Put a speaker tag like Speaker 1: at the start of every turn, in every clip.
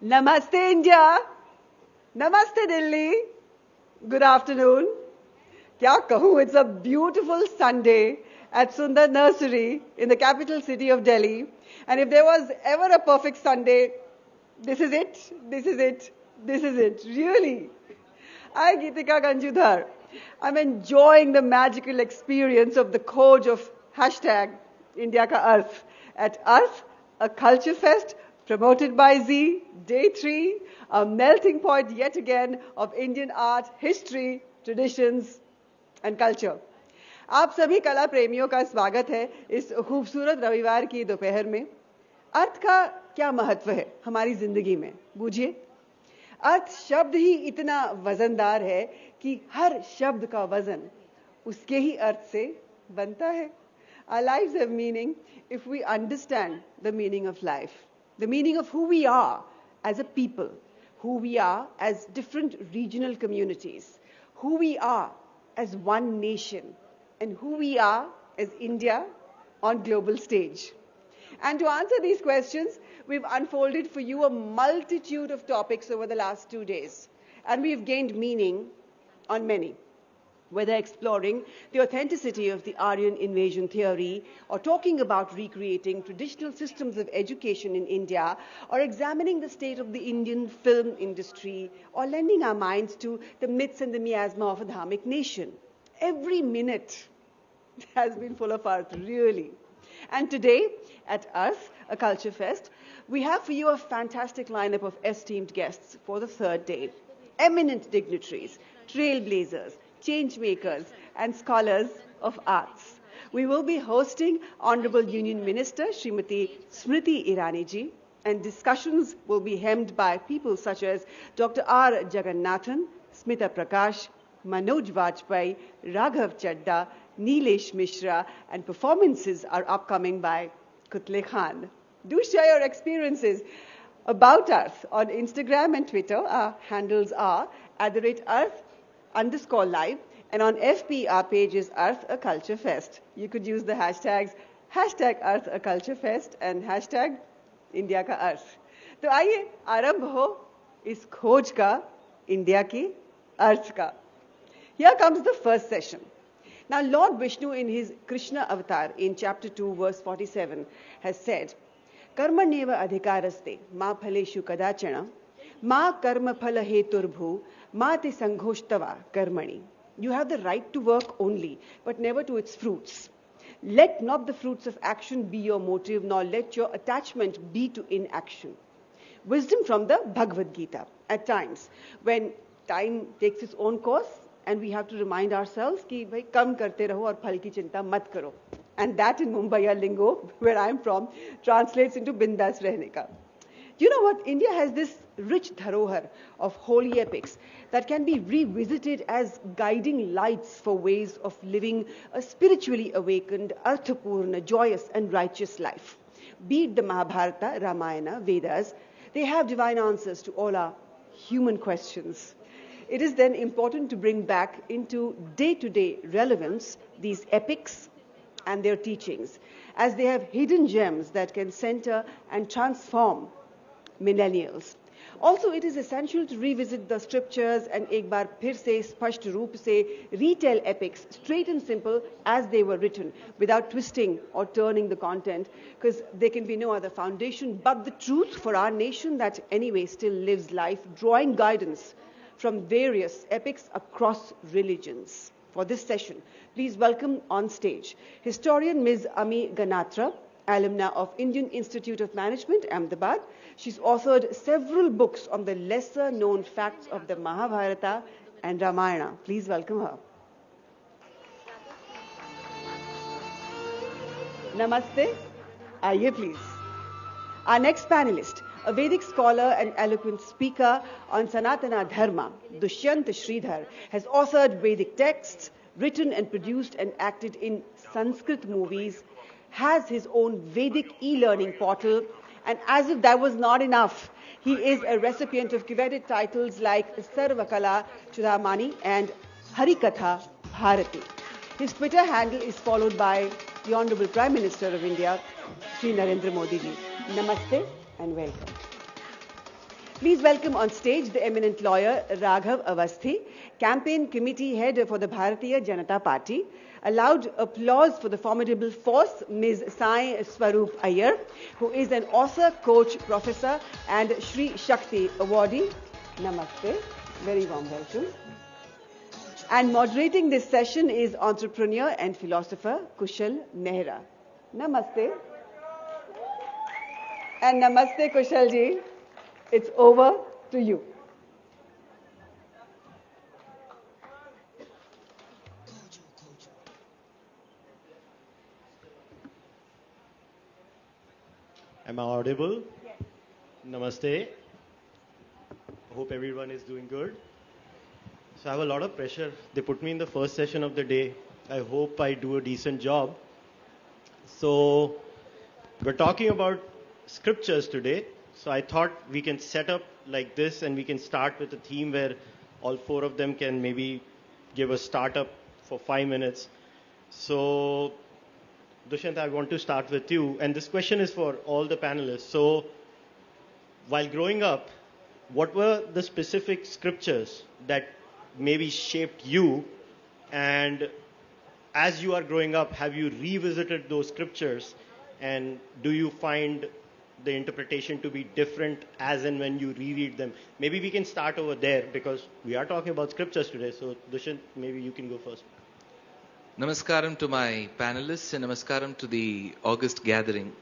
Speaker 1: Namaste India, Namaste Delhi, good afternoon. Kya kahu, it's a beautiful Sunday at Sunder Nursery in the capital city of Delhi. And if there was ever a perfect Sunday, this is it, this is it, this is it, really. Hi Geetika Ganjudhar. I'm enjoying the magical experience of the Khoj of hashtag India Ka Arth. At Arth, a culture fest promoted by ZEEL, Day 3, a melting point yet again of Indian art, history, traditions and culture. आप सभी कला प्रेमियों का स्वागत है इस खूबसूरत रविवार की दोपहर में। अर्थ का क्या महत्व है हमारी जिंदगी में, बूझिए। अर्थ शब्द ही इतना वजनदार है कि हर शब्द का वजन उसके ही अर्थ से बनता है। Our lives have meaning if we understand the meaning of life, the meaning of who we are as a people, who we are as different regional communities, who we are as one nation, and who we are as India on global stage. And to answer these questions, we've unfolded for you a multitude of topics over the last 2 days. And we've gained meaning on many, whether exploring the authenticity of the Aryan invasion theory, or talking about recreating traditional systems of education in India, or examining the state of the Indian film industry, or lending our minds to the myths and the miasma of a dharmic nation. Every minute has been full of Arth, really. And today, at Arth, a culture fest, we have for you a fantastic lineup of esteemed guests for the third day. Eminent dignitaries, trailblazers, change makers, and scholars of arts. We will be hosting Honorable Union Minister Srimati Smriti Irani ji, and discussions will be hemmed by people such as Dr. R. Jagannathan, Smita Prakash, Manoj Vajpayee, Raghav Chadda, Nilesh Mishra, and performances are upcoming by Kutle Khan. Do share your experiences about Arth on Instagram and Twitter. Our handles are @Arth_live And on FB, our page is Arth a Culture Fest. You could use the hashtags #Arth a Culture Fest and hashtag India का अर्थ. तो आइए आरंभ हो इस खोज का India की अर्थ का. Here comes the first session. Now Lord Vishnu in his Krishna avatar in chapter 2 verse 47 has said, कर्मण्येव अधिकारस्ते मा फलेषु कदाचन मा कर्म फल हेतुर्भू मा ते संघोष्टवा कर्मणि. You have the right to work only, but never to its fruits. Let not the fruits of action be your motive, nor let your attachment be to inaction. Wisdom from the Bhagavad Gita. At times, when time takes its own course, and we have to remind ourselves कि भाई कम करते रहो और फल की चिंता मत करो. And that in Mumbai lingo, where I am from, translates into bindas रहने का. You know what? India has this rich dharohar of holy epics that can be revisited as guiding lights for ways of living a spiritually awakened, arthapurna, joyous and righteous life. Be it the Mahabharata, Ramayana, Vedas, they have divine answers to all our human questions. It is then important to bring back into day-to-day relevance these epics and their teachings, as they have hidden gems that can center and transform millennials. Also, it is essential to revisit the scriptures and ek baar phir se spasht roop se retell epics straight and simple as they were written, without twisting or turning the content, because there can be no other foundation but the truth for our nation that anyway still lives life, drawing guidance from various epics across religions. For this session, please welcome on stage historian Ms. Ami Ganatra, alumna of Indian Institute of Management, Ahmedabad. She's authored several books on the lesser known facts of the Mahabharata and Ramayana. Please welcome her. Namaste. Aaiye please. Our next panelist, a Vedic scholar and eloquent speaker on Sanatana Dharma, Dushyant Sridhar, has authored Vedic texts, written and produced and acted in Sanskrit movies, has his own Vedic e-learning portal, and as if that was not enough, he is a recipient of coveted titles like Sarvakala Chudamani and Harikatha Bharati. His Twitter handle is followed by the Honorable Prime Minister of India, Sri Narendra Modi ji. Namaste and welcome. Please welcome on stage the eminent lawyer Raghav Avasthi, campaign committee head for the Bharatiya Janata Party. A loud applause for the formidable force, Ms. Sai Swaroop Iyer, who is an author, coach, professor, and Shri Shakti awardee. Namaste. Very warm welcome. And moderating this session is entrepreneur and philosopher Kushal Mehra. Namaste. And namaste, Kushal ji. It's over to you.
Speaker 2: Am I audible?
Speaker 1: Yes.
Speaker 2: Namaste. Hope everyone is doing good. So I have a lot of pressure. They put me in the first session of the day. I hope I do a decent job. So we're talking about scriptures today. So I thought we can set up like this and we can start with a theme where all four of them can maybe give a startup for 5 minutes. So Dushyant, I want to start with you. And this question is for all the panelists. So while growing up, what were the specific scriptures that maybe shaped you? And as you are growing up, have you revisited those scriptures? And do you find the interpretation to be different as and when you reread them? Maybe we can start over there because we are talking about scriptures today. So Dushyant, maybe you can go first.
Speaker 3: Namaskaram to my panelists and namaskaram to the August gathering.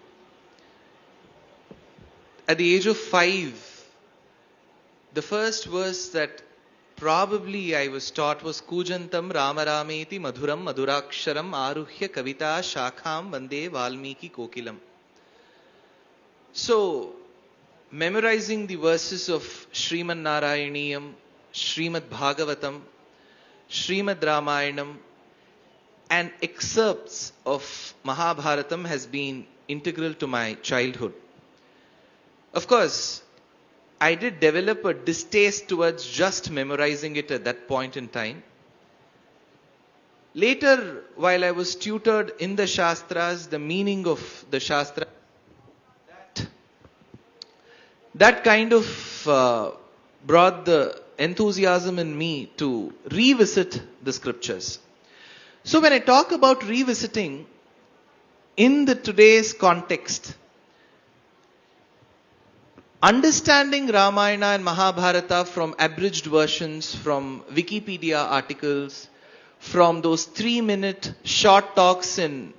Speaker 3: At the age of 5, the first verse that probably I was taught was Kujantam Ramarameti Madhuram Madhuraksharam Aruhya Kavita Shakham Vande Valmiki Kokilam. So, memorizing the verses of Srimad Narayaniyam, Srimad Bhagavatam, Srimad Ramayanam, and excerpts of Mahabharatam has been integral to my childhood. Of course, I did develop a distaste towards just memorizing it at that point in time. Later, while I was tutored in the Shastras, the meaning of the Shastra, that kind of brought the enthusiasm in me to revisit the scriptures. So when I talk about revisiting in the today's context, understanding Ramayana and Mahabharata from abridged versions, from Wikipedia articles, from those 3-minute short talks in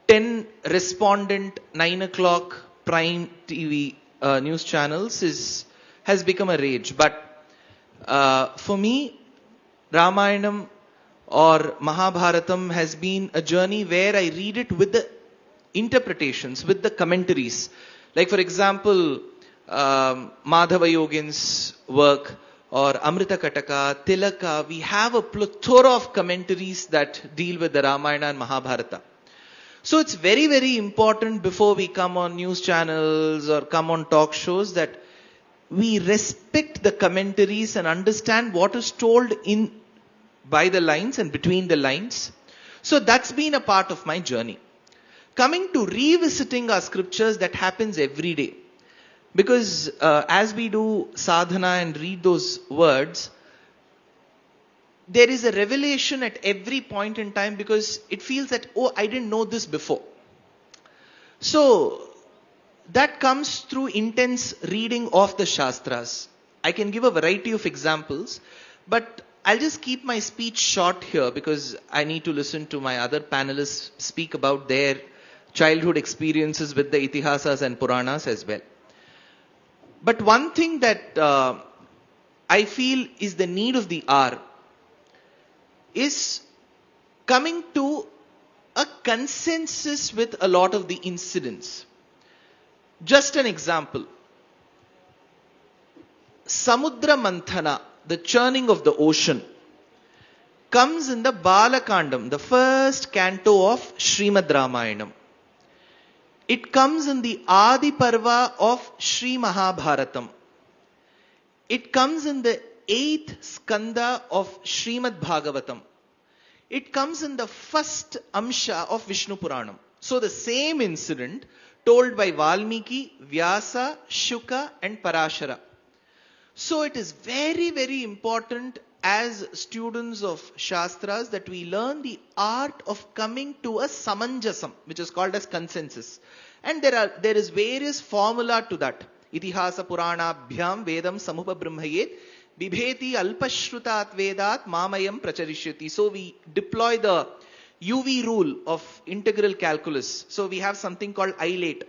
Speaker 3: 10 respondent 9 o'clock prime TV news channels has become a rage. But for me, Ramayanam or Mahabharatam has been a journey where I read it with the interpretations, with the commentaries. Like for example, Madhava Yogin's work, or Amrita Kataka, Tilaka, we have a plethora of commentaries that deal with the Ramayana and Mahabharata. So it's very, very important before we come on news channels or come on talk shows that we respect the commentaries and understand what is told in by the lines and between the lines. So that's been a part of my journey. Coming to revisiting our scriptures, that happens every day. Because as we do sadhana and read those words, there is a revelation at every point in time because it feels that, oh, I didn't know this before. So that comes through intense reading of the Shastras. I can give a variety of examples, but I'll just keep my speech short here because I need to listen to my other panelists speak about their childhood experiences with the Itihasas and Puranas as well. But one thing that I feel is the need of the hour is coming to a consensus with a lot of the incidents. Just an example. Samudra Manthana, the churning of the ocean, comes in the Balakandam, the first canto of Srimad Ramayanam. It comes in the Adi Parva of Sri Mahabharatam. It comes in the 8th skanda of Srimad Bhagavatam. It comes in the first Amsha of Vishnu Puranam. So the same incident told by Valmiki, Vyasa, Shuka and Parashara. So it is very, very important as students of Shastras that we learn the art of coming to a samanjasam, which is called as consensus. And there is various formula to that. Itihasa Purana Bhyam Vedam Samupa Brahmayet Bibheti Alpashrutat Vedat Mamayam Pracharishyati. So we deploy the UV rule of integral calculus. So we have something called ILATE.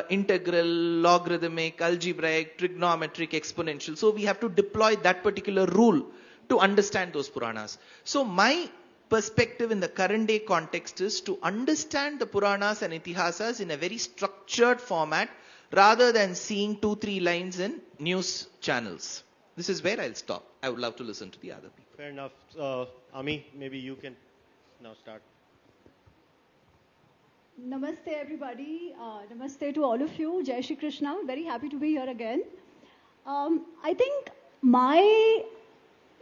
Speaker 3: Integral, logarithmic, algebraic, trigonometric, exponential. So we have to deploy that particular rule to understand those Puranas. So my perspective in the current day context is to understand the Puranas and Itihasas in a very structured format rather than seeing 2-3 lines in news channels. This is where I'll stop. I would love to listen to the other people.
Speaker 2: Fair enough. Ami, maybe you can now start.
Speaker 4: Namaste everybody, namaste to all of you, Jai Shri Krishna, very happy to be here again. I think my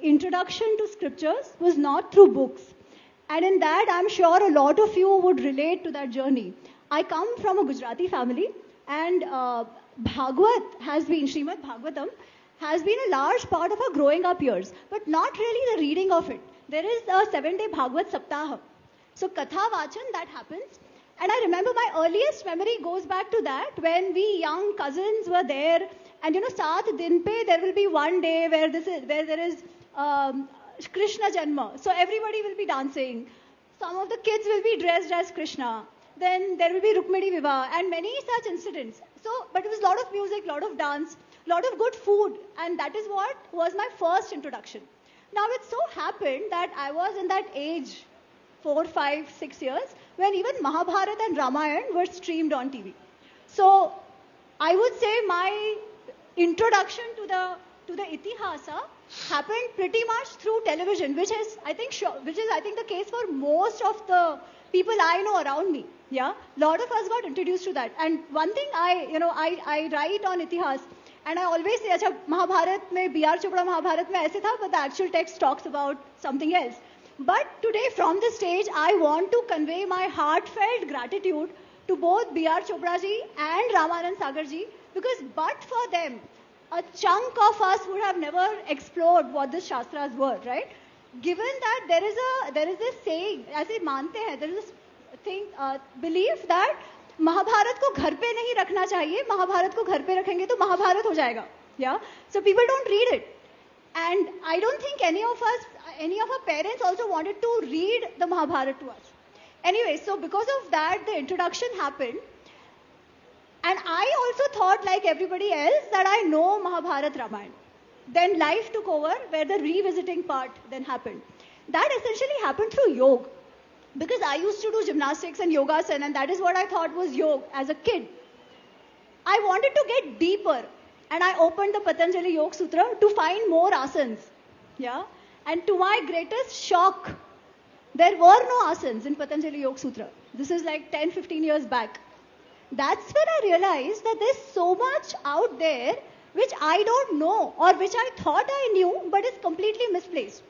Speaker 4: introduction to scriptures was not through books, and in that I'm sure a lot of you would relate to that journey. I come from a Gujarati family, and Bhagavad has been, Srimad Bhagavatam has been a large part of our growing up years, but not really the reading of it. There is a 7-day Bhagavad Saptaha. So Katha Vachan, that happens. And I remember my earliest memory goes back to that when we young cousins were there, and Saat Din Pe, there will be one day where there is Krishna Janma. So everybody will be dancing. Some of the kids will be dressed as Krishna. Then there will be Rukmini Vivaha and many such incidents. So, but it was a lot of music, a lot of dance, a lot of good food, and that is what was my first introduction. Now it so happened that I was in that age, 4, 5, 6 years, when even Mahabharata and Ramayana were streamed on TV. So I would say my introduction to the Itihasa happened pretty much through television, which is I think the case for most of the people I know around me. Yeah, a lot of us got introduced to that. And one thing I write on Itihas, and I always say, Mahabharat mein, B.R. Chopra Mahabharat mein aise tha, but the actual text talks about something else. But today from the stage, I want to convey my heartfelt gratitude to both B.R. Chopra ji and Ramanand Sagar ji, because but for them, a chunk of us would have never explored what the Shastras were, right? Given that there is this saying, ऐसे मानते हैं, there is this thing, belief that Mahabharat को घर पे नहीं रखना चाहिए, महाभारत को घर पे रखेंगे तो महाभारत हो जाएगा. Yeah? So people don't read it. And I don't think any of our parents also wanted to read the Mahabharata to us. Anyway, so because of that, the introduction happened. And I also thought, like everybody else, that I know Mahabharata Ramayana. Then life took over, where the revisiting part then happened. That essentially happened through yoga. Because I used to do gymnastics and yogasana, and that is what I thought was yoga as a kid. I wanted to get deeper. And I opened the Patanjali Yoga Sutra to find more asanas. Yeah? And to my greatest shock, there were no asanas in Patanjali Yoga Sutra. This is like 10-15 years back. That's when I realized that there's so much out there which I don't know, or which I thought I knew but is completely misplaced.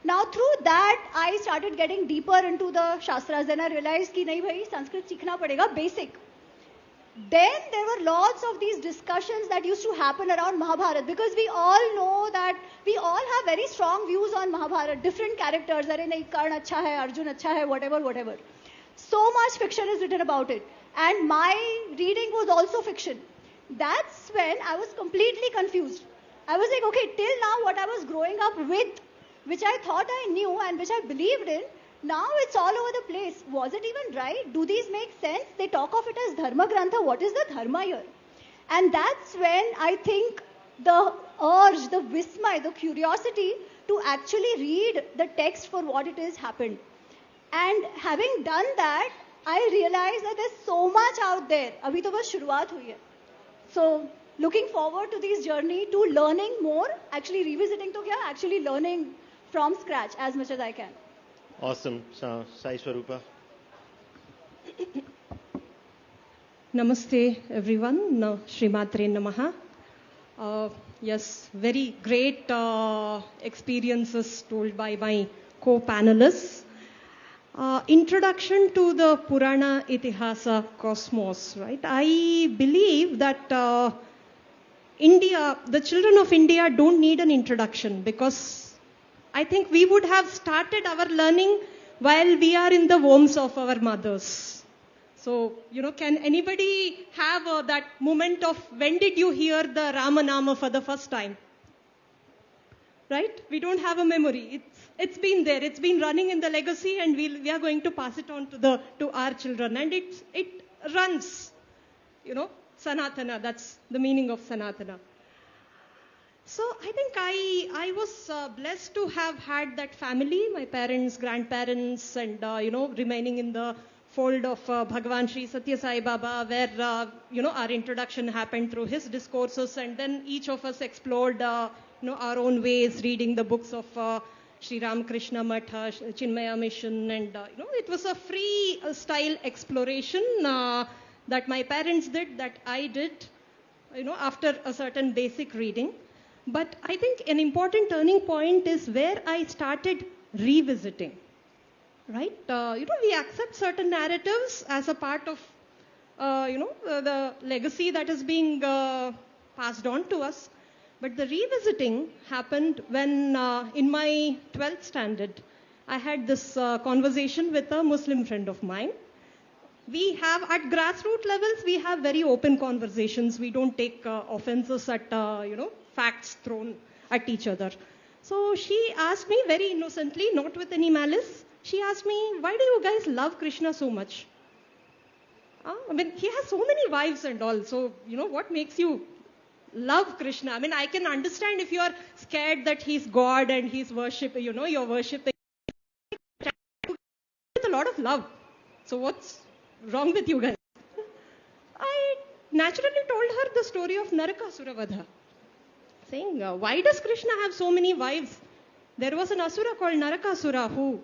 Speaker 4: Now through that, I started getting deeper into the Shastras. Then I realized कि नहीं भाई, Sanskrit सीखना पड़ेगा, basic. Then there were lots of these discussions that used to happen around Mahabharata, because we all know that we all have very strong views on Mahabharata, different characters, अरे नहीं कर्ण अच्छा है, अर्जुन अच्छा है, whatever. So much fiction is written about it. And my reading was also fiction. That's when I was completely confused. I was like, okay, till now what I was growing up with, which I thought I knew and which I believed in, now it's all over the place. Was it even right? Do these make sense? They talk of it as Dharma Grantha. What is the Dharma here? And that's when I think the urge, the vismay, the curiosity to actually read the text for what it is happened. And having done that, I realized that there's so much out there. Abhi to bas shuruaat hui hai. So looking forward to this journey, to learning more, actually revisiting to kya, actually learning from scratch as much as I can.
Speaker 2: Awesome. Sai Swarupa.
Speaker 5: Namaste everyone. Srimatre Namaha. Yes, very great experiences told by my co-panelists. Introduction to the Purana Itihasa Cosmos, right? I believe that India, the children of India don't need an introduction, because I think we would have started our learning while we are in the wombs of our mothers. So, can anybody have that moment of when did you hear the Ramanama for the first time? Right? We don't have a memory. It's been there. It's been running in the legacy, and we are going to pass it on to our children. And it runs, Sanatana. That's the meaning of Sanatana. So I think I was blessed to have had that family, my parents, grandparents, and remaining in the fold of Bhagavan Sri Satya Sai Baba, where our introduction happened through his discourses, and then each of us explored our own ways, reading the books of Sri Ramakrishna Matha, Chinmaya Mission, and it was a free style exploration that my parents did, that I did, after a certain basic reading. But I think an important turning point is where I started revisiting, right? We accept certain narratives as a part of, the legacy that is being passed on to us. But the revisiting happened when, in my 12th standard, I had this conversation with a Muslim friend of mine. We have, at grassroots levels, we have very open conversations. We don't take offenses at, facts thrown at each other. So she asked me very innocently, not with any malice, she asked me, why do you guys love Krishna so much? I mean, he has so many wives and all. So, what makes you love Krishna? I mean, I can understand if you are scared that he's God and he's worship, you're worshipping with a lot of love. So what's wrong with you guys? I naturally told her the story of Narakasura Vadha, saying, why does Krishna have so many wives? There was an asura called Narakasura who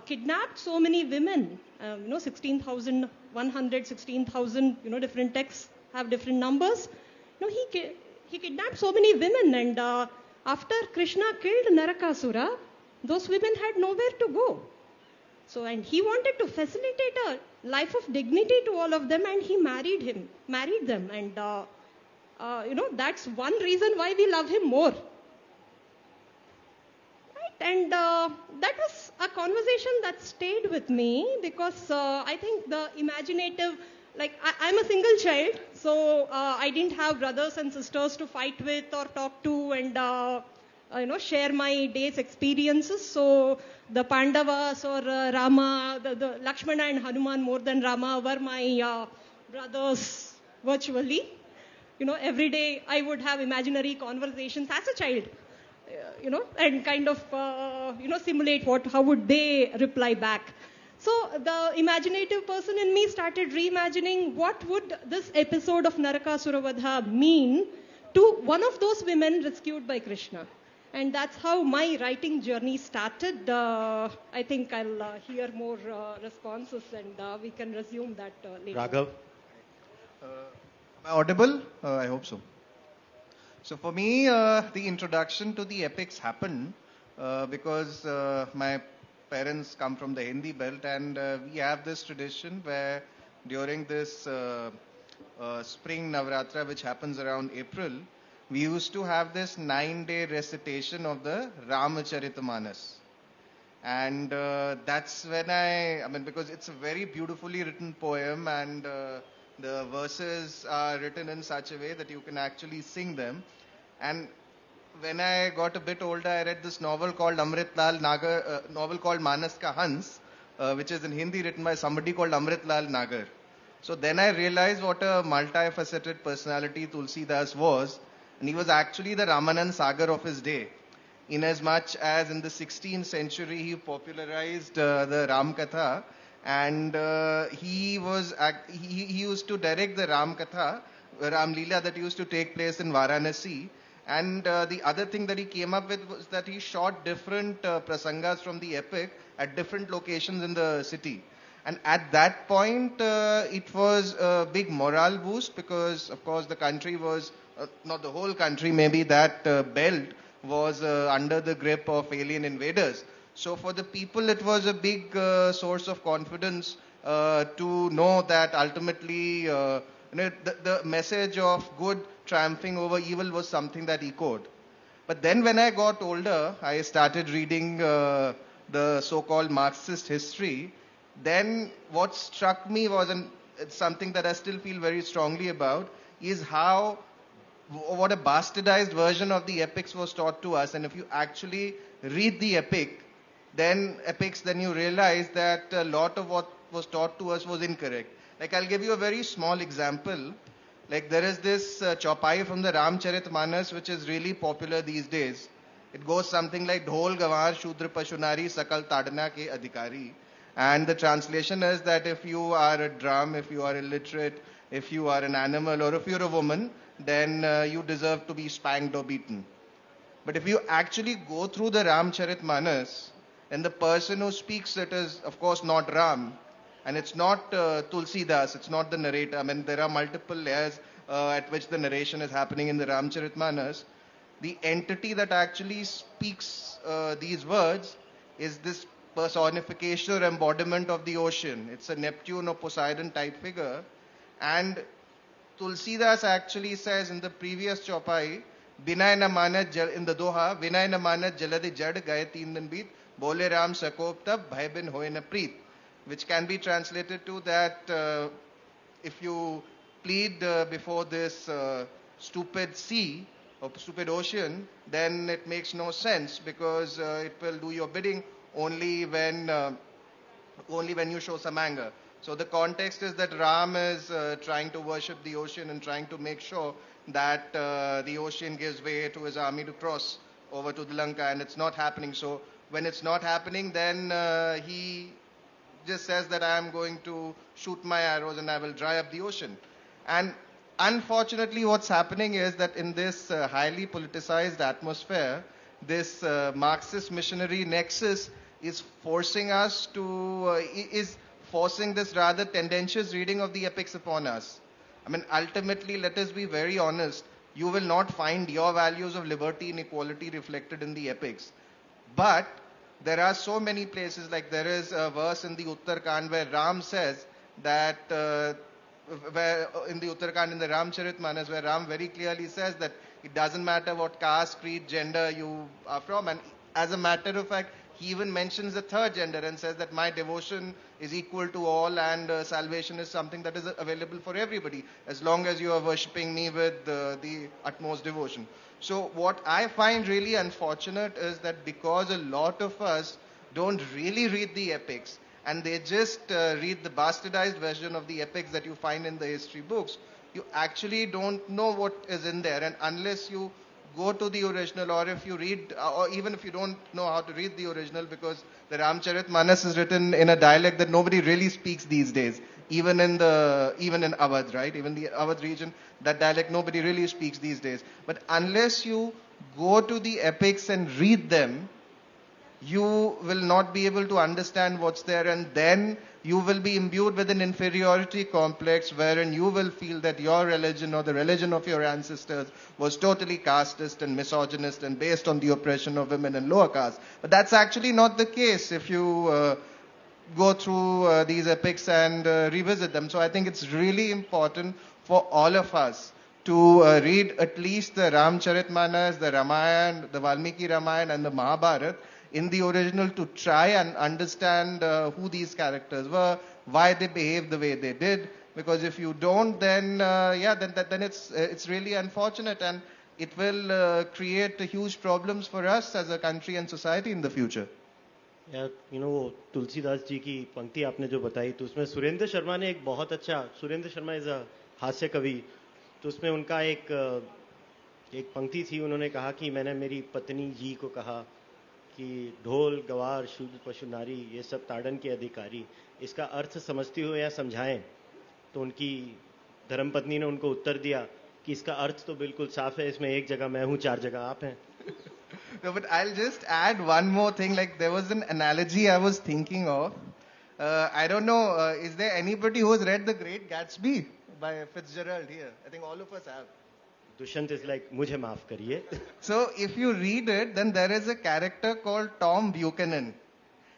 Speaker 5: kidnapped so many women, 16,100, 16,000, different texts have different numbers. He kidnapped so many women, and after Krishna killed Narakasura, those women had nowhere to go. So, and he wanted to facilitate a life of dignity to all of them, and he married them. And, that's one reason why we love him more. Right? And that was a conversation that stayed with me because I think the imaginative, I'm a single child, so I didn't have brothers and sisters to fight with or talk to and, share my day's experiences. So the Pandavas or Rama, the Lakshmana and Hanuman more than Rama were my brothers virtually. Every day I would have imaginary conversations as a child, and kind of, simulate how would they reply back. So the imaginative person in me started reimagining what would this episode of Narakasura Vadha mean to one of those women rescued by Krishna. And that's how my writing journey started. I think I'll hear more responses and we can resume that later.
Speaker 2: Raghav?
Speaker 6: Am I audible? I hope so. So for me, the introduction to the epics happened because my parents come from the Hindi belt, and we have this tradition where during this spring Navratra, which happens around April, we used to have this 9-day recitation of the Ramacharita. And that's when because it's a very beautifully written poem, and the verses are written in such a way that you can actually sing them. And when I got a bit older, I read this novel called novel called Manas Ka Hans, which is in Hindi, written by somebody called Amritlal Nagar. So then I realized what a multifaceted personality Tulsidas was, and he was actually the Ramanand Sagar of his day. Inasmuch as in the 16th century he popularized the Ram Katha, and he used to direct the Ram Katha, Ram Leela, that used to take place in Varanasi. And the other thing that he came up with was that he shot different prasangas from the epic at different locations in the city. And at that point, it was a big morale boost because, of course, the country was, not the whole country, maybe that belt was under the grip of alien invaders. So for the people, it was a big source of confidence to know that ultimately the message of good triumphing over evil was something that echoed. But then when I got older, I started reading the so-called Marxist history. Then what struck me was, and it's something that I still feel very strongly about, is what a bastardized version of the epics was taught to us. And if you actually read the epics, then you realize that a lot of what was taught to us was incorrect. Like, I'll give you a very small example. Like, there is this chaupai from the Ramcharitmanas which is really popular these days. It goes something like Dhol Gawar Shudra Pashunari Sakal Tadana Ke Adhikari. And the translation is that if you are a drum, if you are illiterate, if you are an animal, or if you're a woman, then you deserve to be spanked or beaten. But if you actually go through the Ramcharitmanas, then the person who speaks it is, of course, not Ram. And it's not Tulsidas, it's not the narrator. I mean, there are multiple layers at which the narration is happening in the Ramcharitmanas. The entity that actually speaks these words is this personification or embodiment of the ocean. It's a Neptune or Poseidon type figure. And Tulsidas actually says in the previous chaupai, Binay na manat jal, in the Doha, Binay na manat jaladi jad gaye teen din beat, bole Ram sakop tab bhai bin hoye na preet. Which can be translated to that if you plead before this stupid sea or stupid ocean, then it makes no sense because it will do your bidding only when you show some anger. So the context is that Ram is trying to worship the ocean and trying to make sure that the ocean gives way to his army to cross over to the Lanka, and it's not happening. So when it's not happening, then he just says that I am going to shoot my arrows and I will dry up the ocean. And unfortunately, what's happening is that in this highly politicized atmosphere, this Marxist missionary nexus is forcing us to, is forcing this rather tendentious reading of the epics upon us. I mean, ultimately, let us be very honest, you will not find your values of liberty and equality reflected in the epics. But there are so many places, like there is a verse in the Uttarakhand where Ram says that, where in the Uttarakhand, in the Ramcharitmanas, where Ram very clearly says that it doesn't matter what caste, creed, gender you are from. And as a matter of fact, he even mentions the third gender and says that my devotion is equal to all, and salvation is something that is available for everybody, as long as you are worshipping me with the utmost devotion. So what I find really unfortunate is that because a lot of us don't really read the epics, and they just read the bastardized version of the epics that you find in the history books, you actually don't know what is in there. And unless you go to the original, or if you read, or even if you don't know how to read the original, because the Ramcharitmanas is written in a dialect that nobody really speaks these days, even in Awadh, right? Even the Awadh region, that dialect nobody really speaks these days. But unless you go to the epics and read them, you will not be able to understand what's there, and then you will be imbued with an inferiority complex wherein you will feel that your religion or the religion of your ancestors was totally casteist and misogynist and based on the oppression of women and lower caste. But that's actually not the case if you go through these epics and revisit them. So I think it's really important for all of us to read at least the Ramcharitmanas, the Ramayana, the Valmiki Ramayana and the Mahabharata in the original, to try and understand who these characters were, why they behaved the way they did. Because if you don't, then then it's really unfortunate, and it will create huge problems for us as a country and society in the future.
Speaker 2: Yeah, वो तुलसीदास जी की पंक्ति आपने जो बताई, तो उसमें सुरेंद्र शर्मा ने एक बहुत अच्छा, सुरेंद्र शर्मा इज अ हास्य कवि, तो उसमें उनका एक पंक्ति थी, उन्होंने कहा कि मैंने मेरी पत्नी जी को कहा कि ढोल गवार शूद्र पशु नारी ये सब ताड़न के अधिकारी, इसका अर्थ समझती हो या समझाएं। तो उनकी धर्मपत्नी ने उनको उत्तर दिया कि इसका अर्थ तो बिल्कुल साफ है, इसमें एक जगह मैं हूं, चार जगह आप हैं।
Speaker 6: No, but I'll just add one more thing. Like, there was an analogy I was thinking of. I don't know, is there anybody who has read The Great Gatsby by Fitzgerald here? I think all of us have.
Speaker 2: Dushyant is like, मुझे माफ करिए.
Speaker 6: So if you read it, then there is a character called Tom Buchanan.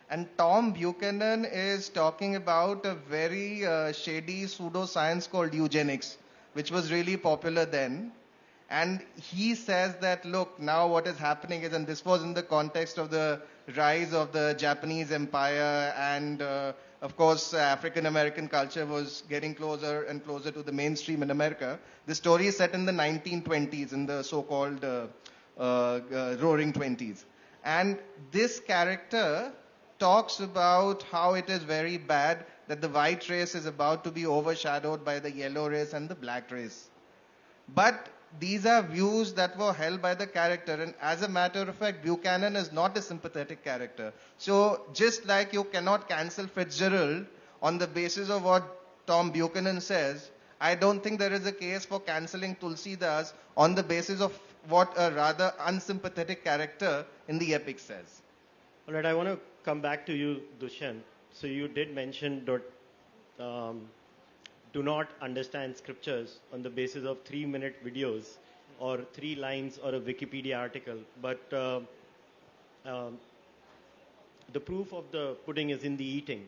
Speaker 6: And Tom Buchanan is talking about a very shady pseudoscience called eugenics, which was really popular then. And he says that, look, now what is happening is, and this was in the context of the rise of the Japanese empire, and of course, African American culture was getting closer and closer to the mainstream in America. The story is set in the 1920s, in the so-called roaring 20s. And this character talks about how it is very bad that the white race is about to be overshadowed by the yellow race and the black race. But these are views that were held by the character, and as a matter of fact, Buchanan is not a sympathetic character. So just like you cannot cancel Fitzgerald on the basis of what Tom Buchanan says, I don't think there is a case for cancelling Tulsidas on the basis of what a rather unsympathetic character in the epic says.
Speaker 2: All right, I want to come back to you, Dushyant. So you did mention that do not understand scriptures on the basis of 3-minute videos or 3 lines or a Wikipedia article. But the proof of the pudding is in the eating.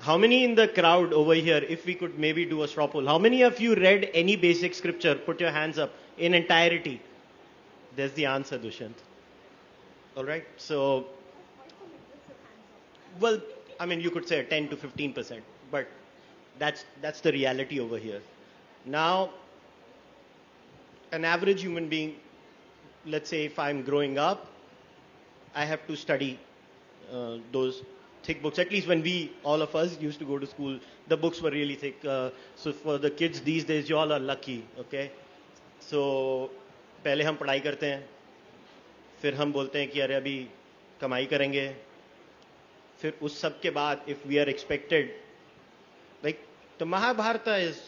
Speaker 2: How many in the crowd over here, if we could maybe do a straw poll, how many of you read any basic scripture? Put your hands up in entirety. There's the answer, Dushyant. All right, so, well, I mean, you could say 10 to 15%, but that's the reality over here. Now, an average human being, let's say if I'm growing up, I have to study those thick books. At least when all of us used to go to school, the books were really thick. So for the kids these days, you all are lucky, okay? So, पहले हम पढ़ाई करते हैं, फिर हम बोलते हैं कि अरे अभी कमाई करेंगे, फिर उस सब के बाद if we are expected, like the Mahabharata is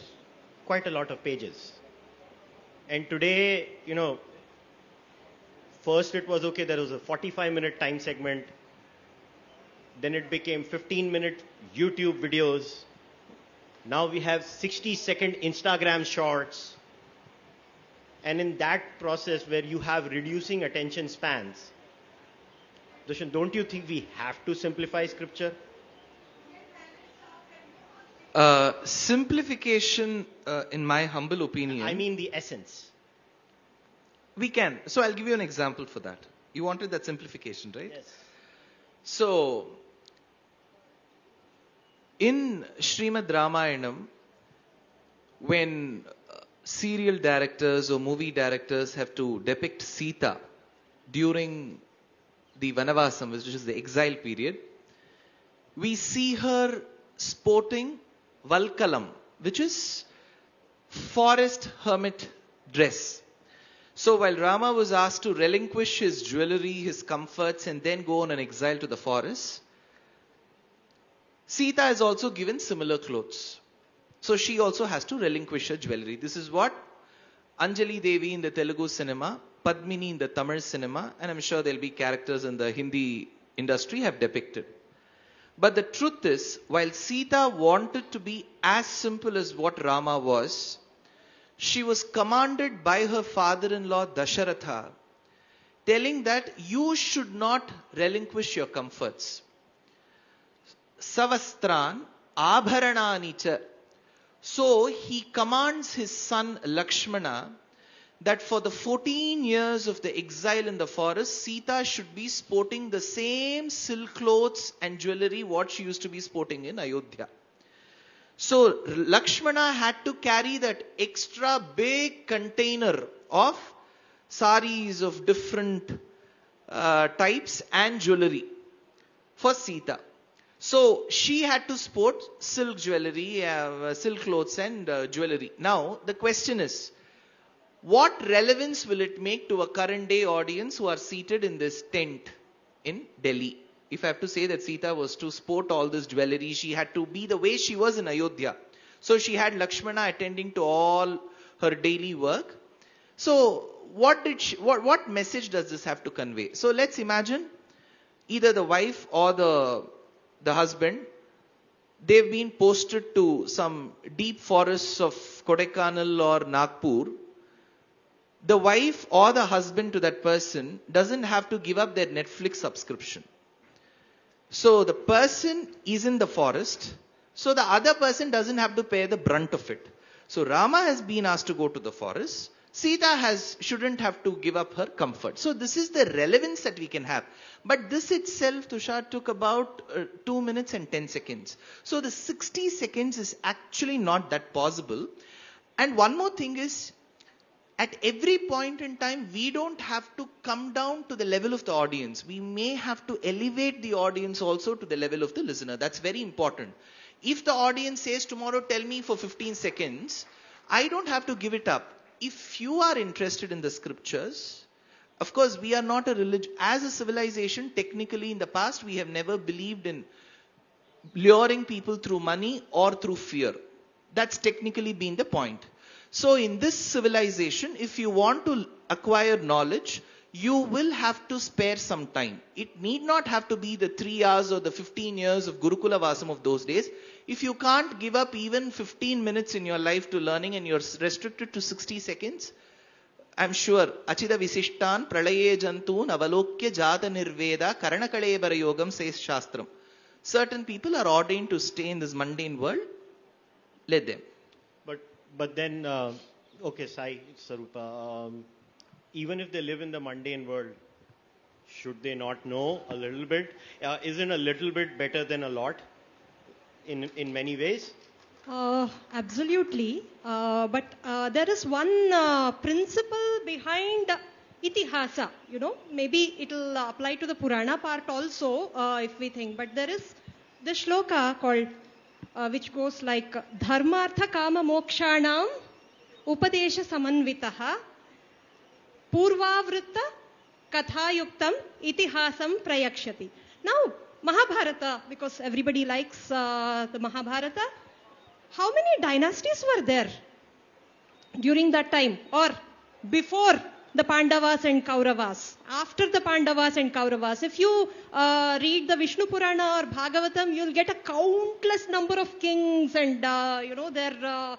Speaker 2: quite a lot of pages. And today, first it was okay, there was a 45-minute time segment. Then it became 15-minute YouTube videos. Now we have 60-second Instagram shorts. And in that process where you have reducing attention spans, Darshan, don't you think we have to simplify scripture?
Speaker 3: Simplification, in my humble opinion.
Speaker 2: I mean the essence.
Speaker 3: We can. So I'll give you an example for that. You wanted that simplification, right?
Speaker 2: Yes.
Speaker 3: So, in Srimad Ramayanam, when serial directors or movie directors have to depict Sita during the Vanavasam, which is the exile period, we see her sporting Valkalam, which is forest hermit dress. So while Rama was asked to relinquish his jewelry, his comforts, and then go on an exile to the forest, Sita is also given similar clothes. So she also has to relinquish her jewelry. This is what Anjali Devi in the Telugu cinema, Padmini in the Tamil cinema, and I'm sure there'll be characters in the Hindi industry have depicted. But the truth is, while Sita wanted to be as simple as what Rama was, she was commanded by her father-in-law Dasharatha, telling that you should not relinquish your comforts. Savastran abharananicha. So he commands his son Lakshmana that for the 14 years of the exile in the forest, Sita should be sporting the same silk clothes and jewelry what she used to be sporting in Ayodhya. So Lakshmana had to carry that extra big container of saris of different types and jewelry for Sita. So she had to sport silk jewelry, silk clothes and jewelry. Now the question is, what relevance will it make to a current day audience who are seated in this tent in Delhi? If I have to say that Sita was to sport all this jewelry, she had to be the way she was in Ayodhya. So she had Lakshmana attending to all her daily work. So what message does this have to convey? So let's imagine either the wife or the husband, they've been posted to some deep forests of Kodaikanal or Nagpur. The wife or the husband to that person doesn't have to give up their Netflix subscription. So the person is in the forest, so the other person doesn't have to pay the brunt of it. So Rama has been asked to go to the forest. Sita shouldn't have to give up her comfort. So this is the relevance that we can have. But this itself, Tushar, took about 2 minutes and 10 seconds. So the 60 seconds is actually not that possible. And one more thing is, at every point in time, we don't have to come down to the level of the audience. We may have to elevate the audience also to the level of the listener. That's very important. If the audience says tomorrow, tell me for 15 seconds, I don't have to give it up. If you are interested in the scriptures, of course, we are not a religion. As a civilization, technically in the past, we have never believed in luring people through money or through fear. That's technically been the point. So in this civilization, if you want to acquire knowledge, you will have to spare some time. It need not have to be the 3 hours or the 15 years of Gurukula Vasam of those days. If you can't give up even 15 minutes in your life to learning and you're restricted to 60 seconds, I'm sure, Achida Visishtan Pralaye Jantun Avalokya Jata Nirveda Karanakalebara Yogam says Shastram. Certain people are ordained to stay in this mundane world. Let them.
Speaker 2: But then, okay, Sai, Sarupa, even if they live in the mundane world, should they not know a little bit? Isn't a little bit better than a lot in many ways?
Speaker 5: Absolutely. But there is one principle behind itihasa. Maybe it will apply to the Purana part also, if we think. But there is the shloka called which goes like dharmartha kama mokshanam upadesha samanvitaha purvavritta kathayuktam itihasam prayakshati. Now Mahabharata, because everybody likes the Mahabharata, how many dynasties were there during that time, or before the Pandavas and Kauravas, after the Pandavas and Kauravas? If you read the Vishnu Purana or Bhagavatam, you'll get a countless number of kings and there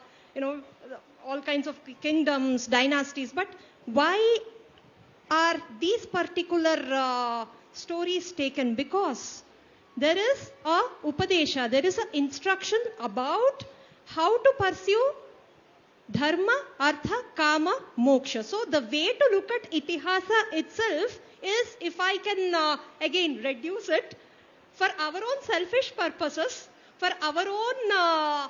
Speaker 5: all kinds of kingdoms, dynasties. But why are these particular stories taken, because there is a upadesha, there is an instruction about how to pursue dharma, artha, kama, moksha. So the way to look at itihasa itself is, if I can again reduce it, for our own selfish purposes, for our own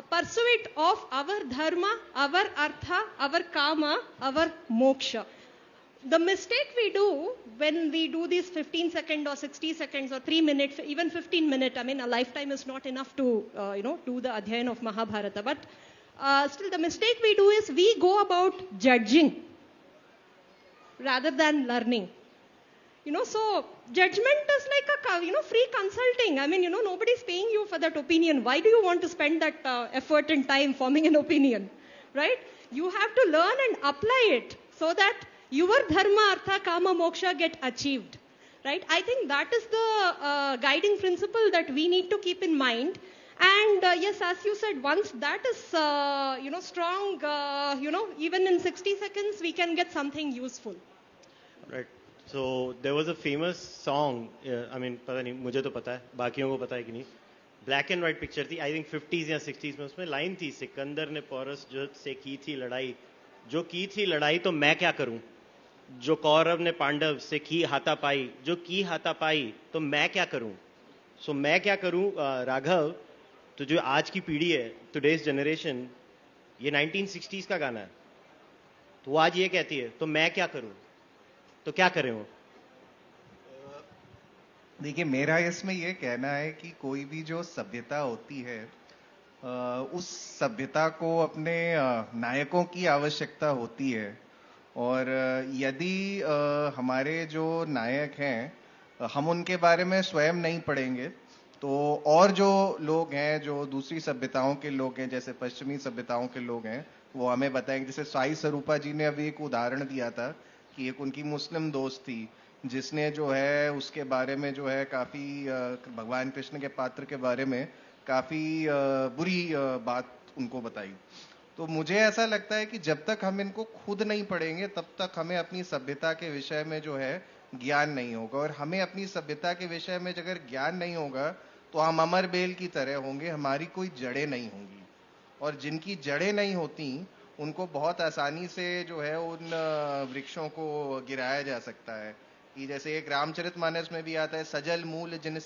Speaker 5: pursuit of our dharma, our artha, our kama, our moksha. The mistake we do when we do these 15 seconds or 60 seconds or 3 minutes, even 15 minutes, I mean, a lifetime is not enough to, do the Adhyayan of Mahabharata. But still, the mistake we do is we go about judging rather than learning. So judgment is like a, free consulting. I mean, nobody's paying you for that opinion. Why do you want to spend that effort and time forming an opinion, right? You have to learn and apply it so that your dharma, artha, kama, moksha get achieved, right? I think that is the guiding principle that we need to keep in mind. And yes, as you said, once that is, strong, even in 60 seconds, we can get something useful.
Speaker 2: Right. So there was a famous song, I mean, पता नहीं, मुझे तो पता है, बाकियों को पता है कि नहीं, ब्लैक एंड वाइट पिक्चर थी, आई थिंक 50s या 60s में, उसमें लाइन थी, सिकंदर ने पोरस जो से की थी लड़ाई, जो की थी लड़ाई तो मैं क्या करूं, जो कौरव ने पांडव से की हाथापाई, जो की हाथापाई तो मैं क्या करूं. सो मैं क्या करूं, राघव, तो जो आज की पीढ़ी है, टुडेज जनरेशन, ये 1960s का गाना है, तो वो आज ये कहती है तो मैं क्या करूं, तो क्या करें वो.
Speaker 6: देखिए, मेरा इसमें यह कहना है कि कोई भी जो सभ्यता होती है, उस सभ्यता को अपने नायकों की आवश्यकता होती है. और यदि हमारे जो नायक हैं, हम उनके बारे में स्वयं नहीं पढ़ेंगे, तो और जो लोग हैं, जो दूसरी सभ्यताओं के लोग हैं, जैसे पश्चिमी सभ्यताओं के लोग हैं, वो हमें बताएंगे. जैसे साई स्वरूपा जी ने अभी एक उदाहरण दिया था कि एक उनकी मुस्लिम दोस्त थी जिसने जो है उसके बारे में जो है काफी भगवान कृष्ण के पात्र के बारे में काफी बुरी बात उनको बताई. तो मुझे ऐसा लगता है कि जब तक हम इनको खुद नहीं पढ़ेंगे तब तक हमें अपनी सभ्यता के विषय में जो है ज्ञान नहीं होगा. और हमें अपनी सभ्यता के विषय में अगर ज्ञान नहीं होगा तो हम अमर बेल की तरह होंगे, हमारी कोई जड़ें नहीं होंगी. और जिनकी जड़ें नहीं होती उनको बहुत आसानी से जो है उन वृक्षों को गिराया जा सकता है. कि जैसे एक रामचरितमानस में भी आता है, सजल मूल जिन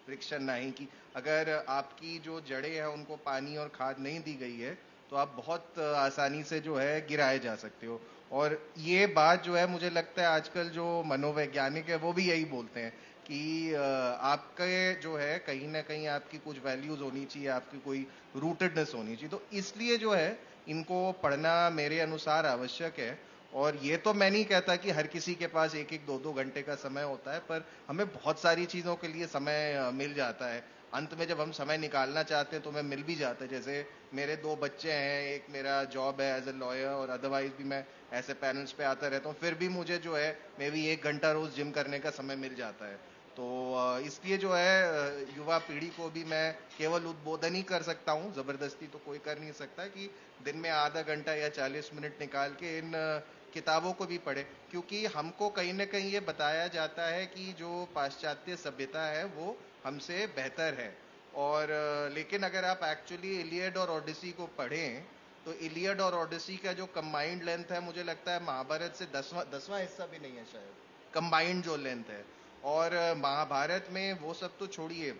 Speaker 6: वृक्ष नहीं, की अगर आपकी जो जड़ें हैं उनको पानी और खाद नहीं दी गई है तो आप बहुत आसानी से जो है गिराए जा सकते हो. और ये बात जो है मुझे लगता है आजकल जो मनोवैज्ञानिक है वो भी यही बोलते हैं कि आपके जो है कहीं ना कहीं आपकी कुछ वैल्यूज होनी चाहिए, आपकी कोई रूटेडनेस होनी चाहिए. तो इसलिए जो है इनको पढ़ना मेरे अनुसार आवश्यक है. और ये तो मैं नहीं कहता कि हर किसी के पास एक एक 2-2 घंटे का समय होता है, पर हमें बहुत सारी चीजों के लिए समय मिल जाता है. अंत में जब हम समय निकालना चाहते हैं तो हमें मिल भी जाता है. जैसे मेरे 2 बच्चे हैं, एक मेरा जॉब है एज ए लॉयर, और अदरवाइज भी मैं ऐसे पैनल्स पे आता रहता हूँ, फिर भी मुझे जो है मे भी 1 घंटा रोज जिम करने का समय मिल जाता है. तो इसलिए जो है युवा पीढ़ी को भी मैं केवल उद्बोधन ही कर सकता हूँ, जबरदस्ती तो कोई कर नहीं सकता कि दिन में आधा घंटा या 40 मिनट निकाल के इन किताबों को भी पढ़े. क्योंकि हमको कहीं ना कहीं ये बताया जाता है कि जो पाश्चात्य सभ्यता है वो हमसे बेहतर है. और लेकिन अगर आप एक्चुअली इलियड और ओडिसी को पढ़ें तो इलियड और ओडिसी का जो कंबाइंड लेंथ है, मुझे लगता है महाभारत से 10वां हिस्सा भी नहीं है शायद, कंबाइंड जो लेंथ है. और महाभारत में वो सब तो छोड़िए,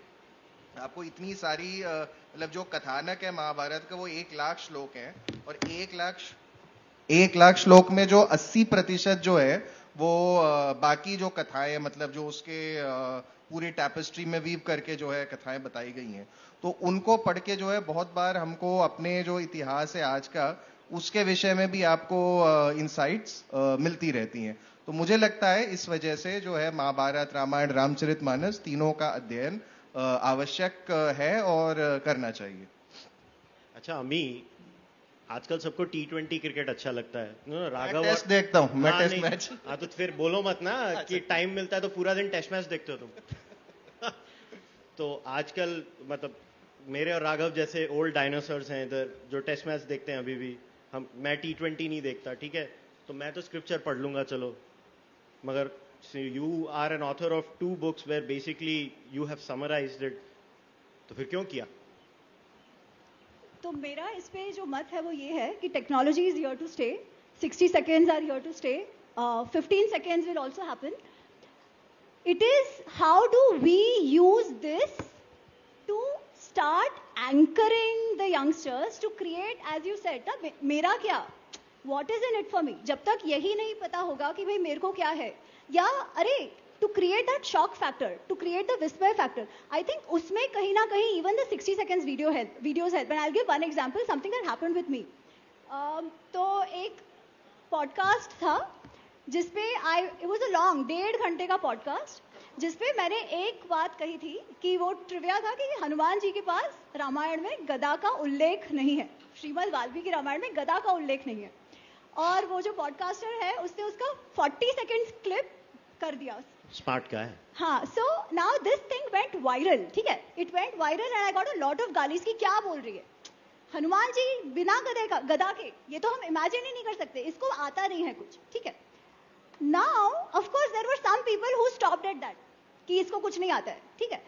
Speaker 6: आपको इतनी सारी मतलब जो कथानक है महाभारत का वो 1 लाख श्लोक हैं. और 1 लाख श्लोक में जो 80% जो है वो बाकी जो कथाएं, मतलब जो उसके पूरी टैपेस्ट्री में वीव करके जो है कथाएं बताई गई हैं, तो उनको पढ़ के जो है बहुत बार हमको अपने जो इतिहास है आज का उसके विषय में भी आपको इंसाइट्स मिलती रहती हैं. तो मुझे लगता है इस वजह से जो है महाभारत, रामायण, रामचरितमानस तीनों का अध्ययन आवश्यक है और करना चाहिए.
Speaker 2: अच्छा अमी, आजकल सबको T20 क्रिकेट अच्छा लगता है. राघव
Speaker 6: टेस्ट देखता हूं मैं, टेस्ट मैच.
Speaker 2: हाँ तो फिर बोलो मत ना कि टाइम मिलता है तो पूरा दिन टेस्ट मैच देखते हो तुम. तो आजकल मतलब मेरे और राघव जैसे ओल्ड डायनासोर्स हैं इधर जो टेस्ट मैच देखते हैं अभी भी. मैं T20 नहीं देखता, ठीक है, तो मैं तो स्क्रिप्चर पढ़ लूंगा चलो, मगर So you are an author of 2 books where basically you have summarized it. तो फिर क्यों किया?
Speaker 4: तो मेरा इस पे जो मत है वो ये है कि technology is here to stay, 60 seconds are here to stay, 15 seconds will also happen. It is how do we use this to start anchoring the youngsters to create, as you said, ना मेरा क्या, what is in it for me. जब तक यही नहीं पता होगा कि भाई मेरे को क्या है, या अरे to create that shock factor, to create the whisper factor, I think उसमें कहीं ना कहीं even the 60 seconds videos help. And I'll give one example, something that happened with me. तो एक पॉडकास्ट था जिसपे it was a long 1.5 घंटे का पॉडकास्ट जिसपे मैंने एक बात कही थी कि वो ट्रिविया था कि हनुमान जी के पास रामायण में गदा का उल्लेख नहीं है, श्रीमद् वाल्मीकि रामायण में गदा का उल्लेख नहीं है, और वो जो पॉडकास्टर है उसने उसका 40 seconds क्लिप कर दिया.
Speaker 2: स्मार्ट का है.
Speaker 4: हाँ, so now this thing went viral. ठीक है, it went viral and I got a lot of गालीज की क्या बोल रही है हनुमान जी बिना गदा के, ये तो हम इमेजिन ही नहीं कर सकते, इसको आता नहीं है कुछ. ठीक है, now of course there were some people who stopped at that कि इसको कुछ नहीं आता है. ठीक है,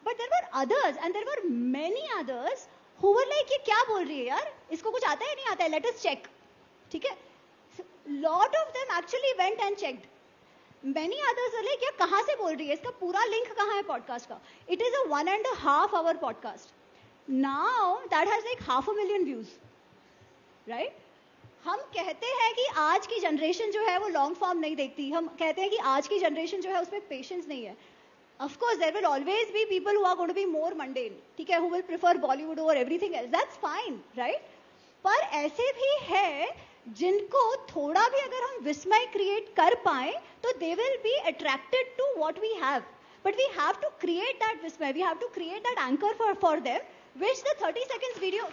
Speaker 4: but there were others and there were many others who were like ये क्या बोल रही है यार, इसको कुछ आता है नहीं आता है, लेट अस चेक. ठीक है, lot of them actually went and checked. Many others are like, क्या कहाँ से बोल रही है, इसका पूरा लिंक कहाँ है पॉडकास्ट का. It is a 1.5 hour podcast. Now that has like 500,000 views, right. हम कहते हैं कि आज की जनरेशन जो है वो लॉन्ग फॉर्म नहीं देखती, हम कहते हैं कि आज की जनरेशन जो है उसमें पेशेंस नहीं है. Of course there will always be people who are going to be more mundane, ठीक है, who will prefer Bollywood over everything else. That's fine, right? पर ऐसे भी है जिनको थोड़ा भी अगर हम विस्मय क्रिएट कर पाए तो they will be attracted to what we have. But we have to create that विस्मय, we have to create that anchor for them, which the 30 seconds video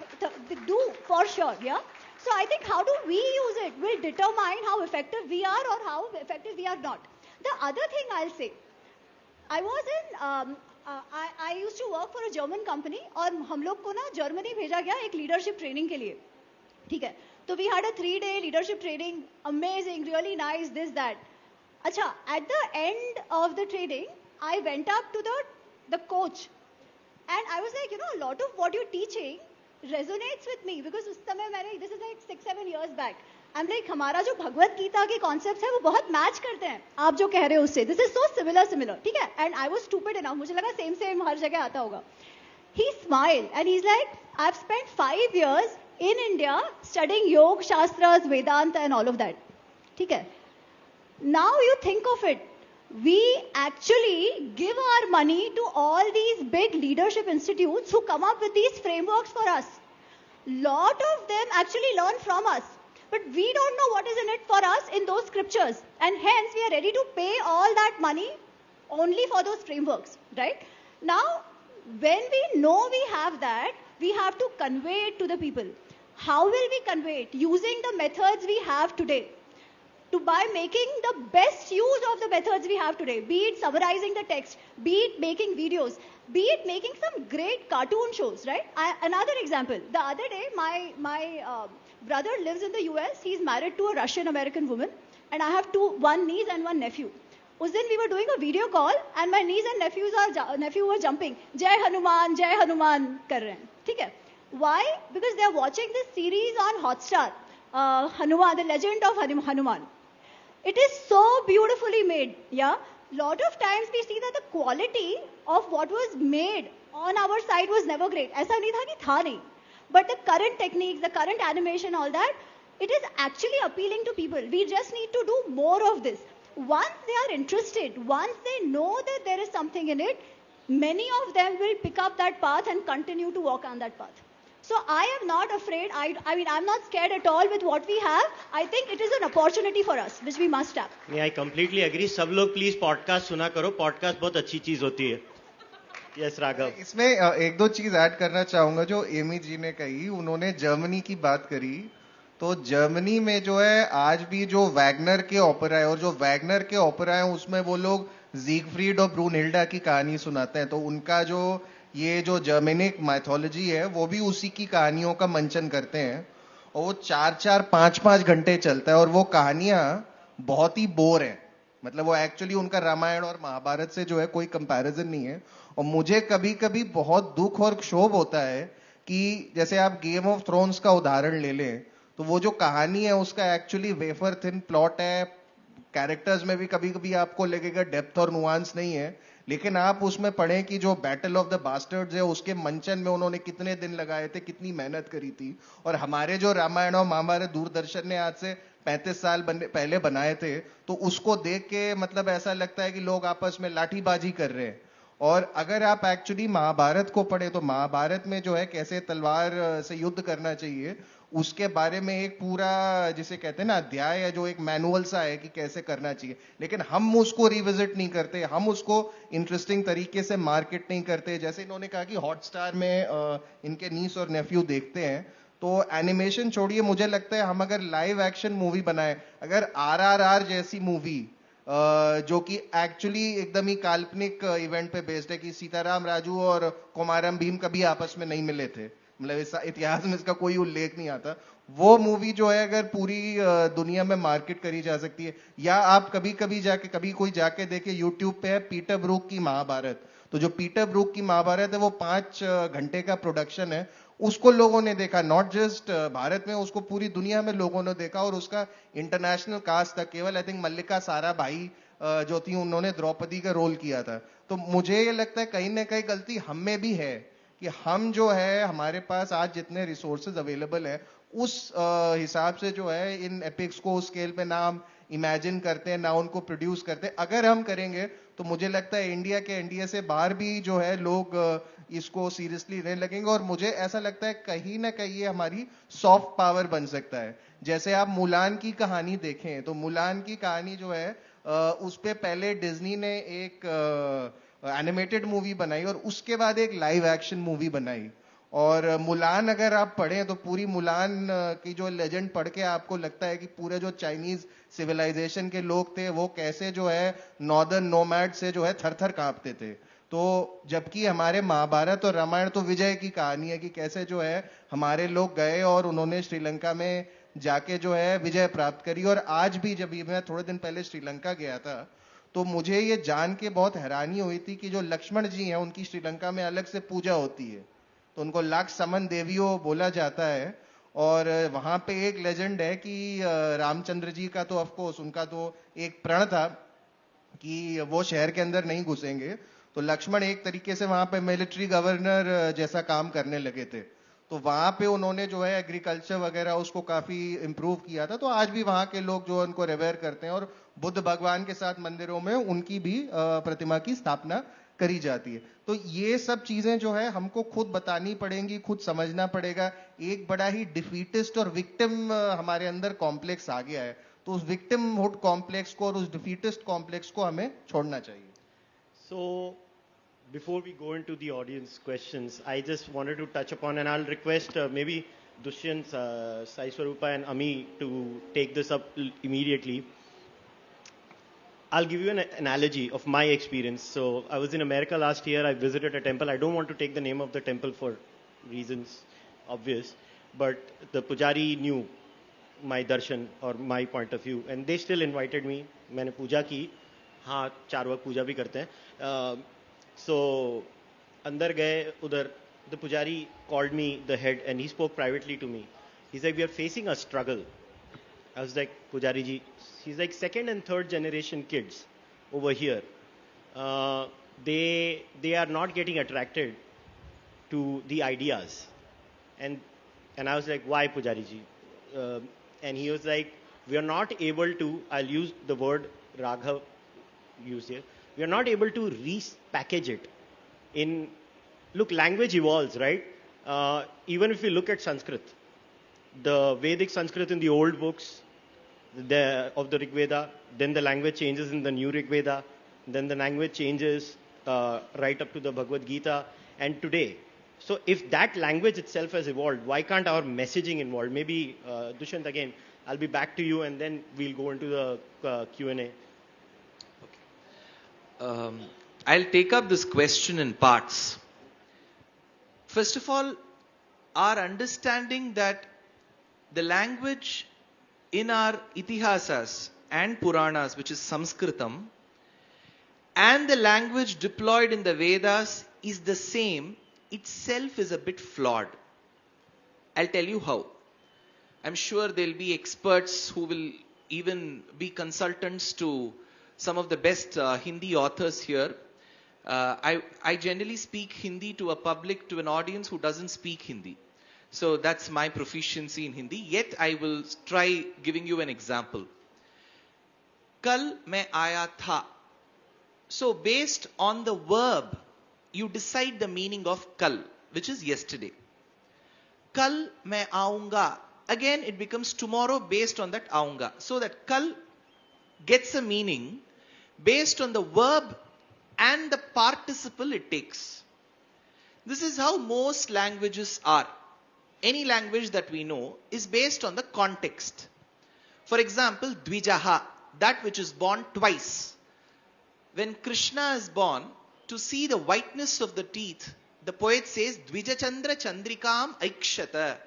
Speaker 4: do for sure. Yeah, so I think how do we use it will determine how effective we are or how effective we are not. The other thing I'll say, I was in I used to work for a German company और हम लोग को ना Germany भेजा गया एक leadership training के लिए. ठीक है, तो we had a 3-day leadership training, amazing, really nice, this that. अच्छा, at the end of the training I went up to the coach and I was like, you know, a lot of what you're teaching resonates with me because उस समय मैंने, this is like 6-7 years back, I'm like, हमारा जो भगवत गीता के concepts है वो बहुत match करते हैं आप जो कह रहे हो उससे, this is so similar. ठीक है, and I was stupid enough, मुझे लगा same हर जगह आता होगा. He smiled and he's like, I've spent 5 years in India studying yoga, shastras, Vedanta and all of that. ठीक है, now you think of it, we actually give our money to all these big leadership institutes who come up with these frameworks for us. Lot of them actually learn from us, but we don't know what is in it for us in those scriptures, and hence we are ready to pay all that money only for those frameworks, right? Now when we know we have that, we have to convey it to the people. How will we convey it? Using the methods we have today, by making the best use of the methods we have today, be it summarizing the text, be it making videos, be it making some great cartoon shows, right? Another example, the other day my brother lives in the US, he's married to a Russian American woman, and I have one niece and one nephew. उस दिन we were doing a video call and my niece and nephew were jumping, Jai Hanuman कर रहे हैं. ठीक है, why? Because they are watching this series on Hotstar, Hanuman, the legend of Hanuman. It is so beautifully made. Yeah, lot of times we see that the quality of what was made on our side was never great. ऐसा नहीं था कि था नहीं, but the current techniques, the current animation, all that, it is actually appealing to people. We just need to do more of this. Once they are interested, once they know that there is something in it, many of them will pick up that path and continue to walk on that path. So I am not afraid. I mean, I'm not scared at all with what we have. I think it is an opportunity for us, which we must have.
Speaker 2: I completely agree. सब लोग please podcast सुना करो. Podcast बहुत अच्छी चीज होती है. Yes, Raghav.
Speaker 6: इसमें एक दो चीज ऐड करना चाहूंगा जो एमी जी ने कही. उन्होंने जर्मनी की बात करी. तो जर्मनी में जो है आज भी जो वैगनर के ओपेरा है और जो वैगनर के ओपेरा है उसमें वो लोग ज़ीगफ्रीड और ब्रूनहिल्डा की कहानी सुनाते हैं. तो उनका जो ये जो जर्मेनिक माइथोलॉजी है वो भी उसी की कहानियों का मंचन करते हैं और वो 4-4, 5-5 घंटे चलता है और वो कहानियां बहुत ही बोर हैं. मतलब वो एक्चुअली उनका रामायण और महाभारत से जो है कोई कंपैरिजन नहीं है। और मुझे कभी कभी बहुत दुख और क्षोभ होता है कि जैसे आप गेम ऑफ थ्रोन्स का उदाहरण ले लें, तो वो जो कहानी है उसका एक्चुअली वेफर थिन प्लॉट है, कैरेक्टर्स में भी कभी कभी आपको लगेगा डेप्थ और नुआंस नहीं है, लेकिन आप उसमें पढ़ें कि जो बैटल ऑफ द बास्टर्ड्स है उसके मंचन में उन्होंने कितने दिन लगाए थे, कितनी मेहनत करी थी। और हमारे जो रामायण और महाभारत दूरदर्शन ने आज से 35 साल पहले बनाए थे, तो उसको देख के मतलब ऐसा लगता है कि लोग आपस में लाठीबाजी कर रहे हैं। और अगर आप एक्चुअली महाभारत को पढ़े तो महाभारत में जो है कैसे तलवार से युद्ध करना चाहिए उसके बारे में एक पूरा जिसे कहते हैं ना अध्याय है, जो एक मैनुअल सा है कि कैसे करना चाहिए, लेकिन हम उसको रिविजिट नहीं करते, हम उसको इंटरेस्टिंग तरीके से मार्केट नहीं करते। जैसे इन्होंने कहा कि हॉटस्टार में इनके नीस और नेफ्यू देखते हैं, तो एनिमेशन छोड़िए, मुझे लगता है हम अगर लाइव एक्शन मूवी बनाए, अगर RRR जैसी मूवी जो कि एक्चुअली एकदम ही काल्पनिक इवेंट पे बेस्ड है कि सीताराम राजू और कुमारम भीम कभी आपस में नहीं मिले थे, मतलब इतिहास में इसका कोई उल्लेख नहीं आता, वो मूवी जो है अगर पूरी दुनिया में मार्केट करी जा सकती है। या आप कभी कोई जाके देखे, यूट्यूब पे है पीटर ब्रूक की महाभारत, तो जो पीटर ब्रूक की महाभारत है वो 5 घंटे का प्रोडक्शन है, उसको लोगों ने देखा, नॉट जस्ट भारत में, उसको पूरी दुनिया में लोगों ने देखा, और उसका इंटरनेशनल कास्ट था। केवल आई थिंक मल्लिका साराभाई जो थी उन्होंने द्रौपदी का रोल किया था। तो मुझे ये लगता है कहीं ना कहीं गलती हम में भी है कि हम जो है, हमारे पास आज जितने रिसोर्सेज अवेलेबल है उस हिसाब से जो है इन एपिक्स को उस स्केल पे ना हम इमेजिन करते हैं, ना उनको प्रोड्यूस करते हैं। अगर हम करेंगे तो मुझे लगता है इंडिया से बाहर भी जो है लोग इसको सीरियसली लेने लगेंगे, और मुझे ऐसा लगता है कहीं ना कहीं ये हमारी सॉफ्ट पावर बन सकता है। जैसे आप मुलान की कहानी देखें, तो मुलान की कहानी जो है उस पे पहले डिज्नी ने एक एनिमेटेड मूवी बनाई और उसके बाद एक लाइव एक्शन मूवी बनाई। और मुलान अगर आप पढ़ें तो पूरी मुलान की जो लेजेंड पढ़ के आपको लगता है कि पूरे जो चाइनीज सिविलाइजेशन के लोग थे वो कैसे जो है नॉर्दर्न नोमैड से जो है थर थर कांपते थे। तो जबकि हमारे महाभारत और रामायण तो विजय की कहानी है कि कैसे जो है हमारे लोग गए और उन्होंने श्रीलंका में जाके जो है विजय प्राप्त करी। और आज भी जब मैं थोड़े दिन पहले श्रीलंका गया था तो मुझे ये जान के बहुत हैरानी हुई थी कि जो लक्ष्मण जी हैं उनकी श्रीलंका में अलग से पूजा होती है, तो उनको लाख समन देवियों बोला जाता है। और वहां पे एक लेजेंड है कि रामचंद्र जी का तो ऑफकोर्स उनका तो एक प्रण था कि वो शहर के अंदर नहीं घुसेंगे, तो लक्ष्मण एक तरीके से वहां पे मिलिट्री गवर्नर जैसा काम करने लगे थे। तो वहां पे उन्होंने जो है एग्रीकल्चर वगैरह उसको काफी इंप्रूव किया था। तो आज भी वहां के लोग जो उनको रिवेयर करते हैं, और बुद्ध भगवान के साथ मंदिरों में उनकी भी प्रतिमा की स्थापना करी जाती है। तो ये सब चीजें जो है हमको खुद बतानी पड़ेंगी, खुद समझना पड़ेगा। एक बड़ा ही डिफीटिस्ट और विक्टिम हमारे अंदर कॉम्प्लेक्स आ गया है, तो उस विक्टिमहुड कॉम्प्लेक्स को और उस डिफीटिस्ट कॉम्प्लेक्स को हमें छोड़ना चाहिए।
Speaker 2: So, before we go into the audience questions, I just wanted to touch upon, and I'll request maybe Dushyant, Sai Swarupa and Ami to take this up immediately. I'll give you an analogy of my experience. So, I was in America last year. I visited a temple. I don't want to take the name of the temple for reasons obvious, but the pujari knew my darshan or my point of view, and they still invited me. मैंने पूजा की, हाँ 4 वक्त पूजा भी करते हैं। सो अंदर गए, उधर the pujari called me the head and he spoke privately to me. He is like we are facing a struggle. I was like pujari ji, he is like 2nd and 3rd generation kids over here, they are not getting attracted to the ideas, and I was like, why pujari ji? And he was like, we are not able to, I'll use the word Raghav used here, we are not able to repackage it in, look, language evolves, right? Even if we look at Sanskrit, the Vedic Sanskrit in the old books of the Rig Veda, then the language changes in the new Rig Veda, then the language changes right up to the Bhagavad Gita and today. So if that language itself has evolved, why can't our messaging evolve? Maybe Dushyant, again, I'll be back to you and then we'll go into the Q&A.
Speaker 3: I'll take up this question in parts. First of all, our understanding that the language in our itihasas and Puranas, which is Sanskritam, and the language deployed in the Vedas is the same, itself is a bit flawed. I'll tell you how. I'm sure there'll be experts who will even be consultants to some of the best Hindi authors here. I generally speak Hindi to a public, to an audience who doesn't speak Hindi. So that's my proficiency in Hindi. Yet I will try giving you an example. Kal main aaya tha. So based on the verb, you decide the meaning of kal, which is yesterday. Kal main aunga. Again, it becomes tomorrow based on that aunga. So that kal gets a meaning based on the verb and the participle it takes. This is how most languages are. Any language that we know is based on the context. For example, Dvijaha, that which is born twice. When Krishna is born, to see the whiteness of the teeth, the poet says, Dvijachandra Chandrikam Aikshata.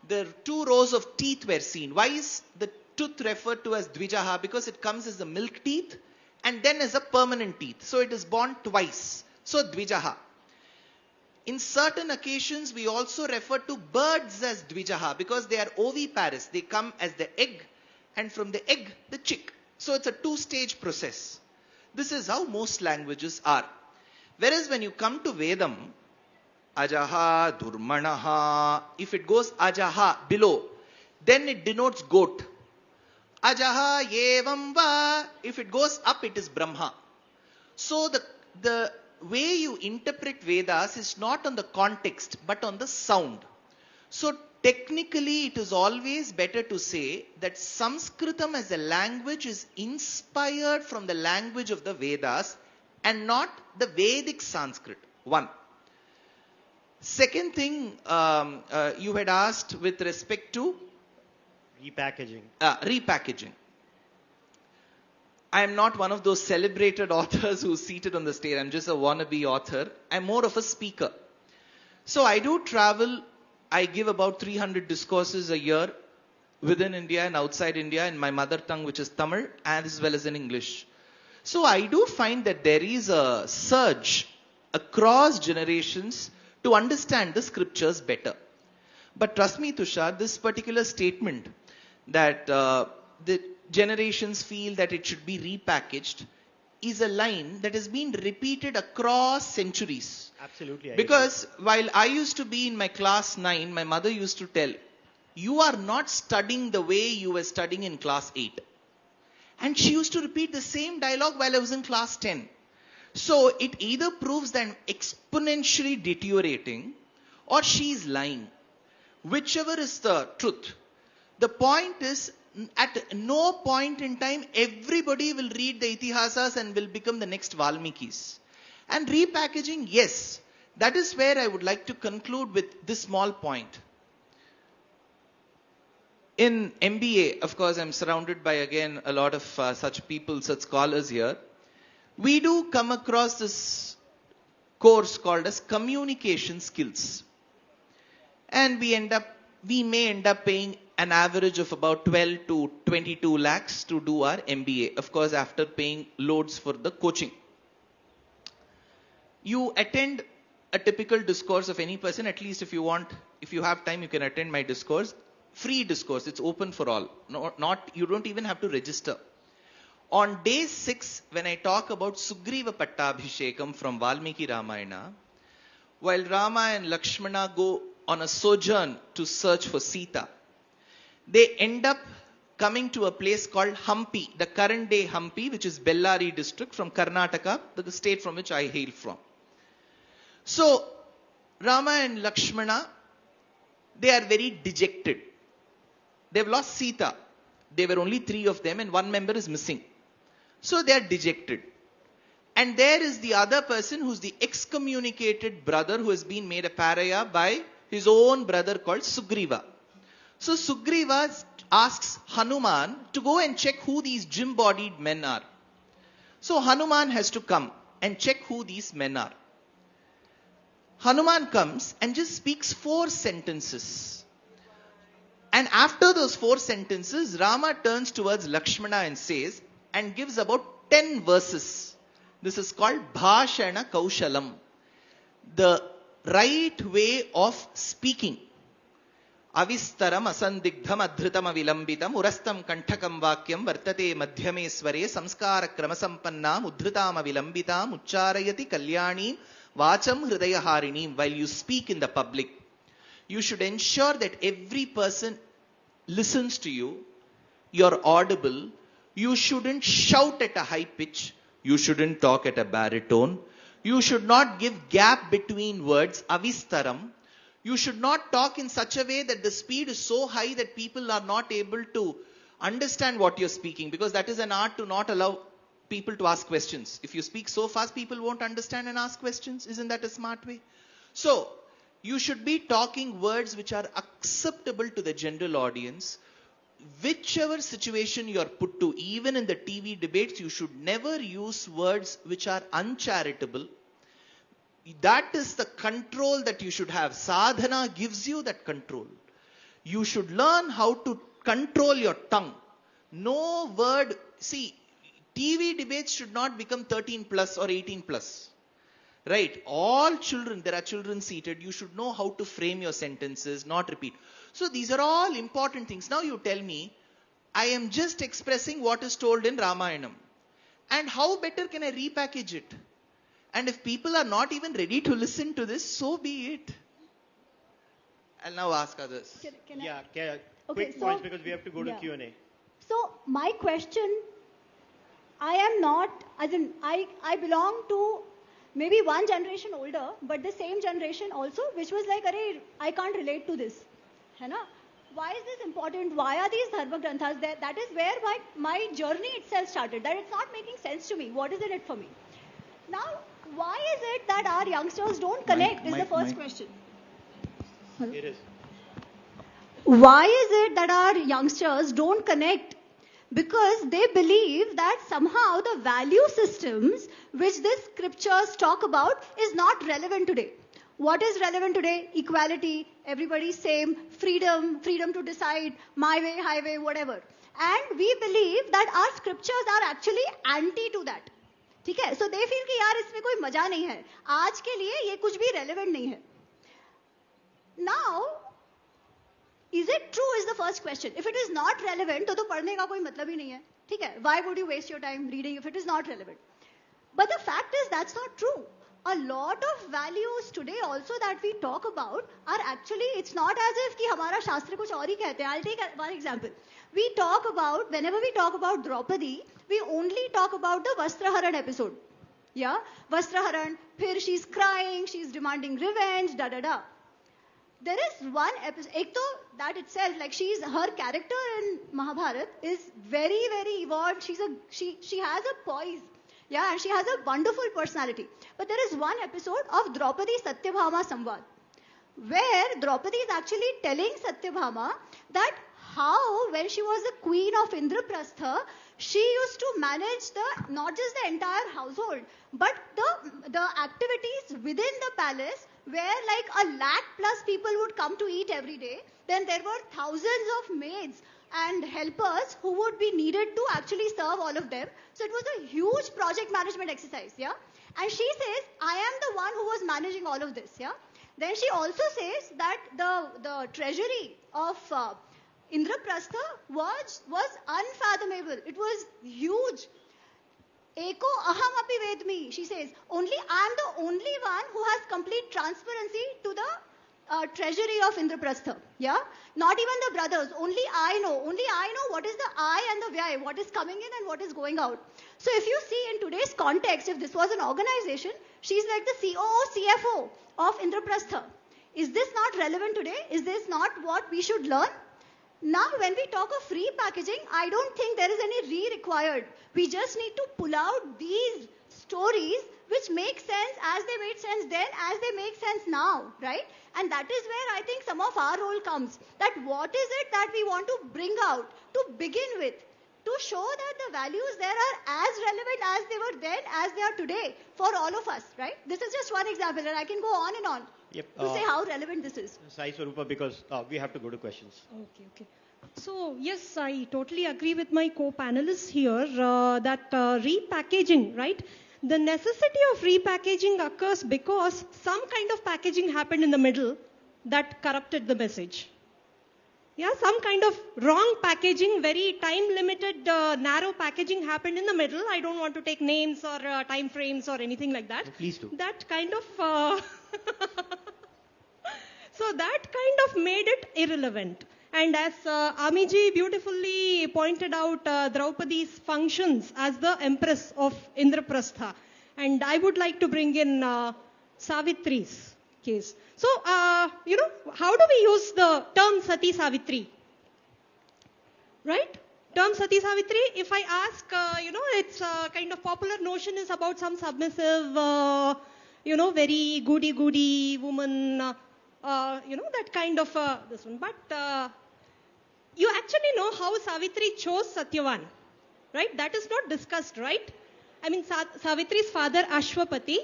Speaker 3: The 2 rows of teeth were seen. Why is the tooth referred to as Dvijaha? Because it comes as a milk teeth and then as a permanent teeth. So it is born twice. So Dvijaha. In certain occasions, we also refer to birds as Dvijaha because they are oviparous. They come as the egg, and from the egg, the chick. So it's a 2-stage process. This is how most languages are. Whereas when you come to Vedam, Ajaha, Durmanaha, if it goes Ajaha below, then it denotes goat. Ajaha, Yevam Va, if it goes up, it is Brahma. So the way you interpret Vedas is not on the context, but on the sound. So technically, it is always better to say that Sanskritam as a language is inspired from the language of the Vedas and not the Vedic Sanskrit. One. Second thing you had asked with respect to?
Speaker 2: Repackaging.
Speaker 3: Repackaging. I am not one of those celebrated authors who's seated on the stage. I'm just a wannabe author. I'm more of a speaker. So I do travel. I give about 300 discourses a year within India and outside India in my mother tongue, which is Tamil, as well as in English. So I do find that there is a surge across generations to understand the scriptures better. But trust me, Tushar, this particular statement that the generations feel that it should be repackaged is a line that has been repeated across centuries.
Speaker 2: Absolutely.
Speaker 3: Because while I used to be in my class 9, my mother used to tell, you are not studying the way you were studying in class 8. And she used to repeat the same dialogue while I was in class 10. So it either proves that I'm exponentially deteriorating or she is lying. Whichever is the truth. The point is, at no point in time, everybody will read the Itihasas and will become the next Valmikis. And repackaging, yes. That is where I would like to conclude with this small point. In MBA, of course, I'm surrounded by, again, a lot of such people, such scholars here. We do come across this course called as communication skills. And we may end up paying an average of about 12 to 22 lakhs to do our MBA. Of course, after paying loads for the coaching. You attend a typical discourse of any person, at least if you have time, you can attend my discourse. Free discourse, it's open for all. You don't even have to register. On day 6, when I talk about Sugriva Pattabhishekam from Valmiki Ramayana, while Rama and Lakshmana go on a sojourn to search for Sita, they end up coming to a place called Hampi, the current day Hampi, which is Bellary district from Karnataka, the state from which I hail from. So, Rama and Lakshmana, they are very dejected. They've lost Sita. There were only 3 of them and 1 member is missing. So they are dejected. And there is the other person who's the excommunicated brother who has been made a pariah by his own brother called Sugriva. So Sugriva asks Hanuman to go and check who these gym-bodied men are. So Hanuman has to come and check who these men are. Hanuman comes and just speaks 4 sentences. And after those 4 sentences, Rama turns towards Lakshmana and says, and gives about 10 verses. This is called Bhashana Kaushalam. The right way of speaking. Avistaram asandigdham adhritam avilambitam urastam kanthakam vakyam vartate madhyame sware samskara kramasampannam udhritam avilambitam ucharayati kalyani vacham hridayaharinim. While you speak in the public, you should ensure that every person listens to you, you're audible, you shouldn't shout at a high pitch, you shouldn't talk at a baritone, you should not give gap between words, avistaram. You should not talk in such a way that the speed is so high that people are not able to understand what you're speaking, because that is an art to not allow people to ask questions. If you speak so fast, people won't understand and ask questions. Isn't that a smart way? So, you should be talking words which are acceptable to the general audience. Whichever situation you are put to, even in the TV debates, you should never use words which are uncharitable. That is the control that you should have. Sadhana gives you that control. You should learn how to control your tongue. No word, see, TV debates should not become 13 plus or 18 plus. Right? All children, there are children seated, you should know how to frame your sentences, not repeat. So these are all important things. Now you tell me, I am just expressing what is told in Ramayanam. And how better can I repackage it? And if people are not even ready to listen to this, so be it. I'll now ask others.
Speaker 4: Can I?
Speaker 2: Yeah,
Speaker 4: Okay,
Speaker 2: quick
Speaker 4: so-
Speaker 2: points because we have to go to
Speaker 4: yeah.
Speaker 2: Q&A.
Speaker 4: So my question, I am not, as in, I belong to maybe one generation older, but the same generation also, which was like, Arey, I can't relate to this. Hai na? Why is this important? Why are these dharma granthas there? That is where my journey itself started. That it's not making sense to me. What is in it for me? Now, why is it that our youngsters don't connect is the first question.
Speaker 2: It is.
Speaker 4: Why is it that our youngsters don't connect? Because they believe that somehow the value systems which these scriptures talk about is not relevant today. What is relevant today? Equality, everybody same, freedom to decide, my way, highway, whatever. And we believe that our scriptures are actually anti to that. ठीक है? So they feel कि यार इसमें कोई मजा नहीं है. आज के लिए ये कुछ भी relevant नहीं है. Now, is it true is the first question. If it is not relevant, तो पढ़ने का कोई मतलब ही नहीं है. ठीक है? Why would you waste your time reading if it is not relevant? But the fact is that's not true. A lot of values today also that we talk about are actually, it's not as if कि हमारा शास्त्र कुछ और ही कहते हैं. I'll take one example. Whenever we talk about Draupadi, we only talk about the Vastraharan episode. Yeah? Vastraharan, फिर she's crying, she's demanding revenge, da. There is one episode, ek to that itself, like her character in Mahabharata is very, very evolved. She has a poise. Yeah, and she has a wonderful personality. But there is one episode of Draupadi Satyabhama Samvad, where Draupadi is actually telling Satyabhama that how, when she was the queen of Indraprastha, she used to manage not just the entire household, but the activities within the palace, where like 1 lakh plus people would come to eat every day. Then there were thousands of maids and helpers who would be needed to actually serve all of them. So it was a huge project management exercise, yeah. And she says, I am the one who was managing all of this, yeah. Then she also says that the treasury of Indraprastha was unfathomable. It was huge. Eko aham api vedmi, she says. I am the only one who has complete transparency to the treasury of Indraprastha. Yeah? Not even the brothers. Only I know what is the I and the Vyai, what is coming in and what is going out. So if you see in today's context, if this was an organization, she's like the COO, CFO of Indraprastha. Is this not relevant today? Is this not what we should learn? Now, when we talk of repackaging, I don't think there is any required. We just need to pull out these stories which make sense as they made sense then, as they make sense now, right? And that is where I think some of our role comes. That what is it that we want to bring out to begin with, to show that the values there are as relevant as they were then, as they are today, for all of us, right? This is just one example, and I can go on and on.
Speaker 2: Yep.
Speaker 4: to say how relevant this is.
Speaker 2: Sai Swarupa, because we have to go to questions.
Speaker 5: Okay. So, yes, I totally agree with my co-panelists here that repackaging, right? The necessity of repackaging occurs because some kind of packaging happened in the middle that corrupted the message. Yeah, some kind of wrong packaging, very time-limited, narrow packaging happened in the middle. I don't want to take names or time frames or anything like that.
Speaker 2: Oh, please do.
Speaker 5: That kind of... so that kind of made it irrelevant. And as Amiji beautifully pointed out, Draupadi's functions as the empress of Indraprastha. And I would like to bring in Savitri's case. So, how do we use the term Sati Savitri? Right? Term Sati Savitri, if I ask, it's kind of popular notion is about some submissive, very goody-goody woman, that kind of this one. But you actually know how Savitri chose Satyavan, right? That is not discussed, right? I mean, Savitri's father, Ashwapati,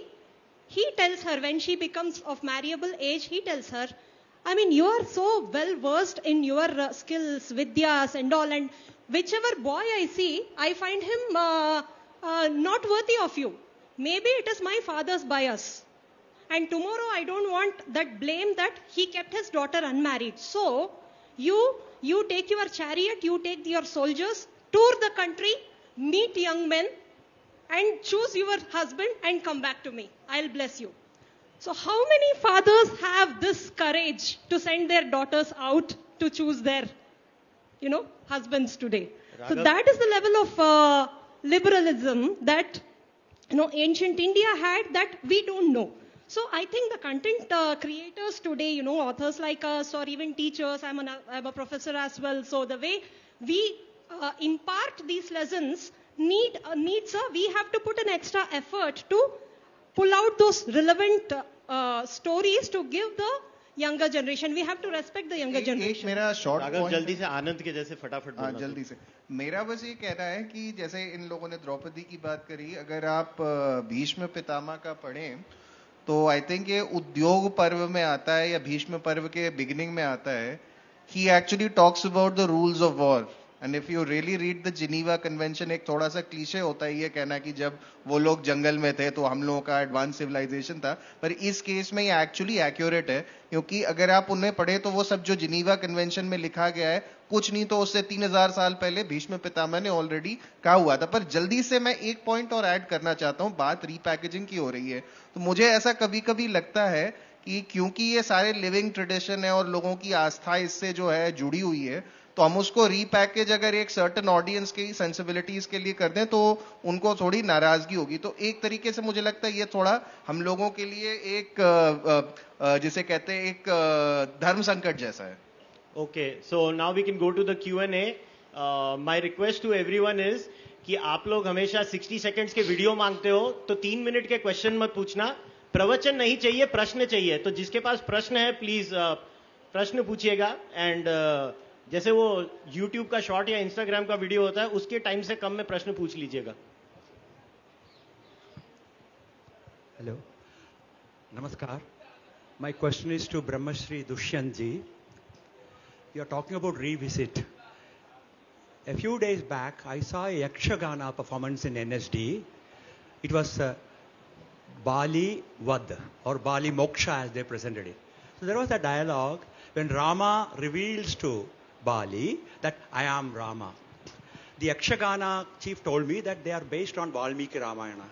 Speaker 5: he tells her when she becomes of marriable age, he tells her, I mean, you are so well versed in your skills, vidyas and all, and whichever boy I see, I find him not worthy of you. Maybe it is my father's bias. And tomorrow I don't want that blame that he kept his daughter unmarried. So, you take your chariot, you take your soldiers, tour the country, meet young men, and choose your husband and come back to me. I'll bless you. So how many fathers have this courage to send their daughters out to choose their, husbands today?
Speaker 2: Raghav.
Speaker 5: So that is the level of liberalism that, ancient India had that we don't know. So I think the content creators today, authors like us or even teachers, I'm a professor as well. So the way we impart these lessons we have to put an extra effort to pull out those relevant stories to give the younger generation. We have to respect the younger generation.
Speaker 6: मेरा short
Speaker 2: Raghav
Speaker 6: point
Speaker 2: जल्दी से आनंद के जैसे फटाफट बोलना।
Speaker 6: जल्दी से मेरा बस ये कहना है कि जैसे इन लोगों ने द्रौपदी की बात करी, अगर आप भीष्म पितामह का पढ़ें तो आई थिंक ये उद्योग पर्व में आता है या भीष्म पर्व के बिगिनिंग में आता है. He actually talks about the rules of war. And if you really read the Geneva convention, एक थोड़ा सा क्लीशे होता है ये कहना कि जब वो लोग जंगल में थे तो हम लोगों का एडवांस सिविलाइजेशन था, पर इस केस में ये एक्चुअली एक्यूरेट है, क्योंकि अगर आप उन्हें पढ़े तो वो सब जो जिनीवा कन्वेंशन में लिखा गया है कुछ नहीं तो उससे 3000 साल पहले भीष्म पितामह ने ऑलरेडी कहा हुआ था. पर जल्दी से मैं एक पॉइंट और ऐड करना चाहता हूं. बात रीपैकेजिंग की हो रही है तो मुझे ऐसा कभी कभी लगता है कि क्योंकि ये सारे लिविंग ट्रेडिशन है और लोगों की आस्था इससे जो है जुड़ी हुई है, तो हम उसको रीपैकेज अगर एक सर्टेन ऑडियंस की सेंसिबिलिटीज के लिए कर दें तो उनको थोड़ी नाराजगी होगी. तो एक तरीके से मुझे लगता है ये थोड़ा हम लोगों के लिए एक जिसे कहते हैं एक धर्म संकट जैसा है.
Speaker 2: Okay, so now we can go to the Q&A. My request to everyone is कि आप लोग हमेशा 60 seconds के वीडियो मांगते हो तो 3 मिनट के क्वेश्चन मत पूछना. प्रवचन नहीं चाहिए, प्रश्न चाहिए. तो जिसके पास प्रश्न है प्लीज प्रश्न पूछिएगा. एंड जैसे वो YouTube का शॉर्ट या Instagram का वीडियो होता है उसके टाइम से कम में प्रश्न पूछ लीजिएगा.
Speaker 7: हेलो, नमस्कार. My question is to Brahmashri Dushyant ji. You are talking about revisit. A few days back, I saw a Yakshagana performance in NSD. It was Bali Vad or Bali Moksha as they presented it. So there was a dialogue when Rama reveals to Bali that I am Rama. The Yakshagana chief told me that they are based on Valmiki Ramayana.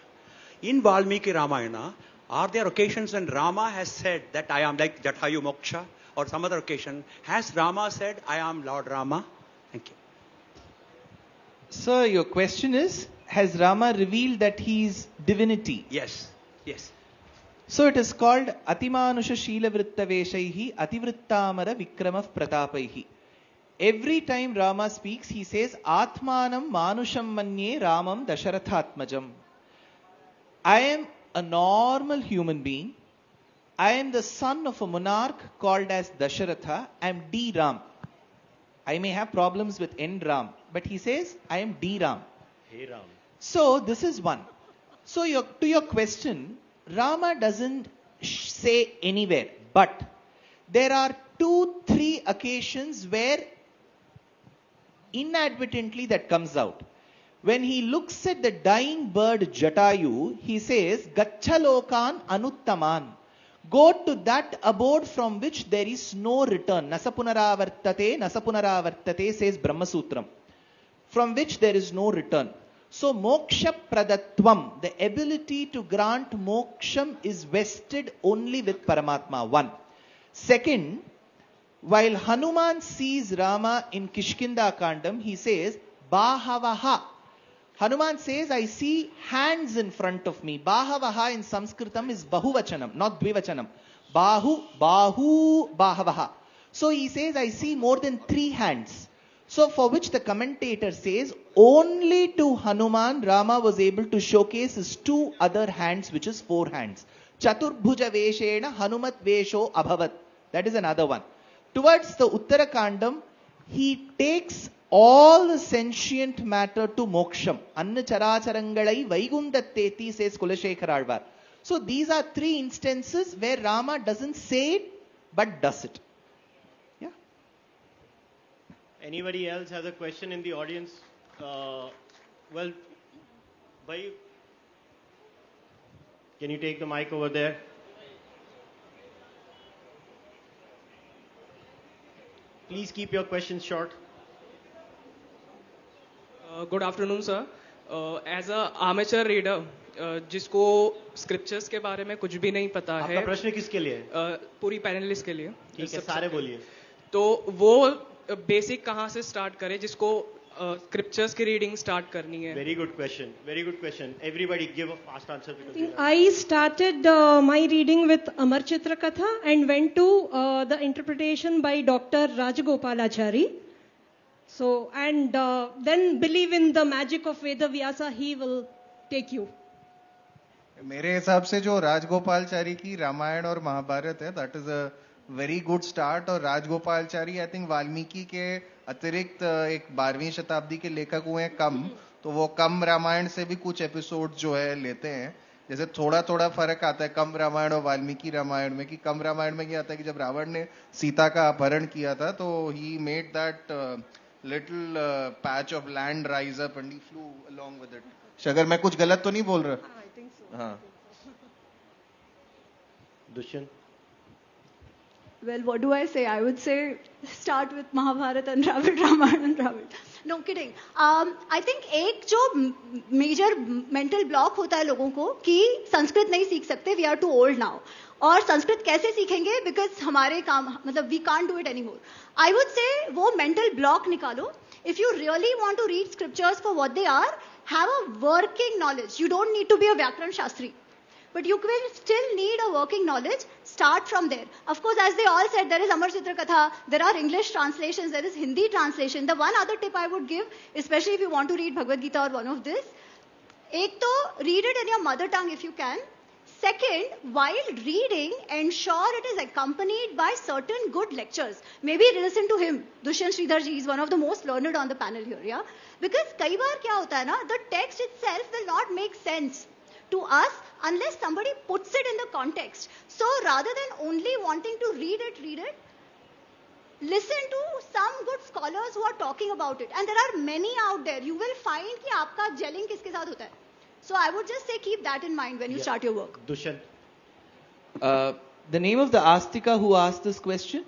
Speaker 7: In Valmiki Ramayana, are there occasions when Rama has said that I am like Jatayu Moksha, or some other occasion has Rama said I am Lord Rama? Thank you.
Speaker 8: Sir, your question is, has Rama revealed that he is divinity?
Speaker 7: Yes, yes.
Speaker 8: So it is called Atimanusha Sheela Vritta Veshaihi Ativrittamara Vikramav Pratapaihi. Every time Rama speaks, he says, Atmanam Manusham Manye Ramam Dasharathatmajam. I am a normal human being. I am the son of a monarch called as Dasharatha. I am D Ram. I may have problems with N Ram, but he says, I am D Ram.
Speaker 2: Hey Ram.
Speaker 8: So this is one. So to your question, Rama doesn't say anywhere, But there are 2-3 occasions where inadvertently that comes out. When he looks at the dying bird Jatayu, he says, Gachalokan Anuttaman. Go to that abode from which there is no return. Nasapunaravartate says Brahma Sutram. From which there is no return. So moksha pradatvam, the ability to grant moksham is vested only with Paramatma. One. Second, while Hanuman sees Rama in Kishkinda Kandam, he says, Bahavaha. Hanuman says, I see hands in front of me. Bahavaha in Sanskritam is Bahuvachanam, not Dvivachanam. Bahu, Bahavaha. So he says, I see more than 3 hands. So for which the commentator says, only to Hanuman, Rama was able to showcase his 2 other hands, which is 4 hands. Chaturbhuja Veshena Hanumat Vesho Abhavat. That is another one. Towards the Uttarakandam, he takes all the sentient matter to moksham. Anna characharangalai vaikundatteti says Kulashekar Alvar. So these are 3 instances where Rama doesn't say it, but does it. Yeah.
Speaker 2: Anybody else has a question in the audience? Well, Bhai, can you take the mic over there? Please keep your questions short.
Speaker 9: Good afternoon, sir. As a amateur reader, जिसको scriptures के बारे में कुछ भी नहीं पता है.
Speaker 2: आपका प्रश्न किसके लिए है?
Speaker 9: पूरी पैनलिस्ट के लिए.
Speaker 2: ठीक है, सारे बोलिए.
Speaker 9: तो वो बेसिक कहाँ से स्टार्ट करे जिसको scriptures की रीडिंग स्टार्ट करनी है?
Speaker 2: Very good question. Very good question. Everybody give a fast answer.
Speaker 5: I started my reading with Amar Chitra Katha and went to the interpretation by Dr. Rajagopalachari. So, and then believe in the magic of Veda Vyasa, he will take you.
Speaker 6: मेरे हिसाब से जो राजगोपालचारी की रामायण और महाभारत है, that is a very good start. और Rajagopalachari I think Valmiki के अतिरिक्त एक 12वीं शताब्दी के लेखक हुए हैं कम, तो वो कम रामायण से भी कुछ एपिसोड जो है लेते हैं. जैसे थोड़ा थोड़ा फर्क आता है कम रामायण और वाल्मीकि रामायण में, कि कम रामायण में क्या आता है कि जब रावण ने सीता का अपहरण किया था तो he made that little patch of land rise up and he flew along with it. अगर मैं कुछ गलत तो नहीं बोल रहा? हाँ.
Speaker 2: Dushyant.
Speaker 4: Well, what do I say? I would say start with Mahabharata, unravel Ramayana, unravel. No kidding. I think एक जो major mental block होता है लोगों को कि संस्कृत नहीं सीख सकते, we are too old now. और संस्कृत कैसे सीखेंगे? Because हमारे काम मतलब we can't do it anymore. I would say वो mental block निकालो. If you really want to read scriptures for what they are, have a working knowledge. You don't need to be a Vyakaran Shastri. But you will still need a working knowledge. Start from there. Of course, as they all said, there is Amar Chitra Katha, there are English translations, there is Hindi translation. The one other tip I would give, especially if you want to read Bhagavad Gita or one of this, ek to read it in your mother tongue if you can. Second, while reading, ensure it is accompanied by certain good lectures. Maybe listen to him. Dushyant Sridharji is one of the most learned on the panel here, yeah? Because kai baar kya hota hai na, the text itself will not make sense to us unless somebody puts it in the context. So rather than only wanting to read it, listen to some good scholars who are talking about it. And there are many out there. You will find ki aapka gelling kiske saath hota hai. So I would just say keep that in mind when you start your work.
Speaker 2: Dushyant.
Speaker 8: The name of the Astika who asked this question?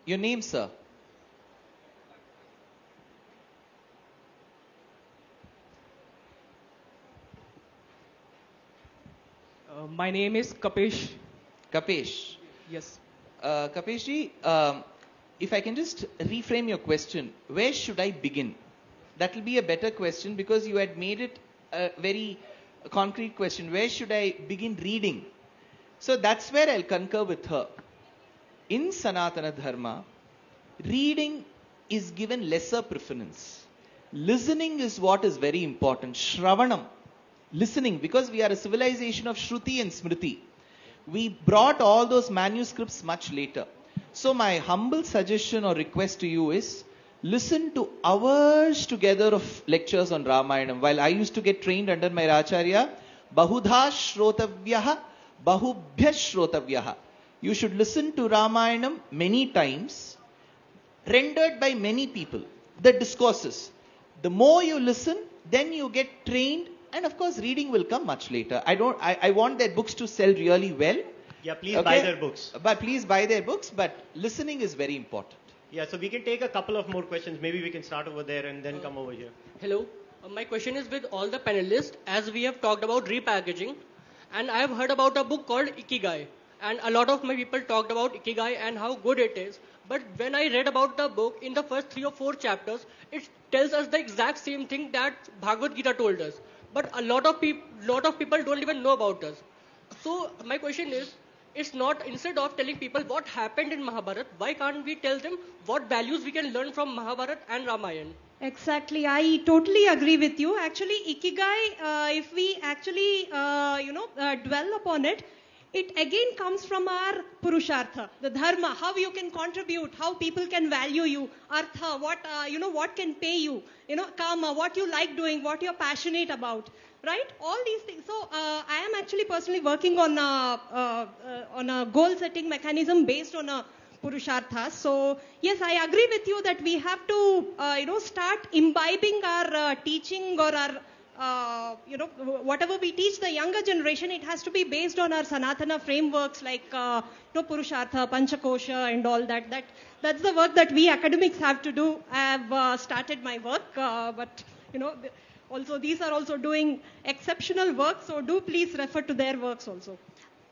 Speaker 8: Your name, sir?
Speaker 9: My name is Kapesh.
Speaker 8: Kapesh.
Speaker 9: Yes.
Speaker 8: Kapesh ji, if I can just reframe your question, where should I begin? That will be a better question because you had made it a very concrete question. Where should I begin reading? So that's where I'll concur with her. In Sanatana Dharma, reading is given lesser preference. Listening is what is very important. Shravanam. Listening, because we are a civilization of Shruti and Smriti. We brought all those manuscripts much later. So my humble suggestion or request to you is, listen to hours together of lectures on Ramayana. While I used to get trained under my Acharya, Bahudha Shrotavyaha, Bahubhya Shrotavyaha. you should listen to Ramayanam many times, rendered by many people, the discourses. The more you listen, then you get trained, and of course reading will come much later. I want their books to sell really well.
Speaker 2: Yeah, please buy their books.
Speaker 8: But please buy their books, but listening is very important.
Speaker 2: Yeah, so we can take a couple of more questions. Maybe we can start over there and then come over here.
Speaker 10: Hello. My question is with all the panelists, as we have talked about repackaging, and I have heard about a book called Ikigai, and a lot of my people talked about Ikigai and how good it is. But when I read about the book, in the first 3 or 4 chapters, it tells us the exact same thing that Bhagavad Gita told us. But a lot of people don't even know about us. So my question is, it's not, instead of telling people what happened in Mahabharata, why can't we tell them what values we can learn from Mahabharata and Ramayana?
Speaker 5: Exactly, I totally agree with you. Actually, Ikigai, if we actually, dwell upon it, it again comes from our Purushartha, the Dharma, how you can contribute, how people can value you, Artha, what can pay you, Kama, what you like doing, what you're passionate about. Right? All these things. So I am actually personally working on a goal setting mechanism based on a Purushartha. So yes, I agree with you that we have to start imbibing our teaching or our whatever we teach the younger generation. It has to be based on our Sanatana frameworks like Purushartha, Panchakosha, and all that. That's the work that we academics have to do. I have started my work, but also, these are also doing exceptional work, so do please refer to their works also.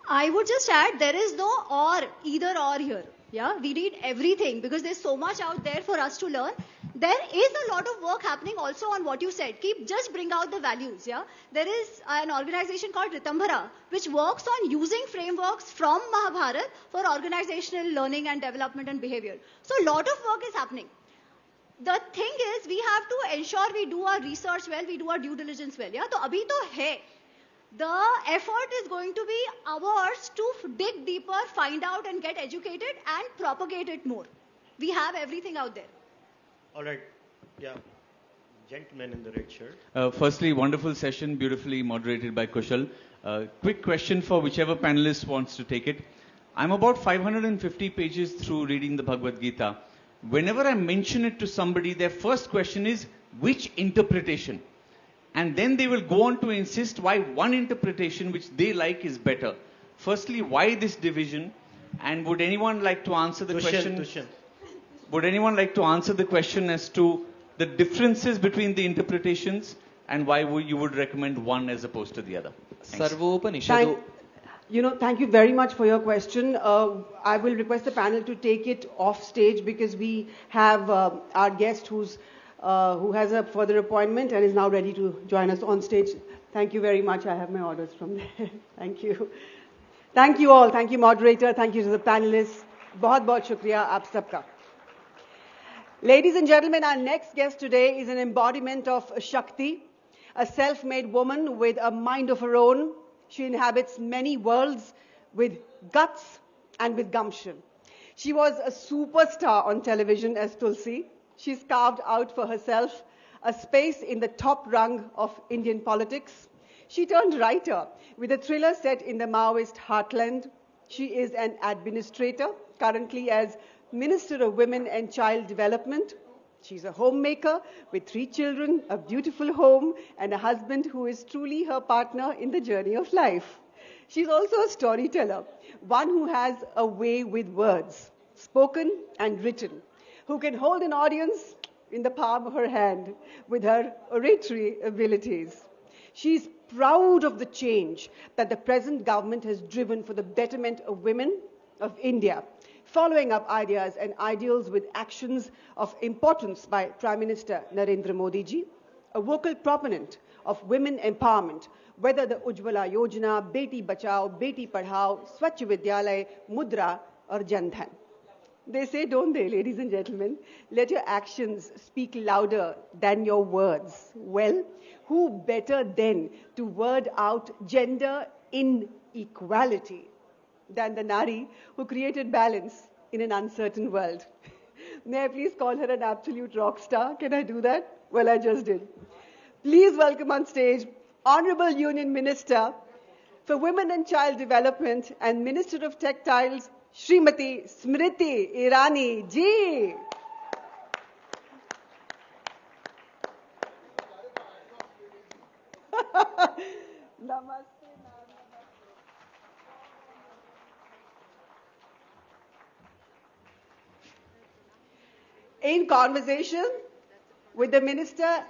Speaker 4: I would just add, there is no or, either or here. Yeah, we need everything because there's so much out there for us to learn. There is a lot of work happening also on what you said. Just bring out the values. Yeah, there is an organization called Ritambhara which works on using frameworks from Mahabharata for organizational learning and development and behavior. So a lot of work is happening. The thing is, we have to ensure we do our research well, we do our due diligence well. Yeah, so abhi to hai. The effort is going to be ours to dig deeper, find out and get educated and propagate it more. We have everything out there.
Speaker 2: All right. Yeah. Gentleman in the red shirt.
Speaker 11: Firstly, wonderful session, beautifully moderated by Kushal. Quick question for whichever panelist wants to take it. I'm about 550 pages through reading the Bhagavad Gita. Whenever I mention it to somebody, their first question is, which interpretation? And then they will go on to insist why one interpretation which they like is better. Firstly, why this division? And would anyone like to answer the question? Would anyone like to answer the question as to the differences between the interpretations and why you would recommend one as opposed to the other?
Speaker 8: Sarvopanishadu.
Speaker 1: Thank you very much for your question. I will request the panel to take it off stage because we have our guest who has a further appointment and is now ready to join us on stage. Thank you very much. I have my orders from there. Thank you. Thank you all. Thank you, moderator. Thank you to the panelists. Bahut bahut shukriya aap sabka. Ladies and gentlemen, our next guest today is an embodiment of Shakti, a self-made woman with a mind of her own. She inhabits many worlds with guts and with gumption. She was a superstar on television as Tulsi. She's carved out for herself a space in the top rung of Indian politics. She turned writer with a thriller set in the Maoist heartland. She is an administrator, currently as Minister of Women and Child Development. She's a homemaker with 3 children, a beautiful home, and a husband who is truly her partner in the journey of life. She's also a storyteller, one who has a way with words, spoken and written, who can hold an audience in the palm of her hand with her oratory abilities. She's proud of the change that the present government has driven for the betterment of women of India, following up ideas and ideals with actions of importance by Prime Minister Narendra Modi ji, a vocal proponent of women empowerment, whether the Ujjwala Yojana, Beti Bachao, Beti Padhao, Swachh Vidyalay, Mudra or Jan Dhan. They say, don't they, ladies and gentlemen? Let your actions speak louder than your words. Well, who better then to word out gender inequality than the Nari who created balance in an uncertain world? May I please call her an absolute rock star? Can I do that? Well, I just did. Please welcome on stage Honorable Union Minister for Women and Child Development and Minister of Textiles, Srimati Smriti Irani ji. Namaste. In conversation with the Minister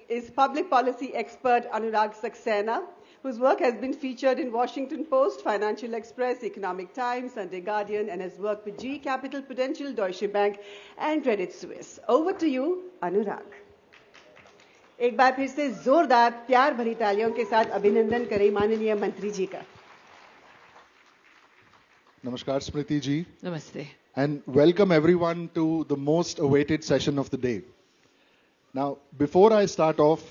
Speaker 1: is public policy expert Anurag Saxena, whose work has been featured in Washington Post, Financial Express, Economic Times, Sunday Guardian, and has worked with GE Capital, Prudential, Deutsche Bank, and Credit Suisse. Over to you, Anurag. एक बार फिर से जोरदार प्यार भरी तालियों के साथ अभिनंदन करें माननीय मंत्री जी का.
Speaker 12: Namaskar, Smriti ji.
Speaker 13: Namaste.
Speaker 12: And welcome everyone to the most awaited session of the day. Now, before I start off,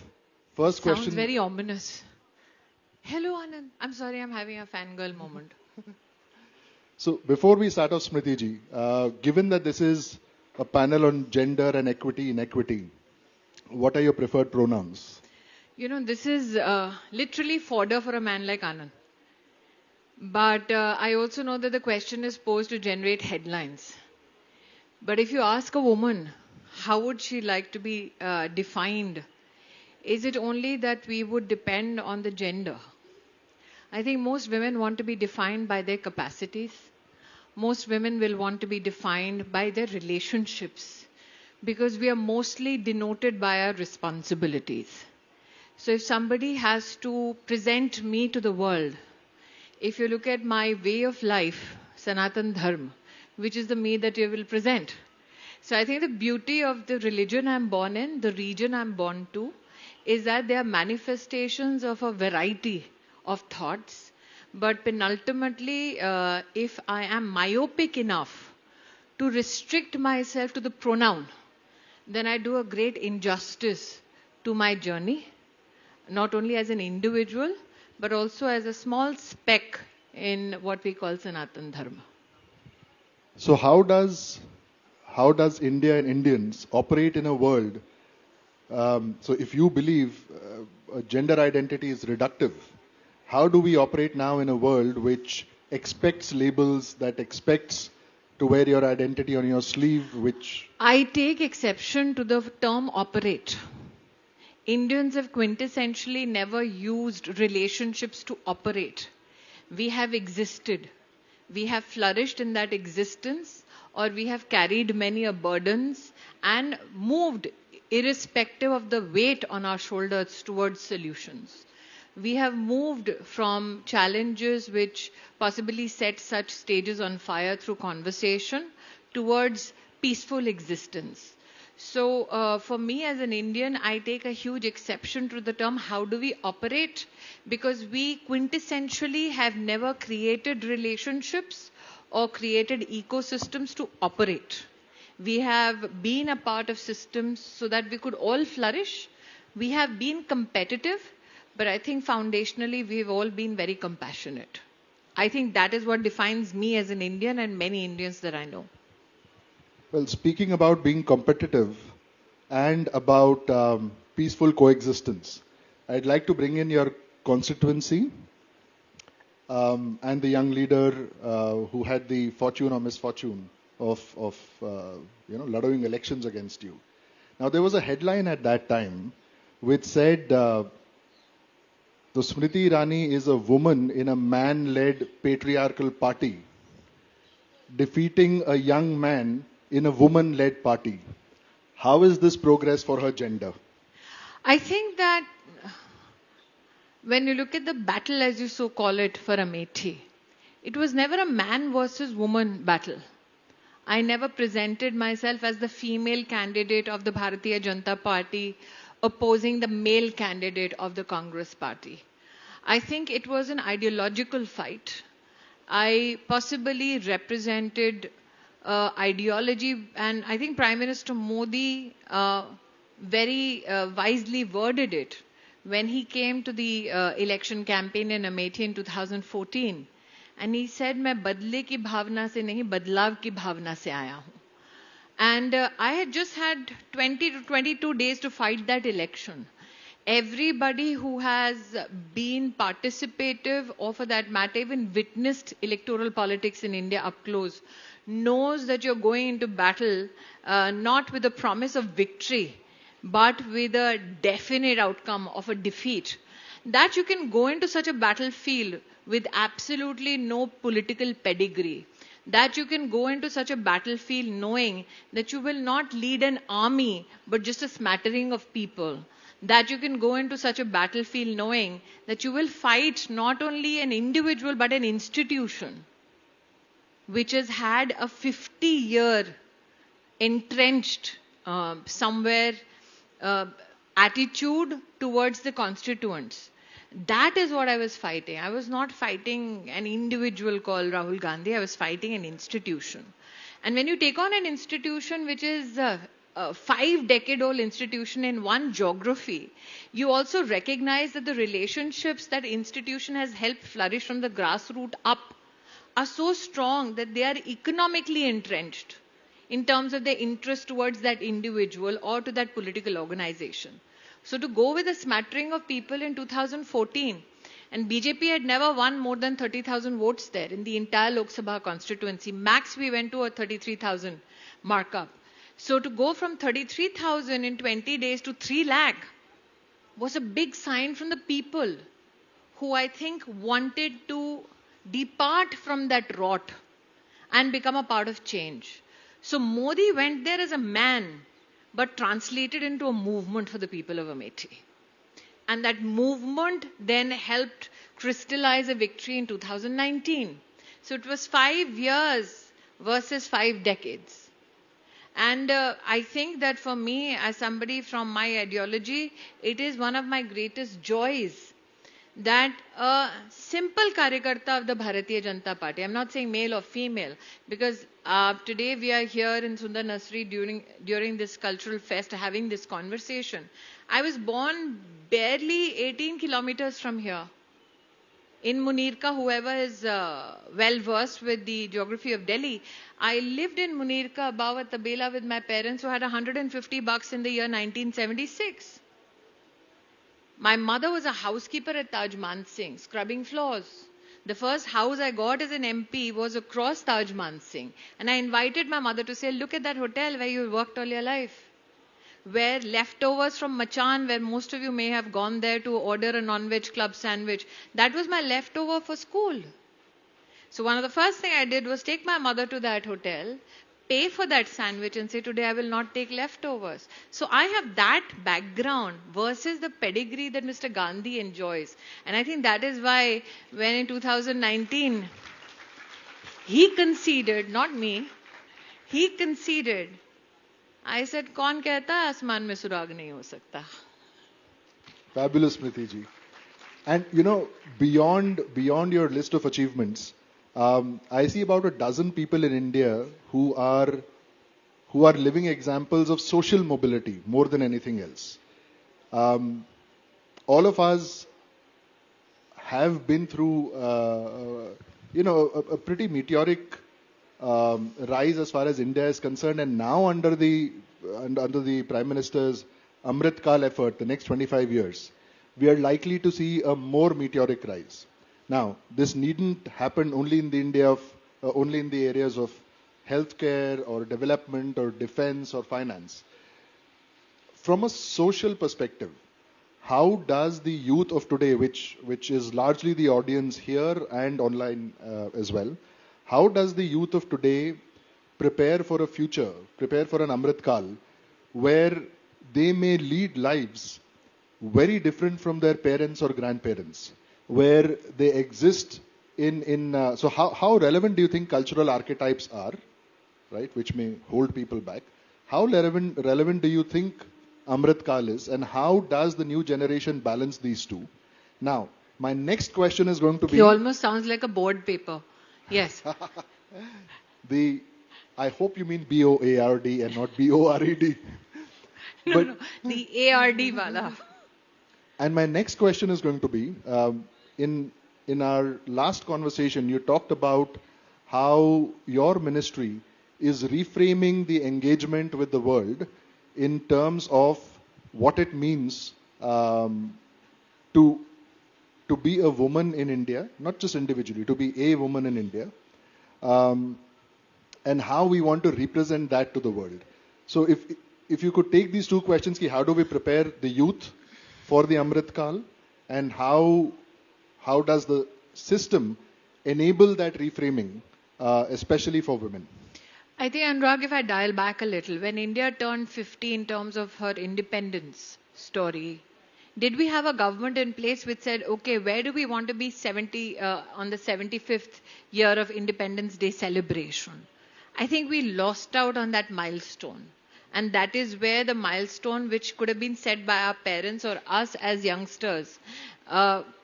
Speaker 12: first question.
Speaker 13: Sounds very ominous. Hello, Anand. I'm sorry, I'm having a fangirl moment.
Speaker 12: So, before we start off, Smriti ji, given that this is a panel on gender and equity, inequity, what are your preferred pronouns?
Speaker 13: You know, this is literally fodder for a man like Anand. But I also know that the question is posed to generate headlines. But if you ask a woman, how would she like to be defined? Is it only that we would depend on the gender? I think most women want to be defined by their capacities. Most women will want to be defined by their relationships, because we are mostly denoted by our responsibilities. So if somebody has to present me to the world, if you look at my way of life, Sanatan Dharma, which is the me that you will present. So I think the beauty of the religion I'm born in, the region I'm born to, is that they are manifestations of a variety of thoughts. But penultimately, if I am myopic enough to restrict myself to the pronoun, then I do a great injustice to my journey, not only as an individual, but also as a small speck in what we call Sanatan Dharma.
Speaker 12: So how does India and Indians operate in a world, so if you believe gender identity is reductive, how do we operate now in a world which expects labels, that expects to wear your identity on your sleeve, which...
Speaker 13: I take exception to the term operate. Indians have quintessentially never used relationships to operate. We have existed. We have flourished in that existence, or we have carried many burdens and moved irrespective of the weight on our shoulders towards solutions. We have moved from challenges which possibly set such stages on fire through conversation towards peaceful existence. So for me as an Indian, I take a huge exception to the term how do we operate, because we quintessentially have never created relationships or created ecosystems to operate. We have been a part of systems so that we could all flourish. We have been competitive, but I think foundationally we've all been very compassionate. I think that is what defines me as an Indian and many Indians that I know.
Speaker 12: Well, speaking about being competitive and about peaceful coexistence, I'd like to bring in your constituency and the young leader who had the fortune or misfortune of laddering elections against you. Now, there was a headline at that time which said, the Smriti Irani is a woman in a man-led patriarchal party, defeating a young man in a woman-led party. How is this progress for her gender?
Speaker 13: I think that when you look at the battle, as you so call it, for Amethi, it was never a man versus woman battle. I never presented myself as the female candidate of the Bharatiya Janata Party opposing the male candidate of the Congress Party. I think it was an ideological fight. I possibly represented ideology, and I think Prime Minister Modi very wisely worded it when he came to the election campaign in Amethi in 2014, and he said, "मैं बदले की भावना से नहीं, बदलाव की भावना से आया हूँ." And I had just had 20 to 22 days to fight that election. everybody who has been participative or for that matter even witnessed electoral politics in India up close knows that you're going into battle not with the promise of victory but with a definite outcome of a defeat. That you can go into such a battlefield with absolutely no political pedigree. That you can go into such a battlefield knowing that you will not lead an army but just a smattering of people. That you can go into such a battlefield knowing that you will fight not only an individual but an institution which has had a 50-year entrenched somewhere attitude towards the constituents. That is what I was fighting. I was not fighting an individual called Rahul Gandhi. I was fighting an institution. And when you take on an institution which is a 5-decade-old institution in one geography, you also recognize that the relationships that institution has helped flourish from the grassroots up are so strong that they are economically entrenched in terms of their interest towards that individual or to that political organization. So to go with a smattering of people in 2014, and BJP had never won more than 30,000 votes there in the entire Lok Sabha constituency. Max we went to a 33,000 markup. So to go from 33,000 in 20 days to 3 lakh was a big sign from the people who I think wanted to depart from that rot and become a part of change. So Modi went there as a man but translated into a movement for the people of Amethi. And that movement then helped crystallize a victory in 2019. So it was 5 years versus 5 decades. And I think that for me, as somebody from my ideology, it is one of my greatest joys that a simple Karyakarta of the Bharatiya Janata Party, I'm not saying male or female, because today we are here in Sunder Nursery during this cultural fest having this conversation. I was born barely 18 kilometers from here. In Munirka, whoever is well versed with the geography of Delhi, I lived in Munirka above at Tabela with my parents who had $150 in the year 1976. My mother was a housekeeper at Taj Mansingh, scrubbing floors. The first house I got as an MP was across Taj Mansingh. And I invited my mother to say, look at that hotel where you worked all your life. Where leftovers from Machan, where most of you may have gone there to order a non-veg club sandwich, that was my leftover for school. So one of the first things I did was take my mother to that hotel, pay for that sandwich and say, today I will not take leftovers. So I have that background versus the pedigree that Mr. Gandhi enjoys. And I think that is why when in 2019, he conceded, not me, he conceded. I said, कौन कहता है आसमान में सुराग नहीं हो सकता?
Speaker 12: Fabulous, Smriti ji. And you know, beyond your list of achievements, I see about a dozen people in India who are living examples of social mobility more than anything else. All of us have been through, a pretty meteoric rise as far as India is concerned, and now under the Prime Minister's Amrit Kal effort, the next 25 years, we are likely to see a more meteoric rise. Now, this needn't happen only in the areas of healthcare or development or defense or finance. From a social perspective, how does the youth of today, which is largely the audience here and online as well, how does the youth of today prepare for a future, prepare for an Amrit Kal, where they may lead lives very different from their parents or grandparents, where they exist so how relevant do you think cultural archetypes are, right, which may hold people back? How relevant do you think Amrit Kal is, and how does the new generation balance these two? Now, my next question is going to be...
Speaker 13: He almost sounds like a board paper. Yes.
Speaker 12: I hope you mean B-O-A-R-D and not B-O-R-E-D.
Speaker 13: No, the ARD wala.
Speaker 12: And my next question is going to be, in our last conversation, you talked about how your ministry is reframing the engagement with the world in terms of what it means to be a woman in India, not just individually, to be a woman in India, and how we want to represent that to the world. So if you could take these two questions, how do we prepare the youth for the Amrit Kal, and how does the system enable that reframing, especially for women?
Speaker 13: I think, Anurag, if I dial back a little, when India turned 50 in terms of her independence story, did we have a government in place which said, okay, where do we want to be on the 75th year of Independence Day celebration? I think we lost out on that milestone. And that is where the milestone, which could have been set by our parents or us as youngsters,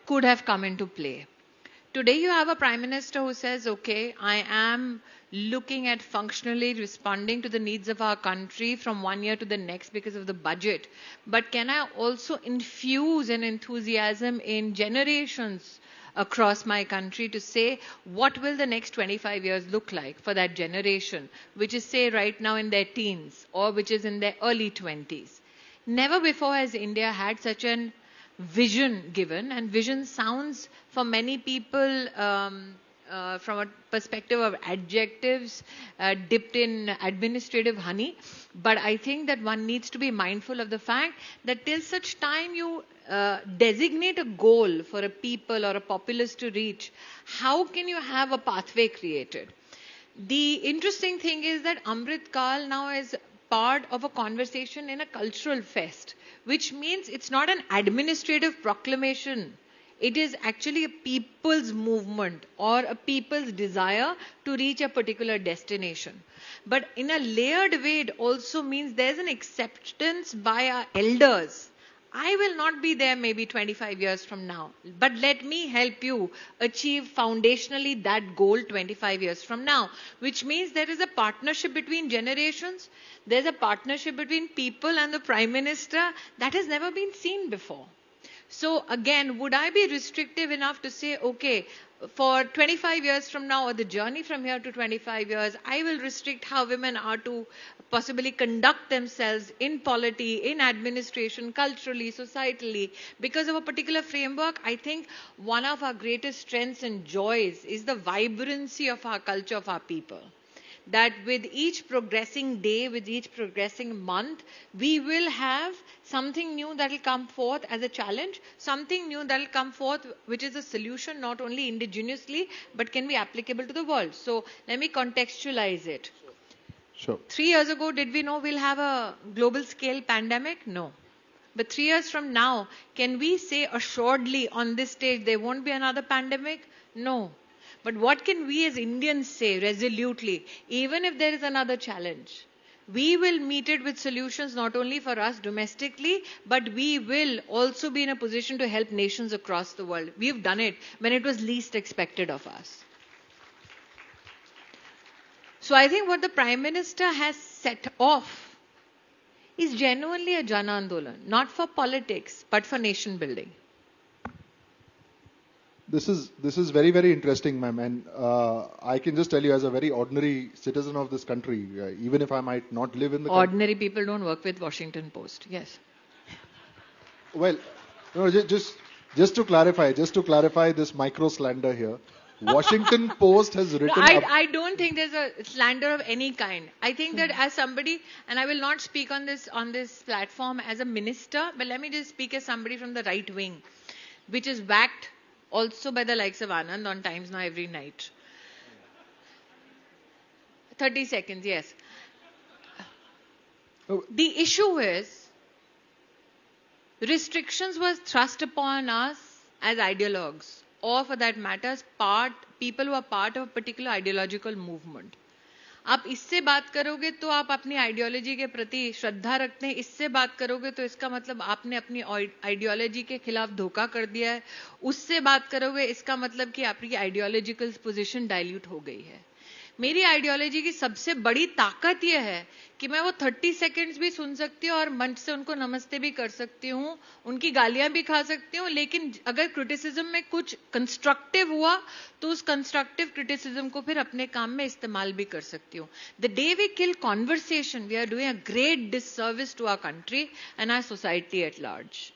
Speaker 13: could have come into play. Today you have a Prime Minister who says, okay, I am looking at functionally responding to the needs of our country from one year to the next because of the budget. But can I also infuse an enthusiasm in generations across my country to say, what will the next 25 years look like for that generation, which is, say, right now in their teens or which is in their early 20s. Never before has India had such an vision given, and vision sounds for many people from a perspective of adjectives dipped in administrative honey. But I think that one needs to be mindful of the fact that till such time you designate a goal for a people or a populace to reach, how can you have a pathway created? The interesting thing is that Amrit Kal now is part of a conversation in a cultural fest, which means it's not an administrative proclamation. It is actually a people's movement or a people's desire to reach a particular destination. But in a layered way, it also means there's an acceptance by our elders. I will not be there maybe 25 years from now, but let me help you achieve foundationally that goal 25 years from now, which means there is a partnership between generations. There's a partnership between people and the Prime Minister that has never been seen before. So again, would I be restrictive enough to say, okay, for 25 years from now, or the journey from here to 25 years, I will restrict how women are to possibly conduct themselves in polity, in administration, culturally, societally, because of a particular framework? I think one of our greatest strengths and joys is the vibrancy of our culture, of our people. That with each progressing day, with each progressing month, we will have something new that will come forth as a challenge, something new that will come forth which is a solution not only indigenously but can be applicable to the world. So let me contextualize it.
Speaker 12: Sure.
Speaker 13: 3 years ago, did we know we'll have a global scale pandemic? No. But 3 years from now, can we say assuredly on this stage there won't be another pandemic? No. But what can we as Indians say resolutely, even if there is another challenge? We will meet it with solutions not only for us domestically, but we will also be in a position to help nations across the world. We've done it when it was least expected of us. So I think what the Prime Minister has set off is genuinely a Jan Andolan, not for politics, but for nation building.
Speaker 12: This is very, very interesting, ma'am, and I can just tell you, as a very ordinary citizen of this country, even if I might not live in the
Speaker 13: ordinary people don't work with Washington Post. Yes.
Speaker 12: Well, no, just to clarify this micro slander here. Washington Post has written.
Speaker 13: I don't think there's a slander of any kind. I think that as somebody, and I will not speak on this platform as a minister, but let me just speak as somebody from the right wing, which is backed also by the likes of Anand on Times Now every night. 30 seconds, yes. The issue is, restrictions was thrust upon us as ideologues, or for that matter, people who are part of a particular ideological movement. आप इससे बात करोगे तो आप अपनी ideology के प्रति श्रद्धा रखते हैं, इससे बात करोगे तो इसका मतलब आपने अपनी आइडियोलॉजी के खिलाफ धोखा कर दिया है, उससे बात करोगे इसका मतलब कि आपकी आइडियोलॉजिकल पोजीशन डाइल्यूट हो गई है. मेरी आइडियोलॉजी की सबसे बड़ी ताकत यह है कि मैं वो 30 सेकंड्स भी सुन सकती हूँ और मंच से उनको नमस्ते भी कर सकती हूँ, उनकी गालियां भी खा सकती हूँ, लेकिन अगर क्रिटिसिज्म में कुछ कंस्ट्रक्टिव हुआ तो उस कंस्ट्रक्टिव क्रिटिसिज्म को फिर अपने काम में इस्तेमाल भी कर सकती हूँ. The day we kill conversation, we are doing a great disservice to our country and our society at large.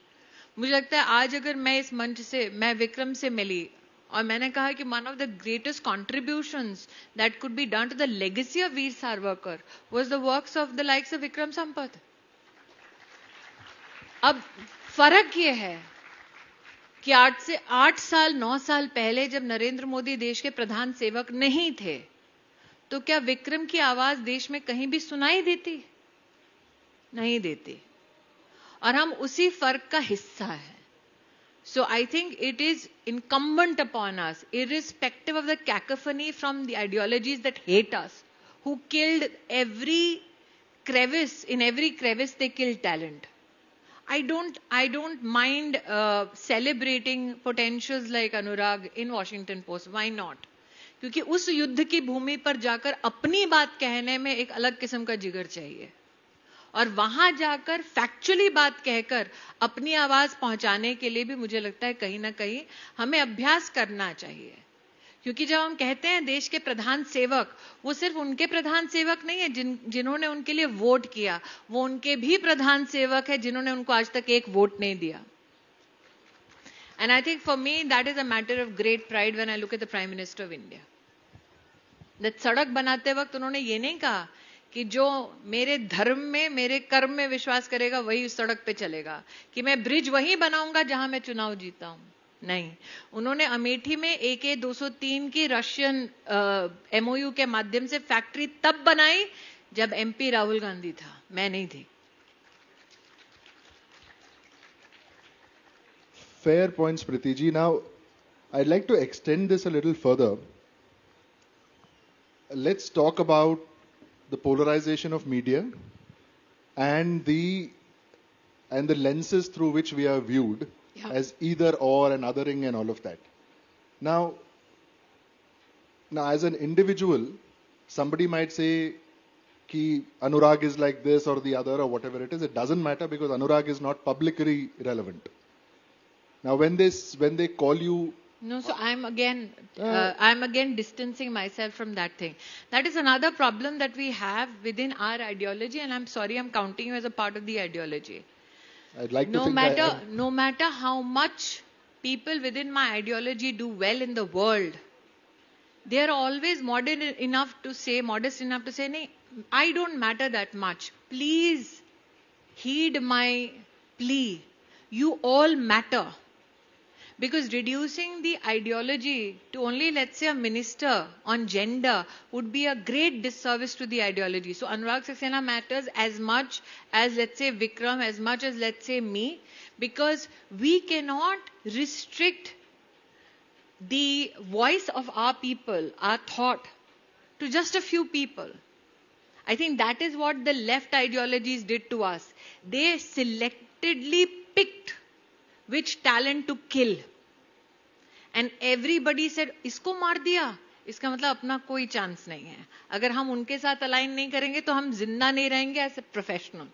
Speaker 13: मुझे लगता है आज अगर मैं इस मंच से, मैं विक्रम से मिली और मैंने कहा कि one of the greatest contributions that could be done to the legacy of Veer Savarkar was the works of the likes of Vikram Sampath. अब फर्क ये है कि 8 साल 9 साल पहले जब नरेंद्र मोदी देश के प्रधान सेवक नहीं थे, तो क्या विक्रम की आवाज देश में कहीं भी सुनाई देती? नहीं देती. और हम उसी फर्क का हिस्सा हैं. So I think it is incumbent upon us, irrespective of the cacophony from the ideologies that hate us, who killed every crevice, in every crevice they killed talent. I don't mind celebrating potentials like Anurag in Washington Post. Why not? क्योंकि उस युद्ध की भूमि पर जाकर अपनी बात कहने में एक अलग किस्म का जिगर चाहिए, और वहां जाकर फैक्चुअली बात कहकर अपनी आवाज पहुंचाने के लिए भी मुझे लगता है कहीं ना कहीं हमें अभ्यास करना चाहिए. क्योंकि जब हम कहते हैं देश के प्रधान सेवक, वो सिर्फ उनके प्रधान सेवक नहीं है जिन्होंने उनके लिए वोट किया, वो उनके भी प्रधान सेवक है जिन्होंने उनको आज तक एक वोट नहीं दिया. And I think for me that is a matter of great pride when I look at the Prime Minister of India. That सड़क बनाते वक्त उन्होंने ये नहीं कहा कि जो मेरे धर्म में, मेरे कर्म में विश्वास करेगा वही उस सड़क पे चलेगा, कि मैं ब्रिज वहीं बनाऊंगा जहां मैं चुनाव जीता हूं. नहीं, उन्होंने अमेठी में AK-203 की रशियन MOU के माध्यम से फैक्ट्री तब बनाई जब MP राहुल गांधी था, मैं नहीं थी.
Speaker 12: Fair points, Priti ji. Now, I'd like to extend this a little further. Let's talk about the polarization of media and the lenses through which we are viewed as either or and othering and all of that. Now, as an individual, somebody might say ki Anurag is like this or the other or whatever it is. It doesn't matter because Anurag is not publicly relevant. Now, when they call you...
Speaker 13: No, so I'm again distancing myself from that thing. That is another problem that we have within our ideology, and I'm sorry I'm counting you as a part of the ideology.
Speaker 12: I'd like
Speaker 13: no matter how much people within my ideology do well in the world, they are always modest enough to say, "Nee, I don't matter that much. Please heed my plea. You all matter." Because reducing the ideology to only, let's say, a minister on gender would be a great disservice to the ideology. So Anurag Saxena matters as much as, let's say, Vikram, as much as, let's say, me, because we cannot restrict the voice of our people, our thought, to just a few people. I think that is what the left ideologies did to us. They selectively picked which talent to kill. And everybody said, इसको मार दिया, इसका मतलब अपना कोई chance नहीं है. अगर हम उनके साथ अलाइन नहीं करेंगे तो हम जिंदा नहीं रहेंगे एज ए प्रोफेशनल.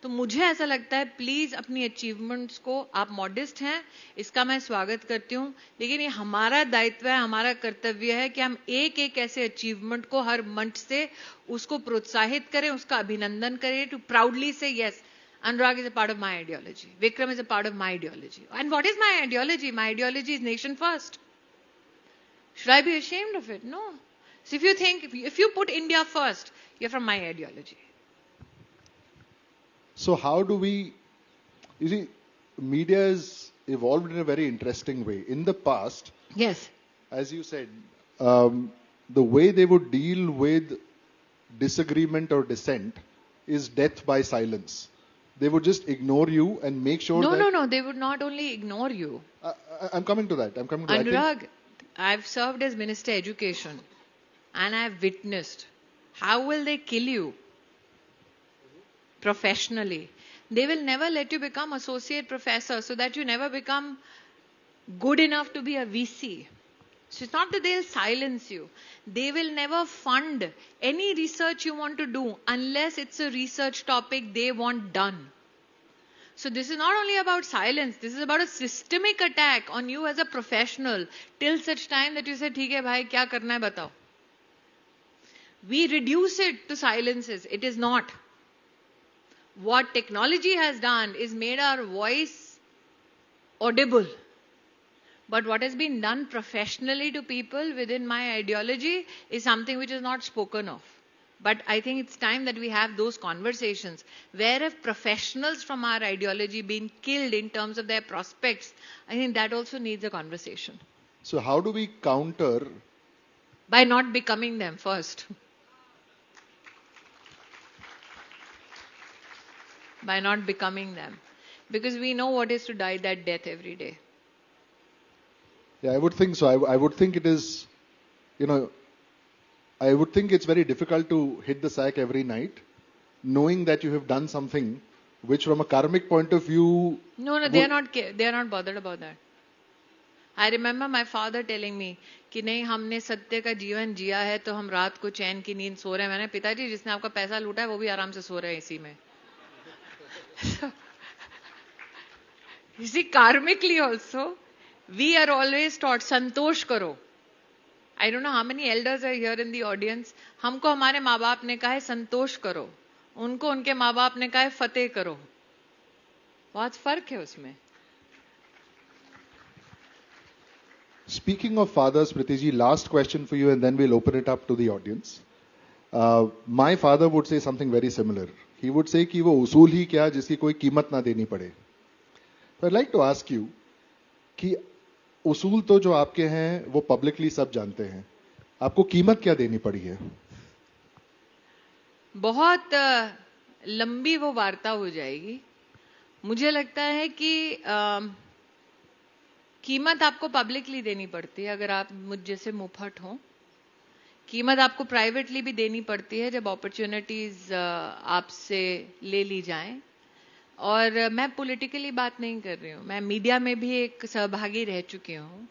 Speaker 13: तो मुझे ऐसा लगता है प्लीज अपनी अचीवमेंट्स को, आप मॉडेस्ट हैं, इसका मैं स्वागत करती हूँ, लेकिन ये हमारा दायित्व है, हमारा कर्तव्य है कि हम एक एक ऐसे अचीवमेंट को हर मंच से उसको प्रोत्साहित करें, उसका अभिनंदन करें, टू प्राउडली से yes, Anurag is a part of my ideology. Vikram is a part of my ideology. And what is my ideology? My ideology is nation first. Should I be ashamed of it? No. So if you put India first, you're from my ideology.
Speaker 12: So how do we, you see, media has evolved in a very interesting way. In the past,
Speaker 13: yes,
Speaker 12: as you said, the way they would deal with disagreement or dissent is death by silence. They would just ignore you and make sure that...
Speaker 13: No. They would not only ignore you.
Speaker 12: I'm coming to that.
Speaker 13: Anurag, I've served as Minister Education and I've witnessed. How will they kill you? Professionally. They will never let you become associate professor so that you never become good enough to be a VC. So it's not that they'll silence you. They will never fund any research you want to do unless it's a research topic they want done. So this is not only about silence, this is about a systemic attack on you as a professional till such time that you say, "Theek hai bhai, kya karna hai batao." We reduce it to silences. It is not. What technology has done is made our voice audible. But what has been done professionally to people within my ideology is something which is not spoken of. But I think it's time that we have those conversations. Where have professionals from our ideology been killed in terms of their prospects? I think that also needs a conversation.
Speaker 12: So how do we counter?
Speaker 13: By not becoming them first. By not becoming them. Because we know what is to die that death every day.
Speaker 12: Yeah, I would think so. I would think it is, I would think it's very difficult to hit the sack every night, knowing that you have done something which from a karmic point of view...
Speaker 13: No, they are not bothered about that. I remember my father telling me कि नहीं हमने सत्य का जीवन जिया है तो हम रात को चैन की नींद सो रहे हैं. मैंने पिताजी जिसने आपका पैसा लूटा है वो भी आराम से सो रहे हैं इसी में. You see, karmically also, we are always taught संतोष करो. I don't know how many elders are here in the audience. हमको हमारे माँ बाप ने कहा है संतोष करो. उनको उनके माँ बाप ने कहा है फतेह करो. बहुत फर्क है उसमें.
Speaker 12: Speaking of fathers, Priti ji, last question for you and then we'll open it up to the audience. My father would say something very similar. He would say कि वो उसूल ही क्या जिसकी कोई कीमत ना देनी पड़े. So I'd like to ask you कि उसूल तो जो आपके हैं वो पब्लिकली सब जानते हैं. आपको कीमत क्या देनी पड़ी है?
Speaker 13: बहुत लंबी वो वार्ता हो जाएगी. मुझे लगता है कि कीमत आपको पब्लिकली देनी पड़ती है अगर आप मुझ जैसे मुफट हो. कीमत आपको प्राइवेटली भी देनी पड़ती है जब अपॉर्चुनिटीज आपसे ले ली जाएं. और मैं पॉलिटिकली बात नहीं कर रही हूं. मैं मीडिया में भी एक सहभागी रह चुकी हूं.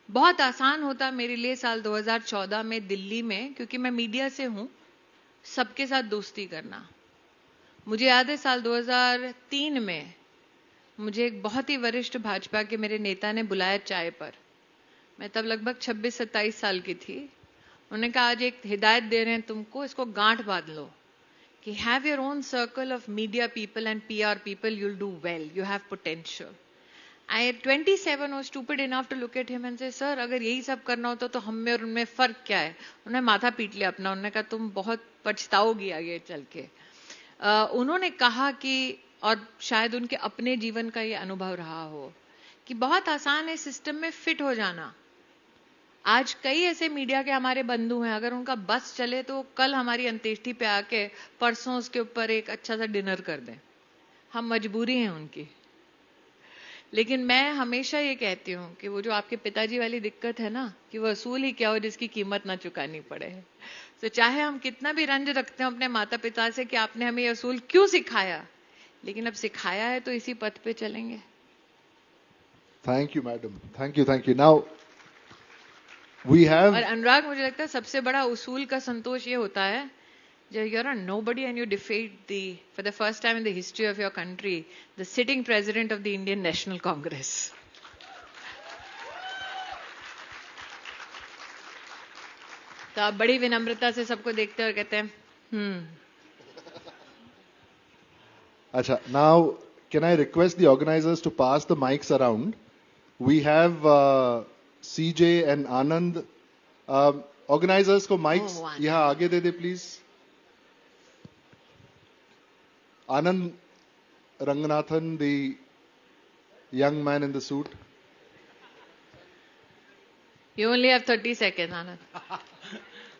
Speaker 13: बहुत आसान होता मेरे लिए साल 2014 में दिल्ली में, क्योंकि मैं मीडिया से हूं, सबके साथ दोस्ती करना. मुझे याद है साल 2003 में मुझे एक बहुत ही वरिष्ठ भाजपा के मेरे नेता ने बुलाया चाय पर. मैं तब लगभग 26-27 साल की थी. उन्होंने कहा आज एक हिदायत दे रहे हैं तुमको, इसको गांठ बांध लो कि have your own circle of media people and PR people, you'll do well, you have potential. I at 27 was stupid enough to look at him and say, sir, अगर यही सब करना होता तो हम में और उनमें फर्क क्या है? उन्होंने माथा पीट लिया अपना. उन्होंने कहा तुम बहुत पछताओगी आगे चल के. उन्होंने कहा कि, और शायद उनके अपने जीवन का ये अनुभव रहा हो, कि बहुत आसान है सिस्टम में फिट हो जाना. आज कई ऐसे मीडिया के हमारे बंधु हैं, अगर उनका बस चले तो कल हमारी अंत्येष्टि पे आके परसों उसके ऊपर एक अच्छा सा डिनर कर दें. हम मजबूरी हैं उनकी. लेकिन मैं हमेशा ये कहती हूं कि वो जो आपके पिताजी वाली दिक्कत है ना, कि वो असूल ही क्या हो जिसकी कीमत ना चुकानी पड़े. तो चाहे हम कितना भी रंज रखते हैं अपने माता पिता से कि आपने हमें असूल क्यों सिखाया, लेकिन अब सिखाया है तो इसी पथ पे चलेंगे.
Speaker 12: Thank you madam. Thank you. Now we have.
Speaker 13: और अनुराग, मुझे लगता है सबसे बड़ा उसूल का संतोष ये होता है जब you're a nobody and you defeat for the first time in the history of your country, the sitting president of the Indian National Congress. तो आप बड़ी विनम्रता से सबको देखते और कहते हैं
Speaker 12: अच्छा, now can I request the organizers to pass the mics around? We have CJ and Anand. Organizers को mics यहाँ आगे दे दे please. Anand Ranganathan, the young man in the suit.
Speaker 13: You only have 30 seconds, Anand.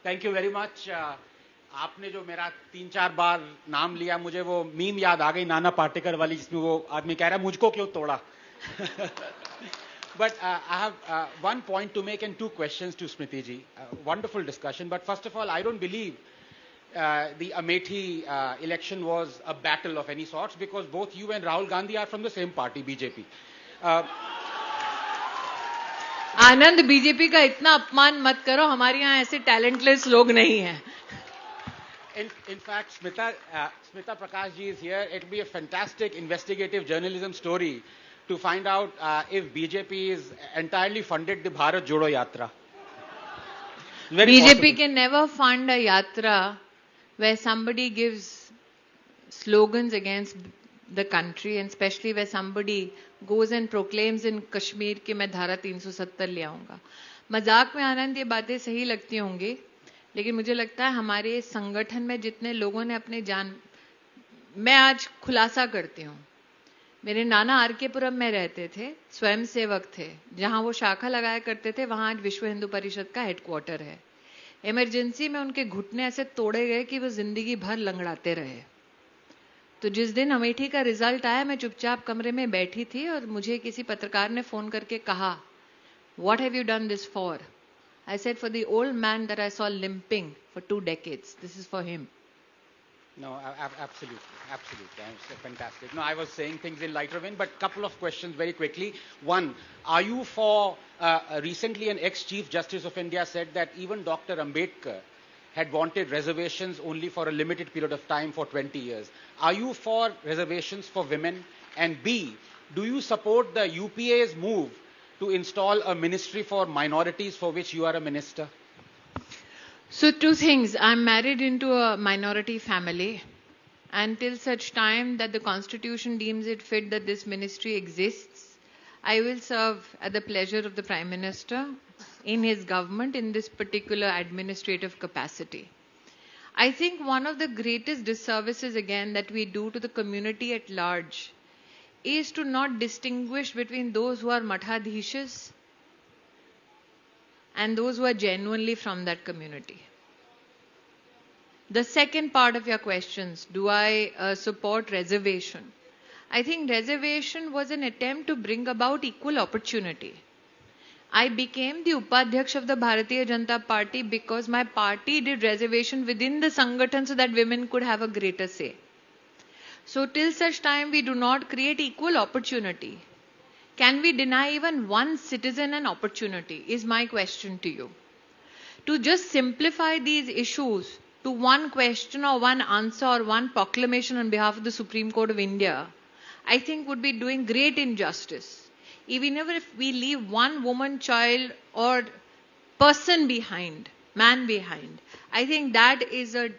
Speaker 14: Thank you very much. आपने जो मेरा 3-4 बार नाम लिया, मुझे वो मीम याद आ गई नाना पाटेकर वाली, जिसमें वो आदमी कह रहा है मुझको क्यों तोड़ा. But I have one point to make and 2 questions to Smriti ji. Wonderful discussion. But first of all, I don't believe the Amethi election was a battle of any sorts, because both you and Rahul Gandhi are from the same party, BJP.
Speaker 13: Anand, BJP का इतना अपमान मत करो. हमारे यहाँ ऐसे talentless लोग नहीं हैं.
Speaker 14: In fact, Smita Prakash ji is here. It will be a fantastic investigative journalism story to find out if BJP is entirely funded the Bharat Jodo Yatra.
Speaker 13: BJP can never fund a yatra where somebody gives slogans against the country, and especially where somebody goes and proclaims in Kashmir कि मैं धारा 370 ले आऊंगा. मजाक में आनंद ये बातें सही लगती होंगी, लेकिन मुझे लगता है हमारे संगठन में जितने लोगों ने अपने जान, मैं आज खुलासा करती हूँ, मेरे नाना आरकेपुरम में रहते थे, स्वयं सेवक थे, जहां वो शाखा लगाया करते थे वहां आज विश्व हिंदू परिषद का हेडक्वार्टर है. इमरजेंसी में उनके घुटने ऐसे तोड़े गए कि वो जिंदगी भर लंगड़ाते रहे. तो जिस दिन अमेठी का रिजल्ट आया, मैं चुपचाप कमरे में बैठी थी और मुझे किसी पत्रकार ने फोन करके कहा, "What have you done this for?" I said, "For the old man that I saw limping for 2 decades. This is for him."
Speaker 14: No, absolutely, absolutely. It's fantastic. No, I was saying things in lighter vein, but couple of questions very quickly. One, are you for, recently an ex-Chief Justice of India said that even Dr. Ambedkar had wanted reservations only for a limited period of time for 20 years. Are you for reservations for women? And B, do you support the UPA's move to install a ministry for minorities for which you are a minister?
Speaker 13: So 2 things. I'm married into a minority family. Until such time that the constitution deems it fit that this ministry exists, I will serve at the pleasure of the Prime Minister in his government in this particular administrative capacity. I think one of the greatest disservices again that we do to the community at large is to not distinguish between those who are mathadhishas and those who are genuinely from that community. The second part of your questions, do I support reservation? I think reservation was an attempt to bring about equal opportunity. I became the Upadhyaksh of the Bharatiya Janata Party because my party did reservation within the Sangathan so that women could have a greater say. So till such time we do not create equal opportunity, can we deny even one citizen an opportunity, is my question to you. To just simplify these issues to one question or one answer or one proclamation on behalf of the Supreme Court of India, I think would be doing great injustice. Even if we leave one woman, child or person behind, man behind, I think that is a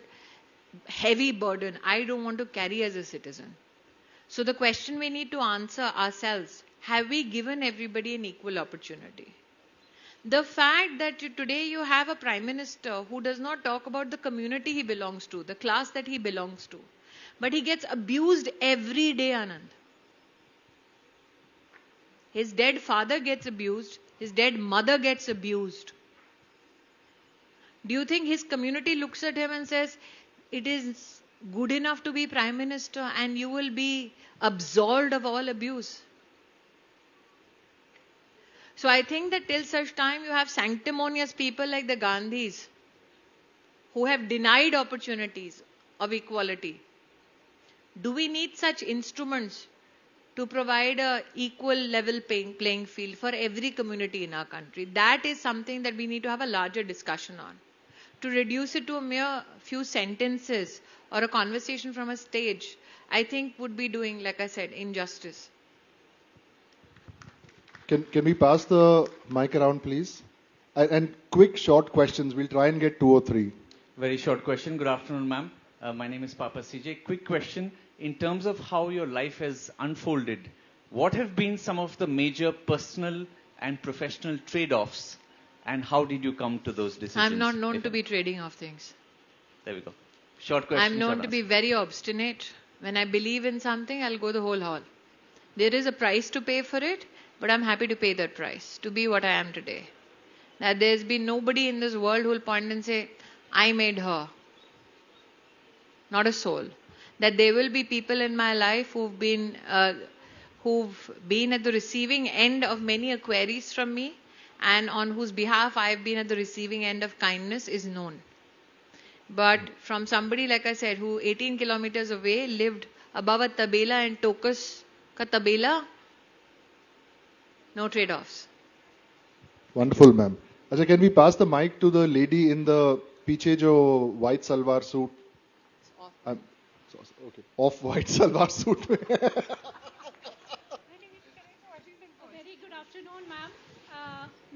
Speaker 13: heavy burden I don't want to carry as a citizen. So the question we need to answer ourselves, have we given everybody an equal opportunity? The fact that today you have a Prime Minister who does not talk about the community he belongs to, the class that he belongs to, but he gets abused every day, Anand. His dead father gets abused, his dead mother gets abused. Do you think his community looks at him and says, it is good enough to be Prime Minister and you will be absolved of all abuse? So I think that till such time you have sanctimonious people like the Gandhis who have denied opportunities of equality. Do we need such instruments to provide a equal level playing field for every community in our country? That is something that we need to have a larger discussion on. To reduce it to a mere few sentences or a conversation from a stage, I think would be doing, like I said, injustice.
Speaker 12: Can we pass the mic around, please? And quick, short questions. We'll try and get 2 or 3.
Speaker 11: Very short question. Good afternoon, ma'am. My name is Papa CJ. Quick question. In terms of how your life has unfolded, what have been some of the major personal and professional trade-offs, and how did you come to those decisions?
Speaker 13: I'm not known to be trading off things.
Speaker 11: There we go. Short question.
Speaker 13: I'm known to be very obstinate. When I believe in something, I'll go the whole hog. There is a price to pay for it, but I'm happy to pay that price to be what I am today. That there's been nobody in this world who will point and say, I made her. Not a soul. That there will be people in my life who've been at the receiving end of many queries from me, and on whose behalf I've been at the receiving end of kindness is known. But from somebody, like I said, who 18 kilometers away lived above a tabela and Tokus ka tabela, no trade-offs.
Speaker 12: Wonderful, ma'am. Acha, can we pass the mic to the lady in the piche jo white salwar suit? Okay. Off-white salwar suit.
Speaker 15: Very good afternoon, ma'am.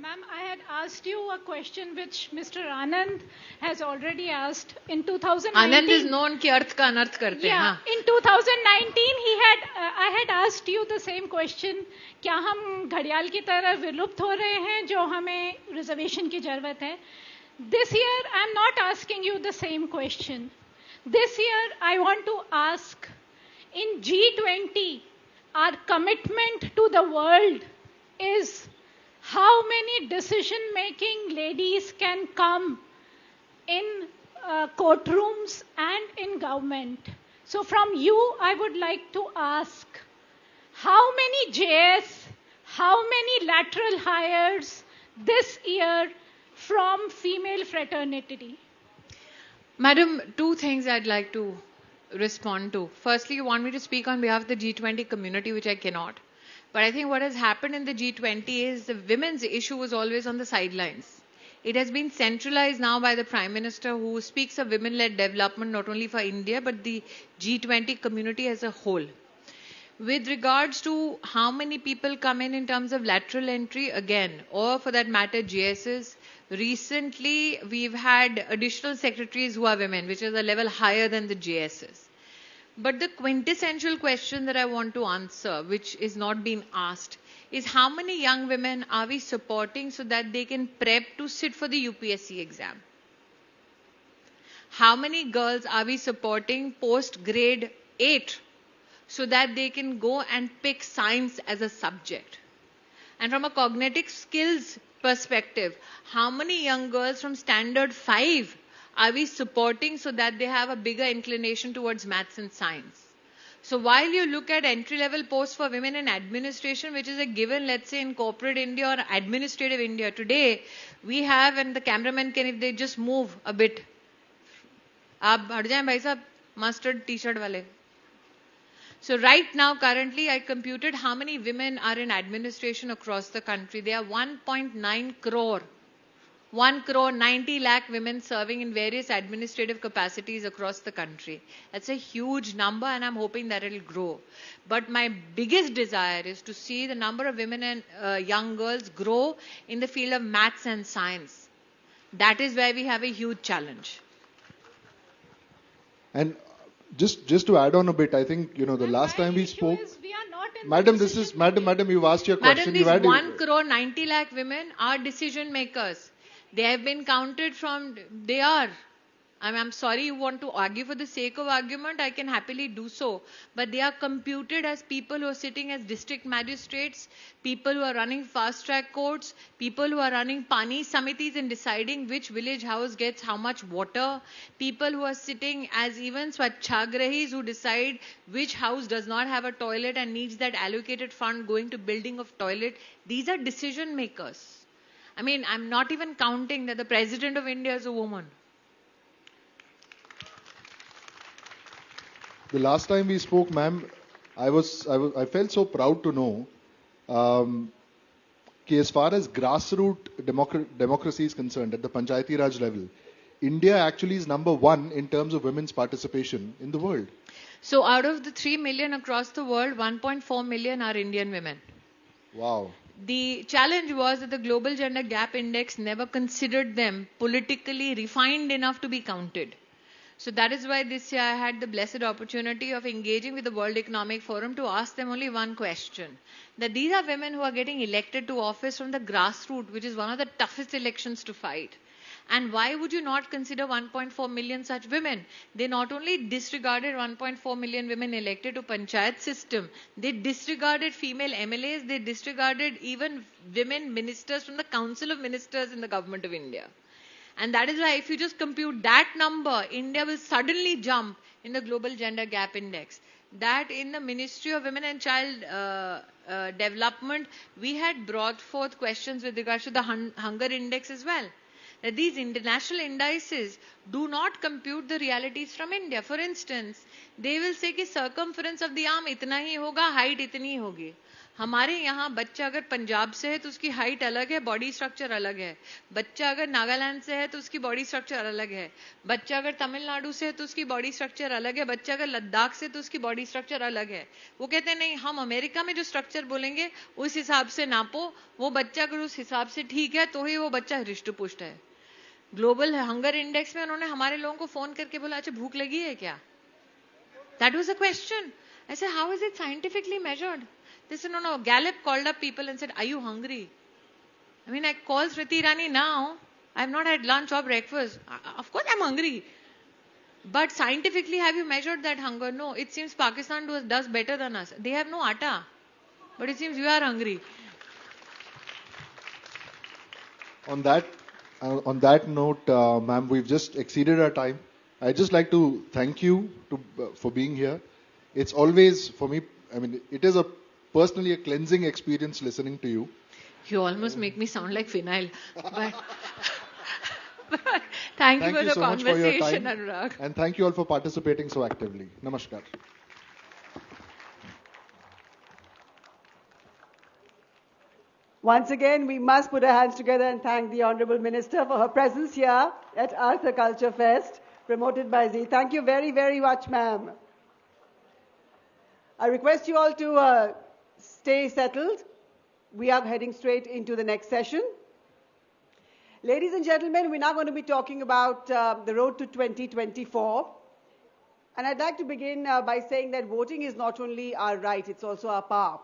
Speaker 15: Ma'am, I had asked you a question which Mr. Anand has already asked in 2019.
Speaker 13: Anand is known कि अर्थ का अनर्थ करते हैं.
Speaker 15: Yeah, in 2019 I had asked you the same question. क्या हम घड़ियाल की तरह विलुप्त हो रहे हैं जो हमें रिजर्वेशन की जरूरत है? This year I am not asking you the same question. This year I want to ask, in G20 our commitment to the world is how many decision-making ladies can come in courtrooms and in government. So from you, I would like to ask, how many JS, how many lateral hires this year from female fraternity?
Speaker 13: Madam, two things I'd like to respond to. Firstly, you want me to speak on behalf of the G20 community, which I cannot. But I think what has happened in the G20 is the women's issue was always on the sidelines. It has been centralized now by the Prime Minister, who speaks of women-led development not only for India but the G20 community as a whole. With regards to how many people come in terms of lateral entry, again, or for that matter GSs, recently we've had additional secretaries who are women, which is a level higher than the GSs. But the quintessential question that I want to answer, which is not being asked, is how many young women are we supporting so that they can prep to sit for the UPSC exam? How many girls are we supporting post grade 8 so that they can go and pick science as a subject? And from a cognitive skills perspective, how many young girls from standard 5 are we supporting so that they have a bigger inclination towards maths and science? So while you look at entry-level posts for women in administration, which is a given, let's say in corporate India or administrative India, today we have, and the cameraman can, if they just move a bit, आप हट जाएं भाई साहब, mustard t-shirt वाले. So right now, currently, I computed how many women are in administration across the country. There are 1.9 crore. 1 crore 90 lakh women serving in various administrative capacities across the country. That's a huge number, and I'm hoping that it'll grow. But my biggest desire is to see the number of women and young girls grow in the field of maths and science. That is where we have a huge challenge.
Speaker 12: And just to add on a bit, I think, the last time we spoke, Madam, you've asked your question.
Speaker 13: Madam, these 1 crore 90 lakh women are decision makers. They have been counted from, they are. I'm sorry you want to argue for the sake of argument, I can happily do so. But they are computed as people who are sitting as district magistrates, people who are running fast track courts, people who are running Pani Samitis and deciding which village house gets how much water, people who are sitting as even Swachhagrahis who decide which house does not have a toilet and needs that allocated fund going to building of toilet. These are decision makers. I mean, I'm not even counting that the President of India is a woman.
Speaker 12: The last time we spoke, ma'am, I felt so proud to know that as far as grassroots democracy is concerned, at the Panchayati Raj level, India actually is number 1 in terms of women's participation in the world.
Speaker 13: So out of the 3 million across the world, 1.4 million are Indian women.
Speaker 12: Wow.
Speaker 13: The challenge was that the Global Gender Gap Index never considered them politically refined enough to be counted. So that is why this year I had the blessed opportunity of engaging with the World Economic Forum to ask them only one question. That these are women who are getting elected to office from the grassroots, which is one of the toughest elections to fight. And why would you not consider 1.4 million such women? They not only disregarded 1.4 million women elected to Panchayat system, they disregarded female MLAs, they disregarded even women ministers from the Council of Ministers in the Government of India. And that is why if you just compute that number, India will suddenly jump in the Global Gender Gap Index. That in the Ministry of Women and Child Development, we had brought forth questions with regards to the hunger index as well. That these international indices do not compute the realities from India. For instance, they will say कि circumference of the arm इतना ही होगा, height इतनी होगी. हमारे यहाँ बच्चा अगर पंजाब से है तो उसकी हाइट अलग है, बॉडी स्ट्रक्चर अलग है. बच्चा अगर नागालैंड से है तो उसकी बॉडी स्ट्रक्चर अलग है. बच्चा अगर तमिलनाडु से है तो उसकी बॉडी स्ट्रक्चर अलग है. बच्चा अगर लद्दाख से तो उसकी बॉडी स्ट्रक्चर अलग है. वो कहते हैं नहीं, हम अमेरिका में जो स्ट्रक्चर बोलेंगे उस हिसाब से नापो. वो बच्चा अगर उस हिसाब से ठीक है तो ही वो बच्चा हृष्ट पुष्ट है. ग्लोबल हंगर इंडेक्स में उन्होंने हमारे लोगों को फोन करके बोला, अच्छा भूख लगी है क्या? That was a question. I said, how is it scientifically measured? They said, no. Gallup called up people and said, are you hungry? I mean, I call Smriti Irani now. I have not had lunch or breakfast. Of course I'm hungry. But scientifically, have you measured that hunger? No. It seems Pakistan does better than us. They have no atta. But it seems you are hungry.
Speaker 12: On that note, ma'am, we've just exceeded our time. I'd just like to thank you for being here. It's always, for me, I mean, it is personally a cleansing experience listening to you.
Speaker 13: You almost make me sound like phenyl. But thank you for the
Speaker 12: so much for your
Speaker 13: conversation,
Speaker 12: time.
Speaker 13: Anurag.
Speaker 12: And thank you all for participating so actively. Namaskar.
Speaker 1: Once again, we must put our hands together and thank the Honourable Minister for her presence here at Arth Culture Fest, promoted by ZEEL. Thank you very, very much, ma'am. I request you all to stay settled. We are heading straight into the next session. Ladies and gentlemen, we're now going to be talking about the road to 2024. And I'd like to begin by saying that voting is not only our right, it's also our power.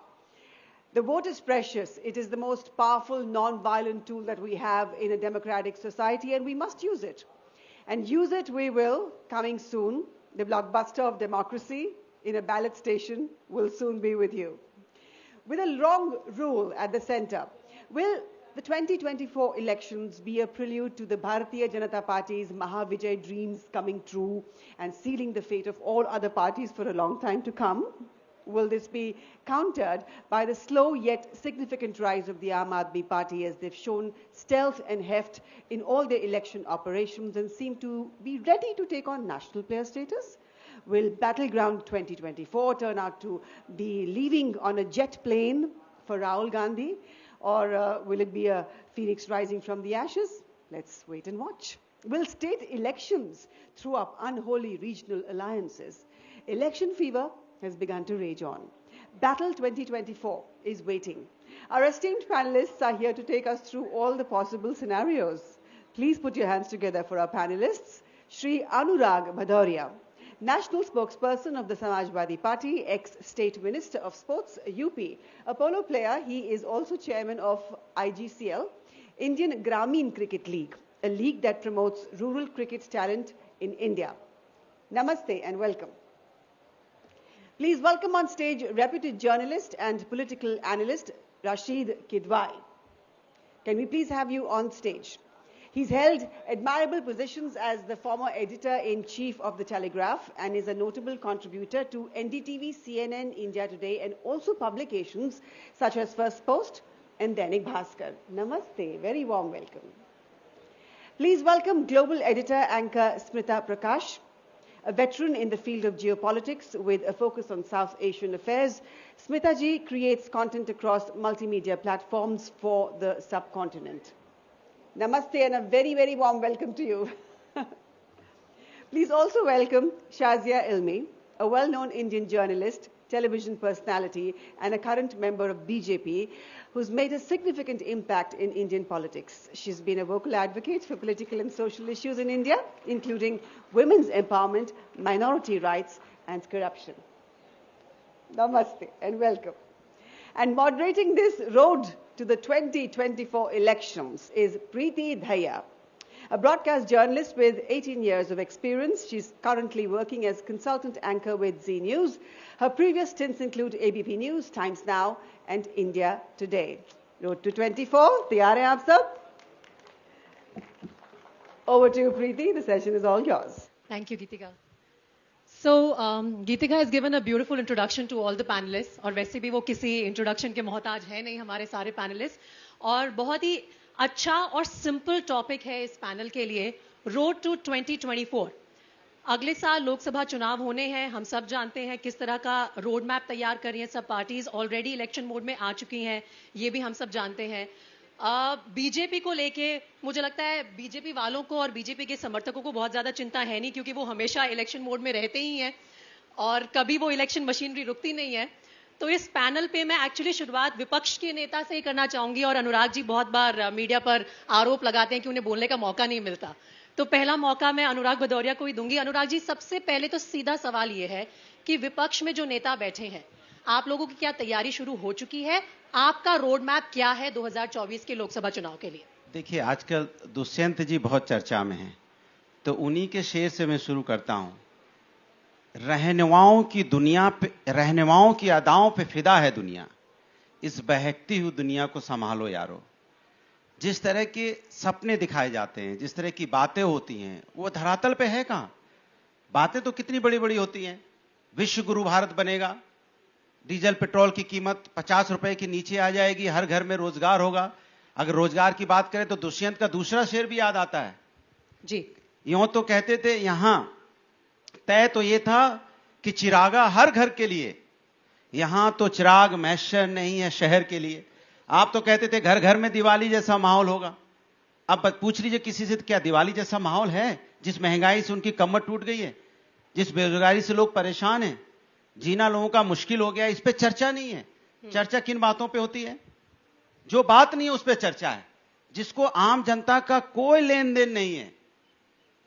Speaker 1: The vote is precious. It is the most powerful, non-violent tool that we have in a democratic society, and we must use it. And use it we will, coming soon. The blockbuster of democracy in a ballot station will soon be with you. With a long rule at the center, will the 2024 elections be a prelude to the Bharatiya Janata Party's Mahavijay dreams coming true and sealing the fate of all other parties for a long time to come? Will this be countered by the slow yet significant rise of the Aam Aadmi Party, as they've shown stealth and heft in all their election operations and seem to be ready to take on national player status? Will Battleground 2024 turn out to be leaving on a jet plane for Rahul Gandhi? Or will it be a phoenix rising from the ashes? Let's wait and watch. Will state elections throw up unholy regional alliances? Election fever has begun to rage on. Battle 2024 is waiting. Our esteemed panelists are here to take us through all the possible scenarios. Please put your hands together for our panelists. Shri Anurag Bhadoria, National Spokesperson of the Samajwadi Party, ex-State Minister of Sports, UP. A polo player, he is also Chairman of IGCL, Indian Grameen Cricket League, a league that promotes rural cricket talent in India. Namaste and welcome. Please welcome on stage reputed journalist and political analyst Rashid Kidwai. Can we please have you on stage? He's held admirable positions as the former editor-in-chief of The Telegraph and is a notable contributor to NDTV, CNN, India Today, and also publications such as First Post and Dainik Bhaskar. Namaste, very warm welcome. Please welcome global editor anchor Smita Prakash, a veteran in the field of geopolitics with a focus on South Asian affairs. Smita ji creates content across multimedia platforms for the subcontinent. Namaste and a very, very warm welcome to you. Please also welcome Shazia Ilmi, a well-known Indian journalist, television personality, and a current member of BJP, who's made a significant impact in Indian politics. She's been a vocal advocate for political and social issues in India, including women's empowerment, minority rights, and corruption. Namaste and welcome. And moderating this road to the 2024 elections is Preeti Dhaya, a broadcast journalist with 18 years of experience. She's currently working as consultant anchor with Zee News. Her previous stints include ABP News, Times Now, and India Today. Road to 24, tayar hain aap sab? Over to you, Preeti. The session is all yours.
Speaker 16: Thank you, Geetika. So, Geetika has given a beautiful introduction to all the panelists. और वैसे भी वो किसी introduction के मोहताज है नहीं हमारे सारे panelists. और बहुत ही अच्छा और simple topic है इस panel के लिए, Road to 2024. अगले साल लोकसभा चुनाव होने हैं, हम सब जानते हैं किस तरह का रोड मैप तैयार कर रही हैं सब पार्टीज, ऑलरेडी इलेक्शन मोड में आ चुकी हैं, ये भी हम सब जानते हैं। बीजेपी को लेके मुझे लगता है बीजेपी वालों को और बीजेपी के समर्थकों को बहुत ज्यादा चिंता है नहीं, क्योंकि वो हमेशा इलेक्शन मोड में रहते ही हैं और कभी वो इलेक्शन मशीनरी रुकती नहीं है। तो इस पैनल पे मैं एक्चुअली शुरुआत विपक्ष के नेता से ही करना चाहूंगी, और अनुराग जी बहुत बार मीडिया पर आरोप लगाते हैं कि उन्हें बोलने का मौका नहीं मिलता, तो पहला मौका मैं अनुराग भदौरिया को ही दूंगी। अनुराग जी, सबसे पहले तो सीधा सवाल ये है कि विपक्ष में जो नेता बैठे हैं, आप लोगों की क्या तैयारी शुरू हो चुकी है? आपका रोड मैप क्या है 2024 के लोकसभा चुनाव के लिए?
Speaker 17: देखिए, आजकल दुष्यंत जी बहुत चर्चा में हैं, तो उन्हीं के शेर से मैं शुरू करता हूं। रहनुमाओं की दुनिया पे, रहनुमाओं की अदाओं पे फिदा है दुनिया, इस बहकती हुई दुनिया को संभालो यारो। जिस तरह के सपने दिखाए जाते हैं, जिस तरह की बातें होती हैं, वो धरातल पे है कहां? बातें तो कितनी बड़ी बड़ी होती हैं, विश्व गुरु भारत बनेगा, डीजल पेट्रोल की कीमत 50 रुपए के नीचे आ जाएगी, हर घर में रोजगार होगा। अगर रोजगार की बात करें तो दुष्यंत का दूसरा शेर भी याद आता है
Speaker 16: जी।
Speaker 17: यूं तो कहते थे यहां तय तो ये था कि चिरागा हर घर के लिए, यहां तो चिराग मैशर नहीं है शहर के लिए। आप तो कहते थे घर घर में दिवाली जैसा माहौल होगा। अब पूछ लीजिए किसी से, क्या दिवाली जैसा माहौल है? जिस महंगाई से उनकी कमर टूट गई है, जिस बेरोजगारी से लोग परेशान हैं, जीना लोगों का मुश्किल हो गया, इस पे चर्चा नहीं है। चर्चा किन बातों पे होती है? जो बात नहीं है उस पे चर्चा है, जिसको आम जनता का कोई लेन देन नहीं है।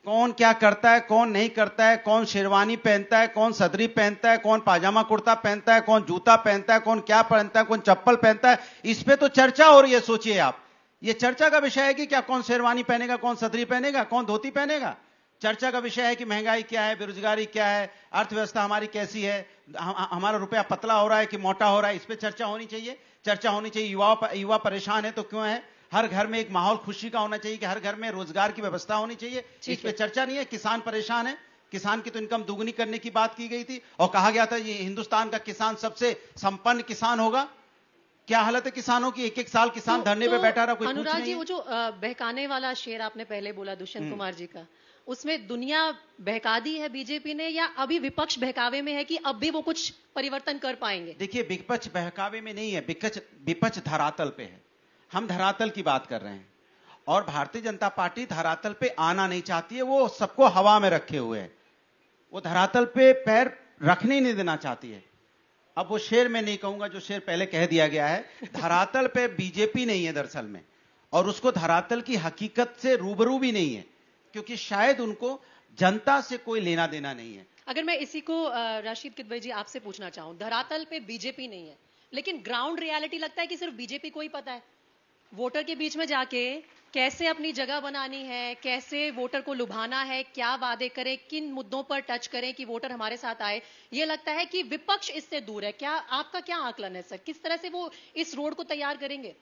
Speaker 17: कौन क्या करता है, कौन नहीं करता है, कौन शेरवानी पहनता है, कौन सदरी पहनता है, कौन पाजामा कुर्ता पहनता है, कौन जूता पहनता है, कौन क्या पहनता है, कौन चप्पल पहनता है, इस पे तो चर्चा हो रही है। सोचिए आप, ये चर्चा का विषय है कि क्या कौन शेरवानी पहनेगा, कौन सदरी पहनेगा, कौन धोती पहनेगा? चर्चा का विषय है कि महंगाई क्या है, बेरोजगारी क्या है, अर्थव्यवस्था हमारी कैसी है, हमारा रुपया पतला हो रहा है कि मोटा हो रहा है, इस पे चर्चा होनी चाहिए। चर्चा होनी चाहिए युवा परेशान है तो क्यों है, हर घर में एक माहौल खुशी का होना चाहिए कि हर घर में रोजगार की व्यवस्था होनी चाहिए, इस पे चर्चा नहीं है। किसान परेशान है, किसान की तो इनकम दुगनी करने की बात की गई थी और कहा गया था ये हिंदुस्तान का किसान सबसे संपन्न किसान होगा। क्या हालत है किसानों की? एक एक साल किसान धरने पे बैठा रहा, कोई
Speaker 16: अनुराग जी, वो जो बहकाने वाला शेर आपने पहले बोला दुष्यंत कुमार जी का, उसमें दुनिया बहका दी है बीजेपी ने, या अभी विपक्ष बहकावे में है कि अब भी वो कुछ परिवर्तन कर पाएंगे?
Speaker 17: देखिए, विपक्ष बहकावे में नहीं है, विपक्ष धरातल पे है। हम धरातल की बात कर रहे हैं और भारतीय जनता पार्टी धरातल पे आना नहीं चाहती है, वो सबको हवा में रखे हुए है, वो धरातल पे पैर रखने ही नहीं देना चाहती है। अब वो शेर मैं नहीं कहूंगा जो शेर पहले कह दिया गया है, धरातल पे बीजेपी नहीं है दरअसल में, और उसको धरातल की हकीकत से रूबरू भी नहीं है, क्योंकि शायद उनको जनता से कोई लेना देना नहीं है।
Speaker 16: अगर मैं इसी को राशिद किदवई जी आपसे पूछना चाहूं, धरातल पे बीजेपी नहीं है लेकिन ग्राउंड रियलिटी लगता है कि सिर्फ बीजेपी को ही पता है वोटर के बीच में जाके कैसे अपनी जगह बनानी है, कैसे वोटर को लुभाना है, क्या वादे करें, किन मुद्दों पर टच करें कि वोटर हमारे साथ आए। ये लगता है कि विपक्ष इससे दूर है। क्या आपका क्या आकलन है सर, किस तरह से वो इस रोड को तैयार करेंगे?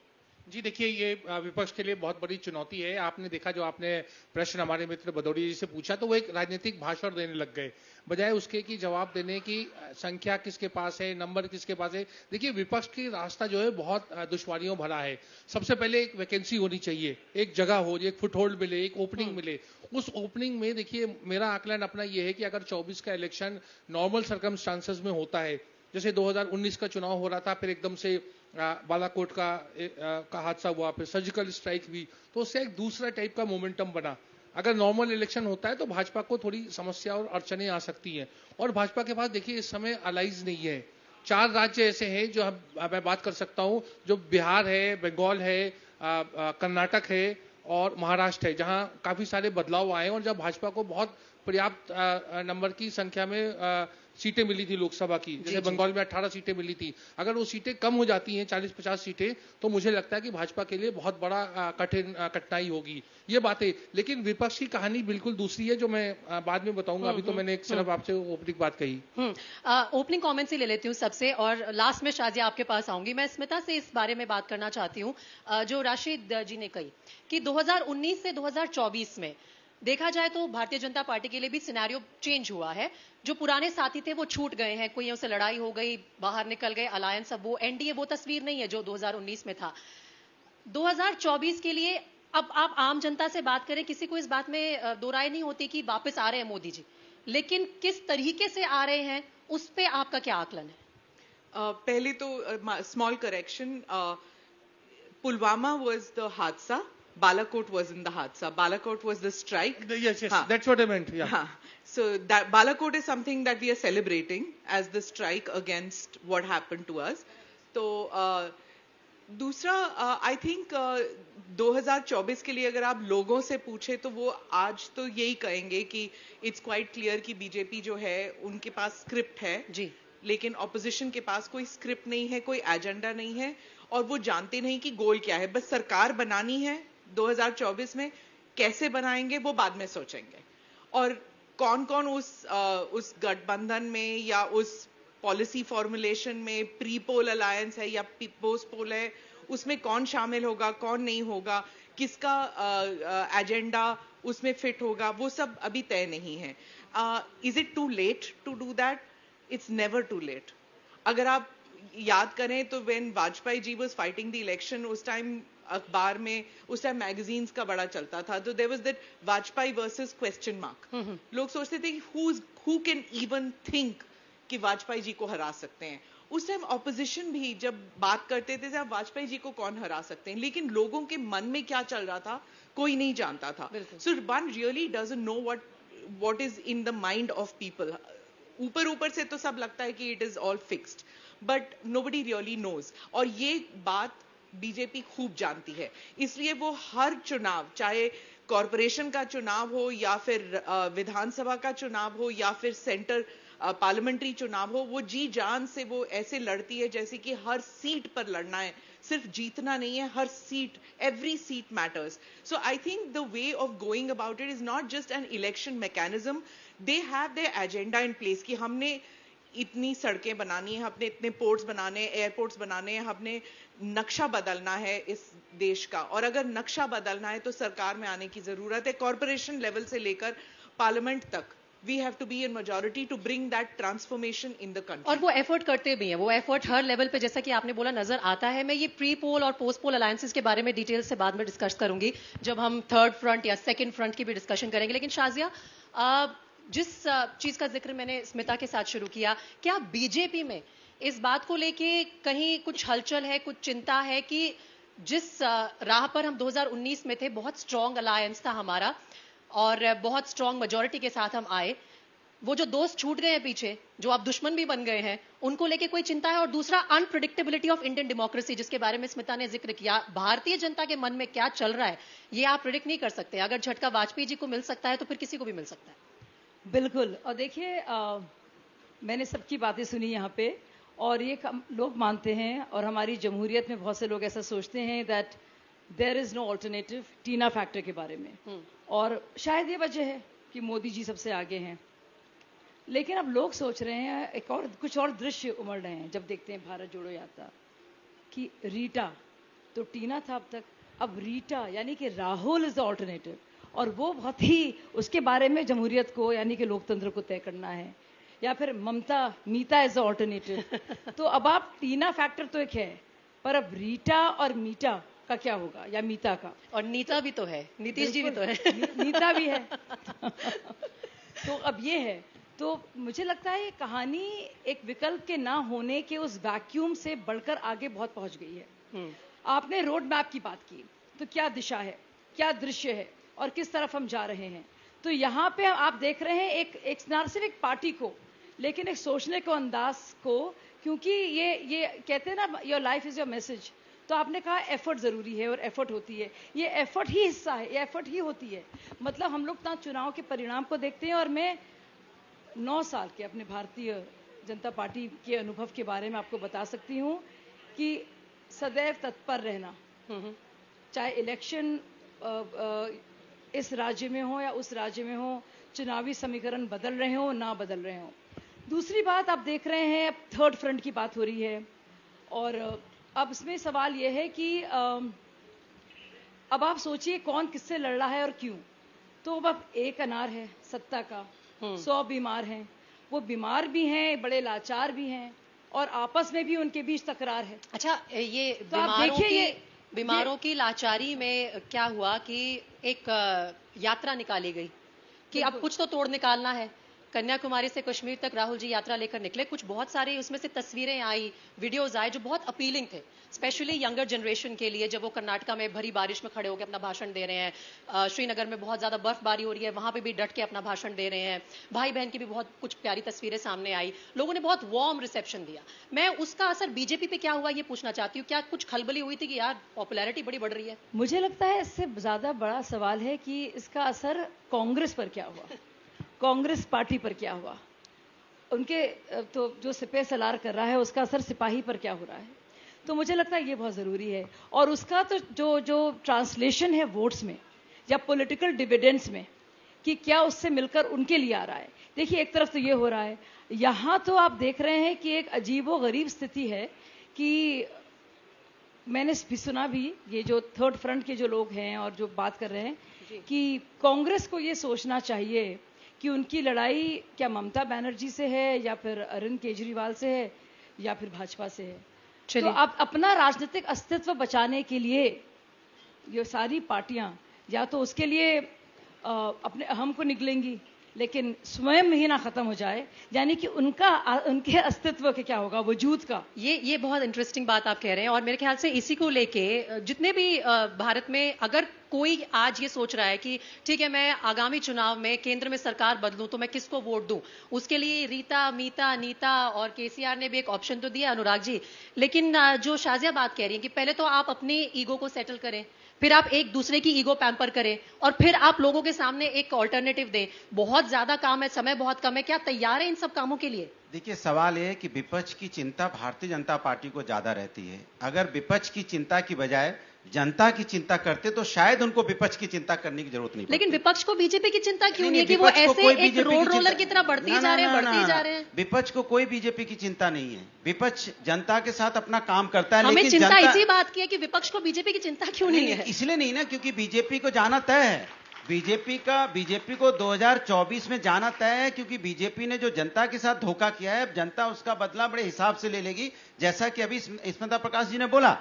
Speaker 14: जी देखिए, ये विपक्ष के लिए बहुत बड़ी चुनौती है। आपने देखा, जो आपने प्रश्न हमारे मित्र भदौरिया जी से पूछा, तो वो एक राजनीतिक भाषण देने लग गए, बजाय उसके कि जवाब देने की संख्या किसके पास है, नंबर किसके पास है। देखिए, विपक्ष की रास्ता जो है बहुत दुश्वारियों भरा है। सबसे पहले एक वैकेंसी होनी चाहिए, एक जगह हो, एक फुटहोल्ड मिले, एक ओपनिंग मिले। उस ओपनिंग में देखिए, मेरा आकलन अपना ये है कि अगर 24 का इलेक्शन नॉर्मल सर्कमस्टांसेस में होता है, जैसे 2019 का चुनाव हो रहा था, फिर एकदम से बालाकोट का हादसा हुआ, फिर सर्जिकल स्ट्राइक हुई, तो उससे एक दूसरा टाइप का मोमेंटम बना। अगर नॉर्मल इलेक्शन होता है तो भाजपा को थोड़ी समस्या और अड़चने आ सकती हैं, और भाजपा के पास देखिए इस समय अलाइज नहीं है। 4 राज्य ऐसे हैं जो मैं बात कर सकता हूं, जो बिहार है, बंगाल है, कर्नाटक है और महाराष्ट्र है, जहां काफी सारे बदलाव आए और जब भाजपा को बहुत पर्याप्त नंबर की संख्या में सीटें मिली थी लोकसभा की। जैसे बंगाल में 18 सीटें मिली थी, अगर वो सीटें कम हो जाती हैं 40-50 सीटें, तो मुझे लगता है कि भाजपा के लिए बहुत बड़ा कठिनाई होगी। ये बातें, लेकिन विपक्ष की कहानी बिल्कुल दूसरी है, जो मैं बाद में बताऊंगा। अभी तो मैंने एक सिर्फ आपसे ओपनिंग बात कही।
Speaker 16: ओपनिंग कमेंट्स ही ले लेती हूँ सबसे, और लास्ट में शाजिया आपके पास आऊंगी। मैं स्मिता से इस बारे में बात करना चाहती हूँ, जो राशिद जी ने कही कि 2019 से 2024 में देखा जाए तो भारतीय जनता पार्टी के लिए भी सिनेरियो चेंज हुआ है। जो पुराने साथी थे वो छूट गए हैं, कोई से लड़ाई हो गई, बाहर निकल गए, अलायंस अब वो एनडीए वो तस्वीर नहीं है जो 2019 में था। 2024 के लिए अब आप आम जनता से बात करें, किसी को इस बात में दो राय नहीं होती कि वापस आ रहे हैं मोदी जी, लेकिन किस तरीके से आ रहे हैं उस पे आपका क्या आकलन है?
Speaker 18: पहले तो small correction, Pulwama was the hadsa, Balakot wasn't the hadsa. Balakot was the strike.
Speaker 19: Yes, that's what I meant. Yeah.
Speaker 18: So that Balakot is something that we are celebrating as the strike against what happened to us. तो दूसरा I think 2024 के लिए अगर आप लोगों से पूछे तो वो आज तो यही कहेंगे कि इट्स क्वाइट क्लियर कि बीजेपी जो है उनके पास स्क्रिप्ट है
Speaker 16: जी,
Speaker 18: लेकिन ऑपोजिशन के पास कोई स्क्रिप्ट नहीं है, कोई एजेंडा नहीं है और वो जानते नहीं कि गोल क्या है. बस सरकार बनानी है 2024 में, कैसे बनाएंगे वो बाद में सोचेंगे. और कौन कौन उस गठबंधन में या उस पॉलिसी फॉर्मुलेशन में प्री पोल अलायंस है या पोस्ट पोल है, उसमें कौन शामिल होगा, कौन नहीं होगा, किसका एजेंडा उसमें फिट होगा, वो सब अभी तय नहीं है. Is it too late to do that? It's never too late. अगर आप याद करें तो when Vajpayee ji was fighting the election, उस टाइम अखबार में, उस टाइम मैगजीन्स का बड़ा चलता था, तो there was that Vajpayee versus question mark. लोग सोचते थे कि हु कैन इवन थिंक कि वाजपेयी जी को हरा सकते हैं. उस टाइम ऑपोजिशन भी जब बात करते थे अब वाजपेयी जी को कौन हरा सकते हैं, लेकिन लोगों के मन में क्या चल रहा था कोई नहीं जानता था. So one really doesn't know what is in the mind of people. ऊपर से तो सब लगता है कि it is all fixed, but nobody really knows. और ये बात बीजेपी खूब जानती है, इसलिए वो हर चुनाव, चाहे कॉरपोरेशन का चुनाव हो या फिर विधानसभा का चुनाव हो या फिर सेंटर पार्लियामेंट्री चुनाव हो, वो जी जान से वो ऐसे लड़ती है जैसे कि हर सीट पर लड़ना है, सिर्फ जीतना नहीं है, हर seat, every seat matters. So I think the way of going about it is not just an election mechanism. They have their agenda in place कि हमने इतनी सड़कें बनानी है, हमने इतने पोर्ट्स बनाने, एयरपोर्ट्स बनाने हैं, हमने नक्शा बदलना है इस देश का. और अगर नक्शा बदलना है तो सरकार में आने की जरूरत है. कॉर्पोरेशन लेवल से लेकर पार्लियामेंट तक we have to be in majority to bring that transformation in the country.
Speaker 16: और वो एफर्ट करते भी हैं, वो एफर्ट हर लेवल पे जैसा कि आपने बोला नजर आता है. मैं ये प्री पोल और पोस्ट पोल अलायंसेस के बारे में डिटेल से बाद में डिस्कस करूंगी जब हम थर्ड फ्रंट या सेकंड फ्रंट की भी डिस्कशन करेंगे. लेकिन शाजिया, जिस चीज का जिक्र मैंने स्मिता के साथ शुरू किया, क्या बीजेपी में इस बात को लेके कहीं कुछ हलचल है, कुछ चिंता है कि जिस राह पर हम 2019 में थे, बहुत स्ट्रॉन्ग अलायंस था हमारा और बहुत स्ट्रॉन्ग मेजॉरिटी के साथ हम आए, वो जो दोस्त छूट गए हैं पीछे, जो आप दुश्मन भी बन गए हैं, उनको लेके कोई चिंता है? और दूसरा, अनप्रिडिक्टेबिलिटी ऑफ इंडियन डेमोक्रेसी, जिसके बारे में स्मिता ने जिक्र किया. भारतीय जनता के मन में क्या चल रहा है ये आप प्रिडिक्ट नहीं कर सकते. अगर झटका वाजपेयी जी को मिल सकता है तो फिर किसी को भी मिल सकता है.
Speaker 20: बिल्कुल. और देखिए, मैंने सबकी बातें सुनी यहाँ पे, और ये लोग मानते हैं और हमारी जमहूरियत में बहुत से लोग ऐसा सोचते हैं that there is no alternative TINA factor के बारे में. और शायद ये वजह है कि मोदी जी सबसे आगे हैं. लेकिन अब लोग सोच रहे हैं, एक और कुछ और दृश्य उमड़ रहे हैं जब देखते हैं भारत जोड़ो यात्रा, कि रीटा तो टीना था अब तक, अब रीटा यानी कि राहुल इज द ऑल्टरनेटिव. और वो बहुत ही, उसके बारे में जमहूरियत को यानी कि लोकतंत्र को तय करना है. या फिर ममता, मीता इज द ऑल्टरनेटिव. तो अब आप टीना फैक्टर तो एक है, पर अब रीटा और मीटा का क्या होगा, या मीता का.
Speaker 16: और नीता भी तो है, नीतीश जी भी तो है.
Speaker 20: नीता भी है. तो अब ये है. तो मुझे लगता है ये कहानी एक विकल्प के ना होने के उस वैक्यूम से बढ़कर आगे बहुत पहुंच गई है. आपने रोड मैप की बात की, तो क्या दिशा है, क्या दृश्य है और किस तरफ हम जा रहे हैं. तो यहाँ पे आप देख रहे हैं एक ना सिर्फ एक पार्टी को, लेकिन एक सोचने को अंदाज को, क्योंकि ये कहते हैं ना, your life is your message. तो आपने कहा एफर्ट जरूरी है और एफर्ट होती है. ये एफर्ट ही हिस्सा है, ये एफर्ट ही होती है. मतलब हम लोग ना चुनाव के परिणाम को देखते हैं, और मैं 9 साल के अपने भारतीय जनता पार्टी के अनुभव के बारे में आपको बता सकती हूँ कि सदैव तत्पर रहना, चाहे इलेक्शन इस राज्य में हो या उस राज्य में हो, चुनावी समीकरण बदल रहे हो ना बदल रहे हो. दूसरी बात आप देख रहे हैं, अब थर्ड फ्रंट की बात हो रही है, और अब इसमें सवाल यह है कि अब आप सोचिए कौन किससे लड़ रहा है और क्यों. तो अब एक अनार है सत्ता का, 100 बीमार हैं, वो बीमार भी हैं, बड़े लाचार भी हैं, और आपस में भी उनके बीच तकरार है.
Speaker 16: अच्छा, ये
Speaker 20: तो
Speaker 16: बीमारों की लाचारी में क्या हुआ कि एक यात्रा निकाली गई कि अब कुछ तो तोड़ निकालना है. कन्याकुमारी से कश्मीर तक राहुल जी यात्रा लेकर निकले, कुछ बहुत सारे उसमें से तस्वीरें आई, वीडियोस आए जो बहुत अपीलिंग थे, स्पेशली यंगर जनरेशन के लिए, जब वो कर्नाटका में भरी बारिश में खड़े होकर अपना भाषण दे रहे हैं, श्रीनगर में बहुत ज्यादा बर्फबारी हो रही है, वहां पे भी डट के अपना भाषण दे रहे हैं, भाई बहन की भी बहुत कुछ प्यारी तस्वीरें सामने आई, लोगों ने बहुत वार्म रिसेप्शन दिया। मैं उसका असर बीजेपी पे क्या हुआ ये पूछना चाहती हूँ, क्या कुछ खलबली हुई थी कि यार पॉपुलैरिटी बड़ी बढ़ रही है?
Speaker 20: मुझे लगता है इससे ज्यादा बड़ा सवाल है कि इसका असर कांग्रेस पर क्या हुआ, कांग्रेस पार्टी पर क्या हुआ, उनके तो जो सिपह सलार कर रहा है उसका असर सिपाही पर क्या हो रहा है। तो मुझे लगता है ये बहुत ज़रूरी है, और उसका तो जो ट्रांसलेशन है वोट्स में या पॉलिटिकल डिविडेंड्स में कि क्या उससे मिलकर उनके लिए आ रहा है। देखिए एक तरफ तो ये हो रहा है, यहाँ तो आप देख रहे हैं कि एक अजीबो गरीब स्थिति है कि मैंने भी सुना भी, ये जो थर्ड फ्रंट के जो लोग हैं और जो बात कर रहे हैं कि कांग्रेस को ये सोचना चाहिए कि उनकी लड़ाई क्या ममता बनर्जी से है या फिर अरविंद केजरीवाल से है या फिर भाजपा से है। तो आप अपना राजनीतिक अस्तित्व बचाने के लिए ये सारी पार्टियां या तो उसके लिए अपने अहम को निकलेंगी, लेकिन स्वयं ही ना खत्म हो जाए, यानी कि उनके अस्तित्व के क्या होगा, वजूद का।
Speaker 16: ये बहुत इंटरेस्टिंग बात आप कह रहे हैं, और मेरे ख्याल से इसी को लेके जितने भी भारत में अगर कोई आज ये सोच रहा है कि ठीक है मैं आगामी चुनाव में केंद्र में सरकार बदलूं तो मैं किसको वोट दूं, उसके लिए रीता, मीता, नीता और केसीआर ने भी एक ऑप्शन तो दिया, अनुराग जी। लेकिन जो शाजिया बात कह रही है कि पहले तो आप अपनी ईगो को सेटल करें, फिर आप एक दूसरे की ईगो पैम्पर करें, और फिर आप लोगों के सामने एक ऑल्टरनेटिव दें। बहुत ज्यादा काम है, समय बहुत कम है, क्या तैयार है इन सब कामों के लिए?
Speaker 17: देखिए सवाल यह है कि विपक्ष की चिंता भारतीय जनता पार्टी को ज्यादा रहती है। अगर विपक्ष की चिंता की बजाय जनता की चिंता करते तो शायद उनको विपक्ष की चिंता करने की जरूरत नहीं पड़ती।
Speaker 16: लेकिन विपक्ष को बीजेपी की चिंता क्यों नहीं है कि वो ऐसे एक रोड रोलर की तरह बढ़ती जा रहे हैं?
Speaker 17: विपक्ष को कोई बीजेपी की चिंता नहीं है, विपक्ष जनता के साथ अपना काम करता है।
Speaker 16: हमें
Speaker 17: लेकिन
Speaker 16: चिंता इसी बात की है कि विपक्ष को बीजेपी की चिंता क्यों नहीं है?
Speaker 17: इसलिए नहीं ना, क्योंकि बीजेपी को जाना तय है। बीजेपी को 2024 में जाना तय है, क्योंकि बीजेपी ने जो जनता के साथ धोखा किया है, जनता उसका बदला बड़े हिसाब से ले लेगी। जैसा कि अभी स्मिता प्रकाश जी ने बोला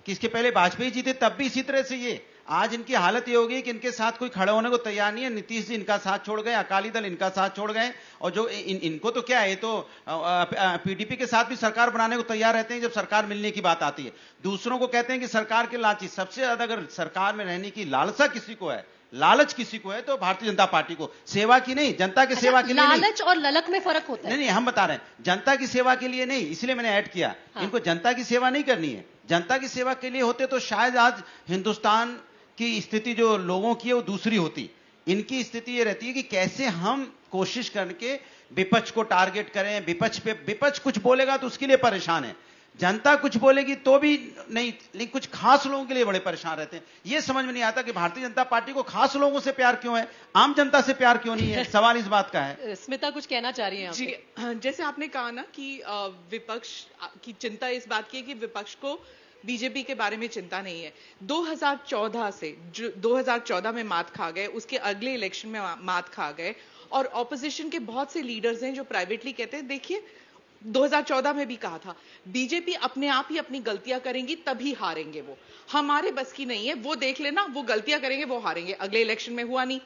Speaker 17: कि इसके पहले वाजपेयी जीते तब भी इसी तरह से ये आज इनकी हालत ये होगी कि इनके साथ कोई खड़े होने को तैयार नहीं है। नीतीश जी इनका साथ छोड़ गए, अकाली दल इनका साथ छोड़ गए, और जो इनको तो क्या है, तो पीडीपी के साथ भी सरकार बनाने को तैयार रहते हैं जब सरकार मिलने की बात आती है। दूसरों को कहते हैं कि सरकार के लालची। सबसे ज्यादा अगर सरकार में रहने की लालसा किसी को है, लालच किसी को है, तो भारतीय जनता पार्टी को। सेवा की नहीं, जनता की सेवा के लिए।
Speaker 16: लालच और ललक में फर्क होता है।
Speaker 17: नहीं, हम बता रहे हैं जनता की सेवा के लिए नहीं, इसलिए मैंने ऐड किया। इनको जनता की सेवा नहीं करनी है। जनता की सेवा के लिए होते तो शायद आज हिंदुस्तान की स्थिति जो लोगों की है वो दूसरी होती। इनकी स्थिति ये रहती है कि कैसे हम कोशिश करके विपक्ष को टारगेट करें। विपक्ष कुछ बोलेगा तो उसके लिए परेशान है, जनता कुछ बोलेगी तो भी नहीं, लेकिन कुछ खास लोगों के लिए बड़े परेशान रहते हैं। यह समझ में नहीं आता कि भारतीय जनता पार्टी को खास लोगों से प्यार क्यों है, आम जनता से प्यार क्यों नहीं है। सवाल इस बात का है।
Speaker 16: स्मिता कुछ कहना चाह रही है?
Speaker 18: जी, जैसे आपने कहा ना कि विपक्ष की चिंता इस बात की है कि विपक्ष को बीजेपी के बारे में चिंता नहीं है। 2014 से जो 2014 में मात खा गए, उसके अगले इलेक्शन में मात खा गए, और ऑपोजिशन के बहुत से लीडर्स हैं जो प्राइवेटली कहते हैं, देखिए 2014 में भी कहा था बीजेपी अपने आप ही अपनी गलतियां करेंगी तभी हारेंगे, वो हमारे बस की नहीं है, वो देख लेना, वो गलतियां करेंगे वो हारेंगे। अगले इलेक्शन में हुआ नहीं,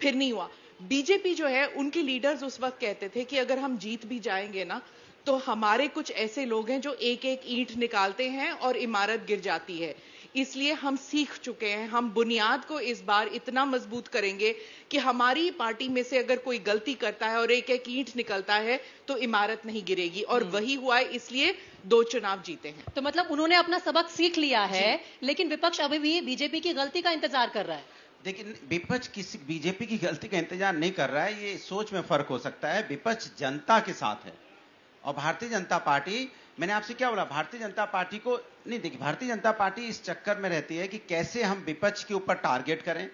Speaker 18: फिर नहीं हुआ। बीजेपी जो है, उनके लीडर्स उस वक्त कहते थे कि अगर हम जीत भी जाएंगे ना तो हमारे कुछ ऐसे लोग हैं जो एक एक ईंट निकालते हैं और इमारत गिर जाती है, इसलिए हम सीख चुके हैं, हम बुनियाद को इस बार इतना मजबूत करेंगे कि हमारी पार्टी में से अगर कोई गलती करता है और एक एक ईंट निकलता है तो इमारत नहीं गिरेगी। और वही हुआ है, इसलिए 2 चुनाव जीते हैं।
Speaker 16: तो मतलब उन्होंने अपना सबक सीख लिया है, लेकिन विपक्ष अभी भी बीजेपी की गलती का इंतजार कर रहा है।
Speaker 17: लेकिन विपक्ष किसी बीजेपी की गलती का इंतजार नहीं कर रहा है, ये सोच में फर्क हो सकता है। विपक्ष जनता के साथ है, और भारतीय जनता पार्टी, मैंने आपसे क्या बोला, भारतीय जनता पार्टी को नहीं, देखिए भारतीय जनता पार्टी इस चक्कर में रहती है कि कैसे हम विपक्ष के ऊपर टारगेट करें,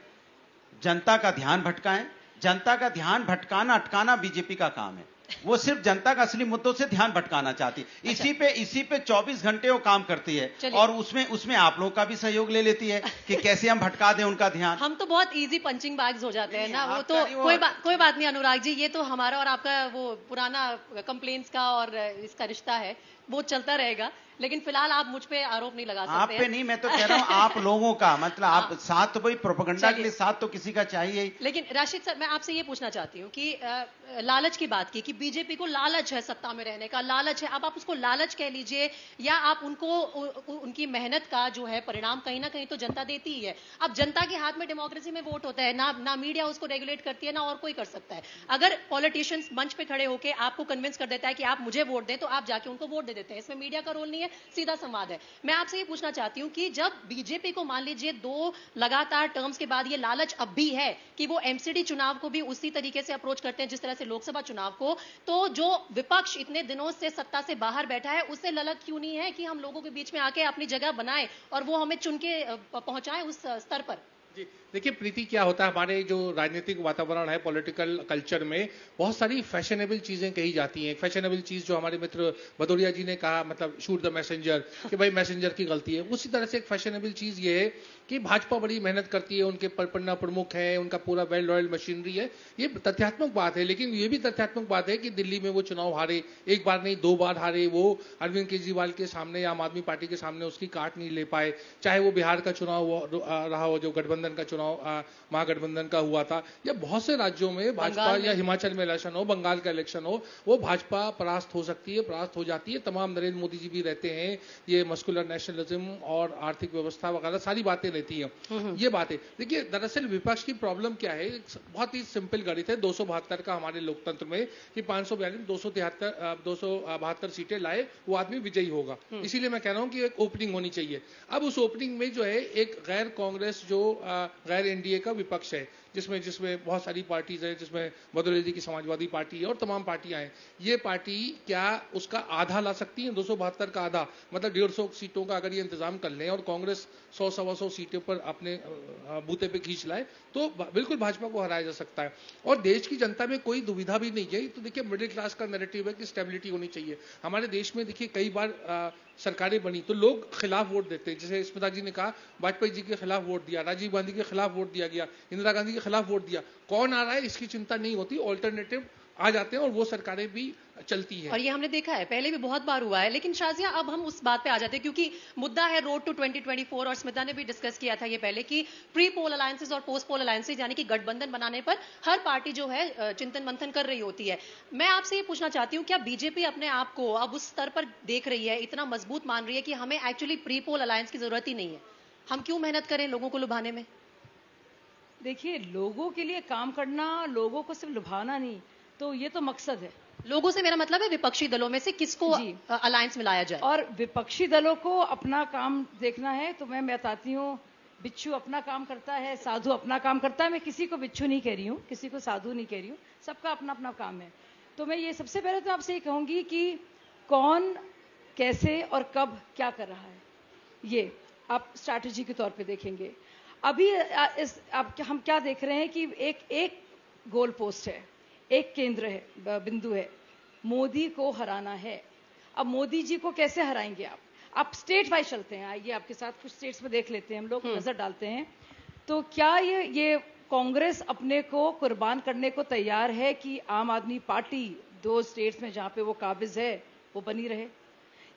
Speaker 17: जनता का ध्यान भटकाएं। जनता का ध्यान भटकाना अटकाना बीजेपी का काम है, वो सिर्फ जनता का असली मुद्दों से ध्यान भटकाना चाहती है। इसी पे 24 घंटे वो काम करती है, और उसमें आप लोगों का भी सहयोग ले लेती है कि कैसे हम भटका दें उनका ध्यान।
Speaker 16: हम तो बहुत इजी पंचिंग बैग्स हो जाते हैं ना, वो तो कोई बात नहीं अनुराग जी, ये तो हमारा और आपका वो पुराना कंप्लेंट्स का और इसका रिश्ता है, वो चलता रहेगा। लेकिन फिलहाल आप मुझ पे आरोप नहीं लगा सकते।
Speaker 17: आप पे नहीं, मैं तो कह रहा हूँ आप लोगों का, मतलब आप साथ तो भाई प्रोपेगेंडा के लिए साथ तो किसी का चाहिए ही।
Speaker 16: लेकिन राशिद सर, मैं आपसे ये पूछना चाहती हूँ कि लालच की बात की कि बीजेपी को लालच है सत्ता में रहने का, लालच है। अब आप उसको लालच कह लीजिए या आप उनको उनकी मेहनत का जो है परिणाम कहीं ना कहीं तो जनता देती ही है। अब जनता के हाथ में डेमोक्रेसी में वोट होता है, ना मीडिया उसको रेगुलेट करती है, ना और कोई कर सकता है। अगर पॉलिटिशियंस मंच पे खड़े होकर आपको कन्विंस कर देता है कि आप मुझे वोट दें, तो आप जाके उनको वोट दे देते हैं। इसमें मीडिया का रोल नहीं है, सीधा संवाद है। मैं आपसे ये पूछना चाहती हूँ कि जब बीजेपी को मान लीजिए 2 लगातार टर्म्स के बाद ये लालच अब भी है कि वो एमसीडी चुनाव को भी उसी तरीके से अप्रोच करते हैं जिस तरह से लोकसभा चुनाव को, तो जो विपक्ष इतने दिनों से सत्ता से बाहर बैठा है उससे ललक क्यों नहीं है कि हम लोगों के बीच में आके अपनी जगह बनाए और वो हमें चुन के पहुंचाए उस स्तर पर?
Speaker 19: जी देखिए प्रीति, क्या होता है हमारे जो राजनीतिक वातावरण है, पॉलिटिकल कल्चर में बहुत सारी फैशनेबल चीजें कही जाती हैं। फैशनेबल चीज जो हमारे मित्र भदौरिया जी ने कहा, मतलब शूट द मैसेंजर, कि भाई मैसेंजर की गलती है। उसी तरह से एक फैशनेबल चीज ये है कि भाजपा बड़ी मेहनत करती है, उनके पन्ना प्रमुख है, उनका पूरा वेल रॉयल मशीनरी है। ये तथ्यात्मक बात है, लेकिन ये भी तथ्यात्मक बात है कि दिल्ली में वो चुनाव हारे, एक बार नहीं 2 बार हारे। वो अरविंद केजरीवाल के सामने, आम आदमी पार्टी के सामने उसकी काट नहीं ले पाए। चाहे वो बिहार का चुनाव रहा हो, जो गठबंधन का चुनाव महागठबंधन का हुआ था, या बहुत से राज्यों में भाजपा, या हिमाचल में इलेक्शन हो, बंगाल का इलेक्शन हो, वो भाजपा परास्त हो सकती है, परास्त हो जाती है। तमाम नरेंद्र मोदी जी भी रहते हैं, ये मस्कुलर नेशनलिज्म और आर्थिक व्यवस्था वगैरह सारी बातें रहती हैं। ये बातें देखिए, दरअसल विपक्ष की प्रॉब्लम क्या है, बहुत ही सिंपल गणित है। 272 का हमारे लोकतंत्र में कि 542 272 सीटें लाए वो आदमी विजयी होगा। इसीलिए मैं कह रहा हूं कि एक ओपनिंग होनी चाहिए। अब उस ओपनिंग में जो है एक गैर कांग्रेस, जो गैर एनडीए का विपक्ष है, जिसमें बहुत सारी पार्टीज हैं, जिसमें भदौरिया जी की समाजवादी पार्टी है और तमाम पार्टियां हैं। ये पार्टी क्या उसका आधा ला सकती है? 272 का आधा मतलब 150 सीटों का अगर ये इंतजाम कर लें और कांग्रेस 100-125 सीटों पर अपने बूते पे खींच लाए, तो बिल्कुल भाजपा को हराया जा सकता है। और देश की जनता में कोई दुविधा भी नहीं है। तो देखिए, मिडिल क्लास का नैरेटिव है कि स्टेबिलिटी होनी चाहिए। हमारे देश में देखिए कई बार सरकारें बनी तो लोग खिलाफ वोट देते हैं। जैसे स्मिता जी ने कहा, वाजपेयी जी के खिलाफ वोट दिया, राजीव गांधी के खिलाफ वोट दिया गया, इंदिरा गांधी के खिलाफ वोट दिया। कौन आ रहा है इसकी चिंता नहीं होती, ऑल्टरनेटिव आ जाते हैं और वो सरकारें भी चलती है।
Speaker 16: और ये हमने देखा है, पहले भी बहुत बार हुआ है। लेकिन शाजिया, अब हम उस बात पे आ जाते हैं क्योंकि मुद्दा है रोड टू 2024 और स्मिता ने भी डिस्कस किया था ये पहले कि प्री पोल अलायंसेस और पोस्ट पोल अलायंसेस, यानी कि गठबंधन बनाने पर हर पार्टी जो है चिंतन मंथन कर रही होती है। मैं आपसे ये पूछना चाहती हूँ, क्या बीजेपी अपने आप को अब उस स्तर पर देख रही है, इतना मजबूत मान रही है कि हमें एक्चुअली प्री पोल अलायंस की जरूरत ही नहीं है? हम क्यों मेहनत करें लोगों को लुभाने में?
Speaker 20: देखिए, लोगों के लिए काम करना, लोगों को सिर्फ लुभाना नहीं, तो ये तो मकसद है।
Speaker 16: लोगों से मेरा मतलब है विपक्षी दलों में से किसको अलायंस में लाया जाए।
Speaker 20: और विपक्षी दलों को अपना काम देखना है, तो मैं बताती हूँ, बिच्छू अपना काम करता है, साधु अपना काम करता है। मैं किसी को बिच्छू नहीं कह रही हूँ, किसी को साधु नहीं कह रही हूँ, सबका अपना अपना काम है। तो मैं ये सबसे पहले तो आपसे ये कहूँगी कि कौन कैसे और कब क्या कर रहा है, ये आप स्ट्रैटेजी के तौर पे देखेंगे। अभी हम क्या देख रहे हैं कि एक गोल पोस्ट है, एक केंद्र है, बिंदु है, मोदी को हराना है। अब मोदी जी को कैसे हराएंगे आप स्टेट वाइज चलते हैं, आइए आपके साथ कुछ स्टेट्स में देख लेते हैं, हम लोग नजर डालते हैं। तो क्या ये कांग्रेस अपने को कुर्बान करने को तैयार है कि आम आदमी पार्टी 2 स्टेट्स में जहां पे वो काबिज है वो बनी रहे?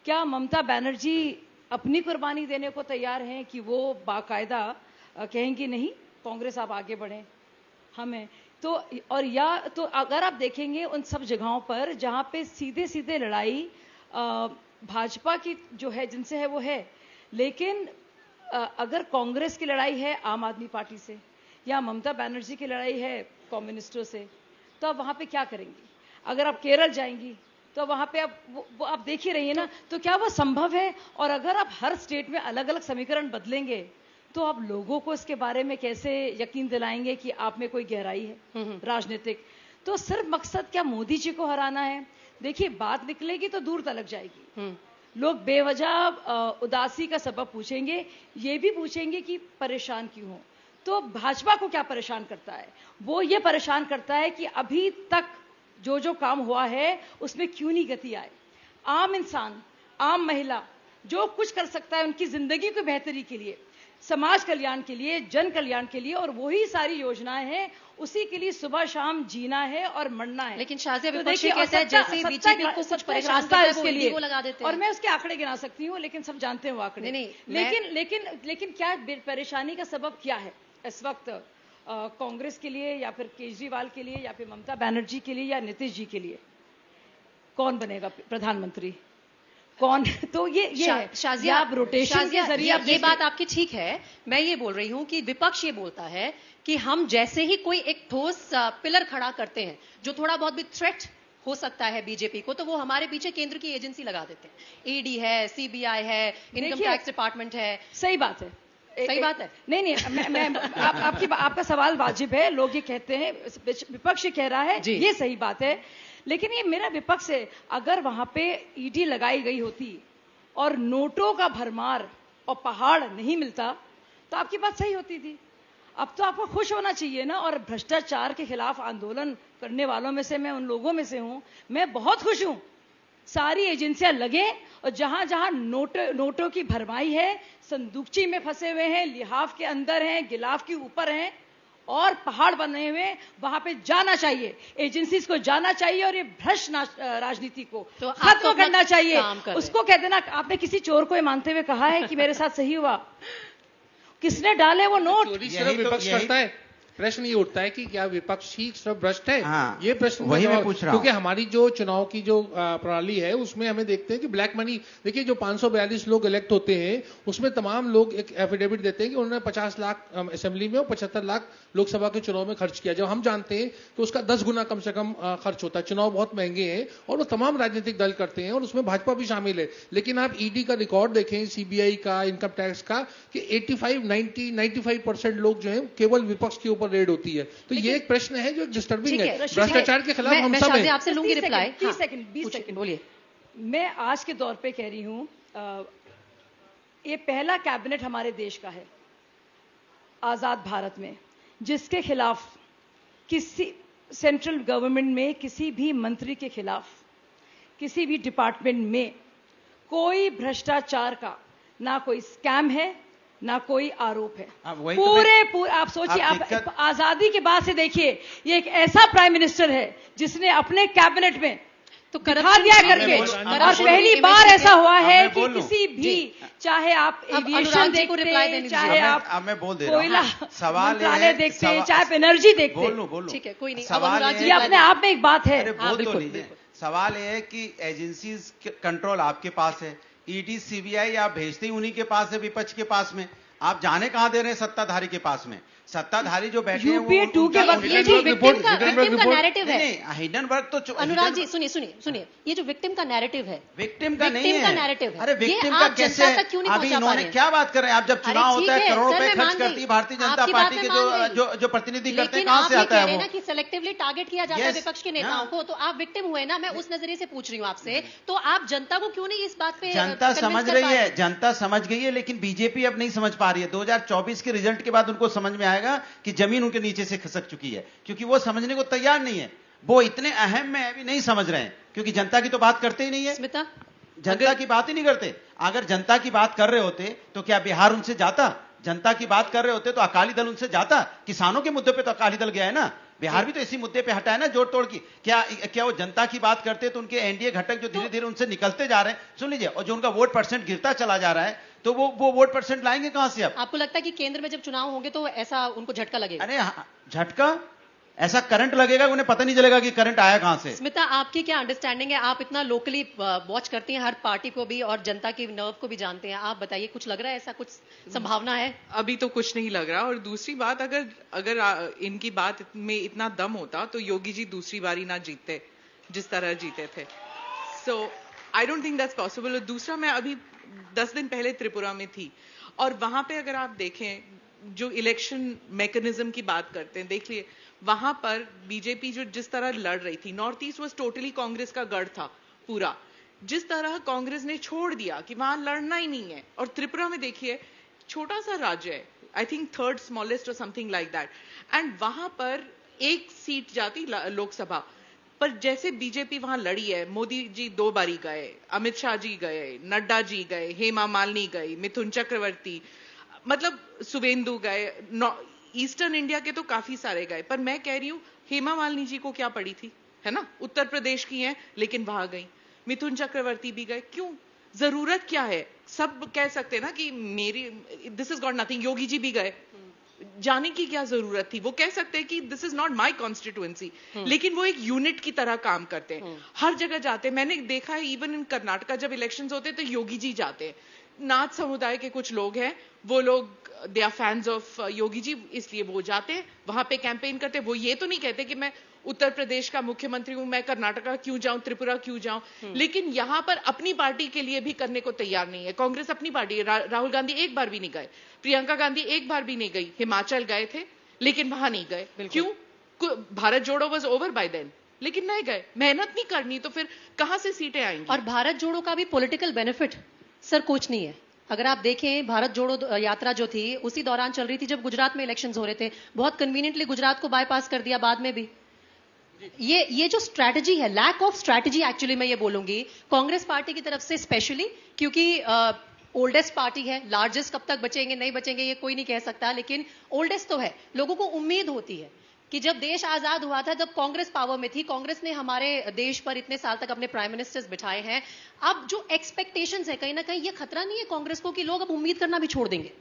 Speaker 20: क्या ममता बनर्जी अपनी कुर्बानी देने को तैयार हैं कि वो बाकायदा कहेंगी नहीं कांग्रेस आप आगे बढ़ें हमें? तो और या तो अगर आप देखेंगे उन सब जगहों पर जहां पे सीधे सीधे लड़ाई भाजपा की जो है जिनसे है वो है, लेकिन अगर कांग्रेस की लड़ाई है आम आदमी पार्टी से या ममता बनर्जी की लड़ाई है कम्युनिस्टों से, तो आप वहां पे क्या करेंगी? अगर आप केरल जाएंगी तो वहां पे आप देख ही रही है ना, तो क्या वो संभव है? और अगर आप हर स्टेट में अलग अलग समीकरण बदलेंगे तो आप लोगों को इसके बारे में कैसे यकीन दिलाएंगे कि आप में कोई गहराई है राजनीतिक? तो सिर्फ मकसद क्या मोदी जी को हराना है? देखिए, बात निकलेगी तो दूर तलक जाएगी। लोग बेवजह उदासी का सबब पूछेंगे, ये भी पूछेंगे कि परेशान क्यों हो। तो भाजपा को क्या परेशान करता है? वो ये परेशान करता है कि अभी तक जो काम हुआ है उसमें क्यों नहीं गति आए। आम इंसान, आम महिला जो कुछ कर सकता है उनकी जिंदगी की बेहतरी के लिए, समाज कल्याण के लिए, जन कल्याण के लिए, और वही सारी योजनाएं हैं, उसी के लिए सुबह शाम जीना है और मरना है।
Speaker 16: लेकिन शाजिया
Speaker 20: तो
Speaker 16: विपक्ष
Speaker 20: देखिए,
Speaker 16: कहता है जैसे बीजेपी को कुछ परेशान
Speaker 20: रास्ता
Speaker 16: करता
Speaker 20: है
Speaker 16: है
Speaker 20: इसके
Speaker 16: वो
Speaker 20: लिए,
Speaker 16: को लगा देते हैं।
Speaker 20: और मैं उसके आंकड़े गिना सकती हूँ, लेकिन सब जानते हैं वो आंकड़े। लेकिन क्या परेशानी का सबब क्या है इस वक्त कांग्रेस के लिए, या फिर केजरीवाल के लिए, या फिर ममता बनर्जी के लिए, या नीतीश जी के लिए? कौन बनेगा प्रधानमंत्री, कौन? तो ये है
Speaker 16: शाजिया,
Speaker 20: आप रोटेशन के जरिए
Speaker 16: ये बात आपकी ठीक है। मैं ये बोल रही हूं कि विपक्ष ये बोलता है कि हम जैसे ही कोई एक ठोस पिलर खड़ा करते हैं जो थोड़ा बहुत भी थ्रेट हो सकता है बीजेपी को, तो वो हमारे पीछे केंद्र की एजेंसी लगा देते हैं। ईडी है, सीबीआई है, इनकम टैक्स डिपार्टमेंट है।
Speaker 20: सही बात है,
Speaker 16: सही बात है।
Speaker 20: नहीं, आपका सवाल वाजिब है। लोग ये कहते हैं, विपक्ष कह रहा है, ये सही बात है, लेकिन ये मेरा विपक्ष है। अगर वहां पे ईडी लगाई गई होती और नोटों का भरमार और पहाड़ नहीं मिलता, तो आपकी बात सही होती थी। अब तो आपको खुश होना चाहिए ना। और भ्रष्टाचार के खिलाफ आंदोलन करने वालों में से मैं उन लोगों में से हूं। मैं बहुत खुश हूं, सारी एजेंसियां लगे, और जहां जहां नोटों की भरमाई है, संदूकची में फंसे हुए हैं, लिहाफ के अंदर हैं, गिलाफ के ऊपर हैं, और पहाड़ बने हुए, वहां पे जाना चाहिए, एजेंसीज को जाना चाहिए, और ये भ्रष्ट राजनीति को
Speaker 16: तो
Speaker 20: खत्म करना चाहिए। उसको कह देना। आपने किसी चोर को मानते हुए कहा है कि मेरे साथ सही हुआ? किसने डाले वो नोट?
Speaker 19: सिर्फ विपक्ष करता है। प्रश्न ये उठता है कि क्या विपक्ष ही सब भ्रष्ट है? ये प्रश्न
Speaker 17: वही मैं पूछ रहा हूं।
Speaker 19: क्योंकि हमारी जो चुनाव की जो प्रणाली है, उसमें हमें देखते हैं कि ब्लैक मनी, देखिए जो 542 लोग इलेक्ट होते हैं, उसमें तमाम लोग एक एफिडेविट देते हैं कि उन्होंने 50 लाख असेंबली में और 75 लाख लोकसभा के चुनाव में खर्च किया। जब हम जानते हैं तो उसका 10 गुना कम से कम खर्च होता है। चुनाव बहुत महंगे हैं और वो तमाम राजनीतिक दल करते हैं, और उसमें भाजपा भी शामिल है। लेकिन आप ईडी का रिकॉर्ड देखें, सीबीआई का, इनकम टैक्स का, कि 85-95% लोग जो है केवल विपक्ष के ऊपर रेड होती है। तो ये एक प्रश्न है जो डिस्टर्बिंग है। भ्रष्टाचार के खिलाफ हम सब हैं।
Speaker 16: आपसे लूंगी रिप्लाई।
Speaker 20: 20 सेकंड बोलिए। मैं आज के दौर पे कह रही हूं, ये पहला कैबिनेट हमारे देश का है आजाद भारत में, जिसके खिलाफ किसी सेंट्रल गवर्नमेंट में किसी भी मंत्री के खिलाफ किसी भी डिपार्टमेंट में कोई भ्रष्टाचार का ना कोई स्कैम है, ना कोई आरोप है। पूरे आप सोचिए, आप आजादी के बाद से देखिए, ये एक ऐसा प्राइम मिनिस्टर है जिसने अपने कैबिनेट में तो दिखा दिया करके, और पहली बार ऐसा हुआ है कि किसी भी, चाहे आप एविएशन देखते हैं, चाहे आप कोयला मंत्रालय देखते हैं, चाहे आप एनर्जी देखते हैं,
Speaker 16: ठीक है, कोई नहीं,
Speaker 17: सवाल
Speaker 20: ये अपने आप में एक बात है।
Speaker 17: सवाल ये है कि एजेंसीज कंट्रोल आपके पास है, ईडी सीबीआई आप भेजते ही उन्हीं के पास है, विपक्ष के पास में। आप जाने कहां दे रहे हैं? सत्ताधारी के पास में। सत्ताधारी जो बैठे हैं
Speaker 20: यूपीए 2 के वक्त
Speaker 16: ये जो विक्टिम का नैरेटिव है,
Speaker 17: हिडन वर्क तो
Speaker 16: अनुराग जी सुनिए, ये जो विक्टिम का नैरेटिव है,
Speaker 17: विक्टिम का नहीं है।
Speaker 16: नैरेटिव है।
Speaker 17: अरे विक्टिम का कैसे? अभी इन्होंने क्या बात कर रहे हैं? आप जब चुनाव होता है, करोड़ों रुपए खर्च करती है भारतीय जनता पार्टी के जो प्रतिनिधि करते हैं, कहां से आता है वो?
Speaker 16: कि सेलेक्टिवली टारगेट किया जाता है विपक्ष के नेताओं को, तो आप विक्टिम हुए ना। मैं उस नजरिए से पूछ रही हूँ आपसे, तो आप जनता को क्यों नहीं इस बात पे?
Speaker 17: जनता समझ रही है, जनता समझ गई है, लेकिन बीजेपी अब नहीं समझ पा रही है। 2024 के रिजल्ट के बाद उनको समझ में आएगा कि जमीन उनके नीचे से खसक चुकी है, क्योंकि वो समझने को तैयार नहीं है। वो इतने अहम में अभी नहीं समझ रहे हैं, क्योंकि जनता की तो बात करते ही नहीं है।
Speaker 16: स्मिता,
Speaker 17: जनता की बात ही नहीं करते। अगर जनता की बात कर रहे होते तो क्या बिहार उनसे जाता? जनता की बात कर रहे होते तो अकाली दल उनसे जाता? किसानों के मुद्दे पे तो अकाली दल गया है ना, बिहार भी तो इसी मुद्दे पे हटा है ना, जोड़ तोड़ की। क्या वो जनता की बात करते तो उनके एनडीए घटक जो धीरे धीरे उनसे निकलते जा रहे हैं, सुन लीजिए, और जो उनका वोट परसेंट गिरता चला जा रहा है, तो वो वोट परसेंट लाएंगे कहां से? अब
Speaker 16: आपको लगता है कि केंद्र में जब चुनाव होंगे तो ऐसा उनको झटका लगेगा?
Speaker 17: अरे झटका, ऐसा करंट लगेगा, उन्हें पता नहीं चलेगा कि करंट आया कहां से।
Speaker 16: स्मिता, आपकी क्या अंडरस्टैंडिंग है? आप इतना लोकली वॉच करती हैं, हर पार्टी को भी और जनता की नर्व को भी जानते हैं। आप बताइए, कुछ लग रहा है, ऐसा कुछ संभावना है?
Speaker 18: अभी तो कुछ नहीं लग रहा। और दूसरी बात, अगर इनकी बात में इतना दम होता तो योगी जी दूसरी बारी ना जीतते जिस तरह जीते थे। So I don't think that's possible. और दूसरा, मैं अभी 10 दिन पहले त्रिपुरा में थी, और वहां पे अगर आप देखें, जो इलेक्शन मैकेनिज्म की बात करते हैं, देख लिए वहां पर बीजेपी जो जिस तरह लड़ रही थी, north east was totally Congress का गढ़ था पूरा। जिस तरह कांग्रेस ने छोड़ दिया कि वहां लड़ना ही नहीं है। और त्रिपुरा में देखिए, छोटा सा राज्य है, आई थिंक 3rd स्मॉलेस्ट और समथिंग लाइक दैट, एंड वहां पर 1 सीट जाती लोकसभा पर। जैसे बीजेपी वहां लड़ी है, मोदी जी 2 बारी गए, अमित शाह जी गए, नड्डा जी गए, हेमा मालिनी गई, मिथुन चक्रवर्ती, मतलब सुवेंदु गए, ईस्टर्न इंडिया के तो काफी सारे गए, पर मैं कह रही हूँ हेमा मालिनी जी को क्या पड़ी थी, है ना, उत्तर प्रदेश की हैं लेकिन वहां गई। मिथुन चक्रवर्ती भी गए, क्यों, जरूरत क्या है? सब कह सकते हैं ना कि मेरी this is got nothing, Yogi ji भी गए, जाने की क्या जरूरत थी? वो कह सकते हैं कि this is not my constituency, लेकिन वो एक यूनिट की तरह काम करते हैं, हर जगह जाते हैं। मैंने देखा है इवन इन कर्नाटका जब इलेक्शंस होते हैं तो योगी जी जाते हैं। नाथ समुदाय के कुछ लोग हैं, वो लोग they are fans of Yogi ji, इसलिए वो जाते हैं वहां पे कैंपेन करते हैं। वो ये तो नहीं कहते कि मैं उत्तर प्रदेश का मुख्यमंत्री हूं, मैं कर्नाटका क्यों जाऊं, त्रिपुरा क्यों जाऊं, लेकिन यहां पर अपनी पार्टी के लिए भी करने को तैयार नहीं है। कांग्रेस अपनी पार्टी है, राहुल गांधी एक बार भी नहीं गए, प्रियंका गांधी एक बार भी नहीं गई, हिमाचल गए थे लेकिन वहां नहीं गए, क्यों? भारत जोड़ो वाज ओवर बाय देन, लेकिन नहीं गए। मेहनत नहीं करनी तो फिर कहां से सीटें आएंगी?
Speaker 16: और भारत जोड़ो का भी पॉलिटिकल बेनिफिट सर कुछ नहीं है। अगर आप देखें भारत जोड़ो यात्रा जो थी उसी दौरान चल रही थी जब गुजरात में इलेक्शंस हो रहे थे, बहुत कन्वीनियंटली गुजरात को बाईपास कर दिया बाद में भी। ये जो स्ट्रैटेजी है, लैक ऑफ स्ट्रैटेजी एक्चुअली मैं ये बोलूंगी कांग्रेस पार्टी की तरफ से स्पेशली, क्योंकि ओल्डेस्ट पार्टी है, लार्जेस्ट कब तक बचेंगे नहीं बचेंगे ये कोई नहीं कह सकता, लेकिन ओल्डेस्ट तो है। लोगों को उम्मीद होती है कि जब देश आजाद हुआ था, जब कांग्रेस पावर में थी, कांग्रेस ने हमारे देश पर इतने साल तक अपने प्राइम मिनिस्टर्स बिठाए हैं, अब जो एक्सपेक्टेशंस है कहीं ना कहीं ये खतरा नहीं है कांग्रेस को कि लोग अब उम्मीद करना भी छोड़ देंगे?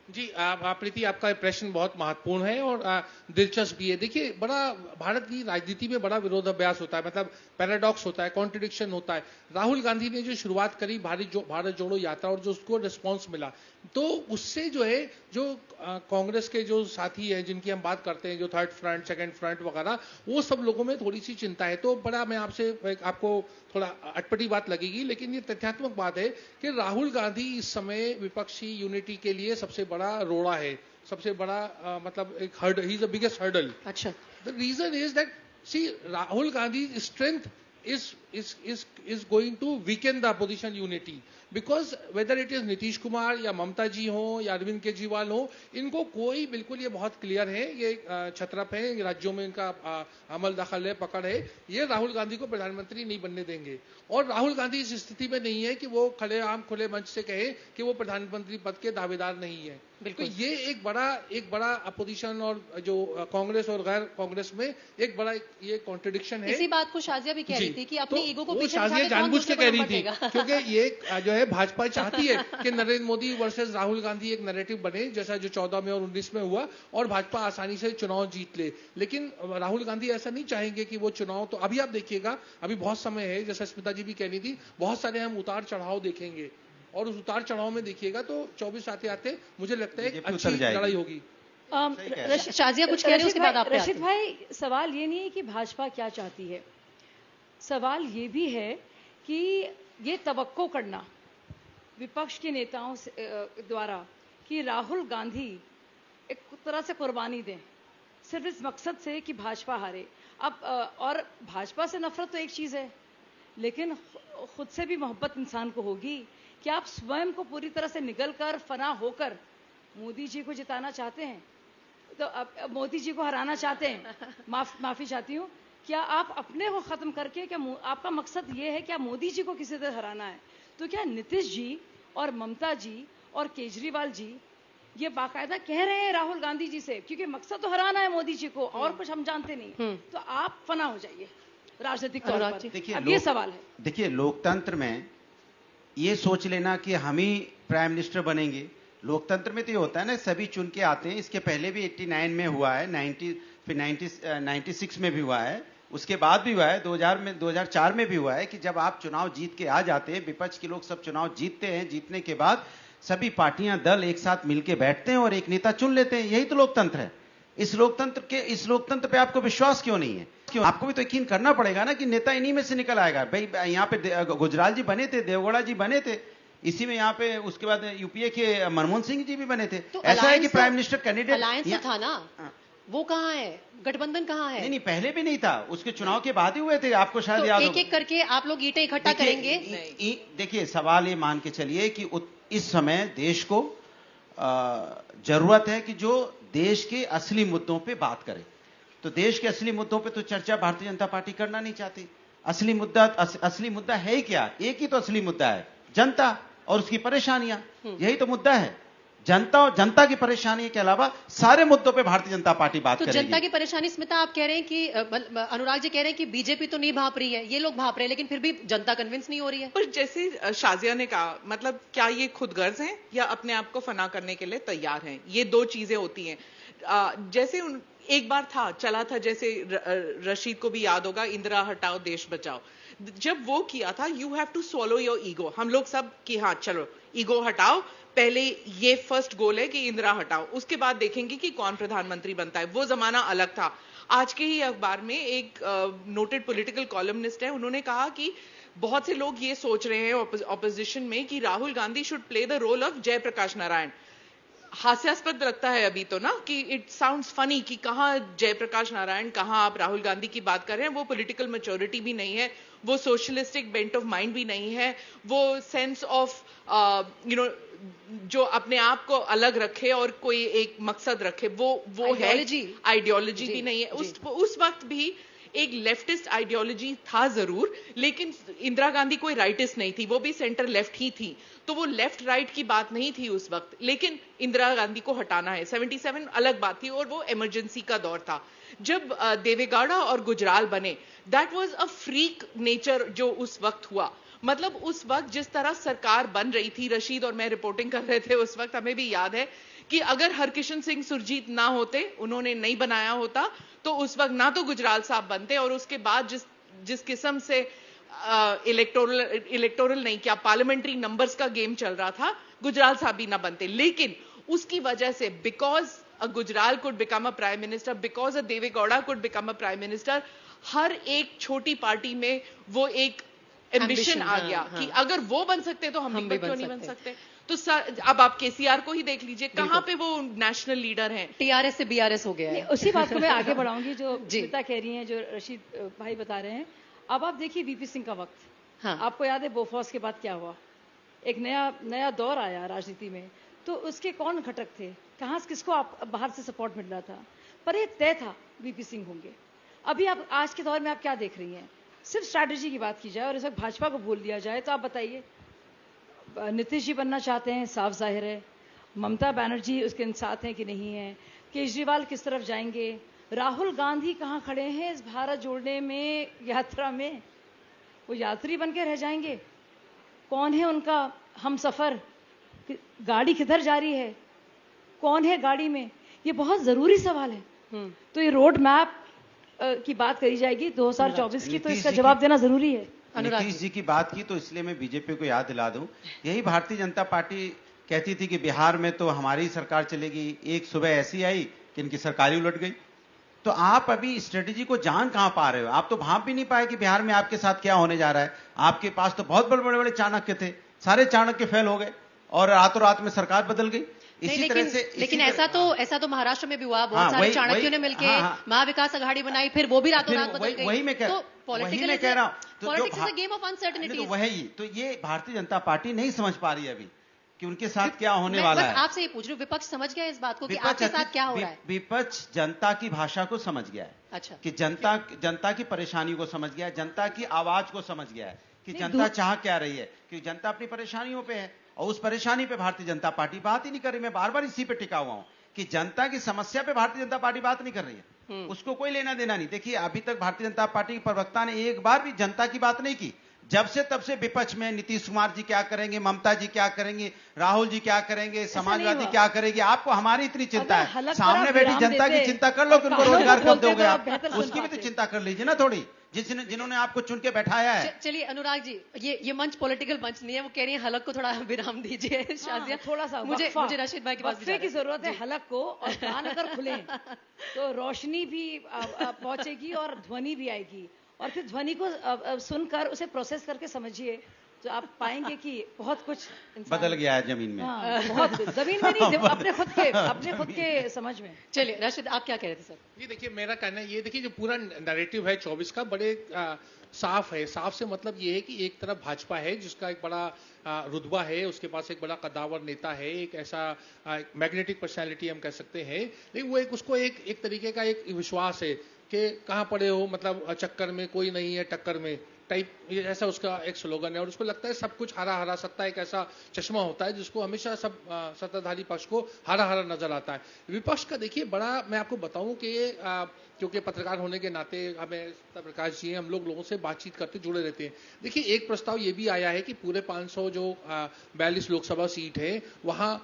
Speaker 19: जी प्रीति, आपका प्रश्न बहुत महत्वपूर्ण है और दिलचस्प भी है। देखिए, बड़ा भारत की राजनीति में बड़ा विरोधाभास होता है, मतलब पैराडॉक्स होता है, कॉन्ट्रडिक्शन होता है। राहुल गांधी ने जो शुरुआत करी भारत जोड़ो यात्रा और जो उसको रिस्पांस मिला, तो उससे जो है जो कांग्रेस के जो साथी हैं जिनकी हम बात करते हैं, जो थर्ड फ्रंट, सेकंड फ्रंट वगैरह, वो सब लोगों में थोड़ी सी चिंता है। तो बड़ा मैं आपको थोड़ा अटपटी बात लगेगी, लेकिन ये तथ्यात्मक बात है कि राहुल गांधी इस समय विपक्षी यूनिटी के लिए सबसे बड़ा रोड़ा है, सबसे बड़ा मतलब एक hurdle, he is the biggest hurdle.
Speaker 16: अच्छा,
Speaker 19: the reason is that see Rahul Gandhi strength is going to weaken the opposition unity, because whether it is Nitish Kumar या ममता जी हो या अरविंद केजरीवाल हो, इनको कोई बिल्कुल, ये बहुत क्लियर है, ये छत्रप है, राज्यों में इनका अमल दखल है, पकड़ है, ये राहुल गांधी को प्रधानमंत्री नहीं बनने देंगे। और राहुल गांधी इस स्थिति में नहीं है कि वो खुले मंच से कहे कि वो प्रधानमंत्री पद के दावेदार नहीं है। तो ये एक बड़ा अपोजिशन और जो कांग्रेस और गैर कांग्रेस में एक बड़ा ये कॉन्ट्रडिक्शन है।
Speaker 16: इसी बात को शाजिया भी कह रही थी कि अपनी ईगो को पीछे
Speaker 19: शाजिया जानबूझ के कह रही थी, क्योंकि ये जो है भाजपा चाहती है कि नरेंद्र मोदी वर्सेस राहुल गांधी एक नैरेटिव बने, जैसा जो 14 में और 19 में हुआ, और भाजपा आसानी से चुनाव जीत ले। लेकिन राहुल गांधी ऐसा नहीं चाहेंगे कि वो चुनाव, तो अभी आप देखिएगा, अभी बहुत समय है, जैसा स्मिता जी भी कह रही थी, बहुत सारे हम उतार चढ़ाव देखेंगे, और उस उतार चढ़ाव में देखिएगा तो 24 आते आते मुझे लगता है अच्छी लड़ाई होगी।
Speaker 16: शाजिया कुछ कह रहे हैं, उसके बाद आप
Speaker 20: रशीद भाई, सवाल ये नहीं है कि भाजपा क्या चाहती है, सवाल ये भी है कि ये तवक्को करना विपक्ष के नेताओं द्वारा कि राहुल गांधी एक तरह से कुर्बानी दें सिर्फ इस मकसद से कि भाजपा हारे। अब और भाजपा से नफरत तो एक चीज़ है, लेकिन खुद से भी मोहब्बत इंसान को होगी कि आप स्वयं को पूरी तरह से निगल कर फना होकर मोदी जी को जिताना चाहते हैं, तो मोदी जी को हराना चाहते हैं, माफी चाहती हूँ, क्या आप अपने को खत्म करके, क्या आपका मकसद ये है क्या मोदी जी को किसी तरह हराना है? तो क्या नीतीश जी और ममता जी और केजरीवाल जी ये बाकायदा कह रहे हैं राहुल गांधी जी से, क्योंकि मकसद तो हराना है मोदी जी को, और कुछ हम जानते नहीं, तो आप फना हो जाइए राजनीतिक तौर पर।
Speaker 17: देखिए,
Speaker 20: अब ये सवाल है,
Speaker 17: देखिए लोकतंत्र में ये सोच लेना कि हम ही प्राइम मिनिस्टर बनेंगे, लोकतंत्र में तो ये होता है ना, सभी चुन के आते हैं। इसके पहले भी 89 में हुआ है, 96 में भी हुआ है, उसके बाद भी हुआ है, 2004 में भी हुआ है कि जब आप चुनाव जीत के आ जाते हैं, विपक्ष के लोग सब चुनाव जीतते हैं, जीतने के बाद सभी पार्टियां दल एक साथ मिलके बैठते हैं और एक नेता चुन लेते हैं। यही तो लोकतंत्र है। इस लोकतंत्र पे आपको विश्वास क्यों नहीं है? क्यों? आपको भी तो यकीन करना पड़ेगा ना कि नेता इन्हीं में से निकल आएगा। भाई यहाँ पे गुजराल जी बने थे, देवगौड़ा जी बने थे, इसी में यहाँ पे उसके बाद यूपीए के मनमोहन सिंह जी भी बने थे।
Speaker 16: तो
Speaker 17: ऐसा है कि प्राइम मिनिस्टर कैंडिडेट
Speaker 16: अलायंस था ना, वो कहाँ है? गठबंधन कहाँ है?
Speaker 17: नहीं, पहले भी नहीं था, उसके चुनाव के बाद ही हुए थे, आपको शायद याद हो।
Speaker 16: एक एक करके आप लोग ईंटें इकट्ठा करेंगे।
Speaker 17: देखिए, सवाल ये मान के चलिए कि इस समय देश को जरूरत है कि जो देश के असली मुद्दों पे बात करे। तो देश के असली मुद्दों पे तो चर्चा भारतीय जनता पार्टी करना नहीं चाहती। असली मुद्दा है ही क्या? एक ही तो असली मुद्दा है, जनता और उसकी परेशानियां। यही तो मुद्दा है। जनता की परेशानी के अलावा सारे मुद्दों पे भारतीय जनता पार्टी बात
Speaker 16: तो
Speaker 17: करेगी।
Speaker 16: जनता की परेशानी स्मिता आप कह रहे हैं कि अनुराग जी कह रहे हैं कि बीजेपी तो नहीं भाप रही है, ये लोग भाप रहे हैं, लेकिन फिर भी जनता कन्विंस नहीं हो रही है।
Speaker 18: पर जैसे शाजिया ने कहा, मतलब क्या ये खुदगर्ज हैं या अपने आप को फना करने के लिए तैयार हैं? ये दो चीजें होती हैं। जैसे एक बार चला था, जैसे रशीद को भी याद होगा, इंदिरा हटाओ देश बचाओ। जब वो किया था, you have to swallow your ego. हम लोग सब कि हाँ चलो ईगो हटाओ, पहले ये फर्स्ट गोल है कि इंदिरा हटाओ, उसके बाद देखेंगे कि कौन प्रधानमंत्री बनता है। वो जमाना अलग था। आज के ही अखबार में एक नोटेड पॉलिटिकल कॉलमनिस्ट है, उन्होंने कहा कि बहुत से लोग ये सोच रहे हैं ऑपोजिशन में कि Rahul Gandhi should play the role of Jayaprakash Narayan. हास्यास्पद लगता है अभी तो ना, कि इट साउंड्स फनी कि कहाँ जयप्रकाश नारायण, कहाँ आप राहुल गांधी की बात कर रहे हैं। वो पॉलिटिकल मैच्योरिटी भी नहीं है, वो सोशलिस्टिक बेंट ऑफ माइंड भी नहीं है, वो सेंस ऑफ जो अपने आप को अलग रखे और कोई एक मकसद रखे, वो है आइडियोलॉजी भी नहीं है। उस वक्त भी एक लेफ्टिस्ट आइडियोलॉजी था जरूर, लेकिन इंदिरा गांधी कोई राइटिस्ट नहीं थी, वो भी सेंटर लेफ्ट ही थी। तो वो लेफ्ट राइट की बात नहीं थी उस वक्त, लेकिन इंदिरा गांधी को हटाना है। 77 अलग बात थी और वो इमरजेंसी का दौर था। जब देवेगौड़ा और गुजराल बने, that was a freak nature जो उस वक्त हुआ। मतलब उस वक्त जिस तरह सरकार बन रही थी, रशीद और मैं रिपोर्टिंग कर रहे थे उस वक्त, हमें भी याद है कि अगर हरकिशन सिंह सुरजीत ना होते, उन्होंने नहीं बनाया होता, तो उस वक्त ना तो गुजराल साहब बनते, और उसके बाद जिस किस्म से इलेक्टोरल नहीं क्या पार्लियामेंट्री नंबर्स का गेम चल रहा था, गुजराल साहब भी ना बनते। लेकिन उसकी वजह से, because a Gujral could become a prime minister, because a Deve Gowda could become a prime minister, हर एक छोटी पार्टी में वो एक एम्बिशन आ गया कि अगर वो बन सकते तो हम भी क्यों नहीं बन सकते। तो अब आप केसीआर को ही देख लीजिए, कहां पे वो नेशनल लीडर हैं।
Speaker 16: टीआरएस से बीआरएस हो गया है।
Speaker 20: उसी बात को मैं आगे बढ़ाऊंगी जो स्मिता कह रही हैं, जो रशीद भाई बता रहे हैं। अब आप देखिए वीपी सिंह का वक्त, आपको याद है बोफोर्स के बाद क्या हुआ? एक नया दौर आया राजनीति में, तो उसके कौन घटक थे, कहाँ किसको आप बाहर से सपोर्ट मिल रहा था, पर ये तय था वीपी सिंह होंगे। अभी आप आज के दौर में आप क्या देख रही हैं? सिर्फ स्ट्रैटेजी की बात की जाए और इस वक्त भाजपा को भूल दिया जाए, तो आप बताइए, नीतीश जी बनना चाहते हैं, साफ जाहिर है। ममता बनर्जी उसके साथ हैं कि नहीं है? केजरीवाल किस तरफ जाएंगे? राहुल गांधी कहाँ खड़े हैं इस भारत जोड़ने में यात्रा में? वो यात्री बन के रह जाएंगे? कौन है उनका हम सफर? गाड़ी किधर जा रही है? कौन है गाड़ी में? ये बहुत जरूरी सवाल है। तो ये रोड मैप की बात करी जाएगी 2024 की, तो इसका जवाब देना जरूरी है।
Speaker 17: नीतीश जी की बात की तो इसलिए मैं बीजेपी को याद दिला दूं, यही भारतीय जनता पार्टी कहती थी कि बिहार में तो हमारी सरकार चलेगी। एक सुबह ऐसी आई कि इनकी सरकार ही उलट गई। तो आप अभी स्ट्रेटेजी को जान कहां पा रहे हो? आप तो भाप भी नहीं पाए कि बिहार में आपके साथ क्या होने जा रहा है। आपके पास तो बहुत बड़े बड़े चाणक्य थे, सारे चाणक्य फेल हो गए और रातों रात में सरकार बदल गई।
Speaker 16: लेकिन ऐसा तो महाराष्ट्र में भी हुआ। बहुत सारे चाणक्यों ने मिलकर महाविकास आघाड़ी बनाई, फिर वो भी रातों रात बदल गई।
Speaker 17: वही मैं कह रहा हूं,
Speaker 16: politics is a game of uncertainties.
Speaker 17: वही तो ये भारतीय जनता पार्टी नहीं समझ पा रही है अभी कि उनके साथ क्या होने वाला है।
Speaker 16: आपसे ये पूछ रही हूँ, विपक्ष समझ गया इस बात को कि आपके साथ क्या हो रहा है?
Speaker 17: विपक्ष जनता की भाषा को समझ गया है।
Speaker 16: अच्छा,
Speaker 17: कि जनता की परेशानी को समझ गया है, जनता की आवाज को समझ गया है कि जनता चाह क्या रही है, कि जनता अपनी परेशानियों पे है और उस परेशानी पे भारतीय जनता पार्टी बात ही नहीं कर रही। मैं बार बार इसी पे टिका हुआ हूं कि जनता की समस्या पे भारतीय जनता पार्टी बात नहीं कर रही है, उसको कोई लेना देना नहीं। देखिए अभी तक भारतीय जनता पार्टी के प्रवक्ता ने एक बार भी जनता की बात नहीं की। जब से तब से विपक्ष में नीतीश कुमार जी क्या करेंगे, ममता जी क्या करेंगे, राहुल जी क्या करेंगे, समाजवादी क्या करेंगे। आपको हमारी इतनी चिंता है, सामने बैठी जनता की चिंता कर लो कि उनको रोजगार कब दोगे आप, उसकी भी तो चिंता कर लीजिए ना थोड़ी, जिन्होंने आपको चुन के बैठाया है।
Speaker 16: चलिए अनुराग जी, ये मंच पॉलिटिकल मंच नहीं है। वो कह रही है हलक को थोड़ा विराम दीजिए। शाजिया
Speaker 20: थोड़ा सा
Speaker 16: मुझे रशीद भाई के पास
Speaker 20: की जरूरत है हलक को, और कान अगर खुले तो रोशनी भी पहुंचेगी और ध्वनि भी आएगी, और फिर ध्वनि को सुनकर उसे प्रोसेस करके समझिए, तो आप पाएंगे कि बहुत कुछ
Speaker 17: बदल गया है जमीन में।
Speaker 20: बहुत जमीन में नहीं, अपने खुद के समझ में।
Speaker 16: चलिए रशीद, आप क्या कह रहे थे सर?
Speaker 19: ये देखिए मेरा कहना ये देखिए, जो पूरा नैरेटिव है 24 का बड़े साफ है। साफ से मतलब ये है कि एक तरफ भाजपा है जिसका एक बड़ा रुतबा है, उसके पास एक बड़ा कद्दावर नेता है, एक ऐसा मैग्नेटिक पर्सनैलिटी हम कह सकते हैं। लेकिन वो उसको एक तरीके का एक विश्वास है कि कहाँ पड़े हो, मतलब चक्कर में कोई नहीं है टक्कर में, टाइप ऐसा उसका एक स्लोगन है, और उसको लगता है सब कुछ हरा हरा, सत्ता एक ऐसा चश्मा होता है जिसको हमेशा सब सत्ताधारी पक्ष को हरा हरा नजर आता है। विपक्ष का देखिए बड़ा, मैं आपको बताऊं कि क्योंकि पत्रकार होने के नाते हमें प्रकाश जी हम लोगों से बातचीत करते जुड़े रहते हैं। देखिए एक प्रस्ताव ये भी आया है कि पूरे 500 जो 42 लोकसभा सीट है वहां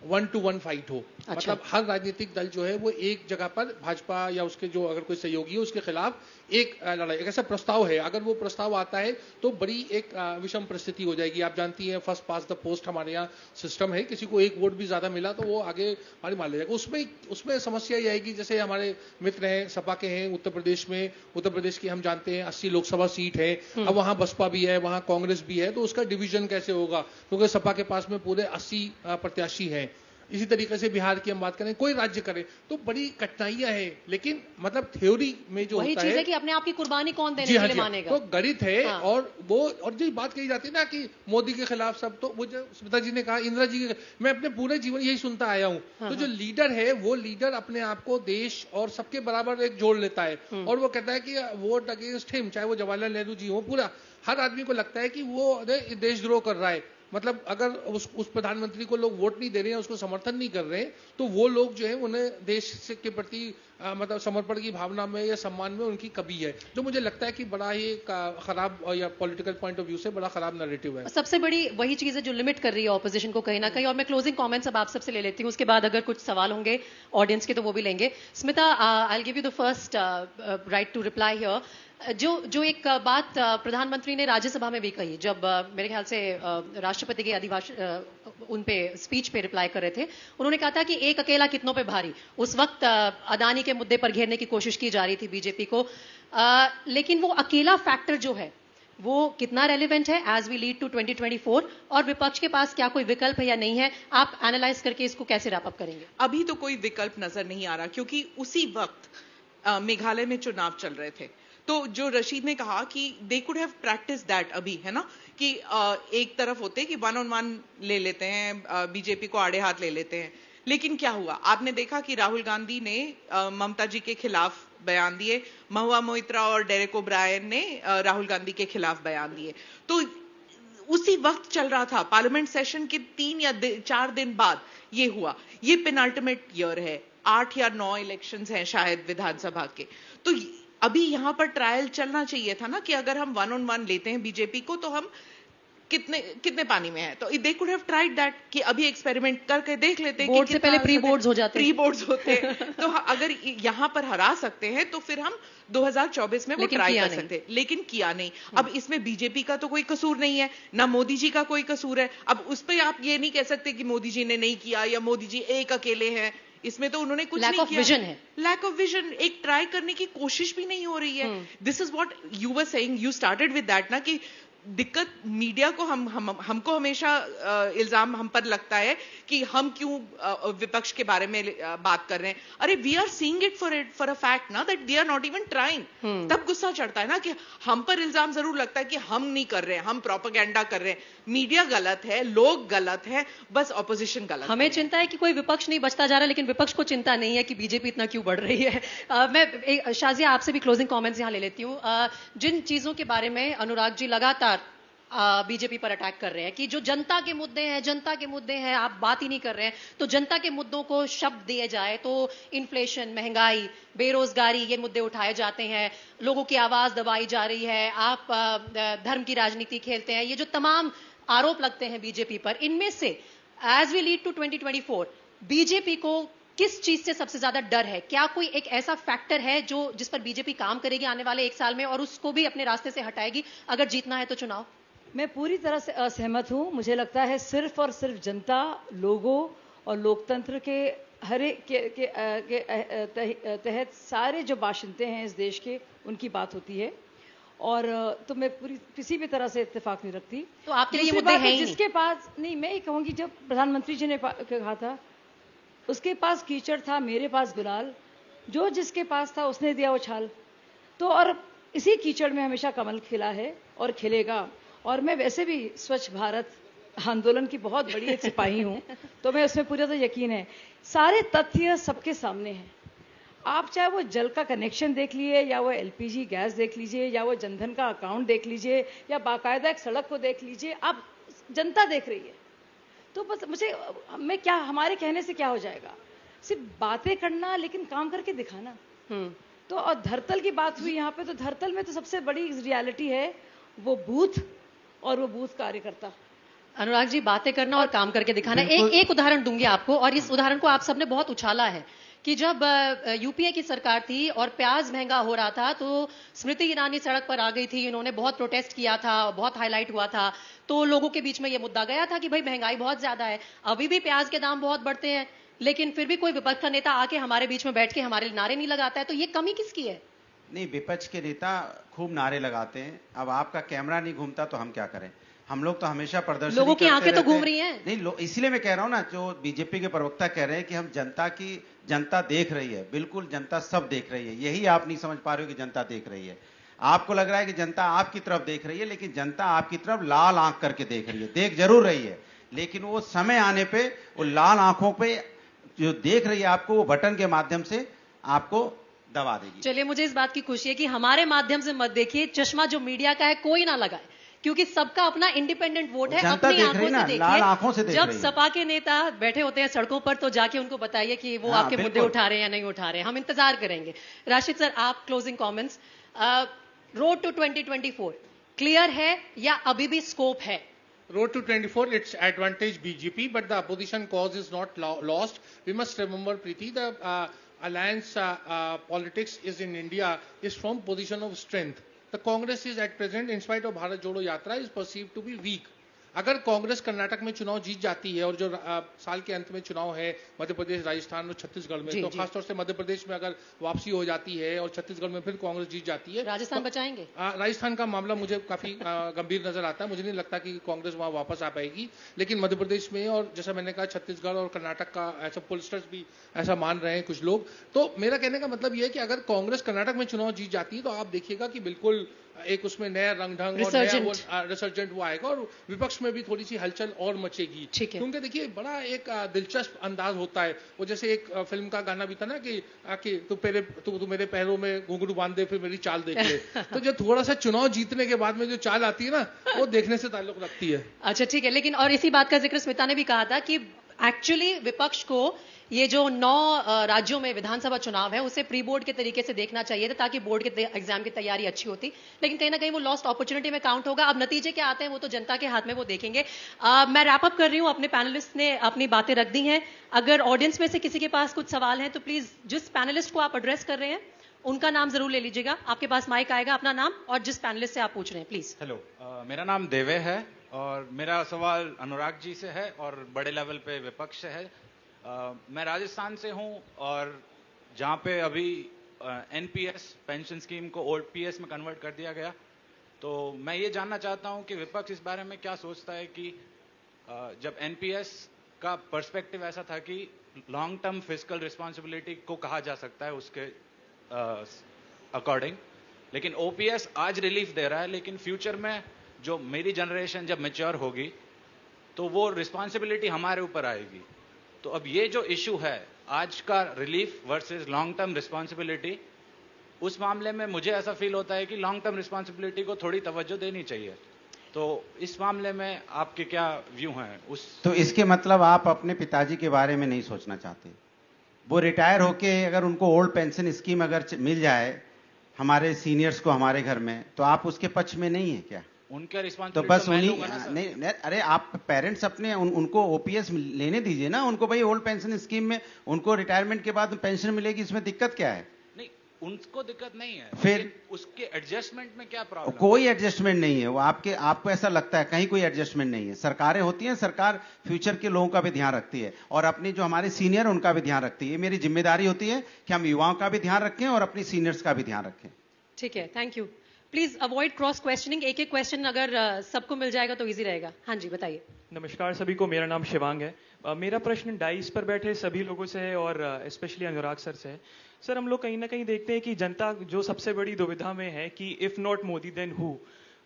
Speaker 19: 1-to-1 फाइट हो।
Speaker 16: अच्छा।
Speaker 19: मतलब हर राजनीतिक दल जो है वो एक जगह पर भाजपा या उसके जो अगर कोई सहयोगी है उसके खिलाफ एक लड़ाई, एक ऐसा प्रस्ताव है। अगर वो प्रस्ताव आता है तो बड़ी एक विषम परिस्थिति हो जाएगी। आप जानती हैं फर्स्ट पास द पोस्ट हमारे यहाँ सिस्टम है, किसी को एक वोट भी ज्यादा मिला तो वो आगे हमारी मान ले जाएगा। उसमें समस्या ये आएगी, जैसे हमारे मित्र हैं सपा के हैं उत्तर प्रदेश में, उत्तर प्रदेश की हम जानते हैं 80 लोकसभा सीट है, अब वहां बसपा भी है, वहां कांग्रेस भी है, तो उसका डिवीजन कैसे होगा, क्योंकि सपा के पास में पूरे 80 प्रत्याशी हैं। इसी तरीके से बिहार की हम बात करें, कोई राज्य करे तो बड़ी कठिनाइयां हैं, लेकिन मतलब थ्योरी में जो
Speaker 16: वही
Speaker 19: होता
Speaker 16: चीज है कि अपने आप की कुर्बानी कौन देने
Speaker 19: जी
Speaker 16: के
Speaker 19: हाँ
Speaker 16: लिए
Speaker 19: जी हाँ,
Speaker 16: मानेगा।
Speaker 19: तो गणित है।
Speaker 16: हाँ।
Speaker 19: और जो बात कही जाती है ना कि मोदी के खिलाफ सब, तो मुझे स्मिता जी ने कहा, इंदिरा जी, मैं अपने पूरे जीवन यही सुनता आया हूँ। तो जो लीडर है वो लीडर अपने आप को देश और सबके बराबर एक जोड़ लेता है, और वो कहता है कि वोट अगेंस्ट हिम, चाहे वो जवाहरलाल नेहरू जी हो, पूरा हर आदमी को लगता है कि वो देशद्रोह कर रहा है। मतलब अगर उस प्रधानमंत्री को लोग वोट नहीं दे रहे हैं, उसको समर्थन नहीं कर रहे हैं, तो वो लोग जो है उन्हें देश के प्रति मतलब समर्पण की भावना में या सम्मान में उनकी कमी है, जो मुझे लगता है कि बड़ा ही खराब या पॉलिटिकल पॉइंट ऑफ व्यू से बड़ा खराब नैरेटिव है।
Speaker 16: सबसे बड़ी वही चीज है जो लिमिट कर रही है ऑपोजिशन को कहीं ना कहीं। और मैं क्लोजिंग कमेंट्स अब आप सबसे ले लेती हूँ, उसके बाद अगर कुछ सवाल होंगे ऑडियंस के तो वो भी लेंगे। Smita, I will give you the first right to reply here. जो एक बात प्रधानमंत्री ने राज्यसभा में भी कही, जब मेरे ख्याल से राष्ट्रपति के अधिभाषण उन पे स्पीच पे रिप्लाई कर रहे थे, उन्होंने कहा था कि एक अकेला कितनों पे भारी। उस वक्त अदानी के मुद्दे पर घेरने की कोशिश की जा रही थी बीजेपी को, लेकिन वो अकेला फैक्टर जो है वो कितना रेलिवेंट है एज वी लीड टू 2024, और विपक्ष के पास क्या कोई विकल्प है या नहीं है? आप एनालाइज करके इसको कैसे रैप अप करेंगे?
Speaker 18: अभी तो कोई विकल्प नजर नहीं आ रहा, क्योंकि उसी वक्त मेघालय में चुनाव चल रहे थे। तो जो रशीद ने कहा कि they could have practice that, अभी है ना कि एक तरफ होते कि 1-on-1 ले लेते हैं, बीजेपी को आड़े हाथ ले लेते हैं, लेकिन क्या हुआ? आपने देखा कि राहुल गांधी ने ममता जी के खिलाफ बयान दिए, महुआ मोइत्रा और डेरेक ओब्रायन ने राहुल गांधी के खिलाफ बयान दिए। तो उसी वक्त चल रहा था, पार्लियामेंट सेशन के 3 या 4 दिन बाद ये हुआ। ये पेनल्टिमेट ईयर है, 8 या 9 इलेक्शंस हैं शायद विधानसभा के। तो अभी यहां पर ट्रायल चलना चाहिए था ना कि अगर हम 1-on-1 लेते हैं बीजेपी को तो हम कितने पानी में है। तो they could have tried that कि अभी एक्सपेरिमेंट करके देख लेते हैं।
Speaker 16: बोर्ड से पहले प्री बोर्ड्स हो जाते,
Speaker 18: प्री बोर्ड्स होते तो अगर यहां पर हरा सकते हैं तो फिर हम 2024 में वो ट्राई कर सकते हैं, लेकिन किया नहीं। अब इसमें बीजेपी का तो कोई कसूर नहीं है, ना मोदी जी का कोई कसूर है। अब उस पर आप ये नहीं कह सकते कि मोदी जी ने नहीं किया या मोदी जी एक अकेले हैं, इसमें तो उन्होंने कुछ नहीं किया।
Speaker 16: विजन है,
Speaker 18: लैक ऑफ विजन, एक ट्राई करने की कोशिश भी नहीं हो रही है। This is what you were saying, you started with that ना कि दिक्कत मीडिया को हमको हमेशा इल्जाम हम पर लगता है कि हम क्यों विपक्ष के बारे में बात कर रहे हैं। अरे we are seeing it for a fact ना that they are not even trying. तब गुस्सा चढ़ता है ना कि हम पर इल्जाम जरूर लगता है कि हम नहीं कर रहे हैं, हम प्रोपेगेंडा कर रहे हैं। मीडिया गलत है, लोग गलत है, बस ऑपोजिशन गलत।
Speaker 16: हमें चिंता है कि कोई विपक्ष नहीं बचता जा रहा, लेकिन विपक्ष को चिंता नहीं है कि बीजेपी इतना क्यों बढ़ रही है। मैं शाजिया आपसे भी क्लोजिंग कमेंट्स यहां ले लेती हूं। जिन चीजों के बारे में अनुराग जी लगातार बीजेपी पर अटैक कर रहे हैं कि जो जनता के मुद्दे हैं आप बात ही नहीं कर रहे हैं, तो जनता के मुद्दों को शब्द दिए जाए तो इन्फ्लेशन, महंगाई, बेरोजगारी, ये मुद्दे उठाए जाते हैं, लोगों की आवाज दबाई जा रही है, आप धर्म की राजनीति खेलते हैं, ये जो तमाम आरोप लगते हैं बीजेपी पर, इनमें से as we lead to 2024 BJP को किस चीज से सबसे ज्यादा डर है? क्या कोई एक ऐसा फैक्टर है जिस पर बीजेपी काम करेगी आने वाले 1 साल में और उसको भी अपने रास्ते से हटाएगी अगर जीतना है तो चुनाव?
Speaker 20: मैं पूरी तरह से असहमत हूं। मुझे लगता है सिर्फ और सिर्फ जनता, लोगों और लोकतंत्र के हर एक के तहत सारे जो बाशिंदे हैं इस देश के, उनकी बात होती है। और तो मैं पूरी किसी भी तरह से इत्तेफाक नहीं रखती।
Speaker 16: तो आपके लिए ये मुद्दे हैं ही
Speaker 20: जिसके पास नहीं, मैं ये कहूंगी जब प्रधानमंत्री जी ने कहा था उसके पास कीचड़ था, मेरे पास गुलाल, जो जिसके पास था उसने दिया उछाल। तो और इसी कीचड़ में हमेशा कमल खिला है और खिलेगा। और मैं वैसे भी स्वच्छ भारत आंदोलन की बहुत बड़ी एक सिपाही हूं, तो मैं उसमें पूरा तो यकीन है। सारे तथ्य सबके सामने हैं। आप चाहे वो जल का कनेक्शन देख लीजिए, या वो एलपीजी गैस देख लीजिए, या वो जनधन का अकाउंट देख लीजिए, या बाकायदा एक सड़क को देख लीजिए, आप जनता देख रही है। तो बस मैं क्या, हमारे कहने से क्या हो जाएगा? सिर्फ बातें करना, लेकिन काम करके दिखाना। तो और धरतल की बात हुई यहाँ पे, तो धरतल में तो सबसे बड़ी रियलिटी है वो बूथ और वो बूथ कार्यकर्ता।
Speaker 16: अनुराग जी, बातें करना और काम करके दिखाना। एक उदाहरण दूंगी आपको, और इस उदाहरण को आप सबने बहुत उछाला है कि जब यूपीए की सरकार थी और प्याज महंगा हो रहा था तो स्मृति ईरानी सड़क पर आ गई थी, इन्होंने बहुत प्रोटेस्ट किया था, बहुत हाईलाइट हुआ था, तो लोगों के बीच में ये मुद्दा गया था कि भाई महंगाई बहुत ज्यादा है, अभी भी प्याज के दाम बहुत बढ़ते हैं, लेकिन फिर भी कोई विपक्ष का नेता आके हमारे बीच में बैठ के हमारे नारे नहीं लगाता है, तो ये कमी किसकी है?
Speaker 17: नहीं, विपक्ष के नेता खूब नारे लगाते हैं। अब आपका कैमरा नहीं घूमता तो हम क्या करें? हम लोग तो हमेशा प्रदर्शन,
Speaker 16: लोगों की आंखें तो घूम रही हैं।
Speaker 17: नहीं, इसलिए मैं कह रहा हूं ना, जो बीजेपी के प्रवक्ता कह रहे हैं कि हम जनता देख रही है, बिल्कुल जनता सब देख रही है। यही आप नहीं समझ पा रहे हो कि जनता देख रही है। आपको लग रहा है कि जनता आपकी तरफ देख रही है, लेकिन जनता आपकी तरफ लाल आंख करके देख रही है। देख जरूर रही है, लेकिन वो समय आने पे वो लाल आंखों पे जो देख रही है आपको, वो बटन के माध्यम से आपको दबा देगी।
Speaker 16: चलिए, मुझे इस बात की खुशी है कि हमारे माध्यम से मत देखिए, चश्मा जो मीडिया का है कोई ना लगाए, क्योंकि सबका अपना इंडिपेंडेंट वोट है, अपनी आंखों से देखिए।
Speaker 17: लाल आंखों से देख
Speaker 16: जब
Speaker 17: रही है।
Speaker 16: सपा के नेता बैठे होते हैं सड़कों पर, तो जाके उनको बताइए कि वो आपके मुद्दे उठा रहे हैं या नहीं उठा रहे हैं, हम इंतजार करेंगे। राशिद सर, आप closing comments. Road to 2024 clear है या अभी भी स्कोप है?
Speaker 19: Road to 24, it's advantage BJP, but the opposition cause is not lost. We must remember, Preeti, the alliance politics is in India is from position of strength. The Congress is at present, in spite of Bharat Jodo Yatra, is perceived to be weak. अगर कांग्रेस कर्नाटक में चुनाव जीत जाती है और जो साल के अंत में चुनाव है मध्य प्रदेश, राजस्थान और छत्तीसगढ़ में, तो खासतौर से मध्य प्रदेश में अगर वापसी हो जाती है और छत्तीसगढ़ में फिर कांग्रेस जीत जाती है,
Speaker 16: राजस्थान बचाएंगे?
Speaker 19: राजस्थान का मामला मुझे काफी गंभीर नजर आता है। मुझे नहीं लगता कि कांग्रेस वहां वापस आ पाएगी, लेकिन मध्य प्रदेश में और जैसा मैंने कहा छत्तीसगढ़ और कर्नाटक का ऐसा पोलस्टर्स भी ऐसा मान रहे हैं कुछ लोग। तो मेरा कहने का मतलब यह है कि अगर कांग्रेस कर्नाटक में चुनाव जीत जाती है तो आप देखिएगा कि बिल्कुल एक उसमें नया रंग ढंग और नया रिसर्जेंट वो आएगा, और विपक्ष में भी थोड़ी सी हलचल और मचेगी। क्योंकि देखिए बड़ा एक दिलचस्प अंदाज होता है, वो जैसे एक फिल्म का गाना भी था ना कि तू मेरे पैरों में घुंघरू बांध दे फिर मेरी चाल देख ले। तो जो थोड़ा सा चुनाव जीतने के बाद में जो चाल आती है ना, वो देखने से ताल्लुक रखती है।
Speaker 16: अच्छा, ठीक है, लेकिन और इसी बात का जिक्र स्मिता ने भी कहा था कि एक्चुअली विपक्ष को ये जो 9 राज्यों में विधानसभा चुनाव है उसे प्री बोर्ड के तरीके से देखना चाहिए था, ताकि बोर्ड के एग्जाम की तैयारी अच्छी होती, लेकिन कहीं ना कहीं वो लॉस्ट अपॉर्चुनिटी में काउंट होगा। अब नतीजे क्या आते हैं वो तो जनता के हाथ में, वो देखेंगे। मैं रैप अप कर रही हूँ, अपने पैनलिस्ट ने अपनी बातें रख दी हैं। अगर ऑडियंस में से किसी के पास कुछ सवाल हैं तो प्लीज जिस पैनलिस्ट को आप एड्रेस कर रहे हैं उनका नाम जरूर ले लीजिएगा। आपके पास माइक आएगा, अपना नाम और जिस पैनलिस्ट से आप पूछ रहे हैं प्लीज।
Speaker 21: हेलो, मेरा नाम देवे है और मेरा सवाल अनुराग जी से है और बड़े लेवल पे विपक्ष से है। मैं राजस्थान से हूं और जहां पे अभी एनपीएस पेंशन स्कीम को ओपीएस में कन्वर्ट कर दिया गया, तो मैं ये जानना चाहता हूं कि विपक्ष इस बारे में क्या सोचता है कि जब एनपीएस का पर्सपेक्टिव ऐसा था कि लॉन्ग टर्म फिस्कल रिस्पॉन्सिबिलिटी को कहा जा सकता है उसके अकॉर्डिंग, लेकिन ओपीएस आज रिलीफ दे रहा है, लेकिन फ्यूचर में जो मेरी जनरेशन जब मैच्योर होगी तो वो रिस्पॉन्सिबिलिटी हमारे ऊपर आएगी। तो अब ये जो इशू है आज का relief versus long term responsibility, उस मामले में मुझे ऐसा फील होता है कि लॉन्ग टर्म रिस्पॉन्सिबिलिटी को थोड़ी तवज्जो देनी चाहिए। तो इस मामले में आपके क्या व्यू हैं?
Speaker 17: तो इसके मतलब आप अपने पिताजी के बारे में नहीं सोचना चाहते? वो रिटायर होके अगर उनको ओल्ड पेंशन स्कीम अगर मिल जाए हमारे सीनियर्स को हमारे घर में, तो आप उसके पक्ष में नहीं है क्या?
Speaker 21: उनके
Speaker 17: तो बस उन्हीं नहीं, अरे आप पेरेंट्स अपने उनको ओपीएस लेने दीजिए ना उनको। भाई ओल्ड पेंशन स्कीम में उनको रिटायरमेंट के बाद पेंशन मिलेगी, इसमें दिक्कत क्या है?
Speaker 21: नहीं, उनको दिक्कत नहीं है,
Speaker 17: फिर
Speaker 21: उसके एडजस्टमेंट में क्या प्रॉब्लम?
Speaker 17: कोई एडजस्टमेंट नहीं है। वो आपको ऐसा लगता है कहीं कोई एडजस्टमेंट नहीं है। सरकारें होती हैं, सरकार फ्यूचर के लोगों का भी ध्यान रखती है और अपने जो हमारे सीनियर उनका भी ध्यान रखती है। मेरी जिम्मेदारी होती है कि हम युवाओं का भी ध्यान रखें और अपनी सीनियर्स का भी ध्यान रखें।
Speaker 16: ठीक है, thank you. Please avoid cross questioning, एक क्वेश्चन अगर सबको मिल जाएगा तो इजी रहेगा। हाँ जी, बताइए।
Speaker 22: नमस्कार सभी को, मेरा नाम शिवांग है। मेरा प्रश्न डाइस पर बैठे सभी लोगों से है और स्पेशली अनुराग सर से है। सर, हम लोग कहीं ना कहीं देखते हैं कि जनता जो सबसे बड़ी दुविधा में है कि if not Modi then who.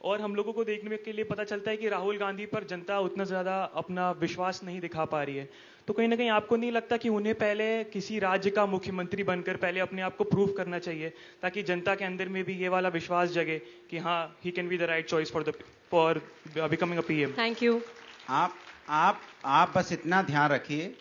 Speaker 22: और हम लोगों को देखने के लिए पता चलता है कि राहुल गांधी पर जनता उतना ज़्यादा अपना विश्वास नहीं दिखा पा रही है। तो कहीं ना कहीं आपको नहीं लगता कि उन्हें पहले किसी राज्य का मुख्यमंत्री बनकर पहले अपने आप को प्रूव करना चाहिए, ताकि जनता के अंदर में भी ये वाला विश्वास जगे कि हाँ, he can be the right choice for becoming a PM.
Speaker 16: Thank you.
Speaker 17: आप बस इतना ध्यान रखिए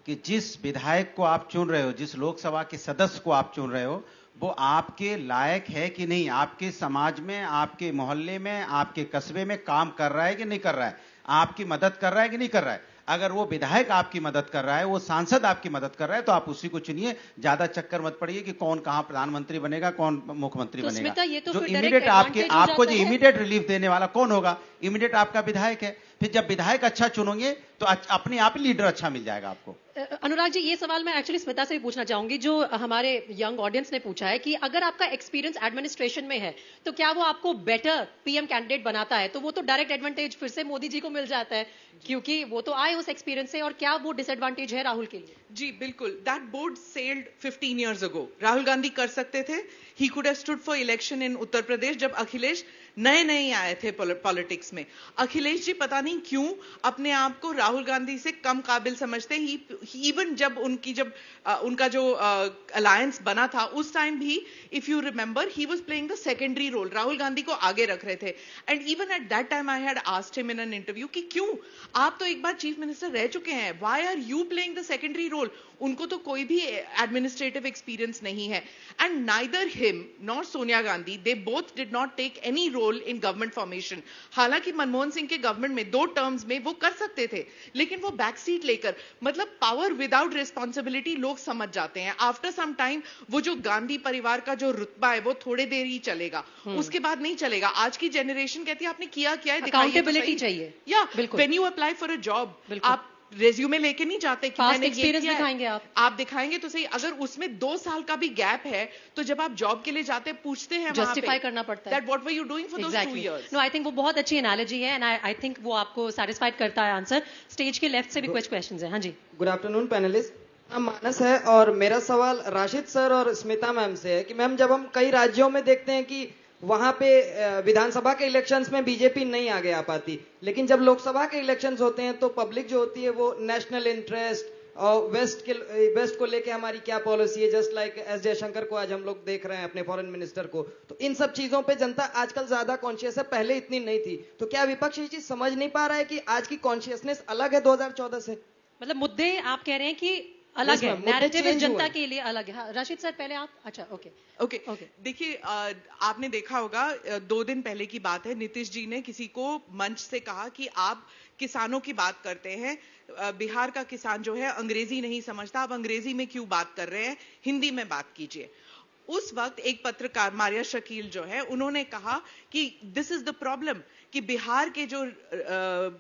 Speaker 17: कि जिस विधायक को आप चुन रहे हो, जिस लोकसभा के सदस्य को आप चुन रहे हो, वो आपके लायक है कि नहीं, आपके समाज में, आपके मोहल्ले में, आपके कस्बे में काम कर रहा है कि नहीं कर रहा है, आपकी मदद कर रहा है कि नहीं कर रहा है। अगर वो विधायक आपकी मदद कर रहा है, वो सांसद आपकी मदद कर रहा है, तो आप उसी को चुनिए। ज्यादा चक्कर मत पड़िए कि कौन कहां प्रधानमंत्री बनेगा, कौन मुख्यमंत्री बनेगा। जो इमीडिएट आपको जो इमीडिएट रिलीफ देने वाला कौन होगा, इमीडिएट आपका विधायक है। फिर जब विधायक अच्छा चुनोगे तो अपने आप ही लीडर अच्छा मिल जाएगा आपको।
Speaker 16: अनुराग जी, ये सवाल मैं एक्चुअली स्मिता से भी पूछना चाहूंगी, जो हमारे यंग ऑडियंस ने पूछा है कि अगर आपका एक्सपीरियंस एडमिनिस्ट्रेशन में है तो क्या वो आपको बेटर पीएम कैंडिडेट बनाता है? तो वो तो डायरेक्ट एडवांटेज फिर से मोदी जी को मिल जाता है, क्योंकि वो तो आए उस एक्सपीरियंस से। और क्या वो डिसएडवांटेज है राहुल के लिए?
Speaker 18: जी बिल्कुल, that boat sailed 15 years ago। Rahul Gandhi कर सकते थे, he could have stood for election in Uttar Pradesh जब अखिलेश नए आए थे पॉलिटिक्स में। अखिलेश जी पता नहीं क्यों अपने आप को राहुल गांधी से कम काबिल समझते हैं। इवन जब उनका जो अलायंस बना था उस टाइम भी, if you remember, he was playing the secondary role, Rahul Gandhi को आगे रख रहे थे। And even at that time I had asked him in an interview कि क्यों, आप तो एक बार चीफ मिनिस्टर रह चुके हैं, why are you playing the secondary role? उनको तो कोई भी एडमिनिस्ट्रेटिव एक्सपीरियंस नहीं है। And neither him nor Sonia Gandhi, they both did not take any role in government formation. हालांकि मनमोहन सिंह के गवर्नमेंट में 2 टर्म्स में वो कर सकते थे, लेकिन वो बैक सीट लेकर, मतलब पावर विदाउट रिस्पॉन्सिबिलिटी लोग समझ जाते हैं। आफ्टर सम टाइम वो जो गांधी परिवार का जो रुतबा है वो थोड़े देर ही चलेगा, उसके बाद नहीं चलेगा। आज की जनरेशन कहती है आपने किया क्या है,
Speaker 16: अकाउंटेबिलिटी चाहिए।
Speaker 18: या when you apply for a job, आप रेज्यूमे लेके नहीं जाते कि मैंने
Speaker 16: एक्सपीरियंस दिखाएंगे, आप
Speaker 18: दिखाएंगे तो सही। अगर उसमें 2 साल का भी गैप है तो जब आप जॉब के लिए जाते हैं पूछते हैं,
Speaker 16: जस्टिफाई करना पड़ता है,
Speaker 18: that what were you doing for those 2 years।
Speaker 16: No, I think वो बहुत अच्छी एनालॉजी है एंड आई थिंक वो आपको सेटिस्फाइड करता है आंसर। स्टेज के लेफ्ट से भी कुछ क्वेश्चंस हैं। हाँ जी,
Speaker 3: गुड आफ्टरनून पैनलिस्ट। मानस है और मेरा सवाल राशिद सर और स्मिता मैम से है कि मैम, जब हम कई राज्यों में देखते हैं कि वहां पे विधानसभा के इलेक्शंस में बीजेपी नहीं आगे आ पाती, लेकिन जब लोकसभा के इलेक्शंस होते हैं तो पब्लिक जो होती है वो नेशनल इंटरेस्ट और वेस्ट को लेके हमारी क्या पॉलिसी है, जस्ट लाइक एस जयशंकर को आज हम लोग देख रहे हैं, अपने फॉरेन मिनिस्टर को। तो इन सब चीजों पे जनता आजकल ज्यादा कॉन्शियस है, पहले इतनी नहीं थी। तो क्या विपक्ष ये चीज समझ नहीं पा रहा है कि आज की कॉन्शियसनेस अलग है 2014 से?
Speaker 16: मतलब मुद्दे आप कह रहे हैं कि अलग है, नैरेटिव जनता के लिए अलग है। हाँ, राशिद सर पहले आप। अच्छा, ओके।
Speaker 18: देखिए, आपने देखा होगा 2 दिन पहले की बात है, नीतीश जी ने किसी को मंच से कहा कि आप किसानों की बात करते हैं, बिहार का किसान जो है अंग्रेजी नहीं समझता, आप अंग्रेजी में क्यों बात कर रहे हैं, हिंदी में बात कीजिए। उस वक्त एक पत्रकार मारिया शकील जो है, उन्होंने कहा कि दिस इज द प्रॉब्लम, कि बिहार के जो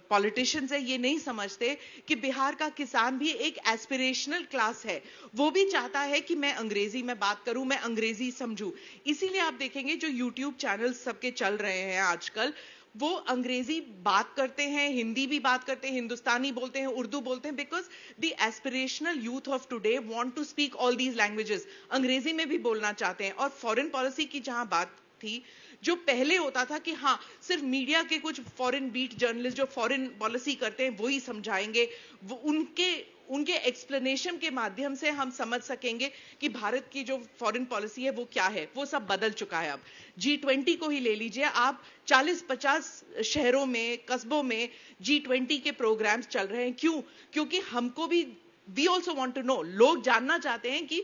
Speaker 18: पॉलिटिशियंस हैं ये नहीं समझते कि बिहार का किसान भी एक एस्पिरेशनल क्लास है, वो भी चाहता है कि मैं अंग्रेजी में बात करूं, मैं अंग्रेजी समझूं। इसीलिए आप देखेंगे जो यूट्यूब चैनल्स सबके चल रहे हैं आजकल, वो अंग्रेजी बात करते हैं, हिंदी भी बात करते हैं, हिंदुस्तानी बोलते हैं, उर्दू बोलते हैं, because the aspirational youth of today want to speak all these languages, Angrezi में भी बोलना चाहते हैं। और फॉरेन पॉलिसी की जहां बात थी, जो पहले होता था कि हाँ सिर्फ मीडिया के कुछ फॉरेन बीट जर्नलिस्ट जो फॉरेन पॉलिसी करते हैं वो ही समझाएंगे, वो उनके एक्सप्लेनेशन के माध्यम से हम समझ सकेंगे कि भारत की जो फॉरेन पॉलिसी है वो क्या है, वो सब बदल चुका है। अब G20 को ही ले लीजिए आप, 40-50 शहरों में, कस्बों में G20 के प्रोग्राम्स चल रहे हैं। क्यों? क्योंकि हमको भी, we also want to know, लोग जानना चाहते हैं कि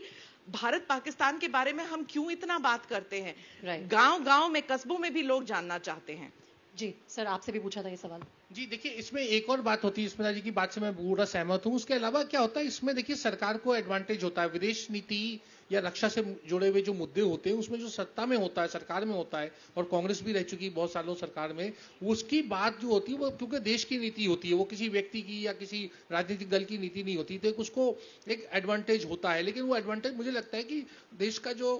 Speaker 18: भारत पाकिस्तान के बारे में हम क्यों इतना बात करते हैं। गांव में, कस्बों में भी लोग जानना चाहते हैं।
Speaker 16: जी सर, आपसे भी पूछा था ये सवाल।
Speaker 19: जी देखिए, इसमें एक और बात होती है, स्मिता जी की बात से मैं पूरा सहमत हूं। उसके अलावा क्या होता है इसमें, देखिए सरकार को एडवांटेज होता है, विदेश नीति या रक्षा से जुड़े हुए जो मुद्दे होते हैं उसमें जो सत्ता में होता है, सरकार में होता है, और कांग्रेस भी रह चुकी है बहुत सालों सरकार में, उसकी बात जो होती है वो क्योंकि देश की नीति होती है, वो किसी व्यक्ति की या किसी राजनीतिक दल की नीति नहीं होती, तो उसको एक एडवांटेज होता है। लेकिन वो एडवांटेज मुझे लगता है कि देश का जो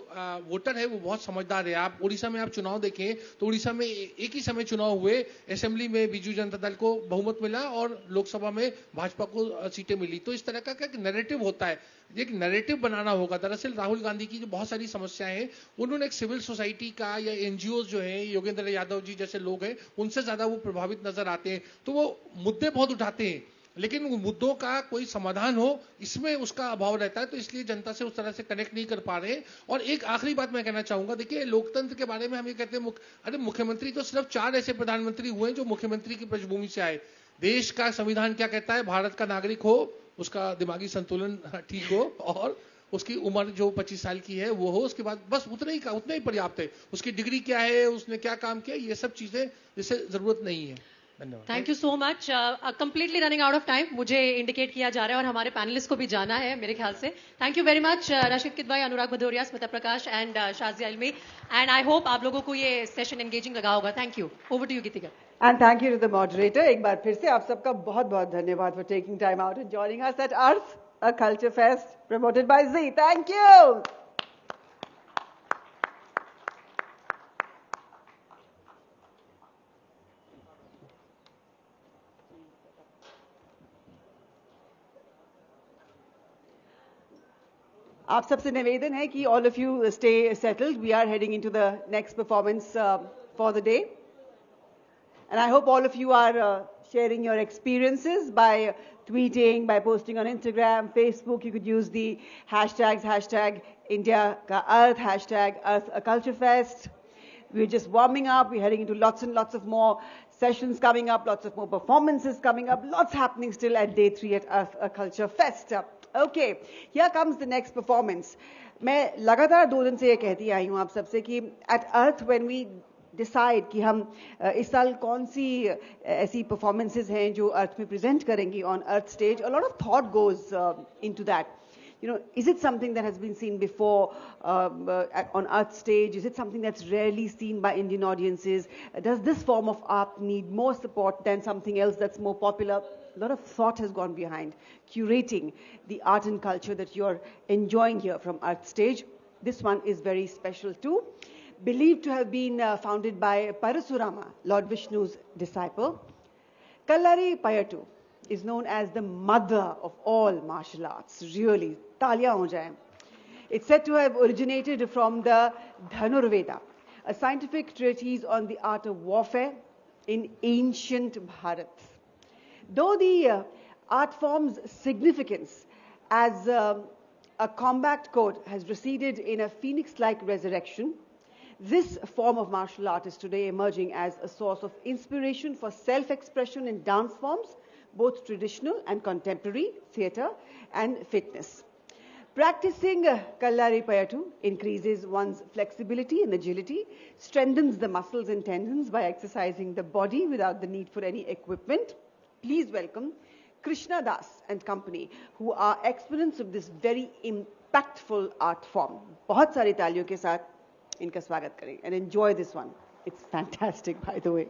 Speaker 19: वोटर है वो बहुत समझदार है। आप उड़ीसा में आप चुनाव देखें तो उड़ीसा में एक ही समय चुनाव हुए, असेंबली में बीजू जनता दल को बहुमत मिला और लोकसभा में भाजपा को सीटें मिली। तो इस तरह का क्या नैरेटिव होता है। एक नैरेटिव बनाना होगा। दरअसल राहुल गांधी की जो बहुत सारी समस्याएं हैं, उन्होंने एक सिविल सोसाइटी का या एनजीओ जो है, योगेंद्र यादव जी जैसे लोग हैं, उनसे ज्यादा वो प्रभावित नजर आते हैं। तो वो मुद्दे बहुत उठाते हैं, लेकिन उन मुद्दों का कोई समाधान हो, इसमें उसका अभाव रहता है। तो इसलिए जनता से उस तरह से कनेक्ट नहीं कर पा रहे। और एक आखिरी बात मैं कहना चाहूंगा, देखिए लोकतंत्र के बारे में हम ये कहते हैं अरे मुख्यमंत्री तो सिर्फ 4 ऐसे प्रधानमंत्री हुए हैं जो मुख्यमंत्री की पृष्ठभूमि से आए। देश का संविधान क्या कहता है? भारत का नागरिक हो, उसका दिमागी संतुलन ठीक हो और उसकी उम्र जो 25 साल की है वो हो। उसके बाद बस उतना ही पर्याप्त है। उसकी डिग्री क्या है, उसने क्या काम किया, ये सब चीजें जिससे जरूरत नहीं है। धन्यवाद।
Speaker 16: Thank you so much. Completely running out of time, मुझे इंडिकेट किया जा रहा है और हमारे पैनलिस्ट को भी जाना है मेरे ख्याल से। Thank you very much Rashid Kidwai, Anurag Bhadauria, Smita Prakash and Shazia Ilmi. And I hope आप लोगों को ये सेशन एंगेजिंग लगा होगा। Thank you. Over to you Geetika.
Speaker 1: And thank you to the moderator. एक बार फिर से आप सबका बहुत बहुत धन्यवाद for taking time out and joining us at Arth, a culture fest promoted by ZEEL. Thank you. आप सबसे निवेदन है कि all of you stay settled. We are heading into the next performance for the day. And I hope all of you are sharing your experiences by tweeting, by posting on Instagram, Facebook. You could use the hashtags, hashtag India Ka Arth, hashtag Arth a Culture Fest. We're just warming up. We're heading into lots and lots of more sessions coming up, lots of more performances coming up, lots happening still at day 3 at Arth a Culture Fest. Okay, here comes the next performance. मैं लगातार 2 दिन से ये कहती आई हूँ आप सबसे कि at Arth when we decide कि हम इस साल कौन सी ऐसी performances हैं जो अर्थ में present करेंगी on Earth stage, a lot of thought goes into that. You know, is it something that has been seen before on Earth stage? Is it something that's rarely seen by Indian audiences? Does this form of art need more support than something else that's more popular? A lot of thought has gone behind curating the art and culture that you're enjoying here from Earth stage. This one is very special too. Believed to have been founded by Parasurama, Lord Vishnu's disciple. Kalaripayattu is known as the mother of all martial arts. Really, taaliyan ho jaye. It's said to have originated from the Dhanurveda, a scientific treatise on the art of warfare in ancient Bharat. Though the art form's significance as a combat code has receded in a phoenix-like resurrection, this form of martial art is today emerging as a source of inspiration for self-expression in dance forms, both traditional and contemporary, theatre and fitness. Practicing Kalaripayattu increases one's flexibility and agility, strengthens the muscles and tendons by exercising the body without the need for any equipment. Please welcome Krishna Das and company, who are exponents of this very impactful art form. बहुत सारी तालियों के साथ इनका स्वागत करें and enjoy this one. It's fantastic, by the way.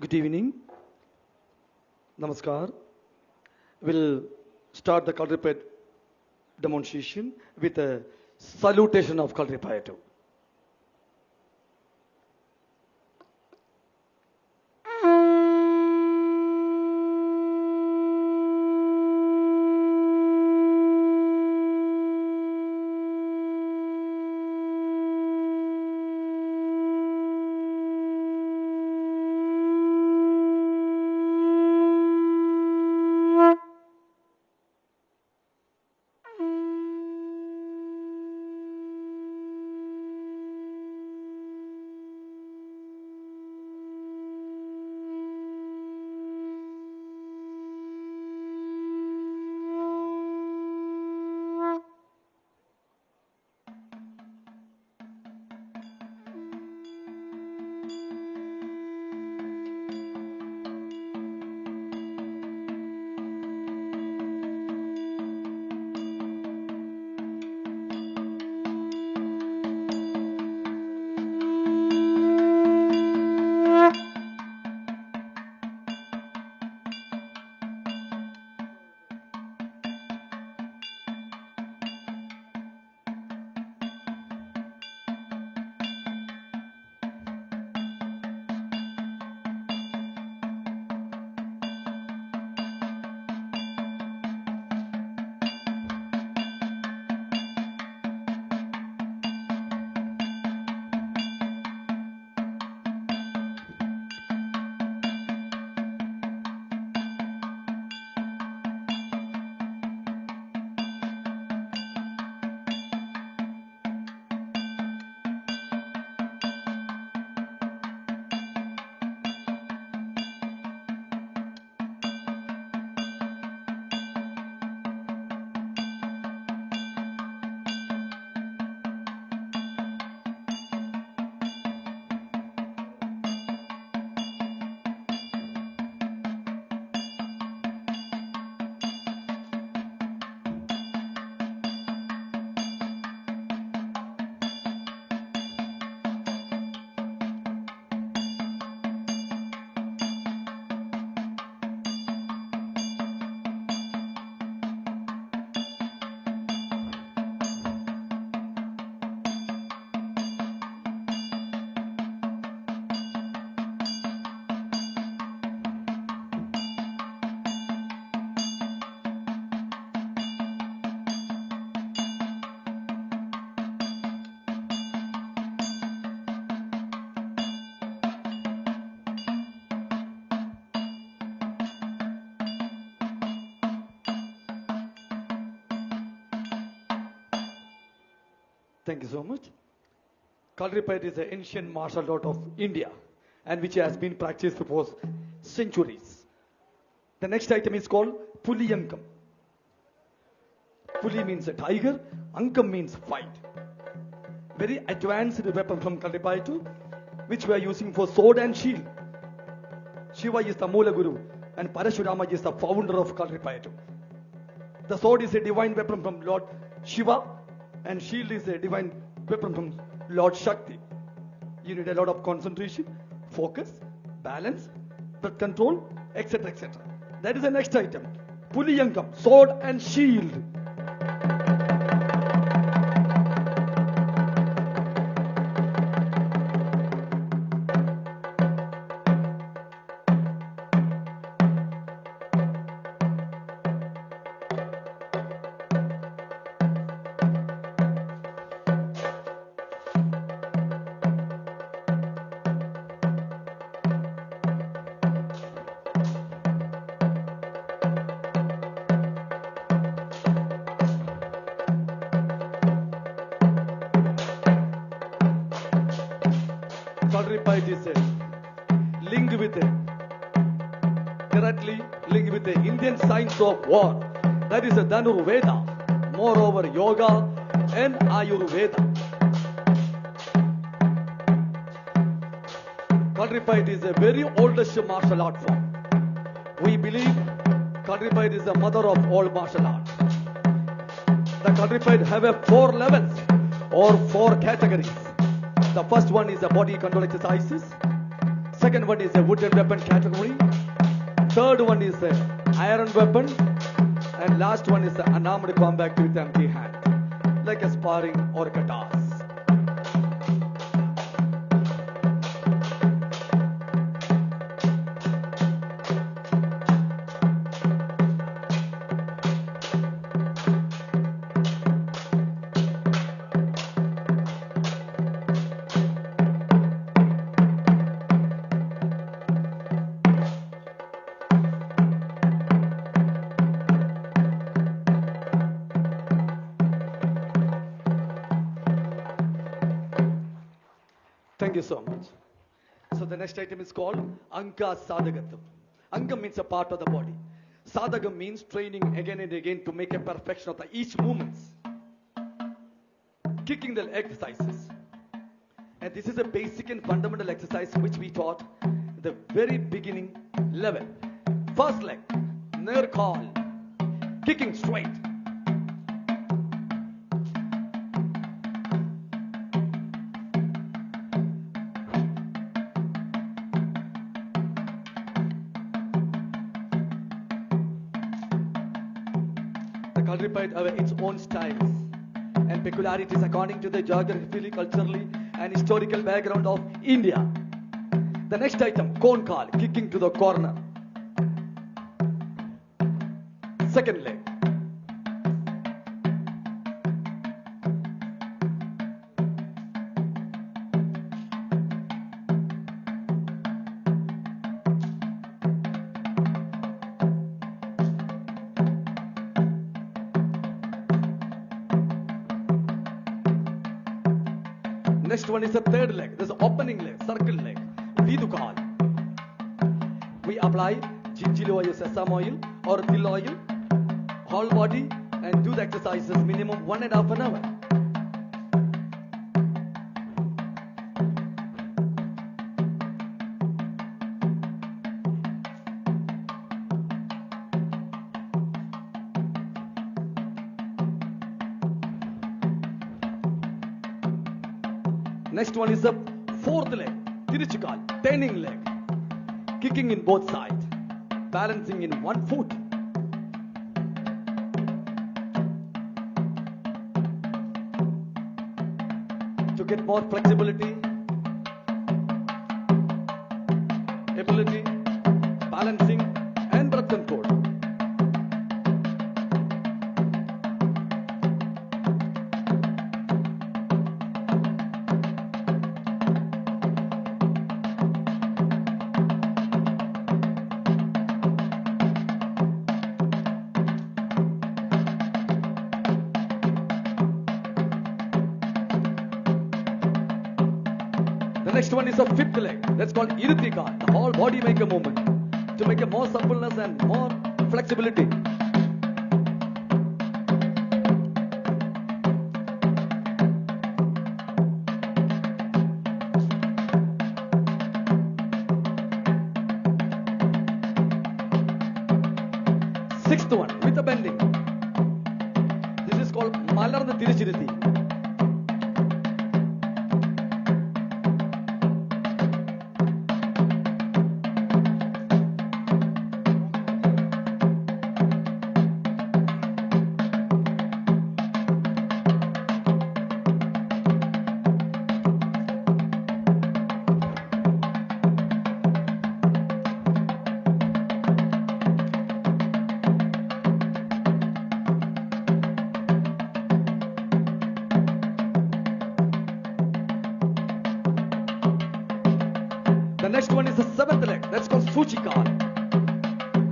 Speaker 6: Good evening. Namaskar. We'll start the Kalaripayattu demonstration with a salutation of Kalaripayattu. Thank you so much. Kalaripayattu is an ancient martial art of India and which has been practiced for centuries. The next item is called Puliyankam. Puli means a tiger, Ankam means fight. Very advanced weapon from Kalaripayattu, which we are using for sword and shield. Shiva is the Moola Guru and Parashurama is the founder of Kalaripayattu. The sword is a divine weapon from Lord Shiva and shield is a divine weapon from Lord Shakti. You need a lot of concentration, focus, balance, breath control, etc. etc. That is the next item. Puliyankam, sword and shield. Kalaripayattu is directly linked with the Indian science of war. That is a Dhanurveda, moreover yoga and Ayurveda. Kalaripayattu is a very oldest martial art form. We believe Kalaripayattu is the mother of all martial arts. The Kalaripayattu have 4 levels or 4 categories. The first one is the body control exercises. Second one is the wooden weapon category. Third one is the iron weapon. And last one is the unarmed combat with empty hand, like a sparring or katas. Thank you so much. So the next item is called Anka Sadagatam. Anka means a part of the body. Sadagam means training again and again to make a perfection of each movements. Kicking the exercises. And this is a basic and fundamental exercise which we taught at the very beginning level. First leg, near call, kicking straight. Kalaripayattu have its own styles and peculiarities according to the geographically, culturally and historical background of India. The next item, cone call, kicking to the corner. Second leg. Next one is the third leg. There's an opening leg, circle leg, Vidukal. We apply ginger oil, sesame oil or til oil, whole body and do the exercises minimum 1.5 hours. Next one is the fourth leg, Tiruchikal, turning leg, kicking in both sides, balancing in one foot. To get more flexibility, ability, balancing, and breath control. next one is a fifth leg. That's called Iritika. The whole body make a movement to make a more suppleness and more flexibility. Sixth one with the bending. This is called Malarna Tirichirithi. The next one is the seventh leg. That's called Suchikar.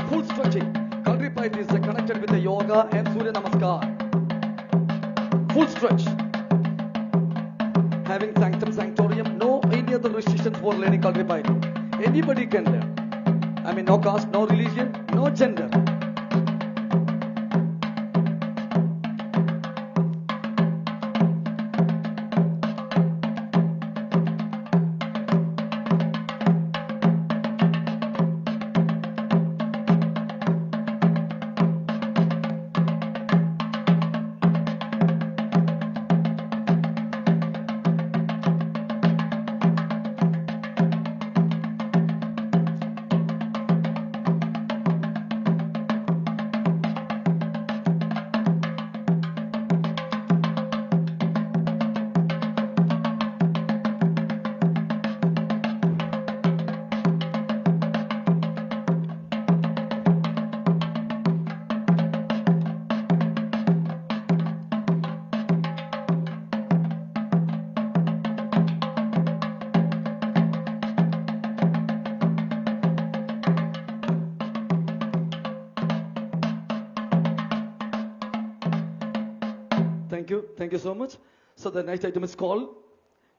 Speaker 6: Full stretching. Kalaripayattu is connected with the yoga and Surya Namaskar. Full stretch. Having sanctum sanctorium, no any other restrictions for learning Kalaripayattu. Anybody can learn. I mean, no caste, no religion, no gender. Thank you so much. So the next item is called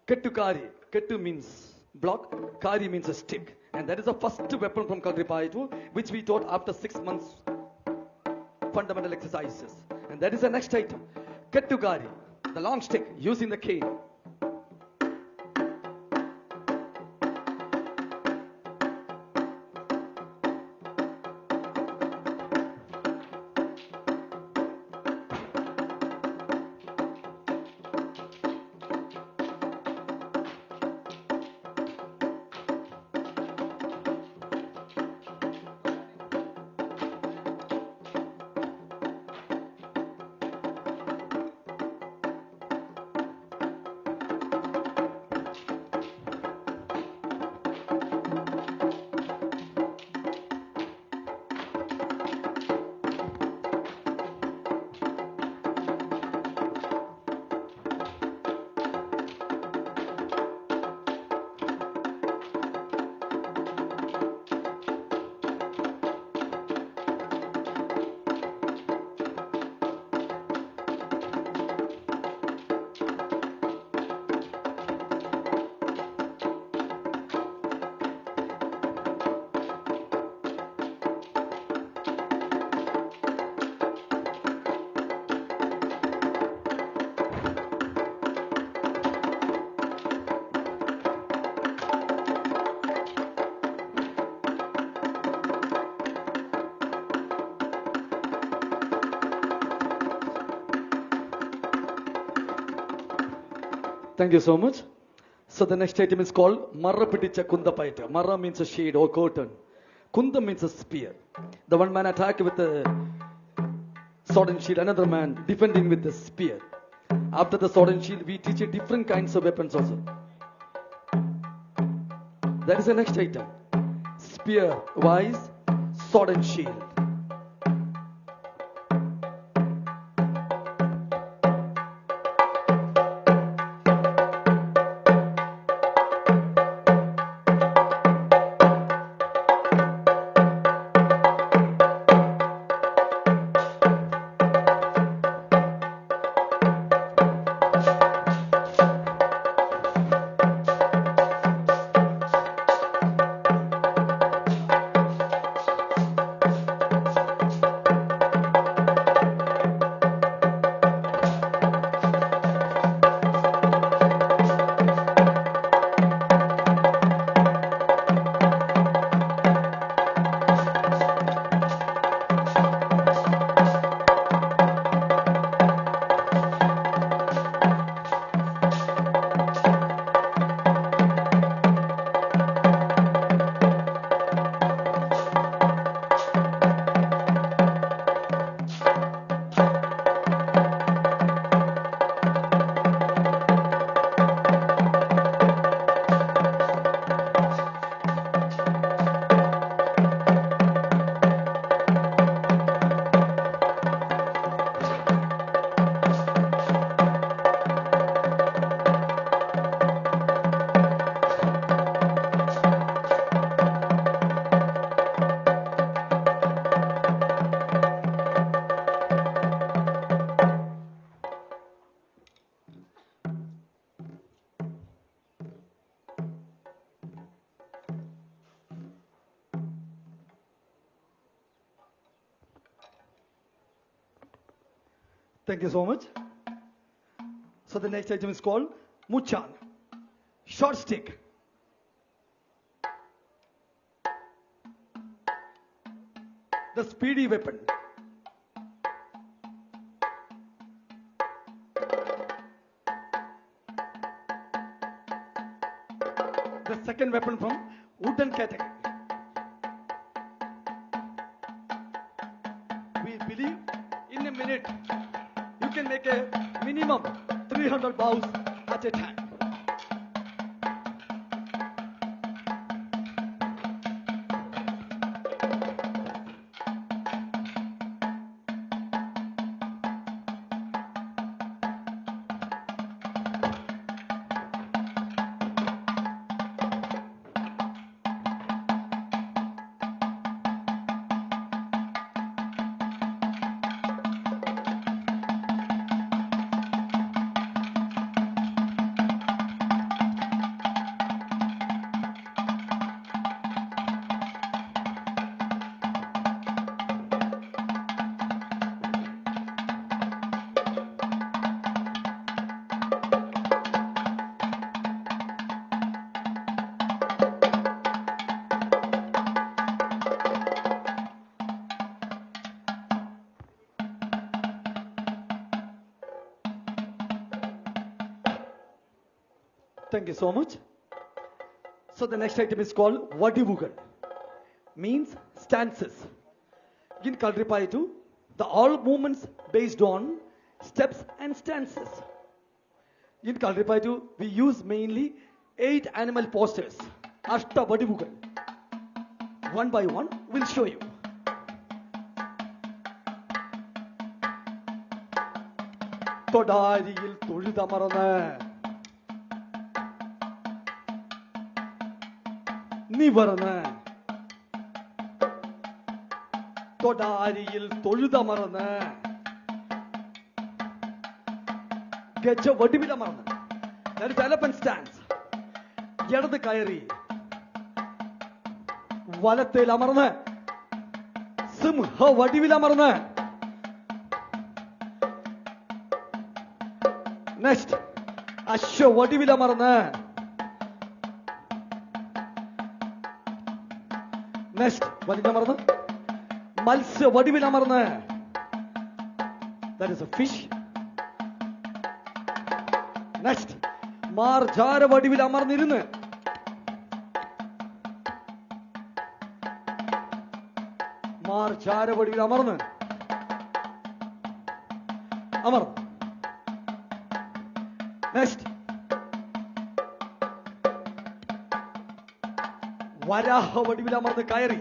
Speaker 6: Kettu Kari. Kettu means block, Kari means a stick. And that is the first weapon from Kalaripayattu, which we taught after 6 months fundamental exercises. And that is the next item. Kettu Kari, the long stick using the cane. Thank you so much. So the next item is called Marra Piticha Kundapaita. Marra means a shade or curtain. Kunda means a spear. The one man attacked with a sword and shield, another man defending with a spear. After the sword and shield, we teach different kinds of weapons also. That is the next item. Spear wise, sword and shield. Thank you so much. So the next item is called Muchan, short stick. The speedy weapon. The second weapon from wooden category. We believe in a minute you can make a minimum 300 bows at a time. Thank you so much. So the next item is called Vadivugal, means stances. In Kalaripayattu, the all movements based on steps and stances. In Kalaripayattu, we use mainly 8 animal postures, Ashta Vadivugal. One by one, we'll show you. Todayil Tuldamarana. നിവർന്ന് തൊടാരിയിൽ തൊഴുതമർന്ന് Gaja വടിവിലമർന്ന്. That is elephant stance. ഇടത് കയറി വലത്തേൽ അമർന്ന് സിംഹ വടിവിലമർന്ന്. Next അശ്വ വടിവിലമർന്ന്. Next വലിഞ്ഞമർന്ന് മത്സ്യ വടിവിലമർന്ന്. That is a fish. Next മാർജാര വടിവിൽ അമർന്നിരുന്ന്. മാർജാര വടിവിൽ അമർന്ന് അമർന്ന്. നെക്സ്റ്റ് വരാഹ വടിവിൽ അമർന്ന് കയറി.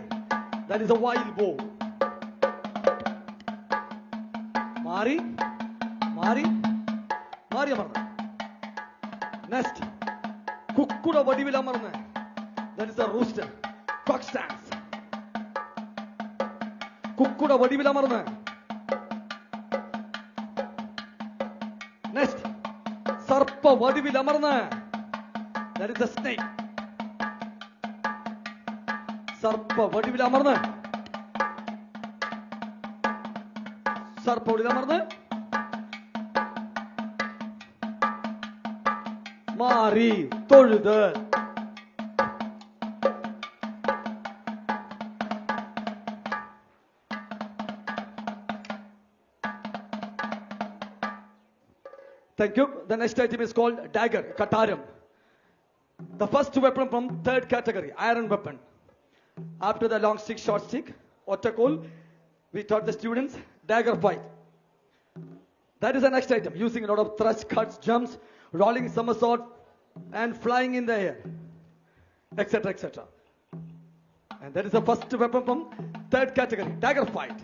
Speaker 6: That is a wild bow. മാറി മാറി മാറി അമർന്ന്. നെക്സ്റ്റ് കുക്കുട വടിവിൽ അമർന്ന്. That is a rooster, cock stance. കുക്കുട വടിവിൽ അമർന്ന്. നെക്സ്റ്റ് സർപ്പ വടിവിൽ അമർന്ന്. That is a snake. സർപ്പ വടിവിൽ അമർന്ന് സർപ്പ വടിവിൽ അമർന്ന് മാറി തൊഴുത്. Thank you. The next item is called dagger, kataram. The first weapon from third category, iron weapon. After the long stick, short stick, ottakol, we taught the students dagger fight. That is the next item, using a lot of thrust, cuts, jumps, rolling somersault, and flying in the air, etc., etc. And that is the first weapon from third category, dagger fight.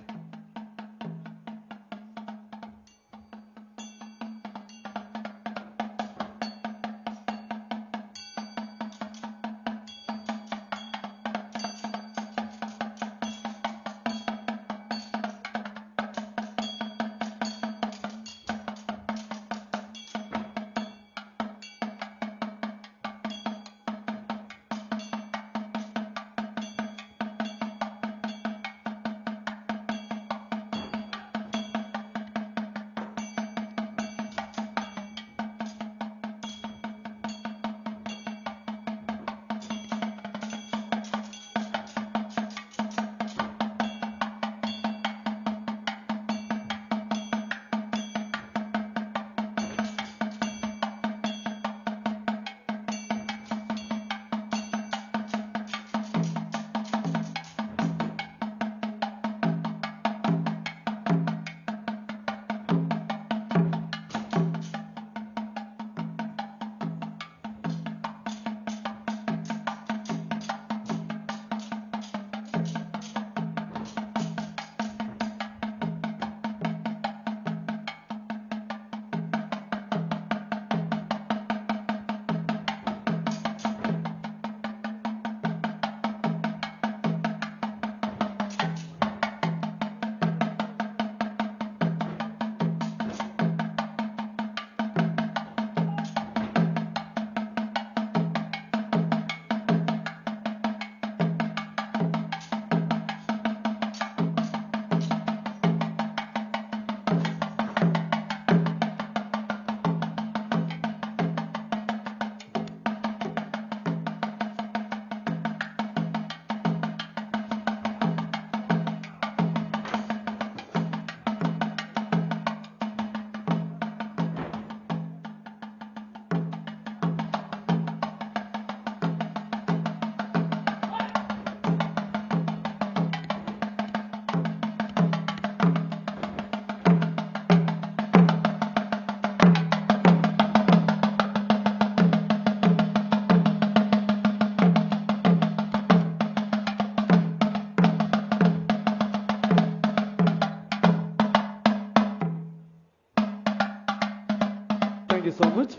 Speaker 6: Thank you so much.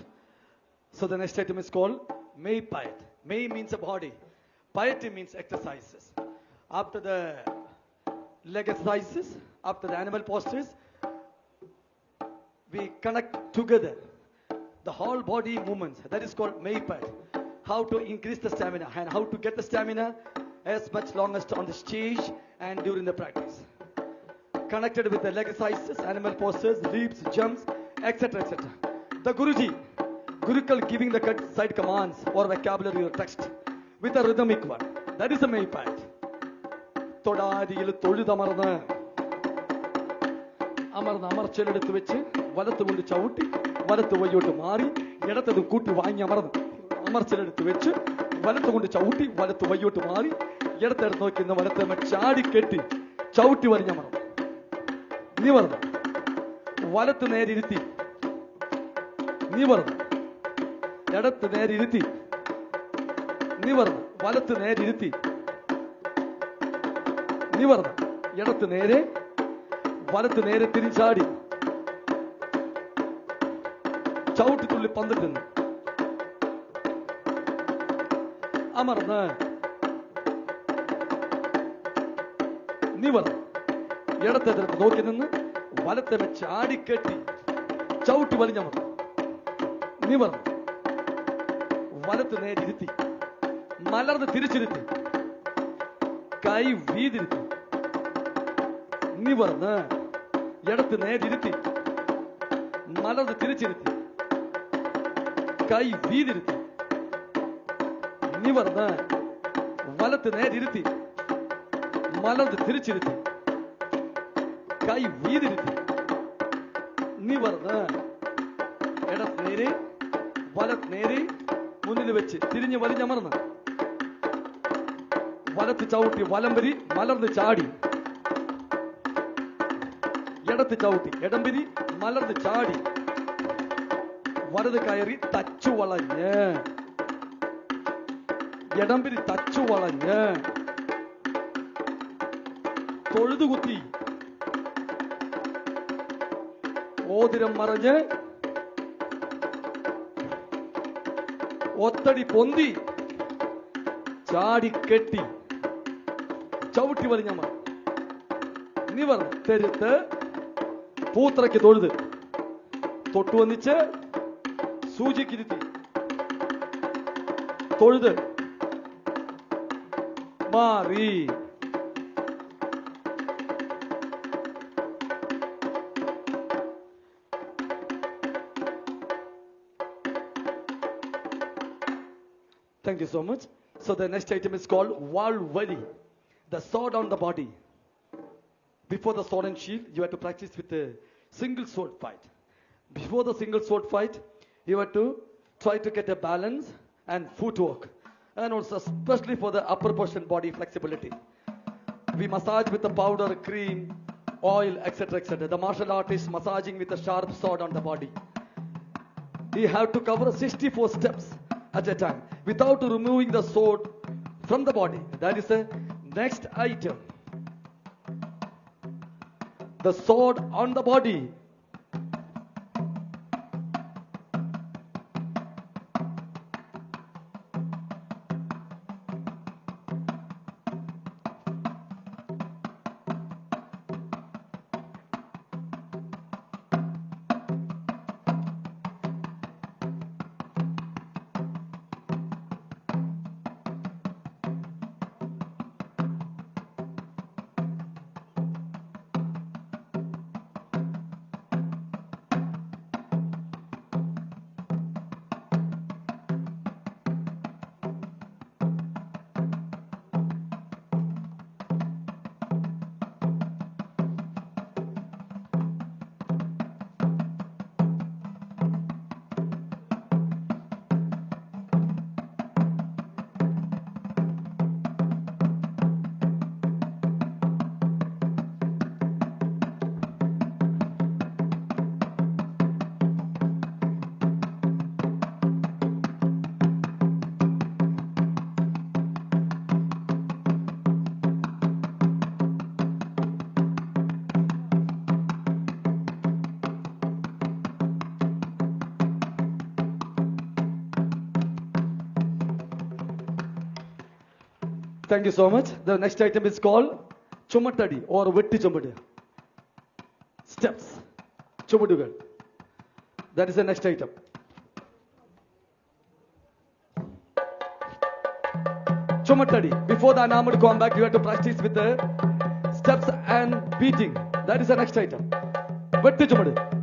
Speaker 6: So the next item is called May Piet. May means a body. Piety means exercises. After the leg exercises, after the animal postures, we connect together the whole body movements. That is called May Piet. How to increase the stamina and how to get the stamina as much longest on the stage and during the practice. Connected with the leg exercises, animal postures, leaps, jumps, etc. etc. The Guruji, Gurukul giving the side commands or vocabulary or text with a rhythmic one. That is the May Piet. തൊടാരിയിൽ തൊഴുതമർന്ന് അമർച്ചെടുത്ത് വെച്ച് വലത്ത് കൊണ്ട് ചവിട്ടി വലത്ത് വയ്യോട്ട് മാറി ഇടത്തത് കൂട്ടി വാങ്ങി അമർച്ചെടുത്ത് വെച്ച് വലത്ത് കൊണ്ട് ചവിട്ടി വലത്ത് വയ്യോട്ട് മാറി ഇടത്തെടുത്ത് നോക്കുന്ന വലത്ത് ചാടി കെട്ടി ചവിട്ടി വലിഞ്ഞമർന്നു നിവർന്നു വലത്ത് നേരിരുത്തി നിവർന്നു ഇടത്ത് നേരിരുത്തി നിവർന്നു വലത്ത് നേരിരുത്തി നിവർന്നു ഇടത്ത് നേരെ വലത്ത് നേരെ തിരിച്ചാടി ചവിട്ടിത്തുള്ളി പന്തിട്ട് നിന്ന് അമർന്ന് നിവർന്നു ഇടത്തെടുത്ത് നോക്കി നിന്ന് വലത്തെ വെച്ച് ആടിക്കെട്ടി ചവിട്ടി വലിഞ്ഞമർന്നു നിവർന്നു വലത്ത് നേരിരുത്തി മലർന്ന് തിരിച്ചിരുത്തി കൈ വീതിരുത്തി നിവർന്ന് ഇടത്ത് നേരിരുത്തി മലർന്ന് തിരിച്ചിരുത്തി കൈ വീതിരുത്തി നിവർന്ന് വലത്ത് നേരിരുത്തി മലർന്ന് തിരിച്ചിരുത്തി കൈ വീതിരുത്തി നിവർന്ന് ഇടത്ത് നേരെ വലത്ത് നേരെ മുന്നിൽ വെച്ച് തിരിഞ്ഞ് വലിഞ്ഞമർന്ന് വലത്ത് ചവിട്ടി വലംവരി മലർന്ന് ചാടി ഇടത്ത് ചവിട്ടി ഇടംപിരി മലർന്ന് ചാടി വലത് കയറി തച്ചു വളഞ്ഞ് ഇടംപിരി തച്ചു വളഞ്ഞ് തൊഴുതുകുത്തി ഓതിരം മറഞ്ഞ് ഒത്തടി പൊന്തി ചാടിക്കെട്ടി ചവിട്ടി വലിഞ്ഞമ്മ നിവർന്ന് തെരുത്ത് പൂത്രയ്ക്ക് തൊഴുത് തൊട്ടുവന്നിച്ച് സൂചിക്കിരുത്തി തൊഴുത് മാറി Thank you so much. So the next item is called Valvali, the sword on the body. Before the sword and shield, you have to practice with a single sword fight. Before the single sword fight, you have to try to get a balance and footwork, and also especially for the upper portion body flexibility. We massage with the powder, cream, oil, etc. etc. The martial artist massaging with a sharp sword on the body. You have to cover 64 steps at a time without removing the sword from the body. That is the next item. The sword on the body. Thank you so much. The next item is called Chumatadi or Vetti Chumadu. Steps. Chumudugal. That is the next item. Chumatadi. Before the enamored combat, you have to practice with the steps and beating. That is the next item. Vetti Chumadu.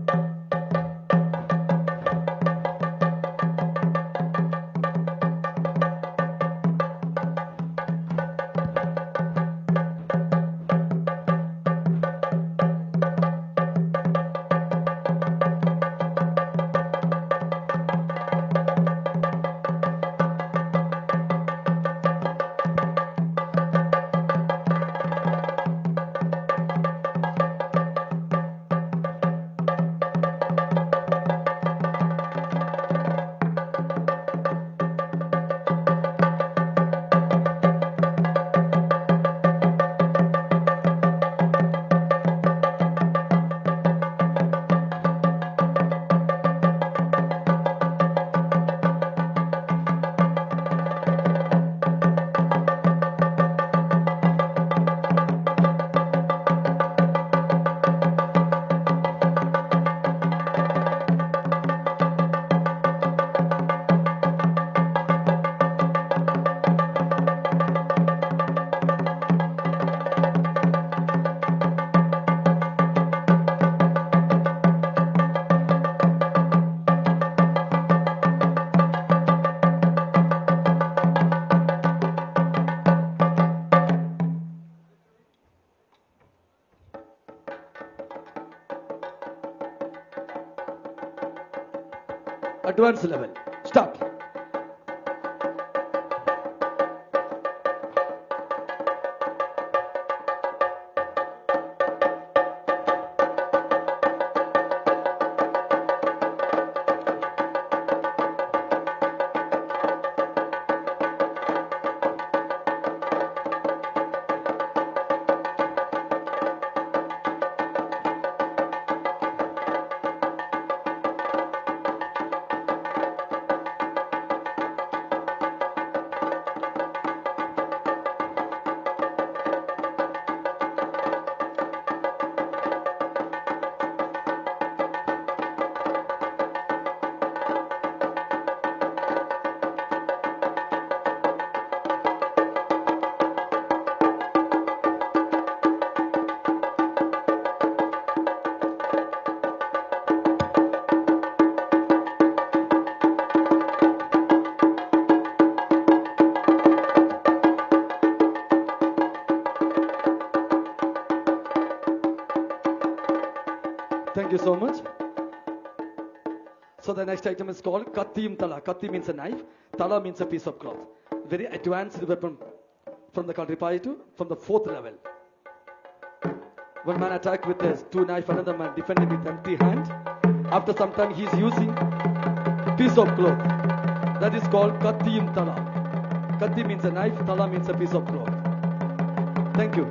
Speaker 6: Advanced level. Start. Thank you so much. So the next item is called Kattiyum Tala. Katti means a knife. Tala means a piece of cloth. Very advanced weapon from the Kalaripayattu, from the 4th level. One man attacked with his 2 knife, another man defending with empty hand. After some time he is using a piece of cloth. That is called Kattiyum Tala. Katti means a knife, Tala means a piece of cloth. Thank you.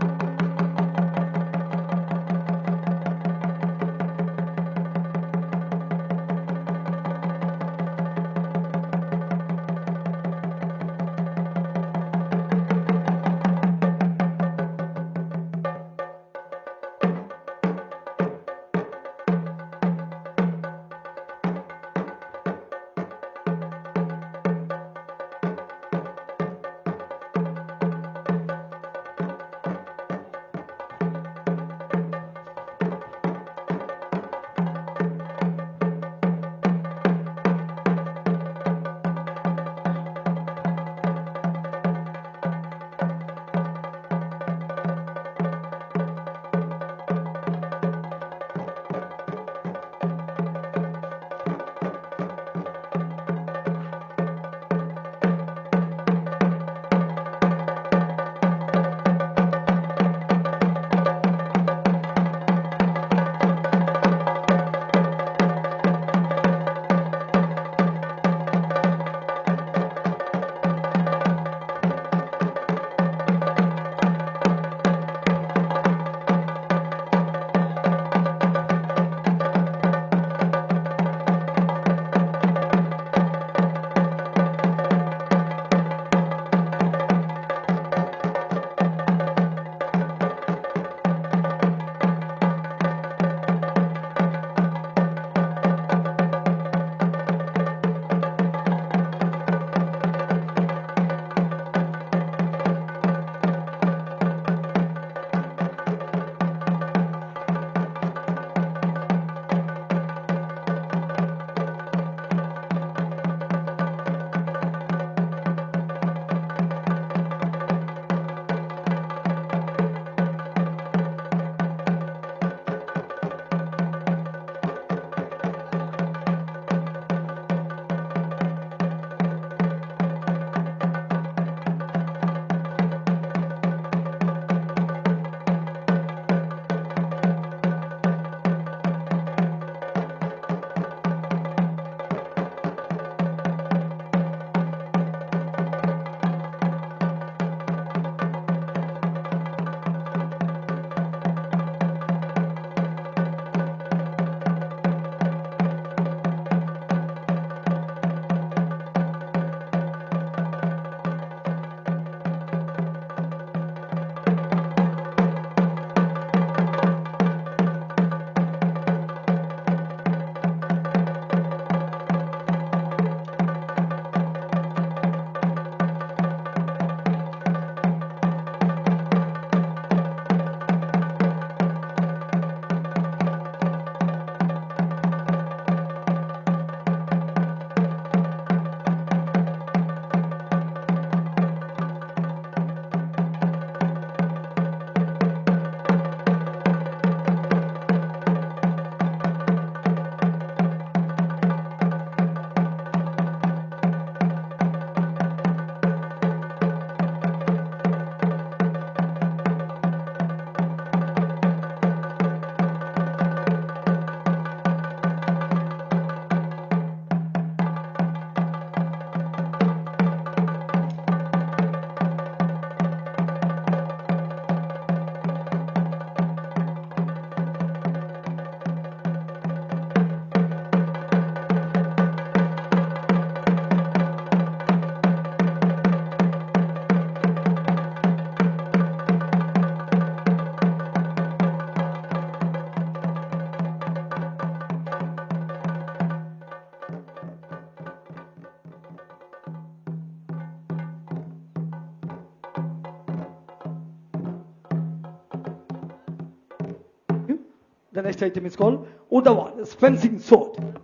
Speaker 6: The next item is called Udawan, fencing sword.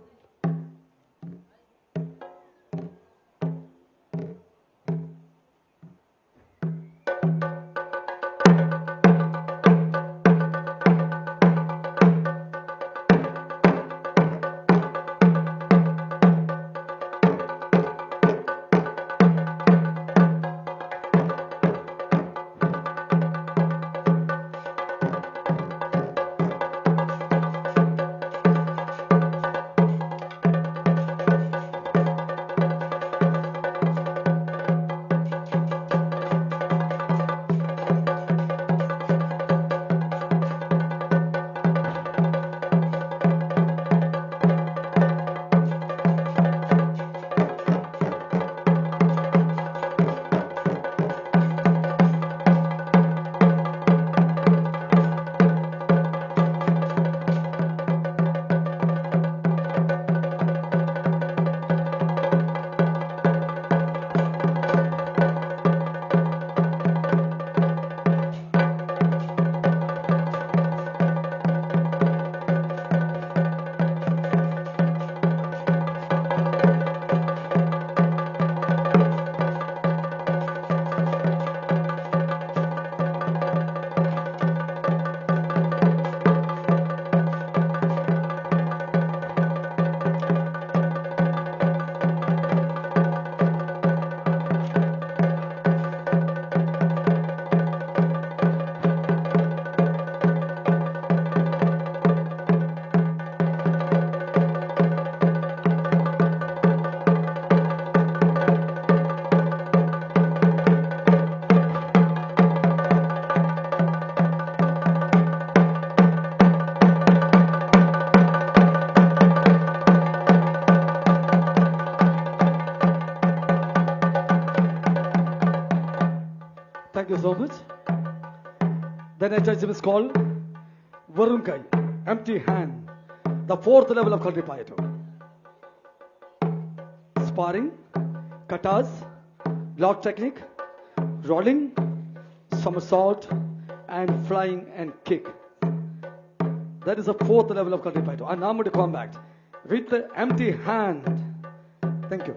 Speaker 6: Thank you so much. The next item is called Varunkai, empty hand, the fourth level of Kalaripayattu. Sparring, katas, block technique, rolling, somersault, and flying and kick. That is the fourth level of Kalaripayattu. And now I'm going to combat with the empty hand. Thank you.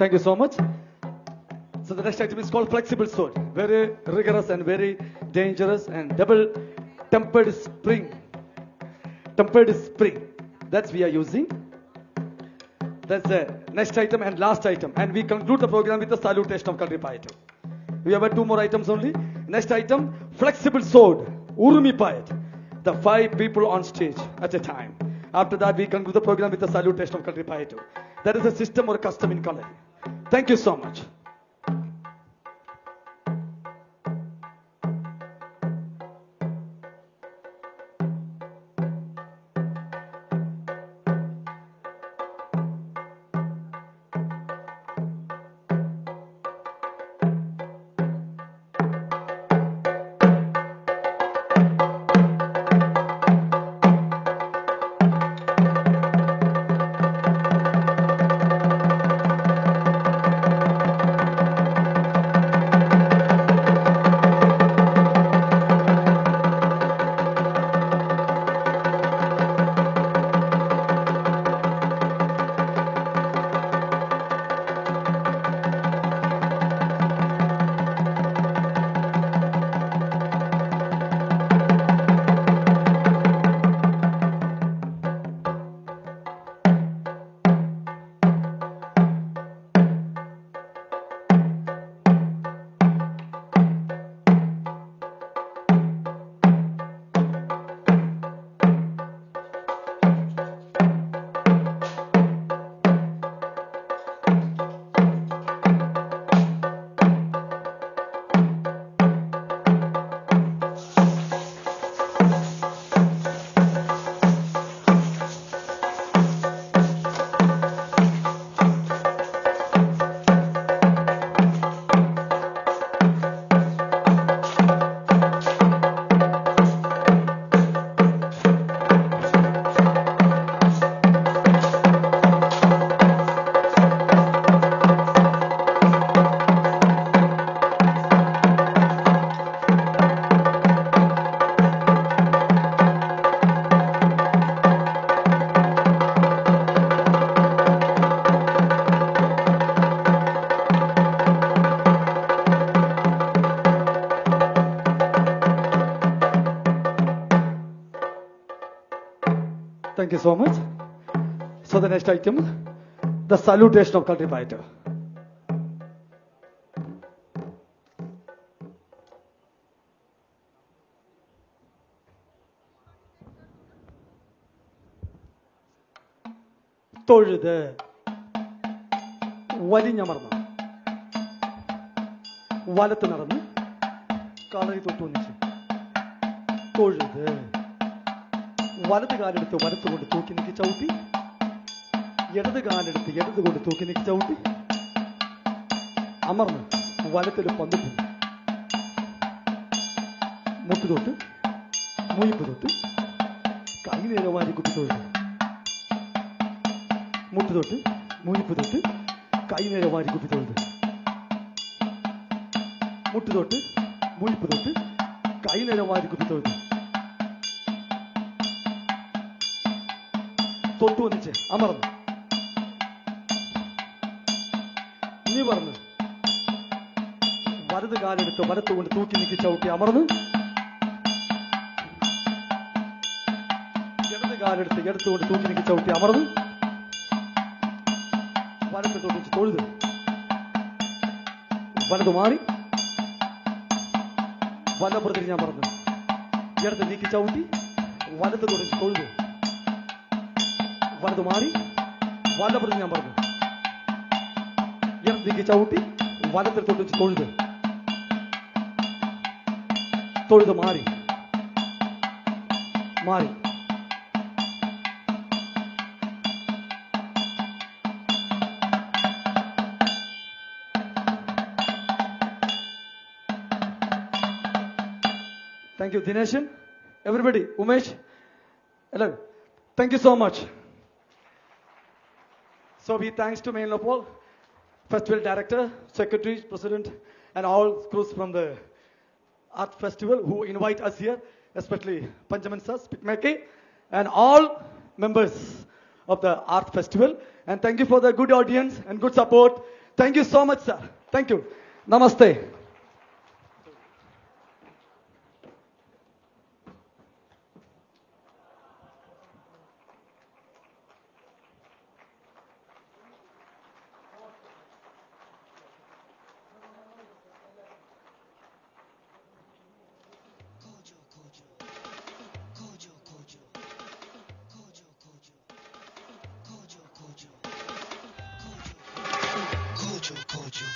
Speaker 6: Thank you so much. So the next item is called flexible sword. Very rigorous and very dangerous and double tempered spring. Tempered spring. That's we are using. That's the next item and last item. And we conclude the program with the salutation of Kalaripayattu. We have 2 more items only. Next item, flexible sword, Urumi Payat. The 5 people on stage at a time. After that, we conclude the program with the salutation of Kalaripayattu. That is a system or a custom in Kalari. Thank you so much. Thank you so much. So the next item, the salutation of Kalaripayattu. തൊഴുത് വലിഞ്ഞമർന്ന് വലത്ത് നടന്ന് കളരി തൊട്ട് ഒന്നിച്ച് തൊഴുത് വലത് കാലെടുത്ത് വലത്ത് കൊണ്ട് തൂക്കി നീക്കി ചവിട്ടി ഇടത് കാലെടുത്ത് ഇടത് കൊണ്ട് തൂക്കി നീക്കി ചവിട്ടി അമർന്ന് വലത്തിൽ പന്നിട്ട് മുട്ട് തൊട്ട് മുയിപ്പ് തൊട്ട് കൈ നേരെ വാരി കുത്തി തൊഴുത് മുട്ട് തൊട്ട് മുയിപ്പ് തൊട്ട് കൈ നേരെ വാരി കുത്തി തൊഴുത് മുട്ട് തൊട്ട് മുയിപ്പ് തൊട്ട് കൈ നേരെ വാരി കുത്തി തൊഴുത് തൊട്ടു വന്നിച്ച് അമർന്ന് നിവർന്ന് വലത് കാലെടുത്ത് വലത്ത് കൊണ്ട് തൂക്കി നീക്കി ചവിട്ടി അമർന്ന് ഇടത് കാലെടുത്ത് ഇടത്ത് കൊണ്ട് തൂക്കി നീക്കി ചവിട്ടി അമർന്ന് വലത്ത് തൊട്ടിച്ച് തൊഴുത് വലത് മാറി വലപ്പുറത്തിൽ ഞാൻ പറഞ്ഞു ഇടത്ത് നീക്കി ചവിട്ടി വലത്ത് തൊട്ടിച്ച് തൊഴുത് വലത് മാറി വലപ്പുറത്തിൽ ഞാൻ പറഞ്ഞു ഇടത്ത് നീക്കി ചവിട്ടി വലത്തിൽ തൊട്ടിച്ച് തൊഴുത് തൊഴുത് മാറി മാറി Thank you, Dineshan. Everybody, Umesh. Hello. Thank you so much. So we thanks to Main Lopol, Festival Director, Secretary, President, and all crews from the Art Festival who invite us here, especially Panchaman Sir, Pitmake, and all members of the Art Festival. And thank you for the good audience and good support. Thank you so much, sir. Thank you. Namaste.
Speaker 7: खोजो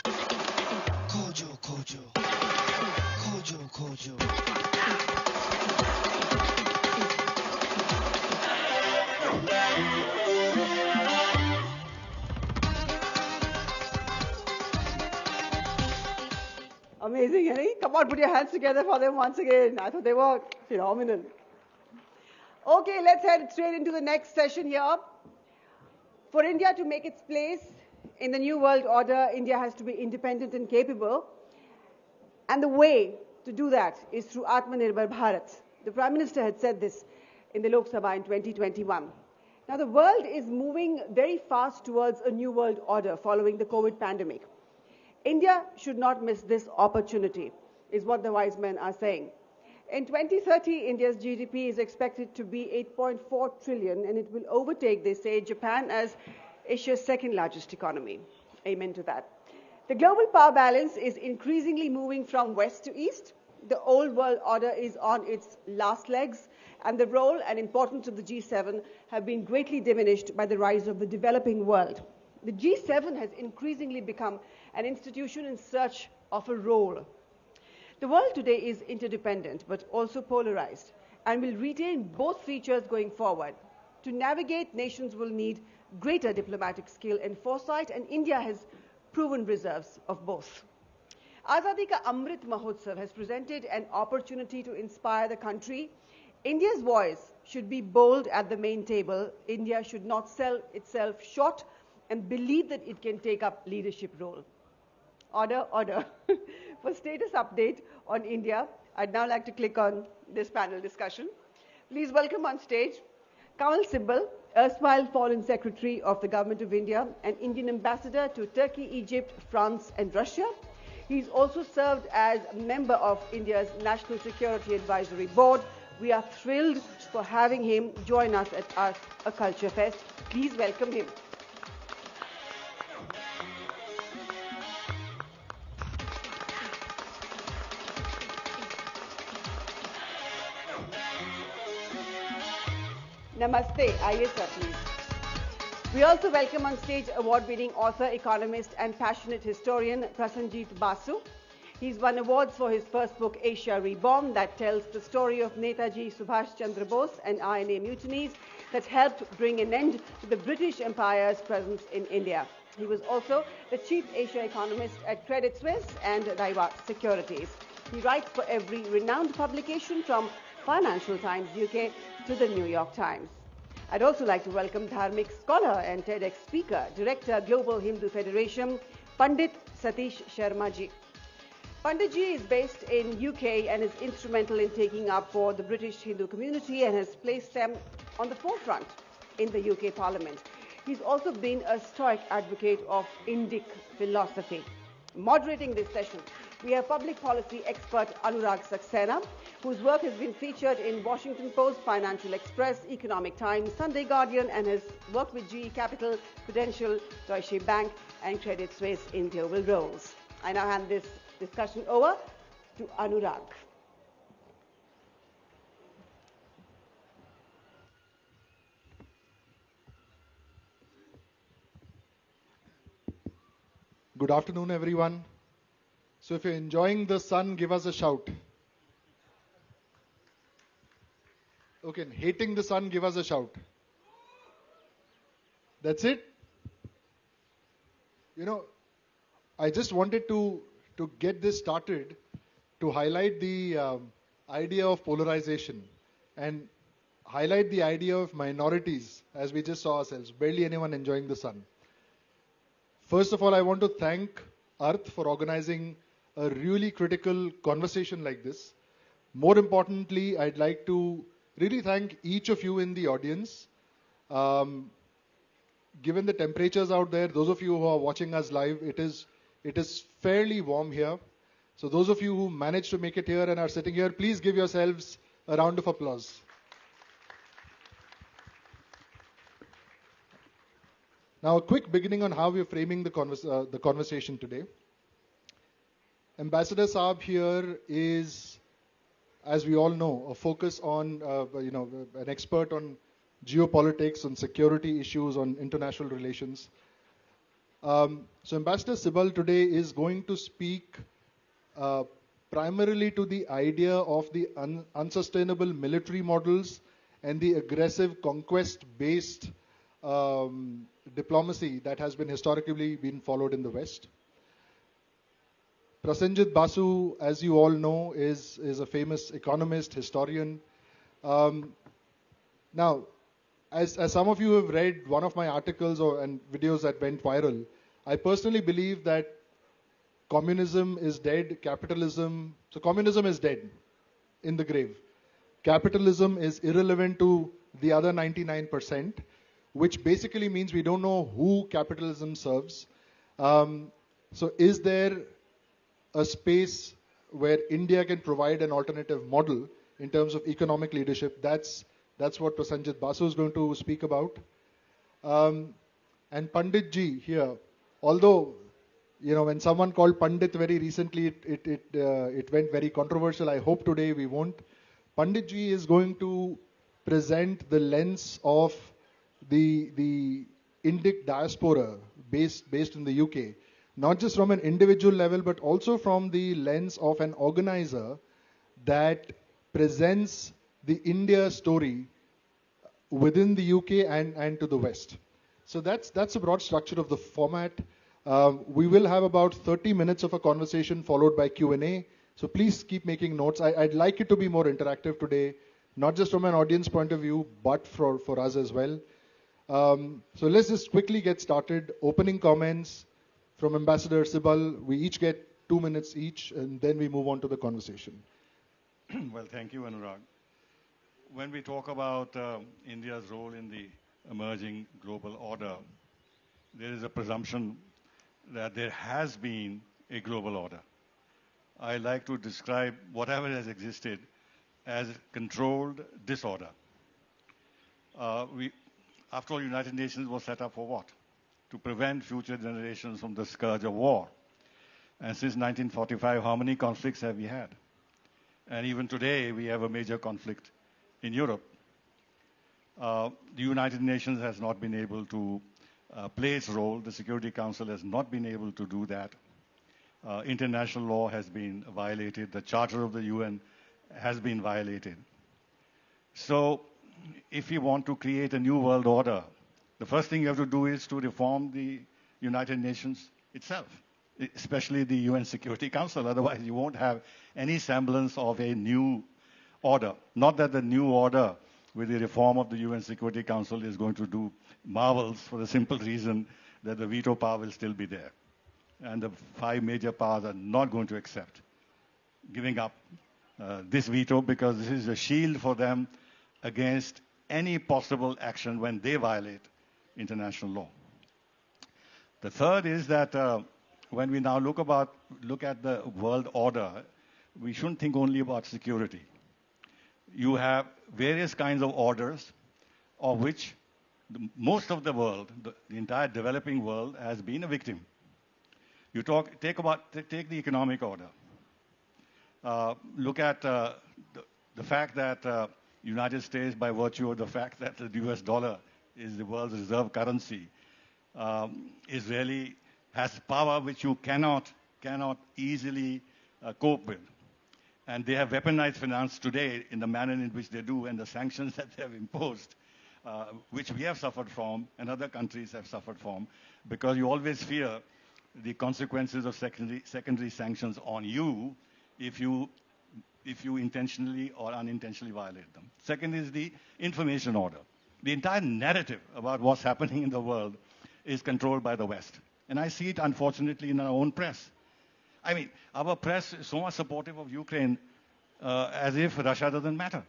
Speaker 7: खोजो खोजो खोजो खोजो
Speaker 1: Amazing, eh? Come on, put your hands together for them once again. I thought they were phenomenal. Okay, let's head straight into the next session here. For India to make its place in the new world order, India has to be independent and capable. And the way to do that is through Atmanirbhar Bharat. The Prime Minister had said this in the Lok Sabha in 2021. Now, the world is moving very fast towards a new world order following the COVID pandemic. India should not miss this opportunity, is what the wise men are saying. In 2030, India's GDP is expected to be 8.4 trillion, and it will overtake, they say, Japan as Asia's second largest economy. Amen to that. The global power balance is increasingly moving from west to east. The old world order is on its last legs, and the role and importance of the G7 have been greatly diminished by the rise of the developing world. The G7 has increasingly become an institution in search of a role. The world today is interdependent, but also polarized, and will retain both features going forward. To navigate, nations will need greater diplomatic skill and foresight, and India has proven reserves of both. Azadi Ka Amrit Mahotsav has presented an opportunity to inspire the country. India's voice should be bold at the main table. India should not sell itself short and believe that it can take up leadership role. Order, order. For status update on India, I'd now like to click on this panel discussion. Please welcome on stage Kamal Sibbal, erstwhile Foreign Secretary of the Government of India and Indian Ambassador to Turkey, Egypt, France and Russia. He's also served as a member of India's National Security Advisory Board. We are thrilled for having him join us at Arth, a Culture Fest. Please welcome him. Namaste. Aye, sir, please. We also welcome on stage award-winning author, economist and passionate historian Prasenjit Basu. He's won awards for his first book, Asia Reborn, that tells the story of Netaji Subhash Chandra Bose and INA mutinies that helped bring an end to the British Empire's presence in India. He was also the chief Asia economist at Credit Suisse and Daiwa Securities. He writes for every renowned publication from Financial Times UK to the New York Times. I'd also like to welcome Dharmic scholar and TEDx speaker, Director, Global Hindu Federation, Pandit Satish Sharma ji. Pandit ji is based in UK and is instrumental in taking up for the British Hindu community and has placed them on the forefront in the UK Parliament. He's also been a stoic advocate of Indic philosophy. Moderating this session, we have public policy expert Anurag Saxena, whose work has been featured in Washington Post, Financial Express, Economic Times, Sunday Guardian, and has worked with GE Capital, Prudential, Deutsche Bank, and Credit Suisse in global roles. I now hand this discussion over to Anurag.
Speaker 12: Good afternoon, everyone. So if you're enjoying the sun, give us a shout. Okay, hating the sun, give us a shout. That's it? You know, I just wanted to get this started to highlight the idea of polarization and highlight the idea of minorities as we just saw ourselves, barely anyone enjoying the sun. First of all, I want to thank Arth for organizing a really critical conversation like this. More importantly, I'd like to really thank each of you in the audience. Given the temperatures out there, those of you who are watching us live, it is fairly warm here. So those of you who managed to make it here and are sitting here, please give yourselves a round of applause. Now, a quick beginning on how we're framing the conversation today. Ambassador Saab here is, as we all know, a focus on, an expert on geopolitics, on security issues, on international relations. So Ambassador Sibal today is going to speak primarily to the idea of the unsustainable military models and the aggressive conquest-based diplomacy that has been historically been followed in the West. Prasenjit Basu, as you all know, is a famous economist, historian. Now, as some of you have read one of my articles and videos that went viral, I personally believe that communism is dead, so communism is dead in the grave. Capitalism is irrelevant to the other 99%, which basically means we don't know who capitalism serves. So is there a space where India can provide an alternative model in terms of economic leadership? That's what Prasenjit Basu is going to speak about. And Pandit Ji here, although, when someone called Pandit very recently, it went very controversial. I hope today we won't. Pandit Ji is going to present the lens of the Indic diaspora based in the UK, not just from an individual level, but also from the lens of an organizer that presents the India story within the UK and to the West. So that's a broad structure of the format. We will have about 30 minutes of a conversation followed by Q&A. So please keep making notes. I'd like it to be more interactive today, not just from an audience point of view, but for us as well. So let's just quickly get started. Opening comments from Ambassador Sibal. We each get 2 minutes each, and then we move on to the conversation.
Speaker 9: Well, thank you, Anurag. When we talk about India's role in the emerging global order, there is a presumption that there has been a global order. I like to describe whatever has existed as controlled disorder. After all, United Nations was set up for what? To prevent future generations from the scourge of war. And since 1945, how many conflicts have we had? And even today, we have a major conflict in Europe. The United Nations has not been able to play its role. The Security Council has not been able to do that. International law has been violated. The Charter of the UN has been violated. So if you want to create a new world order, the first thing you have to do is to reform the United Nations itself, especially the UN Security Council. Otherwise, you won't have any semblance of a new order. Not that the new order with the reform of the UN Security Council is going to do marvels, for the simple reason that the veto power will still be there. And the 5 major powers are not going to accept giving up this veto, because this is a shield for them against any possible action when they violate international law. The third is that when we now look at the world order, we shouldn't think only about security. You have various kinds of orders, of which most of the world, the entire developing world, has been a victim. You take the economic order. Look at the fact that United States, by virtue of the fact that the US dollar is the world's reserve currency, has power which you cannot easily cope with. And they have weaponized finance today in the manner in which they do, and the sanctions that they have imposed, which we have suffered from and other countries have suffered from, because you always fear the consequences of secondary sanctions on you if you intentionally or unintentionally violate them. Second is the information order. The entire narrative about what's happening in the world is controlled by the West. And I see it, unfortunately, in our own press. I mean, our press is so much supportive of Ukraine as if Russia doesn't matter.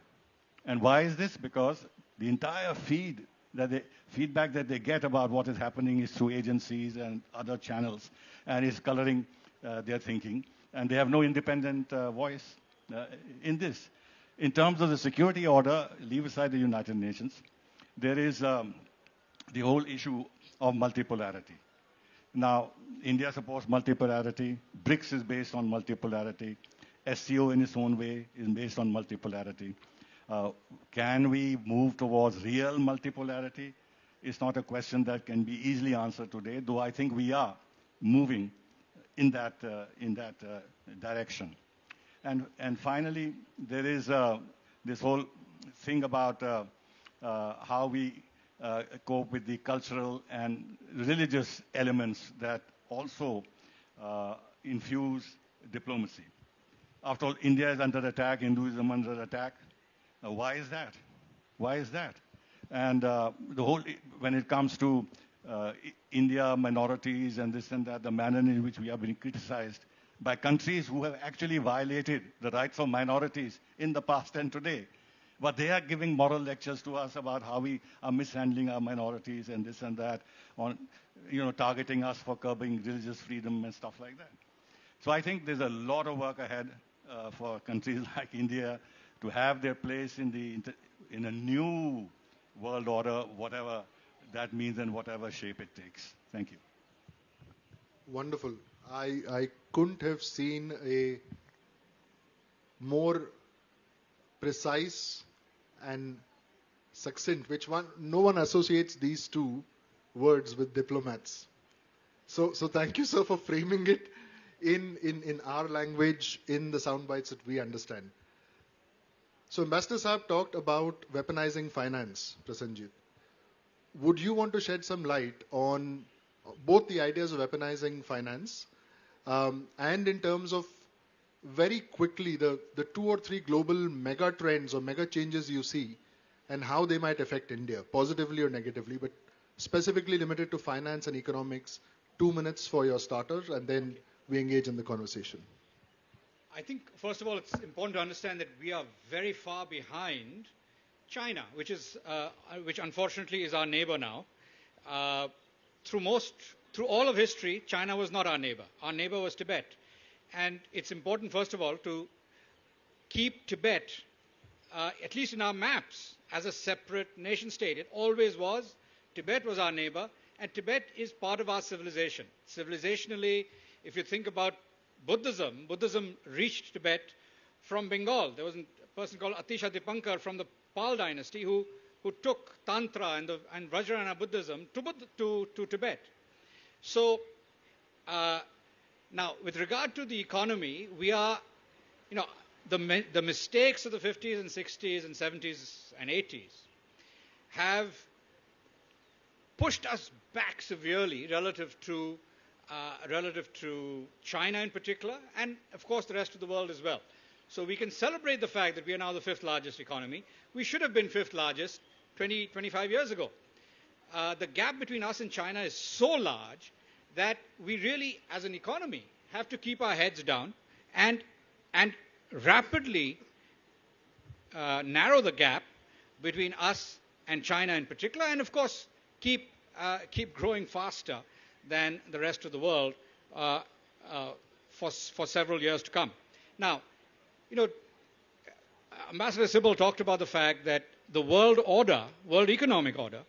Speaker 9: And why is this? Because the entire feedback that they get about what is happening is through agencies and other channels, and is coloring their thinking. And they have no independent voice in this. In terms of the security order, leave aside the United Nations, there is the whole issue of multipolarity. Now, India supports multipolarity. BRICS is based on multipolarity. SCO in its own way is based on multipolarity. Can we move towards real multipolarity? is not a question that can be easily answered today, though I think we are moving in that direction. And finally, there is this whole thing about how we cope with the cultural and religious elements that also infuse diplomacy. After all, India is under attack, Hinduism under attack. Why is that? Why is that? And when it comes to India, minorities and this and that, the manner in which we are being criticized by countries who have actually violated the rights of minorities in the past and today. But they are giving moral lectures to us about how we are mishandling our minorities and this and that, on, targeting us for curbing religious freedom and stuff like that. So I think there's a lot of work ahead for countries like India to have their place in a new world order, whatever that means and whatever shape it takes. Thank you.
Speaker 12: Wonderful. I couldn't have seen a more precise and succinct, no one associates these two words with diplomats. So thank you, sir, for framing it in our language, in the sound bites that we understand. So Ambassador Saab talked about weaponizing finance, Prasenjit. Would you want to shed some light on both the ideas of weaponizing finance and in terms of very quickly the 2 or 3 global mega trends or mega changes you see and how they might affect India, positively or negatively, but specifically limited to finance and economics? 2 minutes for your starter, and then we engage in the conversation.
Speaker 5: I think, first of all, it's important to understand that we are very far behind China, which unfortunately is our neighbor now. Through all of history, China was not our neighbor. Our neighbor was Tibet. And it's important, first of all, to keep Tibet, at least in our maps, as a separate nation state. It always was. Tibet was our neighbor, and Tibet is part of our civilization. Civilizationally, if you think about Buddhism reached Tibet from Bengal. There was a person called Atisha Dipankar from the Pal dynasty who took Tantra and Vajrayana Buddhism to Tibet. So, now, with regard to the economy, we are, the mistakes of the 50s and 60s and 70s and 80s have pushed us back severely relative to China in particular, and of course the rest of the world as well. So we can celebrate the fact that we are now the 5th largest economy. We should have been 5th largest 25 years ago. The gap between us and China is so large that we really, as an economy, have to keep our heads down and rapidly narrow the gap between us and China in particular, and of course keep growing faster than the rest of the world for several years to come. Now, Ambassador Sybil talked about the fact that the world economic order,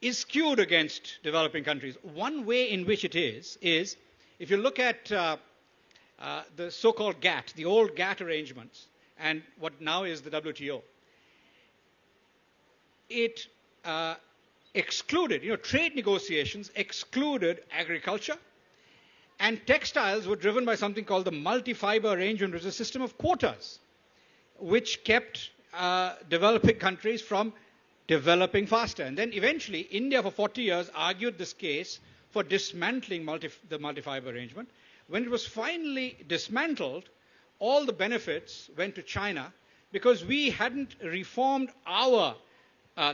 Speaker 5: is skewed against developing countries. One way in which it is if you look at the so-called GATT, the old GATT arrangements, and what now is the WTO, it excluded, trade negotiations excluded agriculture, and textiles were driven by something called the multi-fiber arrangement, which is a system of quotas, which kept developing countries from developing faster. And then eventually, India for 40 years argued this case for dismantling the multi-fiber arrangement. When it was finally dismantled, all the benefits went to China because we hadn't reformed our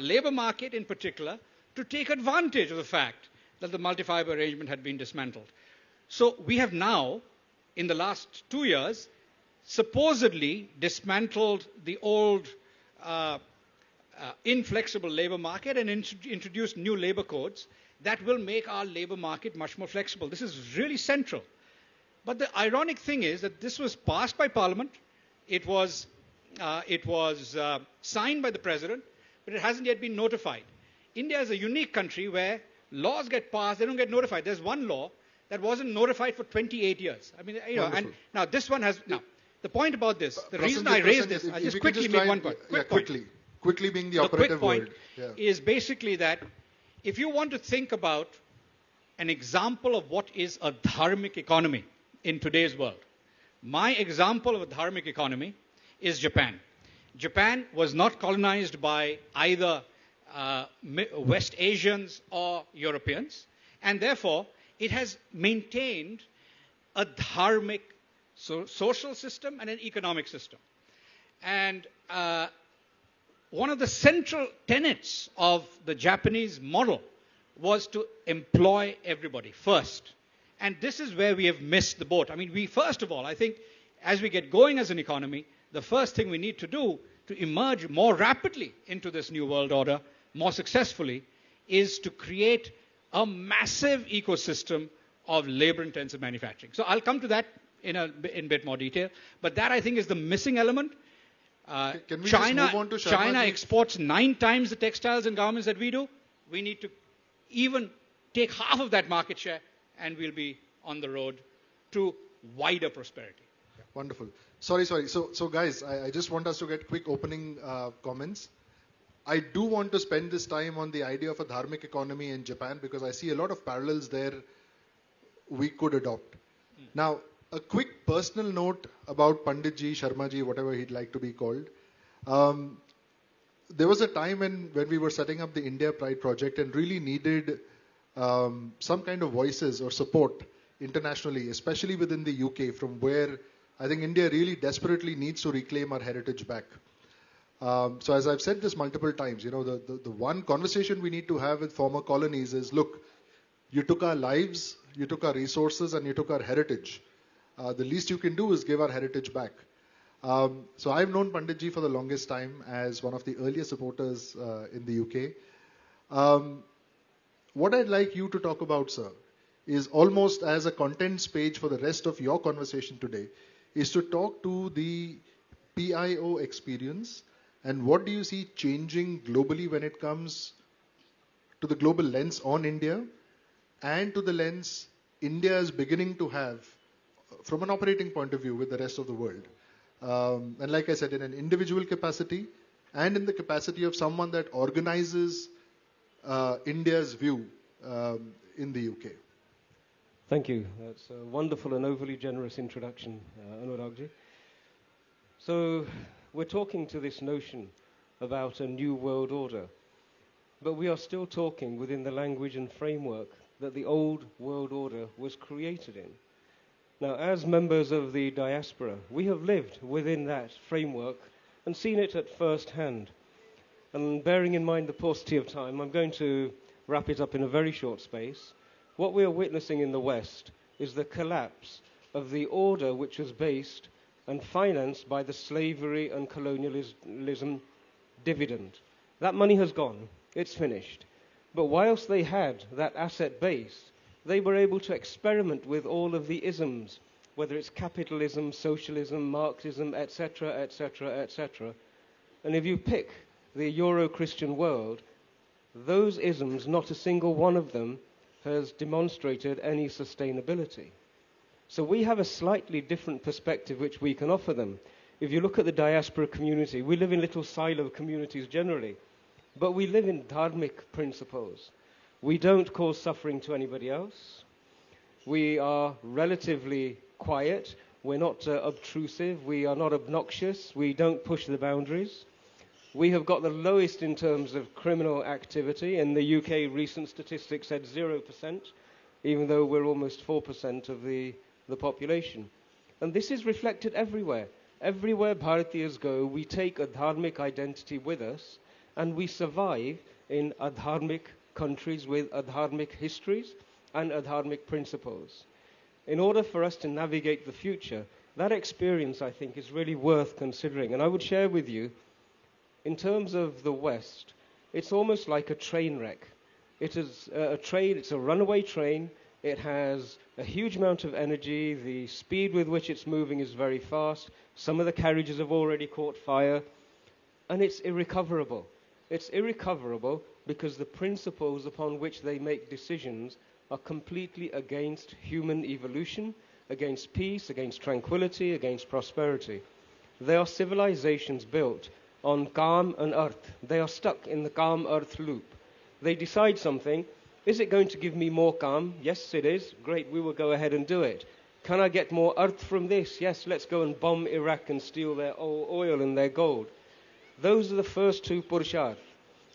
Speaker 5: labor market in particular to take advantage of the fact that the multi-fiber arrangement had been dismantled. So we have now, in the last 2 years, supposedly dismantled the old inflexible labor market and introduced new labor codes that will make our labor market much more flexible. This is really central. But the ironic thing is that this was passed by Parliament. It was signed by the President, but it hasn't yet been notified. India is a unique country where laws get passed, they don't get notified. There's one law that wasn't notified for 28 years. I mean, and now this one has. Now, the point about this, the reason I raised this, I'll just quickly make one point.
Speaker 12: Quickly being the operative
Speaker 5: quick point
Speaker 12: word. Yeah.
Speaker 5: is basically that if you want to think about an example of what is a dharmic economy in today's world, my example of a dharmic economy is Japan. Japan was not colonized by either West Asians or Europeans, and therefore it has maintained a dharmic social system and an economic system. And one of the central tenets of the Japanese model was to employ everybody first. And this is where we have missed the boat. I mean, first of all, I think as we get going as an economy, the first thing we need to do to emerge more rapidly into this new world order, more successfully, is to create a massive ecosystem of labor-intensive manufacturing. So I'll come to that in a bit more detail. But that, I think, is the missing element.
Speaker 12: Can we just move on to
Speaker 5: China exports 9 times the textiles and garments that we do. We need to even take half of that market share, and we'll be on the road to wider prosperity.
Speaker 12: Wonderful. Sorry. So guys, I just want us to get quick opening comments. I do want to spend this time on the idea of a dharmic economy in Japan because I see a lot of parallels there we could adopt. Now, a quick personal note about Panditji, Sharmaji, whatever he'd like to be called. There was a time when we were setting up the India Pride project and really needed some kind of voices or support internationally, especially within the UK, from where I think India really desperately needs to reclaim our heritage back. So as I've said this multiple times, you know, the one conversation we need to have with former colonies is, look, you took our lives, you took our resources, and you took our heritage. The least you can do is give our heritage back. So I've known Panditji for the longest time as one of the earliest supporters in the UK. What I'd like you to talk about, sir, is almost as a contents page for the rest of your conversation today, is to talk to the PIO experience and what do you see changing globally when it comes to the global lens on India and to the lens India is beginning to have from an operating point of view with the rest of the world. And like I said, in an individual capacity and in the capacity of someone that organizes India's view in the UK.
Speaker 4: Thank you. That's a wonderful and overly generous introduction, Anuragji. So we're talking to this notion about a new world order, but we are still talking within the language and framework that the old world order was created in. Now, as members of the diaspora, we have lived within that framework and seen it at first hand. And bearing in mind the paucity of time, I'm going to wrap it up in a very short space. What we are witnessing in the West is the collapse of the order which was based and financed by the slavery and colonialism dividend. That money has gone. It's finished. But whilst they had that asset base, they were able to experiment with all of the isms, whether it's capitalism, socialism, Marxism, etc., etc., etc. And if you pick the Euro-Christian world, those isms, not a single one of them has demonstrated any sustainability. So we have a slightly different perspective which we can offer them. If you look at the diaspora community, we live in little silo communities generally, but we live in dharmic principles. We don't cause suffering to anybody else. We are relatively quiet. We're not obtrusive. We are not obnoxious. We don't push the boundaries. We have got the lowest in terms of criminal activity. In the UK, recent statistics said 0%, even though we're almost 4% of the population. And this is reflected everywhere. Everywhere Bharatiyas go, we take a dharmic identity with us, and we survive in adharmic countries with adharmic histories and adharmic principles. In order for us to navigate the future, that experience, I think, is really worth considering. And I would share with you, in terms of the West, it's almost like a train wreck. It is a train, it's a runaway train. It has a huge amount of energy. The speed with which it's moving is very fast. Some of the carriages have already caught fire. And it's irrecoverable. It's irrecoverable because the principles upon which they make decisions are completely against human evolution, against peace, against tranquility, against prosperity. They are civilizations built on calm and earth. They are stuck in the calm earth loop. They decide something. Is it going to give me more calm? Yes, it is. Great, we will go ahead and do it. Can I get more Arth from this? Yes, let's go and bomb Iraq and steal their oil and their gold. Those are the first two Purusharth.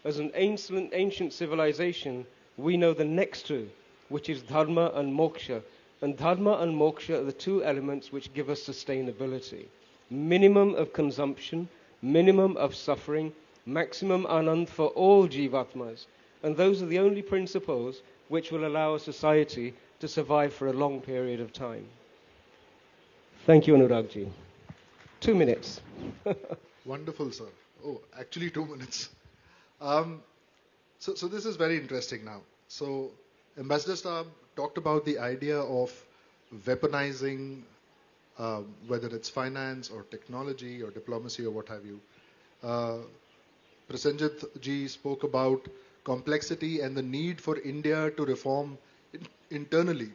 Speaker 4: As an ancient civilization, we know the next two, which is Dharma and Moksha. And Dharma and Moksha are the two elements which give us sustainability. Minimum of consumption, minimum of suffering, maximum anand for all jivatmas. And those are the only principles which will allow a society to survive for a long period of time. Thank you, Anuragji. 2 minutes.
Speaker 12: Wonderful, sir. Oh, actually 2 minutes. So this is very interesting now. So Ambassador Saab talked about the idea of weaponizing, whether it's finance or technology or diplomacy or what have you. Prasenjit ji spoke about complexity and the need for India to reform internally.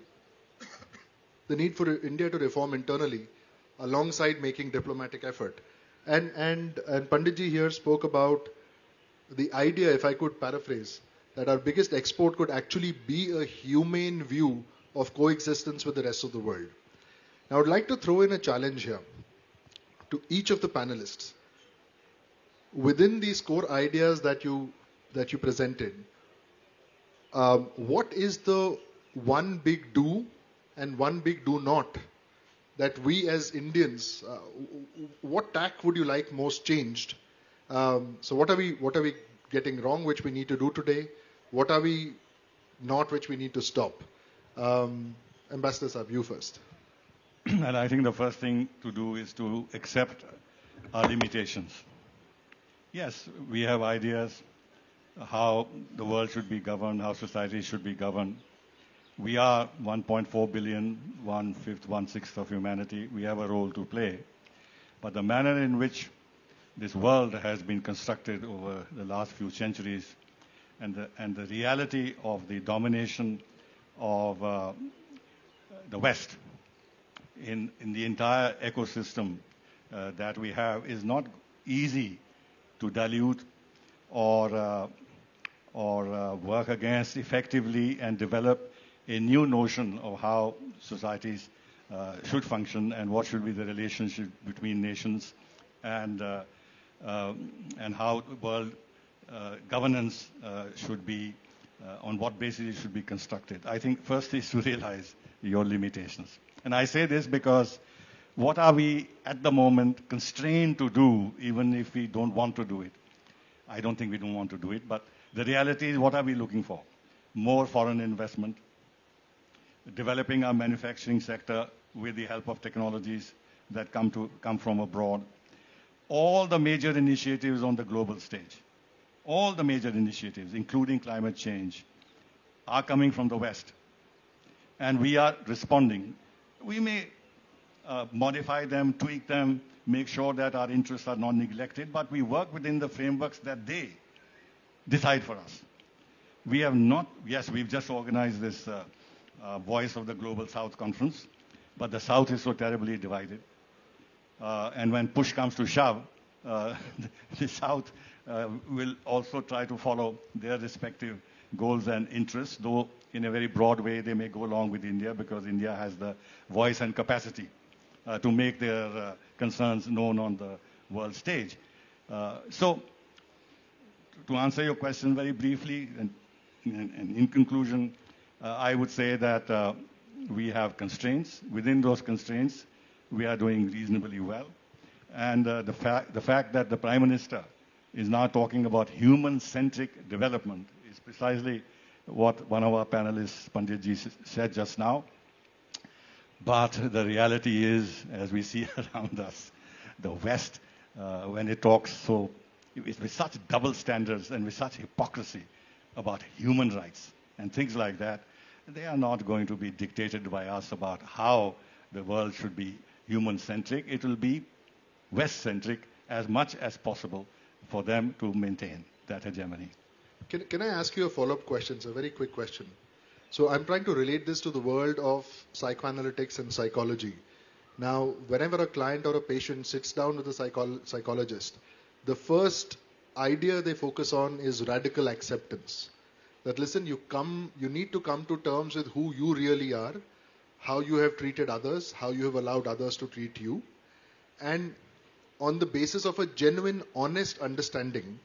Speaker 12: The need for India to reform internally alongside making diplomatic effort. And Panditji here spoke about the idea, if I could paraphrase, that our biggest export could actually be a humane view of coexistence with the rest of the world. Now, I would like to throw in a challenge here to each of the panelists. Within these core ideas that you presented, what is the one big do and one big do not that we as Indians, what tack would you like most changed? So what are we getting wrong which we need to do today? What are we not which we need to stop? Ambassador Saab, you first.
Speaker 9: And I think the first thing to do is to accept our limitations. Yes, we have ideas how the world should be governed, how society should be governed. We are 1.4 billion, 1/5, 1/6 of humanity. We have a role to play. But the manner in which this world has been constructed over the last few centuries and the reality of the domination of the West in the entire ecosystem that we have is not easy to dilute or work against effectively and develop a new notion of how societies should function and what should be the relationship between nations and how world governance should be, on what basis it should be constructed. I think first is to realize your limitations. And I say this because what are we at the moment constrained to do, even if we don't want to do it? I don't think we don't want to do it, but the reality is, what are we looking for? More foreign investment, developing our manufacturing sector with the help of technologies that come from abroad. All the major initiatives on the global stage, all the major initiatives, including climate change, are coming from the West. And we are responding. We may modify them, tweak them, make sure that our interests are not neglected, but we work within the frameworks that they decide for us. We have not, yes, we've just organized this Voice of the Global South conference, but the South is so terribly divided. And when push comes to shove, the South will also try to follow their respective goals and interests, though in a very broad way they may go along with India because India has the voice and capacity to make their concerns known on the world stage. So, to answer your question very briefly, and in conclusion, I would say that we have constraints. Within those constraints, we are doing reasonably well. And the fact that the Prime Minister is now talking about human-centric development is precisely what one of our panelists, Panditji, said just now. But the reality is, as we see around us, the West, when it talks so, with such double standards and with such hypocrisy about human rights and things like that, they are not going to be dictated by us about how the world should be human-centric. It will be West-centric as much as possible for them to maintain that hegemony.
Speaker 12: Can I ask you a follow-up question? It's a very quick question. So I'm trying to relate this to the world of psychoanalytics and psychology. Now, whenever a client or a patient sits down with a psychologist, the first idea they focus on is radical acceptance. that listen, you need to come to terms with who you really are, how you have treated others, how you have allowed others to treat you, and on the basis of a genuine, honest understanding,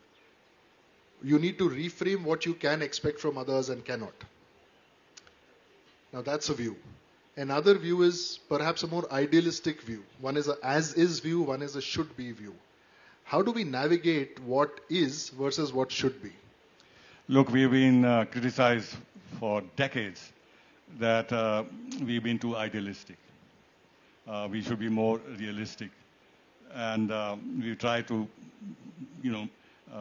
Speaker 12: you need to reframe what you can expect from others and cannot. Now that's a view. Another view is perhaps a more idealistic view. One is a as-is view, one is a should-be view. How do we navigate what is versus what should be?
Speaker 9: Look, we've been criticized for decades that we've been too idealistic. We should be more realistic. And we try to,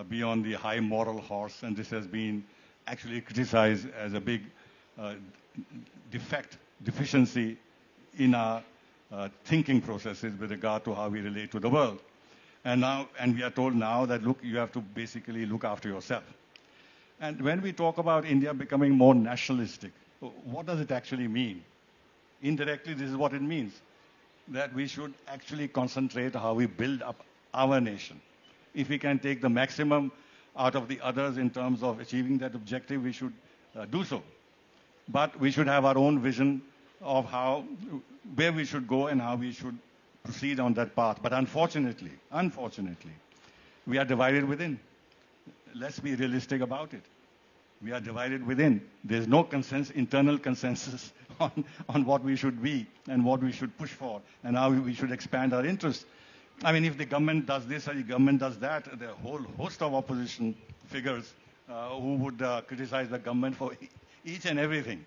Speaker 9: be on the high moral horse, and this has been actually criticized as a big deficiency in our thinking processes with regard to how we relate to the world. And we are told now that, look, you have to basically look after yourself. And when we talk about India becoming more nationalistic, what does it actually mean? Indirectly, this is what it means. That we should actually concentrate how we build up our nation. If we can take the maximum out of the others in terms of achieving that objective, we should do so. But we should have our own vision of where we should go and how we should proceed on that path. But unfortunately, we are divided within. Let's be realistic about it. We are divided within. There's no internal consensus on what we should be and what we should push for and how we should expand our interests. I mean, if the government does this or the government does that, there are a whole host of opposition figures who would criticize the government for each and everything.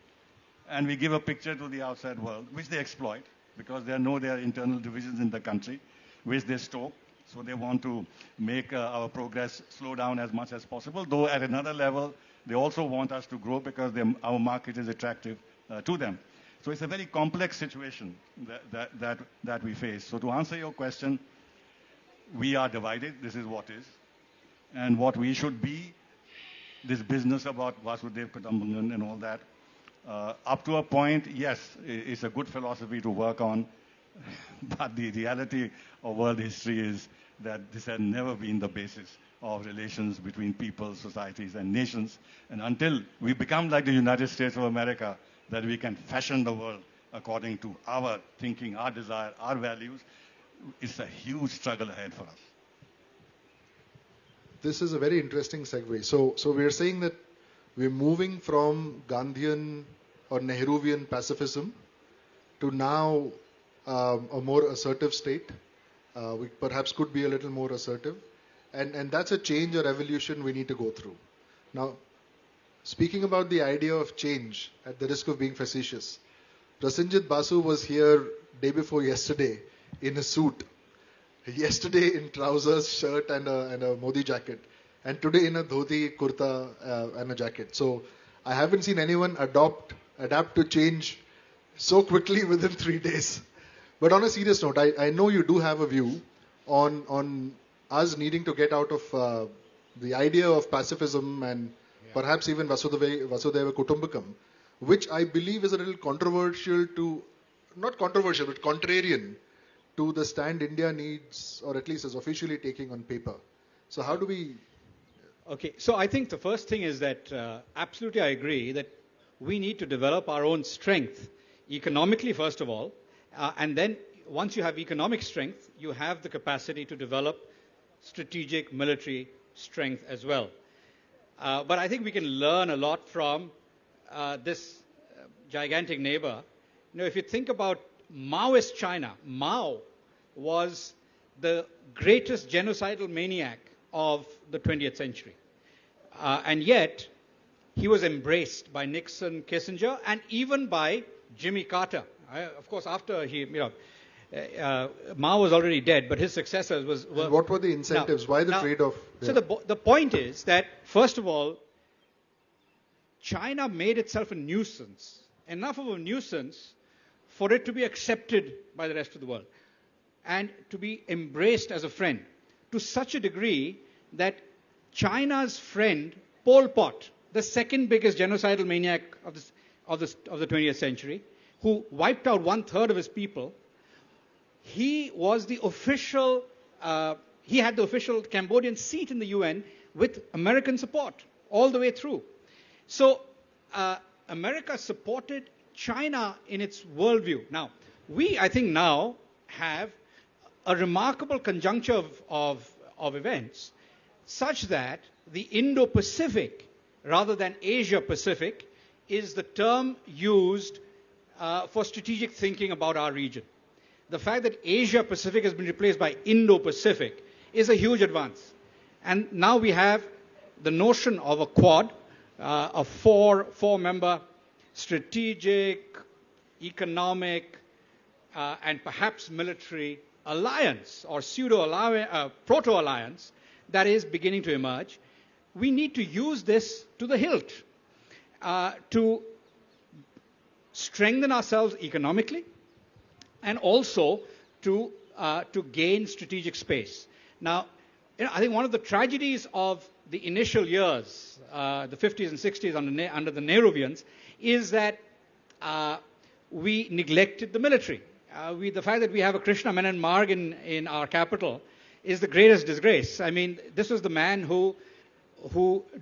Speaker 9: And we give a picture to the outside world, which they exploit, because they know there are internal divisions in the country, which they stoke. So they want to make our progress slow down as much as possible, though at another level, they also want us to grow because our market is attractive to them. So it's a very complex situation that we face. So to answer your question, we are divided. This is what is. And what we should be, this business about Vasudev Kutumbakam and all that, up to a point, yes, it's a good philosophy to work on. But the reality of world history is that this has never been the basis of relations between people, societies, and nations. And until we become like the United States of America, that we can fashion the world according to our thinking, our desire, our values, it's a huge struggle ahead for us.
Speaker 12: This is a very interesting segue. So we're saying that we're moving from Gandhian or Nehruvian pacifism to now a more assertive state. We perhaps could be a little more assertive. And that's a change or evolution we need to go through. Now, speaking about the idea of change, at the risk of being facetious, Prasenjit Basu was here day before yesterday in a suit. Yesterday in trousers, shirt and a Modi jacket. And today in a dhoti, kurta and a jacket. So I haven't seen anyone adapt to change so quickly within 3 days. But on a serious note, I know you do have a view on us needing to get out of the idea of pacifism and perhaps even Vasudeva Kutumbakam, which I believe is a little controversial not controversial, but contrarian to the stand India needs, or at least is officially taking on paper. So how do we...
Speaker 5: Okay, so I think the first thing is that absolutely I agree that we need to develop our own strength, economically first of all, and then once you have economic strength, you have the capacity to develop strategic military strength as well. But I think we can learn a lot from this gigantic neighbor. If you think about Maoist China, Mao was the greatest genocidal maniac of the 20th century. And yet, he was embraced by Nixon, Kissinger, and even by Jimmy Carter. Of course, after Mao was already dead, but his successors were...
Speaker 12: What were the incentives? Why the trade-off?
Speaker 5: So the point is that, first of all, China made itself a nuisance, enough of a nuisance for it to be accepted by the rest of the world and to be embraced as a friend, to such a degree that China's friend, Pol Pot, the second biggest genocidal maniac of the 20th century, who wiped out 1/3 of his people, he was the official, he had the official Cambodian seat in the UN with American support all the way through. So America supported China in its worldview. Now, we, I think now, have a remarkable conjuncture of events such that the Indo-Pacific, rather than Asia-Pacific, is the term used for strategic thinking about our region. The fact that Asia-Pacific has been replaced by Indo-Pacific is a huge advance. And now we have the notion of a Quad, a four-member strategic, economic, and perhaps military alliance or proto-alliance that is beginning to emerge. We need to use this to the hilt to strengthen ourselves economically and also to gain strategic space. Now, I think one of the tragedies of the initial years, the 50s and 60s under the Nehruvians, is that we neglected the military. The fact that we have a Krishna Menon Marg in our capital is the greatest disgrace. I mean, this was the man who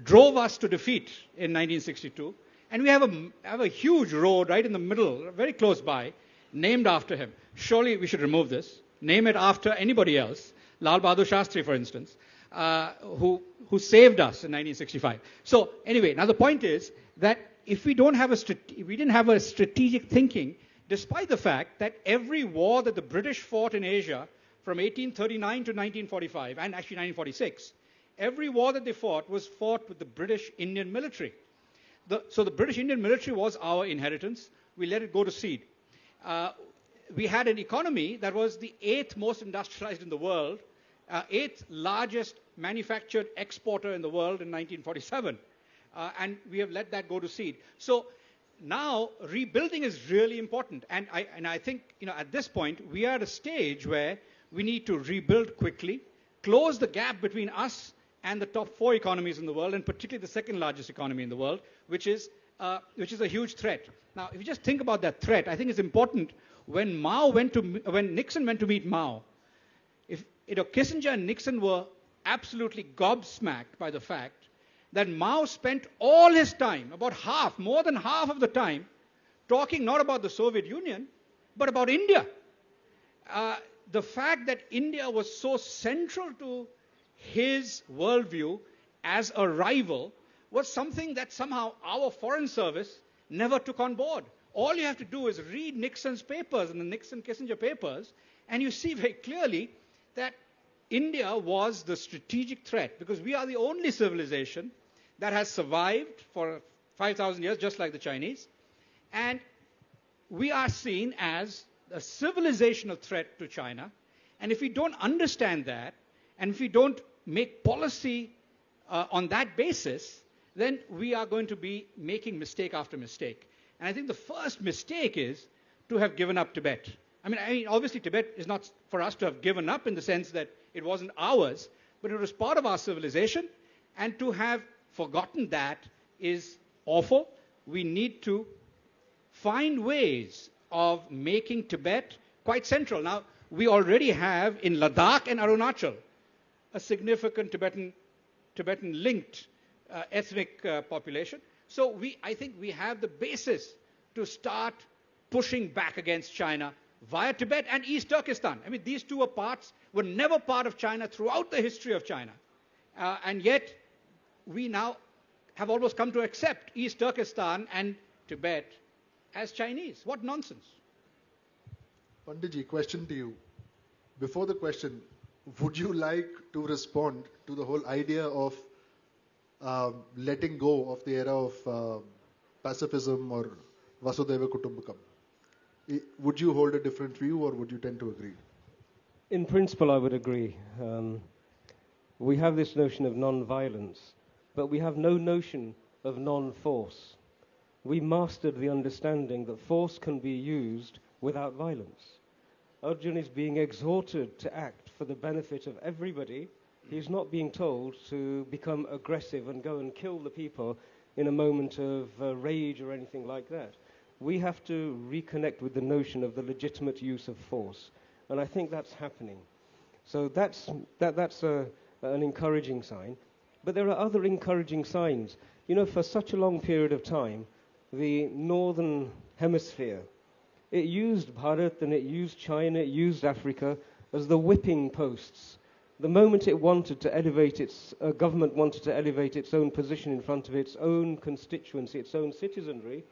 Speaker 5: drove us to defeat in 1962. And we have a huge road right in the middle, very close by, named after him. Surely we should remove this, name it after anybody else, Lal Bahadur Shastri, for instance, who saved us in 1965. So anyway, now the point is that if we didn't have a strategic thinking, despite the fact that every war that the British fought in Asia from 1839 to 1945, and actually 1946, every war that they fought was fought with the British Indian military. So the British Indian military was our inheritance. We let it go to seed. We had an economy that was the 8th most industrialized in the world, 8th largest manufactured exporter in the world in 1947. And we have let that go to seed. So now rebuilding is really important. And I think, at this point, we are at a stage where we need to rebuild quickly, close the gap between us and the top 4 economies in the world, and particularly the second largest economy in the world, which is a huge threat. Now, if you just think about that threat, I think it's important when Nixon went to meet Mao, Kissinger and Nixon were absolutely gobsmacked by the fact that Mao spent all his time, more than half of the time, talking not about the Soviet Union, but about India. The fact that India was so central to his worldview as a rival was something that somehow our foreign service never took on board. All you have to do is read Nixon's papers and the Nixon-Kissinger papers, and you see very clearly that India was the strategic threat, because we are the only civilization that has survived for 5,000 years, just like the Chinese, and we are seen as a civilizational threat to China. And if we don't understand that, and if we don't make policy on that basis, then we are going to be making mistake after mistake. And I think the first mistake is to have given up Tibet. I mean, obviously Tibet is not for us to have given up in the sense that it wasn't ours, but it was part of our civilization, and to have forgotten that is awful. We need to find ways of making Tibet quite central. Now, we already have in Ladakh and Arunachal a significant Tibetan-linked ethnic population. So I think we have the basis to start pushing back against China via Tibet and East Turkestan. I mean, these two were never part of China throughout the history of China. And yet, we now have almost come to accept East Turkestan and Tibet as Chinese. What nonsense.
Speaker 12: Panditji, question to you. Before the question, would you like to respond to the whole idea of letting go of the era of pacifism or Vasudhaiva Kutumbakam? Would you hold a different view, or would you tend to agree?
Speaker 4: In principle, I would agree. We have this notion of non-violence, but we have no notion of non-force. We mastered the understanding that force can be used without violence. Arjun is being exhorted to act for the benefit of everybody. He's not being told to become aggressive and go and kill the people in a moment of rage or anything like that. We have to reconnect with the notion of the legitimate use of force. And I think that's happening. So that's an encouraging sign. But there are other encouraging signs. You know, for such a long period of time, the northern hemisphere, it used Bharat and it used China, it used Africa as the whipping posts. The moment it wanted to elevate government wanted to elevate its own position in front of its own constituency, its own citizenry,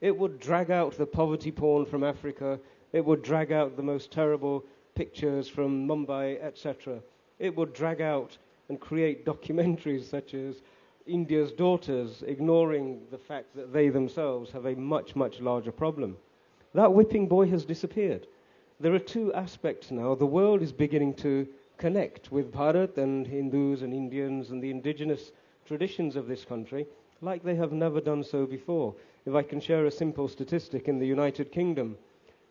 Speaker 4: it would drag out the poverty porn from Africa, it would drag out the most terrible pictures from Mumbai, etc. It would drag out and create documentaries such as India's Daughters, ignoring the fact that they themselves have a much, much larger problem. That whipping boy has disappeared. There are two aspects now. The world is beginning to connect with Bharat and Hindus and Indians and the indigenous traditions of this country like they have never done so before. If I can share a simple statistic, in the United Kingdom,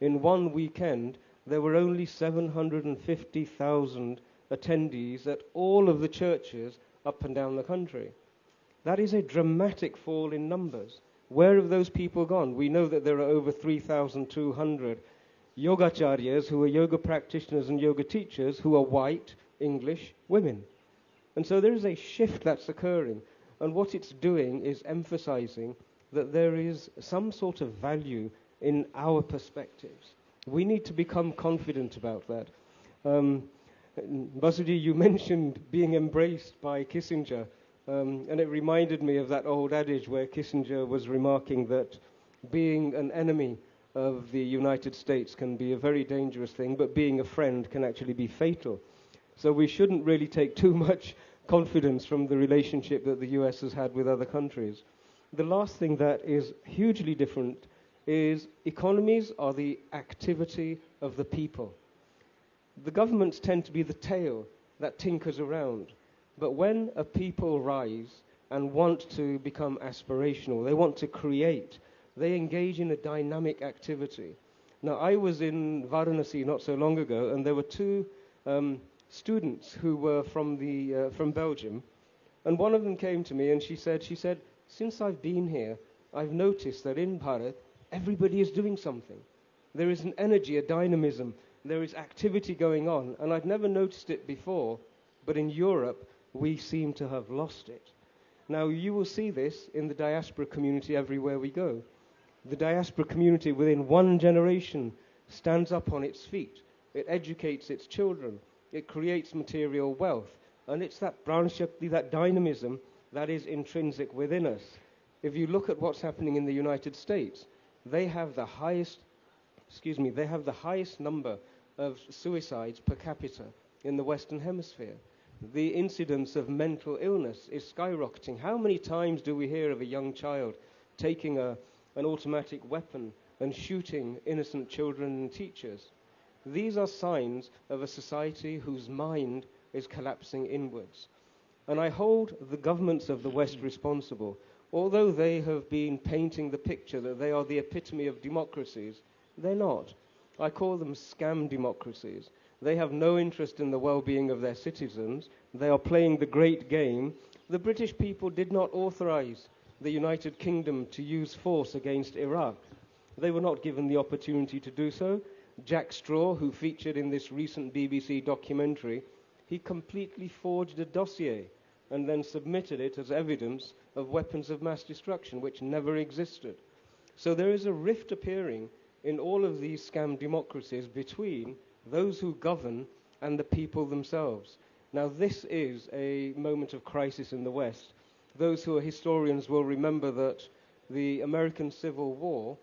Speaker 4: in one weekend, there were only 750,000 attendees at all of the churches up and down the country. That is a dramatic fall in numbers. Where have those people gone? We know that there are over 3,200 yogacharyas, who are yoga practitioners and yoga teachers, who are white English women. And so there is a shift that's occurring. And what it's doing is emphasizing that there is some sort of value in our perspectives. We need to become confident about that. Basuji, you mentioned being embraced by Kissinger, and it reminded me of that old adage where Kissinger was remarking that being an enemy of the United States can be a very dangerous thing, but being a friend can actually be fatal. So we shouldn't really take too much confidence from the relationship that the US has had with other countries. The last thing that is hugely different is economies are the activity of the people. The governments tend to be the tail that tinkers around. But when a people rise and want to become aspirational, they want to create, they engage in a dynamic activity. Now, I was in Varanasi not so long ago, and there were two students who were from Belgium, and one of them came to me and she said, since I've been here, I've noticed that in Bharat, everybody is doing something. There is an energy, a dynamism, there is activity going on, and I'd never noticed it before, but in Europe, we seem to have lost it. Now, you will see this in the diaspora community everywhere we go. The diaspora community within one generation stands up on its feet. It educates its children. It creates material wealth. And it's that pranashakti, that dynamism, that is intrinsic within us. If you look at what's happening in the United States, they have the highest number of suicides per capita in the Western Hemisphere. The incidence of mental illness is skyrocketing. How many times do we hear of a young child taking an automatic weapon and shooting innocent children and teachers? These are signs of a society whose mind is collapsing inwards. And I hold the governments of the West responsible. Although they have been painting the picture that they are the epitome of democracies, they're not. I call them scam democracies. They have no interest in the well-being of their citizens. They are playing the great game. The British people did not authorize the United Kingdom to use force against Iraq. They were not given the opportunity to do so. Jack Straw, who featured in this recent BBC documentary, he completely forged a dossier and then submitted it as evidence of weapons of mass destruction, which never existed. So there is a rift appearing in all of these scam democracies between those who govern and the people themselves. Now, this is a moment of crisis in the West. Those who are historians will remember that the American Civil War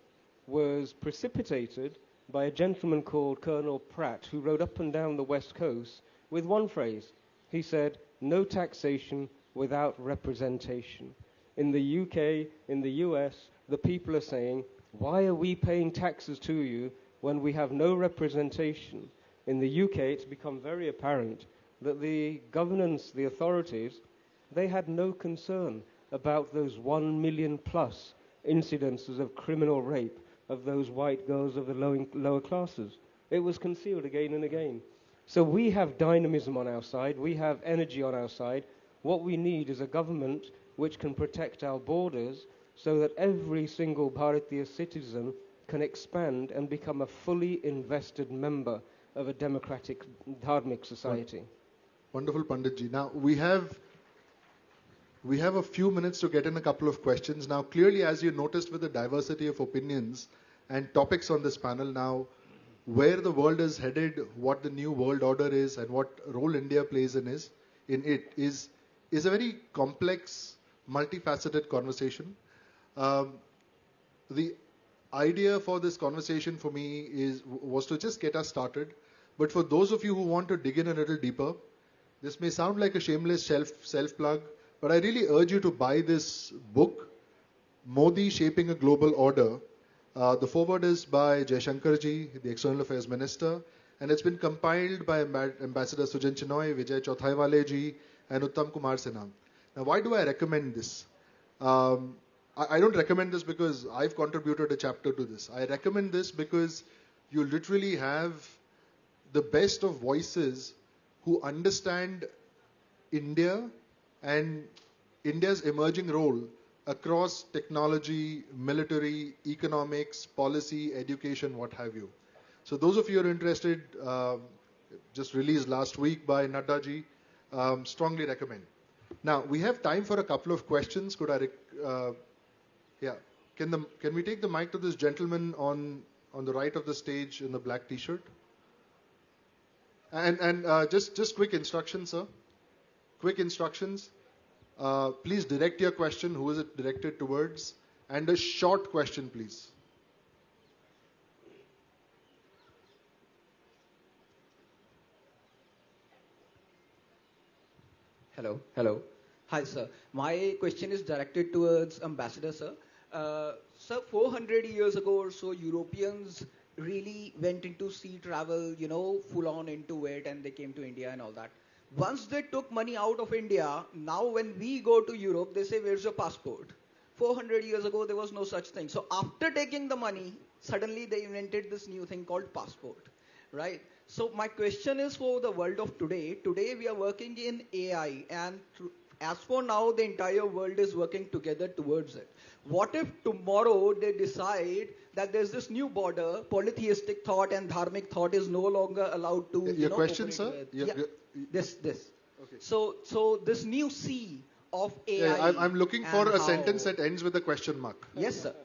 Speaker 4: was precipitated by a gentleman called Colonel Pratt, who rode up and down the West Coast with one phrase. He said, "No taxation without representation." In the UK, in the US, the people are saying, why are we paying taxes to you when we have no representation? In the UK, it's become very apparent that the governance, the authorities, they had no concern about those 1 million plus incidences of criminal rape of those white girls of the lower classes. It was concealed again and again. So we have dynamism on our side, we have energy on our side. What we need is a government which can protect our borders so that every single Bharatiya citizen can expand and become a fully invested member of a democratic, dharmic society.
Speaker 12: Wonderful, Panditji. Now, we have we have a few minutes to get in a couple of questions. Now, clearly, as you noticed with the diversity of opinions and topics on this panel now, where the world is headed, what the new world order is, and what role India plays in it is a very complex, multifaceted conversation. The idea for this conversation for me was to just get us started. But for those of you who want to dig in a little deeper, this may sound like a shameless self-plug, but I really urge you to buy this book, Modi Shaping a Global Order. The foreword is by Jaishankarji, the External Affairs Minister, and it's been compiled by Ambassador Sujan Chinoy, Vijay Chauthaiwale ji, and Uttam Kumar Sinha. Now, why do I recommend this? I don't recommend this because I've contributed a chapter to this. I recommend this because you literally have the best of voices who understand India and India's emerging role across technology, military, economics, policy, education, what have you. So those of you who are interested, just released last week by Nadda ji, strongly recommend. Now, we have time for a couple of questions. Could I, can we take the mic to this gentleman on the right of the stage in the black t-shirt? And just quick instructions, sir. Quick instructions. Please direct your question. Who is it directed towards? And a short question, please.
Speaker 2: Hello. Hi, sir. My question is directed towards Ambassador, sir. Sir, 400 years ago or so, Europeans really went into sea travel, full on into it, and they came to India and all that. Once they took money out of India, now when we go to Europe, they say, where's your passport? 400 years ago, there was no such thing. So after taking the money, suddenly they invented this new thing called passport, right? So my question is for the world of today. Today we are working in AI, and as for now, the entire world is working together towards it. What if tomorrow they decide that there's this new border, polytheistic thought and dharmic thought is no longer allowed to...
Speaker 12: Your question, sir?
Speaker 2: This.
Speaker 12: Okay.
Speaker 2: So this new sea of AI...
Speaker 12: Yeah, I'm looking for a sentence that ends with a question mark.
Speaker 2: Yes, sir.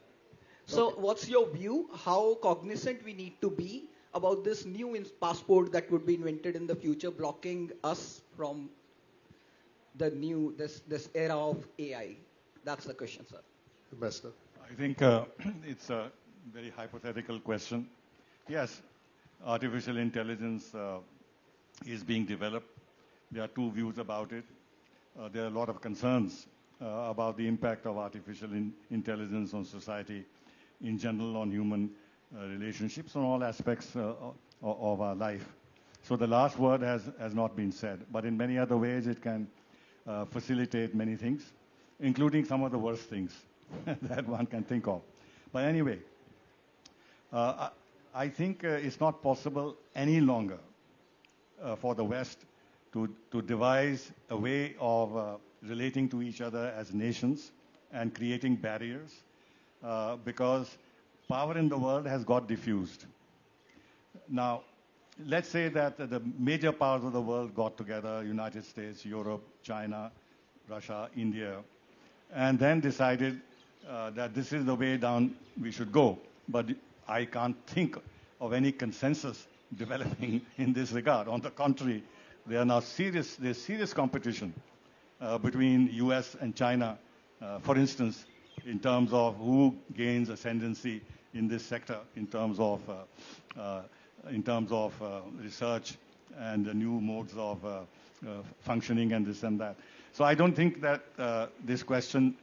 Speaker 2: So what's your view? How cognizant we need to be about this new passport that would be invented in the future, blocking us from the new, this era of AI? That's the question, sir.
Speaker 12: Ambassador.
Speaker 9: I think it's a very hypothetical question. Yes, artificial intelligence is being developed. There are two views about it. There are a lot of concerns about the impact of artificial intelligence on society in general, on human relationships, on all aspects of our life. So the last word has not been said, but in many other ways it can facilitate many things, including some of the worst things that one can think of. But anyway, I think it's not possible any longer for the West to devise a way of relating to each other as nations and creating barriers because power in the world has got diffused. Now, let's say that the major powers of the world got together, United States, Europe, China, Russia, India, and then decided that this is the way down we should go. But I can't think of any consensus developing in this regard. On the contrary, there's serious competition between US and China, for instance, in terms of who gains ascendancy in this sector, in terms of research and the new modes of functioning and this and that. So I don't think that this question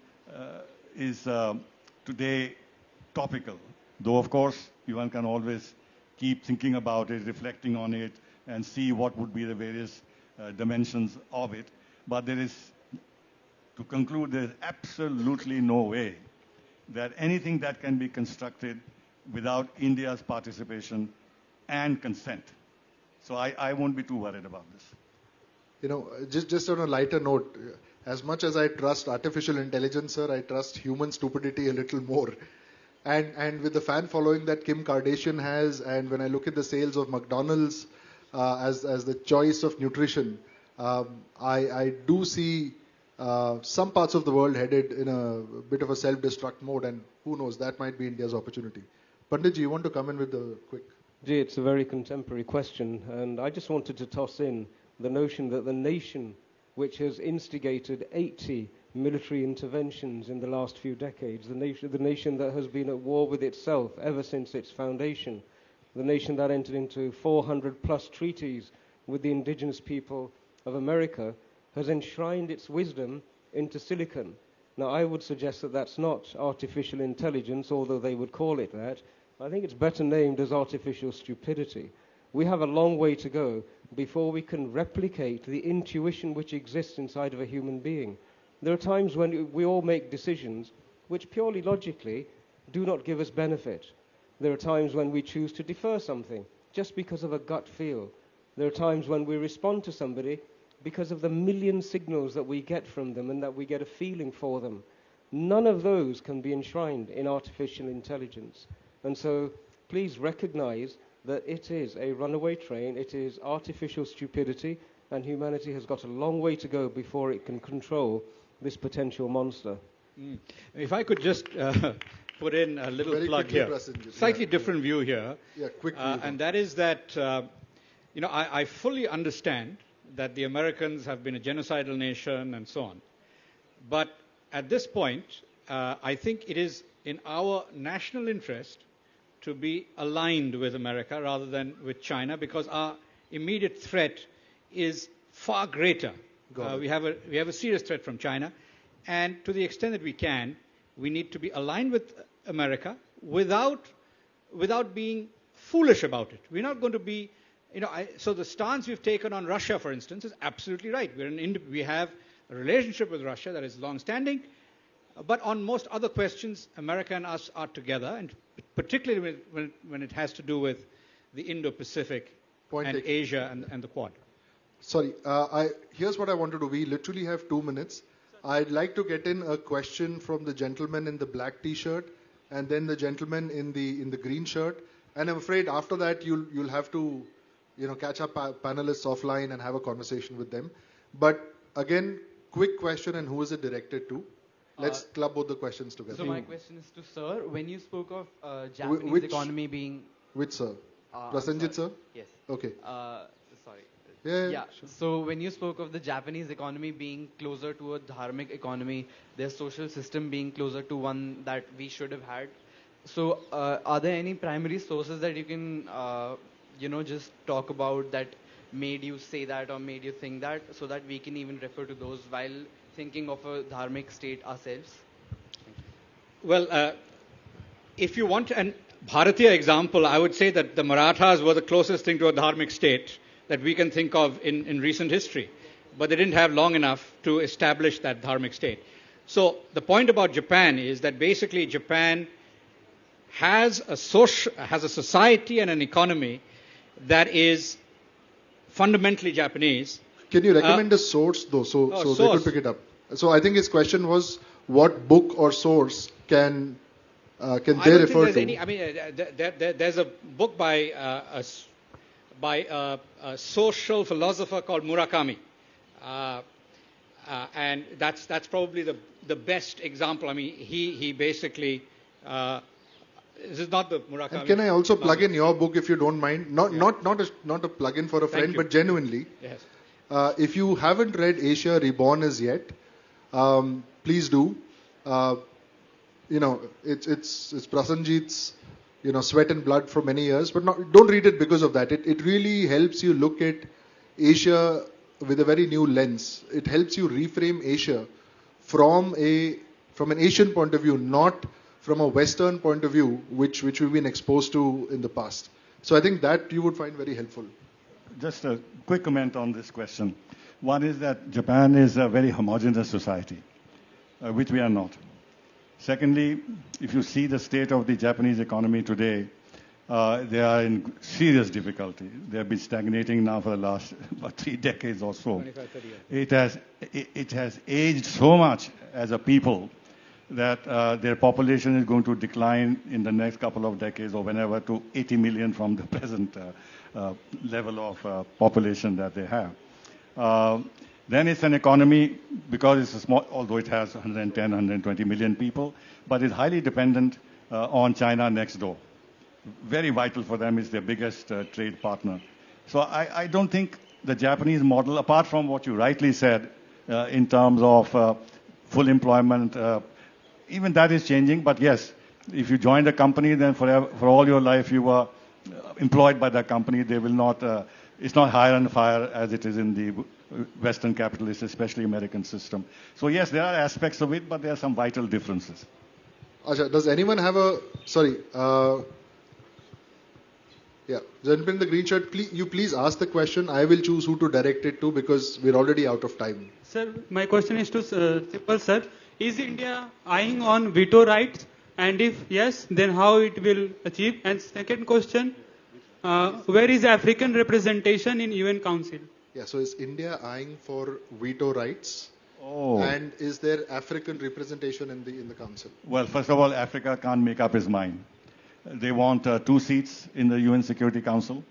Speaker 9: is today topical, though of course one can always keep thinking about it, reflecting on it, and see what would be the various dimensions of it. But there is, to conclude, there is absolutely no way that anything that can be constructed without India's participation and consent. So I won't be too worried about this.
Speaker 12: Just on a lighter note, as much as I trust artificial intelligence, sir, I trust human stupidity a little more. And with the fan following that Kim Kardashian has, and when I look at the sales of McDonald's as the choice of nutrition, I do see some parts of the world headed in a bit of a self-destruct mode, and who knows, that might be India's opportunity. Panditji, you want to come in with the quick?
Speaker 4: Gee, it's a very contemporary question, and I just wanted to toss in the notion that the nation which has instigated 80 military interventions in the last few decades, the nation that has been at war with itself ever since its foundation, the nation that entered into 400 plus treaties with the indigenous people of America, has enshrined its wisdom into silicon. Now, I would suggest that that's not artificial intelligence, although they would call it that. I think it's better named as artificial stupidity. We have a long way to go before we can replicate the intuition which exists inside of a human being. There are times when we all make decisions which purely logically do not give us benefit. There are times when we choose to defer something just because of a gut feel. There are times when we respond to somebody because of the million signals that we get from them and that we get a feeling for them. None of those can be enshrined in artificial intelligence. And so please recognize that it is a runaway train, it is artificial stupidity, and humanity has got a long way to go before it can control this potential monster.
Speaker 5: If I could just put in a little
Speaker 12: Very
Speaker 5: plug
Speaker 12: quickly,
Speaker 5: here, slightly different view here,
Speaker 12: quickly.
Speaker 5: And that is that, I fully understand that the Americans have been a genocidal nation and so on. But at this point, I think it is in our national interest to be aligned with America rather than with China, because our immediate threat is far greater. We have a serious threat from China, and to the extent that we can, we need to be aligned with America without being foolish about it. We're not going to be, so the stance we've taken on Russia, for instance, is absolutely right. We have a relationship with Russia that is long-standing, but on most other questions, America and us are together, and particularly when it has to do with the Indo-Pacific and Asia and the Quad.
Speaker 12: Sorry, here's what I want to do. We literally have 2 minutes. I'd like to get in a question from the gentleman in the black T-shirt, and then the gentleman in the green shirt. And I'm afraid after that you'll have to, catch up panelists offline and have a conversation with them. But again, quick question, and who is it directed to? Let's club both the questions together.
Speaker 8: So my question is to Sir. When you spoke of Japanese economy being...
Speaker 12: Which Sir? Prasenjit Sir?
Speaker 8: Yes.
Speaker 12: Okay.
Speaker 8: Sorry.
Speaker 12: Yeah.
Speaker 8: Sure. So when you spoke of the Japanese economy being closer to a dharmic economy, their social system being closer to one that we should have had. So are there any primary sources that you can, just talk about that made you say that or made you think that, so that we can even refer to those while thinking of a dharmic state ourselves?
Speaker 5: Well, if you want an Bharatiya example, I would say that the Marathas were the closest thing to a dharmic state that we can think of in recent history. But they didn't have long enough to establish that dharmic state. So the point about Japan is that basically Japan has a society and an economy that is fundamentally Japanese.
Speaker 12: Can you recommend a source though, so they could pick it up? So I think his question was, what book or source can they refer to?
Speaker 5: There's a book by a social philosopher called Murakami, and that's probably the best example. I mean, he basically. This is not the Murakami.
Speaker 12: And can I also plug in your book, if you don't mind? Not a plug-in for a friend, but genuinely.
Speaker 5: Yes.
Speaker 12: If you haven't read Asia Reborn as yet, please do. It's Prasenjit's, sweat and blood for many years, but don't read it because of that. It really helps you look at Asia with a very new lens. It helps you reframe Asia from an Asian point of view, not from a Western point of view, which we've been exposed to in the past. So I think that you would find very helpful.
Speaker 9: Just a quick comment on this question. One is that Japan is a very homogeneous society, which we are not. Secondly, if you see the state of the Japanese economy today, they are in serious difficulty. They have been stagnating now for the last about 3 decades or so.
Speaker 5: 25, 30 years.
Speaker 9: It has aged so much as a people that their population is going to decline in the next couple of decades or whenever to 80 million from the present level of population that they have. Then it's an economy, because it's a small, although it has 110, 120 million people, but it's highly dependent on China next door. Very vital for them, is their biggest trade partner. So I don't think the Japanese model, apart from what you rightly said in terms of full employment, even that is changing. But yes, if you join the company, then for all your life you are employed by that company. They will not, it's not hire and fire as it is in the Western capitalist, especially American system. So yes, there are aspects of it, but there are some vital differences.
Speaker 12: Acha, does anyone have a, sorry, yeah, gentleman in the green shirt, please ask the question. I will choose who to direct it to because we're already out of time.
Speaker 10: Sir, my question is to Simple sir. Is India eyeing on veto rights? And if yes, then how it will achieve? And second question, where is African representation in UN Council?
Speaker 12: Yeah, so is India eyeing for veto rights?
Speaker 9: Oh.
Speaker 12: And is there African representation in the council?
Speaker 9: Well, first of all, Africa can't make up its mind. They want 2 seats in the UN Security Council,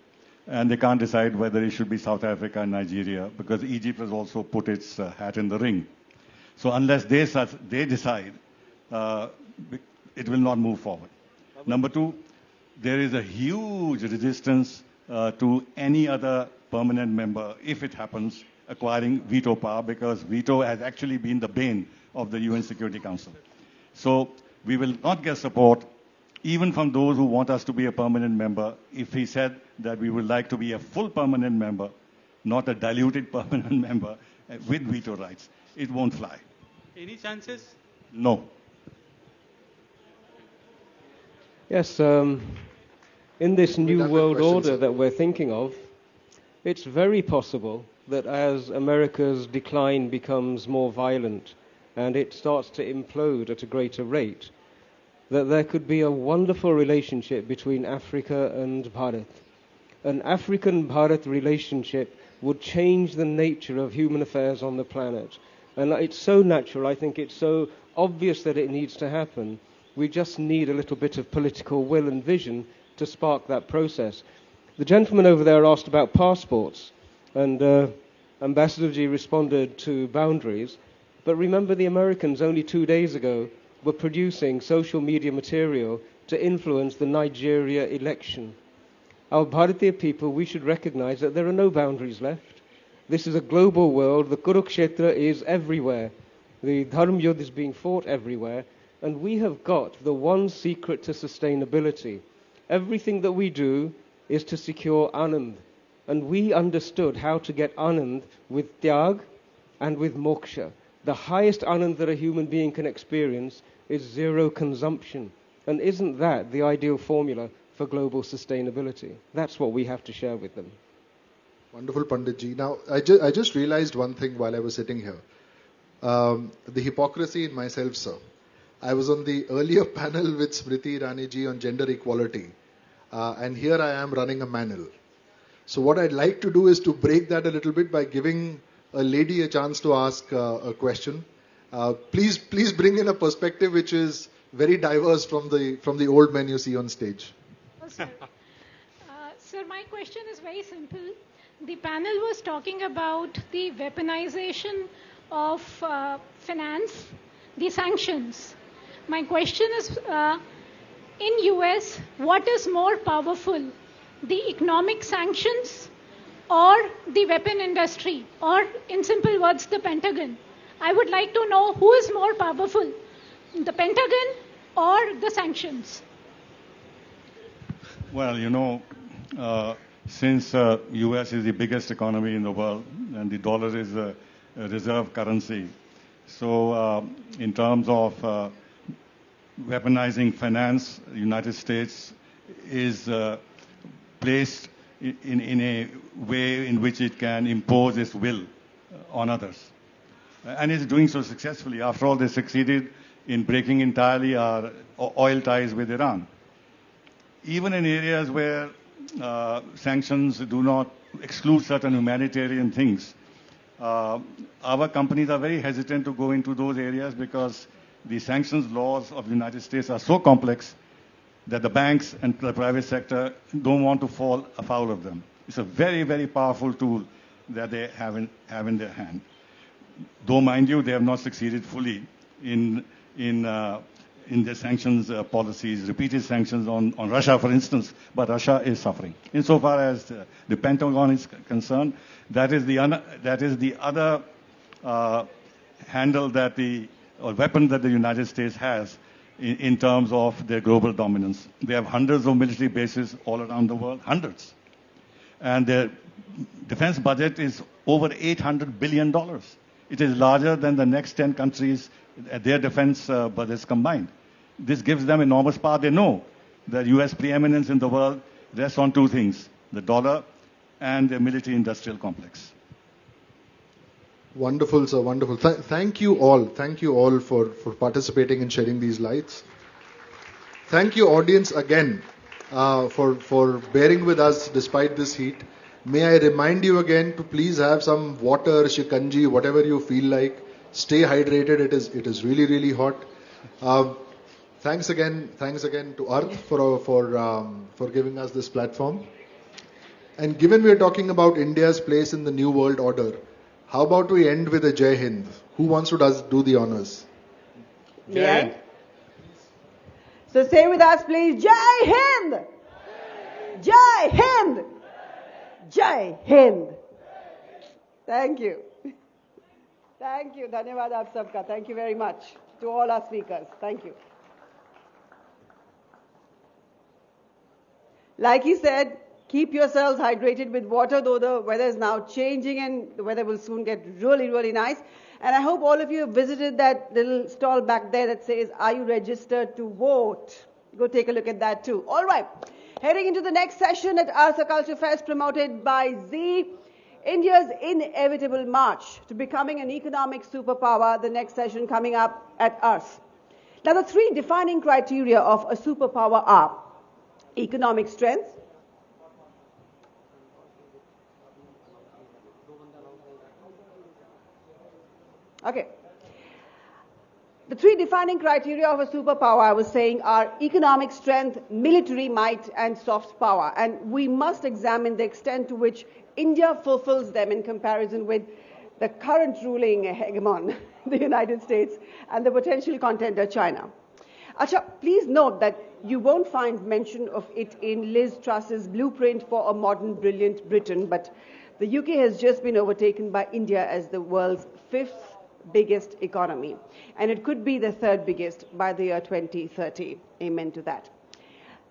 Speaker 9: and they can't decide whether it should be South Africa and Nigeria, because Egypt has also put its hat in the ring. So unless they decide, it will not move forward. Number 2, there is a huge resistance to any other permanent member, if it happens, acquiring veto power, because veto has actually been the bane of the UN Security Council. So we will not get support even from those who want us to be a permanent member, if he said that we would like to be a full permanent member, not a diluted permanent member with veto rights. It won't fly.
Speaker 10: Any chances?
Speaker 9: No.
Speaker 4: Yes, in this new world order that we're thinking of, it's very possible that as America's decline becomes more violent and it starts to implode at a greater rate, that there could be a wonderful relationship between Africa and Bharat. An African-Bharat relationship would change the nature of human affairs on the planet. And it's so natural, I think it's so obvious that it needs to happen. We just need a little bit of political will and vision to spark that process. The gentleman over there asked about passports, and Ambassador Ji responded to boundaries. But remember, the Americans only 2 days ago were producing social media material to influence the Nigeria election. Our Bharatiya people, we should recognize that there are no boundaries left. This is a global world. The Kurukshetra is everywhere. The Dharma Yudh is being fought everywhere. And we have got the one secret to sustainability. Everything that we do is to secure Anand. And we understood how to get Anand with Tyag and with Moksha. The highest Anand that a human being can experience is zero consumption. And isn't that the ideal formula for global sustainability? That's what we have to share with them.
Speaker 12: Wonderful, Panditji. Now, I just realized one thing while I was sitting here. The hypocrisy in myself, sir. I was on the earlier panel with Smriti Irani ji on gender equality. And here I am running a manel. So what I'd like to do is to break that a little bit by giving a lady a chance to ask a question. Please bring in a perspective which is very diverse from the old men you see on stage.
Speaker 15: Oh, sir. Sir, my question is very simple. The panel was talking about the weaponization of finance, the sanctions. My question is, in US, what is more powerful, the economic sanctions or the weapon industry, or in simple words, the Pentagon? I would like to know who is more powerful, the Pentagon or the sanctions?
Speaker 9: Well, you know, since US is the biggest economy in the world and the dollar is a reserve currency, so in terms of weaponizing finance, the United States is placed in a way in which it can impose its will on others. And it's doing so successfully. After all, they succeeded in breaking entirely our oil ties with Iran. Even in areas where sanctions do not exclude certain humanitarian things, our companies are very hesitant to go into those areas because the sanctions laws of the United States are so complex that the banks and the private sector don't want to fall afoul of them. It's a very, very powerful tool that they have in their hand. though mind you, they have not succeeded fully in their sanctions policies, repeated sanctions on Russia, for instance, but Russia is suffering. Insofar as the Pentagon is concerned, that is the other handle or weapon that the United States has in terms of their global dominance. They have hundreds of military bases all around the world, hundreds. And their defense budget is over $800 billion. It is larger than the next 10 countries, their defense budgets combined. This gives them enormous power. They know that U.S. preeminence in the world rests on two things, the dollar and the military-industrial complex.
Speaker 12: Wonderful, sir, wonderful. Thank you all. Thank you all for participating and shedding these lights. Thank you, audience, again, for bearing with us despite this heat. May I remind you again to please have some water, shikanji, whatever you feel like. Stay hydrated. It is really, really hot. Thanks again to Arth for giving us this platform. And given we are talking about India's place in the new world order, how about we end with a Jai Hind? Who wants to do the honors?
Speaker 1: May I? So say with us, please, Jai Hind! Jai Hind! Jai Hind! Thank you. Thank you. Dhanyawad aap sabka. Thank you very much to all our speakers. Thank you. Like he said, keep yourselves hydrated with water, though the weather is now changing and the weather will soon get really, really nice. And I hope all of you have visited that little stall back there that says, "Are you registered to vote?" Go take a look at that too. All right. Heading into the next session at Arth Culture Fest promoted by ZEEL, India's inevitable march to becoming an economic superpower, the next session coming up at Arth. Now, the three defining criteria of a superpower are economic strength, okay. The three defining criteria of a superpower, I was saying, are economic strength, military might, and soft power. And we must examine the extent to which India fulfills them in comparison with the current ruling hegemon, the United States, and the potential contender, China. Acha, please note that you won't find mention of it in Liz Truss's blueprint for a modern, brilliant Britain, but the UK has just been overtaken by India as the world's fifth biggest economy, and it could be the third biggest by the year 2030. Amen to that.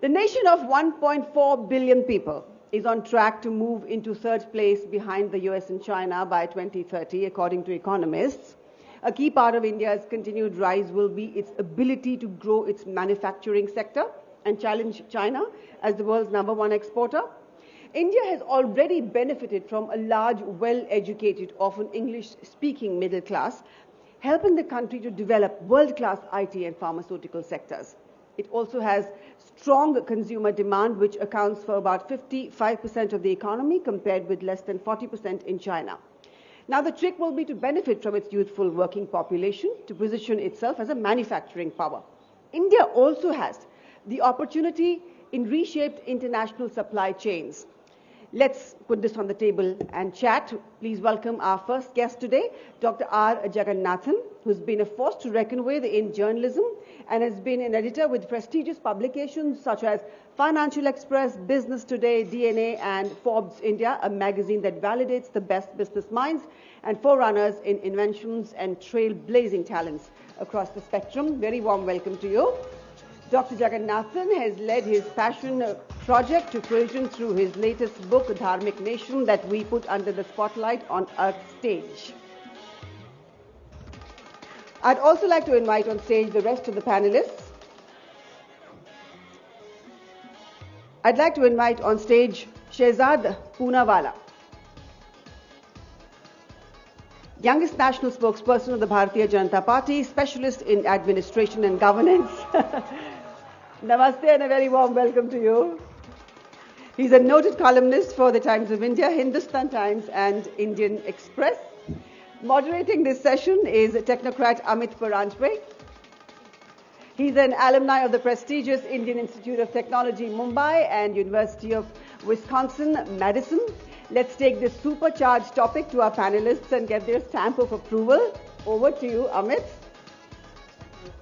Speaker 1: The nation of 1.4 billion people is on track to move into third place behind the US and China by 2030, according to economists. A key part of India's continued rise will be its ability to grow its manufacturing sector and challenge China as the world's #1 exporter. India has already benefited from a large, well-educated, often English-speaking middle class, helping the country to develop world-class IT and pharmaceutical sectors. It also has strong consumer demand, which accounts for about 55% of the economy, compared with less than 40% in China. Now, the trick will be to benefit from its youthful working population to position itself as a manufacturing power. India also has the opportunity in reshaped international supply chains. Let's put this on the table and chat. Please welcome our first guest today, Dr. R. Jagannathan, who's been a force to reckon with in journalism and has been an editor with prestigious publications such as Financial Express, Business Today, DNA, and Forbes India, a magazine that validates the best business minds and forerunners in inventions and trailblazing talents across the spectrum. Very warm welcome to you. Dr. Jagannathan has led his passion project to fruition through his latest book, Dharmic Nation, that we put under the spotlight on Arth stage. I'd also like to invite on stage the rest of the panelists. I'd like to invite on stage Shehzad Poonawala, youngest national spokesperson of the Bharatiya Janata Party, specialist in administration and governance. Namaste and a very warm welcome to you. He's a noted columnist for the Times of India, Hindustan Times, and Indian Express. Moderating this session is technocrat Amit Parantwe. He's an alumni of the prestigious Indian Institute of Technology, Mumbai, and University of Wisconsin, Madison, Let's take this supercharged topic to our panelists and get their stamp of approval. Over to you, Amit.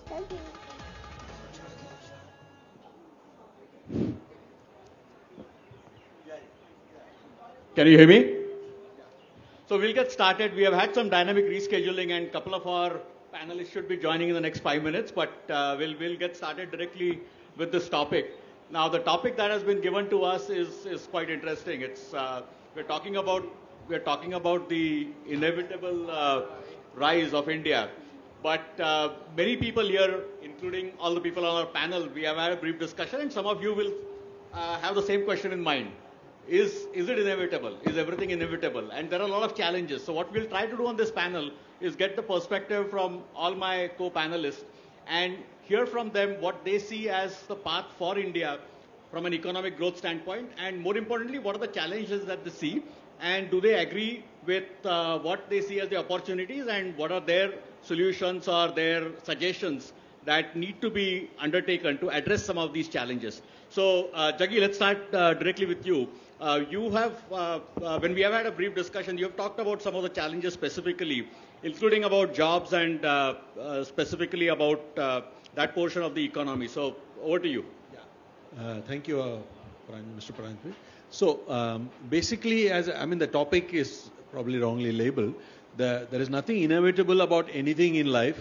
Speaker 1: Thank you.
Speaker 11: Can you hear me? So we'll get started. We have had some dynamic rescheduling and a couple of our panelists should be joining in the next 5 minutes, but we'll get started directly with this topic. Now, the topic that has been given to us is quite interesting. It's we're talking about the inevitable rise of India, but many people here, including all the people on our panel, we have had a brief discussion, and some of you will have the same question in mind. Is it inevitable? Is everything inevitable? And there are a lot of challenges. So what we'll try to do on this panel is get the perspective from all my co-panelists and hear from them what they see as the path for India from an economic growth standpoint, and more importantly, what are the challenges that they see, and do they agree with what they see as the opportunities, and what are their solutions or their suggestions that need to be undertaken to address some of these challenges. So, Jaggi, let's start directly with you. You have, when we have had a brief discussion, you have talked about some of the challenges specifically, including about jobs and specifically about that portion of the economy. So, over to you.
Speaker 13: Thank you, Mr. Pranjit. So, basically, the topic is probably wrongly labeled. There is nothing inevitable about anything in life.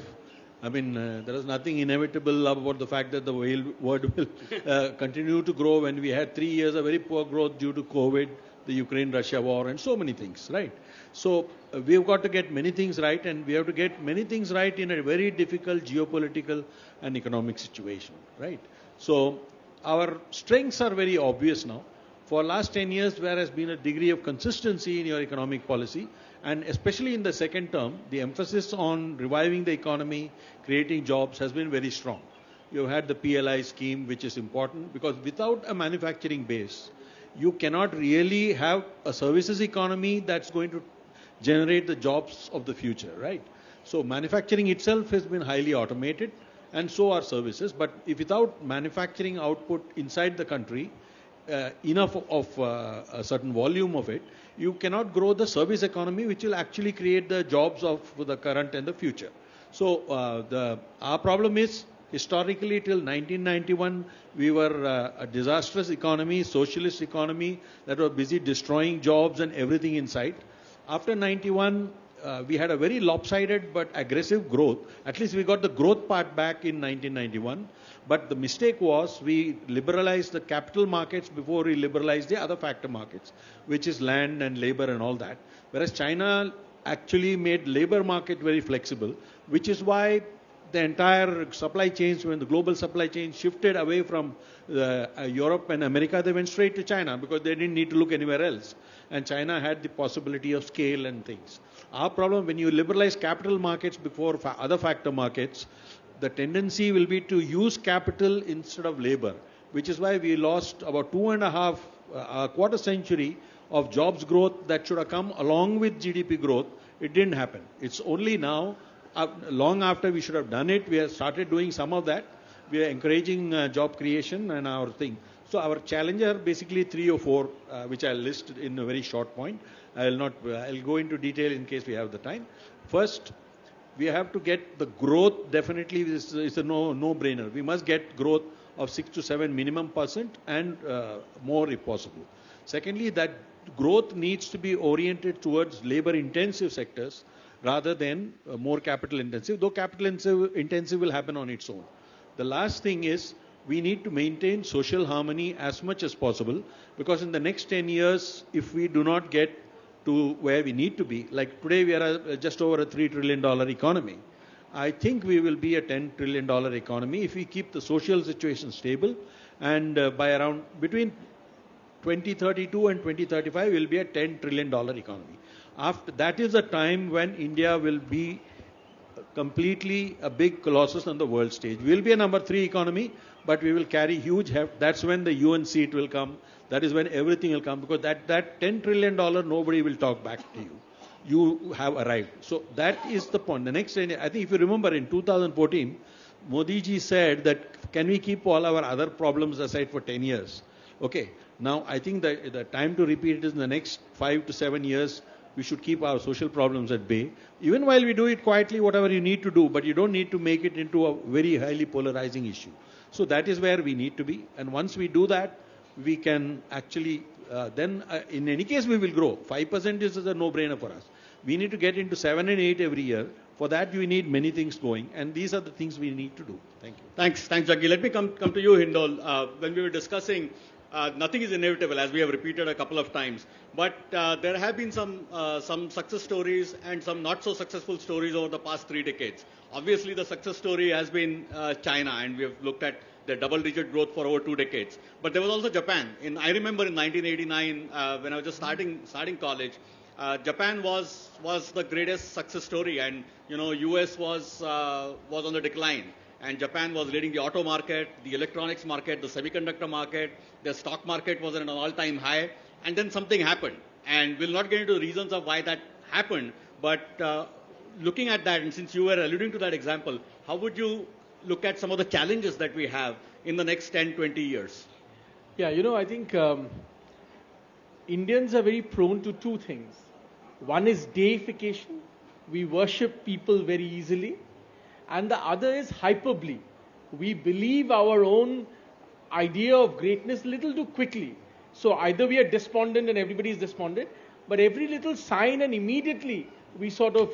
Speaker 13: There is nothing inevitable about the fact that the world will continue to grow when we had 3 years of very poor growth due to COVID, the Ukraine-Russia war, and so many things, right? So we've got to get many things right, and we have to get many things right in a very difficult geopolitical and economic situation, right? So our strengths are very obvious now. For last 10 years, there has been a degree of consistency in your economic policy, and especially in the second term, the emphasis on reviving the economy, creating jobs has been very strong. You've had the PLI scheme, which is important, because without a manufacturing base, you cannot really have a services economy that's going to generate the jobs of the future, right? So manufacturing itself has been highly automated, and so are services. But if without manufacturing output inside the country, enough of a certain volume of it, you cannot grow the service economy, which will actually create the jobs of the current and the future. So our problem is, historically till 1991, we were a disastrous economy, socialist economy that was busy destroying jobs and everything in sight. After 91, we had a very lopsided but aggressive growth. At least we got the growth part back in 1991. But the mistake was we liberalized the capital markets before we liberalized the other factor markets, which is land and labor and all that. Whereas China actually made labor market very flexible, which is why the entire supply chains, when the global supply chain shifted away from Europe and America, they went straight to China because they didn't need to look anywhere else. And China had the possibility of scale and things. Our problem, when you liberalize capital markets before other factor markets, the tendency will be to use capital instead of labor, which is why we lost about 2.5 quarter century of jobs growth that should have come along with GDP growth. It didn't happen. It's only now, long after we should have done it, we have started doing some of that. We are encouraging job creation and our thing. So our challenges are basically 3 or 4, which I'll list in a very short point. I'll go into detail in case we have the time. First, we have to get the growth. Definitely, it's a no-brainer. We must get growth of 6 to 7 minimum % and more if possible. Secondly, that growth needs to be oriented towards labor-intensive sectors rather than more capital-intensive, though capital-intensive will happen on its own. The last thing is we need to maintain social harmony as much as possible, because in the next 10 years, if we do not get to where we need to be, like today we are just over a $3 trillion economy. I think we will be a $10 trillion economy if we keep the social situation stable, and by around between 2032 and 2035 we will be a $10 trillion economy. After that is the time when India will be completely a big colossus on the world stage. We will be a number 3 economy, but we will carry huge heft. That's when the UN seat will come. That is when everything will come, because that $10 trillion, nobody will talk back to you. You have arrived. So that is the point. The next, I think if you remember in 2014, Modi ji said that can we keep all our other problems aside for 10 years? Okay. Now, I think that the time to repeat it is in the next 5 to 7 years. We should keep our social problems at bay. Even while we do it quietly, whatever you need to do, but you don't need to make it into a very highly polarizing issue. So that is where we need to be. And once we do that, we can actually, in any case, we will grow. 5% is a no-brainer for us. We need to get into 7 and 8 every year. For that, we need many things going. And these are the things we need to do. Thank you.
Speaker 11: Thanks, Jaggi. Let me come to you, Hindol. When we were discussing, nothing is inevitable, as we have repeated a couple of times. But there have been some success stories and some not so successful stories over the past 3 decades. Obviously, the success story has been China, and we have looked at the double-digit growth for over 2 decades. But there was also Japan. I remember in 1989, when I was just starting college, Japan was the greatest success story, and US was on the decline. And Japan was leading the auto market, the electronics market, the semiconductor market. The stock market was at an all-time high. And then something happened. And we'll not get into the reasons of why that happened. But looking at that, and since you were alluding to that example, how would you look at some of the challenges that we have in the next 10, 20 years?
Speaker 14: Yeah, I think Indians are very prone to 2 things. One is deification. We worship people very easily. And the other is hyperbole. We believe our own idea of greatness a little too quickly. So either we are despondent and everybody is despondent, but every little sign and immediately we sort of,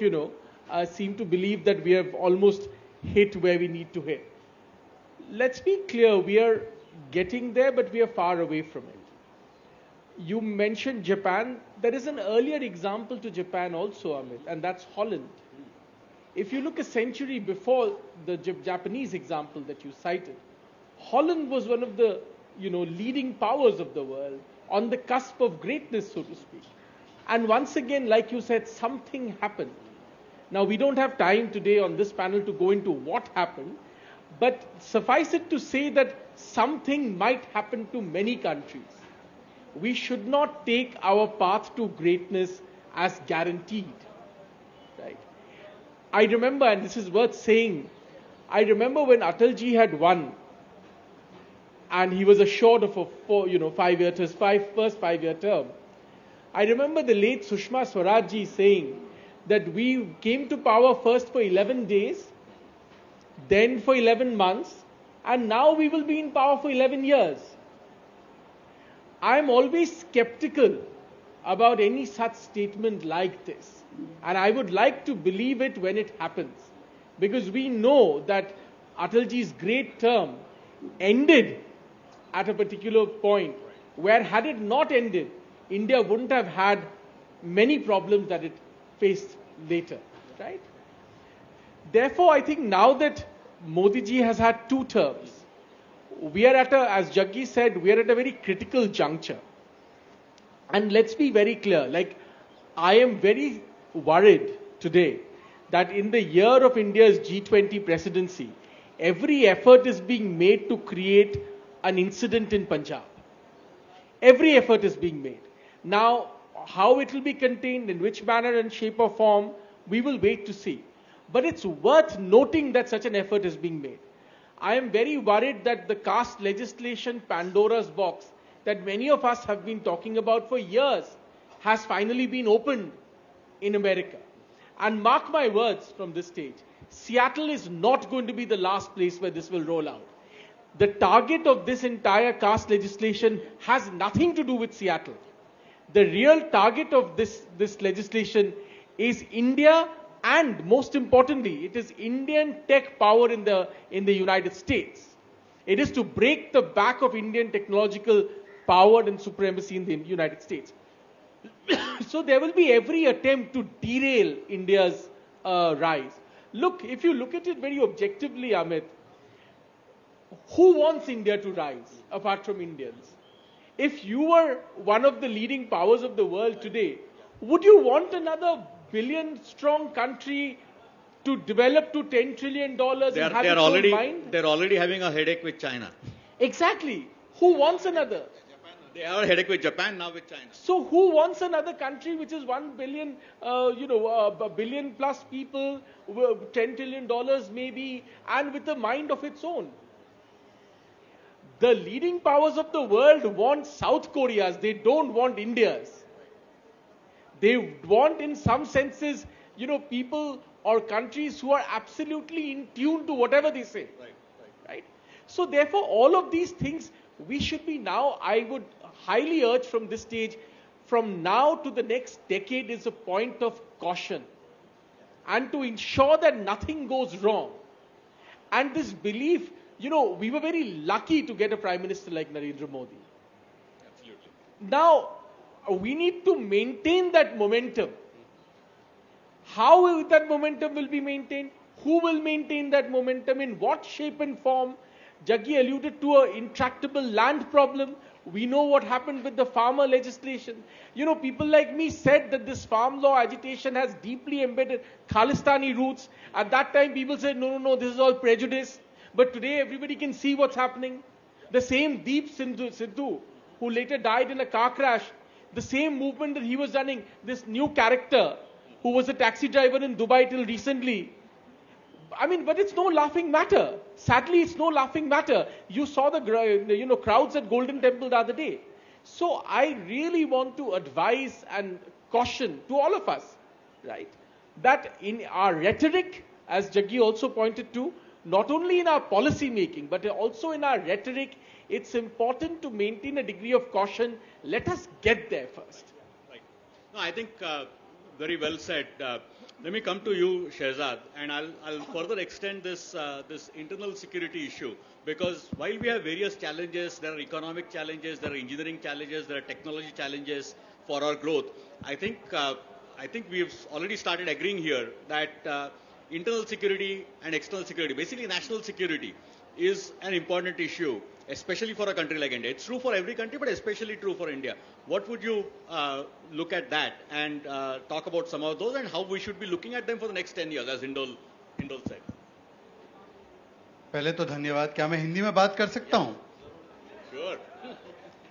Speaker 14: seem to believe that we have almost hit where we need to hit. Let's be clear, we are getting there, but we are far away from it. You mentioned Japan. There is an earlier example to Japan also, Amit, and that's Holland. If you look a century before the Japanese example that you cited, Holland was one of the leading powers of the world, on the cusp of greatness, so to speak. And once again, like you said, something happened. Now, we don't have time today on this panel to go into what happened, but suffice it to say that something might happen to many countries. We should not take our path to greatness as guaranteed. Right? I remember, and this is worth saying, I remember when Atalji had won, and he was assured of a first 5-year term. I remember the late Sushma Swarajji saying that we came to power first for 11 days, then for 11 months, and now we will be in power for 11 years. I am always skeptical about any such statement like this. And I would like to believe it when it happens. Because we know that Atalji's great term ended at a particular point where, had it not ended, India wouldn't have had many problems that it faced later. Right? Therefore, I think now that Modi ji has had 2 terms, we are as Jaggi said, we are at a very critical juncture. And let's be very clear, I am very worried today that in the year of India's G20 presidency, every effort is being made to create an incident in Punjab. Every effort is being made. Now, how it will be contained, in which manner and shape or form, we will wait to see. But it's worth noting that such an effort is being made. I am very worried that the caste legislation Pandora's box that many of us have been talking about for years has finally been opened in America. And mark my words from this stage, Seattle is not going to be the last place where this will roll out. The target of this entire caste legislation has nothing to do with Seattle. The real target of this legislation is India, and most importantly, it is Indian tech power in the United States. It is to break the back of Indian technological power and supremacy in the United States. So there will be every attempt to derail India's rise. Look, if you look at it very objectively, Amit, who wants India to rise apart from Indians? If you were one of the leading powers of the world today, would you want another billion-strong country to develop to $10 trillion and have its own mind?
Speaker 11: They're already having a headache with China.
Speaker 14: Exactly. Who wants another?
Speaker 11: They have a headache with Japan, now with China.
Speaker 14: So who wants another country which is 1 billion, a billion plus people, $10 trillion maybe, and with a mind of its own? The leading powers of the world want South Koreas. They don't want Indias. They want, in some senses, people or countries who are absolutely in tune to whatever they say. Right? So therefore, all of these things, we should be now, I would highly urge from this stage, from now to the next decade is a point of caution. And to ensure that nothing goes wrong. And this belief, we were very lucky to get a Prime Minister like Narendra Modi.
Speaker 11: Absolutely.
Speaker 14: Now, we need to maintain that momentum. How that momentum will be maintained? Who will maintain that momentum? In what shape and form? Jaggi alluded to an intractable land problem. We know what happened with the farmer legislation. People like me said that this farm law agitation has deeply embedded Khalistani roots. At that time, people said, no, this is all prejudice. But today, everybody can see what's happening. The same Deep Sidhu, who later died in a car crash, the same movement that he was running, this new character, who was a taxi driver in Dubai till recently. But it's no laughing matter. Sadly, it's no laughing matter. You saw the crowds at Golden Temple the other day. So I really want to advise and caution to all of us, right, that in our rhetoric, as Jaggi also pointed to, not only in our policy making, but also in our rhetoric, it's important to maintain a degree of caution. Let us get there first.
Speaker 11: Right. No, I think very well said. Let me come to you, Shehzad, and I'll further extend this internal security issue, because while we have various challenges, there are economic challenges, there are engineering challenges, there are technology challenges for our growth. I think we've already started agreeing here that internal security and external security, basically national security, is an important issue, especially for a country like India. It's true for every country, but especially true for India. What would you look at that and talk about some of those and how we should be looking at them for the next 10 years, as Indol said?
Speaker 20: पहले तो धन्यवाद. क्या मैं हिंदी में बात कर सकता हूं?
Speaker 11: Sure.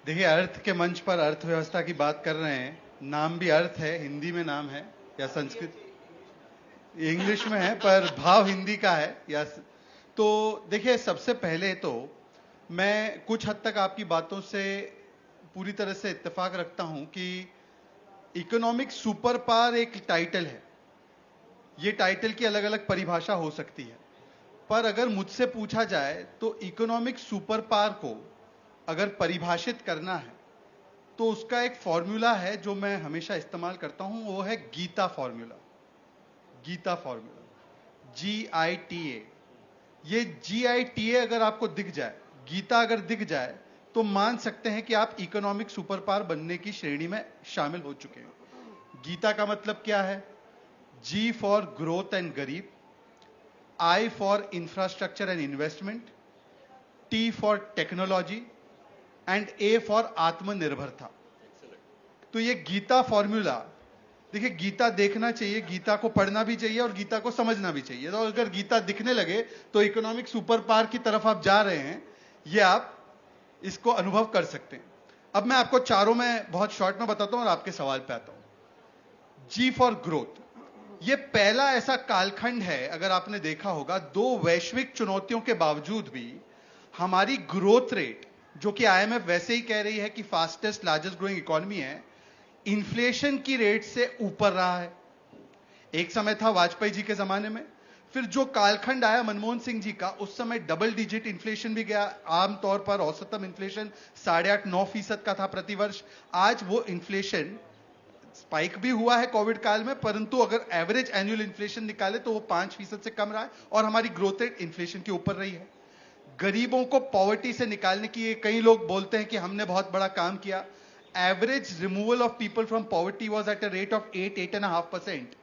Speaker 20: देखिए, अर्थ के मंच पर अर्थव्यवस्था की बात कर रहे हैं. नाम भी अर्थ है, हिंदी में नाम है या संस्कृत इंग्लिश में है, पर भाव हिंदी का है. या तो देखिए, सबसे पहले तो मैं कुछ हद तक आपकी बातों से पूरी तरह से इत्तेफाक रखता हूं कि इकोनॉमिक सुपर पावर एक टाइटल है. ये टाइटल की अलग अलग परिभाषा हो सकती है, पर अगर मुझसे पूछा जाए तो इकोनॉमिक सुपर पावर को अगर परिभाषित करना है तो उसका एक फॉर्मूला है जो मैं हमेशा इस्तेमाल करता हूं, वो है Gita formula. Gita formula, GITA. ये GITA अगर आपको दिख जाए, गीता अगर दिख जाए, तो मान सकते हैं कि आप इकोनॉमिक सुपर पावर बनने की श्रेणी में शामिल हो चुके हैं. गीता का मतलब क्या है? G फॉर ग्रोथ एंड गरीब, I for infrastructure and investment, T for technology and A for आत्मनिर्भरता. तो ये गीता फॉर्मूला, देखिए, गीता देखना चाहिए, गीता को पढ़ना भी चाहिए और गीता को समझना भी चाहिए. तो अगर गीता दिखने लगे तो इकोनॉमिक सुपर पावर की तरफ आप जा रहे हैं, ये आप इसको अनुभव कर सकते हैं. अब मैं आपको चारों में बहुत शॉर्ट में बताता हूं और आपके सवाल पे आता हूं. G फॉर ग्रोथ, ये पहला ऐसा कालखंड है, अगर आपने देखा होगा, 2 वैश्विक चुनौतियों के बावजूद भी हमारी ग्रोथ रेट, जो कि IMF वैसे ही कह रही है कि फास्टेस्ट लार्जेस्ट ग्रोइंग इकोनॉमी है, इन्फ्लेशन की रेट से ऊपर रहा है. एक समय था वाजपेयी जी के जमाने में, फिर जो कालखंड आया मनमोहन सिंह जी का, उस समय डबल डिजिट इन्फ्लेशन भी गया. आमतौर पर औसतम इन्फ्लेशन 8.5-9% का था प्रतिवर्ष. आज वो इन्फ्लेशन स्पाइक भी हुआ है कोविड काल में, परंतु अगर एवरेज एनुअल इन्फ्लेशन निकाले तो वो 5% से कम रहा है और हमारी ग्रोथ रेट इन्फ्लेशन के ऊपर रही है. गरीबों को पॉवर्टी से निकालने की कई लोग बोलते हैं कि हमने बहुत बड़ा काम किया. Average removal of people from poverty was at a rate of 8.5%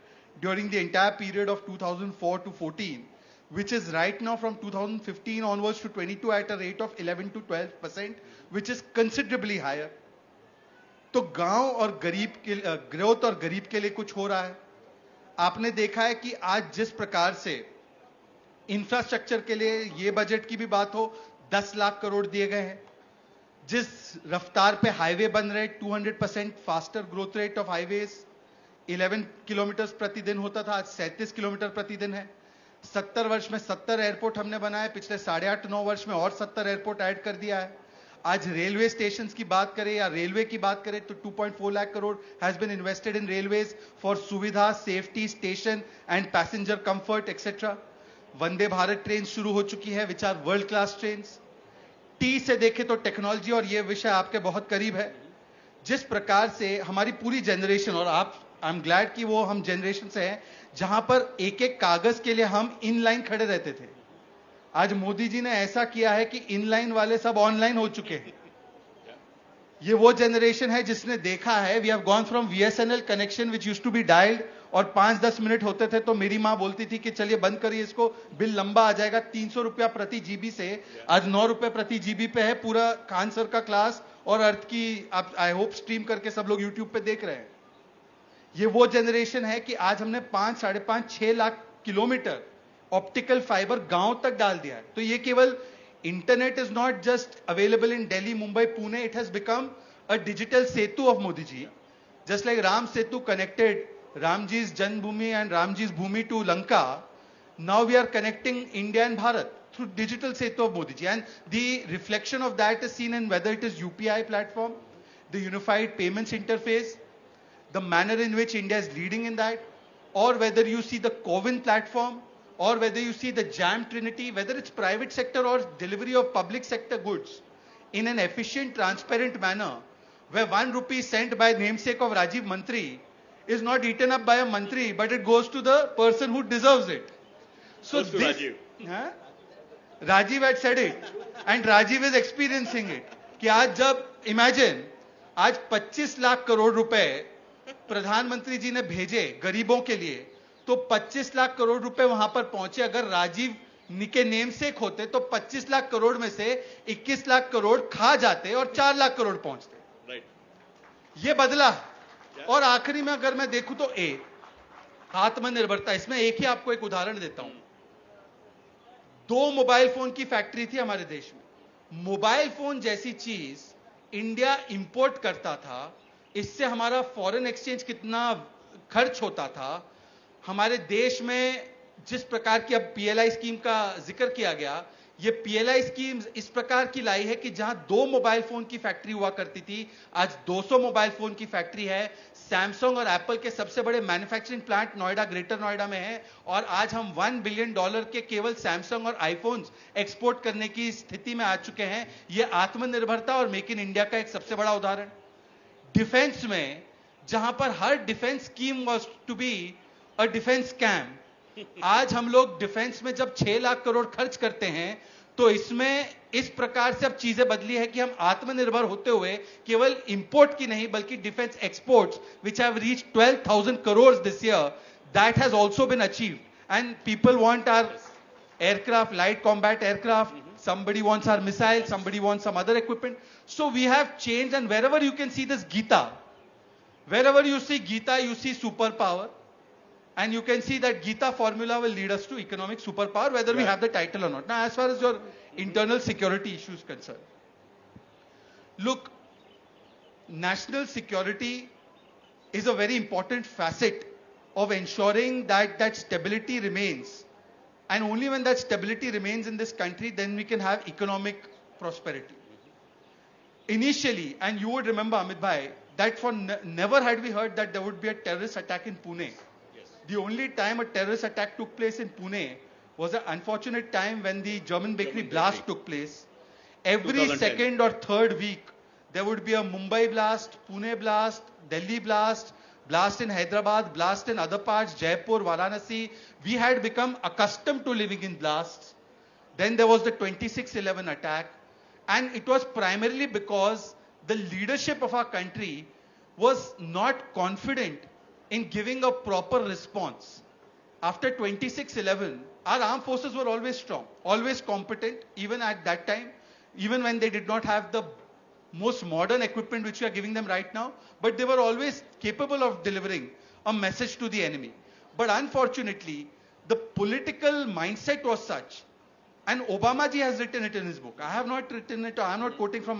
Speaker 20: during the entire period of 2004 to 14, which is right now from 2015 onwards to 22 at a rate of 11 to 12%, which is considerably higher. तो गांव और गरीब के growth और गरीब के लिए कुछ हो रहा है. आपने देखा है कि आज जिस प्रकार से इंफ्रास्ट्रक्चर के लिए ये बजट की भी बात हो, 10 लाख करोड़ दिए गए हैं. जिस रफ्तार पे हाईवे बन रहे, 200% faster growth rate of highways, 11 kilometre प्रतिदिन होता था, आज 37 किलोमीटर प्रतिदिन है. 70 वर्ष में 70 एयरपोर्ट हमने बनाए, पिछले 8.5-9 वर्ष में और 70 एयरपोर्ट ऐड कर दिया है. आज रेलवे स्टेशन की बात करें या रेलवे की बात करें तो 2.4 lakh crore has been invested in railways for suvidha, safety, station and passenger comfort etcetera. Vande Bharat train शुरू हो चुकी है which are world class train. टी से देखें तो टेक्नोलॉजी, और ये विषय आपके बहुत करीब है. जिस प्रकार से हमारी पूरी जनरेशन, और आप, आई एम ग्लैड कि वो हम जनरेशन से हैं जहां पर एक एक कागज के लिए हम इन लाइन खड़े रहते थे. आज मोदी जी ने ऐसा किया है कि इनलाइन वाले सब ऑनलाइन हो चुके हैं. ये वो जनरेशन है जिसने देखा है, we have gone from VSNL connection which used to be dialled और 5-10 मिनट होते थे तो मेरी मां बोलती थी कि चलिए बंद करिए इसको, बिल लंबा आ जाएगा. 300 रुपया प्रति जीबी से आज 9 रुपए प्रति जीबी पे है. पूरा खान सर का क्लास और अर्थ की आप आई होप स्ट्रीम करके सब लोग यूट्यूब पे देख रहे हैं. ये वो जनरेशन है कि आज हमने 5-6.5 लाख किलोमीटर ऑप्टिकल फाइबर गांव तक डाल दिया है. तो ये केवल internet is not just available in Delhi, Mumbai, Pune, it has become a digital setu of Modi ji. Just like Ram Setu connected Ramji's Janmabhoomi and Ramji's Bhoomi to Lanka, now we are connecting India and Bharat through digital setu of Modi ji. And the reflection of that is seen in whether it is UPI platform, the unified payments interface, the manner in which India is leading in that, or whether you see the CoWIN platform, or whether you see the JAM Trinity, whether it's private sector or delivery of public sector goods in an efficient, transparent manner, where 1 rupee sent by namesake of Rajiv Mantri is not eaten up by a mantri, but it goes to the person who deserves it. So
Speaker 11: goes to Rajiv.
Speaker 20: Rajiv had said it, and Rajiv is experiencing it. कि आज जब imagine आज 25 लाख करोड़ रुपए प्रधानमंत्री जी ने भेजे गरीबों के लिए, तो 25 लाख करोड़ रुपए वहां पर पहुंचे. अगर राजीव के नेम से होते तो 25 लाख करोड़ में से 21 लाख करोड़ खा जाते और 4 लाख करोड़ पहुंचते. ये बदला. और आखिरी में अगर मैं देखूं तो आत्मनिर्भरता, इसमें एक ही आपको एक उदाहरण देता हूं. 2 मोबाइल फोन की फैक्ट्री थी हमारे देश में. मोबाइल फोन जैसी चीज इंडिया इंपोर्ट करता था, इससे हमारा फॉरेन एक्सचेंज कितना खर्च होता था. हमारे देश में जिस प्रकार की अब PLI स्कीम का जिक्र किया गया, ये PLI स्कीम इस प्रकार की लाई है कि जहां 2 मोबाइल फोन की फैक्ट्री हुआ करती थी, आज 200 मोबाइल फोन की फैक्ट्री है. सैमसंग और एप्पल के सबसे बड़े manufacturing plant Noida, greater Noida में है. और आज हम $1 बिलियन के केवल सैमसंग और आईफोन्स एक्सपोर्ट करने की स्थिति में आ चुके हैं. यह आत्मनिर्भरता और मेक इन इंडिया का एक सबसे बड़ा उदाहरण. डिफेंस में जहां पर हर defence scheme was to be a defence scam, आज हम लोग डिफेंस में जब 6 लाख करोड़ खर्च करते हैं तो इसमें इस प्रकार से अब चीजें बदली है कि हम आत्मनिर्भर होते हुए केवल इंपोर्ट की नहीं बल्कि defence exports which have reached 12,000 crore this year, that has also been achieved. And people want our aircraft, light combat aircraft, somebody wants our missile, somebody wants some other equipment. So we have changed, and wherever you can see this Gita, wherever you see Gita, you see superpower. And you can see that Gita formula will lead us to economic superpower, whether we have the title or not. Now, as far as your internal security issue is concerned, look, national security is a very important facet of ensuring that that stability remains. And only when that stability remains in this country, then we can have economic prosperity. Initially, and you would remember, Amit Bhai, that for never had we heard that there would be a terrorist attack in Pune. The only time a terrorist attack took place in Pune was an unfortunate time when the German bakery blast took place. Every
Speaker 11: 2010.
Speaker 20: second or third week, there would be a Mumbai blast, Pune blast, Delhi blast, blast in Hyderabad, blast in other parts, Jaipur, Varanasi. We had become accustomed to living in blasts. Then there was the 26/11 attack. And it was primarily because the leadership of our country was not confident in giving a proper response. After 26/11, our armed forces were always strong, always competent, even at that time, even when they did not have the most modern equipment which we are giving them right now, but they were always capable of delivering a message to the enemy. But unfortunately, the political mindset was such, and Obama ji has written it in his book. I have not written it, I am not quoting from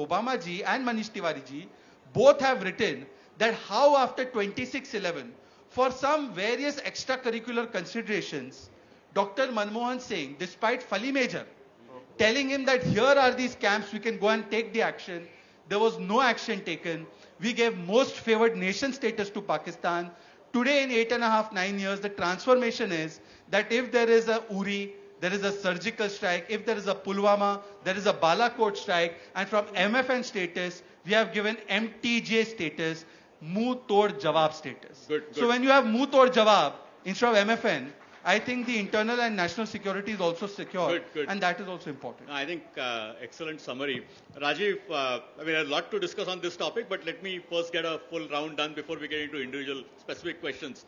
Speaker 20: Obama ji and Manish Tiwari ji. Both have written that how after 26/11, for some various extracurricular considerations, Dr. Manmohan Singh, despite Fali Major, telling him that here are these camps, we can go and take the action. There was no action taken. We gave most favored nation status to Pakistan. Today in 8.5, 9 years, the transformation is that if there is a Uri, there is a surgical strike. If there is a Pulwama, there is a Balakot strike. And from MFN status, we have given MTJ status, Muh Tod Jawab status.
Speaker 11: Good.
Speaker 20: So when you have Muh Tod Jawab instead of MFN, I think the internal and national security is also secure.
Speaker 11: Good.
Speaker 20: And that is also important.
Speaker 11: I think excellent summary. Rajiv, I mean, a lot to discuss on this topic, but let me first get a full round done before we get into individual specific questions.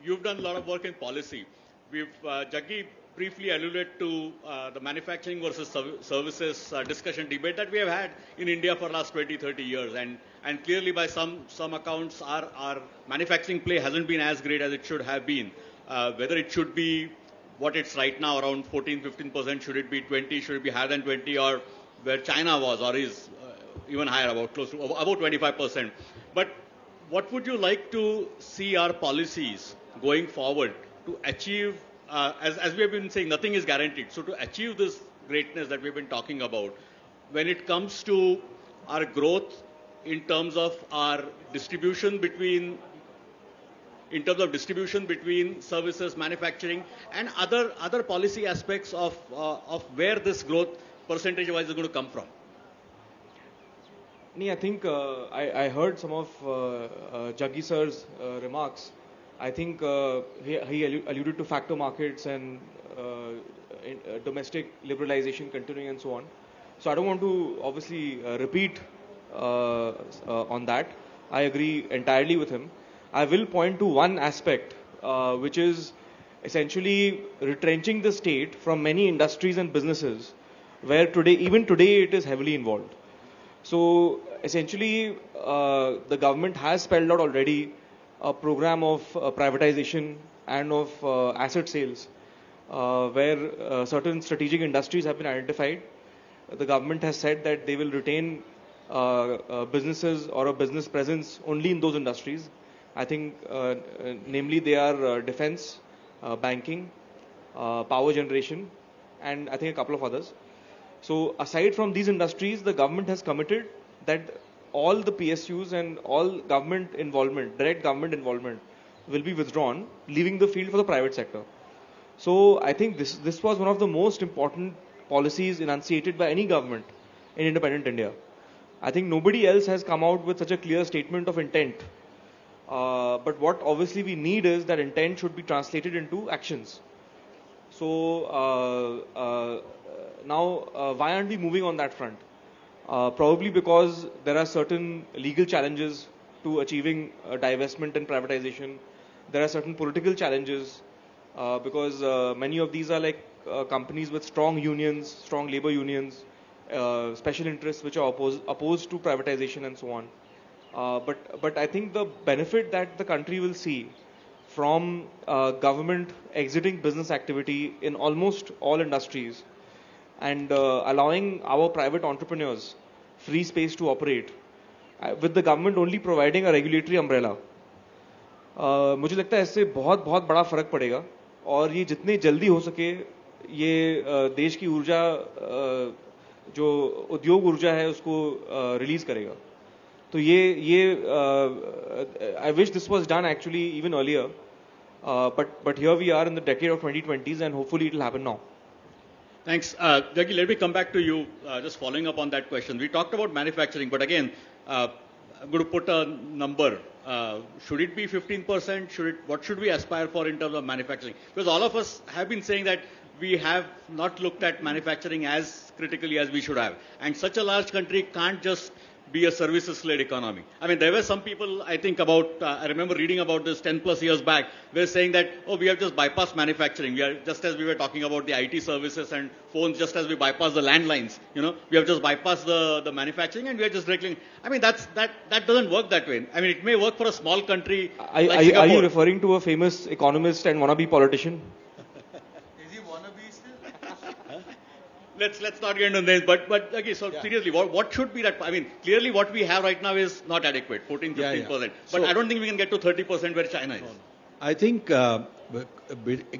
Speaker 11: You've done a lot of work in policy. Jaggi briefly alluded to the manufacturing versus services discussion debate that we have had in India for the last 20, 30 years. And clearly by some accounts, our manufacturing play hasn't been as great as it should have been. Whether it should be what it's right now, around 14, 15%, should it be 20, should it be higher than 20, or where China was, or is even higher, about close to about 25%. But what would you like to see our policies going forward to achieve, as we have been saying, nothing is guaranteed. So to achieve this greatness that we've been talking about, when it comes to our growth in terms of our distribution between services, manufacturing, and other policy aspects of where this growth percentage-wise is going to come from?
Speaker 21: I think I heard some of Jaggi sir's remarks. I think he alluded to factor markets and domestic liberalization continuing and so on. So I don't want to obviously repeat on that. I agree entirely with him. I will point to one aspect, which is essentially retrenching the state from many industries and businesses where even today it is heavily involved. So essentially, the government has spelled out already a program of privatization and of asset sales, where certain strategic industries have been identified. The government has said that they will retain businesses or a business presence only in those industries. I think namely they are defense, banking, power generation, and I think a couple of others. So aside from these industries, the government has committed that all the PSUs and all government involvement, direct government involvement, will be withdrawn, leaving the field for the private sector. So I think this was one of the most important policies enunciated by any government in independent India. I think nobody else has come out with such a clear statement of intent. But what obviously we need is that intent should be translated into actions. So now why aren't we moving on that front? Probably because there are certain legal challenges to achieving divestment and privatization. There are certain political challenges because many of these are like companies with strong unions, strong labor unions, special interests which are opposed to privatization and so on. But I think the benefit that the country will see from government exiting business activity in almost all industries and allowing our private entrepreneurs free space to operate, with the government only providing a regulatory umbrella, मुझे लगता है इससे बहुत बहुत बड़ा फर्क पड़ेगा और ये जितने जल्दी हो सके ये देश की ऊर्जा जो उद्योग ऊर्जा है उसको रिलीज करेगा. तो ये I wish this was done actually even earlier, but here we are in the decade of 2020s and hopefully it will happen now.
Speaker 11: Thanks. Jaggi, let me come back to you, just following up on that question. We talked about manufacturing, but again, I'm going to put a number. Should it be 15%? What should we aspire for in terms of manufacturing? Because all of us have been saying that we have not looked at manufacturing as critically as we should have. And such a large country can't just be a services-led economy. I mean, there were some people, I think I remember reading about this 10 plus years back, were saying that, we have just bypassed manufacturing. We are, just as we were talking about the IT services and phones, just as we bypassed the landlines, we have just bypassed the manufacturing and we are just directly, I mean, that doesn't work that way. I mean, it may work for a small country like Singapore.
Speaker 21: Are you referring to a famous economist and wannabe politician?
Speaker 11: Let's not get into names, but okay, so seriously, what should be that? I mean, clearly what we have right now is not adequate, 14, 15%. But I don't think we can get to 30% where China is.
Speaker 13: I think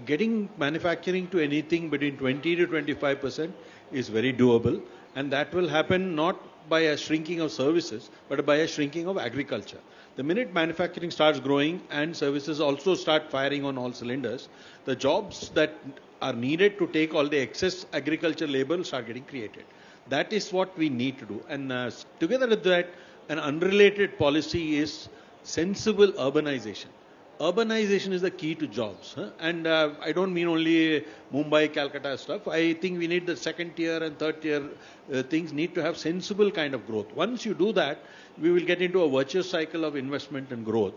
Speaker 13: getting manufacturing to anything between 20 to 25% is very doable, and that will happen not by a shrinking of services, but by a shrinking of agriculture. The minute manufacturing starts growing and services also start firing on all cylinders, the jobs that are needed to take all the excess agriculture labor will start getting created. That is what we need to do. And together with that, an unrelated policy is sensible urbanization. Urbanization is the key to jobs. And I don't mean only Mumbai, Calcutta stuff. I think we need the second tier and third tier things need to have sensible kind of growth. Once you do that, we will get into a virtuous cycle of investment and growth.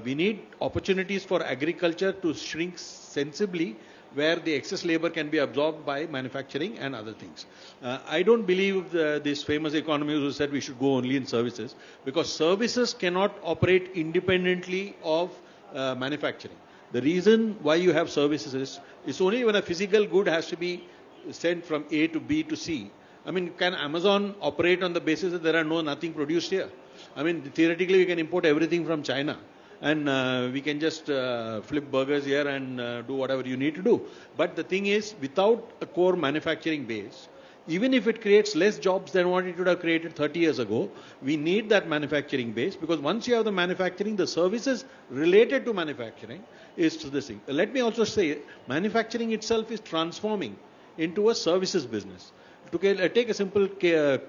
Speaker 13: We need opportunities for agriculture to shrink sensibly, where the excess labor can be absorbed by manufacturing and other things. I don't believe this famous economist who said we should go only in services, because services cannot operate independently of manufacturing. The reason why you have services is it's only when a physical good has to be sent from A to B to C. I mean, can Amazon operate on the basis that there are nothing produced here? I mean, theoretically we can import everything from China, and we can just flip burgers here and do whatever you need to do. But the thing is, without a core manufacturing base, even if it creates less jobs than what it would have created 30 years ago, we need that manufacturing base, because once you have the manufacturing, the services related to manufacturing is to this thing. Let me also say, manufacturing itself is transforming into a services business. Take a simple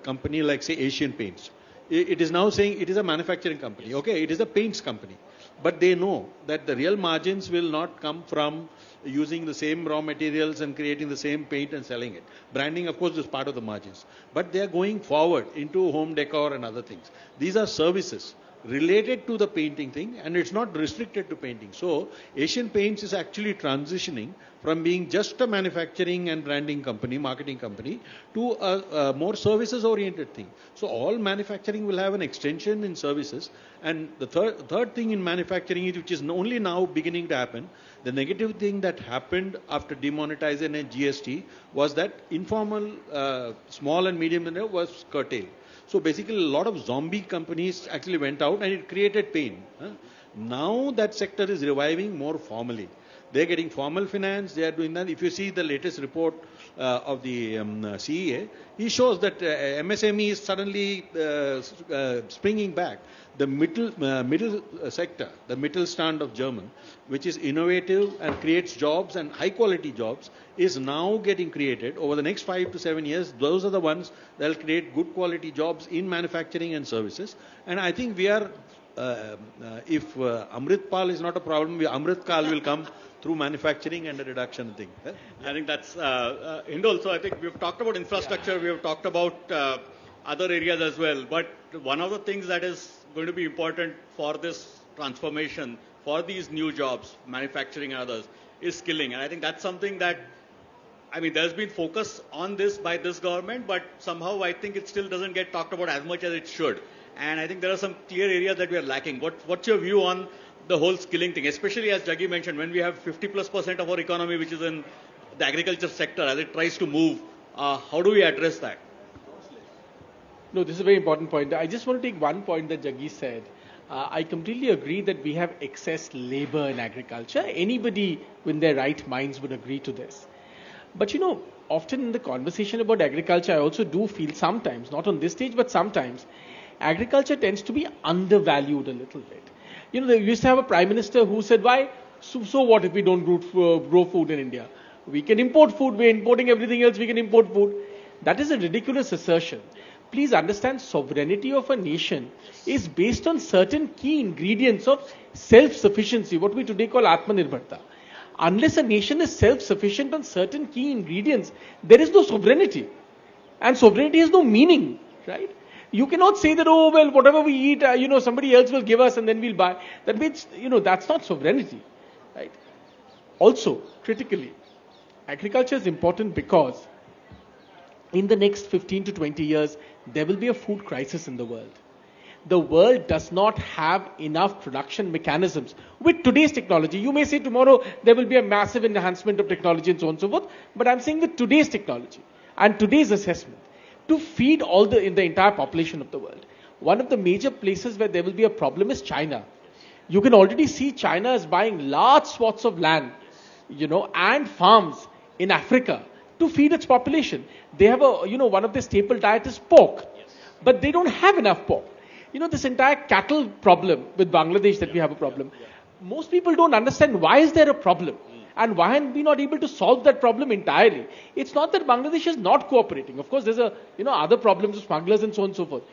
Speaker 13: company like, say, Asian Paints. It is now saying it is a manufacturing company. Okay, it is a paints company. But they know that the real margins will not come from using the same raw materials and creating the same paint and selling it. Branding, of course, is part of the margins. But they are going forward into home decor and other things. These are services related to the painting thing, and it's not restricted to painting. So Asian Paints is actually transitioning from being just a manufacturing and branding company, marketing company, to a more services oriented thing. So all manufacturing will have an extension in services. And the third thing in manufacturing, which is only now beginning to happen, the negative thing that happened after demonetization and GST was that informal small and medium was curtailed. So basically a lot of zombie companies actually went out, and it created pain. Now that sector is reviving more formally. They're getting formal finance, they are doing that. If you see the latest report of the CEA, he shows that MSME is suddenly springing back. The middle sector, the Mittelstand of German, which is innovative and creates jobs and high quality jobs, is now getting created over the next 5 to 7 years. Those are the ones that will create good quality jobs in manufacturing and services. And I think we are, if Amrit Pal is not a problem, Amrit Kal will come through manufacturing and a reduction thing.
Speaker 11: I think that's Hindol. So I think we've talked about infrastructure, we have talked about other areas as well. But one of the things that is going to be important for this transformation, for these new jobs, manufacturing and others, is skilling. And I think that's something that, I mean, there's been focus on this by this government, but somehow I think it still doesn't get talked about as much as it should. And I think there are some clear areas that we are lacking. What's your view on the whole skilling thing, especially as Jaggi mentioned, when we have 50+% of our economy which is in the agriculture sector, as it tries to move, how do we address that?
Speaker 14: No, this is a very important point. I just want to take one point that Jaggi said. I completely agree that we have excess labor in agriculture. Anybody with their right minds would agree to this. But you know, often in the conversation about agriculture, I also do feel sometimes, not on this stage, but sometimes, agriculture tends to be undervalued a little bit. You know, they used to have a prime minister who said, why? So what if we don't grow food in India? We can import food. We're importing everything else. We can import food. That is a ridiculous assertion. Please understand, sovereignty of a nation is based on certain key ingredients of self-sufficiency, what we today call Atmanirbharta. Unless a nation is self-sufficient on certain key ingredients, there is no sovereignty. And sovereignty has no meaning, right? You cannot say that, oh, well, whatever we eat, somebody else will give us and then we'll buy. That means, that's not sovereignty, right? Also, critically, agriculture is important because in the next 15 to 20 years, there will be a food crisis in the world. The world does not have enough production mechanisms. With today's technology, you may say tomorrow there will be a massive enhancement of technology and so on and so forth, but I'm saying with today's technology and today's assessment, to feed the entire population of the world. One of the major places where there will be a problem is China. You can already see China is buying large swaths of land, and farms in Africa to feed its population. They have one of their staple diet is pork, but they don't have enough pork. This entire cattle problem with Bangladesh that we have a problem. Most people don't understand why is there a problem and why are we not able to solve that problem entirely. It's not that Bangladesh is not cooperating. Of course, there's other problems with smugglers and so on and so forth.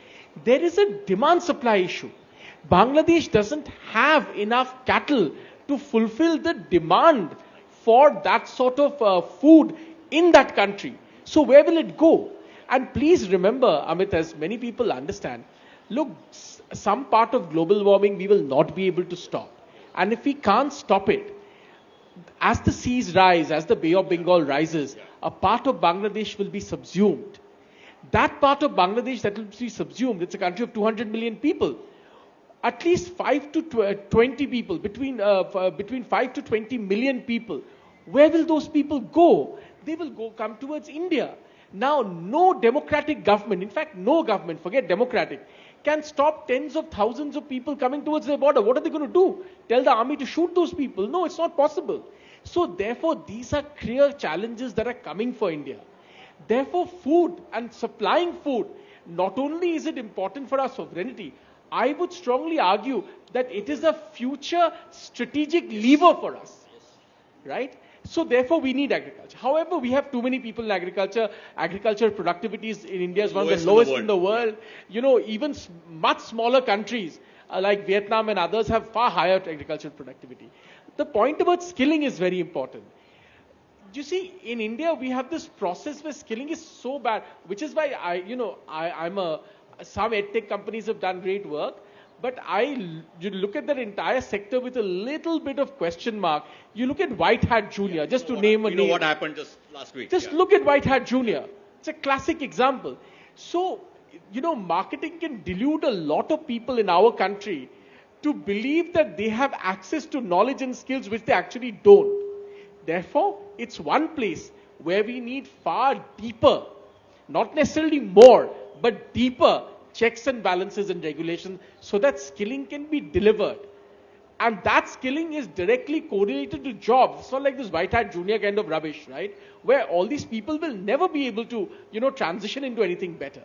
Speaker 14: There is a demand supply issue. Bangladesh doesn't have enough cattle to fulfill the demand for that sort of food in that country. So where will it go? And please remember, Amit, as many people understand, look, some part of global warming we will not be able to stop. And if we can't stop it, as the seas rise, as the Bay of Bengal rises, a part of Bangladesh will be subsumed. That part of Bangladesh that will be subsumed, it's a country of 200 million people. At least 5 to 20 people, between 5 to 20 million people. Where will those people go? They will come towards India. Now, no democratic government, in fact, no government, forget democratic, can stop tens of thousands of people coming towards their border. What are they going to do? Tell the army to shoot those people? No, it's not possible. So therefore, these are clear challenges that are coming for India. Therefore, food and supplying food, not only is it important for our sovereignty, I would strongly argue that it is a future strategic lever for us. Right? So therefore, we need agriculture. However, we have too many people in agriculture. Agriculture productivity in India is one of the lowest in the world. Even much smaller countries like Vietnam and others have far higher agricultural productivity. The point about skilling is very important. You see, in India, we have this process where skilling is so bad, which is why some edtech companies have done great work. But you look at that entire sector with a little bit of question mark. You look at White Hat Junior, just to name a name.
Speaker 11: You know what happened just last week.
Speaker 14: Just look at White Hat Junior. It's a classic example. So, marketing can delude a lot of people in our country to believe that they have access to knowledge and skills which they actually don't. Therefore, it's one place where we need far deeper, not necessarily more, but deeper checks and balances and regulations so that skilling can be delivered. And that skilling is directly correlated to jobs. It's not like this White Hat Junior kind of rubbish, right? Where all these people will never be able to, transition into anything better.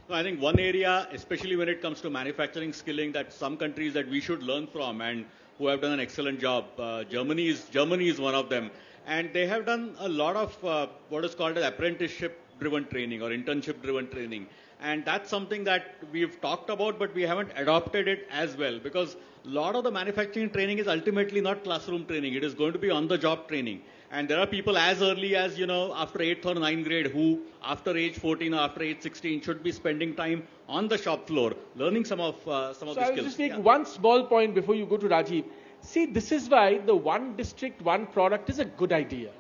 Speaker 11: No, I think one area, especially when it comes to manufacturing skilling, that some countries that we should learn from and who have done an excellent job. Germany is one of them. And they have done a lot of what is called as apprenticeship-driven training or internship-driven training. And that's something that we've talked about, but we haven't adopted it as well. Because a lot of the manufacturing training is ultimately not classroom training. It is going to be on-the-job training. And there are people as early as, after 8th or 9th grade who, after age 14 or after age 16, should be spending time on the shop floor, learning some of the skills.
Speaker 14: I will just make one small point before you go to Rajiv. See, this is why the one district, one product is a good idea.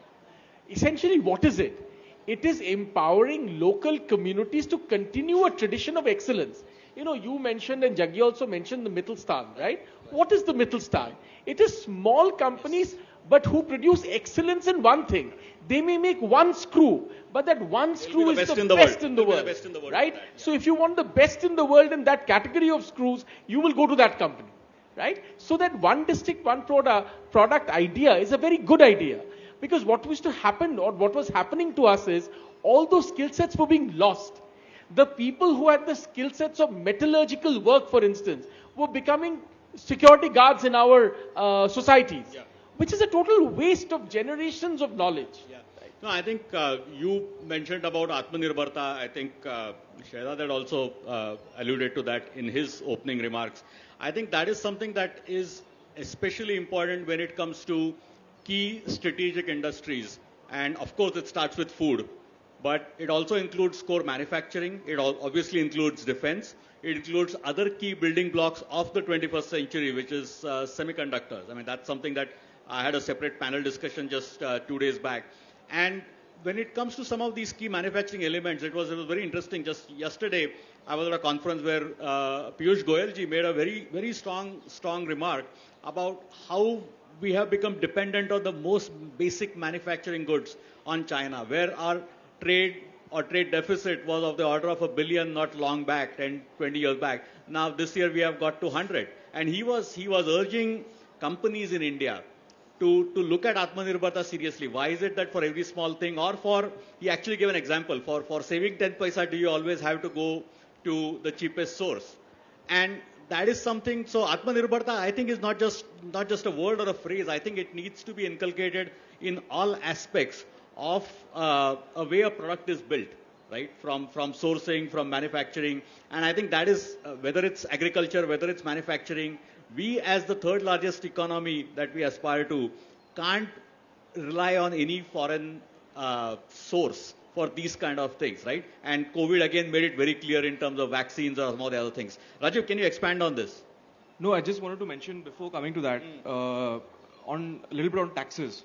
Speaker 14: Essentially, what is it? It is empowering local communities to continue a tradition of excellence. You mentioned and Jaggi also mentioned the Mittelstand, right? What is the Mittelstand? It is small companies but who produce excellence in one thing. They may make one screw, but that one screw is the best in the world, right? So if you want the best in the world in that category of screws, you will go to that company, right? So that one district, one product idea is a very good idea. Because what was to happen or what was happening to us is all those skill sets were being lost. The people who had the skill sets of metallurgical work, for instance, were becoming security guards in our societies, which is a total waste of generations of knowledge.
Speaker 11: No, I think you mentioned about Atmanirbharta. I think Shehzad had also alluded to that in his opening remarks. I think that is something that is especially important when it comes to key strategic industries. And of course, it starts with food. But it also includes core manufacturing. It obviously includes defense. It includes other key building blocks of the 21st century, which is semiconductors. I mean, that's something that I had a separate panel discussion just 2 days back. And when it comes to some of these key manufacturing elements, it was very interesting. Just yesterday, I was at a conference where Piyush Goyalji made a very strong remark about how we have become dependent on the most basic manufacturing goods on China, where our trade deficit was of the order of $1 billion not long back, 10, 20 years back. Now this year we have got to 100. and he was urging companies in India to look at Atmanirbharta seriously. Why is it that for every small thing, or for, he actually gave an example, for saving 10 paisa, do you always have to go to the cheapest source? And that is something, so Atmanirbharta, I think, is not just a word or a phrase. I think it needs to be inculcated in all aspects of a way a product is built, right? From sourcing, from manufacturing. And I think that is, whether it's agriculture, whether it's manufacturing, we as the third largest economy that we aspire to can't rely on any foreign source for these kind of things, right? And COVID again made it very clear in terms of vaccines or some of the other things. Rajiv, can you expand on this?
Speaker 21: No, I just wanted to mention before coming to that, on a little bit on taxes.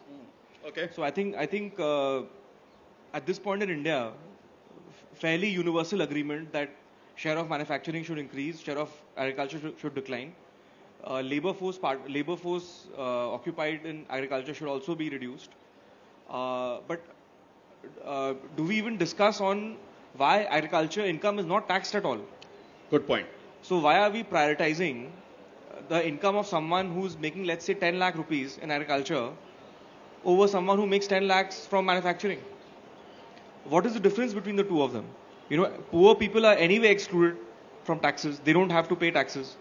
Speaker 11: Okay.
Speaker 21: So I think at this point in India, fairly universal agreement that share of manufacturing should increase, share of agriculture should decline. Labor force occupied in agriculture should also be reduced. But do we even discuss on why agriculture income is not taxed at all?
Speaker 11: Good point.
Speaker 21: So why are we prioritizing the income of someone who's making, let's say, 10 lakh rupees in agriculture over someone who makes 10 lakhs from manufacturing? What is the difference between the two of them? You know, poor people are anyway excluded from taxes. They don't have to pay taxes.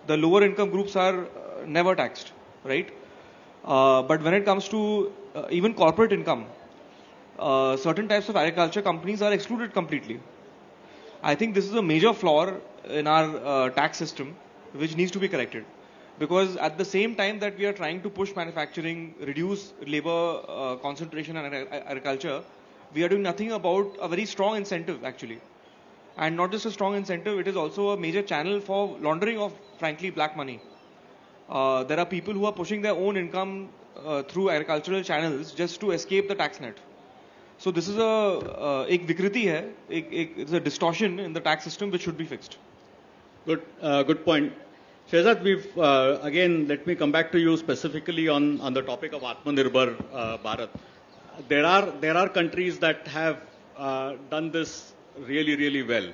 Speaker 21: The lower income groups are never taxed, right? But when it comes to even corporate income, certain types of agriculture companies are excluded completely. I think this is a major flaw in our tax system, which needs to be corrected. Because at the same time that we are trying to push manufacturing, reduce labor concentration in agriculture, we are doing nothing about a very strong incentive actually. And not just a strong incentive, it is also a major channel for laundering of, frankly, black money. There are people who are pushing their own income through agricultural channels just to escape the tax net. So this is एक विकृति है, it's a distortion in the tax system which should be fixed.
Speaker 11: Good point. Shehzad, we've again, let me come back to you specifically on the topic of Atmanirbhar Bharat. There are countries that have done this really, really well.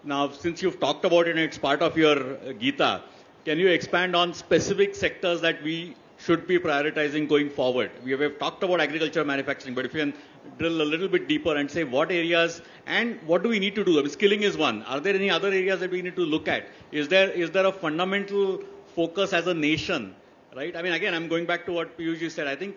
Speaker 11: Now, since you've talked about it and it's part of your Gita, can you expand on specific sectors that we should be prioritizing going forward? We have talked about agriculture, manufacturing, but if you can drill a little bit deeper and say what areas and what do we need to do? I mean, skilling is one. Are there any other areas that we need to look at? Is there a fundamental focus as a nation, right? I mean, again, I'm going back to what Piyush said. I think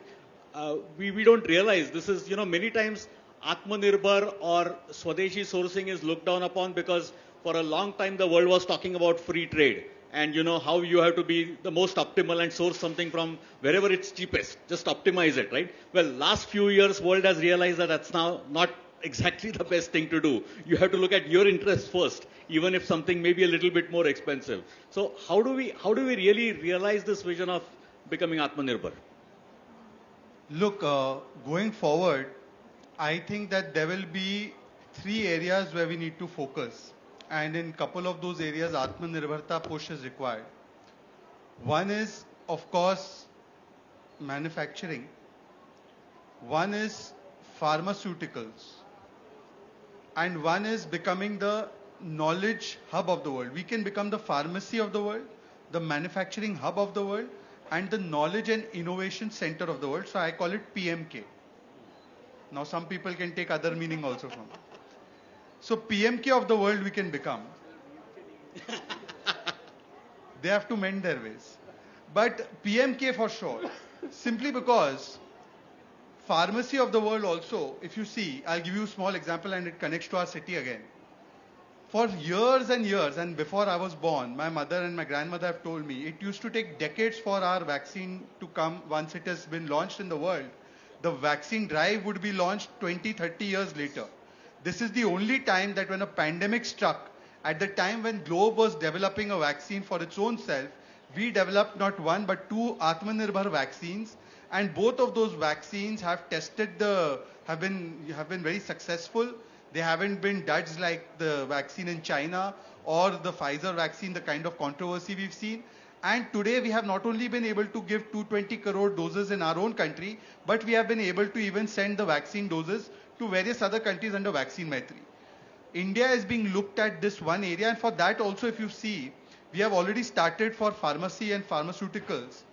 Speaker 11: we don't realize this is, many times Atmanirbhar or Swadeshi sourcing is looked down upon because for a long time the world was talking about free trade and how you have to be the most optimal and source something from wherever it's cheapest. Just optimize it, right? Well, last few years world has realized that that's now not exactly the best thing to do. You have to look at your interests first, even if something may be a little bit more expensive. So how do we really realize this vision of becoming Atmanirbhar?
Speaker 20: Look, going forward, I think that there will be 3 areas where we need to focus. And in a couple of those areas, Atmanirbharta push is required. One is, of course, manufacturing. One is pharmaceuticals. And one is becoming the knowledge hub of the world. We can become the pharmacy of the world, the manufacturing hub of the world, and the knowledge and innovation center of the world. So I call it PMK. Now some people can take other meaning also from it. So PMK of the world we can become. They have to mend their ways. But PMK for sure. Simply because pharmacy of the world also, if you see, I'll give you a small example and it connects to our city again. For years and years, and before I was born, my mother and my grandmother have told me, it used to take decades for our vaccine to come once it has been launched in the world. The vaccine drive would be launched 20, 30 years later. This is the only time that when a pandemic struck, at the time when Globe was developing a vaccine for its own self, we developed not one but 2 Atmanirbhar vaccines, and both of those vaccines have have been very successful. They haven't been judged like the vaccine in China or the Pfizer vaccine, the kind of controversy we've seen. And today we have not only been able to give 220 crore doses in our own country, but we have been able to even send the vaccine doses to various other countries under Vaccine Maitri. India is being looked at this one area, and for that also if you see, we have already started for pharmacy and pharmaceuticals.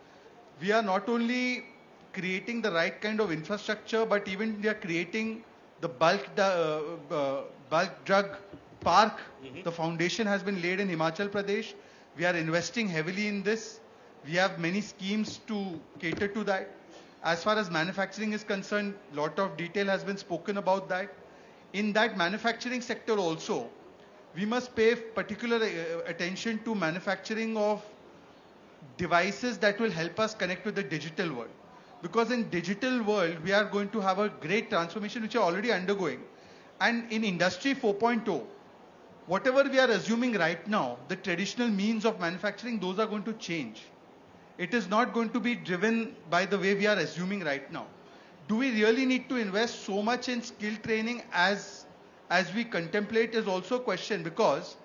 Speaker 20: We are not only creating the right kind of infrastructure, but even we are creating the bulk drug park. The foundation has been laid in Himachal Pradesh. We are investing heavily in this. We have many schemes to cater to that. As far as manufacturing is concerned, lot of detail has been spoken about that. In that manufacturing sector also, we must pay particular attention to manufacturing of devices that will help us connect with the digital world. Because in digital world, we are going to have a great transformation which are already undergoing. And in Industry 4.0, whatever we are assuming right now, the traditional means of manufacturing, those are going to change. It is not going to be driven by the way we are assuming right now. Do we really need to invest so much in skill training as we contemplate is also a question, because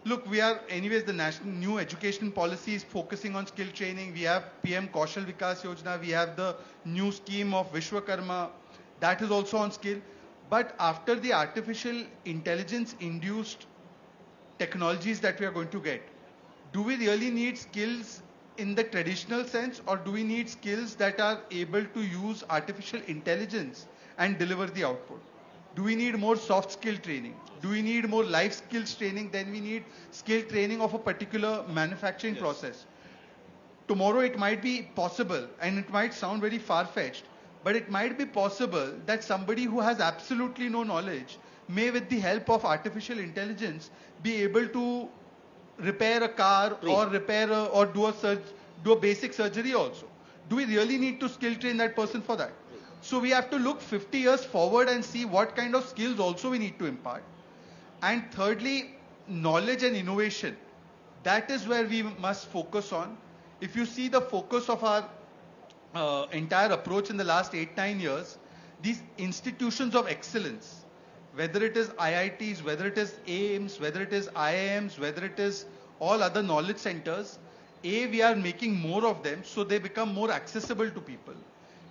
Speaker 20: look, we are anyways, the national new education policy is focusing on skill training. We have PM Kaushal Vikas Yojana. We have the new scheme of Vishwakarma. That is also on skill. But after the artificial intelligence induced technologies that we are going to get, do we really need skills in the traditional sense, or do we need skills that are able to use artificial intelligence and deliver the output? Do we need more soft skill training? Do we need more life skills training? Then we need skill training of a particular manufacturing process. Tomorrow it might be possible, and it might sound very far-fetched, but it might be possible that somebody who has absolutely no knowledge may, with the help of artificial intelligence, be able to repair a car or do a basic surgery also. Do we really need to skill train that person for that? So we have to look 50 years forward and see what kind of skills also we need to impart. And thirdly, knowledge and innovation. That is where we must focus on. If you see the focus of our entire approach in the last 8-9 years, these institutions of excellence, whether it is IITs, whether it is AIMS, whether it is IIMs, whether it is all other knowledge centers, we are making more of them so they become more accessible to people.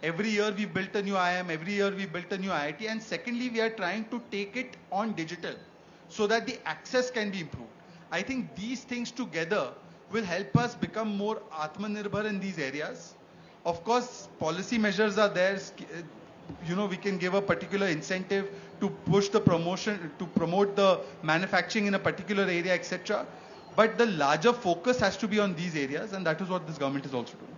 Speaker 20: Every year we built a new IIM, every year we built a new IIT, and secondly we are trying to take it on digital so that the access can be improved. I think these things together will help us become more Atmanirbhar in these areas. Of course, policy measures are there. We can give a particular incentive to push the promotion, to promote the manufacturing in a particular area, etc. But the larger focus has to be on these areas, and that is what this government is also doing.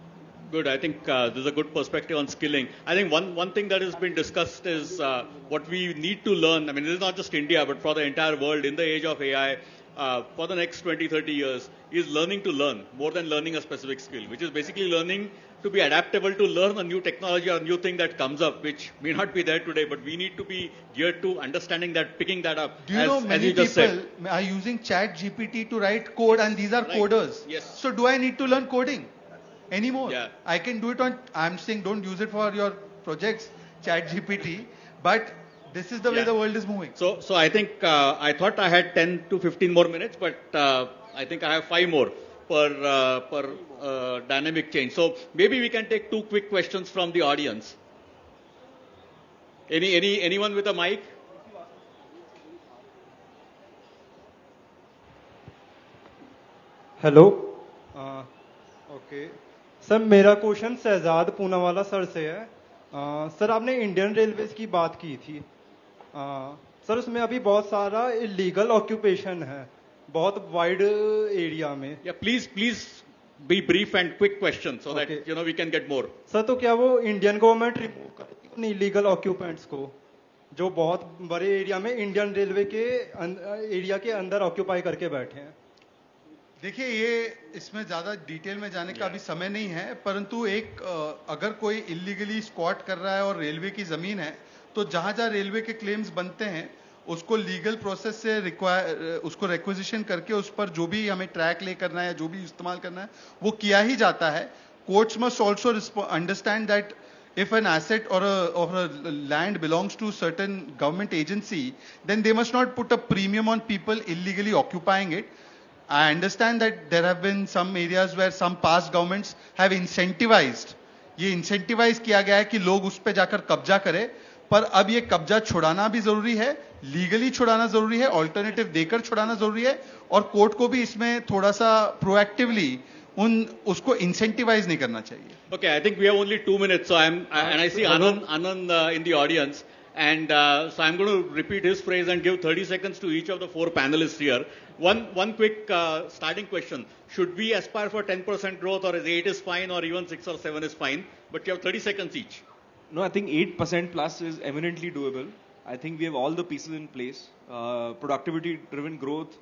Speaker 11: Good. I think this is a good perspective on skilling. I think one thing that has been discussed is what we need to learn. I mean, this is not just India, but for the entire world in the age of AI, for the next 20, 30 years, is learning to learn more than learning a specific skill, which is basically learning to be adaptable to learn a new technology or a new thing that comes up, which may not be there today, but we need to be geared to understanding that, picking that up.
Speaker 20: Do you know many people are using Chat GPT to write code, and these are coders?
Speaker 11: Yes.
Speaker 20: So do I need to learn coding anymore?
Speaker 11: Yeah.
Speaker 20: I can do it on, I'm saying don't use it for your projects, Chat GPT, but this is the way the world is moving.
Speaker 11: So I think, I thought I had 10 to 15 more minutes, but I think I have 5 more per dynamic change. So maybe we can take 2 quick questions from the audience. Anyone with a mic?
Speaker 17: Hello okay sir, मेरा question Shahzad Poonawalla sir से है. Sir, आपने Indian railways की बात की थी. Sir, उसमें अभी बहुत सारा इलीगल ऑक्यूपेशन है, बहुत वाइड एरिया में.
Speaker 11: Please be brief and quick question so that we can get more.
Speaker 17: Sir, तो क्या वो इंडियन गवर्नमेंट रिमूव करती है इलीगल ऑक्यूपेंट्स को, जो बहुत बड़े एरिया में इंडियन रेलवे के एरिया के अंदर ऑक्यूपाई करके बैठे हैं?
Speaker 20: देखिए, ये इसमें ज़्यादा डिटेल में जाने का अभी समय नहीं है, परंतु अगर कोई इलीगली स्क्वाट कर रहा है और रेलवे की ज़मीन है, तो जहाँ जहाँ रेलवे के क्लेम्स बनते हैं उसको लीगल प्रोसेस से उसको रिक्विजिशन करके उस पर जो भी हमें ट्रैक ले करना है, जो भी इस्तेमाल करना है, वो किया ही जाता है. Courts must also understand that if an asset or a land belongs to certain government agency, then they must not put a premium on people illegally occupying it. I understand that there have been some areas where some past governments have incentivized. ये incentivize किया गया है कि लोग उस पे जाकर कब्जा करें, पर अब ये कब्जा छुड़ाना भी जरूरी है, लीगली छुड़ाना जरूरी है, ऑल्टरनेटिव देकर छुड़ाना जरूरी है, और कोर्ट को भी इसमें थोड़ा सा प्रोएक्टिवली उसको इंसेंटिवाइज नहीं करना चाहिए.
Speaker 11: Okay, I think we have only 2 minutes, so and I see Anand in the audience, and so I'm going to repeat his phrase and give 30 seconds to each of the 4 panelists here. One quick starting question: should we aspire for 10% growth, or is 8 is fine, or even 6 or 7 is fine? But you have 30 seconds each.
Speaker 21: No, I think 8% plus is eminently doable. I think we have all the pieces in place. Productivity-driven growth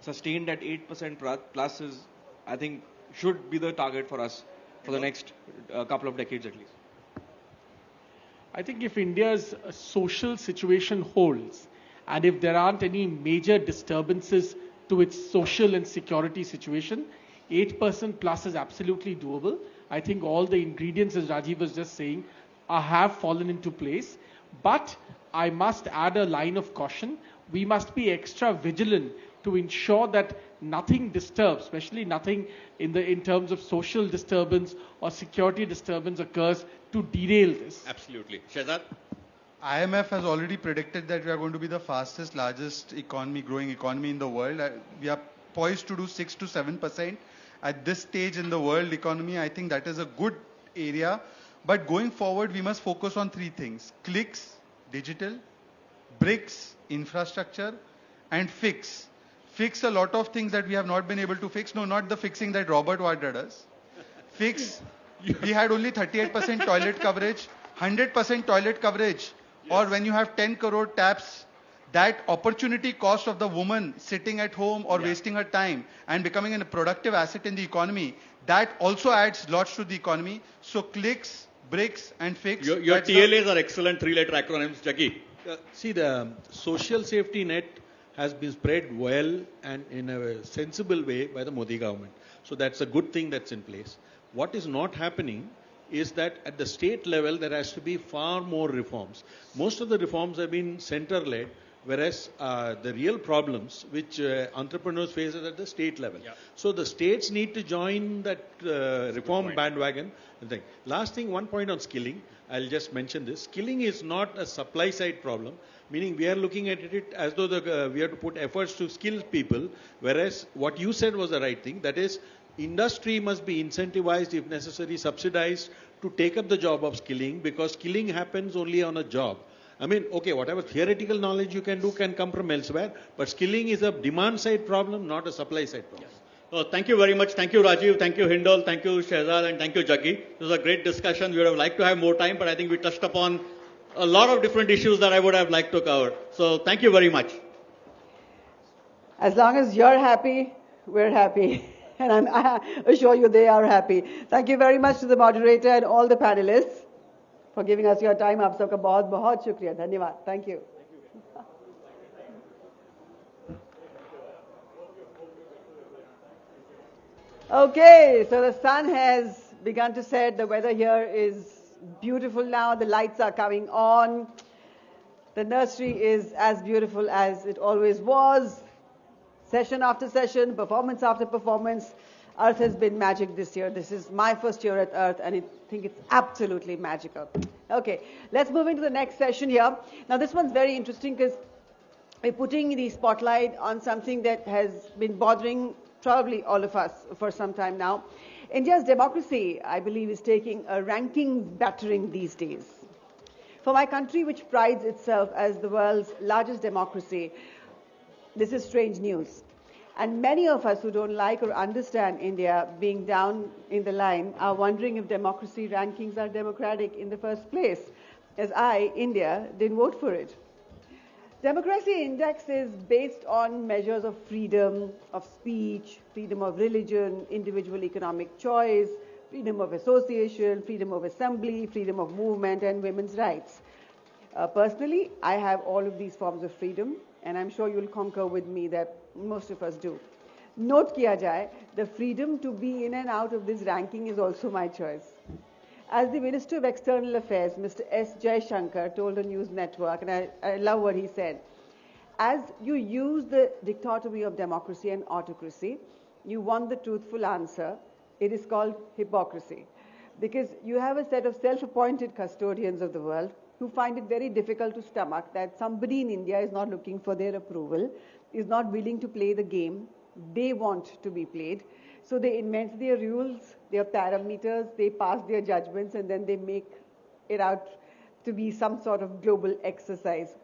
Speaker 21: sustained at 8% plus is, I think, should be the target for us for the next couple of decades at least.
Speaker 14: I think if India's social situation holds, and if there aren't any major disturbances to its social and security situation, 8% plus is absolutely doable. I think all the ingredients, as Rajiv was just saying, have fallen into place. But I must add a line of caution. We must be extra vigilant to ensure that nothing disturbs, especially nothing in terms of social disturbance or security disturbance occurs to derail this.
Speaker 11: Absolutely. Shehzad?
Speaker 20: IMF has already predicted that we are going to be the fastest, largest growing economy in the world. We are poised to do 6 to 7% at this stage in the world economy. I think that is a good area. But going forward, we must focus on 3 things: clicks, digital; bricks, infrastructure; and fix. Fix a lot of things that we have not been able to fix. No, not the fixing that Robert Wada does. Fix. We had only 38% toilet coverage, 100% toilet coverage. Yes. Or when you have 10 crore taps, that opportunity cost of the woman sitting at home or wasting her time and becoming a productive asset in the economy, that also adds lots to the economy. So clicks, bricks, and fix.
Speaker 11: Your TLAs are excellent 3-letter acronyms. Jackie?
Speaker 13: See, the social safety net has been spread well and in a sensible way by the Modi government. So that's a good thing that's in place. What is not happening is that at the state level there has to be far more reforms. Most of the reforms have been center-led, whereas the real problems which entrepreneurs face are at the state level. Yeah. So the states need to join that reform bandwagon. Last thing, one point on skilling. I'll just mention this. Skilling is not a supply side problem, meaning we are looking at it as though we have to put efforts to skill people, whereas what you said was the right thing. That is, industry must be incentivized, if necessary subsidized, to take up the job of skilling, because skilling happens only on a job. I mean, okay, whatever theoretical knowledge you can do can come from elsewhere, but skilling is a demand side problem, not a supply side problem.
Speaker 11: Yes. So thank you very much. Thank you, Rajiv. Thank you, Hindol. Thank you, Shehzad. And thank you, Jackie. This was a great discussion. We would have liked to have more time, but I think we touched upon a lot of different issues that I would have liked to cover. So thank you very much.
Speaker 1: As long as you're happy, we're happy. And I assure you they are happy. Thank you very much to the moderator and all the panelists for giving us your time. आप सबका बहुत बहुत शुक्रिया. धन्यवाद. Thank you. Okay, so the sun has begun to set. The weather here is beautiful now. The lights are coming on. The nursery is as beautiful as it always was. Session after session, performance after performance. Arth has been magic this year. This is my first year at Arth, and I think it's absolutely magical. Okay, let's move into the next session here. Now, this one's very interesting because we're putting the spotlight on something that has been bothering probably all of us for some time now. India's democracy, I believe, is taking a rankings battering these days. For my country, which prides itself as the world's largest democracy, this is strange news. And many of us who don't like or understand India being down in the line are wondering if democracy rankings are democratic in the first place, as I, India, didn't vote for it. Democracy Index is based on measures of freedom of speech, freedom of religion, individual economic choice, freedom of association, freedom of assembly, freedom of movement, and women's rights. Personally, I have all of these forms of freedom, and I'm sure you'll concur with me that most of us do. Note kiya jaye, the freedom to be in and out of this ranking is also my choice. As the Minister of External Affairs, Mr. S. Jaishankar, told a news network, and I love what he said, as you use the dichotomy of democracy and autocracy, you want the truthful answer. It is called hypocrisy. Because you have a set of self-appointed custodians of the world, who find it very difficult to stomach that somebody in India is not looking for their approval, is not willing to play the game they want to be played. So they invent their rules, their parameters, they pass their judgments, and then they make it out to be some sort of global exercise.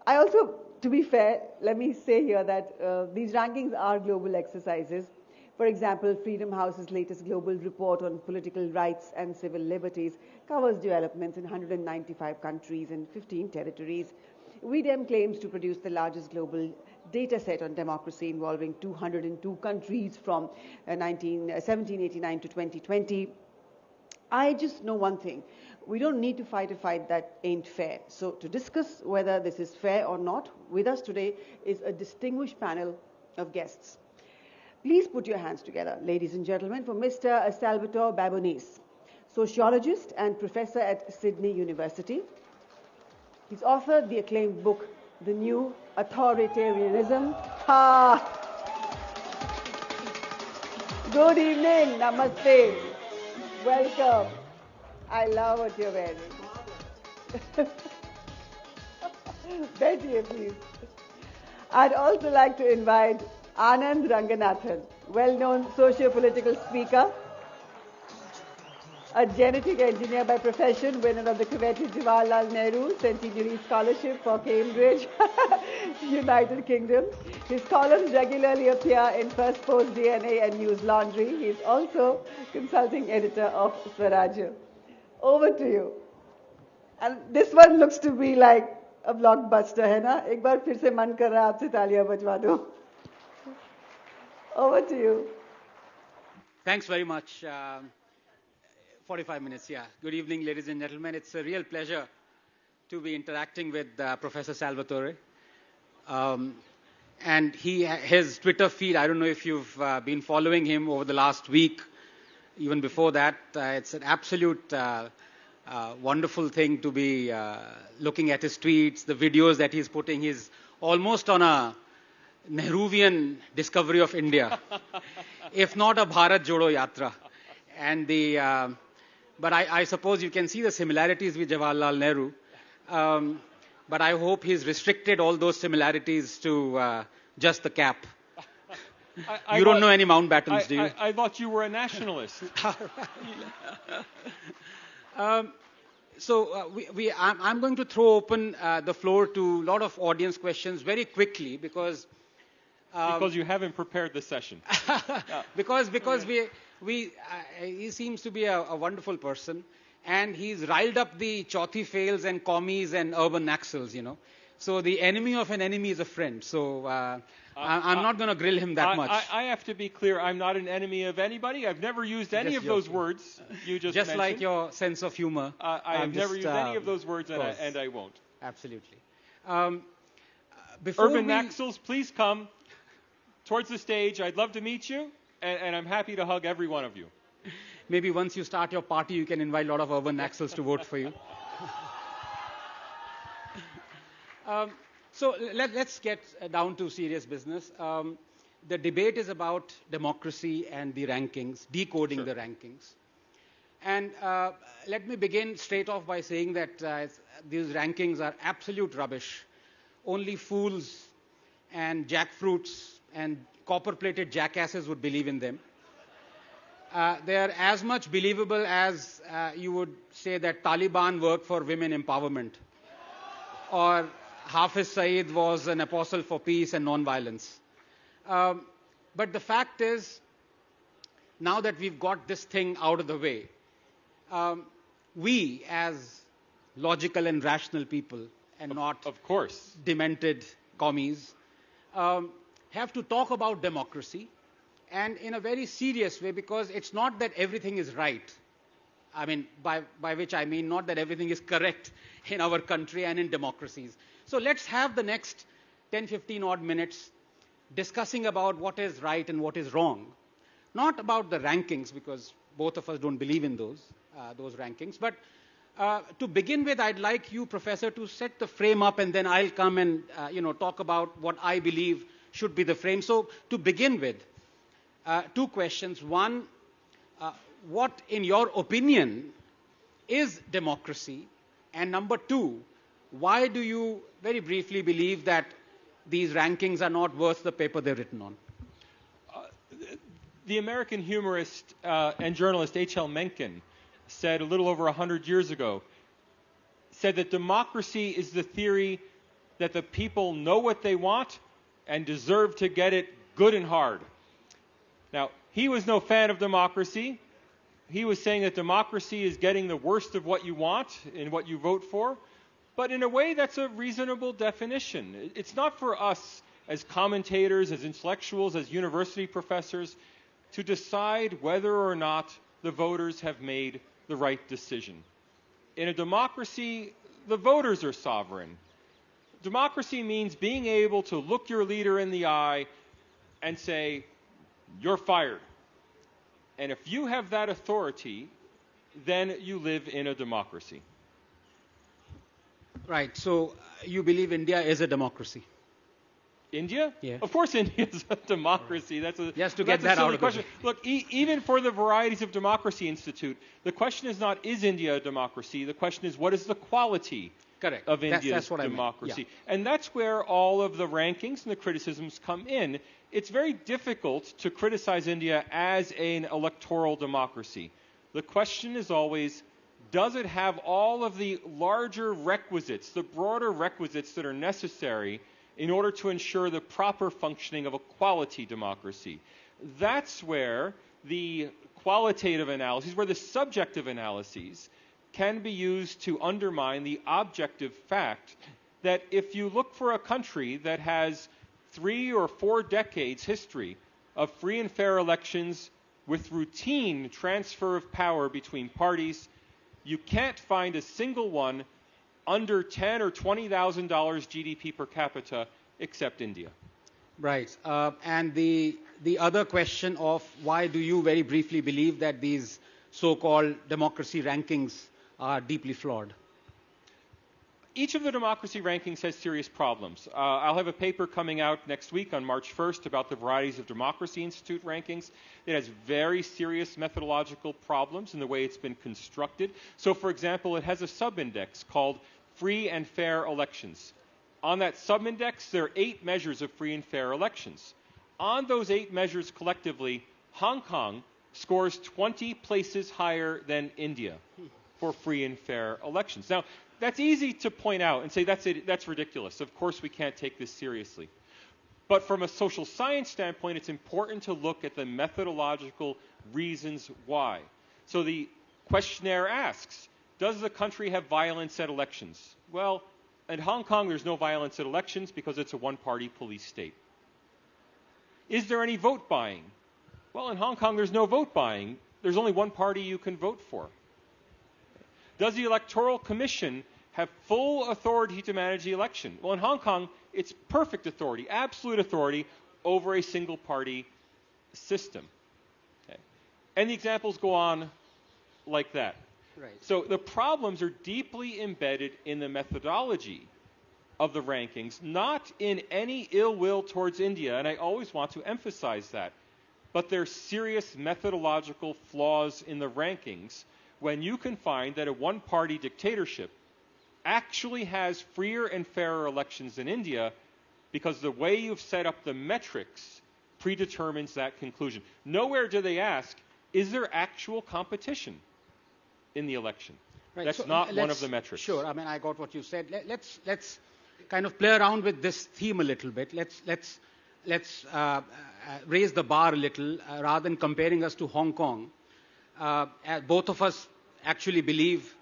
Speaker 1: I also, to be fair, let me say here that these rankings are global exercises. For example, Freedom House's latest global report on political rights and civil liberties covers developments in 195 countries and 15 territories. WION claims to produce the largest global data set on democracy involving 202 countries from 1789 to 2020. I just know one thing. We don't need to fight a fight that ain't fair. So to discuss whether this is fair or not, with us today is a distinguished panel of guests. Please put your hands together, ladies and gentlemen, for Mr. Salvatore Babonese, sociologist and professor at Sydney University. He's authored the acclaimed book, The New Authoritarianism. Good evening, namaste, welcome. I love what you're wearing. Betty, please. I'd also like to invite Anand Ranganathan, well-known socio-political speaker, a genetic engineer by profession, winner of the coveted Jawaharlal Nehru Centenary Scholarship for Cambridge, United Kingdom. His columns regularly appear in First Post DNA and News Laundry. He is also consulting editor of Swaraj. Over to you. And this one looks to be like a blockbuster, है ना? एक बार फिर से मन कर रहा है आपसे तालियां बजवा दो. Over to you.
Speaker 3: Thanks very much. 45 minutes, yeah. Good evening, ladies and gentlemen. It's a real pleasure to be interacting with Professor Salvatore. And his Twitter feed, I don't know if you've been following him over the last week, even before that. It's an absolute wonderful thing to be looking at his tweets, the videos that he's putting. He's almost on a Nehruvian discovery of India, if not a Bharat Jodo Yatra. And but I suppose you can see the similarities with Jawaharlal Nehru. But I hope he's restricted all those similarities to just the cap. You don't know any Mountbattens, do you?
Speaker 22: I thought you were a nationalist.
Speaker 3: I'm going to throw open the floor to a lot of audience questions very quickly because
Speaker 22: you haven't prepared the session.
Speaker 3: because he seems to be a wonderful person, and he's riled up the chauthi fails and commies and urban naxals, you know. So the enemy of an enemy is a friend. So I'm not going to grill him that much.
Speaker 22: I have to be clear. I'm not an enemy of anybody. I've never used any of those words you just mentioned.
Speaker 3: Like your sense of humor.
Speaker 22: I have never used any of those words, and I won't.
Speaker 3: Absolutely.
Speaker 22: Urban naxals, please come towards the stage. I'd love to meet you, and I'm happy to hug every one of you.
Speaker 3: Maybe once you start your party, you can invite a lot of urban naxals to vote for you. So let's get down to serious business. The debate is about democracy and the rankings, decoding the rankings. And let me begin straight off by saying that these rankings are absolute rubbish. Only fools and jackfruits and copper-plated jackasses would believe in them. They are as much believable as you would say that Taliban worked for women empowerment, or Hafiz Saeed was an apostle for peace and non-violence. But the fact is, now that we've got this thing out of the way, we as logical and rational people, and not
Speaker 22: of course
Speaker 3: demented commies, have to talk about democracy, and in a very serious way, because it's not that everything is right. I mean, by which I mean not that everything is correct in our country and in democracies. So let's have the next 10, 15 odd minutes discussing about what is right and what is wrong. Not about the rankings, because both of us don't believe in those rankings. But to begin with, I'd like you, Professor, to set the frame up, and then I'll come and talk about what I believe should be the frame. So to begin with, two questions. One, what, in your opinion, is democracy? And number two, why do you very briefly believe that these rankings are not worth the paper they're written on?
Speaker 22: The American humorist and journalist H.L. Mencken said a little over 100 years ago, said that democracy is the theory that the people know what they want and deserve to get it good and hard. Now, he was no fan of democracy. He was saying that democracy is getting the worst of what you want and what you vote for. But in a way, that's a reasonable definition. It's not for us as commentators, as intellectuals, as university professors, to decide whether or not the voters have made the right decision. In a democracy, the voters are sovereign. Democracy means being able to look your leader in the eye and say, "You're fired." And if you have that authority, then you live in a democracy.
Speaker 3: Right. So you believe India is a democracy?
Speaker 22: India?
Speaker 3: Yeah.
Speaker 22: Of course India is a democracy. That's a,
Speaker 3: Just to get
Speaker 22: that's a
Speaker 3: that out
Speaker 22: silly
Speaker 3: of the
Speaker 22: question. Look, even for the Varieties of Democracy Institute, the question is not, is India a democracy? The question is, what is the quality
Speaker 3: Correct.
Speaker 22: of
Speaker 3: That's
Speaker 22: India's
Speaker 3: what I meant.
Speaker 22: democracy?
Speaker 3: Yeah.
Speaker 22: And that's where all of the rankings and the criticisms come in. It's very difficult to criticize India as an electoral democracy. The question is always, does it have all of the larger requisites, the broader requisites that are necessary in order to ensure the proper functioning of a quality democracy? That's where the qualitative analyses, where the subjective analyses can be used to undermine the objective fact that if you look for a country that has 3 or 4 decades history of free and fair elections with routine transfer of power between parties, you can't find a single one under $10,000 or $20,000 GDP per capita except India.
Speaker 3: Right. And the other question of why do you very briefly believe that these so-called democracy rankings are deeply flawed?
Speaker 22: Each of the democracy rankings has serious problems. I'll have a paper coming out next week on March 1st about the Varieties of Democracy Institute rankings. It has very serious methodological problems in the way it's been constructed. So, for example, it has a subindex called Free and Fair Elections. On that subindex, there are 8 measures of free and fair elections. On those 8 measures collectively, Hong Kong scores 20 places higher than India for free and fair elections. Now, that's easy to point out and say that's ridiculous. Of course we can't take this seriously. But from a social science standpoint, it's important to look at the methodological reasons why. So the questionnaire asks, does the country have violence at elections? Well, in Hong Kong, there's no violence at elections because it's a one-party police state. Is there any vote buying? Well, in Hong Kong, there's no vote buying. There's only one party you can vote for. Does the Electoral Commission have full authority to manage the election? Well, in Hong Kong, it's perfect authority, absolute authority over a single-party system. Okay. And the examples go on like that.
Speaker 3: Right.
Speaker 22: So the problems are deeply embedded in the methodology of the rankings, not in any ill will towards India, and I always want to emphasize that. But there are serious methodological flaws in the rankings when you can find that a one-party dictatorship actually has freer and fairer elections than India because the way you've set up the metrics predetermines that conclusion. Nowhere do they ask, is there actual competition in the election?
Speaker 3: Right.
Speaker 22: That's
Speaker 3: So
Speaker 22: not one of the metrics.
Speaker 3: Sure. I mean, I got what you said. Let's kind of play around with this theme a little bit. Let's raise the bar a little rather than comparing us to Hong Kong. Both of us actually believe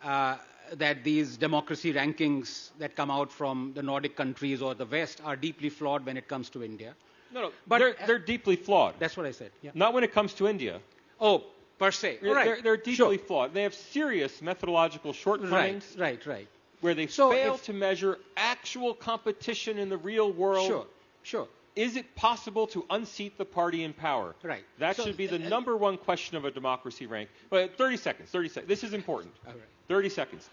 Speaker 3: that these democracy rankings that come out from the Nordic countries or the West are deeply flawed when it comes to India.
Speaker 22: No, but they're deeply flawed.
Speaker 3: That's what I said. Yeah.
Speaker 22: Not when it comes to India.
Speaker 3: Oh, per se. Right.
Speaker 22: They're deeply flawed. They have serious methodological shortcomings.
Speaker 3: Right.
Speaker 22: Where they fail to measure actual competition in the real world.
Speaker 3: Sure.
Speaker 22: Is it possible to unseat the party in power?
Speaker 3: Right.
Speaker 22: That should be the number one question of a democracy rank. But 30 seconds. This is important.
Speaker 3: All right.
Speaker 22: 30 seconds.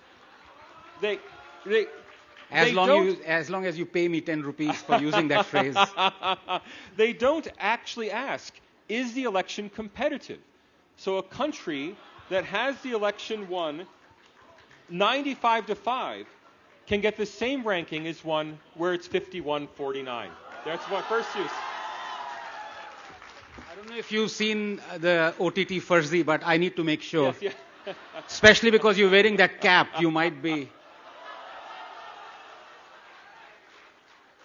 Speaker 3: As long as you pay me 10 rupees for using that phrase.
Speaker 22: They don't actually ask, is the election competitive? So a country that has the election won 95 to 5 can get the same ranking as one where it's 51-49. That's what first use.
Speaker 3: I don't know if you've seen the OTT Fuzzy, but I need to make sure.
Speaker 22: Yes, yeah.
Speaker 3: Especially because you're wearing that cap, you might be.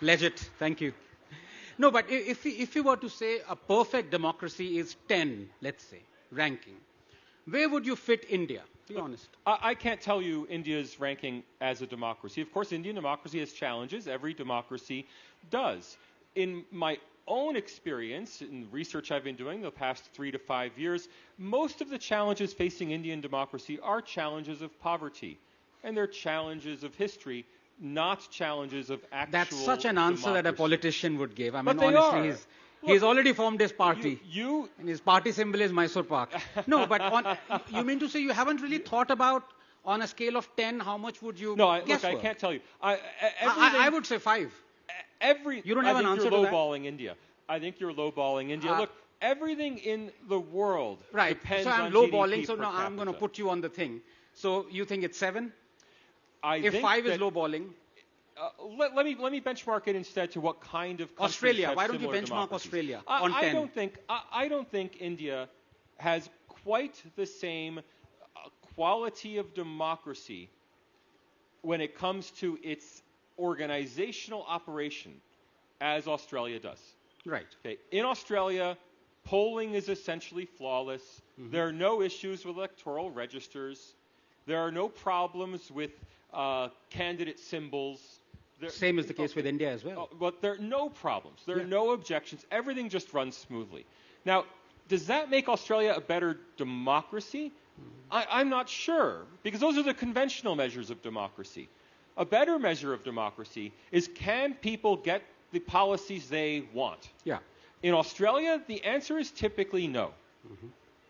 Speaker 3: Legit, thank you. No, but if you were to say a perfect democracy is 10, let's say, ranking, where would you fit India? Be honest.
Speaker 22: I can't tell you India's ranking as a democracy. Of course, Indian democracy has challenges. Every democracy does. In my own experience, in research I've been doing the past 3 to 5 years, most of the challenges facing Indian democracy are challenges of poverty. And they're challenges of history, not challenges of actual
Speaker 3: That's such an answer that a politician would give. I mean,
Speaker 22: But they
Speaker 3: honestly,
Speaker 22: are.
Speaker 3: he's already formed his party.
Speaker 22: And
Speaker 3: his party symbol is Mysore Pak. No, but you mean to say you haven't really thought about, on a scale of 10, how much would you guess
Speaker 22: I
Speaker 3: for?
Speaker 22: can't tell you.
Speaker 3: I would say 5. You don't have an answer to
Speaker 22: you're
Speaker 3: that?
Speaker 22: lowballing India. I think you're lowballing India. Look, everything in the world depends
Speaker 3: so I'm
Speaker 22: on
Speaker 3: lowballing,
Speaker 22: GDP
Speaker 3: so
Speaker 22: per
Speaker 3: now I'm going to
Speaker 22: capita.
Speaker 3: put you on the thing. So you think it's 7? If
Speaker 22: think
Speaker 3: 5 is
Speaker 22: that-
Speaker 3: lowballing,
Speaker 22: let me benchmark it instead to what kind of countries
Speaker 3: Australia.
Speaker 22: have
Speaker 3: Why don't you
Speaker 22: similar
Speaker 3: benchmark
Speaker 22: democracies.
Speaker 3: Australia on 10?
Speaker 22: I don't think India has quite the same quality of democracy when it comes to its organizational operation as Australia does.
Speaker 3: Right.
Speaker 22: Okay. In Australia, polling is essentially flawless. There are no issues with electoral registers. There are no problems with candidate symbols.
Speaker 3: Same is the case with India as well.
Speaker 22: But there are no problems. There are no objections. Everything just runs smoothly. Now, does that make Australia a better democracy? I'm not sure, because those are the conventional measures of democracy. A better measure of democracy is, can people get the policies they want?
Speaker 3: Yeah.
Speaker 22: In Australia, the answer is typically no.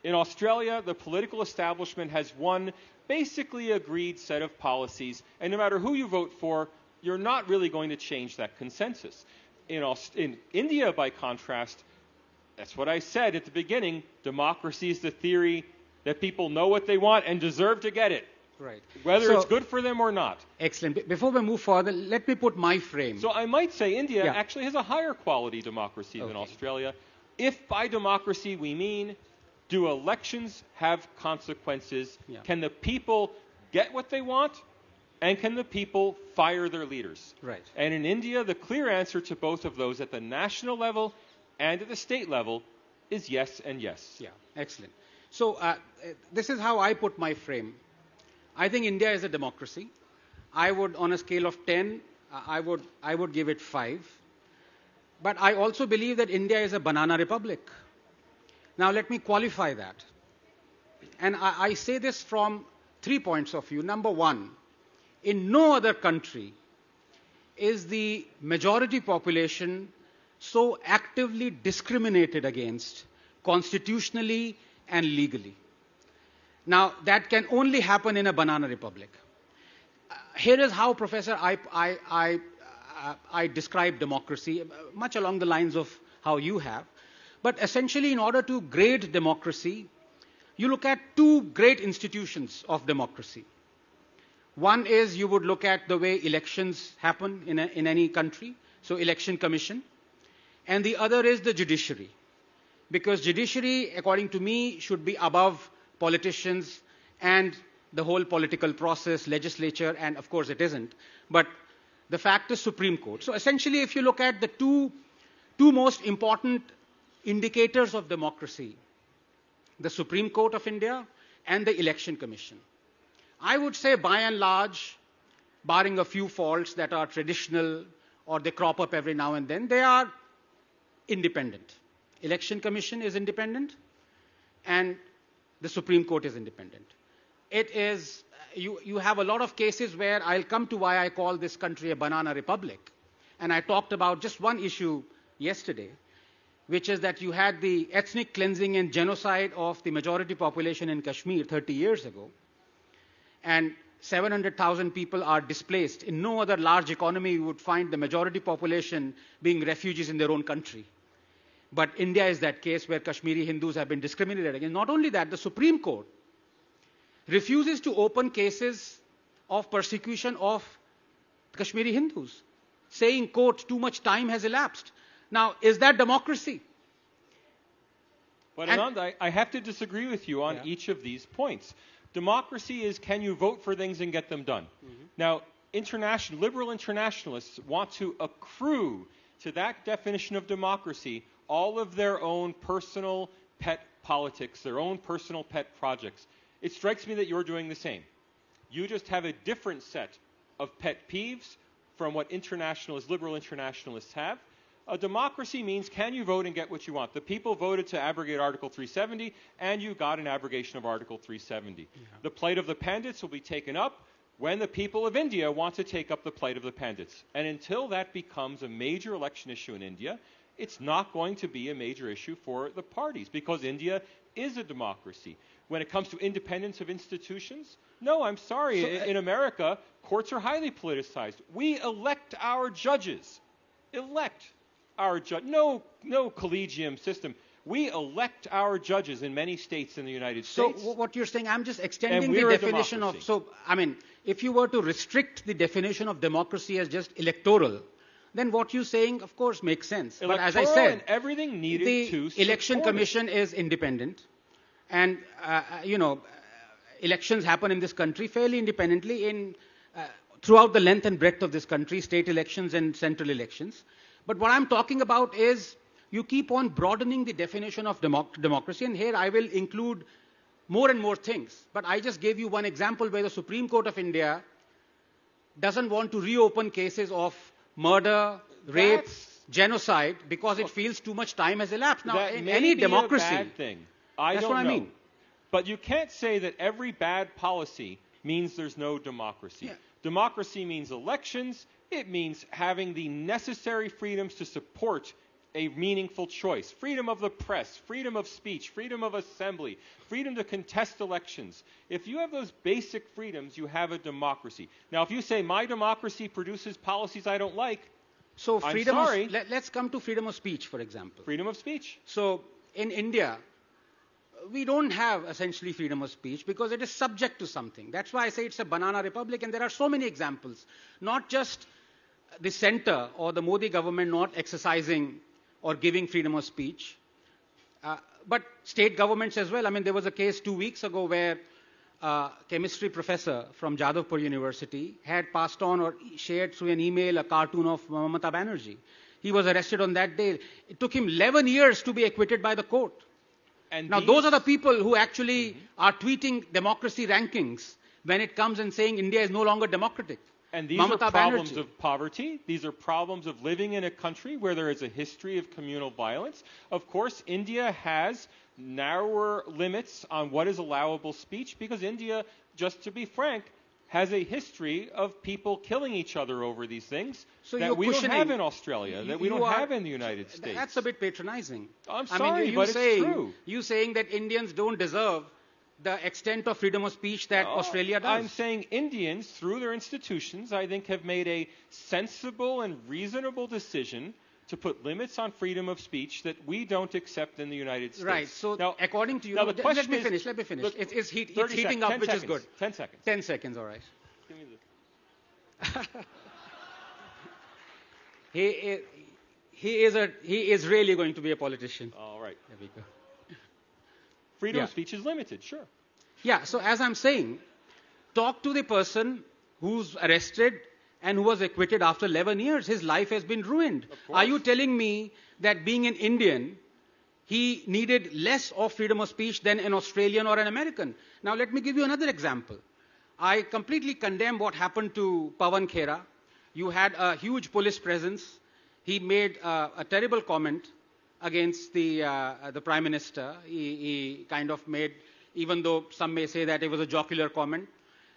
Speaker 22: In Australia, the political establishment has one basically agreed set of policies, and no matter who you vote for, you're not really going to change that consensus. In India, by contrast, that's what I said at the beginning, democracy is the theory that people know what they want and deserve to get it.
Speaker 3: Right.
Speaker 22: Whether it's good for them or not.
Speaker 3: Excellent. Before we move further, let me put my frame.
Speaker 22: So I might say India actually has a higher quality democracy than Australia. If by democracy we mean, do elections have consequences? Can the people get what they want? And can the people fire their leaders?
Speaker 3: Right.
Speaker 22: And in India, the clear answer to both of those at the national level and at the state level is yes and yes.
Speaker 3: Yeah, excellent. So this is how I put my frame. I think India is a democracy. I would, on a scale of 10, I would give it 5. But I also believe that India is a banana republic. Now let me qualify that. And I say this from 3 points of view. Number one, in no other country is the majority population so actively discriminated against constitutionally and legally. Now, that can only happen in a banana republic. Here is how, Professor, I describe democracy, much along the lines of how you have. But essentially, in order to grade democracy, you look at 2 great institutions of democracy. One is you would look at the way elections happen in any country, so election commission. And the other is the judiciary. Because judiciary, according to me, should be above politicians and the whole political process, legislature, and of course it isn't. But the fact is Supreme Court. So essentially, if you look at the two most important indicators of democracy, the Supreme Court of India and the Election Commission, I would say by and large, barring a few faults that are traditional or they crop up every now and then, they are independent. Election Commission is independent and the Supreme Court is independent. It is, you have a lot of cases where I'll come to why I call this country a banana republic. And I talked about just one issue yesterday, which is that you had the ethnic cleansing and genocide of the majority population in Kashmir 30 years ago. And 700,000 people are displaced. In no other large economy you would find the majority population being refugees in their own country. But India is that case where Kashmiri Hindus have been discriminated against. Not only that, the Supreme Court refuses to open cases of persecution of Kashmiri Hindus, saying, quote, too much time has elapsed. Now, is that democracy?
Speaker 22: But Anand, I have to disagree with you on each of these points. Democracy is, can you vote for things and get them done? Now, liberal internationalists want to accrue to that definition of democracy all of their own personal pet politics, their own personal pet projects. It strikes me that you're doing the same. You just have a different set of pet peeves from what liberal internationalists have. A democracy means, can you vote and get what you want? The people voted to abrogate Article 370, and you got an abrogation of Article 370. Yeah. The plight of the Pandits will be taken up when the people of India want to take up the plight of the Pandits. And until that becomes a major election issue in India, it's not going to be a major issue for the parties, because India is a democracy. When it comes to independence of institutions, no, I'm sorry. In America, courts are highly politicized. We elect our judges. No collegium system. We elect our judges in many states in the United States.
Speaker 3: So what you're saying, I'm just extending the definition of... So, I mean, if you were to restrict the definition of democracy as just electoral, then what you're saying, of course, makes sense.
Speaker 22: Electoral,
Speaker 3: but as I said,
Speaker 22: and everything needed
Speaker 3: the election commission is independent. And, elections happen in this country fairly independently throughout the length and breadth of this country, state elections and central elections. But what I'm talking about is you keep on broadening the definition of democracy, and here I will include more and more things. But I just gave you one example where the Supreme Court of India doesn't want to reopen cases of murder, rape, genocide, because it feels too much time has elapsed. Now, in any democracy...
Speaker 22: That may be a bad thing. That's what I mean. But you can't say that every bad policy means there's no democracy. Yeah. Democracy means elections. It means having the necessary freedoms to support a meaningful choice. Freedom of the press, freedom of speech, freedom of assembly, freedom to contest elections. If you have those basic freedoms, you have a democracy. Now, if you say my democracy produces policies I don't like,
Speaker 3: so freedom
Speaker 22: I'm sorry.
Speaker 3: Let's come to freedom of speech, for example.
Speaker 22: Freedom of speech.
Speaker 3: So in India, we don't have essentially freedom of speech because it is subject to something. That's why I say it's a banana republic, and there are so many examples. Not just the center or the Modi government not exercising or giving freedom of speech, but state governments as well. I mean, there was a case 2 weeks ago where a chemistry professor from Jadavpur University had passed on or shared through an email a cartoon of Maratha Banerjee. He was arrested on that day. It took him 11 years to be acquitted by the court. And now, those are the people who actually are tweeting democracy rankings when it comes and saying India is no longer democratic.
Speaker 22: And these are problems of poverty. These are problems of living in a country where there is a history of communal violence. Of course, India has narrower limits on what is allowable speech because India, just to be frank, has a history of people killing each other over these things that we don't have in Australia, that we don't have in the United States.
Speaker 3: That's a bit patronizing.
Speaker 22: I'm sorry, but it's true.
Speaker 3: You saying that Indians don't deserve the extent of freedom of speech that Australia does.
Speaker 22: I'm saying Indians, through their institutions, I think have made a sensible and reasonable decision to put limits on freedom of speech that we don't accept in the United States.
Speaker 3: Right. So
Speaker 22: now,
Speaker 3: according to you, let me finish. Look, it's heating up, which is good.
Speaker 22: 10 seconds.
Speaker 3: 10 seconds, all right.
Speaker 22: Give me
Speaker 3: He is really going to be a politician.
Speaker 22: All right.
Speaker 3: There we go.
Speaker 22: Freedom of speech is limited, sure.
Speaker 3: Yeah, so as I'm saying, talk to the person who's arrested and who was acquitted after 11 years. His life has been ruined. Are you telling me that being an Indian, he needed less of freedom of speech than an Australian or an American? Now, let me give you another example. I completely condemn what happened to Pawan Khera. You had a huge police presence. He made a terrible comment against the Prime Minister. He kind of made, even though some may say that it was a jocular comment,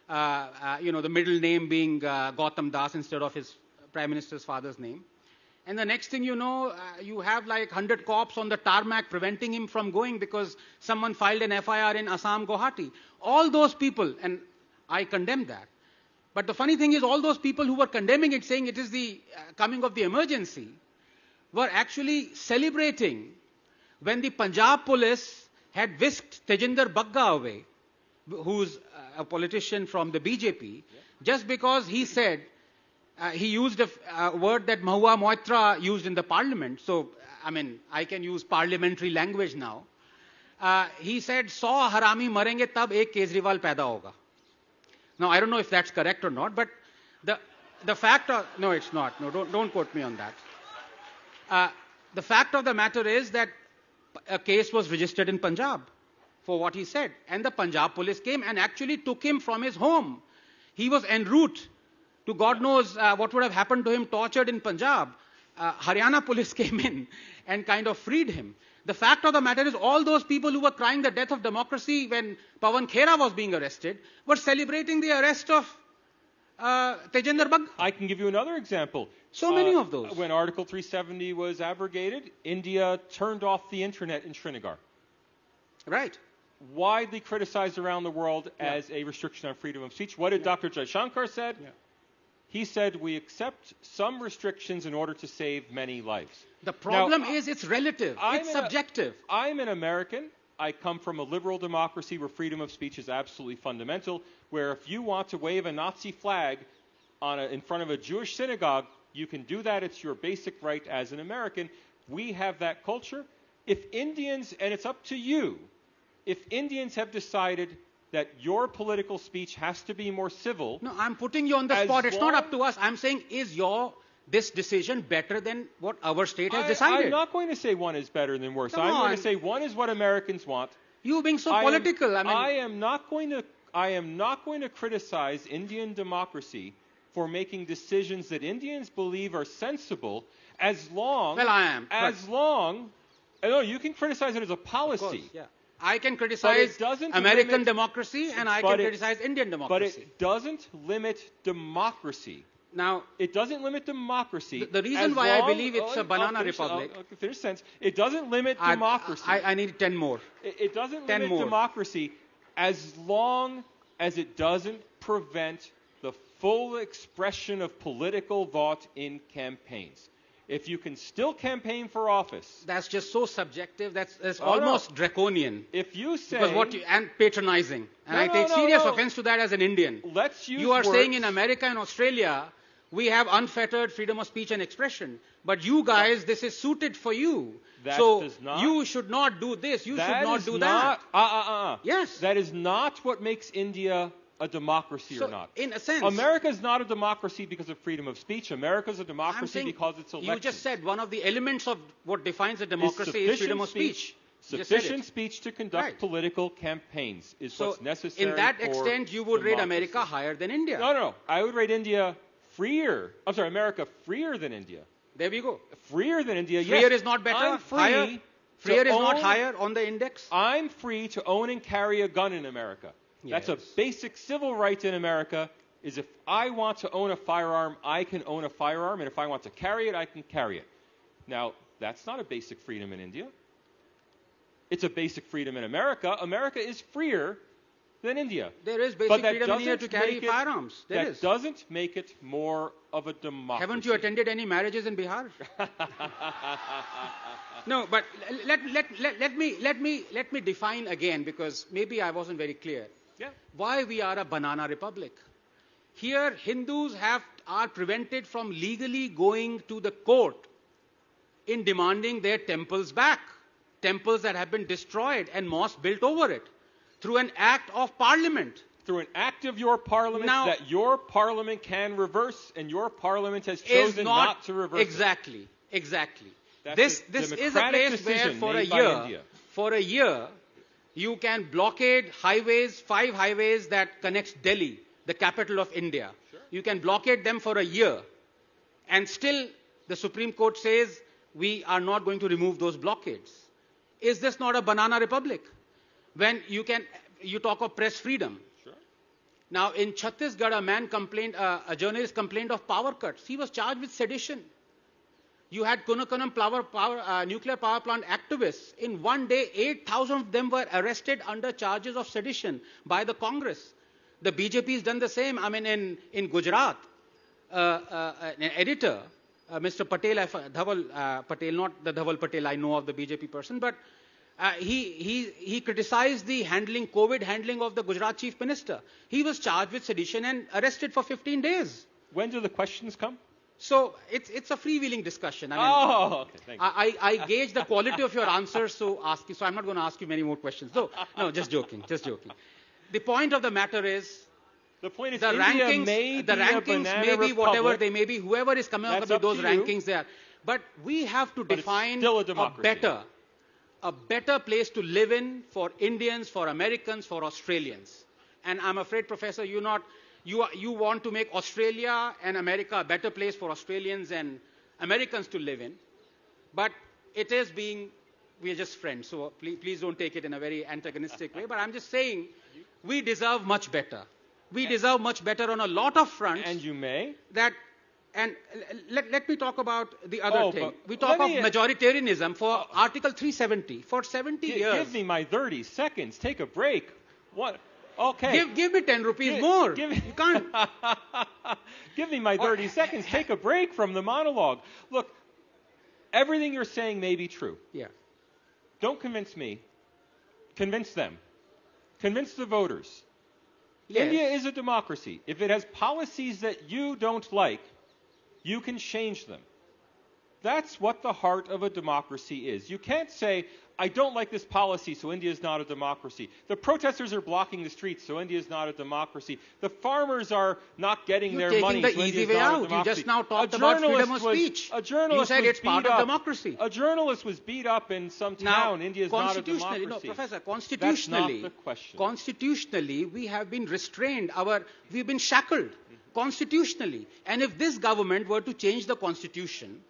Speaker 3: the middle name being Gautam Das instead of his Prime Minister's father's name. And the next thing you know, you have like 100 cops on the tarmac preventing him from going because someone filed an FIR in Assam, Guwahati. All those people, and I condemn that. But the funny thing is, all those people who were condemning it, saying it is the coming of the emergency, were actually celebrating when the Punjab police had whisked Tejinder Bagga away who's a politician from the BJP, just because he said, he used a word that Mahua Moitra used in the parliament. So, I mean, I can use parliamentary language now. He said, 100 harami marenge tab ek Kejriwal paida hoga. Now, I don't know if that's correct or not, but the fact of, no, it's not. No, don't quote me on that. The fact of the matter is that a case was registered in Punjab for what he said. And the Punjab police came and actually took him from his home. He was en route to God knows what would have happened to him, tortured in Punjab. Haryana police came in and kind of freed him. The fact of the matter is all those people who were crying the death of democracy when Pawan Khera was being arrested were celebrating the arrest of Tejinder Bagga.
Speaker 22: I can give you another example.
Speaker 3: So many of those.
Speaker 22: When Article 370 was abrogated, India turned off the internet in Srinagar.
Speaker 3: Right.
Speaker 22: Widely criticized around the world as a restriction on freedom of speech. What did Dr. Jaishankar said? He said, we accept some restrictions in order to save many lives.
Speaker 3: The problem is it's relative. It's subjective.
Speaker 22: I'm an American. I come from a liberal democracy where freedom of speech is absolutely fundamental, where if you want to wave a Nazi flag in front of a Jewish synagogue, you can do that. It's your basic right as an American. We have that culture. If Indians, and it's up to you, if Indians have decided that your political speech has to be more civil...
Speaker 3: No, I'm putting you on the spot. It's not up to us. I'm saying, is this decision better than what our state has decided?
Speaker 22: I'm not going to say one is better than worse. I'm going to say one is what Americans want.
Speaker 3: You being so political.
Speaker 22: I am not going to criticize Indian democracy for making decisions that Indians believe are sensible as long...
Speaker 3: Well, I am.
Speaker 22: No, you can criticize it as a policy.
Speaker 3: Of course, yeah. I can criticize American democracy and I can criticize Indian democracy.
Speaker 22: But it doesn't limit democracy.
Speaker 3: Now,
Speaker 22: it doesn't limit democracy.
Speaker 3: The reason why I believe it's a banana republic...
Speaker 22: Finish sense. It doesn't limit democracy.
Speaker 3: I need 10 more.
Speaker 22: It doesn't limit democracy as long as it doesn't prevent the full expression of political thought in campaigns. If you can still campaign for office...
Speaker 3: That's just so subjective. That's almost draconian.
Speaker 22: If you say...
Speaker 3: And patronizing. And I take serious offense to that as an Indian. You are saying in America and Australia, we have unfettered freedom of speech and expression. But you guys, this is suited for you. You should not do this. You should not do that. Yes.
Speaker 22: That is not what makes India a democracy or not.
Speaker 3: In a sense.
Speaker 22: America is not a democracy because of freedom of speech. America is a democracy because it's elected.
Speaker 3: You just said one of the elements of what defines a democracy is freedom of speech.
Speaker 22: Sufficient speech to conduct political campaigns is what's necessary.
Speaker 3: In that extent, you would rate America higher than India.
Speaker 22: No. I would rate India freer. I'm sorry, America freer than India.
Speaker 3: There we go.
Speaker 22: Freer than India, yes.
Speaker 3: Freer is not better?
Speaker 22: I'm free.
Speaker 3: Higher? Freer is not higher on the index?
Speaker 22: I'm free to own and carry a gun in America. That's a basic civil right in America, is if I want to own a firearm, I can own a firearm, and if I want to carry it, I can carry it. Now, that's not a basic freedom in India. It's a basic freedom in America. America is freer than India.
Speaker 3: There is basic freedom in India to carry firearms.
Speaker 22: That doesn't make it more of a democracy.
Speaker 3: Haven't you attended any marriages in Bihar? No, but let me define again, because maybe I wasn't very clear. Why we are a banana republic. Here, Hindus are prevented from legally going to the court in demanding their temples back. Temples that have been destroyed and mosques built over it. Through an act of parliament.
Speaker 22: Through an act of your parliament that your parliament can reverse, and your parliament has chosen not to reverse
Speaker 3: Exactly.
Speaker 22: This
Speaker 3: is a place where for a year, you can blockade highways, 5 highways that connects Delhi, the capital of India. You can blockade them for a year. And still, the Supreme Court says, we are not going to remove those blockades. Is this not a banana republic? When you talk of press freedom. Now, in Chhattisgarh, a journalist complained of power cuts. He was charged with sedition. You had Kunakanam nuclear power plant activists. In one day, 8,000 of them were arrested under charges of sedition by the Congress. The BJP has done the same. I mean, in Gujarat, an editor, Mr. Patel, Dhaval Patel, not the Dhaval Patel I know of, the BJP person, but He criticized the COVID handling of the Gujarat Chief Minister. He was charged with sedition and arrested for 15 days.
Speaker 22: When do the questions come?
Speaker 3: So it's a freewheeling discussion.
Speaker 22: Okay, thank you.
Speaker 3: I gauge the quality of your answers, so I'm not going to ask you many more questions. No, just joking. The point of the matter is,
Speaker 22: the point is
Speaker 3: the
Speaker 22: India
Speaker 3: rankings may be whatever they may be, whoever is coming up with those rankings there. But we have to define a better place to live in for Indians, for Americans, for Australians. And I'm afraid, Professor, you want to make Australia and America a better place for Australians and Americans to live in. But we are just friends, so please don't take it in a very antagonistic way. But I'm just saying, we deserve much better. We deserve much better on a lot of fronts.
Speaker 22: And you may.
Speaker 3: And let me talk about the other thing. We talk of majoritarianism for Article 370. For 70 years.
Speaker 22: Give me my 30 seconds. Take a break. What? Okay.
Speaker 3: Give me 10 rupees more. You can't.
Speaker 22: Give me my 30 seconds. Take a break from the monologue. Look, everything you're saying may be true.
Speaker 3: Yeah.
Speaker 22: Don't convince me. Convince them. Convince the voters.
Speaker 3: Yes.
Speaker 22: India is a democracy. If it has policies that you don't like, you can change them. That's what the heart of a democracy is. You can't say, I don't like this policy, so India is not a democracy. The protesters are blocking the streets, so India is not a democracy. The farmers are not getting their money, so India is not a democracy.
Speaker 3: You just now talked about freedom of speech. You said it's part of democracy.
Speaker 22: A journalist was beat up in some town. India is not a democracy.
Speaker 3: No, Professor,
Speaker 22: constitutionally, that's not the question.
Speaker 3: Constitutionally, we have been restrained. We've been shackled constitutionally. And if this government were to change the constitution,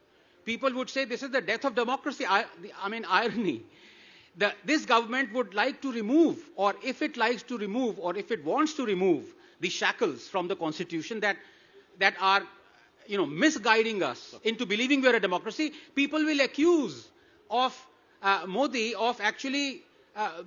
Speaker 3: people would say this is the death of democracy. Irony. This government would like to remove, or if it likes to remove, or if it wants to remove the shackles from the constitution that are, misguiding us into believing we are a democracy, people will accuse of Modi of actually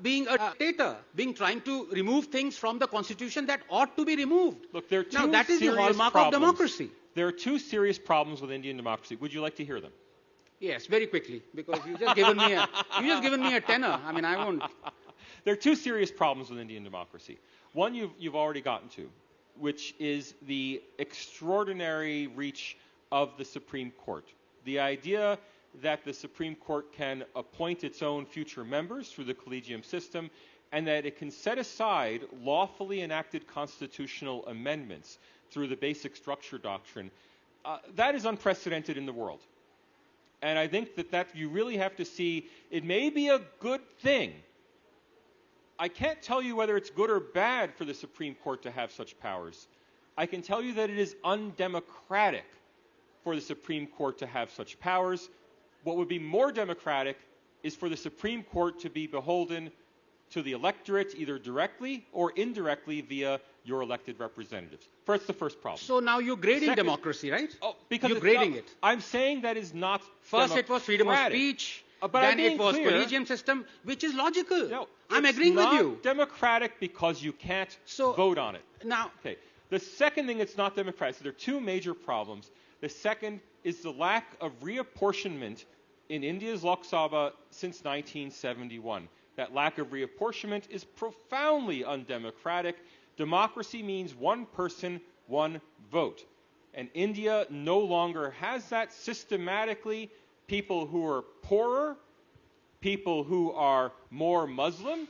Speaker 3: being a dictator, trying to remove things from the constitution that ought to be removed.
Speaker 22: Look, there are two
Speaker 3: now that is the hallmark
Speaker 22: problems.
Speaker 3: of democracy.
Speaker 22: There are two serious problems with Indian democracy. Would you like to hear them?
Speaker 3: Yes, very quickly, because you've just given me a tenor. I won't.
Speaker 22: There are two serious problems with Indian democracy. One you've already gotten to, which is the extraordinary reach of the Supreme Court. The idea that the Supreme Court can appoint its own future members through the collegium system, and that it can set aside lawfully enacted constitutional amendments through the basic structure doctrine, that is unprecedented in the world. And I think that you really have to see, it may be a good thing. I can't tell you whether it's good or bad for the Supreme Court to have such powers. I can tell you that it is undemocratic for the Supreme Court to have such powers. What would be more democratic is for the Supreme Court to be beholden to the electorate, either directly or indirectly via your elected representatives. That's the first problem.
Speaker 3: So now you're grading democracy, right?
Speaker 22: Because
Speaker 3: you're grading it.
Speaker 22: I'm saying that is not
Speaker 3: First it was freedom of speech, then it was collegium system, which is logical.
Speaker 22: No,
Speaker 3: I'm agreeing with you.
Speaker 22: It's not democratic because you can't vote on it.
Speaker 3: Now,
Speaker 22: okay. The second thing it's not democratic, so there are two major problems. The second is the lack of reapportionment in India's Lok Sabha since 1971. That lack of reapportionment is profoundly undemocratic. Democracy means one person, one vote. And India no longer has that systematically. People who are poorer, people who are more Muslim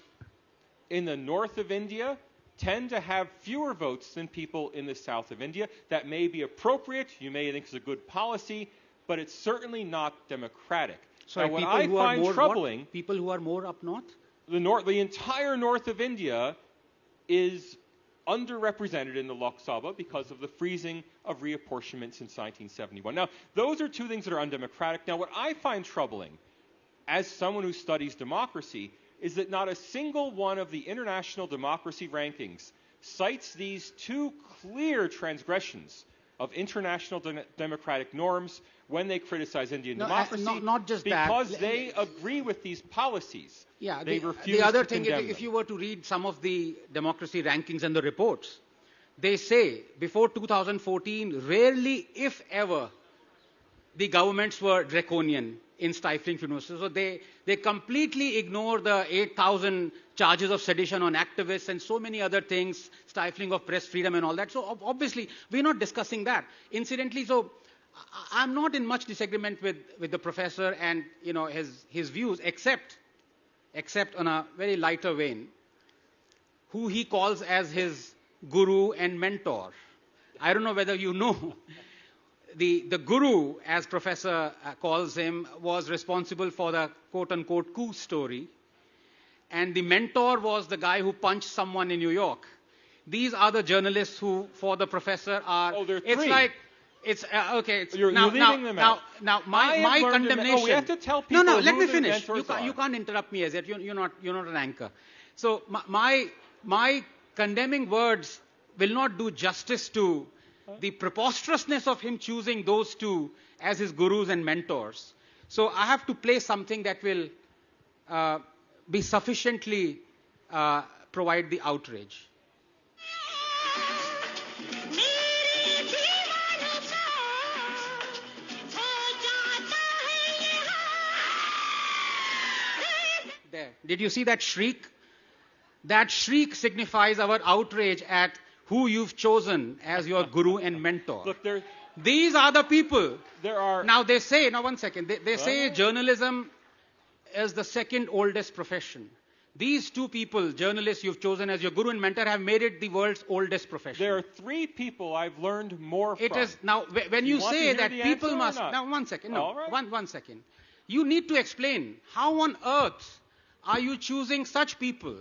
Speaker 22: in the north of India tend to have fewer votes than people in the south of India. That may be appropriate. You may think it's a good policy, but it's certainly not democratic.
Speaker 3: So
Speaker 22: now, what I find troubling,
Speaker 3: people who are more up north?
Speaker 22: The entire north of India is underrepresented in the Lok Sabha because of the freezing of reapportionment since 1971. Now, those are two things that are undemocratic. Now, what I find troubling, as someone who studies democracy, is that not a single one of the international democracy rankings cites these two clear transgressions of international democratic norms when they criticize Indian democracy.
Speaker 3: Not just
Speaker 22: because
Speaker 3: that.
Speaker 22: They agree with these policies.
Speaker 3: Yeah,
Speaker 22: they refuse
Speaker 3: the other
Speaker 22: to
Speaker 3: thing,
Speaker 22: condemn
Speaker 3: if you were to read some of the democracy rankings and the reports, they say before 2014, rarely, if ever, the governments were draconian in stifling universities. So they completely ignore the 8,000 charges of sedition on activists and so many other things, stifling of press freedom and all that. So obviously, we're not discussing that. Incidentally, so I'm not in much disagreement with the professor and his views, except on a very lighter vein, who he calls as his guru and mentor. I don't know whether you know. The guru, as Professor calls him, was responsible for the quote-unquote coup story. And the mentor was the guy who punched someone in New York. These are the journalists who, for the professor, are...
Speaker 22: Oh, there are
Speaker 3: it's
Speaker 22: three.
Speaker 3: like... It's okay. It's,
Speaker 22: You're leaving them out.
Speaker 3: Now, my condemnation.
Speaker 22: We have to tell people.
Speaker 3: No, let
Speaker 22: who
Speaker 3: me
Speaker 22: the
Speaker 3: finish.
Speaker 22: mentors are.
Speaker 3: You can't interrupt me as yet. You're not an anchor. So my condemning words will not do justice to the preposterousness of him choosing those two as his gurus and mentors. So I have to play something that will be sufficiently provide the outrage. There. Did you see that shriek? That shriek signifies our outrage at who you've chosen as your guru and mentor.
Speaker 22: Look,
Speaker 3: these are the people.
Speaker 22: There are...
Speaker 3: Now they say, now one second, they say journalism is the second oldest profession. These two people, journalists you've chosen as your guru and mentor, have made it the world's oldest profession.
Speaker 22: There are three people I've learned more from.
Speaker 3: It is, now when you
Speaker 22: want to
Speaker 3: say
Speaker 22: hear
Speaker 3: that
Speaker 22: the
Speaker 3: people
Speaker 22: answer or
Speaker 3: must,
Speaker 22: not?
Speaker 3: now one second, no,
Speaker 22: All right.
Speaker 3: one second. You need to explain how on earth are you choosing such people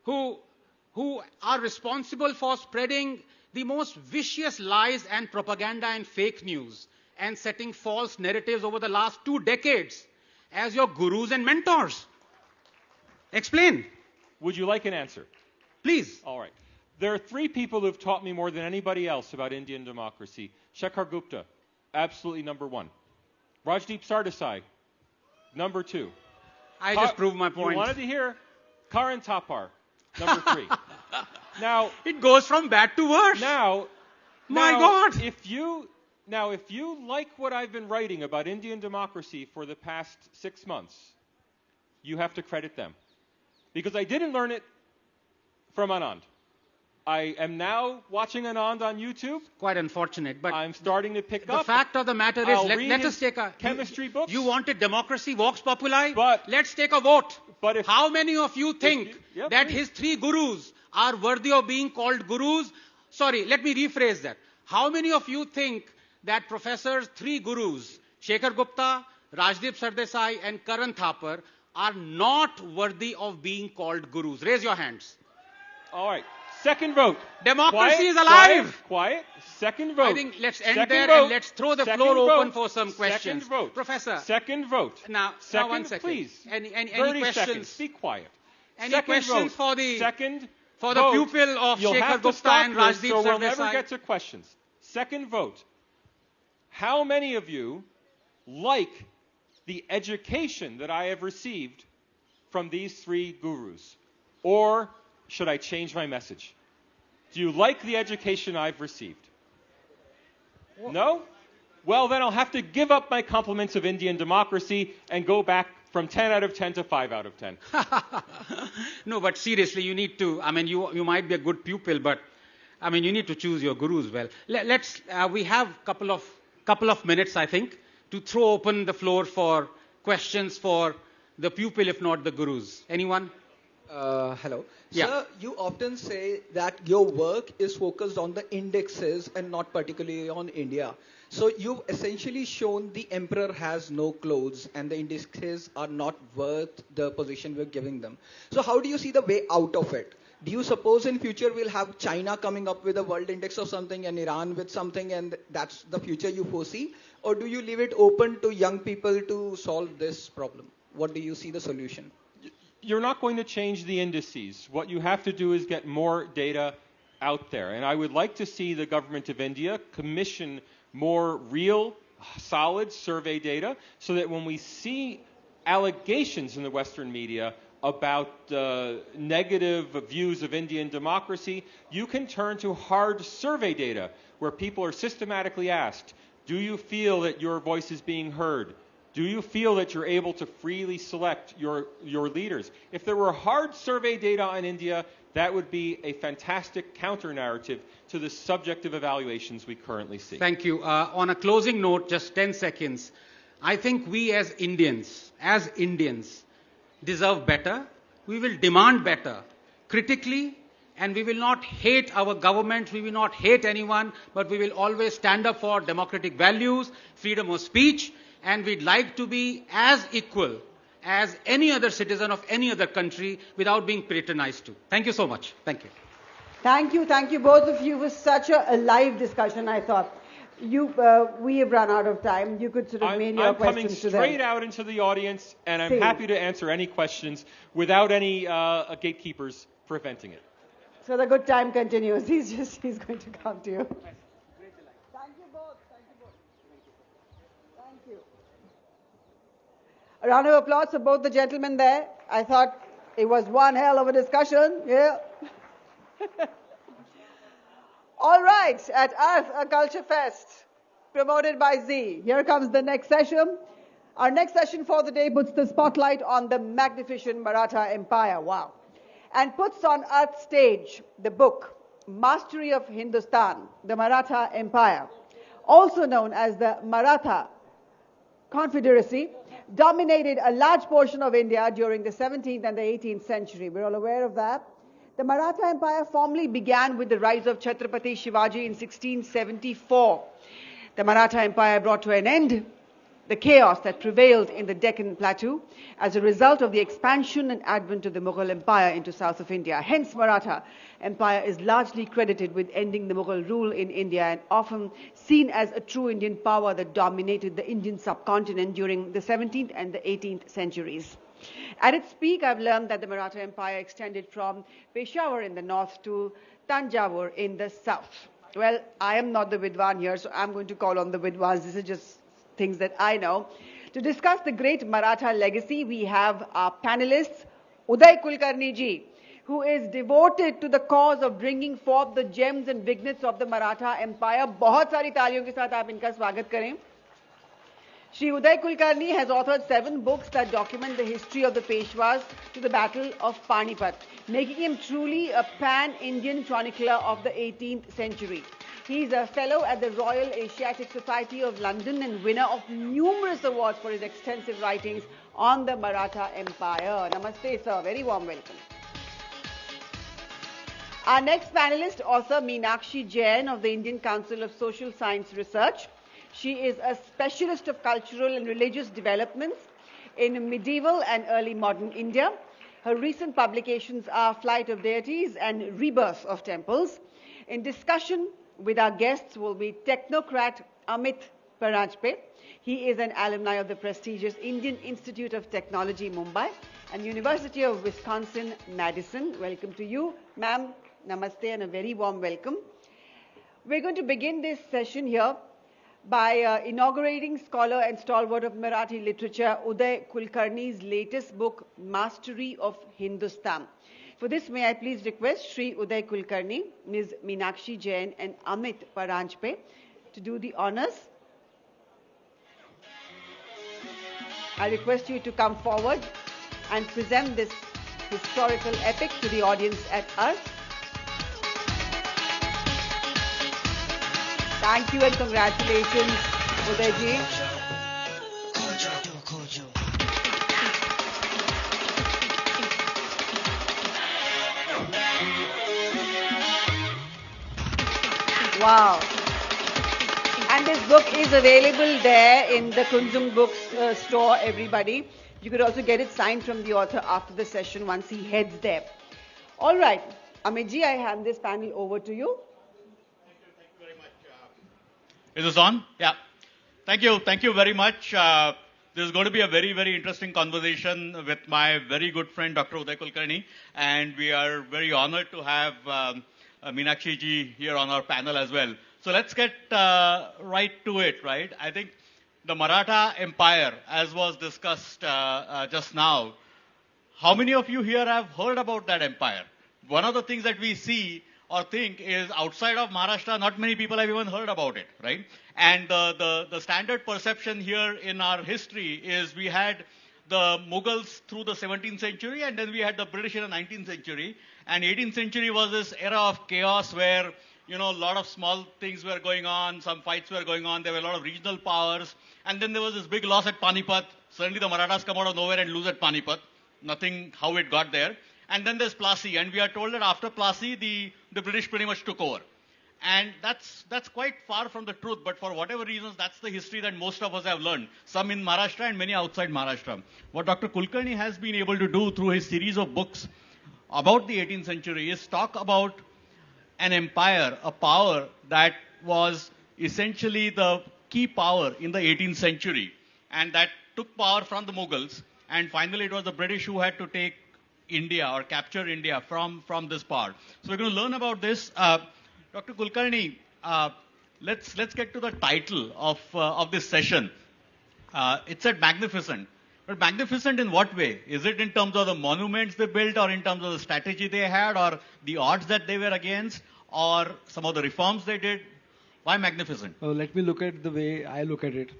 Speaker 3: who are responsible for spreading the most vicious lies and propaganda and fake news and setting false narratives over the last 2 decades as your gurus and mentors? Explain.
Speaker 22: Would you like an answer?
Speaker 3: Please.
Speaker 22: All right. There are three people who've taught me more than anybody else about Indian democracy. Shekhar Gupta, absolutely number one. Rajdeep Sardesai, number two.
Speaker 3: I just proved my point.
Speaker 22: You wanted to hear Karan Thapar, number three. Now
Speaker 3: it goes from bad to worse. My God.
Speaker 22: If you like what I've been writing about Indian democracy for the past 6 months, you have to credit them. Because I didn't learn it from Anand. I am now watching Anand on YouTube.
Speaker 3: Quite unfortunate, but
Speaker 22: I'm starting to pick up.
Speaker 3: The fact of the matter is, let us take a
Speaker 22: chemistry books.
Speaker 3: You wanted democracy, vox populi. But let's take a vote.
Speaker 22: But
Speaker 3: how many of you think that his three gurus are worthy of being called gurus? Sorry, let me rephrase that. How many of you think that Professor's three gurus, Shekhar Gupta, Rajdeep Sardesai, and Karan Thapar, are not worthy of being called gurus? Raise your hands.
Speaker 22: All right. Second vote.
Speaker 3: Democracy is alive.
Speaker 22: Quiet. Second vote.
Speaker 3: I think let's end
Speaker 22: Second
Speaker 3: there
Speaker 22: vote.
Speaker 3: and let's throw the
Speaker 22: Second
Speaker 3: floor
Speaker 22: vote.
Speaker 3: open for some questions.
Speaker 22: Second vote.
Speaker 3: Professor.
Speaker 22: Second vote.
Speaker 3: Now 1 second.
Speaker 22: Please.
Speaker 3: Any
Speaker 22: 30
Speaker 3: questions?
Speaker 22: seconds. Be quiet.
Speaker 3: Any
Speaker 22: Second
Speaker 3: questions
Speaker 22: vote.
Speaker 3: for the
Speaker 22: Second
Speaker 3: for the
Speaker 22: vote.
Speaker 3: pupil of
Speaker 22: You'll
Speaker 3: Shekhar
Speaker 22: have to
Speaker 3: Gupta
Speaker 22: stop
Speaker 3: and
Speaker 22: this,
Speaker 3: Rajdeep
Speaker 22: so we'll never
Speaker 3: Sardesai?
Speaker 22: get to questions. Second vote. How many of you like the education that I have received from these three gurus? Or should I change my message? Do you like the education I've received? No? Well, then I'll have to give up my compliments of Indian democracy and go back from 10 out of 10 to 5 out of 10.
Speaker 3: No, but seriously, you need to, I mean, you might be a good pupil, but, I mean, you need to choose your gurus well. We have a couple of minutes, I think, to throw open the floor for questions for the pupil, if not the gurus. Anyone?
Speaker 2: Hello.
Speaker 3: Yeah.
Speaker 2: Sir, you often say that your work is focused on the indexes and not particularly on India. So you've essentially shown the emperor has no clothes and the indexes are not worth the position we're giving them. So how do you see the way out of it? Do you suppose in future we'll have China coming up with a world index of something and Iran with something and that's the future you foresee? Or do you leave it open to young people to solve this problem? What do you see the solution?
Speaker 22: You're not going to change the indices. What you have to do is get more data out there. And I would like to see the government of India commission more real, solid survey data so that when we see allegations in the Western media about negative views of Indian democracy, you can turn to hard survey data where people are systematically asked, do you feel that your voice is being heard? Do you feel that you're able to freely select your leaders? If there were hard survey data on India, that would be a fantastic counter-narrative to the subjective evaluations we currently see.
Speaker 3: Thank you. On a closing note, just 10 seconds. I think we as Indians, deserve better. We will demand better, critically, and we will not hate our government, we will not hate anyone, but we will always stand up for democratic values, freedom of speech, and we'd like to be as equal as any other citizen of any other country without being patronized to. Thank you so much. Thank you.
Speaker 1: Thank you both of you. It was such a live discussion, I thought. We have run out of time. You could sort of mail your questions to them.
Speaker 22: I'm coming straight out into the audience, and I'm
Speaker 1: Same.
Speaker 22: happy to answer any questions without any gatekeepers preventing it.
Speaker 1: So the good time continues. He's going to come to you. Thank you both. Thank you. A round of applause for both the gentlemen there. I thought it was one hell of a discussion. Yeah. All right, at Arth, a culture fest promoted by ZEEL. Here comes the next session. Our next session for the day puts the spotlight on the magnificent Maratha Empire. Wow. And puts on Arth stage the book, Mastery of Hindustan, the Maratha Empire, also known as the Maratha Confederacy, dominated a large portion of India during the 17th and the 18th century. We're all aware of that. The Maratha Empire formally began with the rise of Chhatrapati Shivaji in 1674. The Maratha Empire brought to an end the chaos that prevailed in the Deccan Plateau as a result of the expansion and advent of the Mughal Empire into south of India. Hence, Maratha Empire is largely credited with ending the Mughal rule in India and often seen as a true Indian power that dominated the Indian subcontinent during the 17th and the 18th centuries. At its peak, I've learned that the Maratha Empire extended from Peshawar in the north to Tanjavur in the south. Well, I am not the Vidwan here, so I'm going to call on the Vidwans. This is just things that I know. To discuss the great Maratha legacy, we have our panelists, Uday Kulkarni ji, who is devoted to the cause of bringing forth the gems and vignettes of the Maratha Empire. बहुत सारी तालियों के साथ आप इनका स्वागत करें. Shri Uday Kulkarni has authored 7 books that document the history of the Peshwas to the Battle of Panipat, making him truly a pan-Indian chronicler of the 18th century. He is a fellow at the Royal Asiatic Society of London and winner of numerous awards for his extensive writings on the Maratha Empire. Namaste, sir. Very warm welcome. Our next panelist, author Meenakshi Jain of the Indian Council of Social Science Research. She is a specialist of cultural and religious developments in medieval and early modern India. Her recent publications are Flight of Deities and Rebirth of Temples. In discussion with our guests will be technocrat Amit Parajpe. He is an alumni of the prestigious Indian Institute of Technology, Mumbai, and University of Wisconsin-Madison. Welcome to you, ma'am. Namaste and a very warm welcome. We're going to begin this session here by inaugurating scholar and stalwart of Marathi literature, Uday Kulkarni's latest book, Mastery of Hindustan. For this, may I please request Shri Uday Kulkarni, Ms. Meenakshi Jain and Amit Paranjpe to do the honors. I request you to come forward and present this historical epic to the audience at Arth. Thank you and congratulations, Udayji. Wow. And this book is available there in the Kunzum Books store, everybody. You could also get it signed from the author after the session once he heads there. All right. Amitji, I hand this panel over to you.
Speaker 11: Is this on? Yeah. Thank you very much. This is going to be a very, very interesting conversation with my very good friend, Dr. Uday Kulkarni. And we are very honored to have Meenakshi ji here on our panel as well. So let's get right to it, right? I think the Maratha Empire, as was discussed just now, how many of you here have heard about that empire? One of the things that we see
Speaker 18: or think is outside of Maharashtra, not many people have even heard about it, right? And the standard perception here in our history is we had the Mughals through the 17th century, and then we had the British in the 19th century. And 18th century was this era of chaos where, a lot of small things were going on, some fights were going on, there were a lot of regional powers. And then there was this big loss at Panipat. Suddenly the Marathas come out of nowhere and lose at Panipat. Nothing how it got there. And then there's Plassey. And we are told that after Plassey, the British pretty much took over. And that's quite far from the truth, but for whatever reasons, that's the history that most of us have learned, some in Maharashtra and many outside Maharashtra. What Dr. Kulkarni has been able to do through his series of books about the 18th century is talk about an empire, a power that was essentially the key power in the 18th century, and that took power from the Mughals, and finally it was the British who had to take India or capture India from this power. So we're going to learn about this. Dr. Kulkarni, let's get to the title of this session. It said magnificent. But magnificent in what way? Is it in terms of the monuments they built, or in terms of the strategy they had, or the odds that they were against, or some of the reforms they did? Why magnificent?
Speaker 19: Let me look at the way I look at it.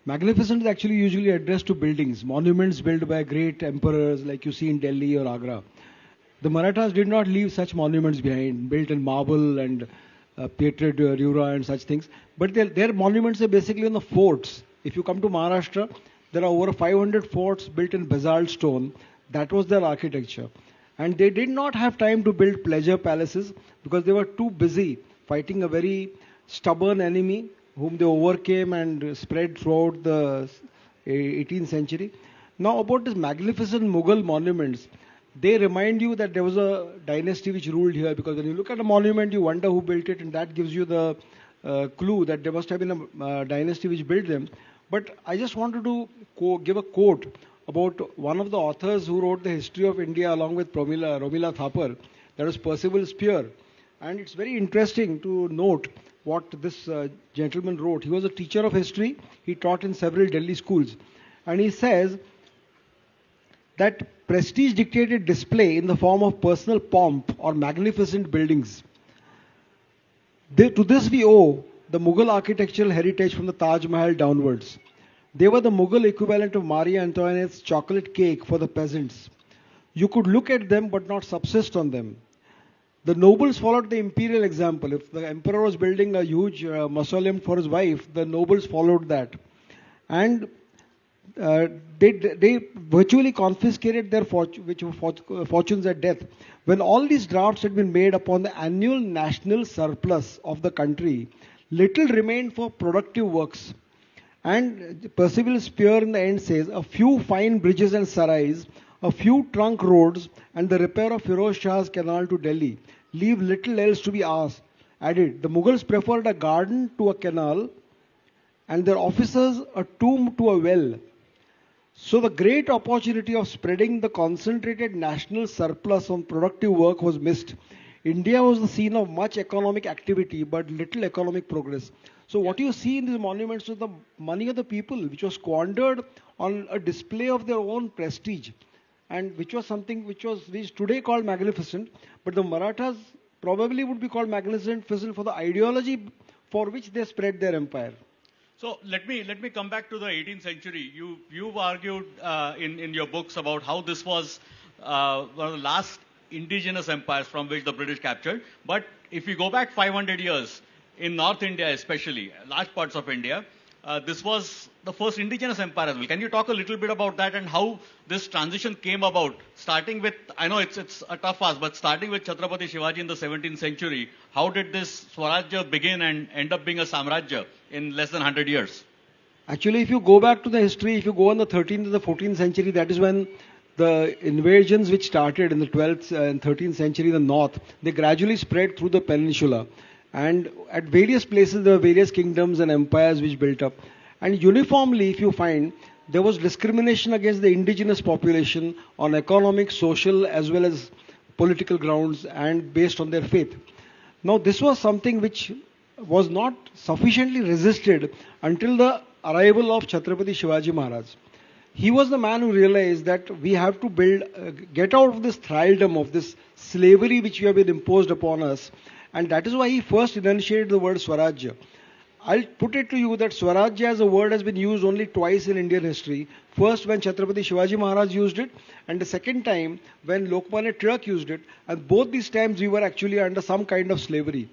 Speaker 19: Magnificent is actually usually addressed to buildings, monuments built by great emperors like you see in Delhi or Agra. The Marathas did not leave such monuments behind, built in marble and painted Rura and such things. But their monuments are basically in the forts. If you come to Maharashtra, there are over 500 forts built in basalt stone. That was their architecture. And they did not have time to build pleasure palaces because they were too busy fighting a very stubborn enemy whom they overcame and spread throughout the 18th century. Now about these magnificent Mughal monuments, they remind you that there was a dynasty which ruled here, because when you look at a monument, you wonder who built it, and that gives you the clue that there must have been a dynasty which built them. But I just wanted to give a quote about one of the authors who wrote the history of India along with Romila Thapar, that was Percival Spear. And it's very interesting to note what this gentleman wrote. He was a teacher of history. He taught in several Delhi schools. And he says that prestige dictated display in the form of personal pomp or magnificent buildings. To this we owe the Mughal architectural heritage from the Taj Mahal downwards. They were the Mughal equivalent of Marie Antoinette's chocolate cake for the peasants. You could look at them but not subsist on them. The nobles followed the imperial example. If the emperor was building a huge mausoleum for his wife, the nobles followed that. And they virtually confiscated their fortunes at death. When all these drafts had been made upon the annual national surplus of the country, little remained for productive works. And Percival Spear in the end says, a few fine bridges and sarais, a few trunk roads, and the repair of Firoz Shah's canal to Delhi leave little else to be added. The Mughals preferred a garden to a canal, and their officers a tomb to a well. So the great opportunity of spreading the concentrated national surplus on productive work was missed. India was the scene of much economic activity, but little economic progress. So what you see in these monuments is the money of the people, which was squandered on a display of their own prestige, and which was something which is today called magnificent, but the Marathas probably would be called magnificent for the ideology for which they spread their empire.
Speaker 18: So let me come back to the 18th century. You've argued in your books about how this was one of the last indigenous empires from which the British captured. But if we go back 500 years, in North India especially, large parts of India, this was the first indigenous empire as well. Can you talk a little bit about that and how this transition came about? Starting with, I know it's a tough ask, but starting with Chhatrapati Shivaji in the 17th century, how did this Swarajya begin and end up being a Samrajya in less than 100 years?
Speaker 19: Actually, if you go back to the history, if you go in the 13th and the 14th century, that is when the invasions which started in the 12th and 13th century in the north, they gradually spread through the peninsula. And at various places, there were various kingdoms and empires which built up. And uniformly, if you find, there was discrimination against the indigenous population on economic, social, as well as political grounds and based on their faith. Now, this was something which was not sufficiently resisted until the arrival of Chhatrapati Shivaji Maharaj. he was the man who realized that we have to get out of this thraldom, of this slavery which we have been imposed upon us. And that is why he first enunciated the word Swarajya. I'll put it to you that Swarajya as a word has been used only twice in Indian history. First when Chhatrapati Shivaji Maharaj used it, and the second time when Lokmanya Tilak used it. And both these times we were actually under some kind of slavery.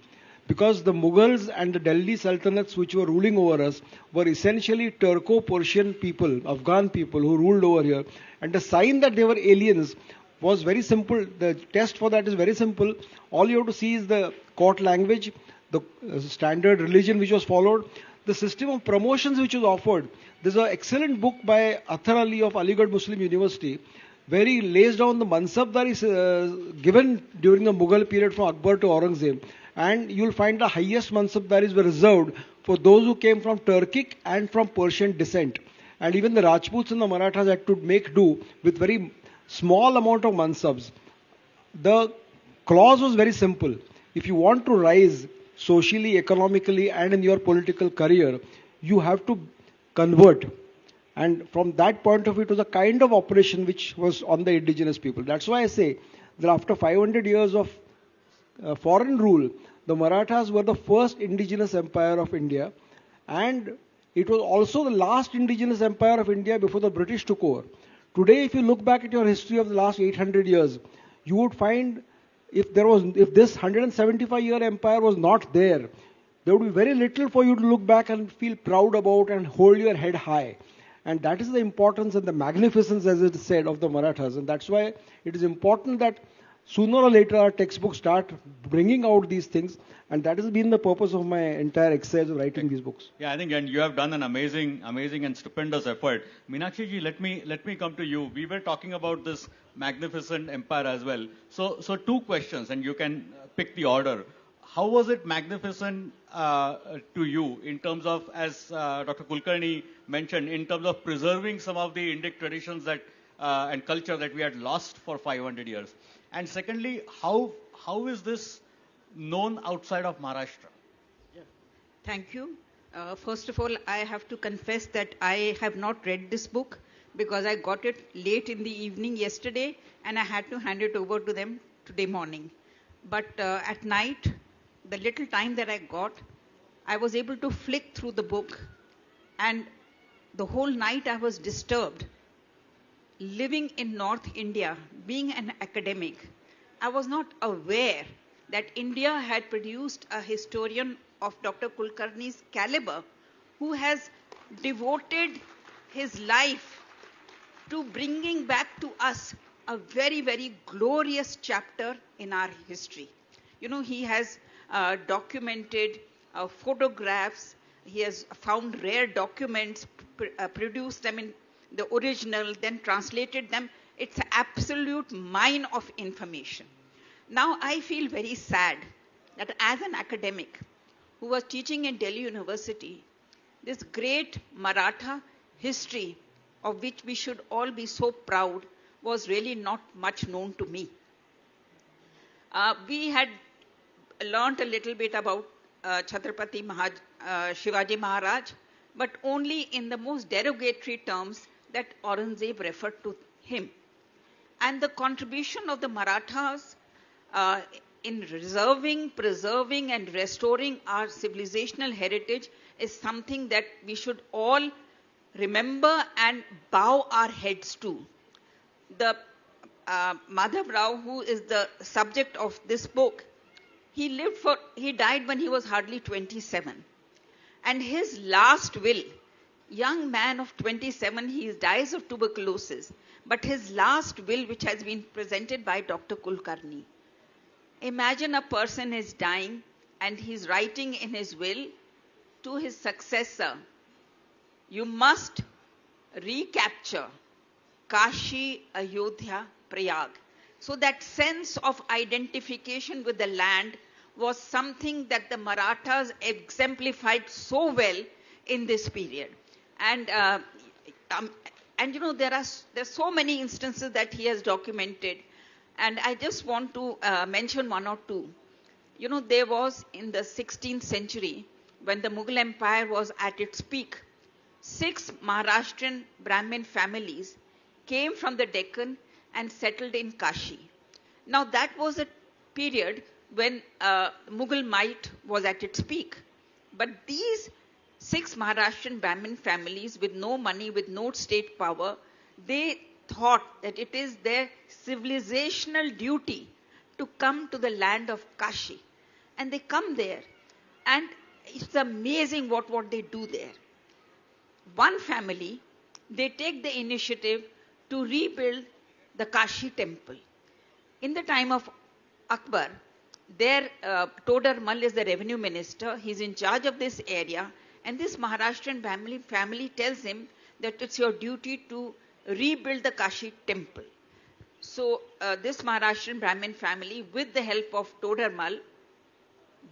Speaker 19: Because the Mughals and the Delhi Sultanates which were ruling over us were essentially Turco-Persian people, Afghan people who ruled over here. And the sign that they were aliens was very simple. The test for that is very simple. All you have to see is the court language, the standard religion which was followed, the system of promotions which was offered. There's an excellent book by Athar Ali of Aligarh Muslim University where he lays down the mansabdaris given during the Mughal period from Akbar to Aurangzeb. And you'll find the highest mansabdaris were reserved for those who came from Turkic and from Persian descent. And even the Rajputs and the Marathas had to make do with very small amount of mansabs. The clause was very simple. If you want to rise socially, economically, and in your political career, you have to convert. And from that point of view, it was a kind of operation which was on the indigenous people. That's why I say that after 500 years of foreign rule, the Marathas were the first indigenous empire of India, and it was also the last indigenous empire of India before the British took over. Today, if you look back at your history of the last 800 years, you would find if this 175-year empire was not there, there would be very little for you to look back and feel proud about and hold your head high. And that is the importance and the magnificence, as it is said, of the Marathas. And that's why it is important that sooner or later our textbooks start bringing out these things. And that has been the purpose of my entire exercise of writing these books.
Speaker 18: Yeah, I think, and you have done an amazing and stupendous effort. Meenakshi ji, let me come to you. We were talking about this magnificent empire as well. So two questions, and you can pick the order. How was it magnificent to you in terms of, as Dr. Kulkarni mentioned, in terms of preserving some of the Indic traditions that and culture that we had lost for 500 years? And secondly, how is this known outside of Maharashtra?
Speaker 6: Yeah. Thank you. First of all, I have to confess that I have not read this book because I got it late in the evening yesterday and I had to hand it over to them today morning. But at night, the little time that I got, I was able to flick through the book, and the whole night I was disturbed. Living in North India, being an academic, I was not aware that India had produced a historian of Dr. Kulkarni's caliber who has devoted his life to bringing back to us a very, very glorious chapter in our history. You know, he has documented photographs, he has found rare documents, produced them in the original, then translated them. It's an absolute mine of information. Now I feel very sad that as an academic who was teaching in Delhi University, this great Maratha history of which we should all be so proud was really not much known to me. We had learnt a little bit about Chhatrapati Shivaji Maharaj, but only in the most derogatory terms that Aurangzeb referred to him. And the contribution of the Marathas in preserving and restoring our civilizational heritage is something that we should all remember and bow our heads to. The Madhav Rao, who is the subject of this book, he died when he was hardly 27. And his last will, young man of 27, he dies of tuberculosis, but his last will, which has been presented by Dr. Kulkarni. Imagine a person is dying and he's writing in his will to his successor, you must recapture Kashi, Ayodhya, Prayag. So that sense of identification with the land was something that the Marathas exemplified so well in this period. And you know, there's so many instances that he has documented. And I just want to mention one or two. You know, there was in the 16th century, when the Mughal Empire was at its peak, 6 Maharashtrian Brahmin families came from the Deccan and settled in Kashi. Now that was a period when Mughal might was at its peak. But these 6 Maharashtrian Brahmin families with no money, with no state power, they thought that it is their civilizational duty to come to the land of Kashi. And they come there. And it's amazing what they do there. One family, they take the initiative to rebuild the Kashi temple. In the time of Akbar, their Todar Mal is the revenue minister. He's in charge of this area. And this Maharashtrian family tells him that it's your duty to rebuild the Kashi temple. So this Maharashtrian Brahmin family, with the help of Todar Mal,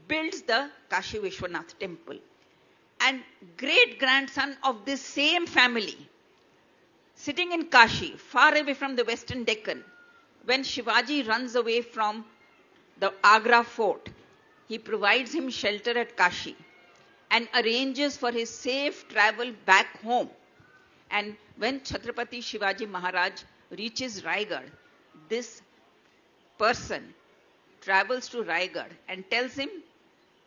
Speaker 6: builds the Kashi Vishwanath temple. And great-grandson of this same family, sitting in Kashi, far away from the western Deccan, when Shivaji runs away from the Agra fort, he provides him shelter at Kashi and arranges for his safe travel back home. And when Chhatrapati Shivaji Maharaj reaches Raigad, this person travels to Raigad and tells him,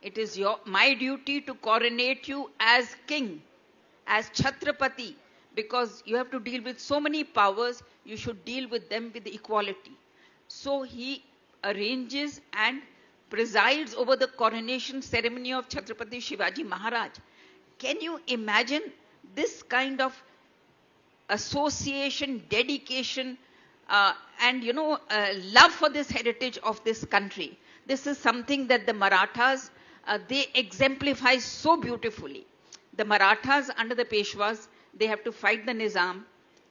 Speaker 6: it is my duty to coronate you as king, as Chhatrapati, because you have to deal with so many powers, you should deal with them with equality. So he arranges and presides over the coronation ceremony of Chhatrapati Shivaji Maharaj. Can you imagine this kind of association, dedication, and love for this heritage of this country? This is something that the Marathas, they exemplify so beautifully. The Marathas under the Peshwas, they have to fight the Nizam,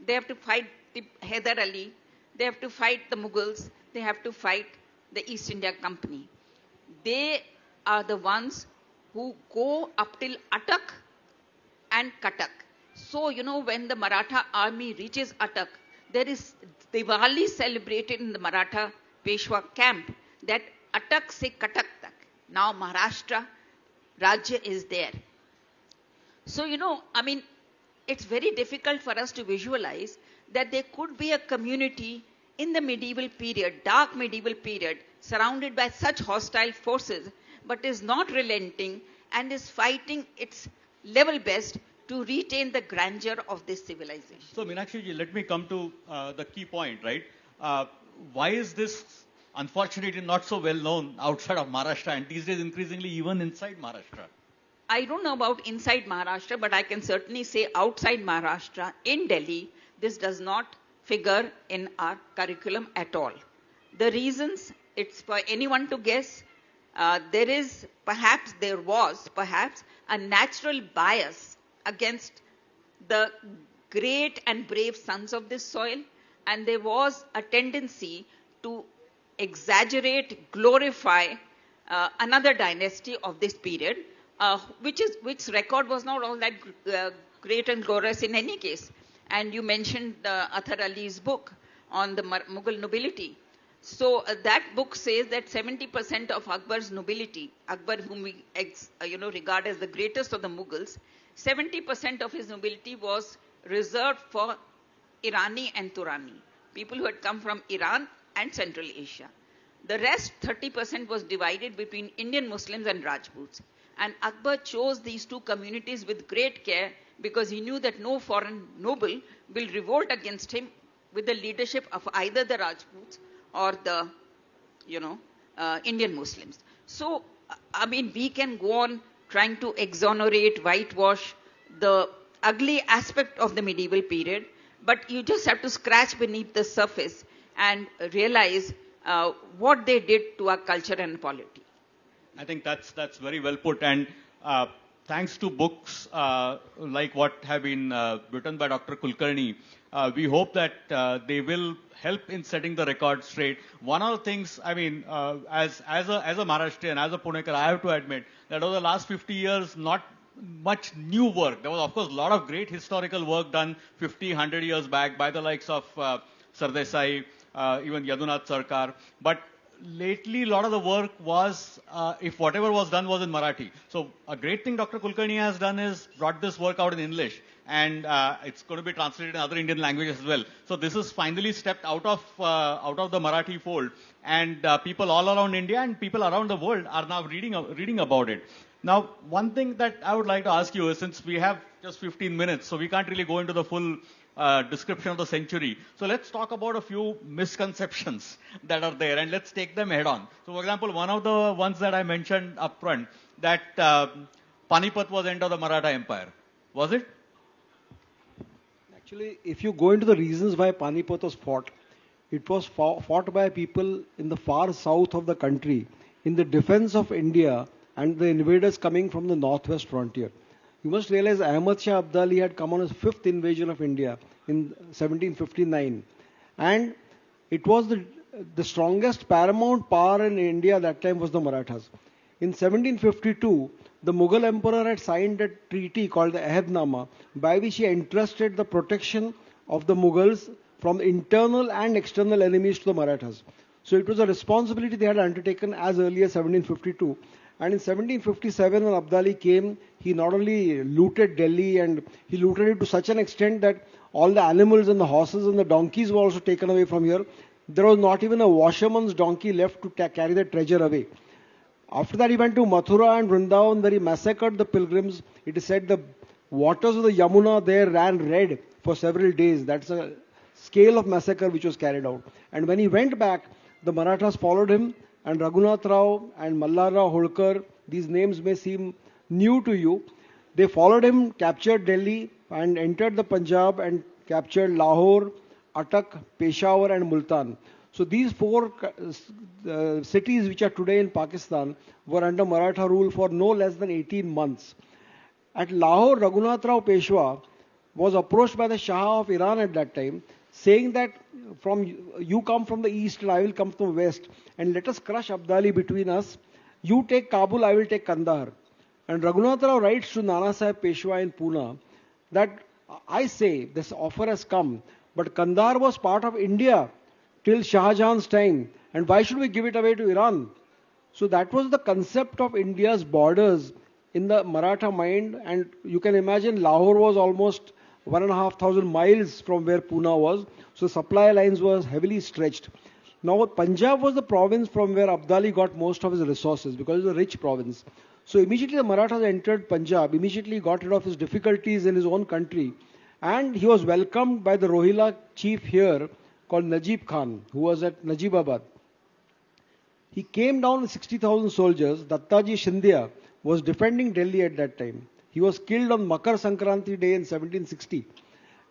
Speaker 6: they have to fight the Hyder Ali, they have to fight the Mughals, they have to fight the East India Company. They are the ones who go up till Attak and Cuttack. So, when the Maratha army reaches Attak, there is Diwali celebrated in the Maratha Peshwa camp, that Attak se Cuttack tak. Now Maharashtra Rajya is there. So, it's very difficult for us to visualize that there could be a community in the medieval period, dark medieval period, surrounded by such hostile forces, but is not relenting and is fighting its level best to retain the grandeur of this civilization.
Speaker 18: So, Meenakshi ji, let me come to the key point, right? Why is this unfortunately not so well known outside of Maharashtra and these days increasingly even inside Maharashtra?
Speaker 6: I don't know about inside Maharashtra, but I can certainly say outside Maharashtra, in Delhi, this does not figure in our curriculum at all. The reasons, it's for anyone to guess. There was perhaps a natural bias against the great and brave sons of this soil, and there was a tendency to exaggerate, glorify another dynasty of this period, which record was not all that great and glorious in any case. And you mentioned Athar Ali's book on the Mughal nobility. So that book says that 70% of Akbar's nobility, Akbar whom we regard as the greatest of the Mughals, 70% of his nobility was reserved for Irani and Turani, people who had come from Iran and Central Asia. The rest, 30%, was divided between Indian Muslims and Rajputs. And Akbar chose these two communities with great care because he knew that no foreign noble will revolt against him with the leadership of either the Rajputs or the, Indian Muslims. So, we can go on trying to exonerate, whitewash the ugly aspect of the medieval period, but you just have to scratch beneath the surface and realize what they did to our culture and polity.
Speaker 18: I think that's very well put. And thanks to books like what have been written by Dr. Kulkarni, we hope that they will help in setting the record straight. One of the things, as a Maharashtrian, as a Punekar, I have to admit that over the last 50 years, not much new work. There was, of course, a lot of great historical work done 50, 100 years back by the likes of Sardesai, even Yadunath Sarkar. But lately a lot of the work was, if whatever was done was in Marathi. So a great thing Dr. Kulkarni has done is brought this work out in English, and it's going to be translated in other Indian languages as well. So this is finally stepped out of the Marathi fold, and people all around India and people around the world are now reading about it. Now, one thing that I would like to ask you is, since we have just 15 minutes, so we can't really go into the full description of the century. So let's talk about a few misconceptions that are there, and let's take them head on. So, for example, one of the ones that I mentioned up front, that Panipat was end of the Maratha Empire. Was it?
Speaker 7: Actually, if you go into the reasons why Panipat was fought, it was fought by people in the far south of the country in the defense of India and the invaders coming from the northwest frontier. You must realize Ahmad Shah Abdali had come on his fifth invasion of India in 1759. And it was the strongest paramount power in India at that time was the Marathas. In 1752, the Mughal emperor had signed a treaty called the Ahadnama, by which he entrusted the protection of the Mughals from internal and external enemies to the Marathas. So it was a responsibility they had undertaken as early as 1752. And in 1757, when Abdali came, he not only looted Delhi, and he looted it to such an extent that all the animals and the horses and the donkeys were also taken away from here. There was not even a washerman's donkey left to carry the treasure away. After that, he went to Mathura and Vrindavan, where he massacred the pilgrims. It is said the waters of the Yamuna there ran red for several days. That's a scale of massacre which was carried out. And when he went back, the Marathas followed him, and Raghunath Rao and Mallarao Holkar, these names may seem new to you. They followed him, captured Delhi, and entered the Punjab and captured Lahore, Attock, Peshawar and Multan. So these four cities which are today in Pakistan were under Maratha rule for no less than 18 months. At Lahore, Raghunath Rao Peshwa was approached by the Shah of Iran at that time, saying that you come from the east and I will come from the west, and let us crush Abdali between us. You take Kabul, I will take Kandahar. And Raghunath Rao writes to Nana Sahib Peshwa in Pune that I say this offer has come, but Kandahar was part of India till Shah Jahan's time, and why should we give it away to Iran? So that was the concept of India's borders in the Maratha mind, and you can imagine Lahore was almost 1,500 miles from where Pune was, so supply lines was heavily stretched. Now Punjab was the province from where Abdali got most of his resources, because it was a rich province. So immediately the Marathas entered Punjab, immediately got rid of his difficulties in his own country, and he was welcomed by the Rohilla chief here called Najib Khan, who was at Najibabad. He came down with 60,000 soldiers. Dattaji Scindia was defending Delhi at that time. He was killed on Makar Sankranti Day in 1760.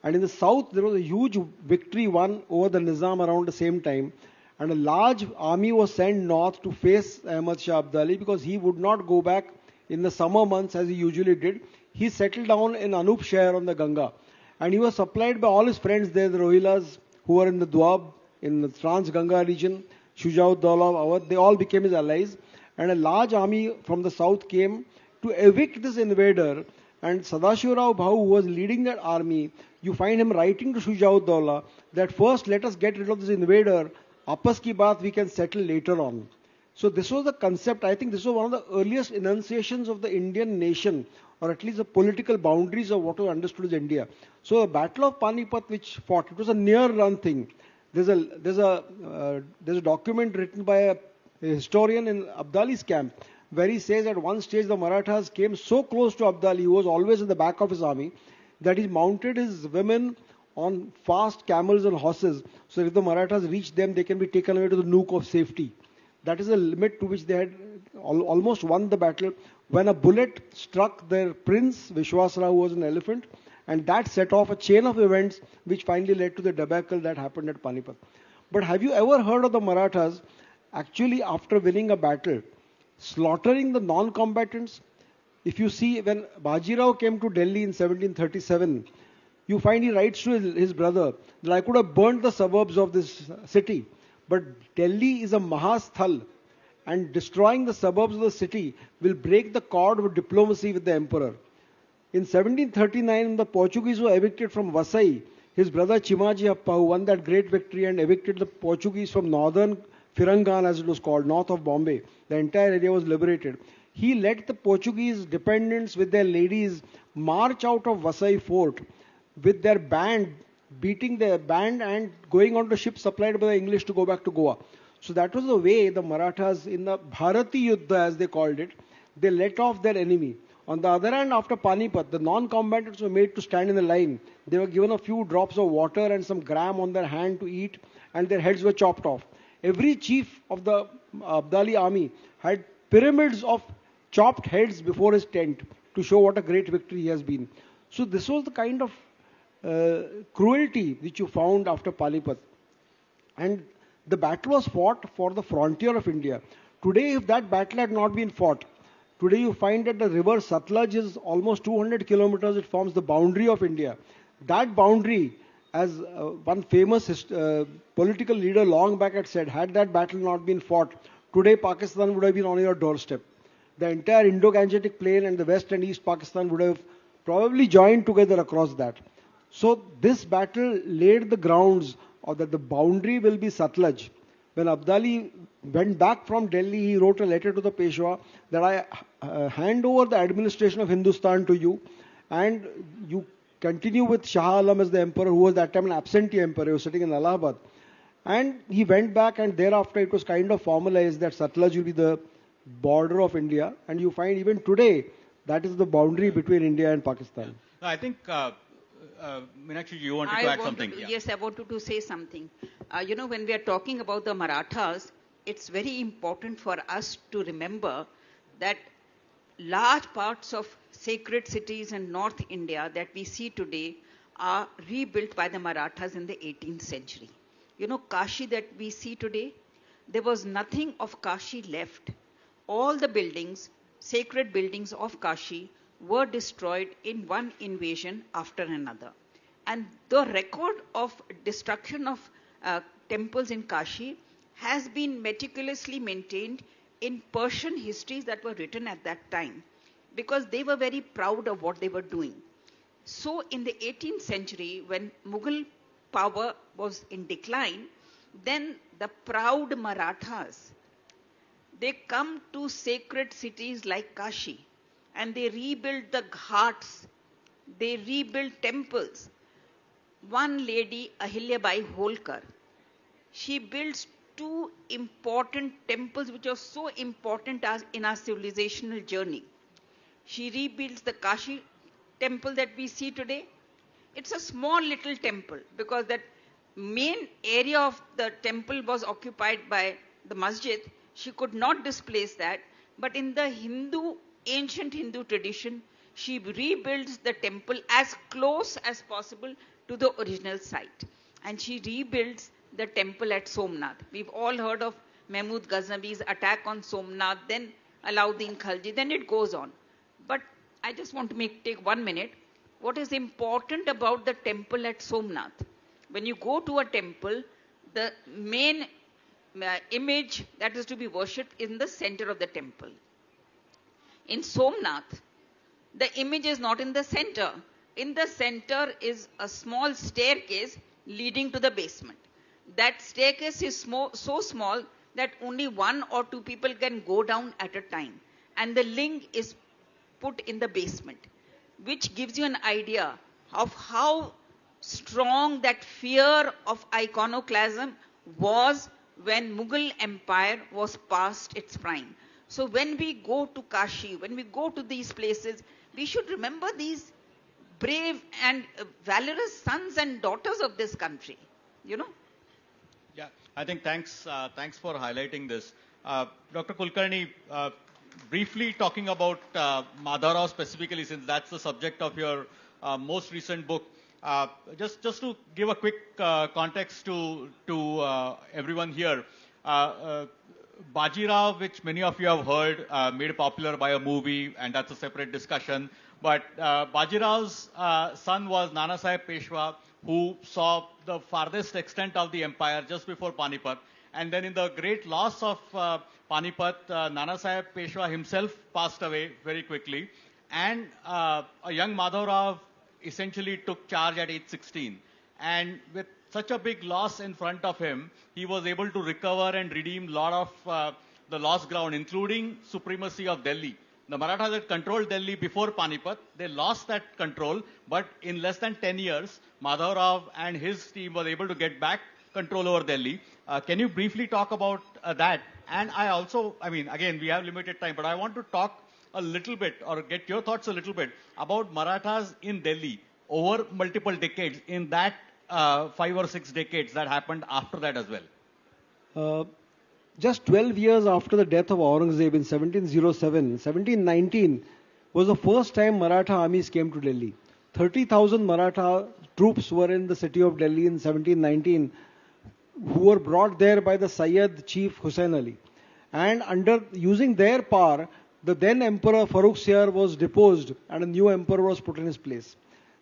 Speaker 7: And in the south, there was a huge victory won over the Nizam around the same time. And a large army was sent north to face Ahmad Shah Abdali, because he would not go back in the summer months as he usually did. He settled down in Anup Shahar on the Ganga. And he was supplied by all his friends there, the Rohillas, who were in the Doab, in the Trans-Ganga region, Shujaud Daula, Awadh. They all became his allies. And a large army from the south came to evict this invader, and Sadashiv Rao Bhau, who was leading that army, you find him writing to Shujaud Daula that first let us get rid of this invader, apas ki baat we can settle later on. So this was the concept. I think this was one of the earliest enunciations of the Indian nation, or at least the political boundaries of what was understood as India. So the Battle of Panipat which fought, it was a near-run thing. There's a document written by a historian in Abdali's camp, where he says at one stage the Marathas came so close to Abdali, who was always in the back of his army, that he mounted his women on fast camels and horses, so if the Marathas reached them, they can be taken away to the nook of safety. That is the limit to which they had almost won the battle, when a bullet struck their prince, Vishwasra, who was an elephant, and that set off a chain of events which finally led to the debacle that happened at Panipat. But have you ever heard of the Marathas actually, after winning a battle, slaughtering the non-combatants? If you see, when Bajirao came to Delhi in 1737, you find he writes to his brother that I could have burnt the suburbs of this city, but Delhi is a Mahasthal, and destroying the suburbs of the city will break the cord of diplomacy with the emperor. In 1739, the Portuguese were evicted from Vasai. His brother Chimaji Appa, who won that great victory and evicted the Portuguese from northern Firangan as it was called, north of Bombay. The entire area was liberated. He let the Portuguese dependents with their ladies march out of Vasai fort with their band, beating their band and going on to ships supplied by the English to go back to Goa. So that was the way the Marathas, in the Bharati Yuddha as they called it, they let off their enemy. On the other hand, after Panipat, the non-combatants were made to stand in the line. They were given a few drops of water and some gram on their hand to eat, and their heads were chopped off. Every chief of the Abdali army had pyramids of chopped heads before his tent to show what a great victory he has been. So this was the kind of cruelty which you found after Panipat. And the battle was fought for the frontier of India. Today, if that battle had not been fought, today you find that the river Satluj is almost 200 kilometers. It forms the boundary of India. That boundary, as one famous political leader long back had said, had that battle not been fought, today Pakistan would have been on your doorstep. The entire Indo-Gangetic plain and the West and East Pakistan would have probably joined together across that. So this battle laid the grounds of that the boundary will be Satluj. When Abdali went back from Delhi, he wrote a letter to the Peshwa that I hand over the administration of Hindustan to you, and you continue with Shah Alam as the emperor, who was that time an absentee emperor. He was sitting in Allahabad. And he went back, and thereafter it was kind of formalized that Satluj will be the border of India. And you find even today, that is the boundary between India and Pakistan.
Speaker 18: No, I think, Meenakshi, you wanted to add something.
Speaker 6: Yes, I wanted to say something. When we are talking about the Marathas, it's very important for us to remember that large parts of sacred cities in North India that we see today are rebuilt by the Marathas in the 18th century. Kashi that we see today, there was nothing of Kashi left. All the buildings, sacred buildings of Kashi, were destroyed in one invasion after another. And the record of destruction of temples in Kashi has been meticulously maintained in Persian histories that were written at that time, because they were very proud of what they were doing. So in the 18th century, when Mughal power was in decline, then the proud Marathas, they come to sacred cities like Kashi, and they rebuild the ghats, they rebuild temples. One lady, Ahilyabai Holkar, she builds two important temples which are so important as in our civilizational journey. She rebuilds the Kashi temple that we see today. It's a small little temple because that main area of the temple was occupied by the masjid. She could not displace that, but in the ancient Hindu tradition, she rebuilds the temple as close as possible to the original site. And she rebuilds the temple at Somnath. We've all heard of Mahmud Ghaznavi's attack on Somnath, then Alauddin Khalji, then it goes on. But I just want to take 1 minute. What is important about the temple at Somnath? When you go to a temple, the main image that is to be worshipped is in the center of the temple. In Somnath, the image is not in the center. In the center is a small staircase leading to the basement. That staircase is so small that only 1 or 2 people can go down at a time. And the ling is put in the basement, which gives you an idea of how strong that fear of iconoclasm was when Mughal Empire was past its prime. So when we go to Kashi, when we go to these places, we should remember these brave and valorous sons and daughters of this country,
Speaker 18: Yeah, I think thanks for highlighting this. Dr. Kulkarni, briefly talking about Madhavrao specifically, since that's the subject of your most recent book, just to give a quick context to everyone here. Bajirao, which many of you have heard, made popular by a movie, and that's a separate discussion. But Bajirao's son was Nanasaheb Peshwa, who saw the farthest extent of the empire just before Panipat. And then in the great loss of Panipat, Nanasaheb Peshwa himself passed away very quickly. And a young Madhavrao essentially took charge at age 16. And with such a big loss in front of him, he was able to recover and redeem a lot of the lost ground, including supremacy of Delhi. The Marathas had controlled Delhi before Panipat. They lost that control, but in less than 10 years, Madhav Rao and his team were able to get back control over Delhi. Can you briefly talk about that? And I also, I mean, again, we have limited time, but I want to talk a little bit or get your thoughts a little bit about Marathas in Delhi over multiple decades, in that 5 or 6 decades that happened after that as well.
Speaker 7: Just 12 years after the death of Aurangzeb in 1707, 1719 was the first time Maratha armies came to Delhi. 30,000 Maratha troops were in the city of Delhi in 1719, who were brought there by the Sayyid chief Hussain Ali. And using their power, the then Emperor Farrukhsiyar was deposed and a new emperor was put in his place.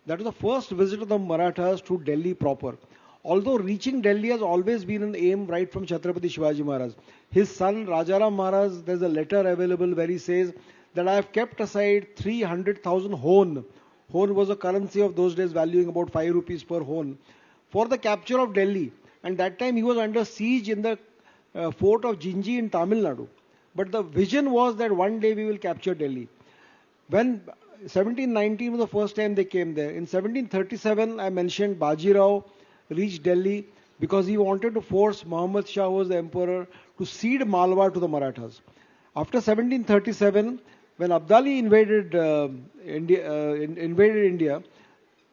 Speaker 7: That was the first visit of the Marathas to Delhi proper. Although reaching Delhi has always been an aim right from Chhatrapati Shivaji Maharaj. His son Rajaram Maharaj, there's a letter available where he says that I have kept aside 300,000 hone. Hone was a currency of those days valuing about 5 rupees per hone for the capture of Delhi. And that time he was under siege in the fort of Jinji in Tamil Nadu. But the vision was that one day we will capture Delhi. When 1719 was the first time they came there. In 1737, I mentioned Baji Rao reached Delhi because he wanted to force Muhammad Shah, who was the emperor, to cede Malwa to the Marathas. After 1737, when Abdali invaded India,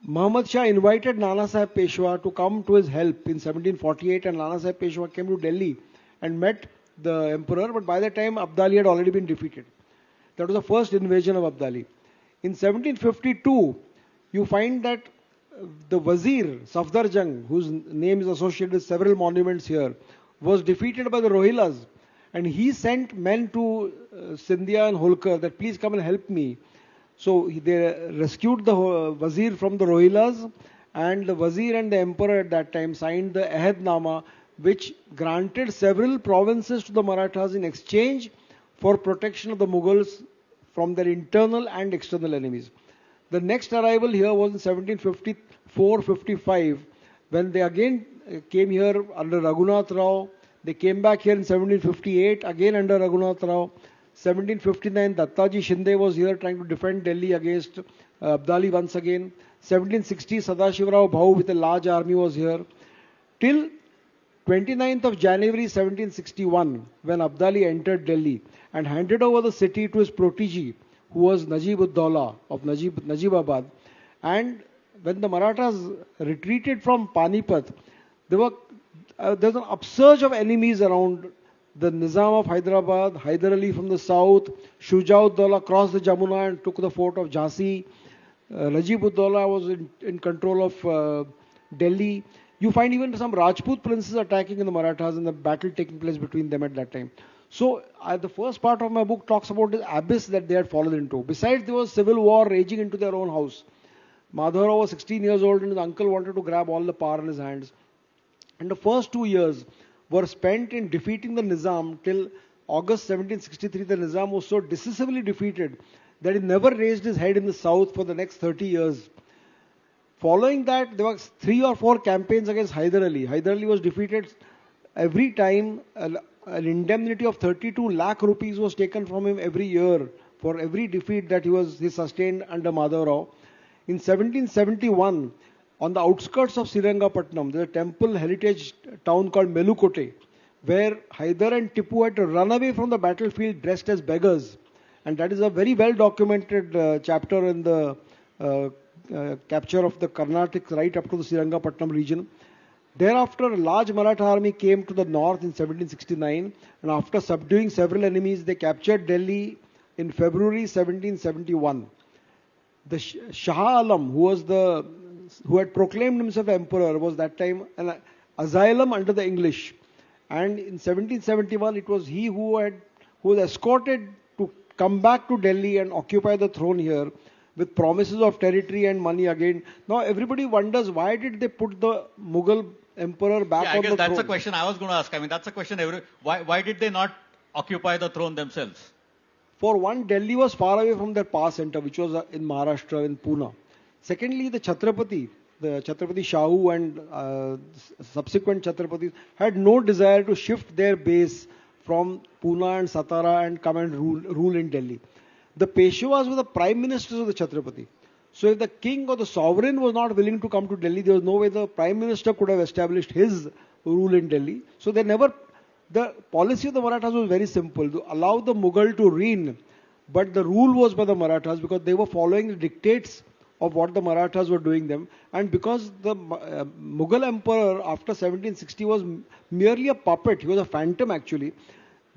Speaker 7: Muhammad Shah invited Nana Sahib Peshwa to come to his help in 1748, and Nana Sahib Peshwa came to Delhi and met the emperor, but by that time Abdali had already been defeated. That was the first invasion of Abdali. In 1752, you find that the Wazir, Safdarjung, whose name is associated with several monuments here, was defeated by the Rohilas. And he sent men to Sindhia and Holkar that please come and help me. So they rescued the Wazir from the Rohilas, and the Wazir and the Emperor at that time signed the Ahadnama, which granted several provinces to the Marathas in exchange for protection of the Mughals from their internal and external enemies. The next arrival here was in 1754-55, when they again came here under Raghunath Rao. They came back here in 1758, again under Raghunath Rao. 1759, Dattaji Shinde was here trying to defend Delhi against Abdali once again. 1760, Sadashivrao Bhau with a large army was here. Till 29th of January 1761, when Abdali entered Delhi and handed over the city to his protege, who was Najib-ud-Dawla of Najibabad. And when the Marathas retreated from Panipat, there was an upsurge of enemies around. The Nizam of Hyderabad, Hyder Ali from the south, Shuja-ud-Dawla crossed the Jamuna and took the fort of Jhansi. Najib-ud-Dawla was in control of Delhi. You find even some Rajput princes attacking in the Marathas and the battle taking place between them at that time. So the first part of my book talks about the abyss that they had fallen into. Besides, there was civil war raging into their own house. Madhav Rao was 16 years old and his uncle wanted to grab all the power in his hands. And the first 2 years were spent in defeating the Nizam till August 1763. The Nizam was so decisively defeated that he never raised his head in the south for the next 30 years. Following that, there were 3 or 4 campaigns against Hyder Ali. Hyder Ali was defeated every time. An indemnity of 32 lakh rupees was taken from him every year for every defeat that he sustained under Madhav Rao. In 1771, on the outskirts of Srirangapatnam, there's a temple heritage town called Melukote, where Hyder and Tipu had to run away from the battlefield dressed as beggars. And that is a very well documented chapter in the capture of the Carnatics right up to the Srirangapatnam region. Thereafter, a large Maratha army came to the north in 1769, and after subduing several enemies, they captured Delhi in February 1771. The Shah Alam, who had proclaimed himself emperor, was that time an asylum under the English. And in 1771, it was he who was escorted to come back to Delhi and occupy the throne here with promises of territory and money again. Now everybody wonders, why did they put the Mughal emperor back on the throne?
Speaker 18: I guess that's a question I was going to ask. I mean, that's a question. Why did they not occupy the throne themselves?
Speaker 7: For one, Delhi was far away from their power center, which was in Maharashtra, in Pune. Secondly, the Chhatrapati, the Chhatrapati Shahu and subsequent Chhatrapatis had no desire to shift their base from Pune and Satara and come and rule in Delhi. The Peshwas were the prime ministers of the Chhatrapati. So if the king or the sovereign was not willing to come to Delhi, there was no way the prime minister could have established his rule in Delhi. So they never, the policy of the Marathas was very simple, to allow the Mughal to reign, but the rule was by the Marathas because they were following the dictates of what the Marathas were doing them. And because the Mughal emperor after 1760 was merely a puppet, he was a phantom actually,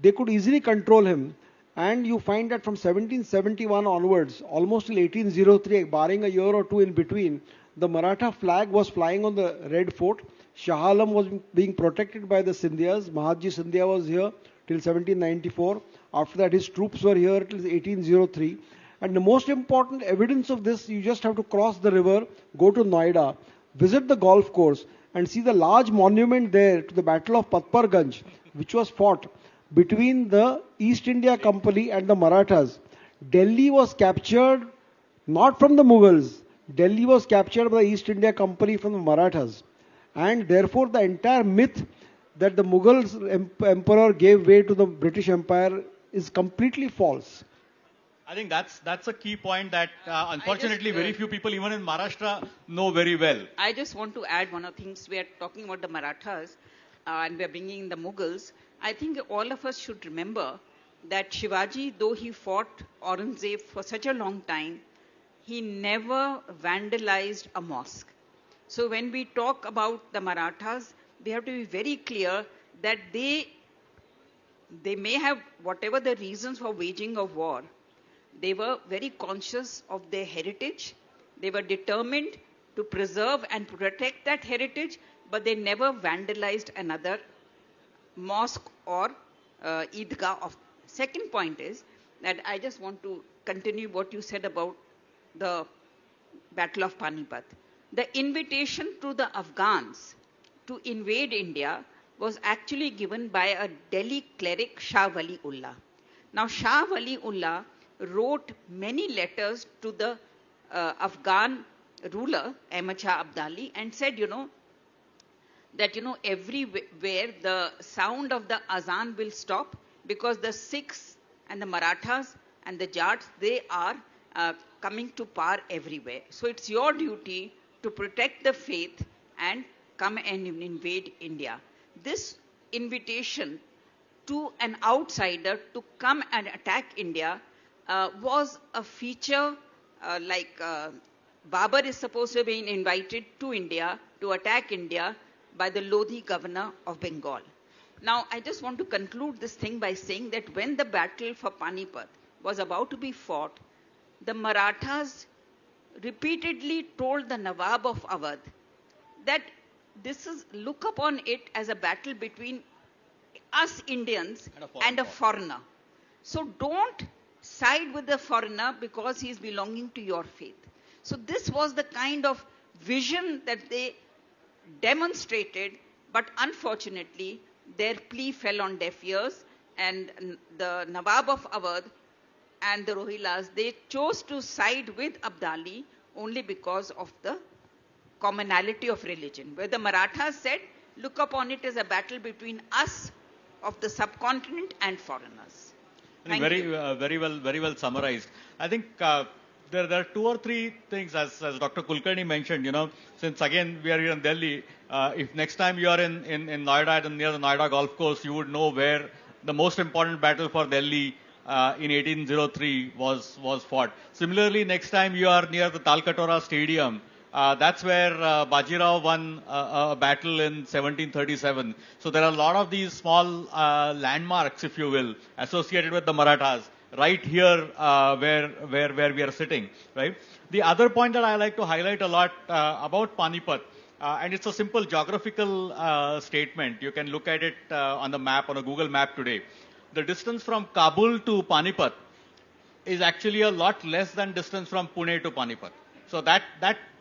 Speaker 7: they could easily control him. And you find that from 1771 onwards, almost till 1803, barring a year or two in between, the Maratha flag was flying on the Red Fort. Shah Alam was being protected by the Scindias. Mahatji Scindia was here till 1794. After that, his troops were here till 1803. And the most important evidence of this, you just have to cross the river, go to Noida, visit the golf course, and see the large monument there to the Battle of Patparganj, which was fought between the East India Company and the Marathas. Delhi was captured not from the Mughals. Delhi was captured by the East India Company from the Marathas. And therefore the entire myth that the Mughals emperor gave way to the British Empire is completely false.
Speaker 18: I think that's a key point that unfortunately very few people even in Maharashtra know very well.
Speaker 6: I just want to add one of the things. We are talking about the Marathas and we are bringing in the Mughals. I think all of us should remember that Shivaji, though he fought Aurangzeb for such a long time, he never vandalized a mosque. So when we talk about the Marathas, we have to be very clear that they may have whatever the reasons for waging a war, they were very conscious of their heritage. They were determined to preserve and protect that heritage, but they never vandalized another mosque or Eidgah. Second point is that I just want to continue what you said about the Battle of Panipat. The invitation to the Afghans to invade India was actually given by a Delhi cleric, Shah Wali Ullah. Now, Shah Wali Ullah wrote many letters to the Afghan ruler, Ahmad Shah Abdali, and said, that, everywhere the sound of the azan will stop because the Sikhs and the Marathas and the Jats, they are coming to power everywhere. So it's your duty to protect the faith and come and invade India. This invitation to an outsider to come and attack India was a feature like Babur is supposed to have been invited to India to attack India by the Lodhi governor of Bengal. Now, I just want to conclude this thing by saying that when the battle for Panipat was about to be fought, the Marathas repeatedly told the Nawab of Awadh that look upon it as a battle between us Indians and a foreigner. So don't side with the foreigner because he is belonging to your faith. So this was the kind of vision that they demonstrated, but unfortunately their plea fell on deaf ears, and the Nawab of Awadh and the Rohilas, they chose to side with Abdali only because of the commonality of religion, where the Marathas said, look upon it as a battle between us of the subcontinent and foreigners.
Speaker 18: Very well summarized. I think there are two or three things, as Dr. Kulkarni mentioned, since again we are here in Delhi, if next time you are in Noida and near the Noida golf course, you would know where the most important battle for Delhi in 1803 was fought. Similarly, next time you are near the Talkatora Stadium, that's where Bajirao won a battle in 1737. So there are a lot of these small landmarks, if you will, associated with the Marathas, right here where we are sitting, right? The other point that I like to highlight a lot about Panipat, and it's a simple geographical statement. You can look at it on the map, on a Google map today. The distance from Kabul to Panipat is actually a lot less than distance from Pune to Panipat. So that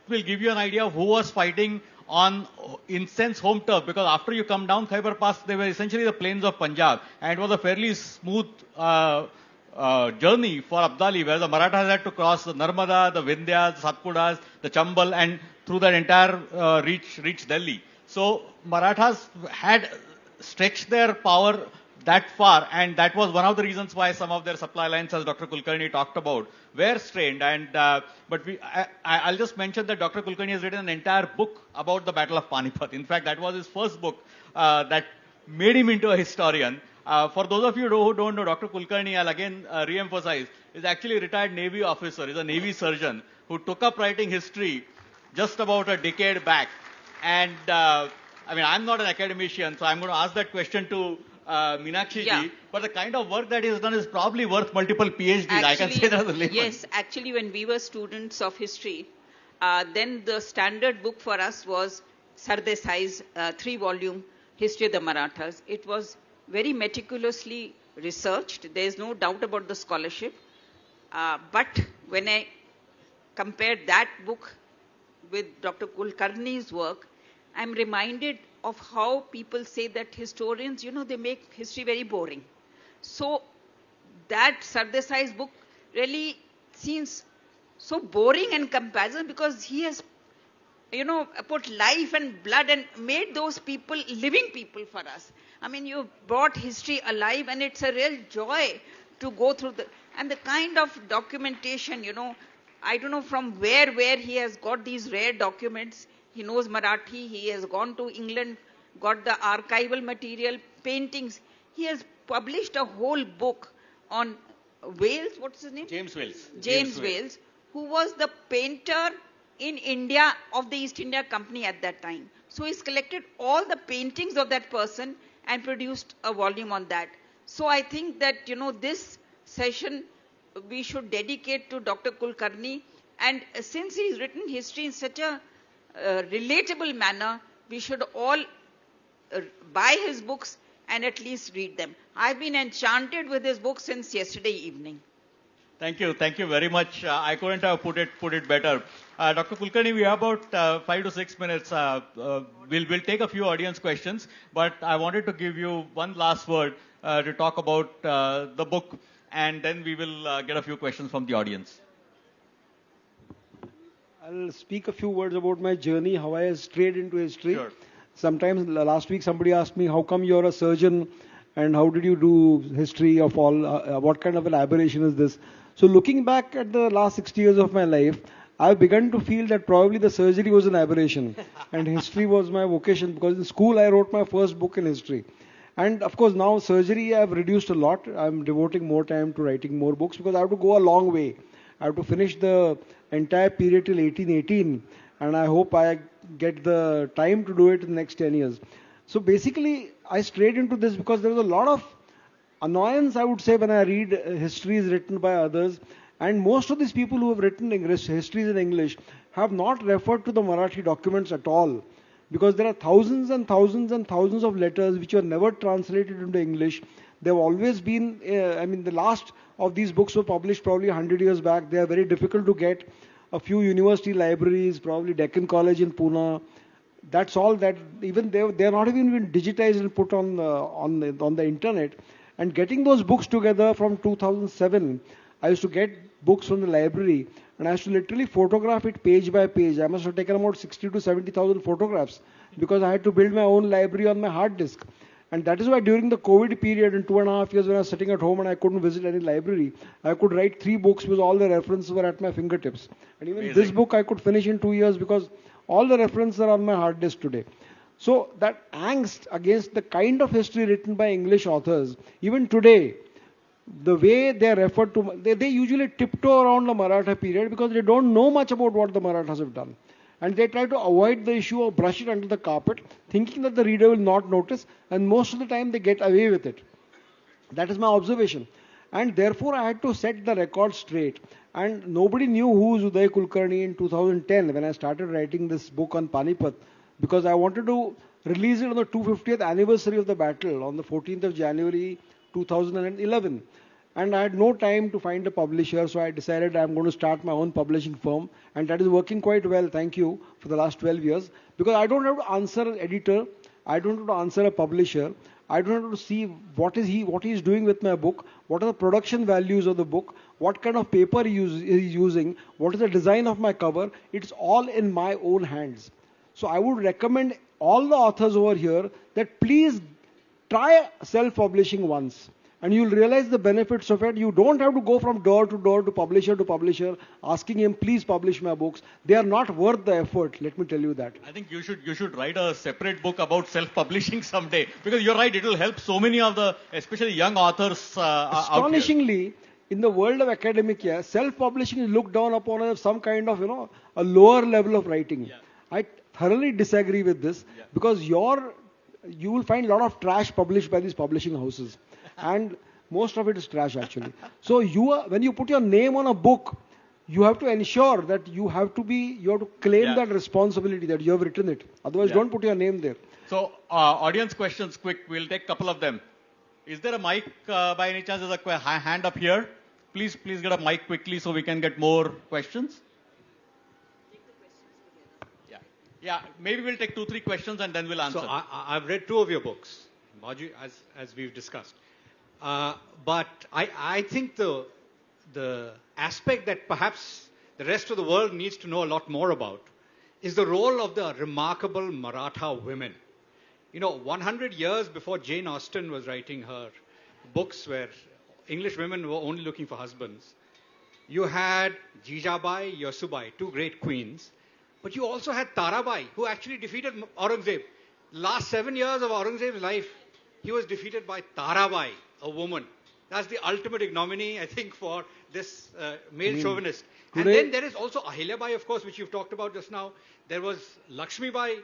Speaker 18: will give you an idea of who was fighting on incense home turf, because after you come down Khyber Pass, they were essentially the plains of Punjab, and it was a fairly smooth journey for Abdali, where the Marathas had to cross the Narmada, the Vindhyas, the Satpuras, the Chambal, and through that entire reach Delhi. So Marathas had stretched their power that far, and that was one of the reasons why some of their supply lines, as Dr. Kulkarni talked about, were strained. And I'll just mention that Dr. Kulkarni has written an entire book about the Battle of Panipat. In fact, that was his first book that made him into a historian. For those of you who don't know, Dr. Kulkarni, I'll again re-emphasize, is actually a retired Navy officer, is a Navy surgeon who took up writing history just about a decade back. And I mean, I'm not an academician, so I'm going to ask that question to Meenakshi ji, but the kind of work that he has done is probably worth multiple PhDs. Actually, I can say that as a layman.
Speaker 6: Yes, actually, when we were students of history, then the standard book for us was Sardesai's 3-volume History of the Marathas. It was very meticulously researched. There is no doubt about the scholarship. But when I compared that book with Dr. Kulkarni's work, I'm reminded of how people say that historians, they make history very boring. So that Sardesai's book really seems so boring in comparison, because he has, put life and blood and made those people living people for us. I mean, you brought history alive, and it's a real joy to go through and the kind of documentation, I don't know from where he has got these rare documents. He knows Marathi. He has gone to England, got the archival material, paintings. He has published a whole book on Wales. What's his name?
Speaker 18: James Wales.
Speaker 6: James Wales, who was the painter in India of the East India Company at that time. So he's collected all the paintings of that person and produced a volume on that. So I think that, this session we should dedicate to Dr. Kulkarni. And since he's written history in such a relatable manner, we should all buy his books and at least read them. I've been enchanted with his book since yesterday evening.
Speaker 18: Thank you very much. I couldn't have put it better. Dr. Kulkarni, we have about 5 to 6 minutes. We'll take a few audience questions, but I wanted to give you one last word to talk about the book, and then we will get a few questions from the audience.
Speaker 7: I'll speak a few words about my journey, how I strayed into history.
Speaker 18: Sure.
Speaker 7: Sometimes, last week somebody asked me, how come you're a surgeon and how did you do history of all, what kind of an aberration is this? So looking back at the last 60 years of my life, I've begun to feel that probably the surgery was an aberration and history was my vocation, because in school I wrote my first book in history. And of course now surgery I've reduced a lot. I'm devoting more time to writing more books because I have to go a long way. I have to finish the entire period till 1818, and I hope I get the time to do it in the next 10 years. So basically I strayed into this because there was a lot of annoyance, I would say, when I read histories written by others. And most of these people who have written histories in English have not referred to the Marathi documents at all, because there are thousands and thousands and thousands of letters which were never translated into English. They've always been, the last of these books were published probably 100 years back. They are very difficult to get. A few university libraries, probably Deccan College in Pune. That's all. That even they are not even been digitized and put on the internet. And getting those books together from 2007, I used to get books from the library, and I used to literally photograph it page by page. I must have taken about 60 to 70,000 photographs because I had to build my own library on my hard disk. And that is why during the COVID period in 2.5 years when I was sitting at home and I couldn't visit any library, I could write 3 books because all the references were at my fingertips. And even this book I could finish in 2 years because all the references are on my hard disk today. So that angst against the kind of history written by English authors, even today, the way they are referred to, they usually tiptoe around the Maratha period because they don't know much about what the Marathas have done. And they try to avoid the issue or brush it under the carpet, thinking that the reader will not notice, and most of the time they get away with it. That is my observation. And therefore I had to set the record straight. And nobody knew who was Uday Kulkarni in 2010 when I started writing this book on Panipat, because I wanted to release it on the 250th anniversary of the battle on the 14th of January 2011. And I had no time to find a publisher, so I decided I'm going to start my own publishing firm, and that is working quite well, thank you, for the last 12 years, because I don't have to answer an editor, I don't have to answer a publisher, I don't have to see what he is doing with my book, what are the production values of the book, what kind of paper he is using, what is the design of my cover. It's all in my own hands. So I would recommend all the authors over here that please try self-publishing once. And you'll realize the benefits of it. You don't have to go from door to publisher, asking him, please publish my books. They are not worth the effort, let me tell you that.
Speaker 18: I think you should write a separate book about self-publishing someday. Because you're right, it will help so many of the, especially young authors
Speaker 7: Astonishingly, in the world of academia, self-publishing is looked down upon as some kind of, a lower level of writing. Yeah. I thoroughly disagree with this because you will find a lot of trash published by these publishing houses. And most of it is trash actually. So when you put your name on a book, you have to ensure that you have to claim that responsibility that you have written it. Otherwise, don't put your name there.
Speaker 18: So, audience questions, quick. We'll take a couple of them. Is there a mic by any chance? There's a hand up here. Please get a mic quickly so we can get more questions. Yeah, maybe we'll take 2-3 questions and then we'll answer.
Speaker 5: So I've read 2 of your books, Mauji, as we've discussed. But I think the aspect that perhaps the rest of the world needs to know a lot more about is the role of the remarkable Maratha women. 100 years before Jane Austen was writing her books where English women were only looking for husbands, you had Jijabai, Yasubai, 2 great queens. But you also had Tarabai, who actually defeated Aurangzeb. Last 7 years of Aurangzeb's life, he was defeated by Tarabai, a woman. That's the ultimate ignominy, I think, for this male chauvinist. And then there is also Ahilyabai, of course, which you've talked about just now. There was Lakshmibai,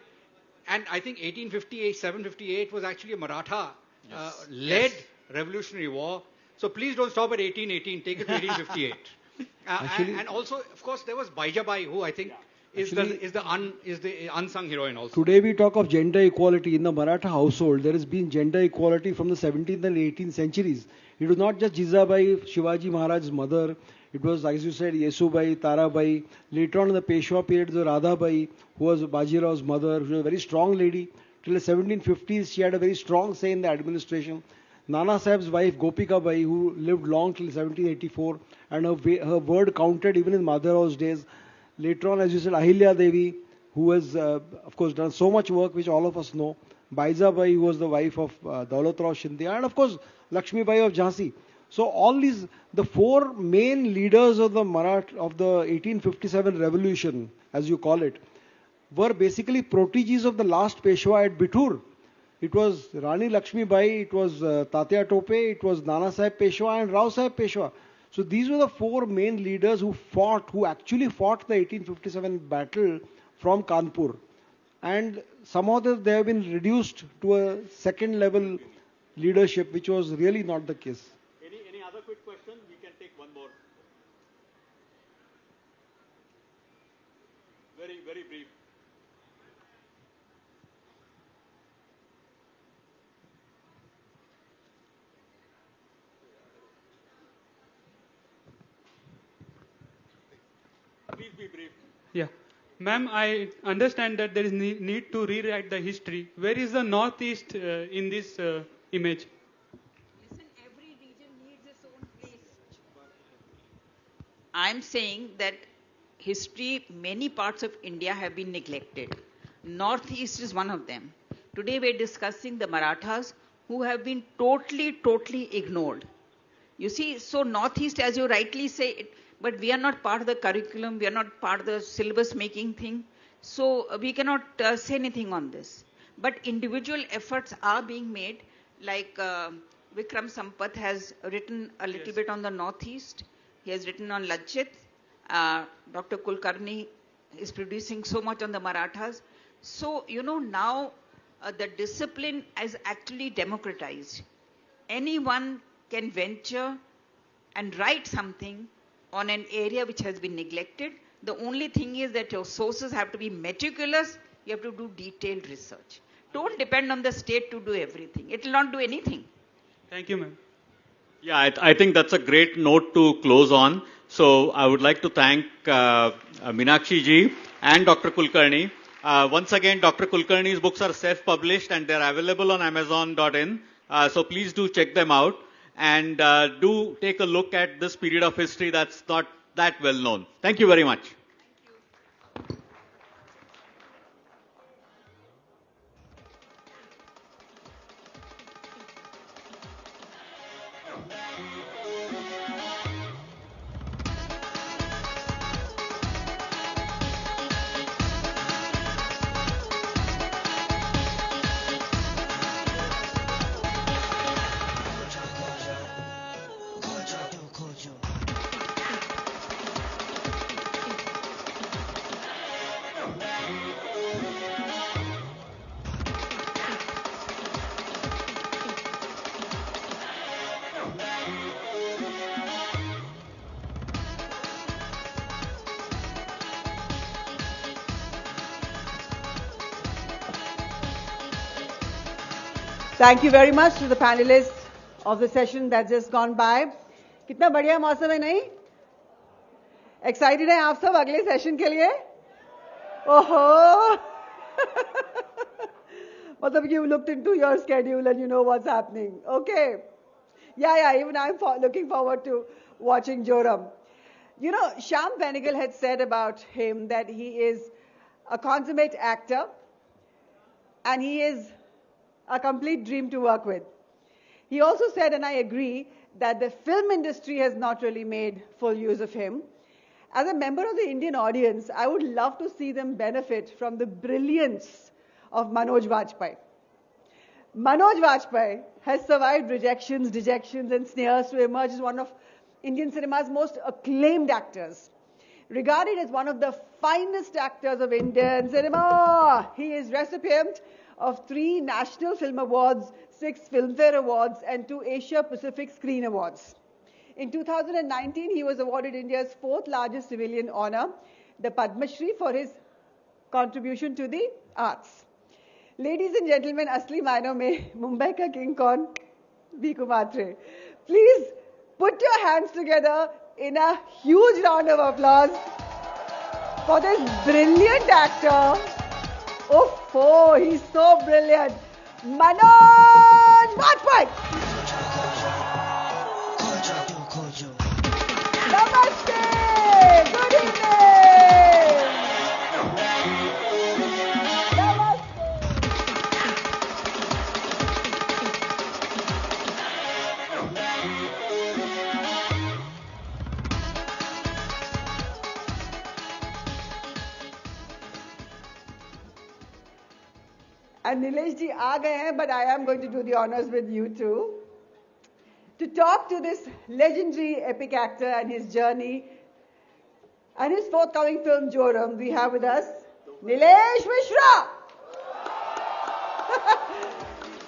Speaker 5: and I think 758 was actually a Maratha-led revolutionary war. So please don't stop at 1818, take it to 1858. And also, of course, there was Baijabai, who I think is the unsung heroine also.
Speaker 7: Today we talk of gender equality. In the Maratha household, there has been gender equality from the 17th and 18th centuries. It was not just Jizabai, Shivaji Maharaj's mother. It was, as you said, Yesubai, Tarabai. Later on in the Peshwa period, the Radhabai, who was Bajirao's mother. She was a very strong lady. Till the 1750s, she had a very strong say in the administration. Nana Sahib's wife, Gopika Bai, who lived long till 1784, and her word counted even in Madharav's days. Later on, as you said, Ahilya Devi, who has, of course, done so much work which all of us know. Baizabai, who was the wife of Daulat Rao Shinde, and of course, Lakshmi Bai of Jhansi. So all these, the 4 main leaders of the 1857 revolution, as you call it, were basically proteges of the last Peshwa at Bithur. It was Rani Lakshmi Bai, it was Tatya Tope, it was Nana Sahib Peshwa and Rao Sahib Peshwa. So these were the 4 main leaders who actually fought the 1857 battle from Kanpur. And somehow they have been reduced to a second level leadership, which was really not the case.
Speaker 18: Any other quick question? We can take one more. Very, very brief. Please be brief.
Speaker 10: Yeah. Ma'am, I understand that there is need to rewrite the history. Where is the Northeast in this image?
Speaker 6: Listen, every region needs its own place. I'm saying that history, many parts of India have been neglected. Northeast is one of them. Today we're discussing the Marathas who have been totally ignored. You see, so Northeast, as you rightly say, but we are not part of the curriculum, we are not part of the syllabus making thing. So we cannot say anything on this. But individual efforts are being made, like Vikram Sampath has written a little bit on the Northeast. He has written on Lachit. Dr. Kulkarni is producing so much on the Marathas. So, now the discipline is actually democratized. Anyone can venture and write something on an area which has been neglected. The only thing is that your sources have to be meticulous. You have to do detailed research. Don't depend on the state to do everything. It will not do anything.
Speaker 10: Thank you, ma'am.
Speaker 18: Yeah, I think that's a great note to close on. So I would like to thank Meenakshi ji and Dr. Kulkarni. Once again, Dr. Kulkarni's books are self-published and they're available on Amazon.in. So please do check them out. and do take a look at this period of history that's not that well known. Thank you very much.
Speaker 1: Thank you very much to the panelists of the session that's just gone by. कितना बढ़िया मौसम है नहीं? Excited हैं आप सब अगले session के लिए? ओहो! मतलब you looked into your schedule and you know what's happening. Okay. Yeah, even I'm looking forward to watching Joram. You know, Shyam Benegal had said about him that he is a consummate actor and he is a complete dream to work with. He also said, and I agree, that the film industry has not really made full use of him. As a member of the Indian audience, I would love to see them benefit from the brilliance of Manoj Vajpayee. Manoj Vajpayee has survived rejections, dejections, and sneers to emerge as one of Indian cinema's most acclaimed actors. Regarded as one of the finest actors of Indian cinema, he is recipient of 3 National Film Awards, 6 Filmfare Awards, and 2 Asia Pacific Screen Awards. In 2019, he was awarded India's 4th largest civilian honor, the Padma Shri, for his contribution to the arts. Ladies and gentlemen, asli maino mein Mumbai ka king kaun? V. Kumatre. Please put your hands together in a huge round of applause for this brilliant actor. Oh, he's so brilliant. Manoj Vajpayee. Namaste. Good evening. Namaste. And Nilesh ji aa gaye hain, but I am going to do the honors with you too. To talk to this legendary epic actor and his journey and his forthcoming film Joram, we have with us Nilesh Mishra.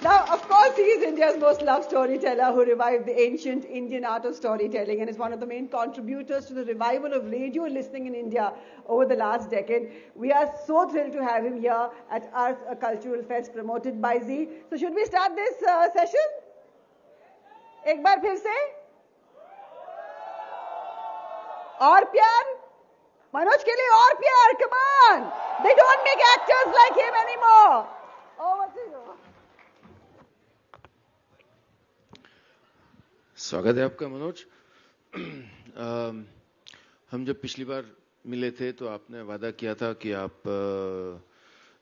Speaker 1: Now, of course, he is India's most loved storyteller who revived the ancient Indian art of storytelling and is one of the main contributors to the revival of radio listening in India over the last decade. We are so thrilled to have him here at Arth, a cultural fest promoted by ZEEL. So should we start this session? एक बार फिर से? और प्यार? मनोज के लिए और प्यार, come on! They don't make actors like him anymore. Over to you.
Speaker 8: स्वागत है आपका मनोज। हम जब पिछली बार मिले थे तो आपने वादा किया था कि आप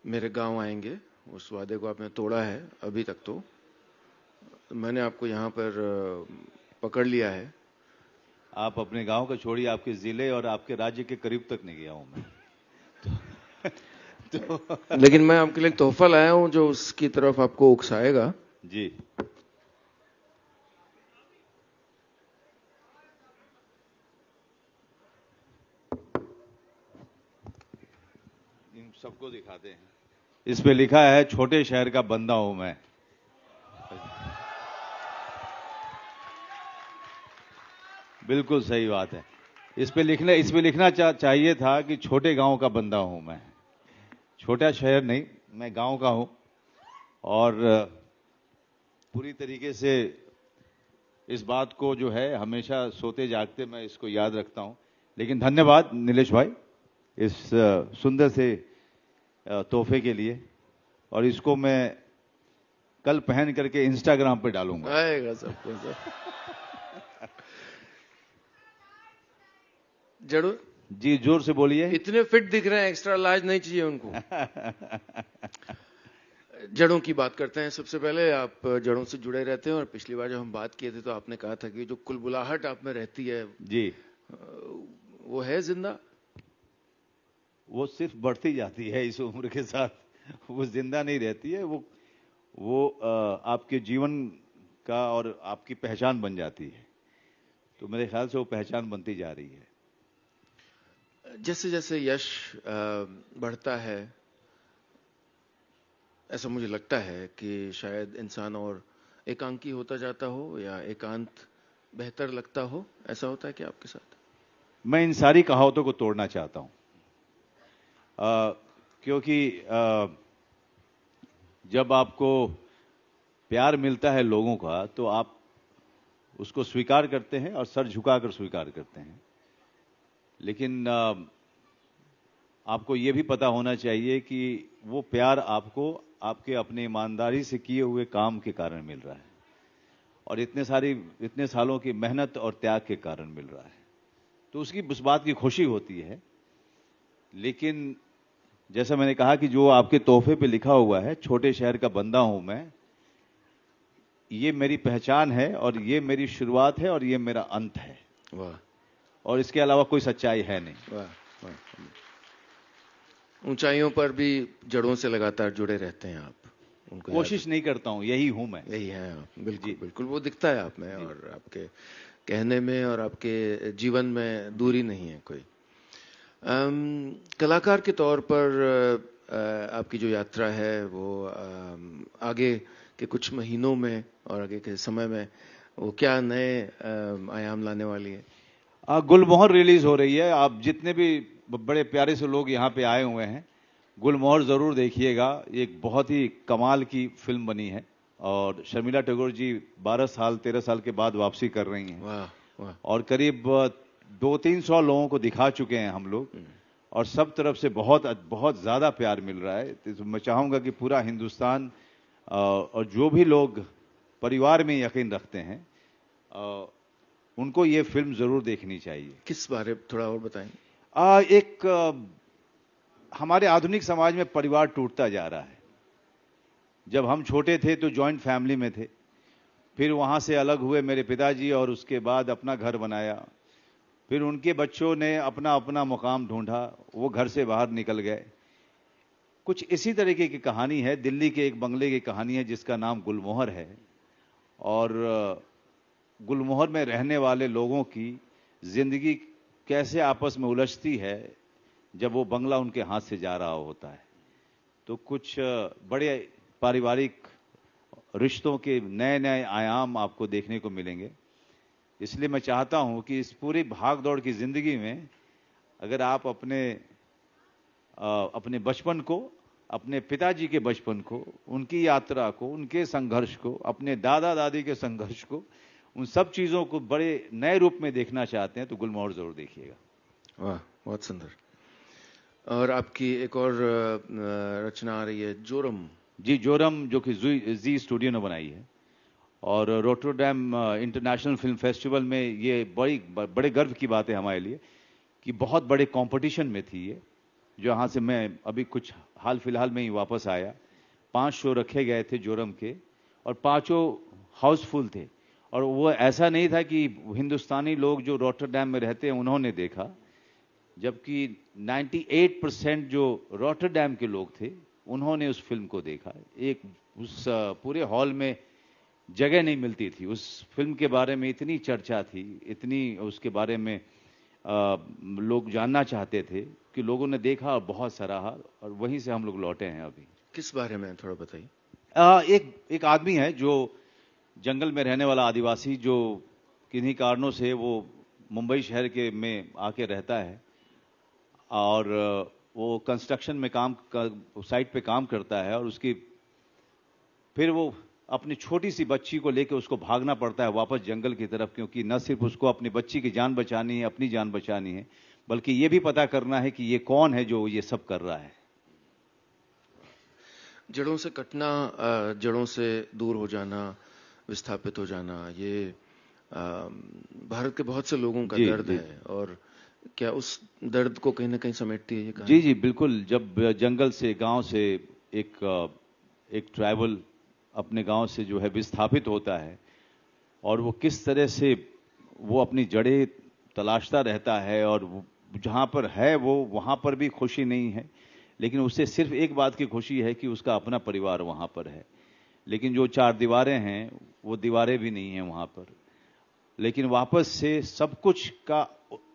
Speaker 8: मेरे गांव आएंगे। उस वादे को आपने तोड़ा है अभी तक। तो मैंने आपको यहाँ पर पकड़ लिया है।
Speaker 16: आप अपने गांव को छोड़िए, आपके जिले और आपके राज्य के करीब तक नहीं गया हूं मैं। तो
Speaker 8: लेकिन मैं आपके लिए तोहफा लाया हूं जो उसकी तरफ आपको उकसाएगा।
Speaker 16: जी। इन सबको दिखाते हैं। इस पे लिखा है छोटे शहर का बंदा हूं मैं। बिल्कुल सही बात है। इस पे लिखना चाहिए था कि छोटे गांव का बंदा हूं मैं। छोटा शहर नहीं, मैं गांव का हूं और पूरी तरीके से इस बात को जो है हमेशा सोते जागते मैं इसको याद रखता हूं। लेकिन धन्यवाद नीलेश भाई इस सुंदर से तोहफे के लिए। और इसको मैं कल पहन करके इंस्टाग्राम पे डालूंगा।
Speaker 8: आएगा सबको सब। जड़ों
Speaker 16: जी जोर से बोलिए।
Speaker 8: इतने फिट दिख रहे हैं, एक्स्ट्रा लार्ज नहीं चाहिए उनको। जड़ों की बात करते हैं। सबसे पहले आप जड़ों से जुड़े रहते हैं और पिछली बार जब हम बात किए थे तो आपने कहा था कि जो कुलबुलाहट आप में रहती है
Speaker 16: जी
Speaker 8: वो है जिंदा।
Speaker 16: वो सिर्फ बढ़ती जाती है इस उम्र के साथ, वो जिंदा नहीं रहती है। वो आपके जीवन का और आपकी पहचान बन जाती है। तो मेरे ख्याल से वो पहचान बनती जा रही है।
Speaker 8: जैसे जैसे यश बढ़ता है, ऐसा मुझे लगता है कि शायद इंसान और एकांकी होता जाता हो या एकांत बेहतर लगता हो। ऐसा होता है क्या आपके साथ?
Speaker 16: मैं इन सारी कहावतों को तोड़ना चाहता हूं, क्योंकि जब आपको प्यार मिलता है लोगों का तो आप उसको स्वीकार करते हैं और सर झुकाकर स्वीकार करते हैं। लेकिन आपको यह भी पता होना चाहिए कि वो प्यार आपको आपके अपने ईमानदारी से किए हुए काम के कारण मिल रहा है और इतने सालों की मेहनत और त्याग के कारण मिल रहा है। तो उसकी उस बात की खुशी होती है। लेकिन जैसा मैंने कहा कि जो आपके तोहफे पे लिखा हुआ है, छोटे शहर का बंदा हूं मैं, ये मेरी पहचान है और ये मेरी शुरुआत है और ये मेरा अंत है।
Speaker 8: वाह।
Speaker 16: और इसके अलावा कोई सच्चाई है नहीं।
Speaker 8: वाह वाह। ऊंचाइयों पर भी जड़ों से लगातार जुड़े रहते हैं आप। उनको
Speaker 16: कोशिश नहीं करता हूं, यही हूं मैं।
Speaker 8: यही है आप। बिल्कुल बिल्कुल, वो दिखता है आप में और आपके कहने में और आपके जीवन में दूरी नहीं है कोई। कलाकार के तौर पर आपकी जो यात्रा है वो आगे के कुछ महीनों में और आगे के समय में वो क्या नए आयाम लाने वाली है?
Speaker 16: गुलमोहर रिलीज हो रही है। आप जितने भी बड़े प्यारे से लोग यहाँ पे आए हुए हैं, गुलमोहर जरूर देखिएगा। एक बहुत ही कमाल की फिल्म बनी है और शर्मिला टैगोर जी 13 साल के बाद वापसी कर रही हैं।
Speaker 8: वाह वाह।
Speaker 16: और करीब 200-300 लोगों को दिखा चुके हैं हम लोग और सब तरफ से बहुत ज्यादा प्यार मिल रहा है। तो मैं चाहूंगा कि पूरा हिंदुस्तान और जो भी लोग परिवार में यकीन रखते हैं उनको ये फिल्म जरूर देखनी चाहिए।
Speaker 8: किस बारे थोड़ा और बताएं?
Speaker 16: हमारे आधुनिक समाज में परिवार टूटता जा रहा है। जब हम छोटे थे तो जॉइंट फैमिली में थे, फिर वहां से अलग हुए मेरे पिताजी और उसके बाद अपना घर बनाया। फिर उनके बच्चों ने अपना अपना मुकाम ढूंढा, वो घर से बाहर निकल गए। कुछ इसी तरीके की कहानी है, दिल्ली के एक बंगले की कहानी है जिसका नाम गुलमोहर है। और गुलमोहर में रहने वाले लोगों की जिंदगी कैसे आपस में उलझती है जब वो बंगला उनके हाथ से जा रहा होता है। तो कुछ बड़े पारिवारिक रिश्तों के नए नए आयाम आपको देखने को मिलेंगे। इसलिए मैं चाहता हूं कि इस पूरी भागदौड़ की जिंदगी में अगर आप अपने बचपन को, अपने पिताजी के बचपन को, उनकी यात्रा को, उनके संघर्ष को, अपने दादा दादी के संघर्ष को, उन सब चीजों को बड़े नए रूप में देखना चाहते हैं तो गुलमोहर जरूर देखिएगा।
Speaker 8: वाह, बहुत सुंदर। और आपकी एक और रचना आ रही है, जोरम।
Speaker 16: जी, जोरम, जो कि जी स्टूडियो ने बनाई है और रोटरडैम इंटरनेशनल फिल्म फेस्टिवल में ये बड़े गर्व की बात है हमारे लिए कि बहुत बड़े कंपटीशन में थी ये, जहाँ से मैं अभी कुछ हाल फिलहाल में ही वापस आया। 5 शो रखे गए थे जोरम के और 5 हाउसफुल थे। और वो ऐसा नहीं था कि हिंदुस्तानी लोग जो रॉटरडैम में रहते हैं उन्होंने देखा, जबकि 98% जो रॉटरडैम के लोग थे उन्होंने उस फिल्म को देखा। उस पूरे हॉल में जगह नहीं मिलती थी। उस फिल्म के बारे में इतनी चर्चा थी, इतनी उसके बारे में लोग जानना चाहते थे कि लोगों ने देखा और बहुत सराहा और वहीं से हम लोग लौटे हैं अभी।
Speaker 8: किस बारे में थोड़ा बताइए।
Speaker 16: एक आदमी है जो जंगल में रहने वाला आदिवासी, जो किन्हीं कारणों से वो मुंबई शहर के में आके रहता है और वो कंस्ट्रक्शन में साइट पे काम करता है और फिर वो अपनी छोटी सी बच्ची को लेकर उसको भागना पड़ता है वापस जंगल की तरफ, क्योंकि न सिर्फ उसको अपनी बच्ची की जान बचानी है, अपनी जान बचानी है, बल्कि ये भी पता करना है कि ये कौन है जो ये सब कर रहा है।
Speaker 8: जड़ों से कटना, जड़ों से दूर हो जाना, विस्थापित हो जाना, ये भारत के बहुत से लोगों का दर्द है, और क्या उस दर्द को कहीं ना कहीं समेटती है ये कहानी?
Speaker 16: जी जी बिल्कुल। जब जंगल से, गांव से एक ट्राइबल अपने गांव से जो है विस्थापित होता है, और वो किस तरह से वो अपनी जड़ें तलाशता रहता है, और जहां पर है वो वहां पर भी खुशी नहीं है, लेकिन उसे सिर्फ एक बात की खुशी है कि उसका अपना परिवार वहां पर है। लेकिन जो चार दीवारें हैं वो दीवारें भी नहीं हैं वहां पर। लेकिन वापस से सब कुछ का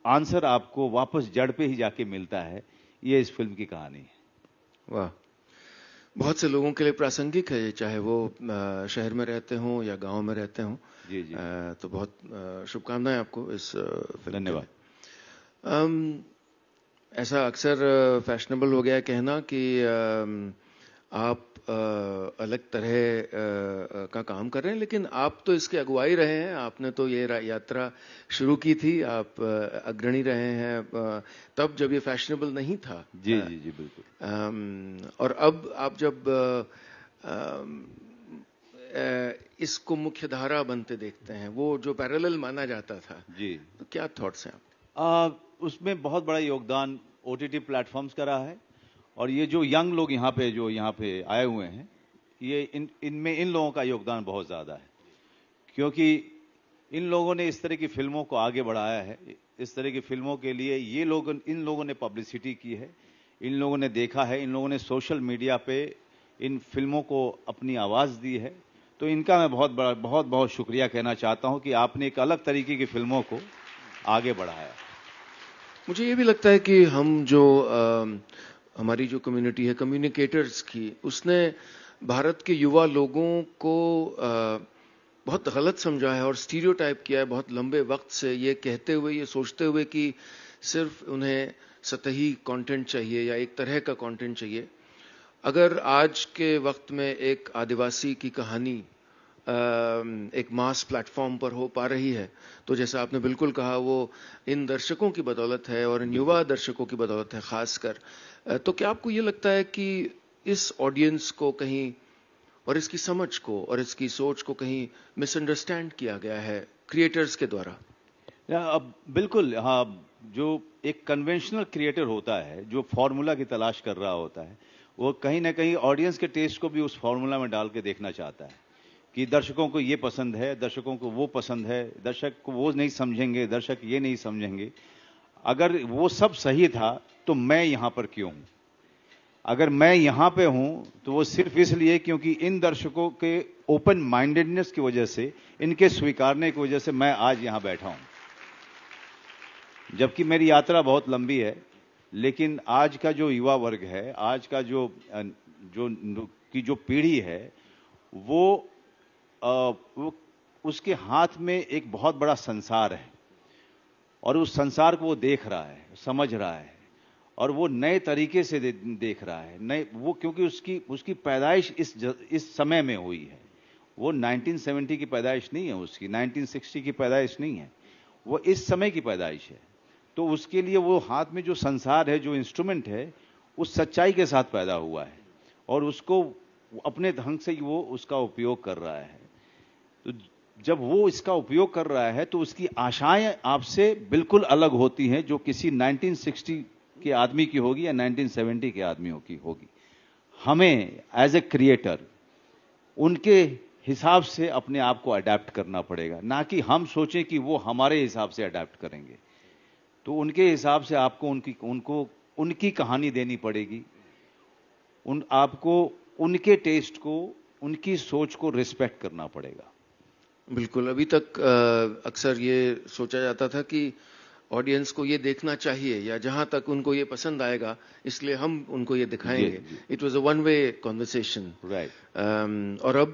Speaker 16: आंसर आपको वापस जड़ पे ही जाके मिलता है। ये इस फिल्म की कहानी है।
Speaker 8: वाह, बहुत से लोगों के लिए प्रासंगिक है ये, चाहे वो शहर में रहते हों या गांव में रहते हों।
Speaker 16: जी जी।
Speaker 8: तो बहुत शुभकामनाएं आपको इस फिल्म।
Speaker 16: धन्यवाद।
Speaker 8: ऐसा अक्सर फैशनेबल हो गया है कहना कि आप अलग तरह का काम कर रहे हैं, लेकिन आप तो इसके अगुवाई रहे हैं। आपने तो ये यात्रा शुरू की थी, आप अग्रणी रहे हैं तब जब ये फैशनेबल नहीं था।
Speaker 16: जी जी जी बिल्कुल।
Speaker 8: और अब आप जब इसको मुख्य धारा बनते देखते हैं, वो जो पैरेलल माना जाता था,
Speaker 16: जी,
Speaker 8: तो क्या थॉट्स हैं
Speaker 16: आप? उसमें बहुत बड़ा योगदान ओटीटी प्लेटफॉर्म्स का रहा है, और ये जो यंग लोग यहाँ पे आए हुए हैं, ये इनमें इन लोगों का योगदान बहुत ज़्यादा है, क्योंकि इन लोगों ने इस तरह की फिल्मों को आगे बढ़ाया है। इस तरह की फिल्मों के लिए इन लोगों ने पब्लिसिटी की है, इन लोगों ने देखा है, इन लोगों ने सोशल मीडिया पे इन फिल्मों को अपनी आवाज़ दी है। तो इनका मैं बहुत शुक्रिया कहना चाहता हूँ कि आपने एक अलग तरीके की फिल्मों को आगे बढ़ाया।
Speaker 8: मुझे ये भी लगता है कि हम जो हमारी जो कम्युनिटी है कम्युनिकेटर्स की, उसने भारत के युवा लोगों को बहुत गलत समझा है और स्टीरियोटाइप किया है बहुत लंबे वक्त से, ये कहते हुए, ये सोचते हुए कि सिर्फ उन्हें सतही कंटेंट चाहिए या एक तरह का कंटेंट चाहिए। अगर आज के वक्त में एक आदिवासी की कहानी एक मास प्लेटफॉर्म पर हो पा रही है, तो जैसा आपने बिल्कुल कहा, वो इन दर्शकों की बदौलत है और इन युवा दर्शकों की बदौलत है खासकर। तो क्या आपको ये लगता है कि इस ऑडियंस को कहीं, और इसकी समझ को और इसकी सोच को कहीं मिसअंडरस्टैंड किया गया है क्रिएटर्स के द्वारा?
Speaker 16: अब बिल्कुल हाँ, जो एक कन्वेंशनल क्रिएटर होता है, जो फॉर्मूला की तलाश कर रहा होता है, वो कहीं ना कहीं ऑडियंस के टेस्ट को भी उस फॉर्मूला में डाल के देखना चाहता है कि दर्शकों को ये पसंद है, दर्शकों को वो पसंद है, दर्शक को वो नहीं समझेंगे, दर्शक ये नहीं समझेंगे। अगर वो सब सही था तो मैं यहां पर क्यों हूं? अगर मैं यहां पे हूं तो वो सिर्फ इसलिए क्योंकि इन दर्शकों के ओपन माइंडेडनेस की वजह से, इनके स्वीकारने की वजह से मैं आज यहां बैठा हूं। जबकि मेरी यात्रा बहुत लंबी है, लेकिन आज का जो युवा वर्ग है, आज का जो पीढ़ी है, वो उसके हाथ में एक बहुत बड़ा संसार है, और उस संसार को वो देख रहा है, समझ रहा है, और वो नए तरीके से देख रहा है। नए वो, क्योंकि उसकी पैदाइश इस समय में हुई है। वो 1970 की पैदाइश नहीं है, उसकी 1960 की पैदाइश नहीं है, वो इस समय की पैदाइश है। तो उसके लिए वो हाथ में जो संसार है, जो इंस्ट्रूमेंट है, उस सच्चाई के साथ पैदा हुआ है, और उसको अपने ढंग से वो उसका उपयोग कर रहा है। तो जब वो इसका उपयोग कर रहा है तो उसकी आशाएं आपसे बिल्कुल अलग होती हैं, जो किसी 1960 के आदमी की होगी या 1970 के आदमियों की होगी। हमें एज ए क्रिएटर उनके हिसाब से अपने आप को अडेप्ट करना पड़ेगा, ना कि हम सोचें कि वो हमारे हिसाब से अडेप्ट करेंगे। तो उनके हिसाब से आपको उनकी कहानी देनी पड़ेगी। आपको उनके टेस्ट को, उनकी सोच को रिस्पेक्ट करना पड़ेगा।
Speaker 8: बिल्कुल। अभी तक अक्सर ये सोचा जाता था कि ऑडियंस को ये देखना चाहिए, या जहां तक उनको ये पसंद आएगा इसलिए हम उनको ये दिखाएंगे। It was a one way conversation, right. और अब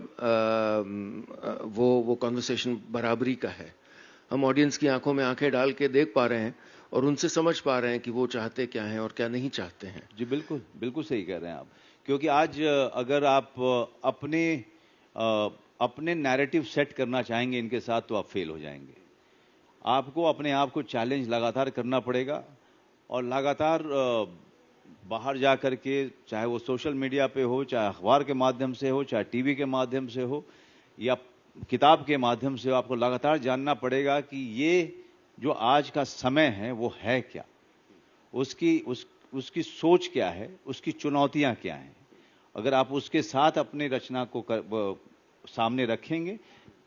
Speaker 8: वो कॉन्वर्सेशन बराबरी का है। हम ऑडियंस की आंखों में आंखें डाल के देख पा रहे हैं और उनसे समझ पा रहे हैं कि वो चाहते क्या हैं और क्या नहीं चाहते हैं।
Speaker 16: जी बिल्कुल, बिल्कुल सही कह रहे हैं आप। क्योंकि आज अगर आप अपने नैरेटिव सेट करना चाहेंगे इनके साथ, तो आप फेल हो जाएंगे। आपको अपने आप को चैलेंज लगातार करना पड़ेगा, और लगातार बाहर जा कर के, चाहे वो सोशल मीडिया पे हो, चाहे अखबार के माध्यम से हो, चाहे टीवी के माध्यम से हो या किताब के माध्यम से हो, आपको लगातार जानना पड़ेगा कि ये जो आज का समय है वो है क्या, उसकी सोच क्या है, उसकी चुनौतियां क्या हैं। अगर आप उसके साथ अपनी रचना को सामने रखेंगे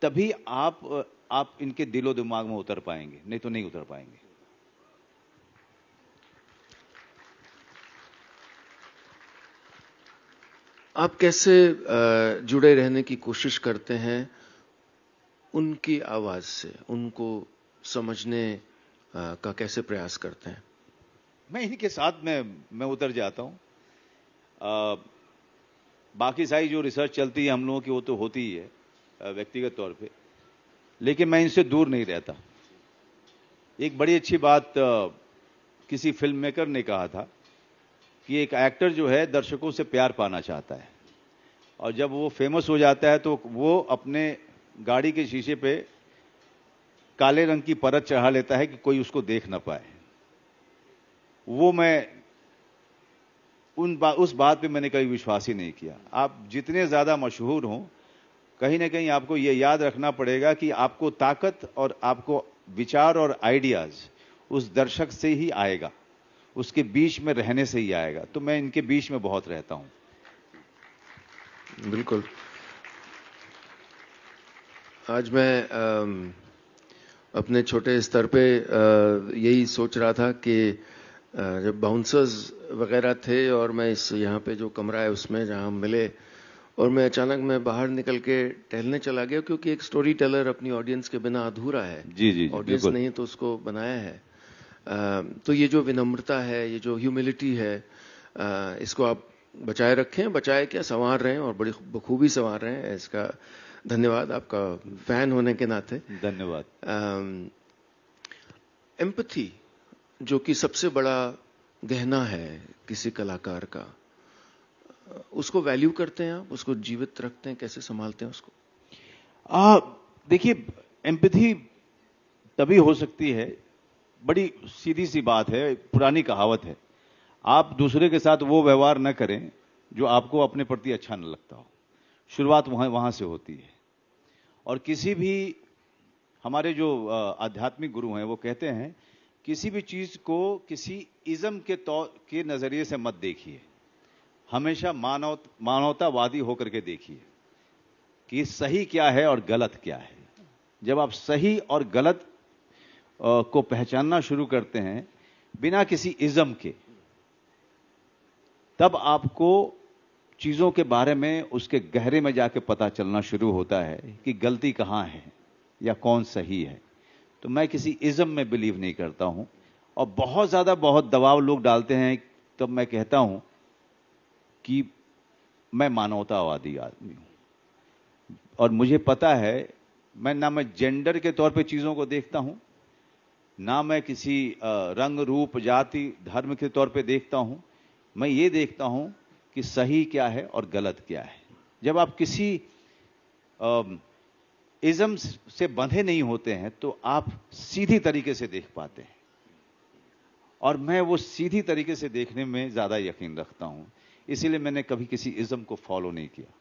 Speaker 16: तभी आप इनके दिलो दिमाग में उतर पाएंगे, नहीं तो नहीं उतर पाएंगे।
Speaker 8: आप कैसे जुड़े रहने की कोशिश करते हैं उनकी आवाज से, उनको समझने का कैसे प्रयास करते हैं?
Speaker 16: मैं इनके साथ मैं उतर जाता हूं। बाकी सारी जो रिसर्च चलती है हम लोगों की वो तो होती ही है व्यक्तिगत तौर पे, लेकिन मैं इनसे दूर नहीं रहता। एक बड़ी अच्छी बात किसी फिल्म मेकर ने कहा था कि एक एक्टर जो है दर्शकों से प्यार पाना चाहता है, और जब वो फेमस हो जाता है तो वो अपने गाड़ी के शीशे पे काले रंग की परत चढ़ा लेता है कि कोई उसको देख ना पाए। वो उस बात पे मैंने कभी विश्वास ही नहीं किया। आप जितने ज्यादा मशहूर हों, कहीं ना कहीं आपको ये याद रखना पड़ेगा कि आपको ताकत और आपको विचार और आइडियाज उस दर्शक से ही आएगा, उसके बीच में रहने से ही आएगा। तो मैं इनके बीच में बहुत रहता हूं।
Speaker 8: बिल्कुल। आज मैं अपने छोटे स्तर पे यही सोच रहा था कि जब बाउंसर्स वगैरह थे और मैं यहाँ पे जो कमरा है उसमें जहाँ हम मिले, और मैं अचानक मैं बाहर निकल के टहलने चला गया, क्योंकि एक स्टोरी टेलर अपनी ऑडियंस के बिना अधूरा है।
Speaker 16: जी
Speaker 8: ऑडियंस नहीं तो उसको बनाया है। तो ये जो विनम्रता है, ये जो ह्यूमिलिटी है, इसको आप बचाए रखें, बचाए क्या संवार रहे हैं, और बड़ी बखूबी संवार रहे हैं। इसका धन्यवाद आपका फैन होने के नाते।
Speaker 16: धन्यवाद।
Speaker 8: एम्पैथी जो कि सबसे बड़ा गहना है किसी कलाकार का, उसको वैल्यू करते हैं आप, उसको जीवित रखते हैं, कैसे संभालते हैं उसको?
Speaker 16: देखिए, एम्पैथी तभी हो सकती है, बड़ी सीधी सी बात है, पुरानी कहावत है, आप दूसरे के साथ वो व्यवहार न करें जो आपको अपने प्रति अच्छा न लगता हो। शुरुआत वहां से होती है। और किसी भी हमारे जो आध्यात्मिक गुरु हैं वो कहते हैं किसी भी चीज को किसी इज्म के नजरिए से मत देखिए, हमेशा मानवतावादी होकर के देखिए कि सही क्या है और गलत क्या है। जब आप सही और गलत को पहचानना शुरू करते हैं बिना किसी इज्म के, तब आपको चीजों के बारे में उसके गहरे में जाके पता चलना शुरू होता है कि गलती कहां है या कौन सही है। तो मैं किसी इज्म में बिलीव नहीं करता हूं, और बहुत दबाव लोग डालते हैं, तब मैं कहता हूं कि मैं मानवतावादी आदमी हूं। और मुझे पता है, मैं जेंडर के तौर पे चीजों को देखता हूं, ना मैं किसी रंग रूप जाति धर्म के तौर पे देखता हूं। मैं ये देखता हूं कि सही क्या है और गलत क्या है। जब आप किसी इज्म से बंधे नहीं होते हैं तो आप सीधी तरीके से देख पाते हैं, और मैं वो सीधी तरीके से देखने में ज्यादा यकीन रखता हूं, इसीलिए मैंने कभी किसी इज्म को फॉलो नहीं किया।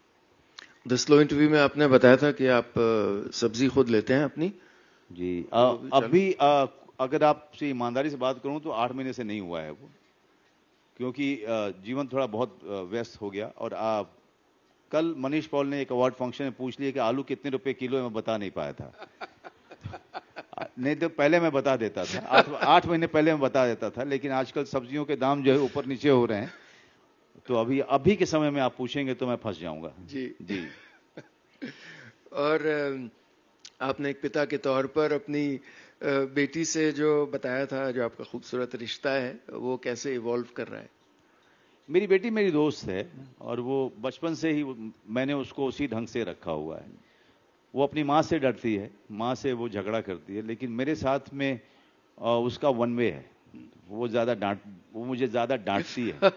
Speaker 8: द स्लो इंटरव्यू में आपने बताया था कि आप सब्जी खुद लेते हैं अपनी?
Speaker 16: जी। अभी अगर आपसे ईमानदारी से बात करूं तो 8 महीने से नहीं हुआ है वो, क्योंकि जीवन थोड़ा बहुत व्यस्त हो गया। और कल मनीष पॉल ने एक अवार्ड फंक्शन में पूछ लिया कि आलू कितने रुपए किलो है, मैं बता नहीं पाया था। नहीं तो पहले मैं बता देता था, 8 महीने पहले मैं बता देता था, लेकिन आजकल सब्जियों के दाम जो है ऊपर नीचे हो रहे हैं, तो अभी के समय में आप पूछेंगे तो मैं फंस जाऊंगा। जी।
Speaker 8: और आपने एक पिता के तौर पर अपनी बेटी से जो बताया था, जो आपका खूबसूरत रिश्ता है, वो कैसे इवॉल्व कर रहा है?
Speaker 16: मेरी बेटी मेरी दोस्त है, और वो बचपन से ही मैंने उसको उसी ढंग से रखा हुआ है। वो अपनी माँ से डरती है, माँ से वो झगड़ा करती है, लेकिन मेरे साथ में उसका वन वे है। वो मुझे ज्यादा डांटती है,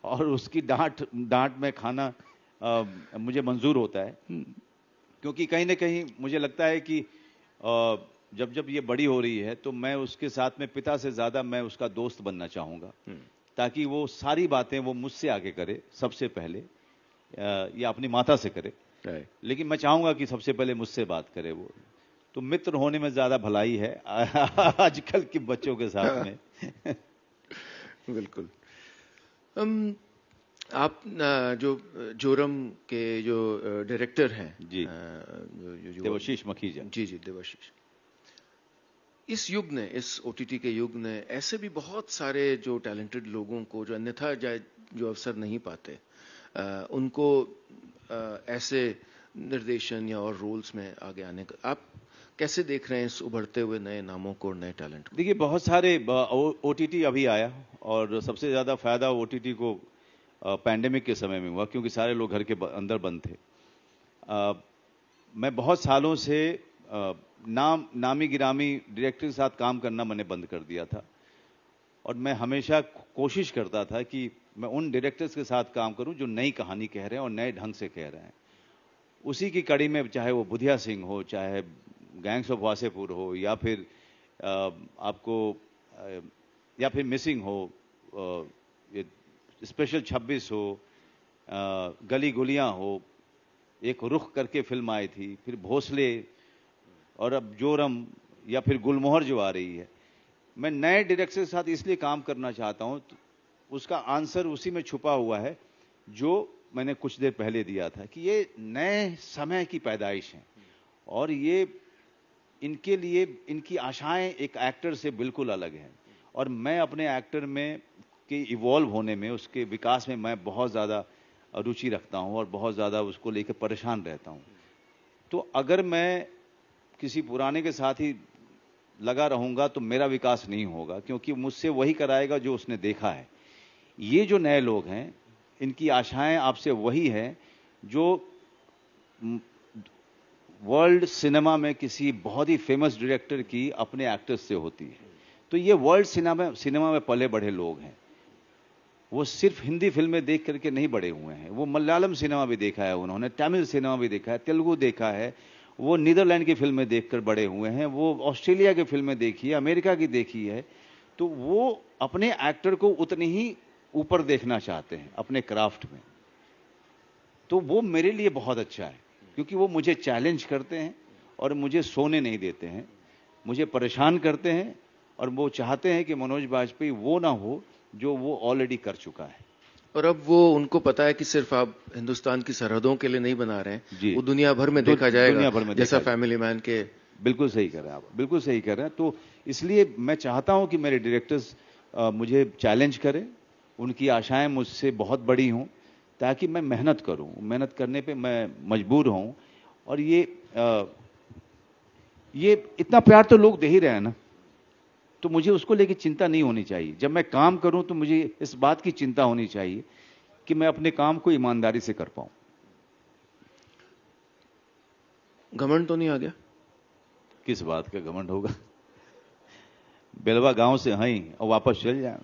Speaker 16: और उसकी डांट में खाना मुझे मंजूर होता है, क्योंकि कहीं ना कहीं मुझे लगता है कि जब ये बड़ी हो रही है तो मैं उसके साथ में पिता से ज्यादा मैं उसका दोस्त बनना चाहूंगा, ताकि वो सारी बातें वो मुझसे आगे करे सबसे पहले, या अपनी माता से करे, लेकिन मैं चाहूंगा कि सबसे पहले मुझसे बात करे वो। तो मित्र होने में ज्यादा भलाई है आजकल के बच्चों के साथ में।
Speaker 8: बिल्कुल। आप जो जोरम के जो डायरेक्टर हैं
Speaker 16: जी, देवाशीष मखीजा
Speaker 8: जी, देवाशीष, इस युग ने, इस ओटीटी के युग ने ऐसे भी बहुत सारे जो टैलेंटेड लोगों को जो अन्यथा जो अवसर नहीं पाते, उनको ऐसे निर्देशन या और रोल्स में आगे आने का आप कैसे देख रहे हैं इस उभरते हुए नए नामों को और नए टैलेंट को?
Speaker 16: देखिए, बहुत सारे ओटीटी अभी आया और सबसे ज्यादा फायदा ओटीटी को पैंडेमिक के समय में हुआ, क्योंकि सारे लोग घर के अंदर बंद थे। मैं बहुत सालों से नामी गिरामी डायरेक्टर के साथ काम करना मैंने बंद कर दिया था, और मैं हमेशा कोशिश करता था कि मैं उन डायरेक्टर्स के साथ काम करूं जो नई कहानी कह रहे हैं और नए ढंग से कह रहे हैं। उसी की कड़ी में चाहे वो बुधिया सिंह हो, चाहे गैंग्स ऑफ वासेपुर हो, या फिर या फिर मिसिंग हो, ये स्पेशल 26 हो, गली गुलियां हो, एक रुख करके फिल्म आई थी, फिर भोसले, और अब जोरम, या फिर गुलमोहर जो आ रही है। मैं नए डायरेक्टर के साथ इसलिए काम करना चाहता हूं, तो उसका आंसर उसी में छुपा हुआ है जो मैंने कुछ देर पहले दिया था, कि ये नए समय की पैदाइश है और ये इनके लिए इनकी आशाएं एक एक्टर से बिल्कुल अलग हैं, और मैं अपने एक्टर में के इवॉल्व होने में, उसके विकास में मैं बहुत ज़्यादा रुचि रखता हूं और बहुत ज़्यादा उसको लेकर परेशान रहता हूं। तो अगर मैं किसी पुराने के साथ ही लगा रहूंगा तो मेरा विकास नहीं होगा, क्योंकि मुझसे वही कराएगा जो उसने देखा है। ये जो नए लोग हैं, इनकी आशाएं आपसे वही है जो वर्ल्ड सिनेमा में किसी बहुत ही फेमस डायरेक्टर की अपने एक्टर्स से होती है। तो ये वर्ल्ड सिनेमा में पले बढ़े लोग हैं, वो सिर्फ हिंदी फिल्में देख करके नहीं बड़े हुए हैं, वो मलयालम सिनेमा भी देखा है उन्होंने, तमिल सिनेमा भी देखा है, तेलुगु देखा है, वो नीदरलैंड की फिल्में देखकर बड़े हुए हैं, वो ऑस्ट्रेलिया की फिल्में देखी है, अमेरिका की देखी है। तो वो अपने एक्टर को उतनी ही ऊपर देखना चाहते हैं अपने क्राफ्ट में। तो वो मेरे लिए बहुत अच्छा है, क्योंकि वो मुझे चैलेंज करते हैं और मुझे सोने नहीं देते हैं, मुझे परेशान करते हैं, और वो चाहते हैं कि मनोज बाजपेयी वो ना हो जो वो ऑलरेडी कर चुका है।
Speaker 8: और अब वो उनको पता है कि सिर्फ आप हिंदुस्तान की सरहदों के लिए नहीं बना रहे हैं, वो दुनिया भर में देखा जाएगा, दुनिया भर में जैसा फैमिली मैन के।
Speaker 16: बिल्कुल सही कर रहे हैं आप, बिल्कुल सही कर रहे हैं। तो इसलिए मैं चाहता हूं कि मेरे डायरेक्टर्स मुझे चैलेंज करें, उनकी आशाएं मुझसे बहुत बड़ी हों, ताकि मैं मेहनत करूं, मेहनत करने पे मैं मजबूर हूं। और ये इतना प्यार तो लोग दे ही रहे हैं ना, तो मुझे उसको लेके चिंता नहीं होनी चाहिए। जब मैं काम करूं तो मुझे इस बात की चिंता होनी चाहिए कि मैं अपने काम को ईमानदारी से कर पाऊं।
Speaker 8: घमंड तो नहीं आ गया?
Speaker 16: किस बात का घमंड होगा? बेलवा गांव से हैं और वापस चल जाए।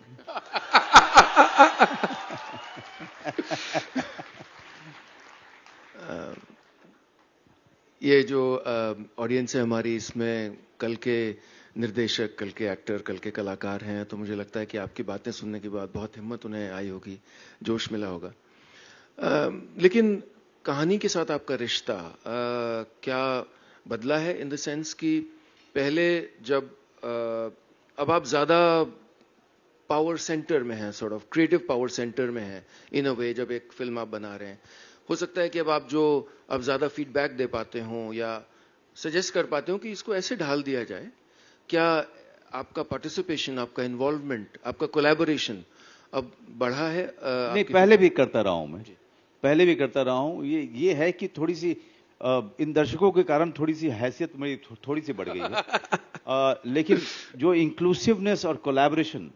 Speaker 8: ये जो ऑडियंस है हमारी, इसमें कल के निर्देशक, कल के एक्टर, कल के कलाकार हैं, तो मुझे लगता है कि आपकी बातें सुनने के बाद बहुत हिम्मत उन्हें आई होगी, जोश मिला होगा। लेकिन कहानी के साथ आपका रिश्ता क्या बदला है, इन द सेंस कि पहले जब अब आप ज्यादा पावर सेंटर में हैं, sort of creative power centre में हैं इन अ वे, जब एक फिल्म आप बना रहे हैं, हो सकता है कि अब ज्यादा फीडबैक दे पाते हों या सजेस्ट कर पाते हो कि इसको ऐसे ढाल दिया जाए। क्या आपका पार्टिसिपेशन, आपका इन्वॉल्वमेंट, आपका कोलैबोरेशन अब बढ़ा है?
Speaker 16: नहीं, पहले भी करता रहा हूं मैं, पहले भी करता रहा हूं। ये है कि थोड़ी सी इन दर्शकों के कारण थोड़ी सी हैसियत मेरी थोड़ी सी बढ़ गई है। लेकिन जो इंक्लूसिवनेस और कोलैबोरेशन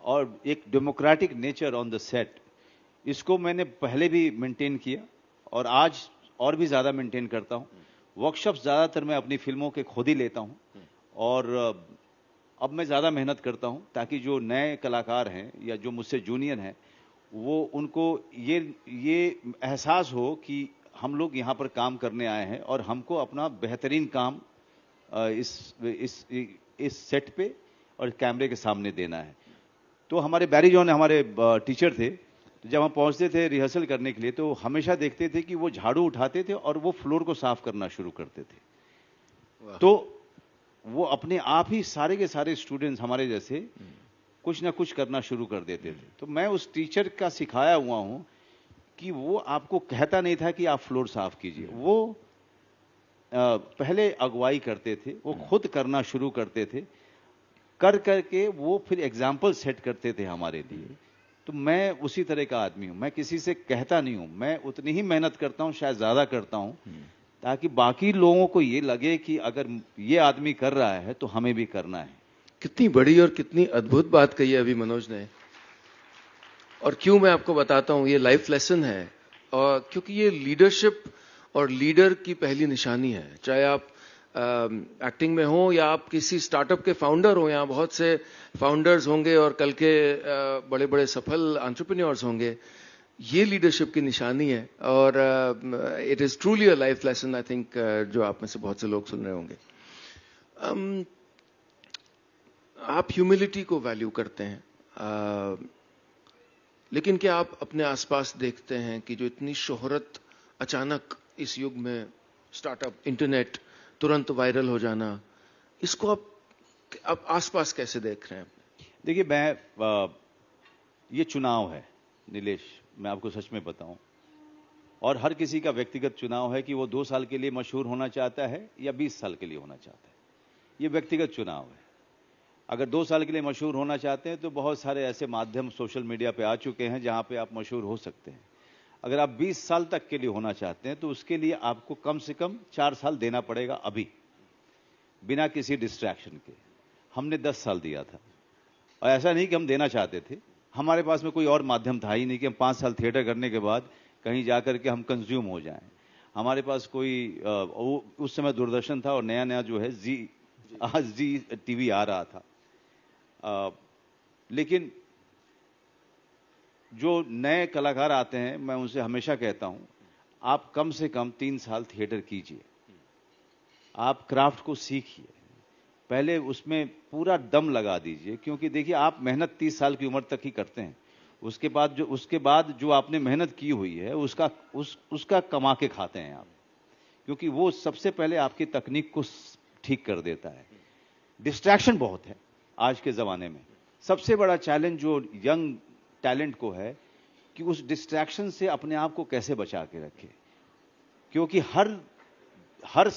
Speaker 16: और एक democratic nature on the set, इसको मैंने पहले भी मेंटेन किया और आज और भी ज्यादा मेंटेन करता हूं। वर्कशॉप्स ज्यादातर मैं अपनी फिल्मों के खुद ही लेता हूं, और अब मैं ज्यादा मेहनत करता हूं ताकि जो नए कलाकार हैं या जो मुझसे जूनियर हैं, वो उनको ये एहसास हो कि हम लोग यहाँ पर काम करने आए हैं और हमको अपना बेहतरीन काम इस सेट पे और कैमरे के सामने देना है। तो हमारे बैरिजॉन हमारे टीचर थे, तो जब हम पहुंचते थे रिहर्सल करने के लिए तो हमेशा देखते थे कि वो झाड़ू उठाते थे और वो फ्लोर को साफ करना शुरू करते थे। तो वो अपने आप ही सारे के सारे स्टूडेंट्स हमारे जैसे कुछ ना कुछ करना शुरू कर देते थे। तो मैं उस टीचर का सिखाया हुआ हूं कि वो आपको कहता नहीं था कि आप फ्लोर साफ कीजिए, वो पहले अगुवाई करते थे, वो खुद करना शुरू करते थे, कर करके वो फिर एग्जाम्पल सेट करते थे हमारे लिए। तो मैं उसी तरह का आदमी हूं, मैं किसी से कहता नहीं हूं, मैं उतनी ही मेहनत करता हूं, शायद ज्यादा करता हूं, ताकि बाकी लोगों को ये लगे कि अगर ये आदमी कर रहा है तो हमें भी करना है।
Speaker 8: कितनी बड़ी और कितनी अद्भुत बात कही है अभी मनोज ने। और क्यों मैं आपको बताता हूं, ये लाइफ लेसन है, और क्योंकि ये लीडरशिप और लीडर की पहली निशानी है। चाहे आप एक्टिंग में हो या आप किसी स्टार्टअप के फाउंडर हो, यहाँ बहुत से फाउंडर्स होंगे और कल के बड़े बड़े सफल एंटरप्रेन्योर्स होंगे, ये लीडरशिप की निशानी है। और it is truly a life lesson, I think, जो आप में से बहुत से लोग सुन रहे होंगे। आप ह्यूमिलिटी को वैल्यू करते हैं, लेकिन क्या आप अपने आसपास देखते हैं कि जो इतनी शोहरत अचानक इस युग में, स्टार्टअप, इंटरनेट, तुरंत वायरल हो जाना, इसको आप आसपास कैसे देख रहे हैं?
Speaker 16: देखिए, मैं ये चुनाव है नीलेश, मैं आपको सच में बताऊं, और हर किसी का व्यक्तिगत चुनाव है कि वो 2 साल के लिए मशहूर होना चाहता है या 20 साल के लिए होना चाहता है। ये व्यक्तिगत चुनाव है। अगर 2 साल के लिए मशहूर होना चाहते हैं तो बहुत सारे ऐसे माध्यम सोशल मीडिया पे आ चुके हैं जहां पे आप मशहूर हो सकते हैं। अगर आप 20 साल तक के लिए होना चाहते हैं तो उसके लिए आपको कम से कम 4 साल देना पड़ेगा अभी, बिना किसी डिस्ट्रैक्शन के। हमने 10 साल दिया था, और ऐसा नहीं कि हम देना चाहते थे, हमारे पास में कोई और माध्यम था ही नहीं कि हम 5 साल थिएटर करने के बाद कहीं जाकर के हम कंज्यूम हो जाएं। हमारे पास कोई उस समय दूरदर्शन था और नया नया जो है जी टीवी आ रहा था। लेकिन जो नए कलाकार आते हैं, मैं उनसे हमेशा कहता हूं, आप कम से कम 3 साल थिएटर कीजिए, आप क्राफ्ट को सीखिए, पहले उसमें पूरा दम लगा दीजिए। क्योंकि देखिए, आप मेहनत 30 साल की उम्र तक ही करते हैं, उसके बाद जो आपने मेहनत की हुई है उसका कमा के खाते हैं आप, क्योंकि वो सबसे पहले आपकी तकनीक को ठीक कर देता है। डिस्ट्रैक्शन बहुत है आज के ज़माने में। सबसे बड़ा चैलेंज जो यंग टैलेंट को है कि उस डिस्ट्रैक्शन से अपने आप को कैसे बचा के रखे, क्योंकि हर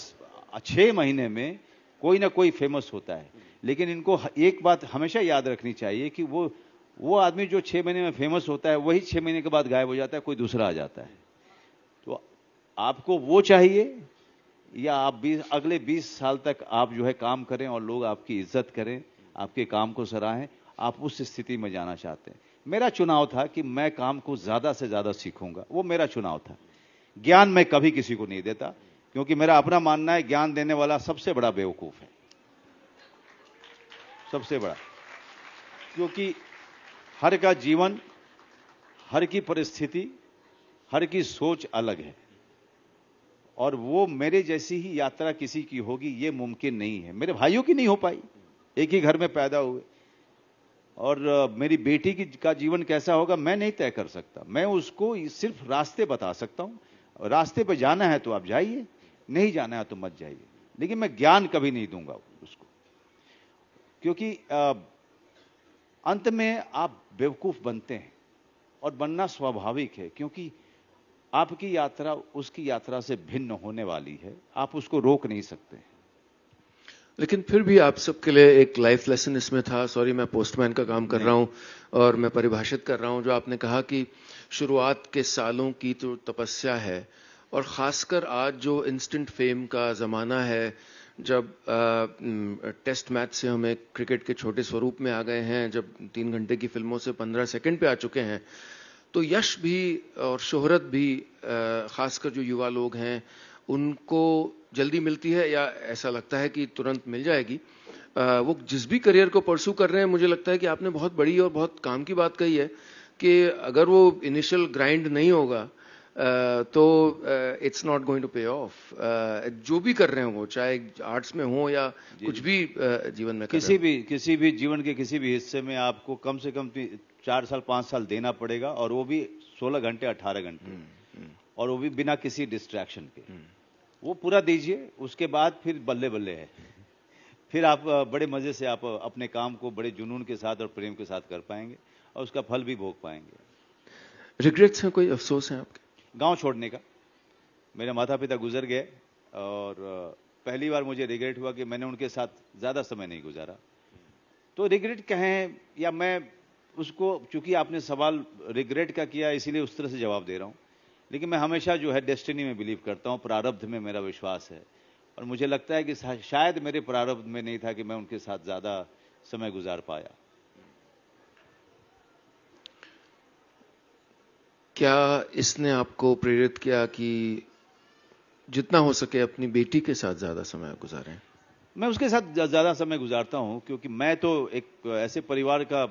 Speaker 16: 6 महीने में कोई ना कोई फेमस होता है। लेकिन इनको एक बात हमेशा याद रखनी चाहिए कि वो आदमी जो 6 महीने में फेमस होता है वही 6 महीने के बाद गायब हो जाता है, कोई दूसरा आ जाता है। तो आपको वो चाहिए, या आप अगले 20 साल तक आप जो है काम करें और लोग आपकी इज्जत करें, आपके काम को सराहें, आप उस स्थिति में जाना चाहते हैं। मेरा चुनाव था कि मैं काम को ज्यादा से ज्यादा सीखूंगा, वो मेरा चुनाव था। ज्ञान मैं कभी किसी को नहीं देता, क्योंकि मेरा अपना मानना है ज्ञान देने वाला सबसे बड़ा बेवकूफ है, सबसे बड़ा। क्योंकि हर का जीवन, हर की परिस्थिति, हर की सोच अलग है, और वो मेरे जैसी ही यात्रा किसी की होगी ये मुमकिन नहीं है। मेरे भाइयों की नहीं हो पाई, एक ही घर में पैदा हुए, और मेरी बेटी का जीवन कैसा होगा मैं नहीं तय कर सकता। मैं उसको सिर्फ रास्ते बता सकता हूं। रास्ते पे जाना है तो आप जाइए, नहीं जाना है तो मत जाइए, लेकिन मैं ज्ञान कभी नहीं दूंगा उसको, क्योंकि अंत में आप बेवकूफ बनते हैं, और बनना स्वाभाविक है, क्योंकि आपकी यात्रा उसकी यात्रा से भिन्न होने वाली है, आप उसको रोक नहीं सकते।
Speaker 8: लेकिन फिर भी आप सबके लिए एक लाइफ लेसन इसमें था। सॉरी, मैं पोस्टमैन का काम कर रहा हूं और मैं परिभाषित कर रहा हूं। जो आपने कहा कि शुरुआत के सालों की तो तपस्या है, और खासकर आज जो इंस्टेंट फेम का जमाना है, जब टेस्ट मैच से हमें क्रिकेट के छोटे स्वरूप में आ गए हैं, जब 3 घंटे की फिल्मों से 15 सेकंड पे आ चुके हैं, तो यश भी और शोहरत भी खासकर जो युवा लोग हैं उनको जल्दी मिलती है, या ऐसा लगता है कि तुरंत मिल जाएगी। वो जिस भी करियर को परस्यू कर रहे हैं, मुझे लगता है कि आपने बहुत बड़ी और बहुत काम की बात कही है कि अगर वो इनिशियल ग्राइंड नहीं होगा तो इट्स नॉट गोइंग टू पे ऑफ। जो भी कर रहे हो, चाहे आर्ट्स में हो या कुछ भी जीवन में
Speaker 16: किसी भी जीवन के किसी भी हिस्से में आपको कम से कम 4 साल 5 साल देना पड़ेगा, और वो भी 16 घंटे 18 घंटे, और वो भी बिना किसी डिस्ट्रैक्शन के। वो पूरा दीजिए, उसके बाद फिर बल्ले बल्ले है, फिर आप बड़े मजे से आप अपने काम को बड़े जुनून के साथ और प्रेम के साथ कर पाएंगे, और उसका फल भी भोग पाएंगे।
Speaker 8: रिग्रेट्स हैं, कोई अफसोस हैं आपके?
Speaker 16: गांव छोड़ने का। मेरे माता पिता गुजर गए, और पहली बार मुझे रिग्रेट हुआ कि मैंने उनके साथ ज्यादा समय नहीं गुजारा। तो रिग्रेट कहें या मैं उसको, चूंकि आपने सवाल रिग्रेट का किया इसीलिए उस तरह से जवाब दे रहा हूं, लेकिन मैं हमेशा जो है डेस्टिनी में बिलीव करता हूं, प्रारब्ध में मेरा विश्वास है, और मुझे लगता है कि शायद मेरे प्रारब्ध में नहीं था कि मैं उनके साथ ज्यादा समय गुजार पाया।
Speaker 8: क्या इसने आपको प्रेरित किया कि जितना हो सके अपनी बेटी के साथ ज्यादा समय गुजारें?
Speaker 16: मैं उसके साथ ज्यादा समय गुजारता हूं, क्योंकि मैं तो एक ऐसे परिवार का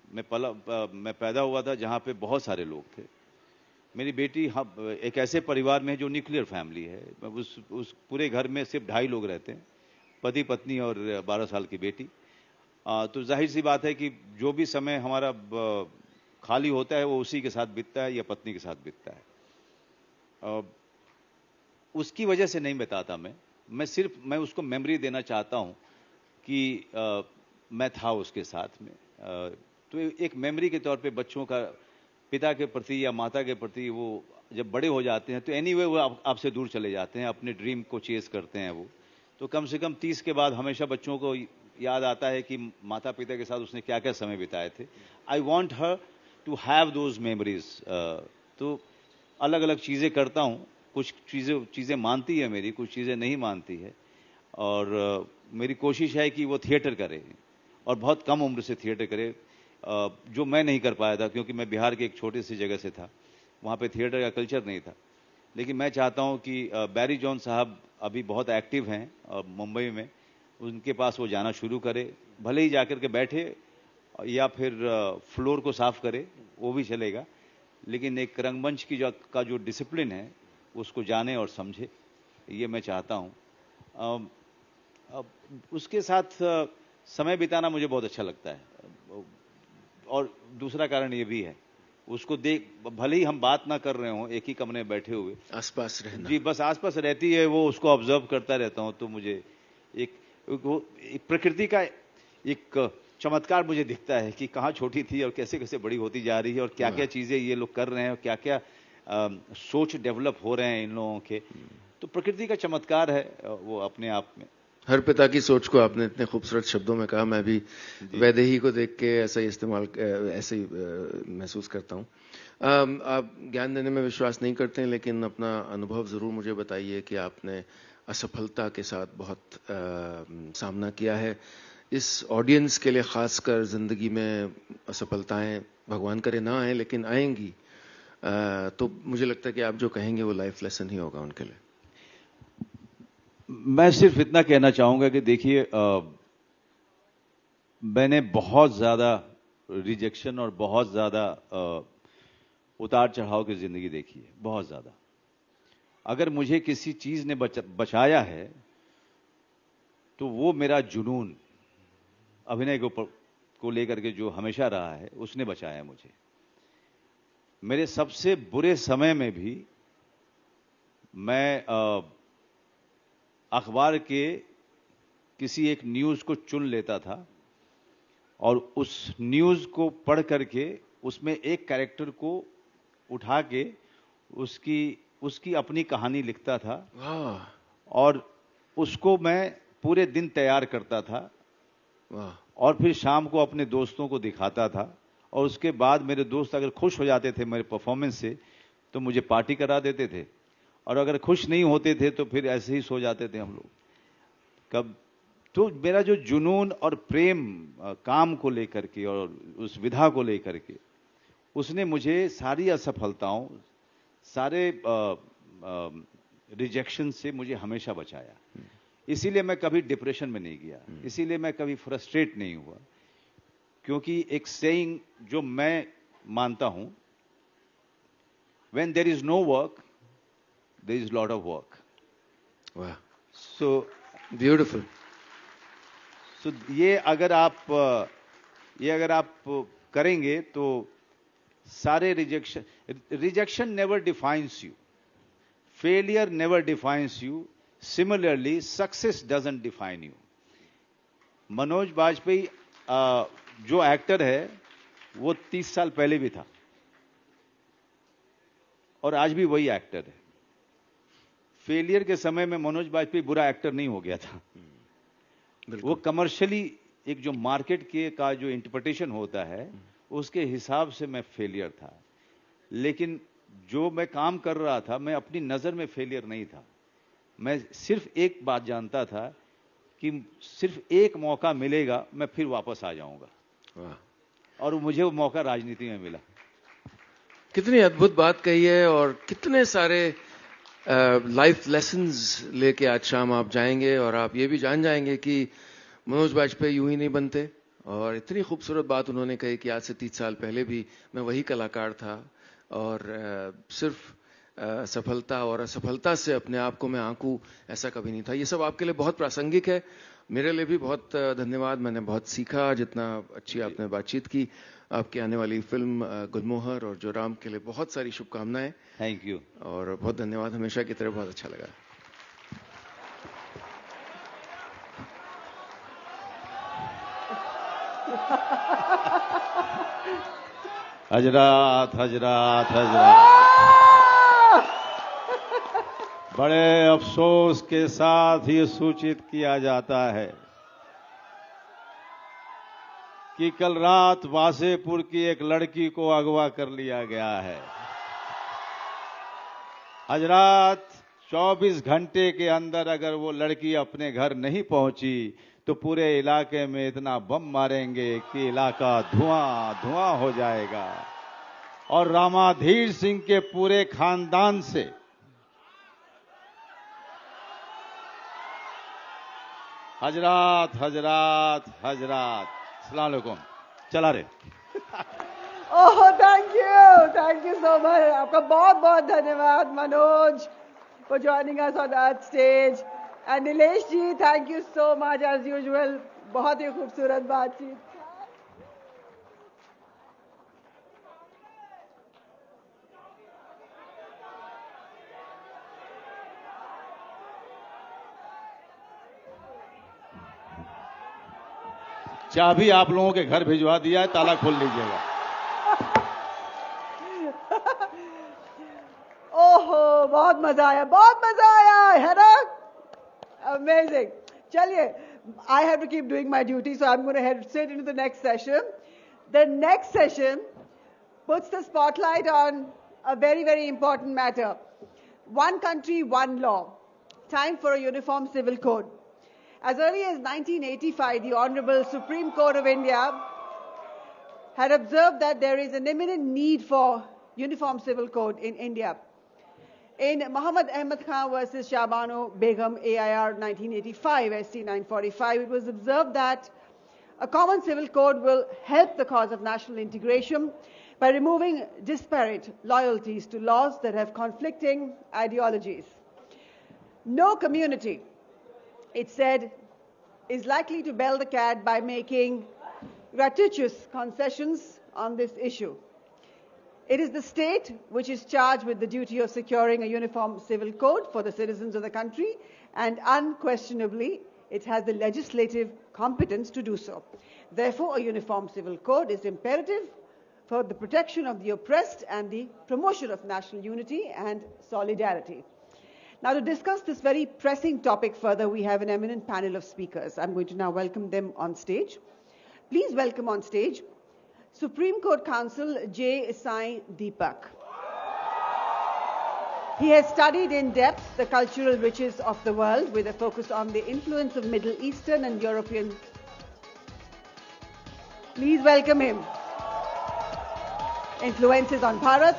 Speaker 16: मैं पैदा हुआ था जहां पे बहुत सारे लोग थे। मेरी बेटी एक ऐसे परिवार में है जो न्यूक्लियर फैमिली है। उस पूरे घर में सिर्फ 2.5 लोग रहते हैं, पति पत्नी और 12 साल की बेटी। तो जाहिर सी बात है कि जो भी समय हमारा खाली होता है वो उसी के साथ बीतता है या पत्नी के साथ बीतता है। उसकी वजह से नहीं बताता मैं उसको मेमोरी देना चाहता हूं कि मैं था उसके साथ में। तो एक मेमोरी के तौर पे बच्चों का पिता के प्रति या माता के प्रति, वो जब बड़े हो जाते हैं तो एनीवे वो आपसे दूर चले जाते हैं, अपने ड्रीम को चेस करते हैं वो। तो कम से कम 30 के बाद हमेशा बच्चों को याद आता है कि माता पिता के साथ उसने क्या क्या समय बिताए थे। I want her to have those memories. तो अलग अलग चीज़ें करता हूँ, कुछ चीज़ें मानती है मेरी, कुछ चीज़ें नहीं मानती है, और मेरी कोशिश है कि वो थिएटर करे, और बहुत कम उम्र से थिएटर करे, जो मैं नहीं कर पाया था, क्योंकि मैं बिहार के एक छोटे सी जगह से था, वहाँ पे थिएटर का कल्चर नहीं था। लेकिन मैं चाहता हूँ कि बैरी जॉन साहब अभी बहुत एक्टिव हैं और मुंबई में, उनके पास वो जाना शुरू करे, भले ही जाकर के बैठे या फिर फ्लोर को साफ करे, वो भी चलेगा, लेकिन एक रंगमंच की का जो डिसिप्लिन है उसको जाने और समझे, ये मैं चाहता हूँ। उसके साथ समय बिताना मुझे बहुत अच्छा लगता है, और दूसरा कारण ये भी है, उसको देख, भले ही हम बात ना कर रहे हो, एक ही कमरे में बैठे हुए,
Speaker 8: आसपास रहना,
Speaker 16: जी बस आसपास रहती है वो, उसको ऑब्जर्व करता रहता हूं, तो मुझे एक प्रकृति का एक चमत्कार मुझे दिखता है कि कहाँ छोटी थी और कैसे कैसे बड़ी होती जा रही है, और क्या क्या चीजें ये लोग कर रहे हैं, और क्या क्या सोच डेवलप हो रहे हैं इन लोगों के। तो प्रकृति का चमत्कार है वो अपने आप में।
Speaker 8: हर पिता की सोच को आपने इतने खूबसूरत शब्दों में कहा, मैं भी वैदेही को देख के ऐसा ही ऐसे ही महसूस करता हूँ। आप ज्ञान देने में विश्वास नहीं करते हैं, लेकिन अपना अनुभव जरूर मुझे बताइए कि आपने असफलता के साथ बहुत सामना किया है। इस ऑडियंस के लिए खासकर जिंदगी में असफलताएं भगवान करे ना आए, लेकिन आएंगी, तो मुझे लगता है कि आप जो कहेंगे वो लाइफ लेसन ही होगा उनके लिए।
Speaker 16: मैं सिर्फ इतना कहना चाहूंगा कि देखिए, मैंने बहुत ज्यादा रिजेक्शन और बहुत ज्यादा उतार चढ़ाव की जिंदगी देखी है, बहुत ज्यादा। अगर मुझे किसी चीज ने बचाया है तो वो मेरा जुनून अभिनय को लेकर के जो हमेशा रहा है, उसने बचाया मुझे। मेरे सबसे बुरे समय में भी मैं अखबार के किसी एक न्यूज को चुन लेता था, और उस न्यूज को पढ़ करके उसमें एक कैरेक्टर को उठा के उसकी अपनी कहानी लिखता था, और उसको मैं पूरे दिन तैयार करता था, और फिर शाम को अपने दोस्तों को दिखाता था, और उसके बाद मेरे दोस्त अगर खुश हो जाते थे मेरे परफॉर्मेंस से तो मुझे पार्टी करा देते थे, और अगर खुश नहीं होते थे तो फिर ऐसे ही सो जाते थे हम लोग। तो मेरा जो जुनून और प्रेम काम को लेकर के और उस विधा को लेकर के, उसने मुझे सारी असफलताओं, सारे रिजेक्शन से मुझे हमेशा बचाया। इसीलिए मैं कभी डिप्रेशन में नहीं गया, इसीलिए मैं कभी फ्रस्ट्रेट नहीं हुआ, क्योंकि एक सेइंग जो मैं मानता हूं When there is no work, there is a lot of work.
Speaker 8: Wow.
Speaker 16: So
Speaker 8: beautiful.
Speaker 16: So ये अगर आप करेंगे तो सारे rejection never defines you. Failure never defines you. Similarly, success doesn't define you. Manoj Vajpayee जो एक्टर है वो 30 साल पहले भी था और आज भी वही एक्टर है. फेलियर के समय में मनोज वाजपेयी बुरा एक्टर नहीं हो गया था. वो कमर्शियली एक जो मार्केट के का जो इंटरप्रिटेशन होता है उसके हिसाब से मैं फेलियर था. लेकिन जो मैं काम कर रहा था मैं अपनी नजर में फेलियर नहीं था. मैं सिर्फ एक बात जानता था कि सिर्फ एक मौका मिलेगा, मैं फिर वापस आ जाऊंगा. और मुझे वो मौका राजनीति में मिला.
Speaker 8: कितनी अद्भुत बात कही है और कितने सारे लाइफ लेसन्स लेके आज शाम आप जाएंगे और आप ये भी जान जाएंगे कि मनोज वाजपेयी यूं ही नहीं बनते. और इतनी खूबसूरत बात उन्होंने कही कि आज से 30 साल पहले भी मैं वही कलाकार था और सिर्फ सफलता और असफलता से अपने आप को मैं आंकूं ऐसा कभी नहीं था. ये सब आपके लिए बहुत प्रासंगिक है, मेरे लिए भी बहुत धन्यवाद. मैंने बहुत सीखा, जितना अच्छी आपने बातचीत की. आपकी आने वाली फिल्म गुलमोहर और जोराम के लिए बहुत सारी शुभकामनाएं.
Speaker 16: थैंक यू
Speaker 8: और बहुत धन्यवाद. हमेशा की तरह बहुत अच्छा लगा.
Speaker 16: हजरात हजरात हजरात, बड़े अफसोस के साथ ये सूचित किया जाता है कि कल रात वासेपुर की एक लड़की को अगवा कर लिया गया है. हजरात, 24 घंटे के अंदर अगर वो लड़की अपने घर नहीं पहुंची तो पूरे इलाके में इतना बम मारेंगे कि इलाका धुआं धुआं हो जाएगा. और रामाधीर सिंह के पूरे खानदान से हजरात हजरात हजरात, अस्सलाम वालेकुम. चला रे.
Speaker 1: Oh thank you so much. आपका बहुत बहुत धन्यवाद Manoj for joining us on that stage. And Nilesh ji, thank you so much as usual. बहुत ही खूबसूरत बातचीत.
Speaker 16: चाबी आप लोगों के घर भिजवा दिया है, ताला खोल लीजिएगा.
Speaker 1: ओहो, बहुत मजा आया है ना. Amazing. चलिए, I have to keep doing my duty, so I'm going to head straight into the next session. The next session puts the spotlight on a very, very important matter. One country, one law. Time for a uniform civil code. As early as 1985, the Honorable Supreme Court of India had observed that there is an imminent need for uniform civil code in India. In Muhammad Ahmad Khan versus Shahbano Begum AIR 1985, SC 945, it was observed that a common civil code will help the cause of national integration by removing disparate loyalties to laws that have conflicting ideologies. No community, it said, is likely to bell the cat by making gratuitous concessions on this issue. It is the state which is charged with the duty of securing a uniform civil code for the citizens of the country, and unquestionably, it has the legislative competence to do so. Therefore, a uniform civil code is imperative for the protection of the oppressed and the promotion of national unity and solidarity. Now, to discuss this very pressing topic further, we have an eminent panel of speakers. I'm going to now welcome them on stage. Please welcome on stage Supreme Court Counsel J. Sai Deepak. He has studied in depth the cultural riches of the world with a focus on the influence of Middle Eastern and European. Please welcome him. Influences on Bharat.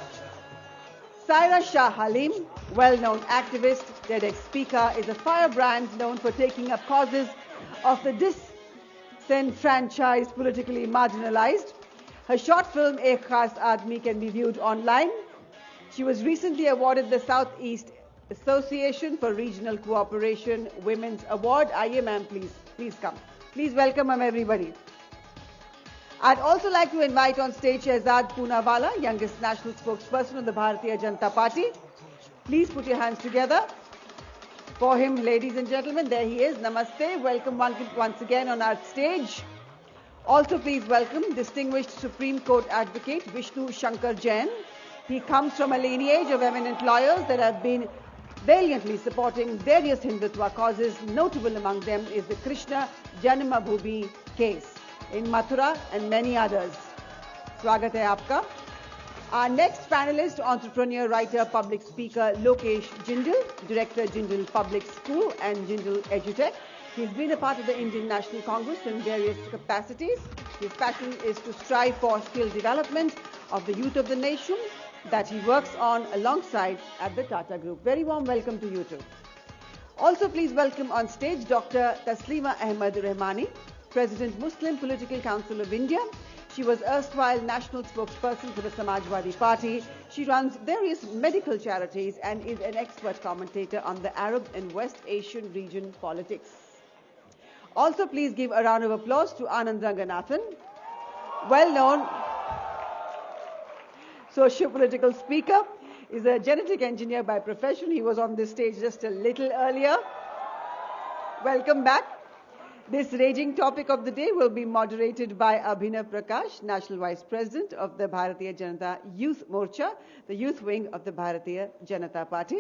Speaker 1: Saira Shah Halim, well-known activist, TEDx speaker, is a firebrand known for taking up causes of the disenfranchised, politically marginalized. Her short film, Ek Khas Aadmi, can be viewed online. She was recently awarded the Southeast Association for Regional Cooperation Women's Award. Aye, ma'am, please come. Please welcome ma'am, everybody. I'd also like to invite on stage Shehzad Poonawala, youngest national spokesperson of the Bharatiya Janata Party. Please put your hands together for him, ladies and gentlemen. There he is. Namaste. Welcome once again on our stage. Also, please welcome distinguished Supreme Court advocate Vishnu Shankar Jain. He comes from a lineage of eminent lawyers that have been valiantly supporting various Hindutva causes. Notable among them is the Krishna Janmabhoomi case in Mathura and many others. Swagat hai aapka. Our next panelist, entrepreneur, writer, public speaker Lokesh Jindal, director Jindal Public School and Jindal Edutech. He's been a part of the Indian National Congress in various capacities. His passion is to strive for skill development of the youth of the nation that he works on alongside at the Tata Group. Very warm welcome to you too. Also, please welcome on stage Dr. Taslima Ahmed Rahmani, President Muslim Political Council of India. She was erstwhile national spokesperson for the Samajwadi Party. She runs various medical charities and is an expert commentator on the Arab and West Asian region politics. Also, please give a round of applause to Anand Ranganathan, well-known socio-political speaker. Is a genetic engineer by profession. He was on this stage just a little earlier. Welcome back. This raging topic of the day will be moderated by Abhinav Prakash, National Vice President of the Bharatiya Janata Youth Morcha, the youth wing of the Bharatiya Janata Party.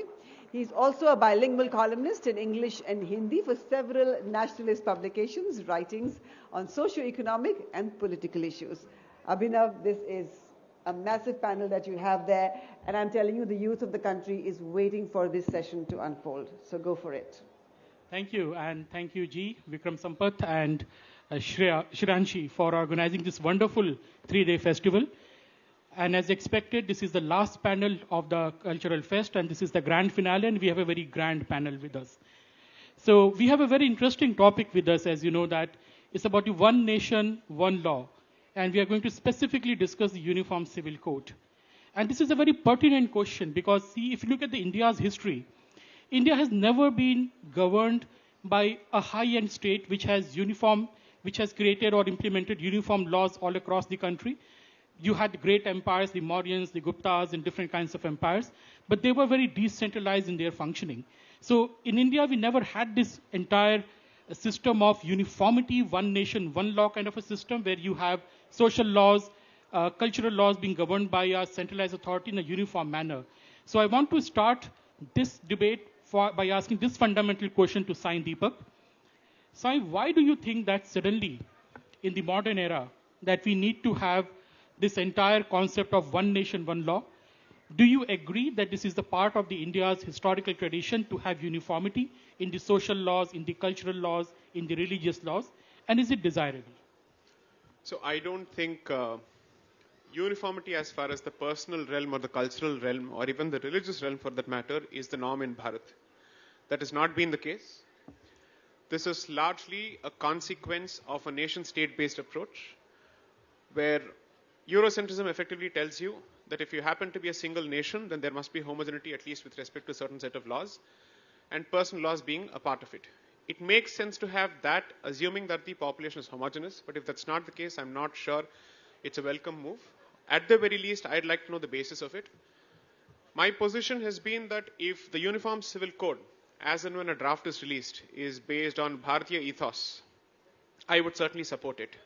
Speaker 1: He's also a bilingual columnist in English and Hindi for several nationalist publications, writings on socio-economic and political issues. Abhinav, this is a massive panel that you have there, and I'm telling you, the youth of the country is waiting for this session to unfold. So go for it.
Speaker 4: Thank you, and thank you, G, Vikram Sampath, and Shriyanshi for organizing this wonderful 3-day festival. And as expected, this is the last panel of the Cultural Fest, and this is the grand finale, and we have a very grand panel with us. So we have a very interesting topic with us, as you know, that it's about the one nation, one law. And we are going to specifically discuss the Uniform Civil Code. And this is a very pertinent question because, see, if you look at the India's history, India has never been governed by a high-end state which has created or implemented uniform laws all across the country. You had great empires, the Mauryans, the Guptas, and different kinds of empires, but they were very decentralized in their functioning. So in India, we never had this entire system of uniformity, one nation, one law kind of a system where you have social laws, cultural laws being governed by a centralized authority in a uniform manner. So I want to start this debate by asking this fundamental question to Sai Deepak. Sai, why do you think that suddenly, in the modern era, that we need to have this entire concept of one nation, one law? Do you agree that this is the part of the India's historical tradition to have uniformity in the social laws, in the cultural laws, in the religious laws? And is it desirable?
Speaker 15: So I don't think uniformity as far as the personal realm or the cultural realm or even the religious realm for that matter is the norm in Bharat. That has not been the case. This is largely a consequence of a nation-state based approach where Eurocentrism effectively tells you that if you happen to be a single nation, then there must be homogeneity at least with respect to a certain set of laws, and personal laws being a part of it. It makes sense to have that, assuming that the population is homogeneous, but if that's not the case, I'm not sure it's a welcome move. At the very least, I'd like to know the basis of it. My position has been that if the Uniform Civil Code, as and when a draft is released, is based on Bharatiya ethos, I would certainly support it.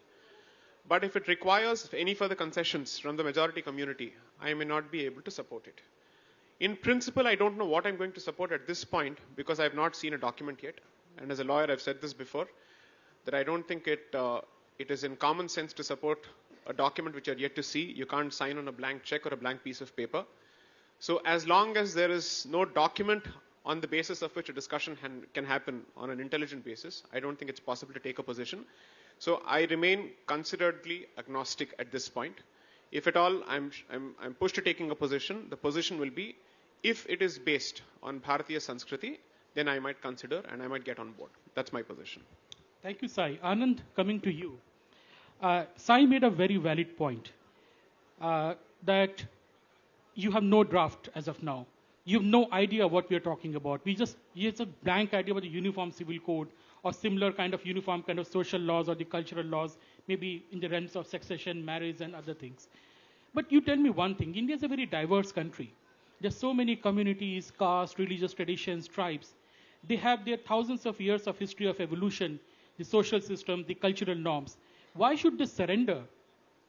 Speaker 15: But if it requires any further concessions from the majority community, I may not be able to support it. In principle, I don't know what I'm going to support at this point because I have not seen a document yet. And as a lawyer, I've said this before, that I don't think it is in common sense to support a document which you're yet to see. You can't sign on a blank check or a blank piece of paper. So as long as there is no document on the basis of which a discussion can happen on an intelligent basis, I don't think it's possible to take a position. So I remain consideredly agnostic at this point. If at all I'm pushed to taking a position, the position will be if it is based on Bharatiya Sanskriti, then I might consider and I might get on board. That's my position.
Speaker 4: Thank you, Sai. Anand, coming to you. Sai made a very valid point that you have no draft as of now. You have no idea what we are talking about. It's a blank idea about the uniform civil code or similar kind of uniform kind of social laws or the cultural laws, maybe in the realms of succession, marriage, and other things. But you tell me one thing, India is a very diverse country. There's so many communities, castes, religious traditions, tribes. They have their thousands of years of history of evolution, the social system, the cultural norms. Why should they surrender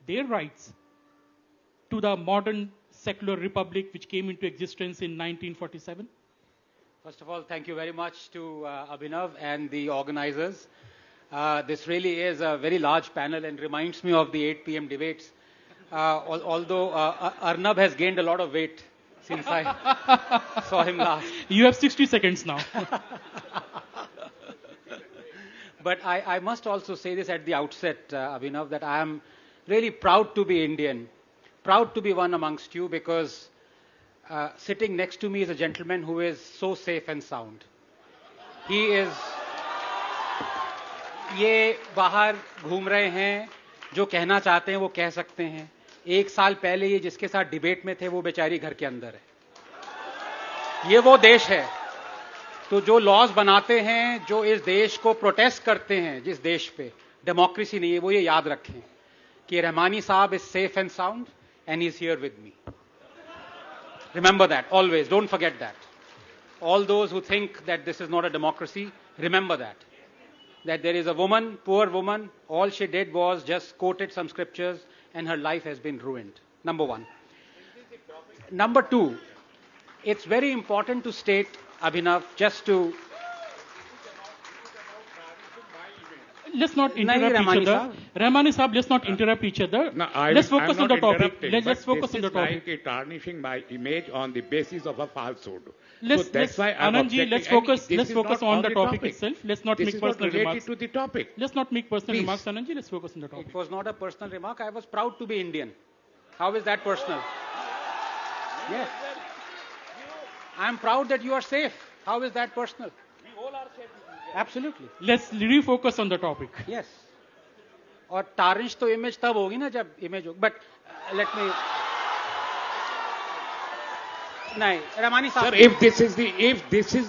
Speaker 4: their rights to the modern secular republic which came into existence in 1947?
Speaker 3: First of all, thank you very much to Abhinav and the organizers. This really is a very large panel and reminds me of the 8 p.m. debates. Although Arnab has gained a lot of weight since I saw him last.
Speaker 4: You have 60 seconds now.
Speaker 3: But I must also say this at the outset, Abhinav, that I am really proud to be Indian, proud to be one amongst you, because sitting next to me is a gentleman who is so safe and sound. He is, ये बाहर घूम रहे हैं, जो कहना चाहते हैं वो कह सकते हैं. 1 साल पहले ये जिसके साथ डिबेट में थे वो बेचारी घर के अंदर है. ये वो देश है. तो जो लॉज बनाते हैं, जो इस देश को प्रोटेस्ट करते हैं, जिस देश पे डेमोक्रेसी नहीं है, वो ये याद रखें कि रहमानी साहब is safe and sound and he's here with me. Remember that, always. Don't forget that. All those who think that this is not a democracy, remember that. That there is a woman, poor woman, all she did was just quoted some scriptures and her life has been ruined. Number one. Number two, it's very important to state, Abhinav, just to...
Speaker 4: Let's not interrupt each other. Rahmani Saab, let's not interrupt each other.
Speaker 9: No,
Speaker 4: let's focus on the topic. Let's focus on the topic.
Speaker 9: This is like tarnishing my image on the basis of a falsehood.
Speaker 4: Let's focus on the topic itself. Let's not make personal remarks.
Speaker 9: To the topic.
Speaker 4: Let's not make personal remarks, Anandji. Let's focus on the topic.
Speaker 3: It was not a personal remark. I was proud to be Indian. How is that personal? Yes. I am proud that you are safe. How is that personal? We all are safe. Absolutely.
Speaker 4: Let's refocus on the topic.
Speaker 3: Yes. और tarnish तो image तब होगी ना जब image होगी. But let me. नहीं, Ramani Sir,
Speaker 9: if this is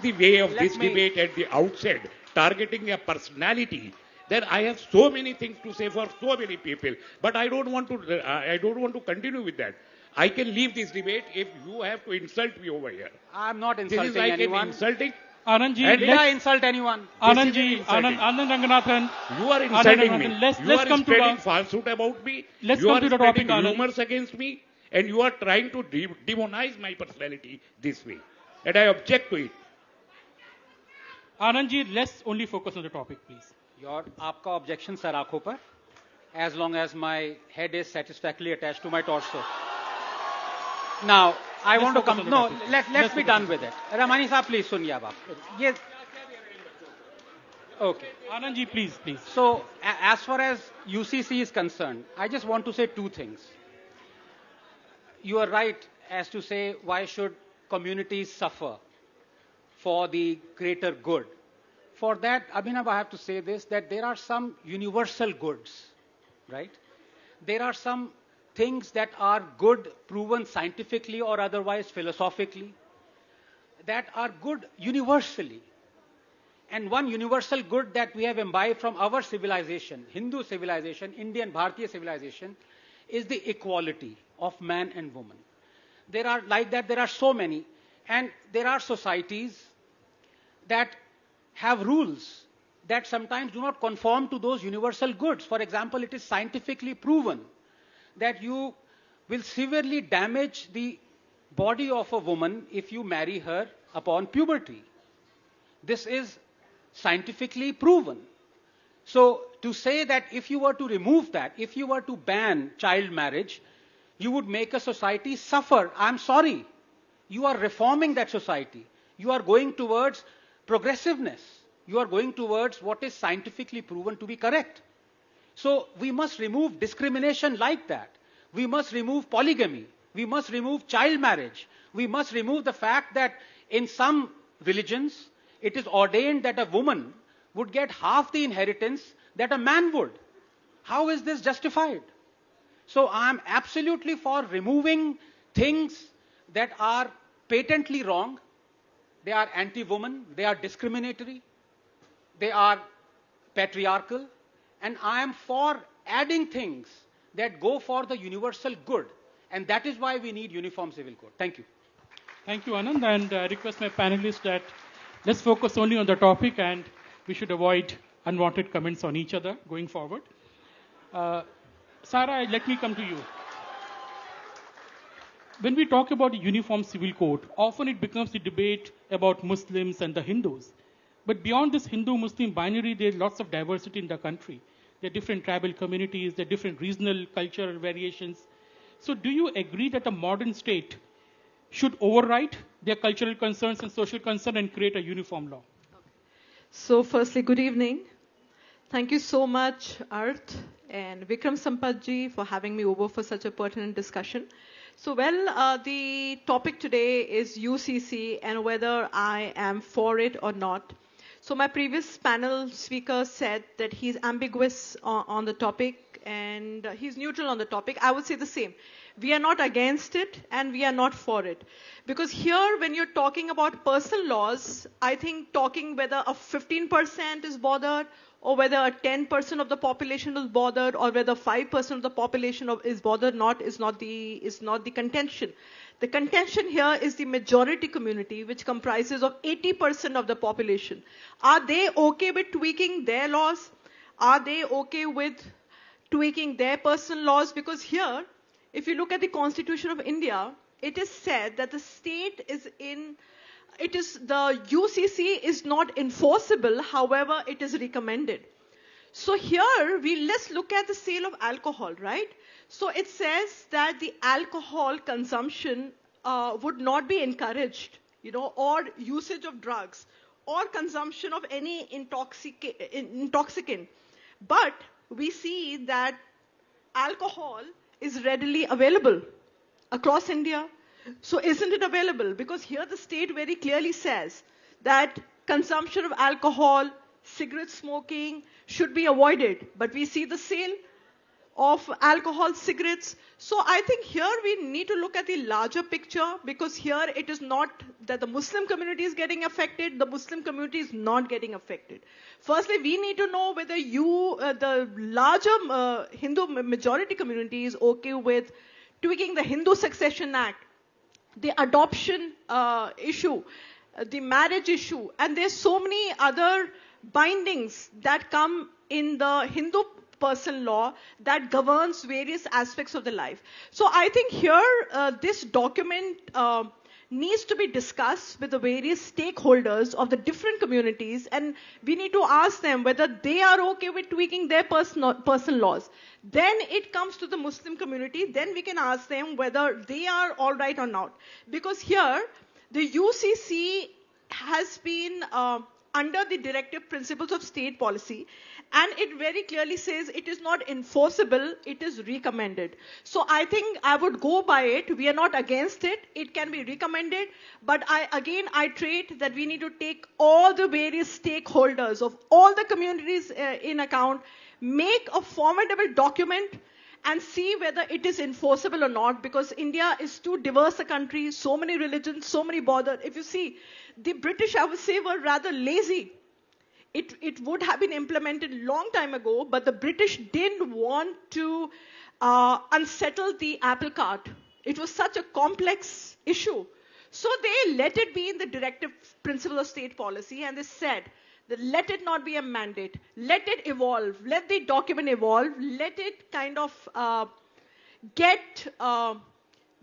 Speaker 9: the way of this debate at the outset, targeting a personality, then I have so many things to say for so many people. But I don't want to continue with that. I can leave this debate if you have to insult me over here.
Speaker 3: I'm not insulting
Speaker 9: this is like
Speaker 3: anyone.
Speaker 9: Insulting.
Speaker 4: Anandji,
Speaker 3: did I insult anyone?
Speaker 4: Anandji, Anand Ranganathan.
Speaker 9: You are insulting me.
Speaker 4: Let's come to
Speaker 9: spreading falsehood about me.
Speaker 4: Let's
Speaker 9: you
Speaker 4: come
Speaker 9: are
Speaker 4: to the topic,
Speaker 9: spreading rumors against me, and you are trying to demonize my personality this way, and I object to it.
Speaker 4: Anandji, let's only focus on the topic, please.
Speaker 3: आपका objection sir आँखों पर, as long as my head is satisfactorily attached to my torso. Now, I want to come. No, let's be done with it. Ramani Saab, please suniye ab aap. Yes. Okay.
Speaker 4: Anandji, please.
Speaker 3: So, as far as UCC is concerned, I just want to say two things. You are right as to say why should communities suffer for the greater good. For that, Abhinav, I have to say this, that there are some universal goods, right? There are some things that are good, proven scientifically or otherwise philosophically, that are good universally. And one universal good that we have imbibed from our civilization, Hindu civilization, Indian Bharatiya civilization, is the equality of man and woman. There are so many. And there are societies that have rules that sometimes do not conform to those universal goods. For example, it is scientifically proven that you will severely damage the body of a woman if you marry her upon puberty. This is scientifically proven. So to say that if you were to remove that, if you were to ban child marriage, you would make a society suffer. I'm sorry. You are reforming that society. You are going towards progressiveness. You are going towards what is scientifically proven to be correct. So we must remove discrimination like that. We must remove polygamy. We must remove child marriage. We must remove the fact that in some religions, it is ordained that a woman would get half the inheritance that a man would. How is this justified? So I am absolutely for removing things that are patently wrong. They are anti-woman, they are discriminatory, they are patriarchal, and I am for adding things that go for the universal good, and that is why we need uniform civil code. Thank you.
Speaker 4: Thank you, Anand, and I request my panelists that let's focus only on the topic and we should avoid unwanted comments on each other going forward. Sarah, let me come to you. When we talk about the uniform civil code, often it becomes the debate about Muslims and the Hindus. But beyond this Hindu-Muslim binary, there's lots of diversity in the country. There are different tribal communities, there are different regional cultural variations. So do you agree that a modern state should override their cultural concerns and social concerns and create a uniform law?
Speaker 12: So firstly, good evening. Thank you so much, Arth and Vikram Sampath-ji, for having me over for such a pertinent discussion. So, the topic today is UCC and whether I am for it or not. So my previous panel speaker said that he's ambiguous on the topic and he's neutral on the topic. I would say the same. We are not against it and we are not for it. Because here, when you're talking about personal laws, I think talking whether a 15% is bothered or whether a 10% of the population is bothered or whether 5% of the population is bothered is not the contention. The contention here is the majority community, which comprises of 80% of the population. Are they okay with tweaking their laws? Are they okay with tweaking their personal laws? Because here, if you look at the Constitution of India, it is said that the state the UCC is not enforceable, however, it is recommended. So here, let's look at the sale of alcohol, right? So it says that the alcohol consumption would not be encouraged, or usage of drugs, or consumption of any intoxicant. But we see that alcohol is readily available across India. So isn't it available? Because here the state very clearly says that consumption of alcohol, cigarette smoking should be avoided. But we see the sale of alcohol, cigarettes. So I think here we need to look at the larger picture, because here it is not that the Muslim community is getting affected, the Muslim community is not getting affected. Firstly, we need to know whether the larger Hindu majority community is okay with tweaking the Hindu Succession Act, the adoption issue, the marriage issue, and there's so many other bindings that come in the Hindu personal law that governs various aspects of the life. So I think here this document needs to be discussed with the various stakeholders of the different communities, and we need to ask them whether they are okay with tweaking their personal laws. Then it comes to the Muslim community, then we can ask them whether they are all right or not. Because here, the UCC has been under the directive principles of state policy, and it very clearly says it is not enforceable, it is recommended. So I think I would go by it. We are not against it. It can be recommended. But I trade that we need to take all the various stakeholders of all the communities in account, make a formidable document, and see whether it is enforceable or not, because India is too diverse a country, so many religions, so many borders. If you see, the British, I would say, were rather lazy. It would have been implemented long time ago, but the British didn't want to unsettle the apple cart. It was such a complex issue. So they let it be in the directive principle of state policy, and they said that let it not be a mandate. Let it evolve. Let the document evolve. Let it kind of get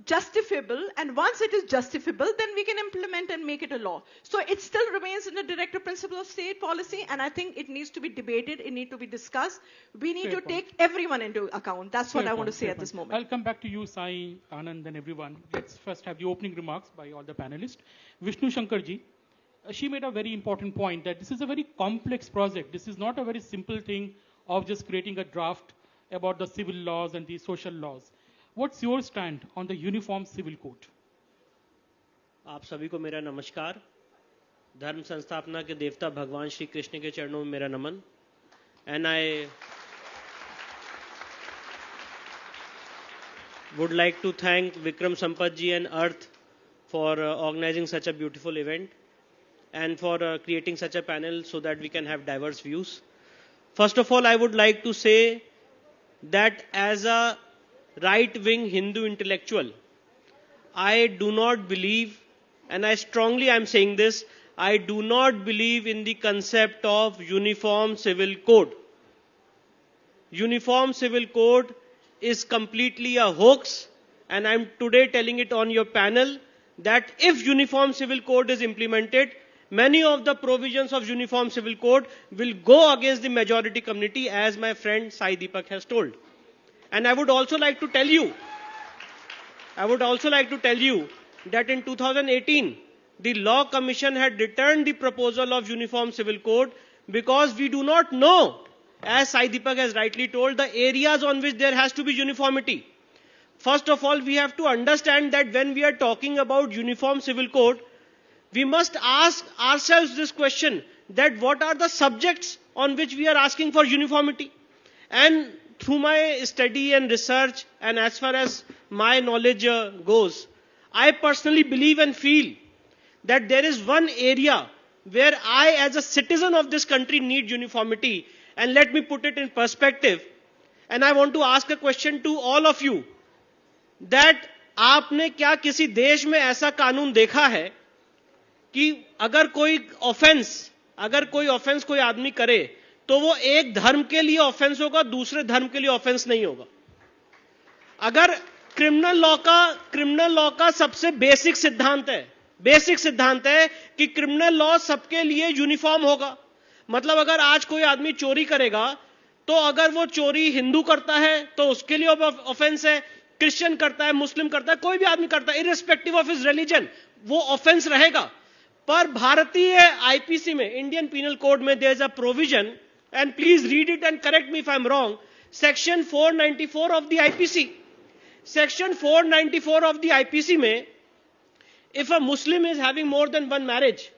Speaker 12: justifiable, and once it is justifiable, then we can implement and make it a law. So it still remains in the directive principle of state policy, and I think it needs to be debated, it needs to be discussed. We need to take everyone into account. That's what I want to say at this moment.
Speaker 4: I'll come back to you, Sai, Anand, and everyone. Let's first have the opening remarks by all the panelists. Vishnu Shankarji, she made a very important point that this is a very complex project. This is not a very simple thing of just creating a draft about the civil laws and the social laws. What's your stand on the uniform civil code?
Speaker 17: आप सभी को मेरा नमस्कार. धर्म संस्थापना के देवता भगवान श्री कृष्ण के चरणों में मेरा नमन. And I would like to thank Vikram Sampath ji and Arth for organizing such a beautiful event and for creating such a panel so that we can have diverse views. First of all, I would like to say that as a right-wing Hindu intellectual, I do not believe, and I strongly am saying this, I do not believe in the concept of uniform civil code. Uniform civil code is completely a hoax, and I'm today telling it on your panel that if uniform civil code is implemented, many of the provisions of uniform civil code will go against the majority community, as my friend Sai Deepak has told. And I would also like to tell you that in 2018, the Law Commission had returned the proposal of Uniform Civil Code because we do not know, as Sai Deepak has rightly told, the areas on which there has to be uniformity. First of all, we have to understand that when we are talking about Uniform Civil Code, we must ask ourselves this question, that what are the subjects on which we are asking for uniformity? And through my study and research, and as far as my knowledge goes, I personally believe and feel that there is one area where I, as a citizen of this country, need uniformity. And let me put it in perspective. And I want to ask a question to all of you, that आपने क्या किसी देश में ऐसा कानून देखा है कि अगर कोई ऑफेंस कोई आदमी करे तो वो एक धर्म के लिए ऑफेंस होगा, दूसरे धर्म के लिए ऑफेंस नहीं होगा? अगर क्रिमिनल लॉ का सबसे बेसिक सिद्धांत है कि क्रिमिनल लॉ सबके लिए यूनिफॉर्म होगा. मतलब अगर आज कोई आदमी चोरी करेगा तो अगर वो चोरी हिंदू करता है तो उसके लिए ऑफेंस है, क्रिश्चियन करता है, मुस्लिम करता है, कोई भी आदमी करता है, इररिस्पेक्टिव ऑफ हिज रिलीजन, वो ऑफेंस रहेगा. पर भारतीय आईपीसी में, इंडियन पीनल कोड में, there is a provision, and please read it and correct me if I am wrong, section 494 of the IPC. Section 494 of the IPC में, if a Muslim is having more than one marriage,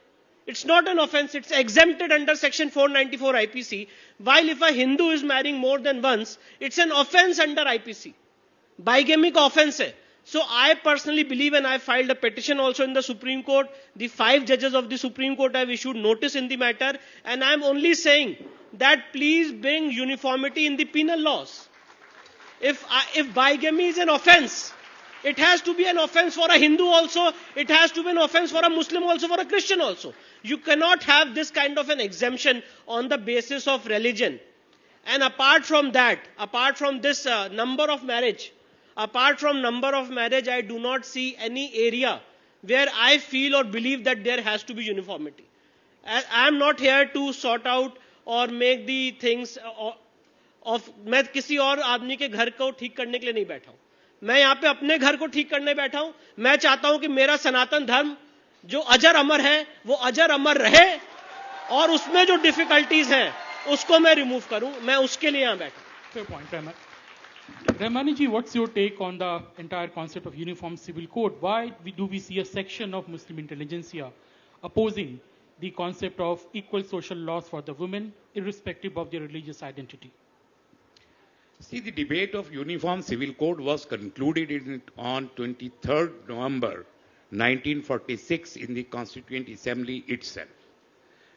Speaker 17: it's not an offense, it's exempted under Section 494 IPC, while if a Hindu is marrying more than once, it's an offense under IPC. Bigamy का offense है. So I personally believe, and I filed a petition also in the Supreme Court, the 5 judges of the Supreme Court have issued notice in the matter, and I'm only saying that please bring uniformity in the penal laws. If bigamy is an offense, it has to be an offense for a Hindu also, it has to be an offense for a Muslim also, for a Christian also. You cannot have this kind of an exemption on the basis of religion. And apart from that, apart from this number of marriage, I do not see any area where I feel or believe that there has to be uniformity. I am not here to sort out or make the things मैं किसी और आदमी के घर को ठीक करने के लिए नहीं बैठा हूं. मैं यहां पे अपने घर को ठीक करने बैठा हूं. मैं चाहता हूं कि मेरा सनातन धर्म जो अजर अमर है वो अजर अमर रहे और उसमें जो डिफिकल्टीज हैं उसको मैं रिमूव करूं. मैं उसके लिए यहां बैठा हूं.
Speaker 4: Fair point, Rahmani ji, what's your take on the entire concept of uniform civil code? Why do we see a section of Muslim intelligentsia opposing the concept of equal social laws for the women irrespective of their religious identity?
Speaker 9: See, the debate of Uniform Civil Code was concluded on 23rd November 1946 in the Constituent Assembly itself.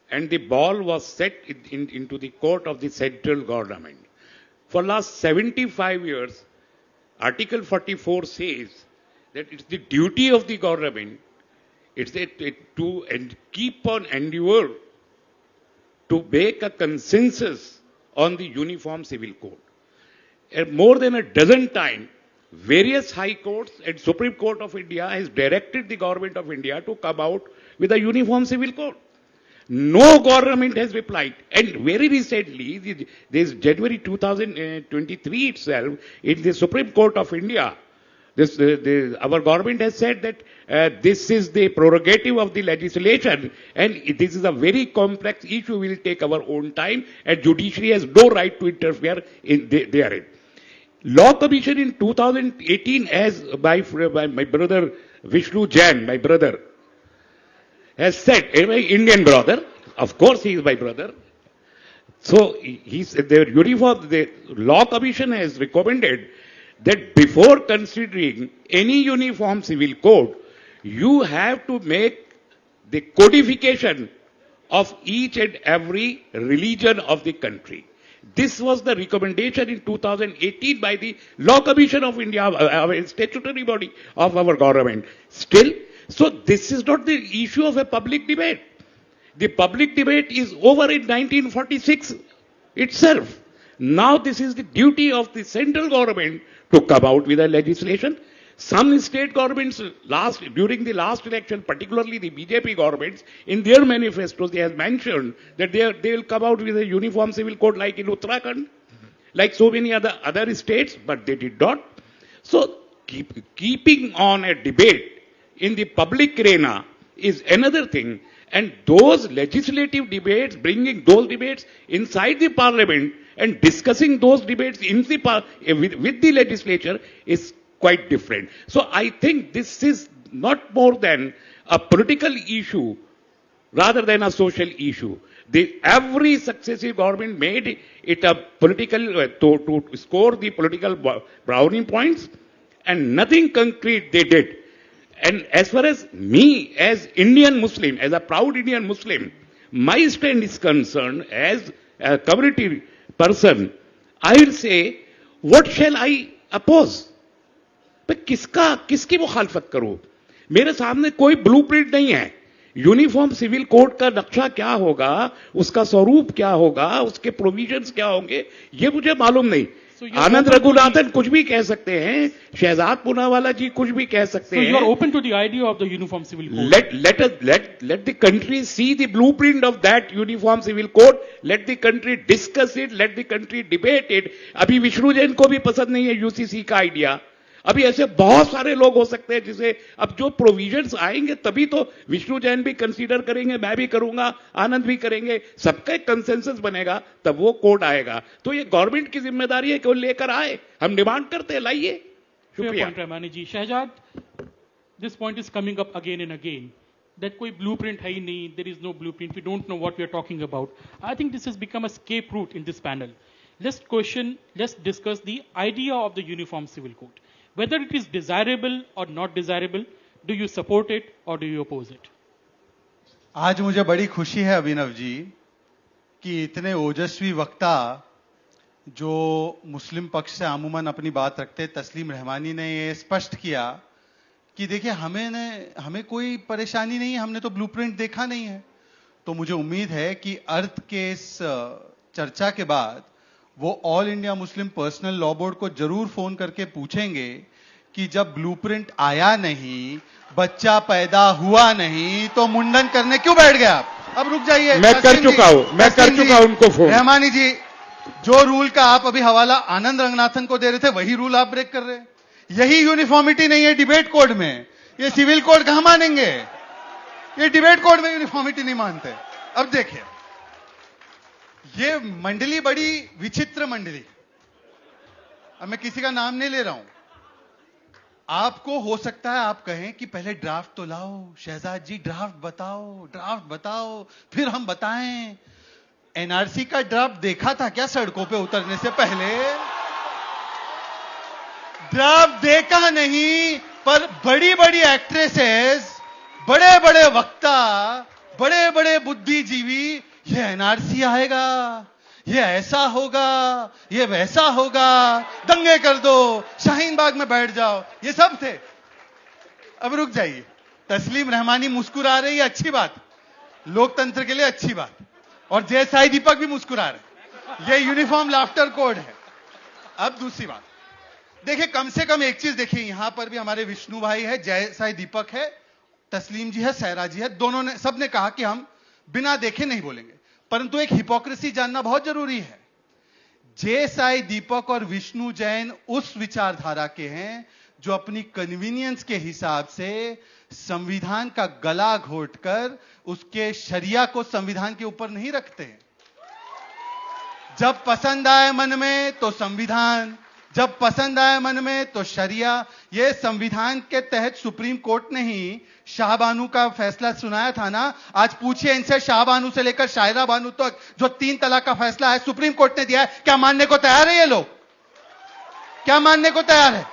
Speaker 9: And the ball was set into the court of the central government. For last 75 years, Article 44 says that it's the duty of the government to keep on endeavor to make a consensus on the Uniform Civil Code. More than a dozen times, various high courts and Supreme Court of India has directed the government of India to come out with a uniform civil code. No government has replied. And very recently, this January 2023 itself, in the Supreme Court of India, our government has said that this is the prerogative of the legislation and this is a very complex issue. We will take our own time and judiciary has no right to interfere therein. Law Commission in 2018, as my brother Vishnu Jain, my brother, has said, my Indian brother, of course he is my brother. So the Law Commission has recommended that before considering any uniform civil code, You have to make the codification of each and every religion of the country. This was the recommendation in 2018 by the Law Commission of India, our statutory body of our government. Still, so this is not the issue of a public debate. The public debate is over in 1946 itself. Now this is the duty of the central government to come out with a legislation. Some state governments during the last election, particularly the BJP governments, in their manifestos they have mentioned that they will come out with a uniform civil code like in Uttarakhand, like so many other states, but they did not. So keeping on a debate in the public arena is another thing, and those legislative debates, bringing those debates inside the parliament and discussing those debates in the with the legislature is quite different. So I think this is not more than a political issue rather than a social issue. Every successive government made it a political, to score the political browning points, and nothing concrete they did. And as far as me, as Indian Muslim, as a proud Indian Muslim, my stand is concerned, as a community person, I will say, what shall I oppose? पर किसकी मुखालफत करूं? मेरे सामने कोई blueprint नहीं है. Uniform civil code का नक्शा क्या होगा, उसका स्वरूप क्या होगा, उसके प्रोविजंस क्या होंगे, ये मुझे मालूम नहीं. आनंद रघुनाथन कुछ भी कह सकते हैं, शहजाद पूनावाला जी कुछ भी कह सकते हैं.
Speaker 4: So you are open to the idea of the uniform civil code.
Speaker 9: Let the country see the blueprint of that uniform civil code. Let the country discuss it. Let the country debate it. अभी विष्णु जैन को भी पसंद नहीं है UCC का idea. अभी ऐसे बहुत सारे लोग हो सकते हैं जिसे अब जो प्रोविजंस आएंगे तभी तो विष्णु जैन भी कंसीडर करेंगे, मैं भी करूंगा, आनंद भी करेंगे, सबका कंसेंसस बनेगा, तब वो कोड आएगा. तो ये गवर्नमेंट की जिम्मेदारी है कि वो लेकर आए. हम डिमांड करते हैं, लाइए. शुक्रिया.
Speaker 4: Shahzad, this point is coming up again and again that कोई blueprint है ही नहीं, there is no blueprint, we don't know what we are talking about. I think this has become a escape route in this panel. Let's discuss the idea of the uniform civil code. Whether it is desirable or not desirable, do you support it or do you oppose it?
Speaker 20: आज मुझे बड़ी खुशी है अभिनव जी कि इतने ओजस्वी वक्ता जो मुस्लिम पक्ष से अमूमन अपनी बात रखते, तस्लीम रहमानी ने ये स्पष्ट किया कि देखिए हमें कोई परेशानी नहीं है, हमने तो ब्लूप्रिंट देखा नहीं है. तो मुझे उम्मीद है कि अर्थ के इस चर्चा के बाद वो all India Muslim personal law board को जरूर फोन करके पूछेंगे कि जब ब्लूप्रिंट आया नहीं, बच्चा पैदा हुआ नहीं, तो मुंडन करने क्यों बैठ गया आप? अब रुक जाइए.
Speaker 9: मैं कर चुका हूं उनको फोन.
Speaker 20: रहमानी जी, जो रूल का आप अभी हवाला आनंद रंगनाथन को दे रहे थे, वही रूल आप ब्रेक कर रहे हैं. यही यूनिफॉर्मिटी नहीं है डिबेट कोड में. ये सिविल कोड कहां मानेंगे? ये डिबेट कोड में यूनिफॉर्मिटी नहीं मानते. अब देखिए, ये मंडली बड़ी विचित्र मंडली. अब मैं किसी का नाम नहीं ले रहा हूं. आपको हो सकता है आप कहें कि पहले ड्राफ्ट तो लाओ, शहजाद जी ड्राफ्ट बताओ, फिर हम बताएं. एनआरसी का ड्राफ्ट देखा था क्या सड़कों पे उतरने से पहले? ड्राफ्ट देखा नहीं, पर बड़ी बड़ी एक्ट्रेसेस, बड़े बड़े वक्ता, बड़े बड़े बुद्धिजीवी, ये एनआरसी आएगा, ये ऐसा होगा, ये वैसा होगा, दंगे कर दो, शाहीन बाग में बैठ जाओ, ये सब थे. अब रुक जाइए. तस्लीम रहमानी मुस्कुरा रही है, अच्छी बात, लोकतंत्र के लिए अच्छी बात. और जय साई दीपक भी मुस्कुरा रहे, ये यूनिफॉर्म लाफ्टर कोड है. अब दूसरी बात देखिए, कम से कम एक चीज देखिए, यहां पर भी हमारे विष्णु भाई है, जय साई दीपक है, तस्लीम जी है, सहरा जी है, दोनों ने सबने कहा कि हम बिना देखे नहीं बोलेंगे. परंतु एक हिपोक्रेसी जानना बहुत जरूरी है. जय साई दीपक और विष्णु जैन उस विचारधारा के हैं जो अपनी कन्वीनियंस के हिसाब से संविधान का गला घोटकर उसके शरिया को संविधान के ऊपर नहीं रखते. जब पसंद आए मन में तो संविधान, जब पसंद आए मन में तो शरिया. ये संविधान के तहत सुप्रीम कोर्ट ने ही शाहबानू का फैसला सुनाया था ना. आज पूछिए इनसे, शाहबानू से लेकर शायरा बानू तक जो 3 तलाक का फैसला है सुप्रीम कोर्ट ने दिया है, क्या मानने को तैयार है? ये लोग क्या मानने को तैयार है?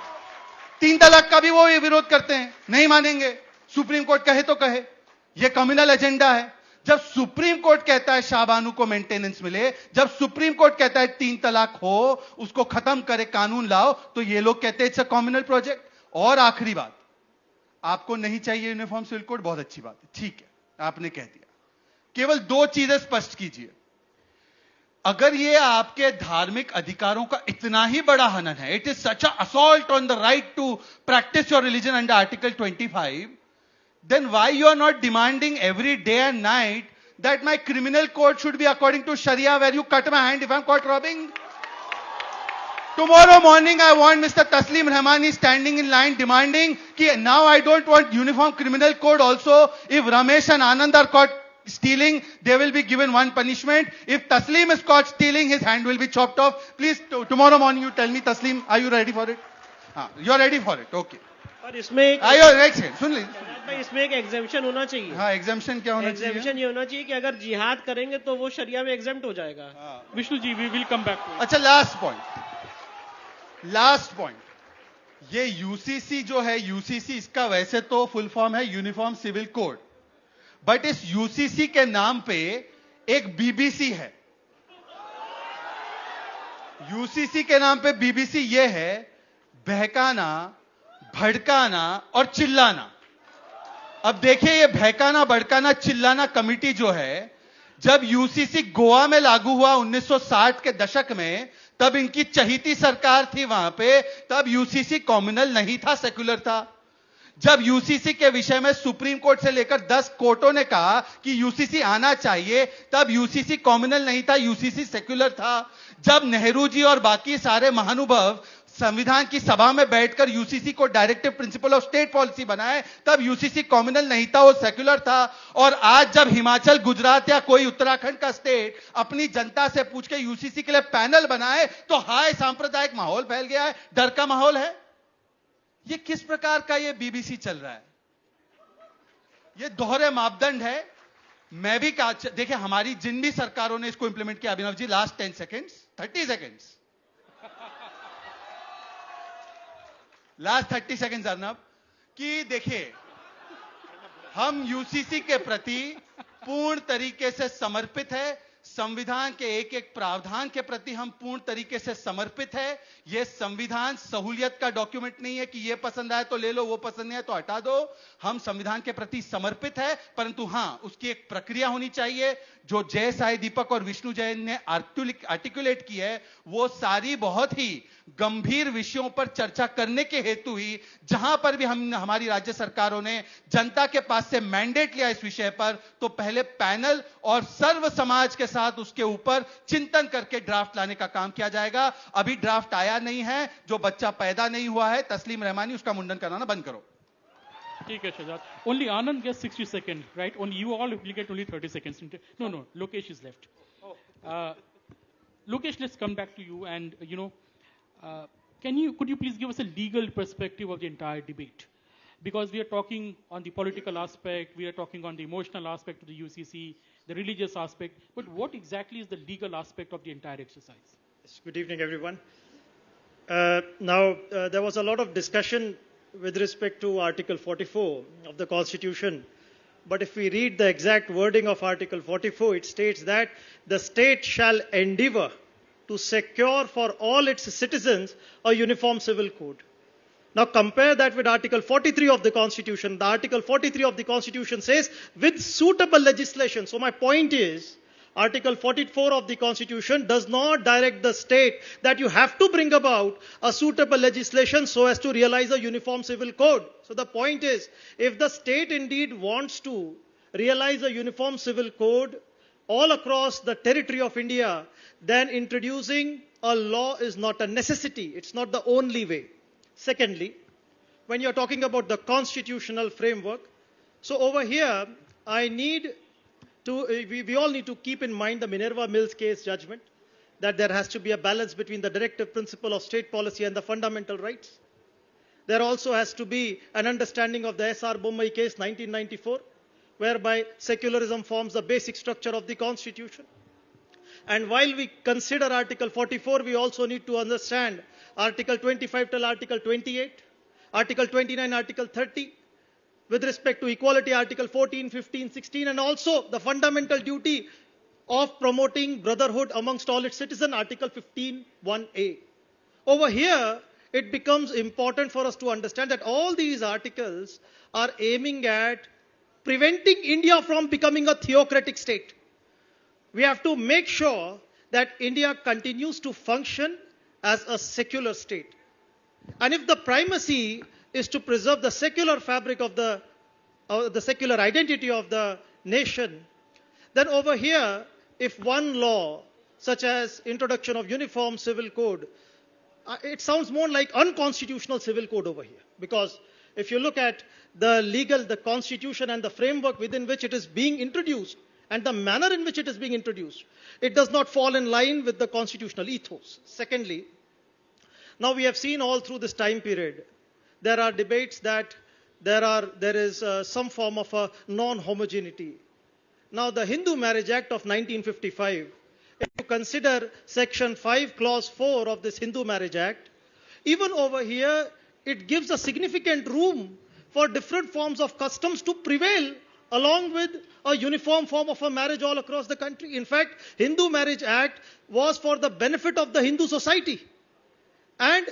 Speaker 20: 3 तलाक का भी वो विरोध करते हैं, नहीं मानेंगे. सुप्रीम कोर्ट कहे तो कहे, यह कम्युनल एजेंडा है। जब सुप्रीम कोर्ट कहता है शाहबानू को मेंटेनेंस मिले, जब सुप्रीम कोर्ट कहता है 3 तलाक हो, उसको खत्म करे, कानून लाओ, तो ये लोग कहते हैं इट्स अ कम्युनल प्रोजेक्ट। और आखिरी बात, आपको नहीं चाहिए यूनिफॉर्म सिविल कोड, बहुत अच्छी बात है, ठीक है, आपने कह दिया। केवल 2 चीजें स्पष्ट कीजिए। अगर ये आपके धार्मिक अधिकारों का इतना ही बड़ा हनन है, it is such a assault on the right to practise your religion under article 25, then why you are not demanding every day and night that my criminal code should be according to Sharia, where you cut my hand if I'm caught robbing? Tomorrow morning I want Mr. Taslim Rahmani standing in line demanding कि now I don't want uniform criminal code also. If Ramesh and Anand are caught stealing, they will be given one punishment. If Taslim is caught stealing, his hand will be chopped off. Please, tomorrow morning you tell me, Taslim, are you ready for it? You're ready for it, okay.
Speaker 17: पर इसमें
Speaker 20: सुन लीजिए
Speaker 17: भाई, इसमें एक exemption होना चाहिए।
Speaker 20: हाँ, exemption क्या होना चाहिए?
Speaker 17: एग्जेम्पशन ये होना चाहिए कि अगर जिहाद करेंगे तो वो शरिया में एग्जेम्प्ट हो जाएगा।
Speaker 4: Vishnu ji, we will come back.
Speaker 20: अच्छा, लास्ट पॉइंट, ये यूसीसी जो है, यूसीसी इसका वैसे तो फुल फॉर्म है यूनिफॉर्म सिविल कोड, बट इस यूसीसी के नाम पे एक बीबीसी है। यूसीसी के नाम पे बीबीसी ये है, बहकाना, भड़काना और चिल्लाना। अब देखिए, ये बहकाना, भड़काना, चिल्लाना कमिटी जो है, जब यूसीसी गोवा में लागू हुआ 1960 के दशक में, तब इनकी चहीती सरकार थी वहां पे, तब यूसीसी कम्युनल नहीं था, सेक्युलर था। जब यूसीसी के विषय में सुप्रीम कोर्ट से लेकर 10 कोर्टों ने कहा कि यूसीसी आना चाहिए, तब यूसीसी कम्युनल नहीं था, यूसीसी सेक्युलर था। जब नेहरू जी और बाकी सारे महानुभाव संविधान की सभा में बैठकर यूसीसी को directive principle of state policy बनाए, तब यूसीसी कम्युनल नहीं था, वो सेक्युलर था। और आज जब हिमाचल, गुजरात या कोई उत्तराखंड का स्टेट अपनी जनता से पूछ के यूसीसी के लिए पैनल बनाए, तो हाय सांप्रदायिक माहौल फैल गया है, डर का माहौल है। ये किस प्रकार का ये बीबीसी चल रहा है? ये दोहरे मापदंड है। मैं भी देखिए, हमारी जिन भी सरकारों ने इसको इंप्लीमेंट किया, Abhinav ji, last 10 seconds, 30 seconds, last 30 seconds Arnab, कि देखिए, हम यूसीसी के प्रति पूर्ण तरीके से समर्पित है, संविधान के एक एक प्रावधान के प्रति हम पूर्ण तरीके से समर्पित है। यह संविधान सहूलियत का डॉक्यूमेंट नहीं है कि यह पसंद आए तो ले लो, वो पसंद नहीं है तो हटा दो। हम संविधान के प्रति समर्पित है, परंतु हां, उसकी एक प्रक्रिया होनी चाहिए। जो जय साई दीपक और विष्णु जैन ने आर्टिकुलेट की है, वो सारी बहुत ही गंभीर विषयों पर चर्चा करने के हेतु ही, जहां पर भी हमारी राज्य सरकारों ने जनता के पास से मैंडेट लिया इस विषय पर, तो पहले पैनल और सर्व समाज के साथ उसके ऊपर चिंतन करके ड्राफ्ट लाने का काम किया जाएगा। अभी ड्राफ्ट आया नहीं है, जो बच्चा पैदा नहीं हुआ है, तस्लीम रहमानी, उसका मुंडन कराना बंद करो।
Speaker 4: ठीक है Shahzad, only Anand gets 60 seconds, right? Only you all will get only 30 seconds. No, Lokesh is left. Lokesh, let's come back to you, and could you please give us a legal perspective of the entire debate? Because we are talking on the political aspect, we are talking on the emotional aspect of the UCC, the religious aspect, but what exactly is the legal aspect of the entire exercise?
Speaker 14: Good evening, everyone. There was a lot of discussion with respect to Article 44 of the Constitution. But if we read the exact wording of Article 44, it states that the state shall endeavor to secure for all its citizens a uniform civil code. Now compare that with Article 43 of the Constitution. The Article 43 of the Constitution says with suitable legislation. So my point is, Article 44 of the Constitution does not direct the state that you have to bring about a suitable legislation so as to realize a uniform civil code. So the point is, if the state indeed wants to realize a uniform civil code all across the territory of India, then introducing a law is not a necessity. It's not the only way. Secondly, when you're talking about the constitutional framework, so over here, we all need to keep in mind the Minerva Mills case judgment, that there has to be a balance between the directive principle of state policy and the fundamental rights. There also has to be an understanding of the S.R. Bommai case 1994, whereby secularism forms the basic structure of the Constitution. And while we consider Article 44, we also need to understand Article 25 till Article 28, Article 29, Article 30, with respect to equality, Article 14, 15, 16, and also the fundamental duty of promoting brotherhood amongst all its citizens, Article 15(1)(a). Over here, it becomes important for us to understand that all these articles are aiming at preventing India from becoming a theocratic state. We have to make sure that India continues to function as a secular state. And if the primacy is to preserve the secular fabric of the secular identity of the nation, then over here, if one law, such as introduction of uniform civil code, it sounds more like unconstitutional civil code over here. Because if you look at the constitution and the framework within which it is being introduced, and the manner in which it is being introduced, it does not fall in line with the constitutional ethos. Secondly, now we have seen all through this time period, there are debates that there is some form of a non-homogeneity. Now the Hindu Marriage Act of 1955, if you consider Section 5, Clause 4 of this Hindu Marriage Act, even over here, it gives a significant room for different forms of customs to prevail along with a uniform form of a marriage all across the country. In fact, Hindu Marriage Act was for the benefit of the Hindu society. And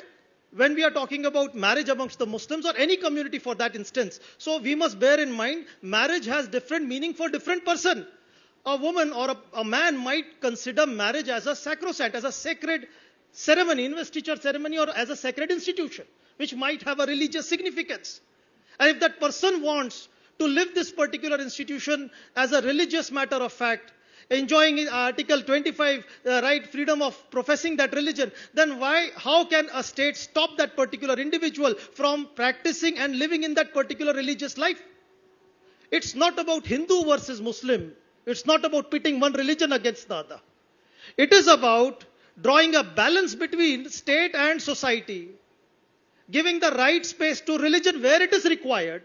Speaker 14: when we are talking about marriage amongst the Muslims or any community for that instance, so we must bear in mind, marriage has different meaning for different person. A woman or a man might consider marriage as a sacrosanct, as a sacred ceremony, investiture ceremony, or as a sacred institution, which might have a religious significance. And if that person wants to live this particular institution as a religious matter of fact, enjoying in Article 25 right, freedom of professing that religion, then how can a state stop that particular individual from practicing and living in that particular religious life? It's not about Hindu versus Muslim. It's not about pitting one religion against the other. It is about drawing a balance between state and society, giving the right space to religion where it is required.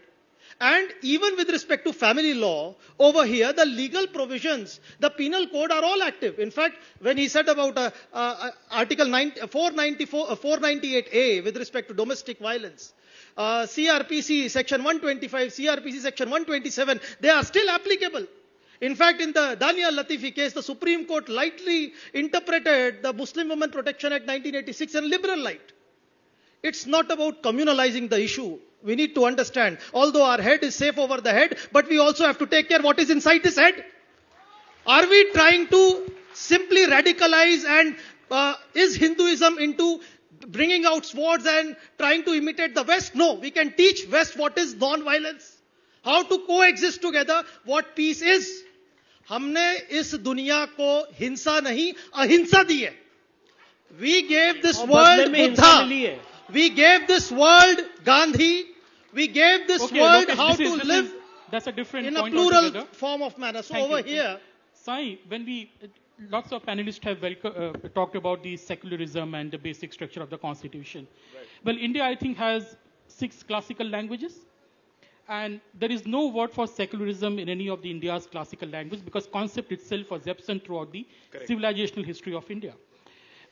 Speaker 14: And even with respect to family law, over here, the legal provisions, the penal code are all active. In fact, when he said about Article 498A with respect to domestic violence, CRPC Section 125, CRPC Section 127, they are still applicable. In fact, in the Daniel Latifi case, the Supreme Court lightly interpreted the Muslim Women Protection Act 1986 in liberal light. It's not about communalizing the issue. We need to understand, although our head is safe over the head, but we also have to take care what is inside this head. Are we trying to simply radicalize and is Hinduism into bringing out swords and trying to imitate the West? No, we can teach West what is non-violence, how to coexist together, what peace is. हमने इस दुनिया को हिंसा नहीं अहिंसा दी है. We gave this world Buddha. We gave this world Gandhi. We gave this world how to live
Speaker 4: that's a different
Speaker 14: in a
Speaker 4: point
Speaker 14: plural
Speaker 4: altogether.
Speaker 14: form of manner. So
Speaker 4: Thank
Speaker 14: over
Speaker 4: you.
Speaker 14: here,
Speaker 4: Sai, lots of panelists have talked about the secularism and the basic structure of the constitution. Right. Well, India, I think, has 6 classical languages. And there is no word for secularism in any of the India's classical language because concept itself was absent throughout the civilizational history of India.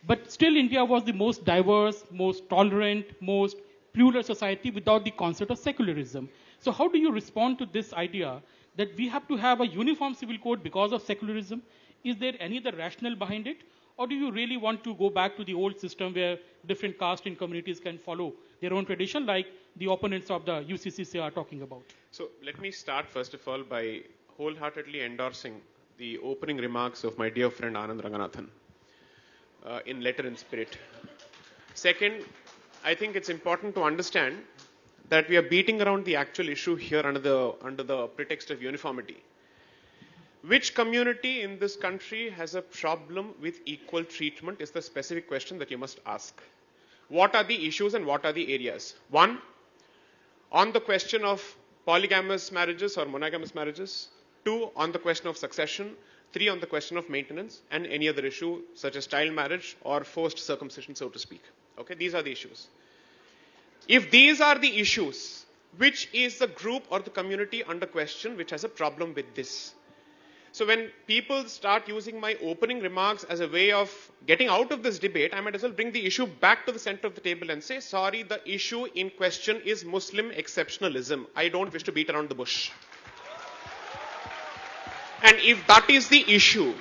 Speaker 4: But still, India was the most diverse, most tolerant, most plural society without the concept of secularism. So how do you respond to this idea that we have to have a uniform civil code because of secularism? Is there any other rationale behind it? Or do you really want to go back to the old system where different caste and communities can follow their own tradition like the opponents of the UCCC are talking about?
Speaker 15: So let me start first of all by wholeheartedly endorsing the opening remarks of my dear friend Anand Ranganathan. In letter and spirit. Second, I think it's important to understand that we are beating around the actual issue here under the pretext of uniformity. Which community in this country has a problem with equal treatment is the specific question that you must ask. What are the issues and what are the areas? 1, on the question of polygamous marriages or monogamous marriages. 2, on the question of succession. 3, on the question of maintenance and any other issue such as child marriage or forced circumcision, so to speak. Okay, these are the issues. If these are the issues, which is the group or the community under question which has a problem with this? So when people start using my opening remarks as a way of getting out of this debate, I might as well bring the issue back to the center of the table and say, sorry, the issue in question is Muslim exceptionalism. I don't wish to beat around the bush. And if that is the issue,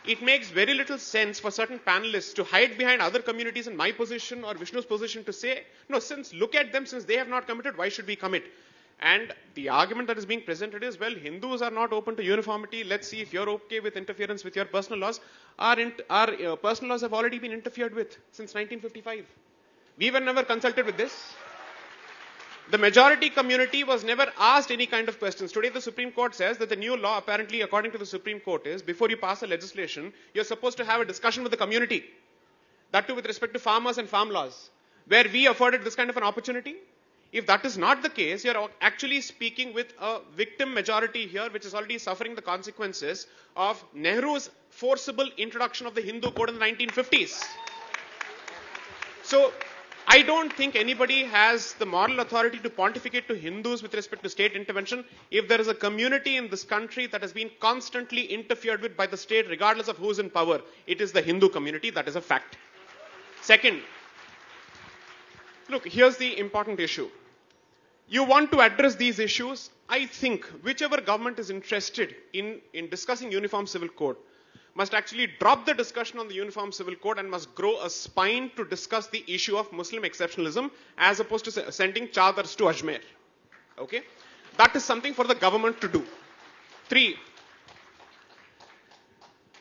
Speaker 15: it makes very little sense for certain panelists to hide behind other communities in my position or Vishnu's position to say, no, look at them, since they have not committed, why should we commit? And the argument that is being presented is, well, Hindus are not open to uniformity. Let's see if you're okay with interference with your personal laws. Our personal laws have already been interfered with since 1955. We were never consulted with this. The majority community was never asked any kind of questions. Today, the Supreme Court says that the new law, apparently, according to the Supreme Court, is before you pass a legislation, you're supposed to have a discussion with the community. That too with respect to farmers and farm laws, where we afforded this kind of an opportunity. If that is not the case, you're actually speaking with a victim majority here, which is already suffering the consequences of Nehru's forcible introduction of the Hindu code in the 1950s. So, I don't think anybody has the moral authority to pontificate to Hindus with respect to state intervention. If there is a community in this country that has been constantly interfered with by the state, regardless of who's in power, it is the Hindu community. That is a fact. Second, look, here's the important issue. You want to address these issues. I think whichever government is interested in discussing Uniform Civil Code must actually drop the discussion on the Uniform Civil Code and must grow a spine to discuss the issue of Muslim exceptionalism as opposed to sending chadars to Ajmer. Okay? That is something for the government to do. 3.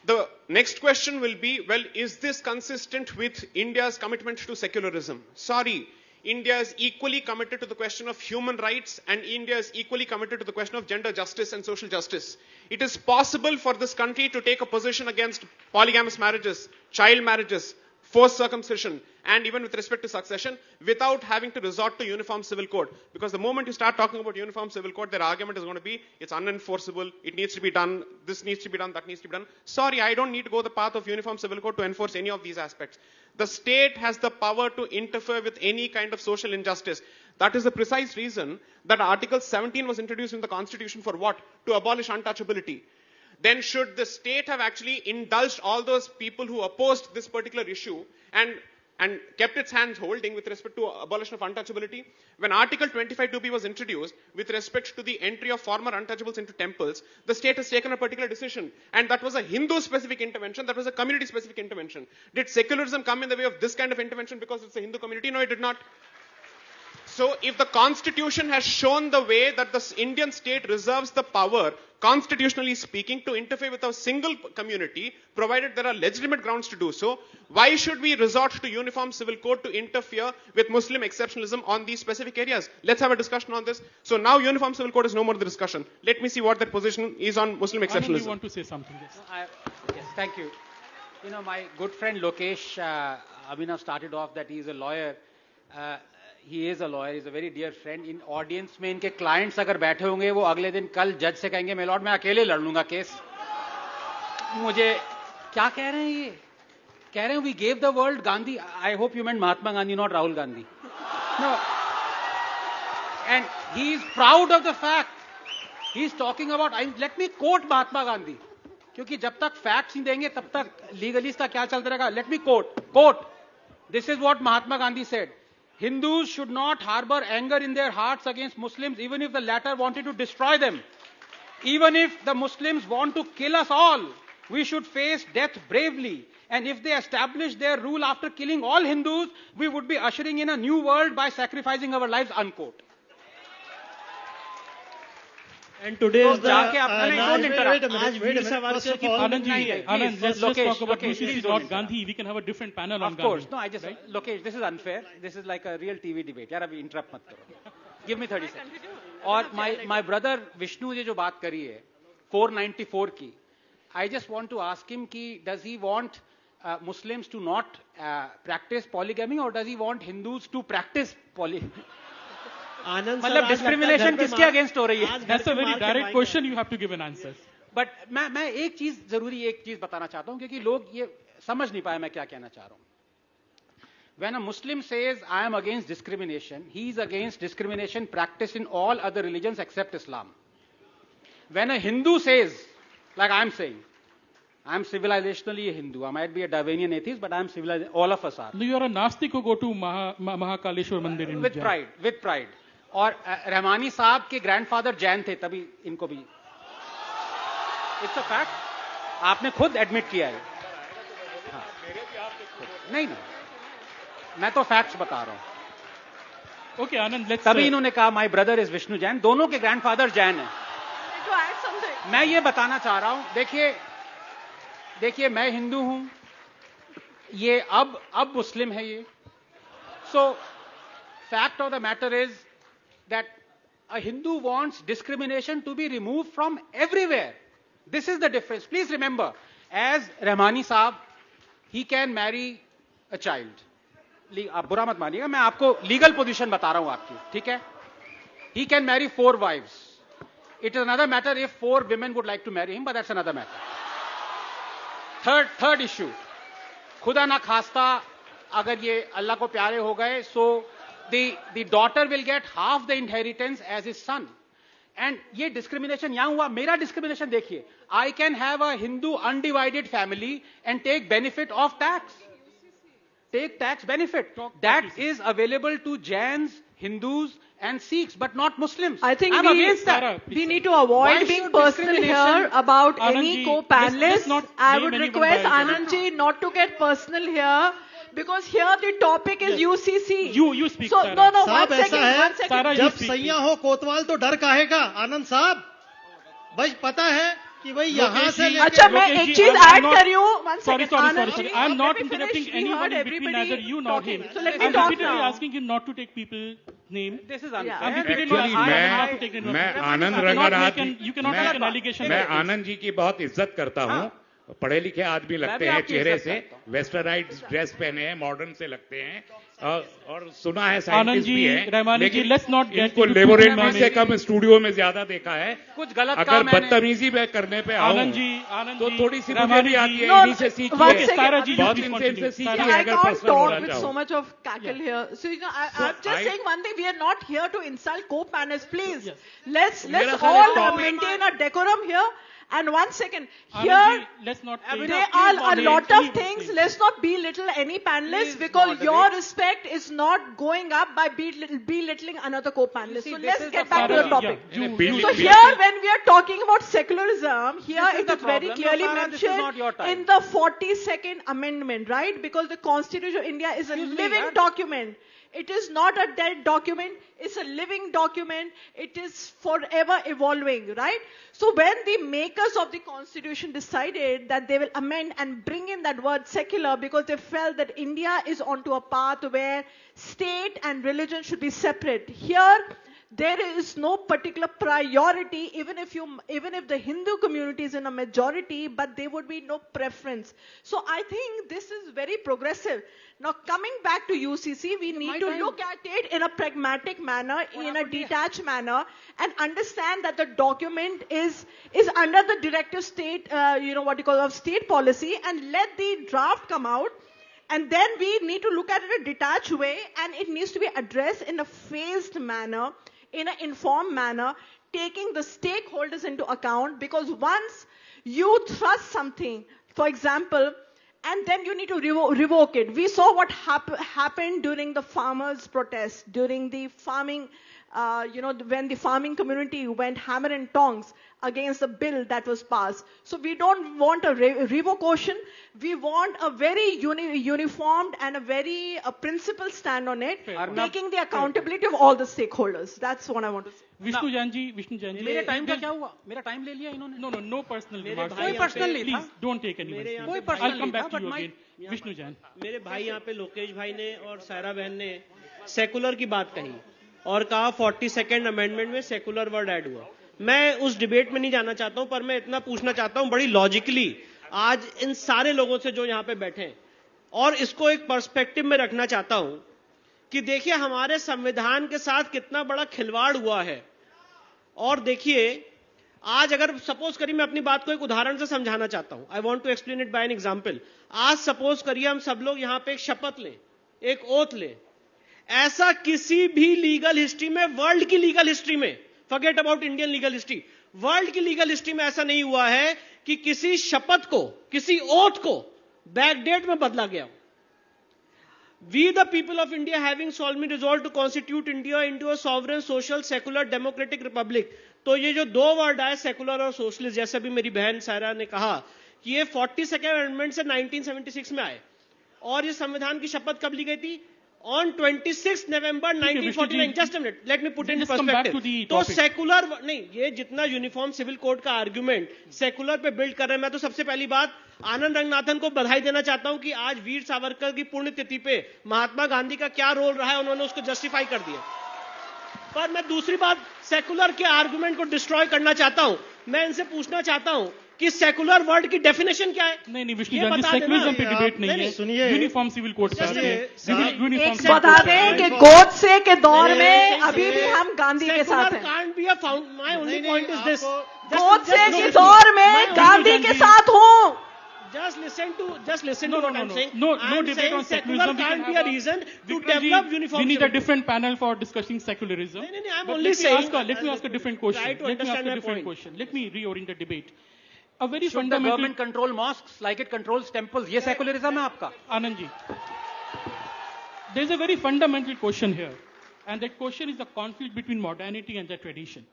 Speaker 15: The next question will be, well, is this consistent with India's commitment to secularism? Sorry. India is equally committed to the question of human rights, and India is equally committed to the question of gender justice and social justice. It is possible for this country to take a position against polygamous marriages, child marriages, forced circumcision, and even with respect to succession, without having to resort to Uniform Civil Code. Because the moment you start talking about Uniform Civil Code, their argument is going to be, it's unenforceable, it needs to be done, this needs to be done, that needs to be done. Sorry, I don't need to go the path of Uniform Civil Code to enforce any of these aspects. The state has the power to interfere with any kind of social injustice. That is the precise reason that Article 17 was introduced in the Constitution for what? To abolish untouchability. Then should the state have actually indulged all those people who opposed this particular issue and kept its hands holding with respect to abolition of untouchability? When Article 25(2)b was introduced with respect to the entry of former untouchables into temples, the state has taken a particular decision. And that was a Hindu-specific intervention, that was a community-specific intervention. Did secularism come in the way of this kind of intervention because it's a Hindu community? No, it did not. So if the Constitution has shown the way that the Indian state reserves the power, constitutionally speaking, to interfere with a single community, provided there are legitimate grounds to do so, why should we resort to Uniform Civil Code to interfere with Muslim exceptionalism on these specific areas? Let's have a discussion on this. So now Uniform Civil Code is no more the discussion. Let me see what their position is on Muslim exceptionalism.
Speaker 4: You want to say something? Yes.
Speaker 3: Yes, thank you. You know, my good friend Lokesh Abhinav started off that he is a lawyer. He is a lawyer, he is a very dear friend. In audience में इनके clients अगर बैठे होंगे वो अगले दिन कल जज से कहेंगे मैं लॉर्ड मैं अकेले लड़ लूंगा केस. मुझे क्या कह रहे हैं ये? कह रहे हैं we gave the world Gandhi. I hope you meant Mahatma Gandhi, not Rahul Gandhi. No. And he is proud of the fact. He is talking about, let me quote Mahatma Gandhi. क्योंकि जब तक facts नहीं देंगे तब तक legalist का क्या चलता रहेगा? Let me quote. This is what Mahatma Gandhi said. Hindus should not harbor anger in their hearts against Muslims, even if the latter wanted to destroy them. Even if the Muslims want to kill us all, we should face death bravely. And if they establish their rule after killing all Hindus, we would be ushering in a new world by sacrificing our lives, unquote.
Speaker 14: And today is the...
Speaker 4: Anand, let's just talk about UCC, not Gandhi. We can have a different panel on Gandhi.
Speaker 3: Of course. No, Lokesh, this is unfair. This is like a real TV debate. Yaar, abhi interrupt mat karo. Give me 30 seconds. Or my brother Vishnu je jo baat kari hai, 494 ki, I just want to ask him ki, does he want Muslims to not practice polygamy, or does he want Hindus to practice polygamy? मतलब discrimination किसके against हो रही है?
Speaker 4: That's a very direct question. You have to give an answer.
Speaker 3: But मैं एक चीज बताना चाहता हूं क्योंकि लोग ये समझ नहीं पाए मैं क्या कहना चाह रहा हूं. When a Muslim says I am against discrimination, he is against discrimination practiced in all other religions except Islam. When a Hindu says Like I'm saying, I'm civilizationally a Hindu. I might be a Darwinian atheist, but I'm civilized. All of us are.
Speaker 4: No, you are a Nastik who go to Mahakaleshwar Mandir in
Speaker 3: With
Speaker 4: Ujjain.
Speaker 3: pride, with pride. और रहमानी साहब के grandfather Jain थे, तभी इनको भी. It's a fact. आपने खुद admit किया है. हाँ. नहीं नहीं, मैं तो फैक्ट्स बता रहा हूं.
Speaker 4: Okay, Anand, let's.
Speaker 3: तभी इन्होंने कहा my brother is Vishnu Jain. दोनों के ग्रैंडफादर जैन हैं. मैं ये बताना चाह रहा हूं. देखिए मैं हिंदू हूं, ये अब मुस्लिम है ये. सो fact of the matter is that a Hindu wants discrimination to be removed from everywhere. This is the difference. Please remember, as Rahmani Saab, he can marry a child. आप बुरा मत मानिएगा, मैं आपको लीगल पोजीशन बता रहा हूं आपकी, ठीक है? He can marry 4 wives. It is another matter if 4 women would like to marry him, but that's another matter. Third issue, खुदा ना खास्ता अगर ये अल्लाह को प्यारे हो गए, so the daughter will get half the inheritance as his son. And ये discrimination यहाँ हुआ. मेरा discrimination देखिए, I can have a Hindu undivided family and take benefit of tax. Take tax benefit. That is available to Jains, Hindus and Sikhs, but not Muslims.
Speaker 12: I think
Speaker 3: I'm against that.
Speaker 12: We need to avoid being personal here about any co-panelists. I would request Anand ji not to get personal here. Because here the topic is UCC.
Speaker 4: You speak.
Speaker 12: So
Speaker 4: Sarah.
Speaker 12: no,
Speaker 14: साहब
Speaker 12: one
Speaker 14: ऐसा है,
Speaker 12: second.
Speaker 14: जब सैया हो कोतवाल तो डर काहे का? आनंद साहब, भाई पता है कि भाई यहाँ से लेके.
Speaker 12: अच्छा मैं एक चीज ऐड कर रही हूँ. One second.
Speaker 4: Sorry. I am not interrupting anyone in between, neither you nor him.
Speaker 12: So let
Speaker 4: I
Speaker 12: me
Speaker 4: am
Speaker 12: talk
Speaker 4: repeatedly
Speaker 12: now.
Speaker 4: asking him not to take people's name.
Speaker 3: This is unfair.
Speaker 4: I'm repeatedly
Speaker 9: Actually,
Speaker 4: asking him not to take the name.
Speaker 9: मैं आनंद रंगारात,
Speaker 4: You cannot make an allegation.
Speaker 9: मैं आनंद जी की बहुत इज्जत करता हूँ. पढ़े लिखे आदमी लगते हैं चेहरे से, वेस्टर्नाइज ड्रेस पहने हैं, मॉडर्न से लगते हैं, और सुना है साइंटिस्ट भी हैं, लेकिन इनको लेबोरेटरी से कम स्टूडियो में ज्यादा देखा है.
Speaker 3: कुछ गलत
Speaker 9: अगर बदतमीजी में करने पे आओ तो थोड़ी सी मुझे भी आती है, इन्हीं से सीखिए, बहुत इनसे सीखिए अगर पर्सनल होना
Speaker 12: with
Speaker 9: चाहो.
Speaker 12: so much of cackle here. So I'm just saying one thing. We are not here to insult co-panelists. Please, let's all maintain a decorum here. And one second, here there are a lot of things. Let's not belittle any panelist because your respect is not going up by belittling another co-panelist. So let's get back to the topic. So here, when we are talking about secularism, here it is very clearly mentioned in the 42nd amendment, right? Because the Constitution of India is a living document. It is not a dead document. It's a living document. It is forever evolving, right? So when the makers of the Constitution decided that they will amend and bring in that word secular because they felt that India is onto a path where state and religion should be separate. Here, there is no particular priority, even if the Hindu community is in a majority, but there would be no preference. So I think this is very progressive. Now coming back to UCC, we need to look at it in a pragmatic manner, in a detached manner, and understand that the document is under the directive state, of state policy, and let the draft come out. And then we need to look at it in a detached way, and it needs to be addressed in a phased manner, in an informed manner, taking the stakeholders into account, because once you trust something, for example, and then you need to revoke it. We saw what happened during the farmers' protest, during the farming, when the farming community went hammer and tongs against the bill that was passed. So we don't want a revocation. We want a very uniformed and a very principled stand on it, taking the accountability of all the stakeholders. That's what I want to say.
Speaker 4: Vishnu Janji.
Speaker 3: मेरे time का क्या हुआ? मेरा time ले लिया इन्होंने?
Speaker 4: No personal remarks.
Speaker 3: कोई personal नहीं था.
Speaker 4: Please don't take any personal.
Speaker 3: कोई personal
Speaker 4: I'll come back to
Speaker 3: नहीं था,
Speaker 4: you again. Vishnu Jan.
Speaker 17: मेरे भाई यहाँ पे लोकेश भाई ने और सायरा बहन ने सेकुलर की बात कही और कहा 42nd अमेंडमेंट में सेकुलर वर्ड ऐड हुआ. मैं उस डिबेट में नहीं जाना चाहता हूं, पर मैं इतना पूछना चाहता हूं बड़ी लॉजिकली आज इन सारे लोगों से जो यहां पे बैठे हैं, और इसको एक पर्सपेक्टिव में रखना चाहता हूं कि देखिए हमारे संविधान के साथ कितना बड़ा खिलवाड़ हुआ है. और देखिए आज अगर सपोज करिए, मैं अपनी बात को एक उदाहरण से समझाना चाहता हूं. I want to explain it by an example. आज सपोज करिए हम सब लोग यहां पे एक शपथ लें, एक ओथ लें. ऐसा किसी भी लीगल हिस्ट्री में, वर्ल्ड की लीगल हिस्ट्री में Forget about Indian legal history. World की लीगल हिस्ट्री में ऐसा नहीं हुआ है कि किसी शपथ को, किसी ओथ को बैकडेट में बदला गया. We the people of India having solemnly resolved to constitute India into a sovereign, social, secular, democratic republic. तो ये जो दो वर्ड आए सेकुलर और सोशलिस्ट, जैसे भी मेरी बहन सायरा ने कहा कि ये 42nd अमेंडमेंट से 1976 में आए और ये संविधान की शपथ कब ली गई थी? On 26 November 1949. Just a minute. Let me put it in perspective. तो सेकुलर नहीं, ये जितना यूनिफॉर्म सिविल कोड का आर्गुमेंट सेकुलर पे बिल्ड कर रहे हैं, मैं तो सबसे पहली बात आनंद रंगनाथन को बधाई देना चाहता हूं कि आज वीर सावरकर की पुण्यतिथि पे महात्मा गांधी का क्या रोल रहा है उन्होंने उसको जस्टिफाई कर दिया. पर मैं दूसरी बात सेकुलर के आर्गुमेंट को डिस्ट्रॉय करना चाहता हूं. मैं इनसे पूछना चाहता हूं कि सेकुलर वर्ड की डेफिनेशन क्या है?
Speaker 4: नहीं विष्णु जी, सेकुलरिज्म पे डिबेट नहीं है.
Speaker 14: सुनिए,
Speaker 4: यूनिफॉर्म सिविल कोड पे
Speaker 12: बता दें कि गोडसे के दौर में अभी भी हम गांधी के साथ हैं.
Speaker 17: Can't be a found. My only point is this.
Speaker 12: Godse के दौर में गांधी के साथ हूं.
Speaker 17: Just listen to what I'm saying.
Speaker 4: No debate on secularism.
Speaker 17: Can't be a reason to develop uniform.
Speaker 4: We need a different panel for discussing secularism.
Speaker 17: No, I'm only saying.
Speaker 4: Let me ask a different question.
Speaker 17: Try to understand my point.
Speaker 4: Let me reorient the debate. A very
Speaker 3: Should
Speaker 4: fundamental.
Speaker 3: the government control mosques like it controls temples? ये secularism है आपका?
Speaker 4: Anand ji, there is a very fundamental question here, and that question is the conflict between modernity and the tradition.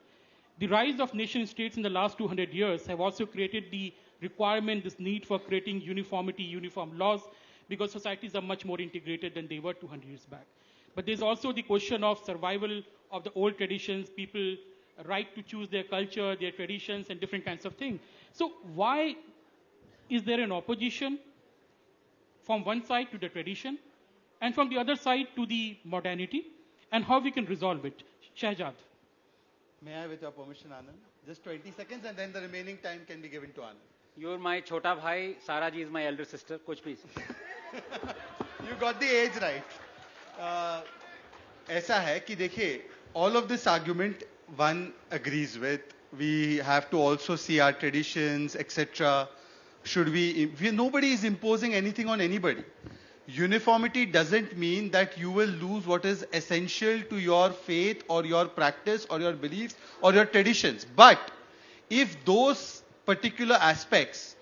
Speaker 4: The rise of nation states in the last 200 years have also created the requirement, this need for creating uniformity, uniform laws, because societies are much more integrated than they were 200 years back. But there's also the question of survival of the old traditions, people right to choose their culture, their traditions, and different kinds of things. So why is there an opposition from one side to the tradition and from the other side to the modernity, and how we can resolve it? Shahjad.
Speaker 20: May I, with your permission, Anand? Just 20 seconds and then the remaining time can be given to Anand.
Speaker 3: You're my chota bhai, Sara ji is my elder sister. Coach, please.
Speaker 20: You got the age right. ऐसा है कि देखिए, all of this argument one agrees with. We have to also see our traditions, etc. Nobody is imposing anything on anybody. Uniformity doesn't mean that you will lose what is essential to your faith or your practice or your beliefs or your traditions. But if those particular aspects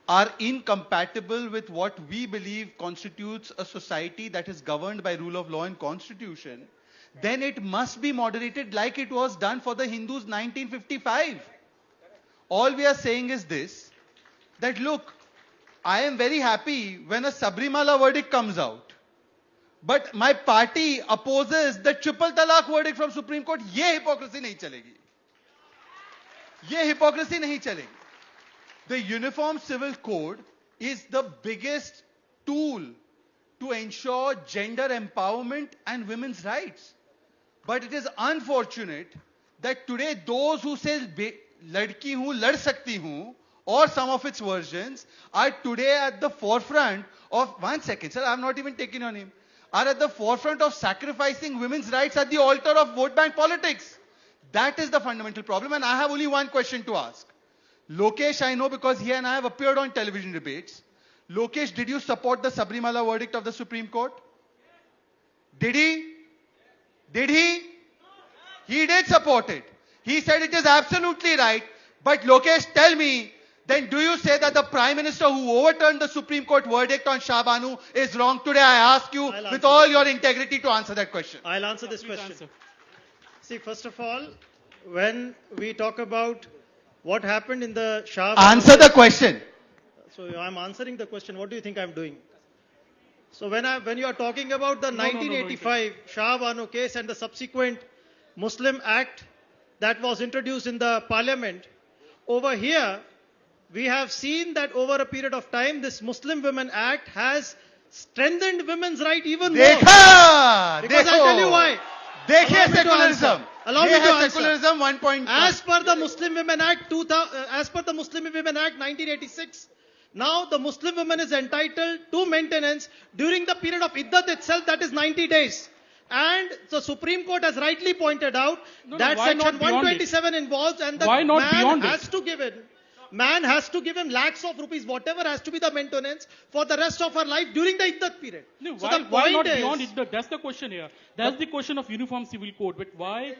Speaker 20: are incompatible with what we believe constitutes a society that is governed by rule of law and constitution, then it must be moderated like it was done for the Hindus 1955. All we are saying is this, that look, I am very happy when a Sabrimala verdict comes out. But my party opposes the triple talaq verdict from Supreme Court. Ye hypocrisy nahi chalegi. Ye hypocrisy nahi chalegi. The Uniform Civil Code is the biggest tool to ensure gender empowerment and women's rights. But it is unfortunate that today those who say ladki hu, lad sakti hu, or some of its versions are today at the forefront of, one second sir, I have not even taken your name, are at the forefront of sacrificing women's rights at the altar of vote bank politics. That is the fundamental problem, and I have only one question to ask. Lokesh, I know because he and I have appeared on television debates. Lokesh, did you support the Sabrimala verdict of the Supreme Court? Did he? Did he? He did support it. He said it is absolutely right. But Lokesh, tell me, then do you say that the Prime Minister who overturned the Supreme Court verdict on Shah Banu is wrong? Today I ask you with all your integrity to answer that question.
Speaker 14: I'll answer this question. See, first of all, when we talk about what happened in the Shah Banu...
Speaker 20: Answer the question.
Speaker 14: So I'm answering the question. What do you think I'm doing? So when you are talking about the 1985 Shah Banu case and the subsequent Muslim Act that was introduced in the parliament, over here, we have seen that over a period of time, this Muslim Women Act has strengthened women's right even more. Because I'll tell you why.
Speaker 20: Dekhiye secularism.
Speaker 14: Allow me to answer.
Speaker 20: Secularism 1.1.
Speaker 14: As per the Muslim Women Act 1986, now the Muslim woman is entitled to maintenance during the period of iddat itself, that is 90 days. And the Supreme Court has rightly pointed out that section 127 involves, and the man has to give him lakhs of rupees, whatever has to be the maintenance for the rest of her life during the iddat period.
Speaker 4: No,
Speaker 14: so
Speaker 4: why not beyond iddat? That's the question here. That's the question of Uniform Civil Code. But why?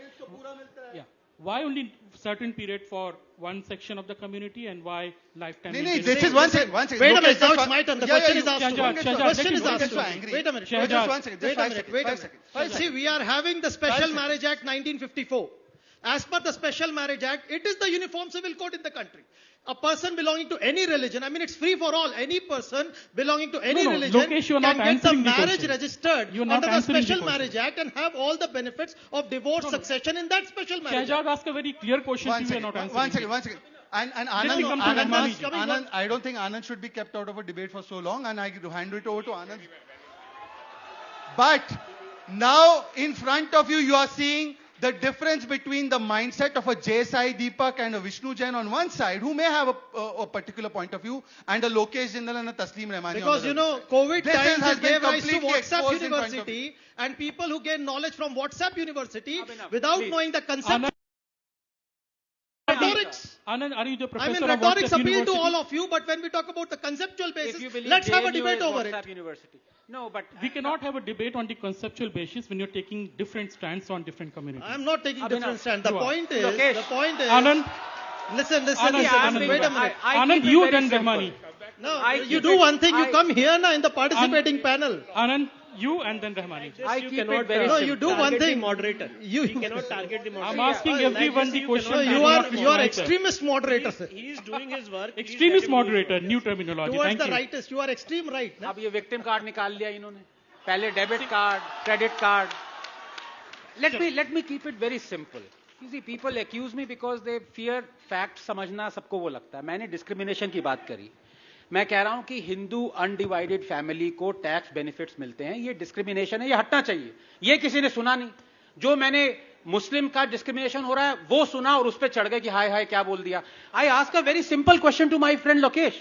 Speaker 4: Yeah. why only certain period for one section of the community and why lifetime?
Speaker 20: This is one second.
Speaker 14: Wait a minute, now it's my turn. The question is asked.
Speaker 4: Question
Speaker 14: is asked. Wait a minute.
Speaker 20: Just 1 second.
Speaker 14: Wait a minute. See, we are having the Special Marriage Act 1954. As per the Special Marriage Act, it is the uniform civil code in the country. A person belonging to any religion, I mean, it's free for all. Any person belonging to any religion
Speaker 4: Lokesh,
Speaker 14: can get the marriage registered under the Special Marriage Act and have all the benefits of divorce succession in that Special Marriage Act.
Speaker 4: Shahjad asked a very clear question to you, you are not answering.
Speaker 20: One second. And Anand, I don't think Anand should be kept out of a debate for so long, and I hand it over to Anand. But now in front of you, you are seeing the difference between the mindset of a Jay Sai Deepak and a Vishnu Jain on one side, who may have a particular point of view, and a Lokesh Jindal and a Taslim Rahmani.
Speaker 14: Because, COVID times gave rise to WhatsApp University, and people who gain knowledge from WhatsApp University without knowing the concept. Rhetorics.
Speaker 4: Anand, are you the professor?
Speaker 14: I mean, rhetorics appeal to all of you, but when we talk about the conceptual basis, let's have a debate over it.
Speaker 3: University. No, but
Speaker 4: we cannot have a debate on the conceptual basis when you're taking different stands on different communities.
Speaker 14: I'm not taking different stands. The point is,
Speaker 4: Anand,
Speaker 14: listen, wait a minute.
Speaker 4: Anand, you then Rahmani.
Speaker 14: No, you do one thing, you come here now in the participating panel.
Speaker 4: Anand, you and then Rahmani.
Speaker 14: No, you do one thing.
Speaker 17: Moderator. You cannot target the moderator.
Speaker 4: I'm asking everyone the question.
Speaker 14: You are extremist moderator, sir.
Speaker 17: He is doing his work.
Speaker 4: Extremist moderator, new terminology.
Speaker 14: Towards the rightist, you are extreme right.
Speaker 3: अब ये victim card निकाल लिया इन्होंने. पहले debit card, credit card. Let me keep it very simple. You see, people accuse me because they fear fact समझना सबको वो लगता है. मैंने discrimination की बात करी. मैं कह रहा हूं कि हिंदू अनडिवाइडेड फैमिली को टैक्स बेनिफिट्स मिलते हैं, ये डिस्क्रिमिनेशन है, ये हटना चाहिए. ये किसी ने सुना नहीं. जो मैंने मुस्लिम का डिस्क्रिमिनेशन हो रहा है वो सुना और उस पर चढ़ गए कि हाय हाय क्या बोल दिया. I ask a very simple question to my friend Lokesh.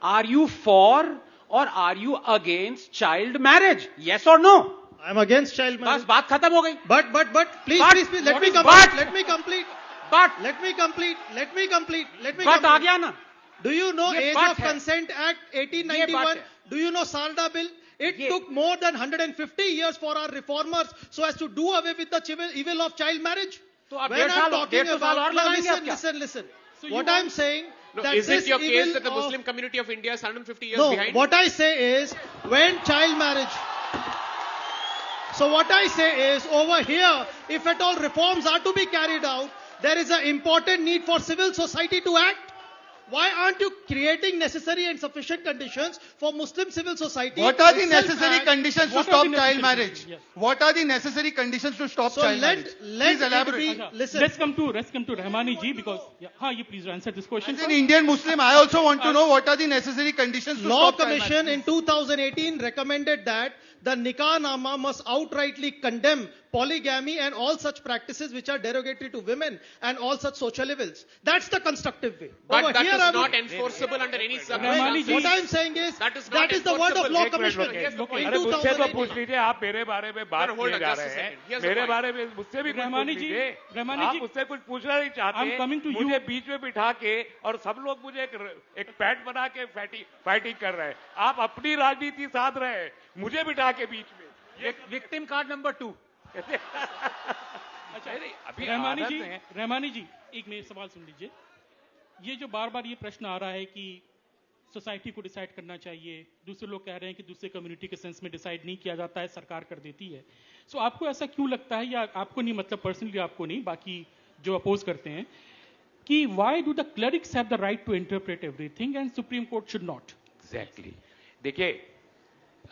Speaker 3: Are you for or are you against child marriage? Yes or no?
Speaker 14: I am against child marriage.
Speaker 3: बस बात खत्म हो गई.
Speaker 14: But please let me complete.
Speaker 3: But आ गया ना.
Speaker 14: Do you know Age of Consent Act 1891? Do you know Sarda Bill? It took more than 150 years for our reformers so as to do away with the evil of child marriage. When I'm talking about, listen. What I'm saying, that
Speaker 15: is it your case that the Muslim community of India is 150 years behind?
Speaker 14: No, what I say is, when child marriage. So what I say is, over here, if at all reforms are to be carried out, there is an important need for civil society to act. Why aren't you creating necessary and sufficient conditions for Muslim civil society?
Speaker 20: What are the necessary conditions to stop child marriage? What are the necessary conditions to stop child marriage? Please elaborate.
Speaker 4: Let's come to Rahmani ji, because you please answer this question.
Speaker 20: As an Indian Muslim, I also want to know what are the necessary conditions to
Speaker 14: Law
Speaker 20: stop child marriage.
Speaker 14: Commission in 2018 recommended that the Nikah Nama must outrightly condemn polygamy and all such practices which are derogatory to women and all such social evils. That's the constructive way.
Speaker 15: But that is not enforceable under any circumstances.
Speaker 14: What I'm saying is, that is the word of Law Commission.
Speaker 9: अरे मुझसे तो पूछ लीजिए, आप मेरे बारे में बात किए जा रहे हैं, मेरे बारे में मुझसे भी पूछ लीजिए. आप मुझसे कुछ पूछना नहीं चाहते, मुझे बीच में बिठा के और सब लोग मुझे एक पैट बना के फाइटिंग कर रहे हैं. आप अपनी राजनीति साध रहे हैं, मुझे बिठा के बीच में.
Speaker 3: Victim card number 2.
Speaker 4: अच्छा, रहमानी जी एक मेरा सवाल सुन लीजिए. ये जो बार बार ये प्रश्न आ रहा है कि सोसाइटी को डिसाइड करना चाहिए, दूसरे लोग कह रहे हैं कि दूसरे कम्युनिटी के सेंस में डिसाइड नहीं किया जाता है, सरकार कर देती है. सो आपको ऐसा क्यों लगता है, या आपको नहीं, मतलब पर्सनली आपको नहीं, बाकी जो अपोज करते हैं, कि why do the clerics have the right to interpret everything and supreme court should not?
Speaker 9: Exactly. देखिए,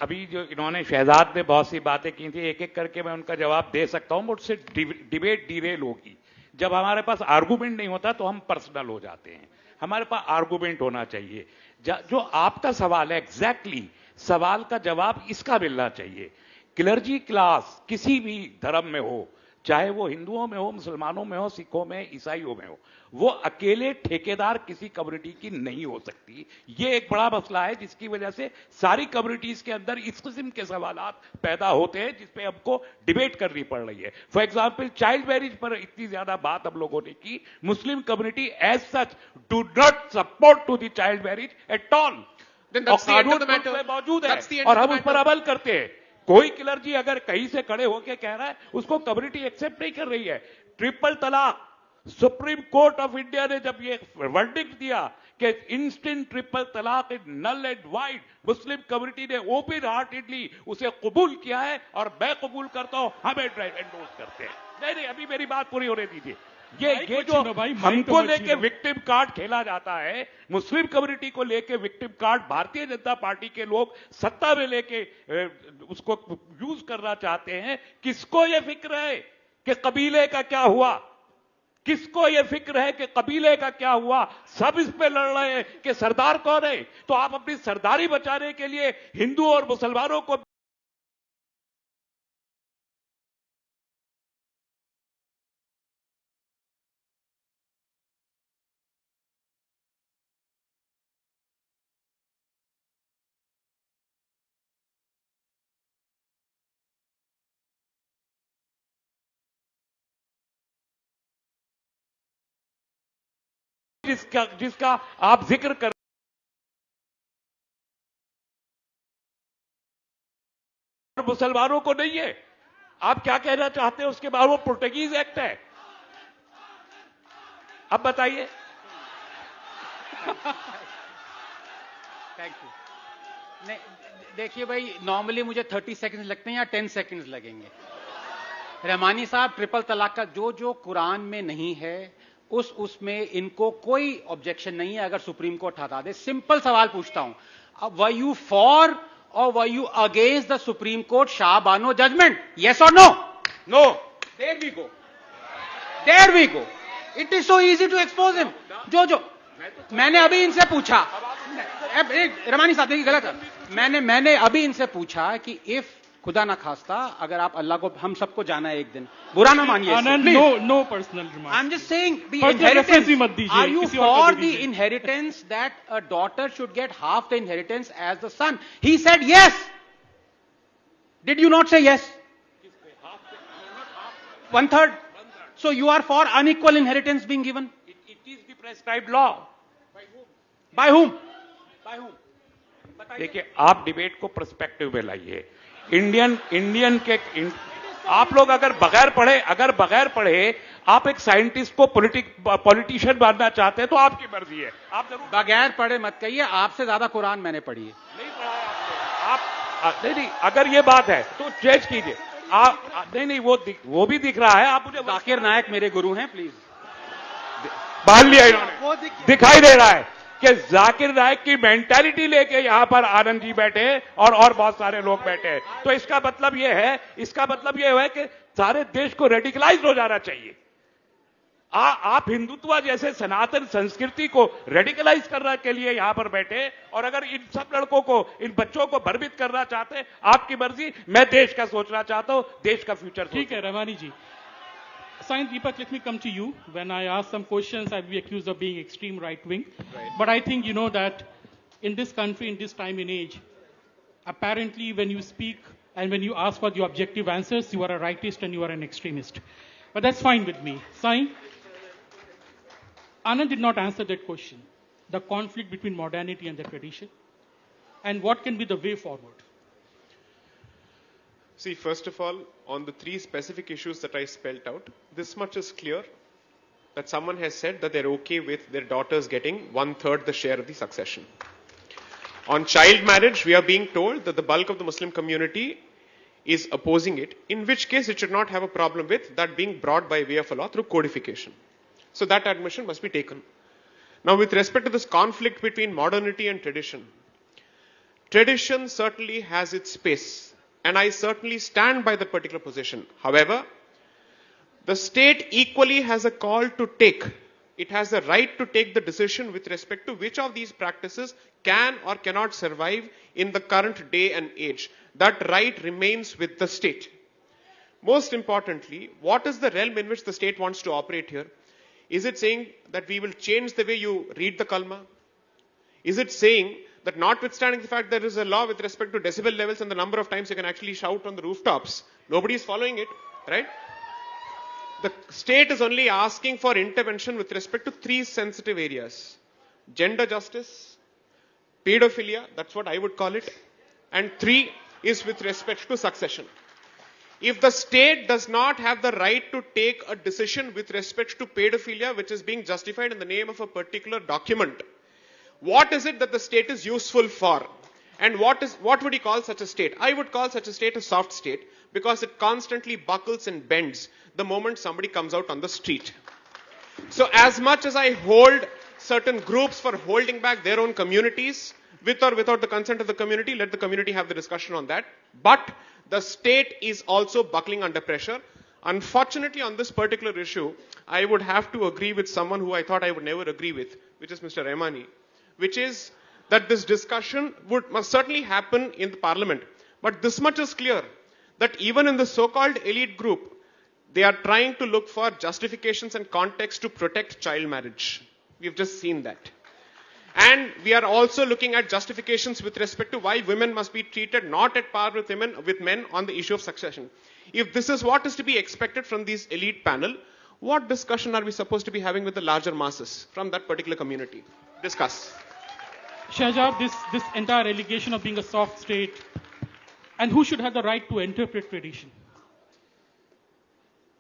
Speaker 9: अभी जो इन्होंने शहजाद ने बहुत सी बातें की थी, एक एक करके मैं उनका जवाब दे सकता हूं, मुझसे डिबेट डिरेल होगी. जब हमारे पास आर्गुमेंट नहीं होता तो हम पर्सनल हो जाते हैं. हमारे पास आर्गुमेंट होना चाहिए. जो आपका सवाल है, एग्जैक्टली सवाल का जवाब इसका मिलना चाहिए. क्लर्जी क्लास किसी भी धर्म में हो, चाहे वो हिंदुओं में हो, मुसलमानों में हो, सिखों में, ईसाइयों में हो, वो अकेले ठेकेदार किसी कम्युनिटी की नहीं हो सकती. ये एक बड़ा मसला है जिसकी वजह से सारी कम्युनिटीज के अंदर इस किस्म के सवालात पैदा होते हैं जिसपे हमको डिबेट करनी पड़ रही है. फॉर एग्जाम्पल, चाइल्ड मैरिज पर इतनी ज्यादा बात हम लोगों ने की. Muslim community as such do not support to the child marriage at all. मौजूद है और हम उस पर अमल करते हैं. कोई क्लर्जी अगर कहीं से खड़े होकर कह रहा है, उसको कम्युनिटी एक्सेप्ट नहीं कर रही है. ट्रिपल तलाक, सुप्रीम कोर्ट ऑफ इंडिया ने जब ये वर्डिक्ट दिया कि instant triple talaq is null and void, Muslim community ने ओपन हार्टेडली उसे कबूल किया है और मैं कबूल करता हूं, हमें एंडोर्स करते हैं। नहीं, अभी मेरी बात पूरी होने दीजिए। ये जो हमको लेके विक्टिम कार्ड खेला जाता है, मुस्लिम कम्युनिटी को लेके victim card Bharatiya Janata party के लोग सत्ता में लेके उसको यूज करना चाहते हैं। किसको ये फिक्र है कि कबीले का क्या हुआ? किसको ये फिक्र है कि कबीले का क्या हुआ? सब इस पे लड़ रहे हैं कि सरदार कौन है। तो आप अपनी सरदारी बचाने के लिए हिंदू और मुसलमानों को जिसका आप जिक्र कर मुसलमानों को नहीं है। आप क्या कहना चाहते हैं उसके बाद? वो पोर्टुगीज एक्ट है। अब बताइए।
Speaker 3: Thank you. नहीं, देखिए भाई, नॉर्मली मुझे 30 सेकंड्स लगते हैं या 10 सेकंड्स लगेंगे। रहमानी साहब, ट्रिपल तलाक का जो कुरान में नहीं है उसमें इनको कोई ऑब्जेक्शन नहीं है अगर सुप्रीम कोर्ट हटा दे। सिंपल सवाल पूछता हूं, वर you for or were you against the Supreme Court Shah Bano judgement? Yes or no? No. There we go. It is so easy to expose him. जो मैंने अभी इनसे पूछा, रहमानी साहब देखिए गलत है, मैंने अभी इनसे पूछा कि इफ खुदा ना खास्ता अगर आप अल्लाह को, हम सबको जाना है एक दिन, बुरा ना मानिए,
Speaker 4: no personal remark,
Speaker 3: I am just saying the inheritance, are you for the inheritance that a daughter should get half the inheritance as the son? He said yes. Did you not say yes? 1/3. So you are for unequal inheritance being given?
Speaker 9: It is the prescribed law.
Speaker 3: By whom?
Speaker 9: देखिए, आप debate को perspective में लाइए। Indian के आप लोग अगर बगैर पढ़े आप एक साइंटिस्ट को पॉलिटिशियन बनना चाहते हैं तो आपकी मर्जी है। आप जरूर
Speaker 3: बगैर पढ़े मत कहिए, आपसे ज्यादा कुरान मैंने पढ़ी है।
Speaker 9: नहीं पढ़ा है आपने। आप नहीं, अगर ये बात है तो चेंज कीजिए। आप नहीं, वो भी दिख रहा है। आप मुझे
Speaker 3: जाकिर नायक मेरे गुरु हैं, प्लीज।
Speaker 9: बाल लिया इन्होंने, दिखाई दे रहा है कि जाकिर नायक की मेंटालिटी लेके यहां पर आनंद जी बैठे और बहुत सारे लोग बैठे हैं। तो इसका मतलब यह है कि सारे देश को रेडिकलाइज हो जाना चाहिए। आप हिंदुत्व जैसे सनातन संस्कृति को रेडिकलाइज करने के लिए यहां पर बैठे, और अगर इन सब लड़कों को, इन बच्चों को भ्रमित करना चाहते हैं, आपकी मर्जी। मैं देश का सोचना चाहता हूं, देश का फ्यूचर।
Speaker 4: ठीक है रवानी जी। Science Deepak, let me come to you. When I ask some questions, I'll be accused of being extreme right wing. Right. But I think you know that in this country, in this time and age, apparently when you speak and when you ask for the objective answers, you are a rightist and you are an extremist. But that's fine with me. Sai, Anand did not answer that question. The conflict between modernity and the tradition. And what can be the way forward?
Speaker 15: See, first of all, on the three specific issues that I spelled out, this much is clear, that someone has said that they're okay with their daughters getting 1/3 the share of the succession. On child marriage, we are being told that the bulk of the Muslim community is opposing it, in which case it should not have a problem with that being brought by way of a law through codification. So that admission must be taken. Now, with respect to this conflict between modernity and tradition certainly has its space. And I certainly stand by that particular position. However, the state equally has a call to take. It has the right to take the decision with respect to which of these practices can or cannot survive in the current day and age. That right remains with the state. Most importantly, what is the realm in which the state wants to operate here? Is it saying that we will change the way you read the kalma? Is it saying that notwithstanding the fact there is a law with respect to decibel levels and the number of times you can actually shout on the rooftops, nobody is following it, right? The state is only asking for intervention with respect to three sensitive areas: gender justice, pedophilia, that's what I would call it, and three is with respect to succession. If the state does not have the right to take a decision with respect to pedophilia, which is being justified in the name of a particular document, what is it that the state is useful for? And what would you call such a state? I would call such a state a soft state, because it constantly buckles and bends the moment somebody comes out on the street. So as much as I hold certain groups for holding back their own communities, with or without the consent of the community, let the community have the discussion on that. But the state is also buckling under pressure. Unfortunately, on this particular issue, I would have to agree with someone who I thought I would never agree with, which is Mr. Rahmani, which is that this discussion must certainly happen in the parliament. But this much is clear, that even in the so-called elite group, they are trying to look for justifications and context to protect child marriage. We've just seen that. And we are also looking at justifications with respect to why women must be treated not at par with men on the issue of succession. If this is what is to be expected from this elite panel, what discussion are we supposed to be having with the larger masses from that particular community? Discuss.
Speaker 4: Shahjab, this entire allegation of being a soft state, and who should have the right to interpret tradition?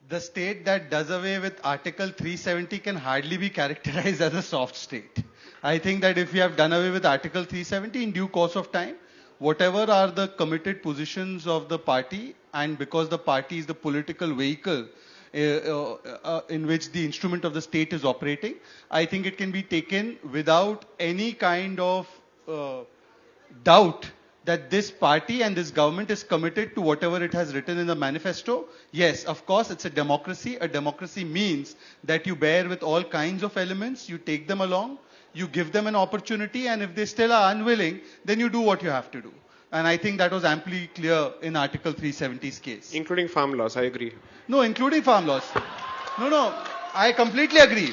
Speaker 20: The state that does away with Article 370 can hardly be characterized as a soft state. I think that if we have done away with Article 370 in due course of time, whatever are the committed positions of the party, and because the party is the political vehicle in which the instrument of the state is operating, I think it can be taken without any kind of doubt that this party and this government is committed to whatever it has written in the manifesto. Yes, of course, it's a democracy. A democracy means that you bear with all kinds of elements, you take them along, you give them an opportunity, and if they still are unwilling, then you do what you have to do. And I think that was amply clear in Article 370's case.
Speaker 15: Including farm laws, I agree.
Speaker 20: No, including farm laws. No, I completely agree.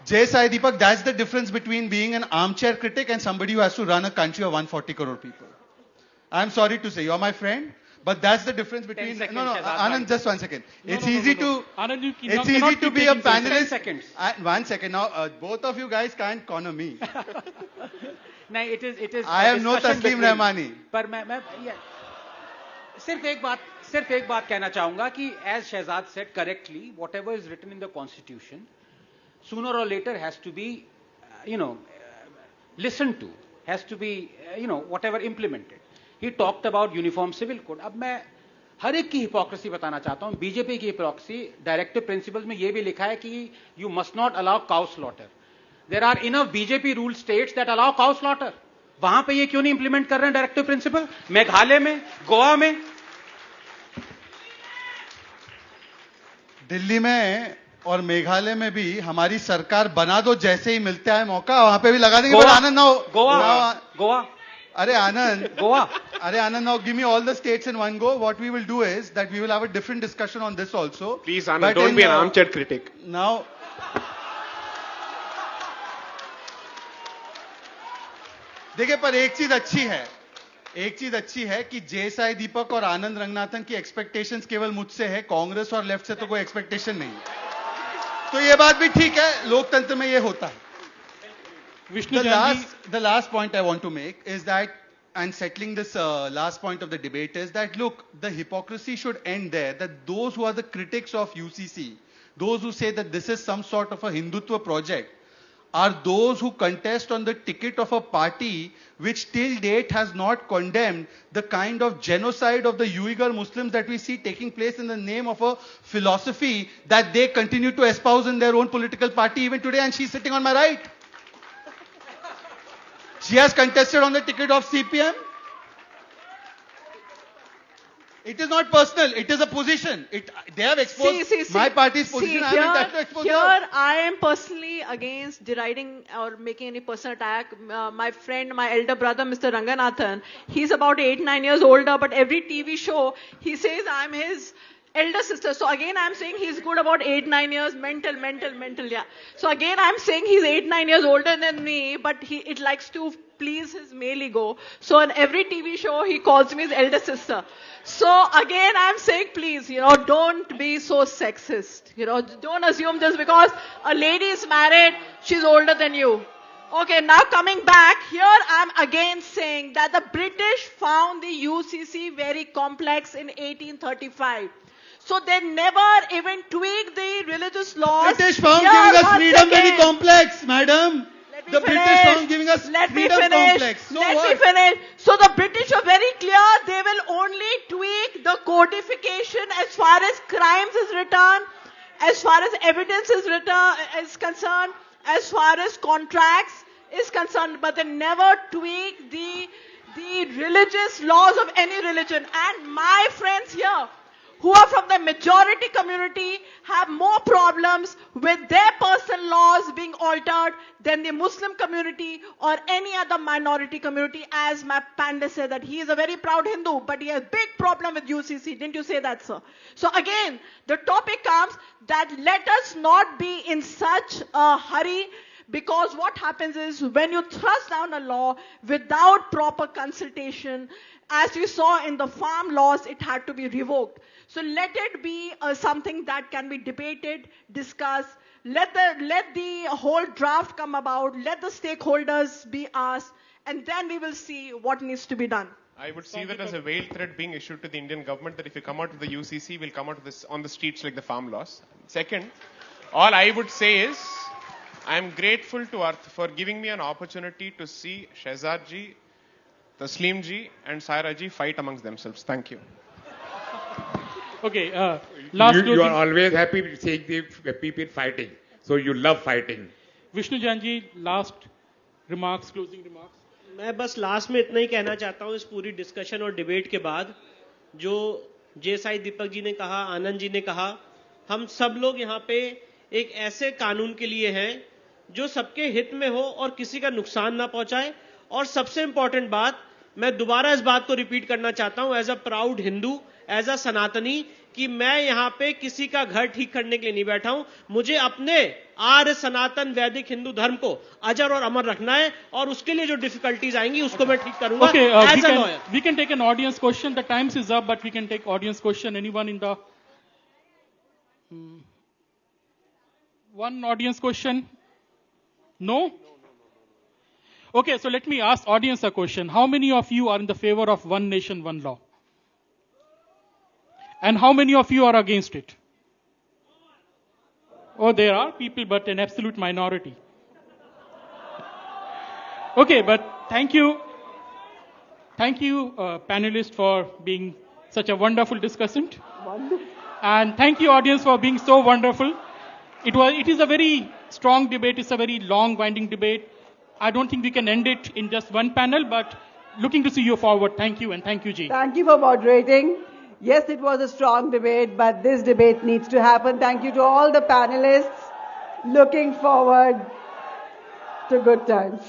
Speaker 20: Jay Sai Deepak, that's the difference between being an armchair critic and somebody who has to run a country of 140 crore people. I'm sorry to say, you're my friend, but that's the difference between... Anand, just 1 second. It's easy to be a panelist. 1 second. Now, both of you guys can't corner me.
Speaker 3: No, it is.
Speaker 20: I am no Taslim Rahmani.
Speaker 3: पर मैं सिर्फ एक बात कहना चाहूंगा कि as Shehzad said correctly, whatever is written in the constitution, sooner or later has to be, listened to, has to be, whatever implemented. He talked about uniform civil code. अब मैं हर एक की hypocrisy बताना चाहता हूं. बीजेपी की hypocrisy directive principles में ये भी लिखा है कि you must not allow cow slaughter. There are enough BJP ruled states that allow cow slaughter. वहां पे ये क्यों नहीं implement कर रहे हैं directive principle? मेघालय में, गोवा में,
Speaker 20: दिल्ली में और मेघालय में भी हमारी सरकार बना दो, जैसे ही मिलता है मौका वहां पे भी लगा देंगे. आनंद now
Speaker 3: गोवा
Speaker 20: अरे Anand, now give me all the states in one go. What we will do is that we will have a different discussion on this also.
Speaker 15: Please, Anand, don't be an armchair critic.
Speaker 20: Now, देखिए, पर एक चीज अच्छी है कि जय साई दीपक और आनंद रंगनाथन की एक्सपेक्टेशंस केवल मुझसे है, कांग्रेस और लेफ्ट से तो कोई एक्सपेक्टेशन नहीं. तो ये बात भी ठीक है, लोकतंत्र में ये होता है. The last point I want to make is that, and settling this last point of the debate is that, look, the hypocrisy should end there, that those who are the critics of UCC, those who say that this is some sort of a Hindutva project, are those who contest on the ticket of a party which till date has not condemned the kind of genocide of the Uyghur Muslims that we see taking place in the name of a philosophy that they continue to espouse in their own political party even today, and she's sitting on my right. She has contested on the ticket of CPM. It is not personal. It is a position. They have exposed my party's position. I am entitled to expose
Speaker 12: here I am personally against deriding or making any personal attack. My friend, my elder brother, Mr. Ranganathan, he's about 8-9 years older, but every TV show, he says I'm his elder sister. So again, I'm saying he's good about 8-9 years, mental, yeah. So again, I'm saying he's 8-9 years older than me, but it likes to please his male ego. So on every TV show, he calls me his elder sister. So again, I'm saying, please, don't be so sexist. Don't assume just because a lady is married, she's older than you. Okay, now coming back, here I'm again saying that the British found the UCC very complex in 1835. So they never even tweaked the religious laws.
Speaker 20: British found
Speaker 12: Here,
Speaker 20: giving us
Speaker 12: once
Speaker 20: freedom very
Speaker 12: again.
Speaker 20: complex, madam. The British found giving us freedom complex. So
Speaker 12: Let
Speaker 20: what?
Speaker 12: me finish. So the British are very clear. They will only tweak the codification as far as crimes is written, as far as evidence is concerned, as far as contracts is concerned, but they never tweak the religious laws of any religion. And my friends here, who are from the majority community, have more problems with their personal laws being altered than the Muslim community or any other minority community. As my panelist said, that he is a very proud Hindu, but he has big problem with UCC. Didn't you say that, sir? So again, the topic comes that let us not be in such a hurry, because what happens is when you thrust down a law without proper consultation, as we saw in the farm laws, it had to be revoked. So let it be something that can be debated, discussed. Let the whole draft come about. Let the stakeholders be asked, and then we will see what needs to be done.
Speaker 15: I would see that as a veiled threat being issued to the Indian government that if you come out with the UCC, we'll come out with this on the streets like the farm laws. Second, all I would say is, I'm grateful to Arth for giving me an opportunity to see Shehzad ji, Taslim ji and Saira ji fight amongst themselves. Thank you.
Speaker 4: Okay, last
Speaker 9: you are always happy seeing the people fighting. So you love fighting.
Speaker 4: Vishnu Janji, last remarks, closing remarks.
Speaker 17: मैं बस last में इतना ही कहना चाहता हूँ इस पूरी discussion और डिबेट के बाद, जो साई दीपक जी ने कहा, आनंद जी ने कहा, हम सब लोग यहाँ पे एक ऐसे कानून के लिए हैं जो सबके हित में हो और किसी का नुकसान ना पहुंचाए. और सबसे इंपॉर्टेंट बात, मैं दोबारा इस बात को रिपीट करना चाहता हूं as a proud Hindu, as a Sanatani, कि मैं यहां पे किसी का घर ठीक करने के लिए नहीं बैठा हूं. मुझे अपने आर्य सनातन वैदिक हिंदू धर्म को अजर और अमर रखना है, और उसके लिए जो डिफिकल्टीज आएंगी उसको मैं ठीक करूंगा as a lawyer.
Speaker 4: We can take an audience question. The time is up, but we can take audience question. Anyone in the one audience question? No? Okay, so let me ask audience a question. How many of you are in the favor of one nation, one law? And how many of you are against it? Oh, there are people, but an absolute minority. Okay, but thank you. Thank you, panelists, for being such a wonderful discussant.
Speaker 1: Wonderful.
Speaker 4: And thank you, audience, for being so wonderful. It is a very strong debate. It's a very long, winding debate. I don't think we can end it in just one panel, but looking to see you forward. Thank you, and thank you, Ji.
Speaker 1: Thank you for moderating. Yes, it was a strong debate, but this debate needs to happen. Thank you to all the panelists. Looking forward to good times.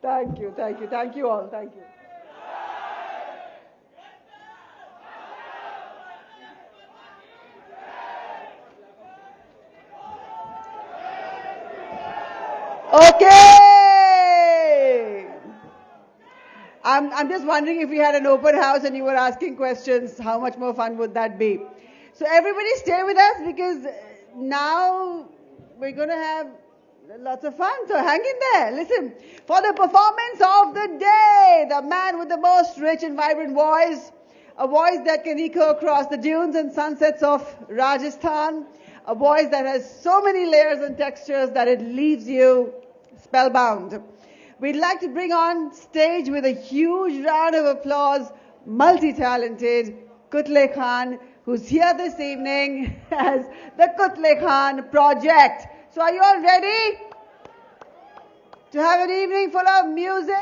Speaker 1: Thank you, thank you, thank you all. Thank you. Okay. I'm just wondering, if we had an open house and you were asking questions, how much more fun would that be? So everybody stay with us, because now we're going to have lots of fun. So hang in there. Listen, for the performance of the day, the man with the most rich and vibrant voice, a voice that can echo across the dunes and sunsets of Rajasthan, a voice that has so many layers and textures that it leaves you spellbound. We'd like to bring on stage with a huge round of applause, multi-talented Kutle Khan, who's here this evening as the Kutle Khan Project. So are you all ready to have an evening full of music?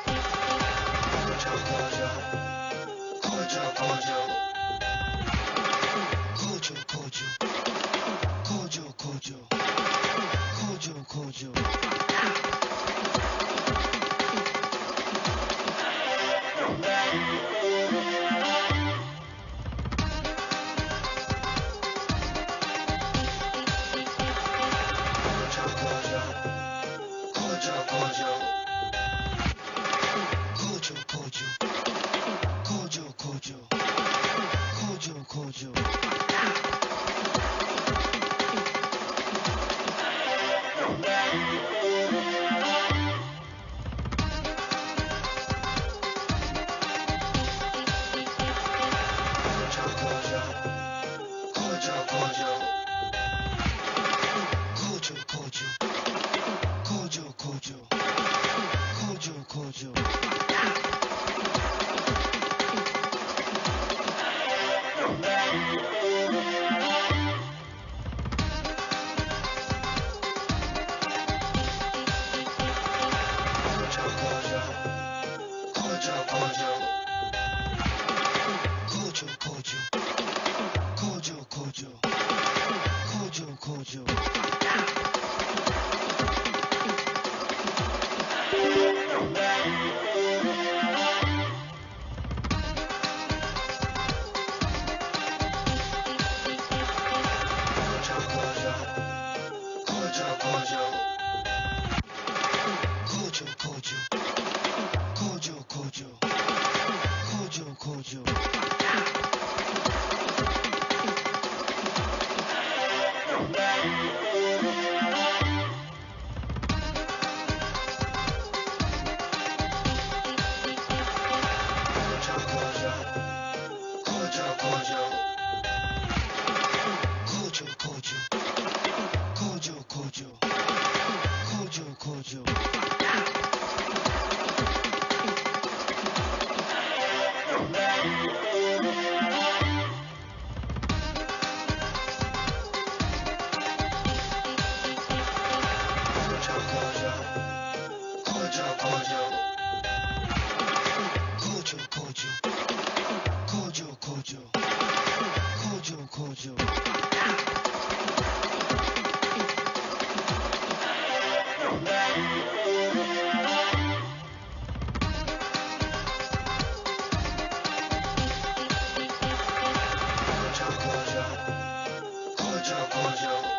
Speaker 13: Khoj.